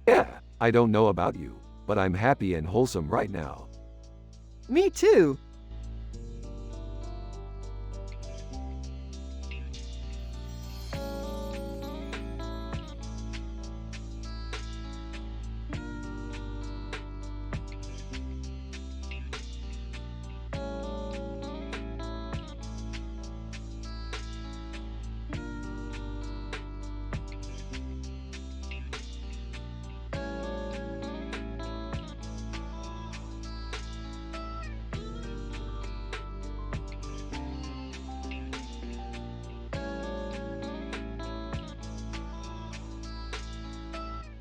Yeah, I don't know about you, but I'm happy and wholesome right now. Me too.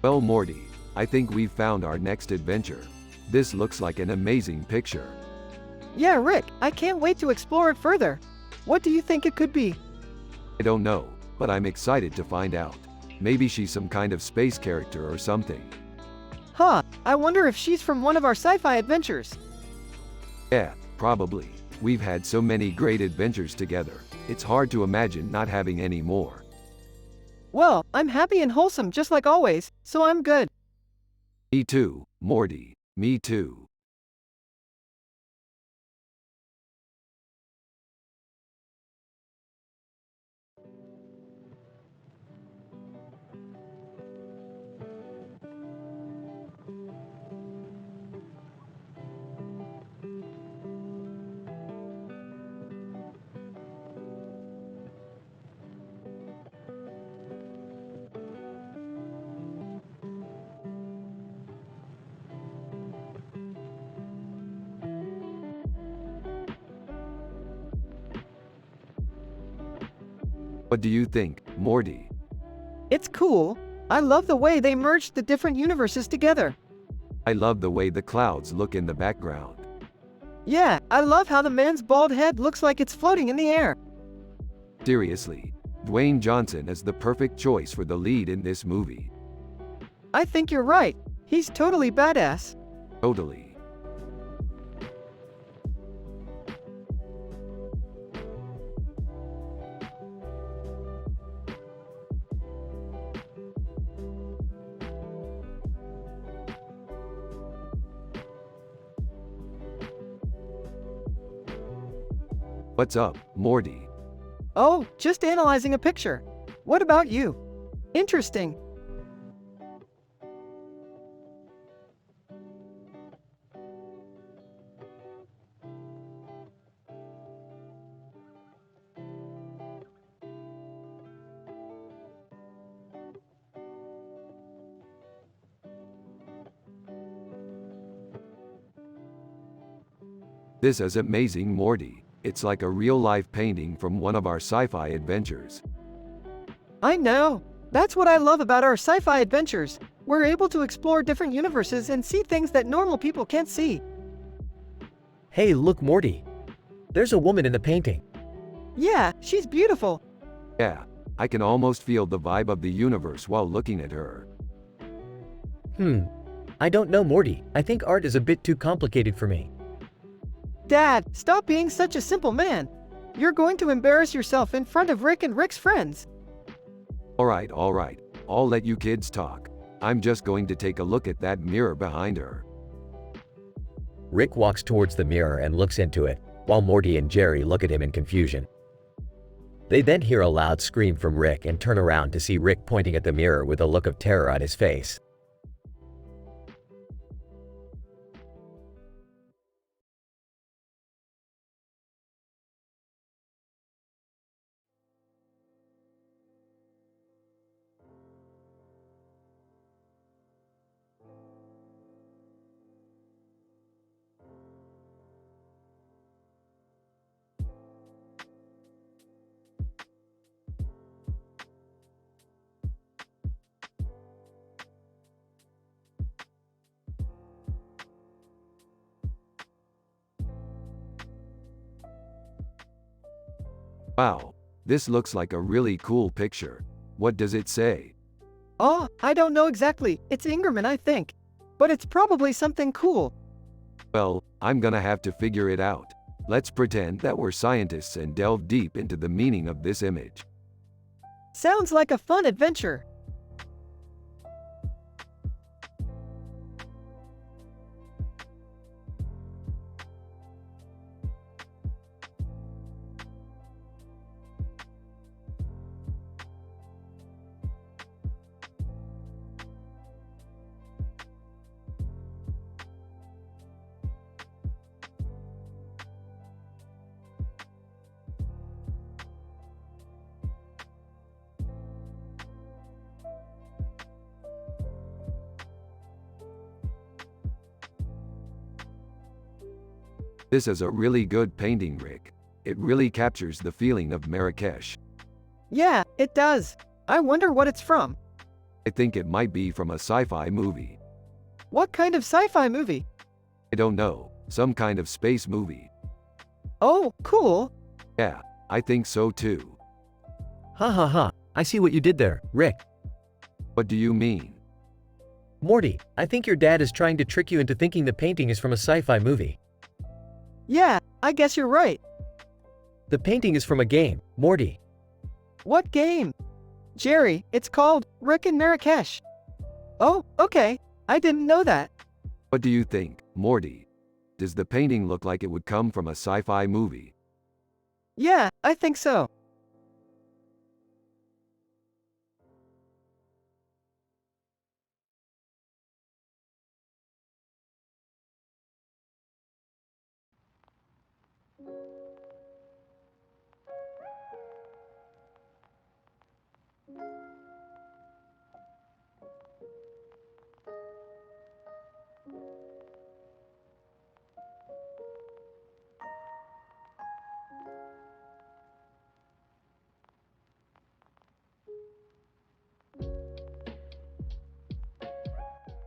Well, Morty, I think we've found our next adventure. This looks like an amazing picture. Yeah, Rick, I can't wait to explore it further. What do you think it could be? I don't know, but I'm excited to find out. Maybe she's some kind of space character or something. Huh, I wonder if she's from one of our sci-fi adventures. Yeah, probably. We've had so many great adventures together. It's hard to imagine not having any more. Well, I'm happy and wholesome just like always, so I'm good. Me too, Morty. Me too. What do you think, Morty? It's cool. I love the way they merged the different universes together. I love the way the clouds look in the background. Yeah, I love how the man's bald head looks like it's floating in the air. Seriously, Dwayne Johnson is the perfect choice for the lead in this movie. I think you're right. He's totally badass. Totally. What's up, Morty? Oh, just analyzing a picture. What about you? Interesting. This is amazing, Morty. It's like a real-life painting from one of our sci-fi adventures. I know. That's what I love about our sci-fi adventures. We're able to explore different universes and see things that normal people can't see. Hey, look, Morty. There's a woman in the painting. Yeah, she's beautiful. Yeah, I can almost feel the vibe of the universe while looking at her. I don't know, Morty. I think art is a bit too complicated for me. Dad, stop being such a simple man. You're going to embarrass yourself in front of Rick and Rick's friends. Alright, I'll let you kids talk. I'm just going to take a look at that mirror behind her. Rick walks towards the mirror and looks into it, while Morty and Jerry look at him in confusion. They then hear a loud scream from Rick and turn around to see Rick pointing at the mirror with a look of terror on his face. Wow, this looks like a really cool picture. What does it say? Oh, I don't know exactly. It's Ingerman, I think. But it's probably something cool. Well, I'm gonna have to figure it out. Let's pretend that we're scientists and delve deep into the meaning of this image. Sounds like a fun adventure. This is a really good painting, Rick. It really captures the feeling of Marrakesh. Yeah, it does. I wonder what it's from. I think it might be from a sci-fi movie. What kind of sci-fi movie? I don't know, some kind of space movie. Oh, cool. Yeah, I think so too. Ha ha ha, I see what you did there, Rick. What do you mean? Morty, I think your dad is trying to trick you into thinking the painting is from a sci-fi movie. Yeah, I guess you're right. The painting is from a game, Morty. What game? Jerry, it's called Rick and Marrakesh. Oh, okay. I didn't know that. What do you think, Morty? Does the painting look like it would come from a sci-fi movie? Yeah, I think so.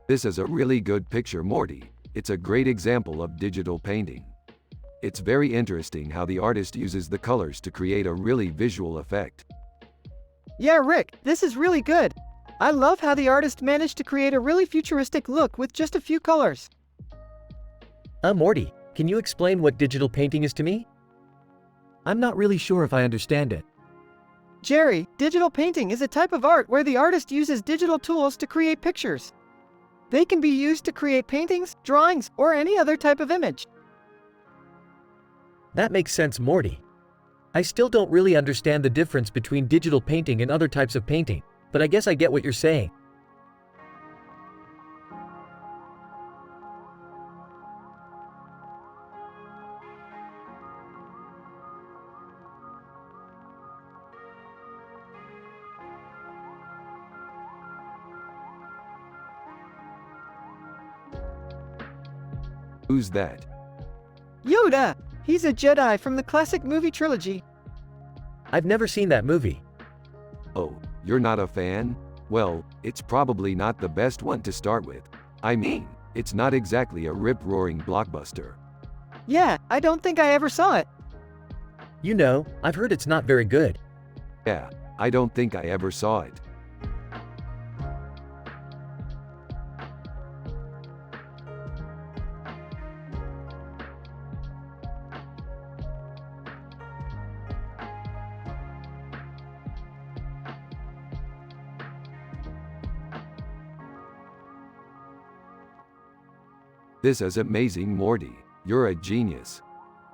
This is a really good picture, Morty. It's a great example of digital painting. It's very interesting how the artist uses the colors to create a really visual effect. Yeah, Rick, this is really good. I love how the artist managed to create a really futuristic look with just a few colors. Morty, can you explain what digital painting is to me? I'm not really sure if I understand it. Jerry, digital painting is a type of art where the artist uses digital tools to create pictures. They can be used to create paintings, drawings, or any other type of image. That makes sense, Morty. I still don't really understand the difference between digital painting and other types of painting, but I guess I get what you're saying. Who's that? Yoda! He's a Jedi from the classic movie trilogy. I've never seen that movie. Oh, you're not a fan? Well, it's probably not the best one to start with. I mean, it's not exactly a rip-roaring blockbuster. Yeah, I don't think I ever saw it. You know, I've heard it's not very good. Yeah, I don't think I ever saw it. This is amazing, Morty. You're a genius.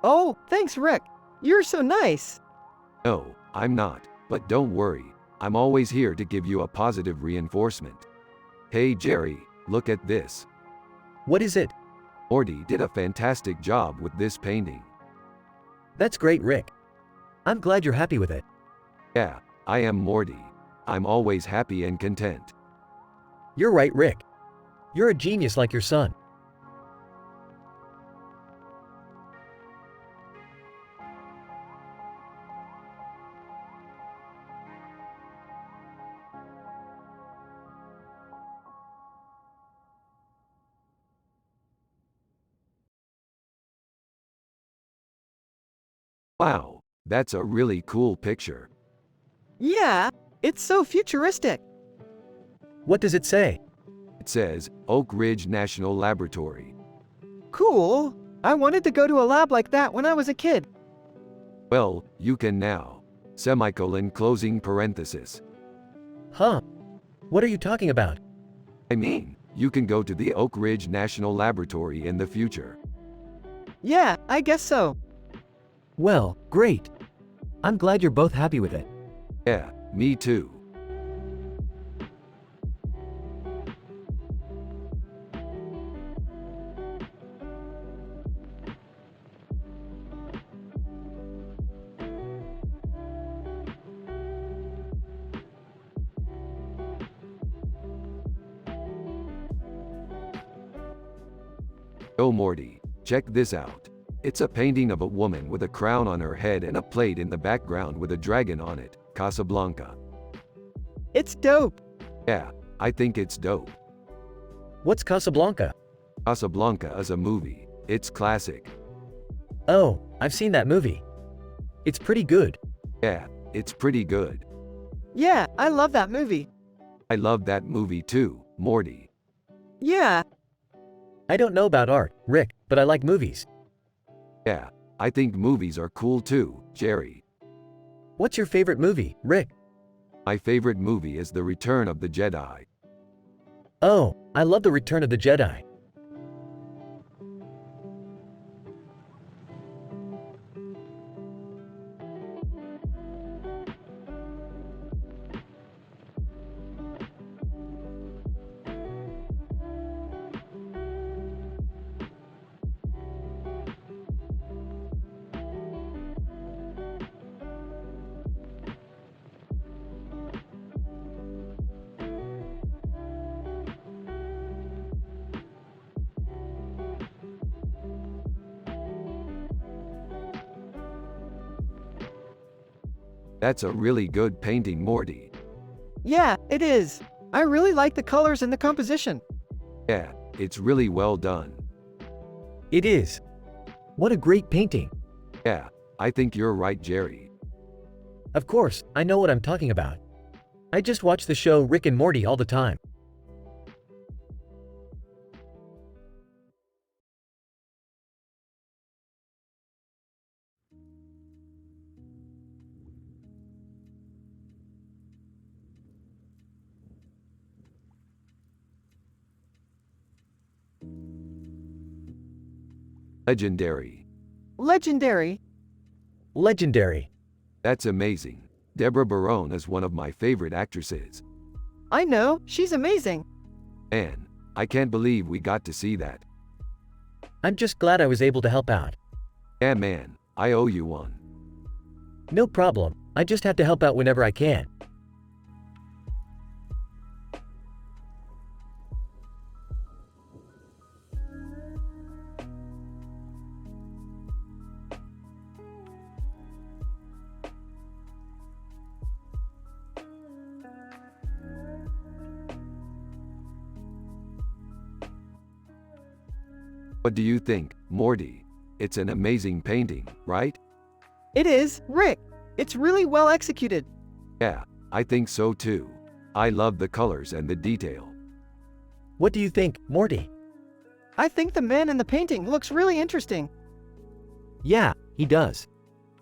Oh, thanks, Rick. You're so nice. No, I'm not, but don't worry. I'm always here to give you a positive reinforcement. Hey Jerry, look at this. What is it? Morty did a fantastic job with this painting. That's great, Rick. I'm glad you're happy with it. Yeah, I am Morty. I'm always happy and content. You're right, Rick. You're a genius like your son. Wow, that's a really cool picture. Yeah, it's so futuristic. What does it say? It says, Oak Ridge National Laboratory. Cool. I wanted to go to a lab like that when I was a kid. Well, you can now. Semicolon closing parenthesis. Huh? What are you talking about? I mean, you can go to the Oak Ridge National Laboratory in the future. Yeah, I guess so. Well, great. I'm glad you're both happy with it. Yeah, me too. Oh Morty, check this out. It's a painting of a woman with a crown on her head and a plate in the background with a dragon on it, Casablanca. It's dope. Yeah, I think it's dope. What's Casablanca? Casablanca is a movie. It's classic. Oh, I've seen that movie. It's pretty good. Yeah, it's pretty good. Yeah, I love that movie. I love that movie too, Morty. Yeah, I don't know about art, Rick, but I like movies. Yeah, I think movies are cool too, Jerry. What's your favorite movie, Rick? My favorite movie is The Return of the Jedi. Oh, I love The Return of the Jedi. That's a really good painting, Morty. yeah, it is. I really like the colors and the composition. Yeah, it's really well done. It is. What a great painting. Yeah, I think you're right, Jerry. Of course, I know what I'm talking about. I just watch the show Rick and Morty all the time. Legendary. Legendary. Legendary. That's amazing. Deborah Barone is one of my favorite actresses. I know, she's amazing. Man, I can't believe we got to see that. I'm just glad I was able to help out. Yeah man, I owe you one. No problem. I just have to help out whenever I can. What do you think, Morty? It's an amazing painting, right? It is, Rick. It's really well executed. Yeah, I think so too. I love the colors and the detail. What do you think, Morty? I think the man in the painting looks really interesting. Yeah, he does.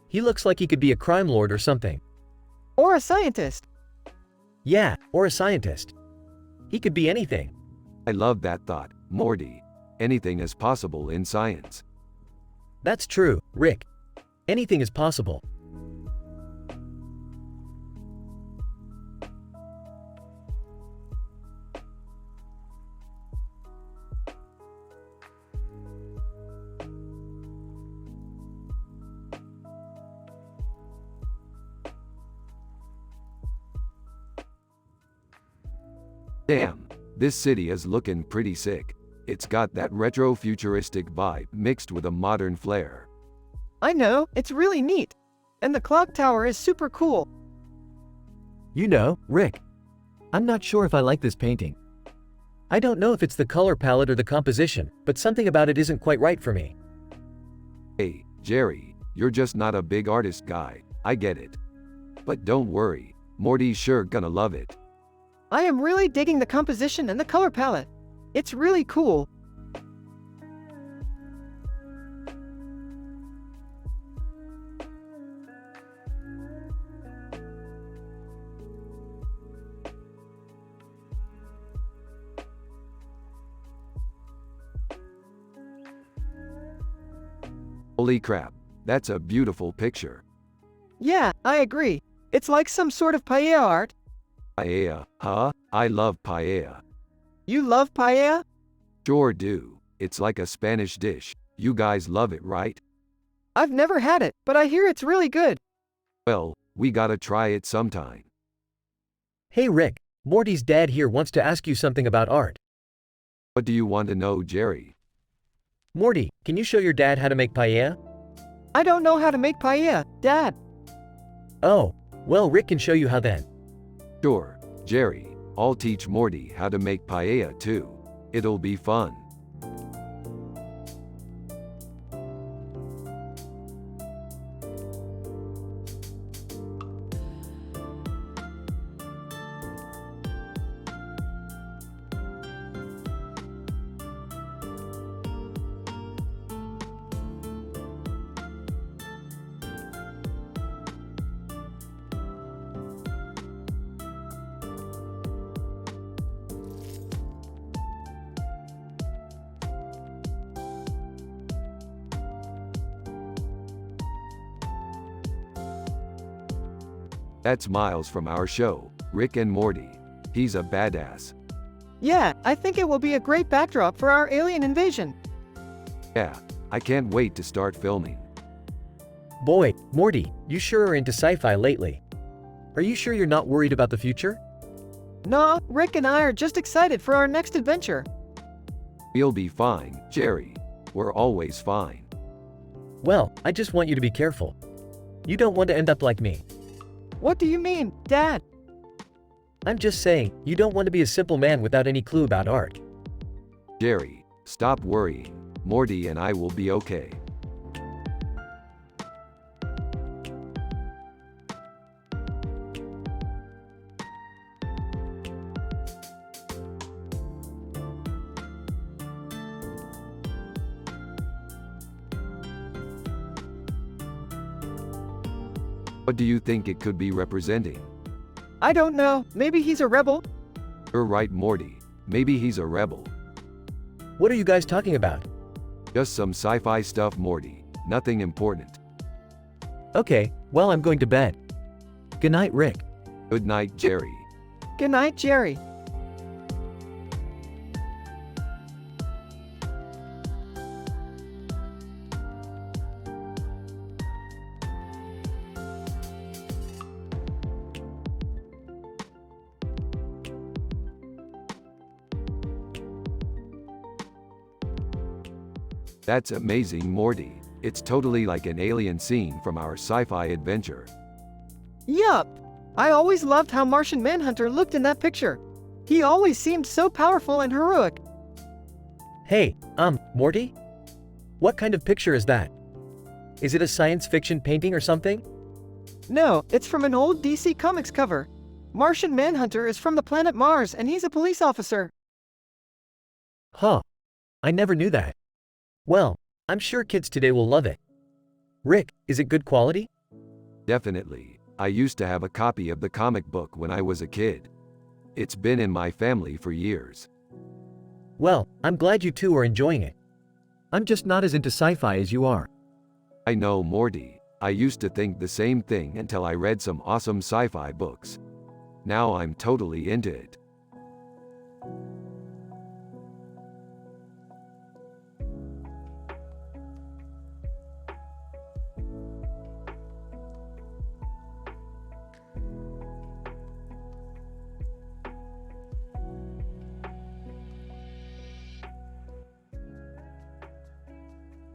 He looks like he could be a crime lord or something. Or a scientist. Yeah, or a scientist. He could be anything. I love that thought, Morty. Anything is possible in science. That's true, Rick. Anything is possible. Damn, this city is looking pretty sick. It's got that retro-futuristic vibe mixed with a modern flair. I know, it's really neat. And the clock tower is super cool. You know, Rick, I'm not sure if I like this painting. I don't know if it's the color palette or the composition, but something about it isn't quite right for me. Hey, Jerry, you're just not a big artist guy, I get it. But don't worry, Morty's sure gonna love it. I am really digging the composition and the color palette. It's really cool. Holy crap, that's a beautiful picture. Yeah, I agree. It's like some sort of paella art. Paella, huh? I love paella. You love paella? Sure do. It's like a Spanish dish. You guys love it, right? I've never had it, but I hear it's really good. Well, we gotta try it sometime. Hey Rick, Morty's dad here wants to ask you something about art. What do you want to know, Jerry? Morty, can you show your dad how to make paella? I don't know how to make paella, Dad. Oh, well Rick can show you how then. Sure, Jerry. I'll teach Morty how to make paella too. It'll be fun. That's Miles from our show, Rick and Morty. He's a badass. Yeah, I think it will be a great backdrop for our alien invasion. Yeah, I can't wait to start filming. Boy, Morty, you sure are into sci-fi lately. Are you sure you're not worried about the future? No, Rick and I are just excited for our next adventure. We'll be fine, Jerry. We're always fine. Well, I just want you to be careful. You don't want to end up like me. What do you mean, Dad? I'm just saying, you don't want to be a simple man without any clue about art. Jerry, stop worrying. Morty and I will be okay. What do you think it could be representing? I don't know, maybe he's a rebel? You're right, Morty. Maybe he's a rebel. What are you guys talking about? Just some sci-fi stuff, Morty. Nothing important. Okay, well I'm going to bed. Good night, Rick. Good night, Jerry. Good night, Jerry. That's amazing, Morty. It's totally like an alien scene from our sci-fi adventure. Yup. I always loved how Martian Manhunter looked in that picture. He always seemed so powerful and heroic. Hey, Morty? What kind of picture is that? Is it a science fiction painting or something? No, it's from an old DC Comics cover. Martian Manhunter is from the planet Mars and he's a police officer. Huh. I never knew that. Well, I'm sure kids today will love it. Rick, is it good quality? Definitely. I used to have a copy of the comic book when I was a kid. It's been in my family for years. Well, I'm glad you two are enjoying it. I'm just not as into sci-fi as you are. I know, Morty. I used to think the same thing until I read some awesome sci-fi books. Now I'm totally into it.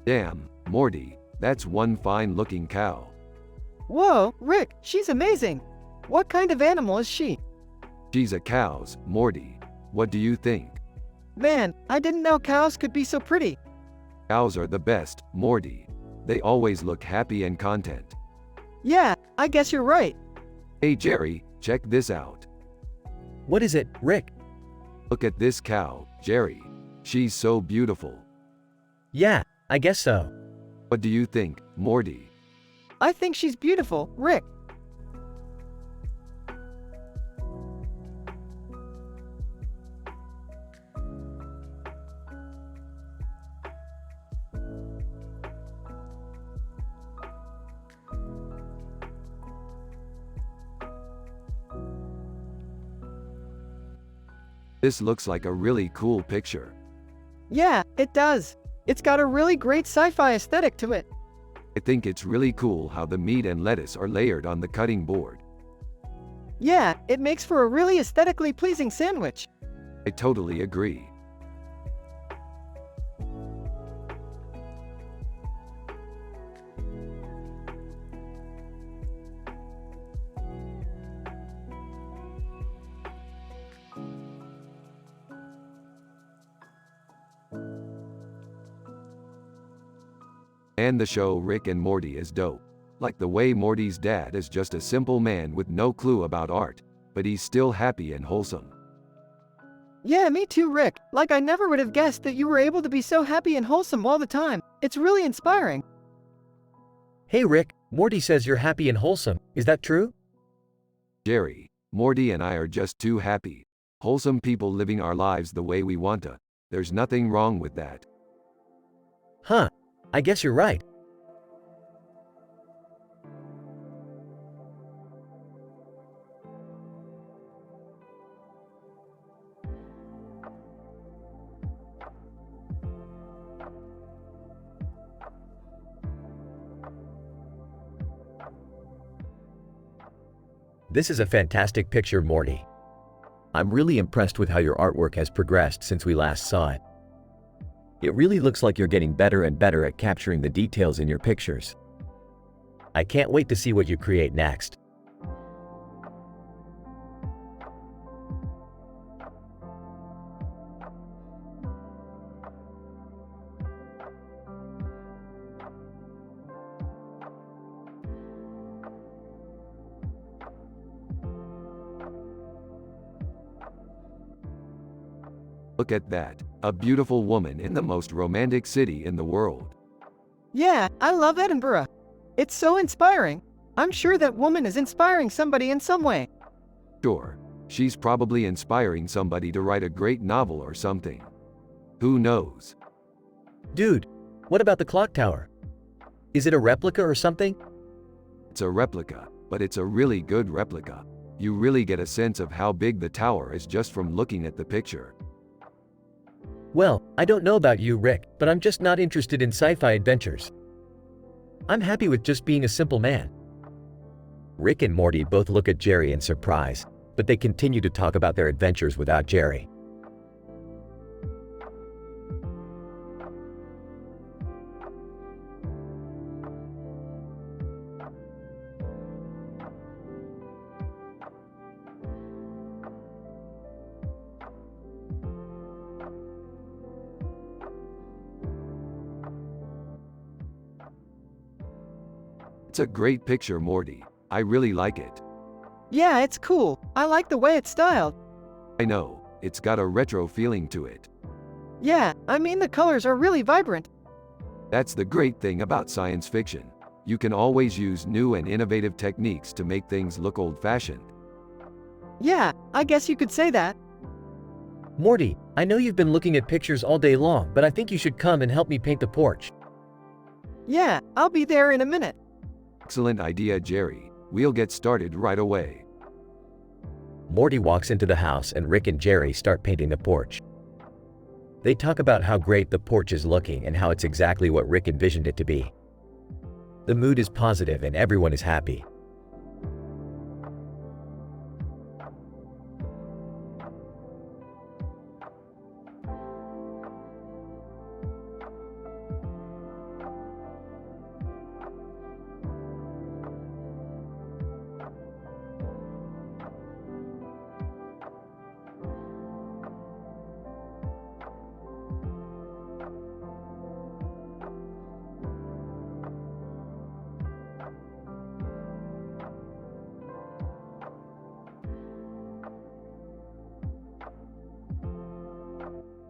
Damn, Morty, that's one fine-looking cow. Whoa, Rick, she's amazing. What kind of animal is she? She's a cow's, Morty. What do you think? Man, I didn't know cows could be so pretty. Cows are the best, Morty. They always look happy and content. Yeah, I guess you're right. Hey Jerry, check this out. What is it, Rick? Look at this cow, Jerry. She's so beautiful. Yeah, I guess so. What do you think, Morty? I think she's beautiful, Rick. This looks like a really cool picture. Yeah, it does. It's got a really great sci-fi aesthetic to it. I think it's really cool how the meat and lettuce are layered on the cutting board. Yeah, it makes for a really aesthetically pleasing sandwich. I totally agree. And the show Rick and Morty is dope. Like the way Morty's dad is just a simple man with no clue about art, but he's still happy and wholesome. Yeah, me too, Rick. Like I never would have guessed that you were able to be so happy and wholesome all the time. It's really inspiring. Hey Rick, Morty says you're happy and wholesome. Is that true? Jerry, Morty and I are just two happy, wholesome people living our lives the way we want to. There's nothing wrong with that. Huh. I guess you're right. This is a fantastic picture, Morty. I'm really impressed with how your artwork has progressed since we last saw it. It really looks like you're getting better and better at capturing the details in your pictures. I can't wait to see what you create next. Look at that, a beautiful woman in the most romantic city in the world. Yeah, I love Edinburgh. It's so inspiring. I'm sure that woman is inspiring somebody in some way. Sure, she's probably inspiring somebody to write a great novel or something. Who knows? Dude, what about the clock tower? Is it a replica or something? It's a replica, but it's a really good replica. You really get a sense of how big the tower is just from looking at the picture. Well, I don't know about you, Rick, but I'm just not interested in sci-fi adventures. I'm happy with just being a simple man. Rick and Morty both look at Jerry in surprise, but they continue to talk about their adventures without Jerry. It's a great picture, Morty. I really like it. Yeah, it's cool. I like the way it's styled. I know, it's got a retro feeling to it. Yeah, I mean the colors are really vibrant. That's the great thing about science fiction. You can always use new and innovative techniques to make things look old-fashioned. Yeah, I guess you could say that. Morty, I know you've been looking at pictures all day long, but I think you should come and help me paint the porch. Yeah, I'll be there in a minute. Excellent idea, Jerry. We'll get started right away. Morty walks into the house and Rick and Jerry start painting the porch. They talk about how great the porch is looking and how it's exactly what Rick envisioned it to be. The mood is positive and everyone is happy.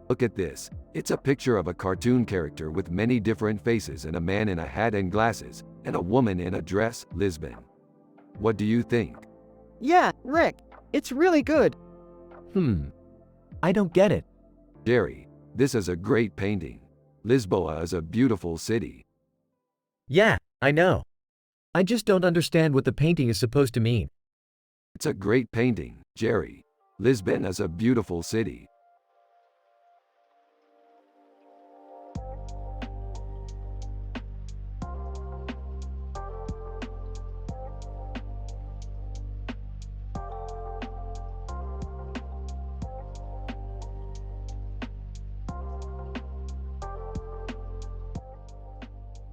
Look at this. It's a picture of a cartoon character with many different faces and a man in a hat and glasses, and a woman in a dress, Lisbon. What do you think? Yeah, Rick, it's really good. I don't get it. Jerry, this is a great painting. Lisboa is a beautiful city. Yeah, I know. I just don't understand what the painting is supposed to mean. It's a great painting, Jerry. Lisbon is a beautiful city.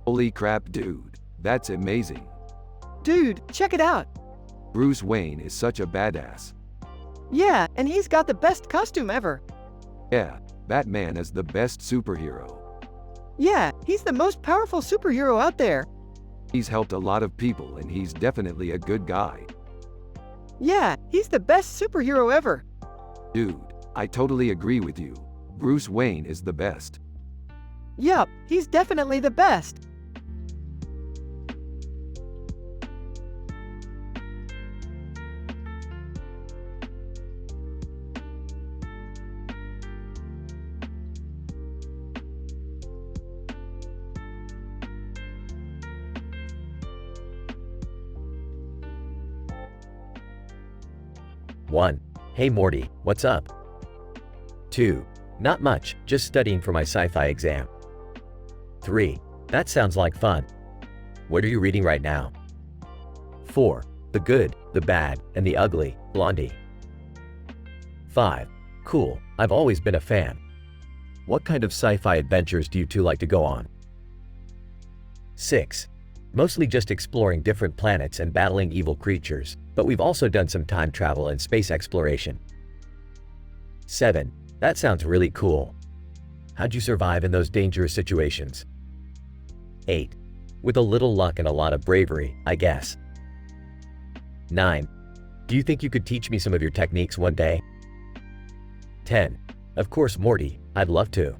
Holy crap, dude. That's amazing. Dude, check it out. Bruce Wayne is such a badass. Yeah, and he's got the best costume ever. Yeah, Batman is the best superhero. Yeah, he's the most powerful superhero out there. He's helped a lot of people and he's definitely a good guy. Yeah, he's the best superhero ever. Dude, I totally agree with you. Bruce Wayne is the best. Yup, he's definitely the best. One, hey Morty, what's up? 2, not much, just studying for my sci-fi exam. 3, that sounds like fun. What are you reading right now? 4, The Good, the Bad, and the Ugly, Blondie. 5, cool, I've always been a fan. What kind of sci-fi adventures do you two like to go on? 6, mostly just exploring different planets and battling evil creatures, but we've also done some time travel and space exploration. 7, that sounds really cool. How'd you survive in those dangerous situations? 8, with a little luck and a lot of bravery, I guess. 9, do you think you could teach me some of your techniques one day? 10, of course Morty, I'd love to.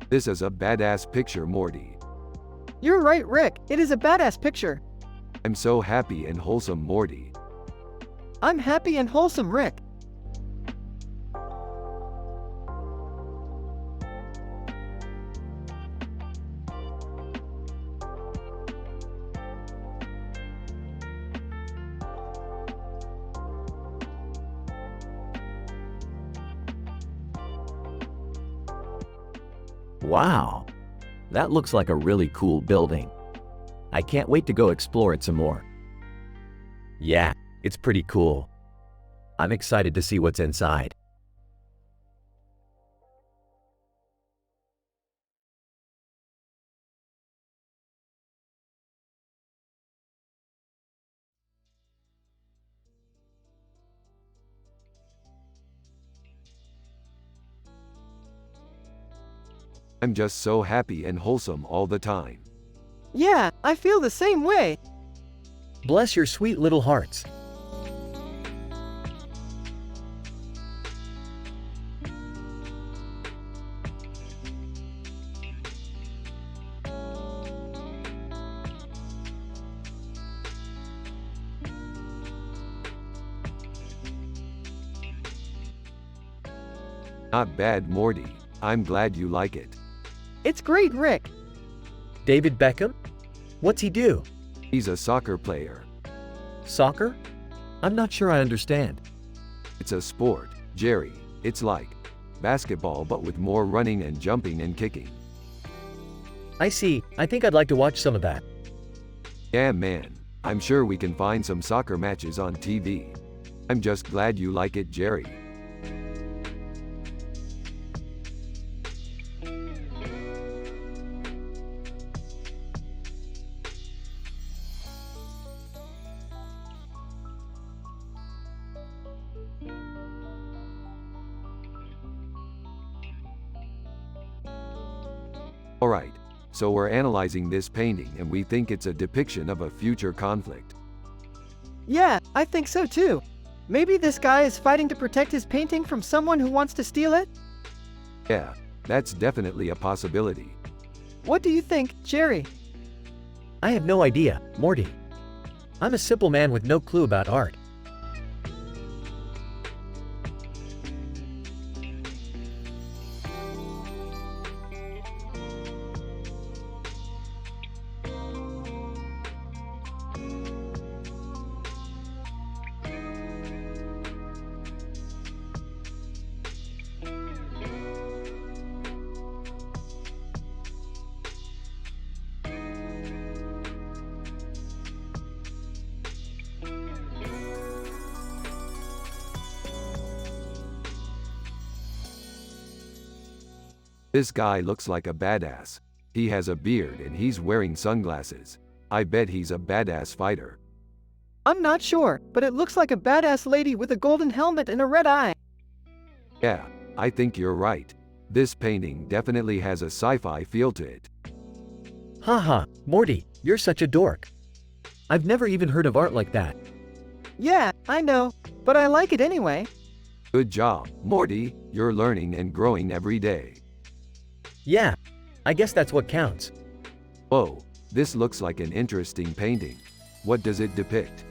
This is a badass picture, Morty. You're right, Rick. It is a badass picture. I'm so happy and wholesome, Morty. I'm happy and wholesome, Rick. Wow, that looks like a really cool building. I can't wait to go explore it some more. Yeah, it's pretty cool. I'm excited to see what's inside. I'm just so happy and wholesome all the time. Yeah, I feel the same way. Bless your sweet little hearts. Not bad, Morty. I'm glad you like it. It's great, Rick. David Beckham? What's he do? He's a soccer player. Soccer? I'm not sure I understand. It's a sport, Jerry. It's like basketball but with more running and jumping and kicking. I see. I think I'd like to watch some of that. Yeah, man. I'm sure we can find some soccer matches on TV. I'm just glad you like it, Jerry. Alright, so we're analyzing this painting and we think it's a depiction of a future conflict. Yeah, I think so too. Maybe this guy is fighting to protect his painting from someone who wants to steal it? Yeah, that's definitely a possibility. What do you think, Jerry? I have no idea, Morty. I'm a simple man with no clue about art. This guy looks like a badass. He has a beard and he's wearing sunglasses. I bet he's a badass fighter. I'm not sure, but it looks like a badass lady with a golden helmet and a red eye. Yeah, I think you're right. This painting definitely has a sci-fi feel to it. Haha, Morty, you're such a dork. I've never even heard of art like that. Yeah, I know, but I like it anyway. Good job, Morty. You're learning and growing every day. Yeah, I guess that's what counts. Whoa, this looks like an interesting painting. What does it depict?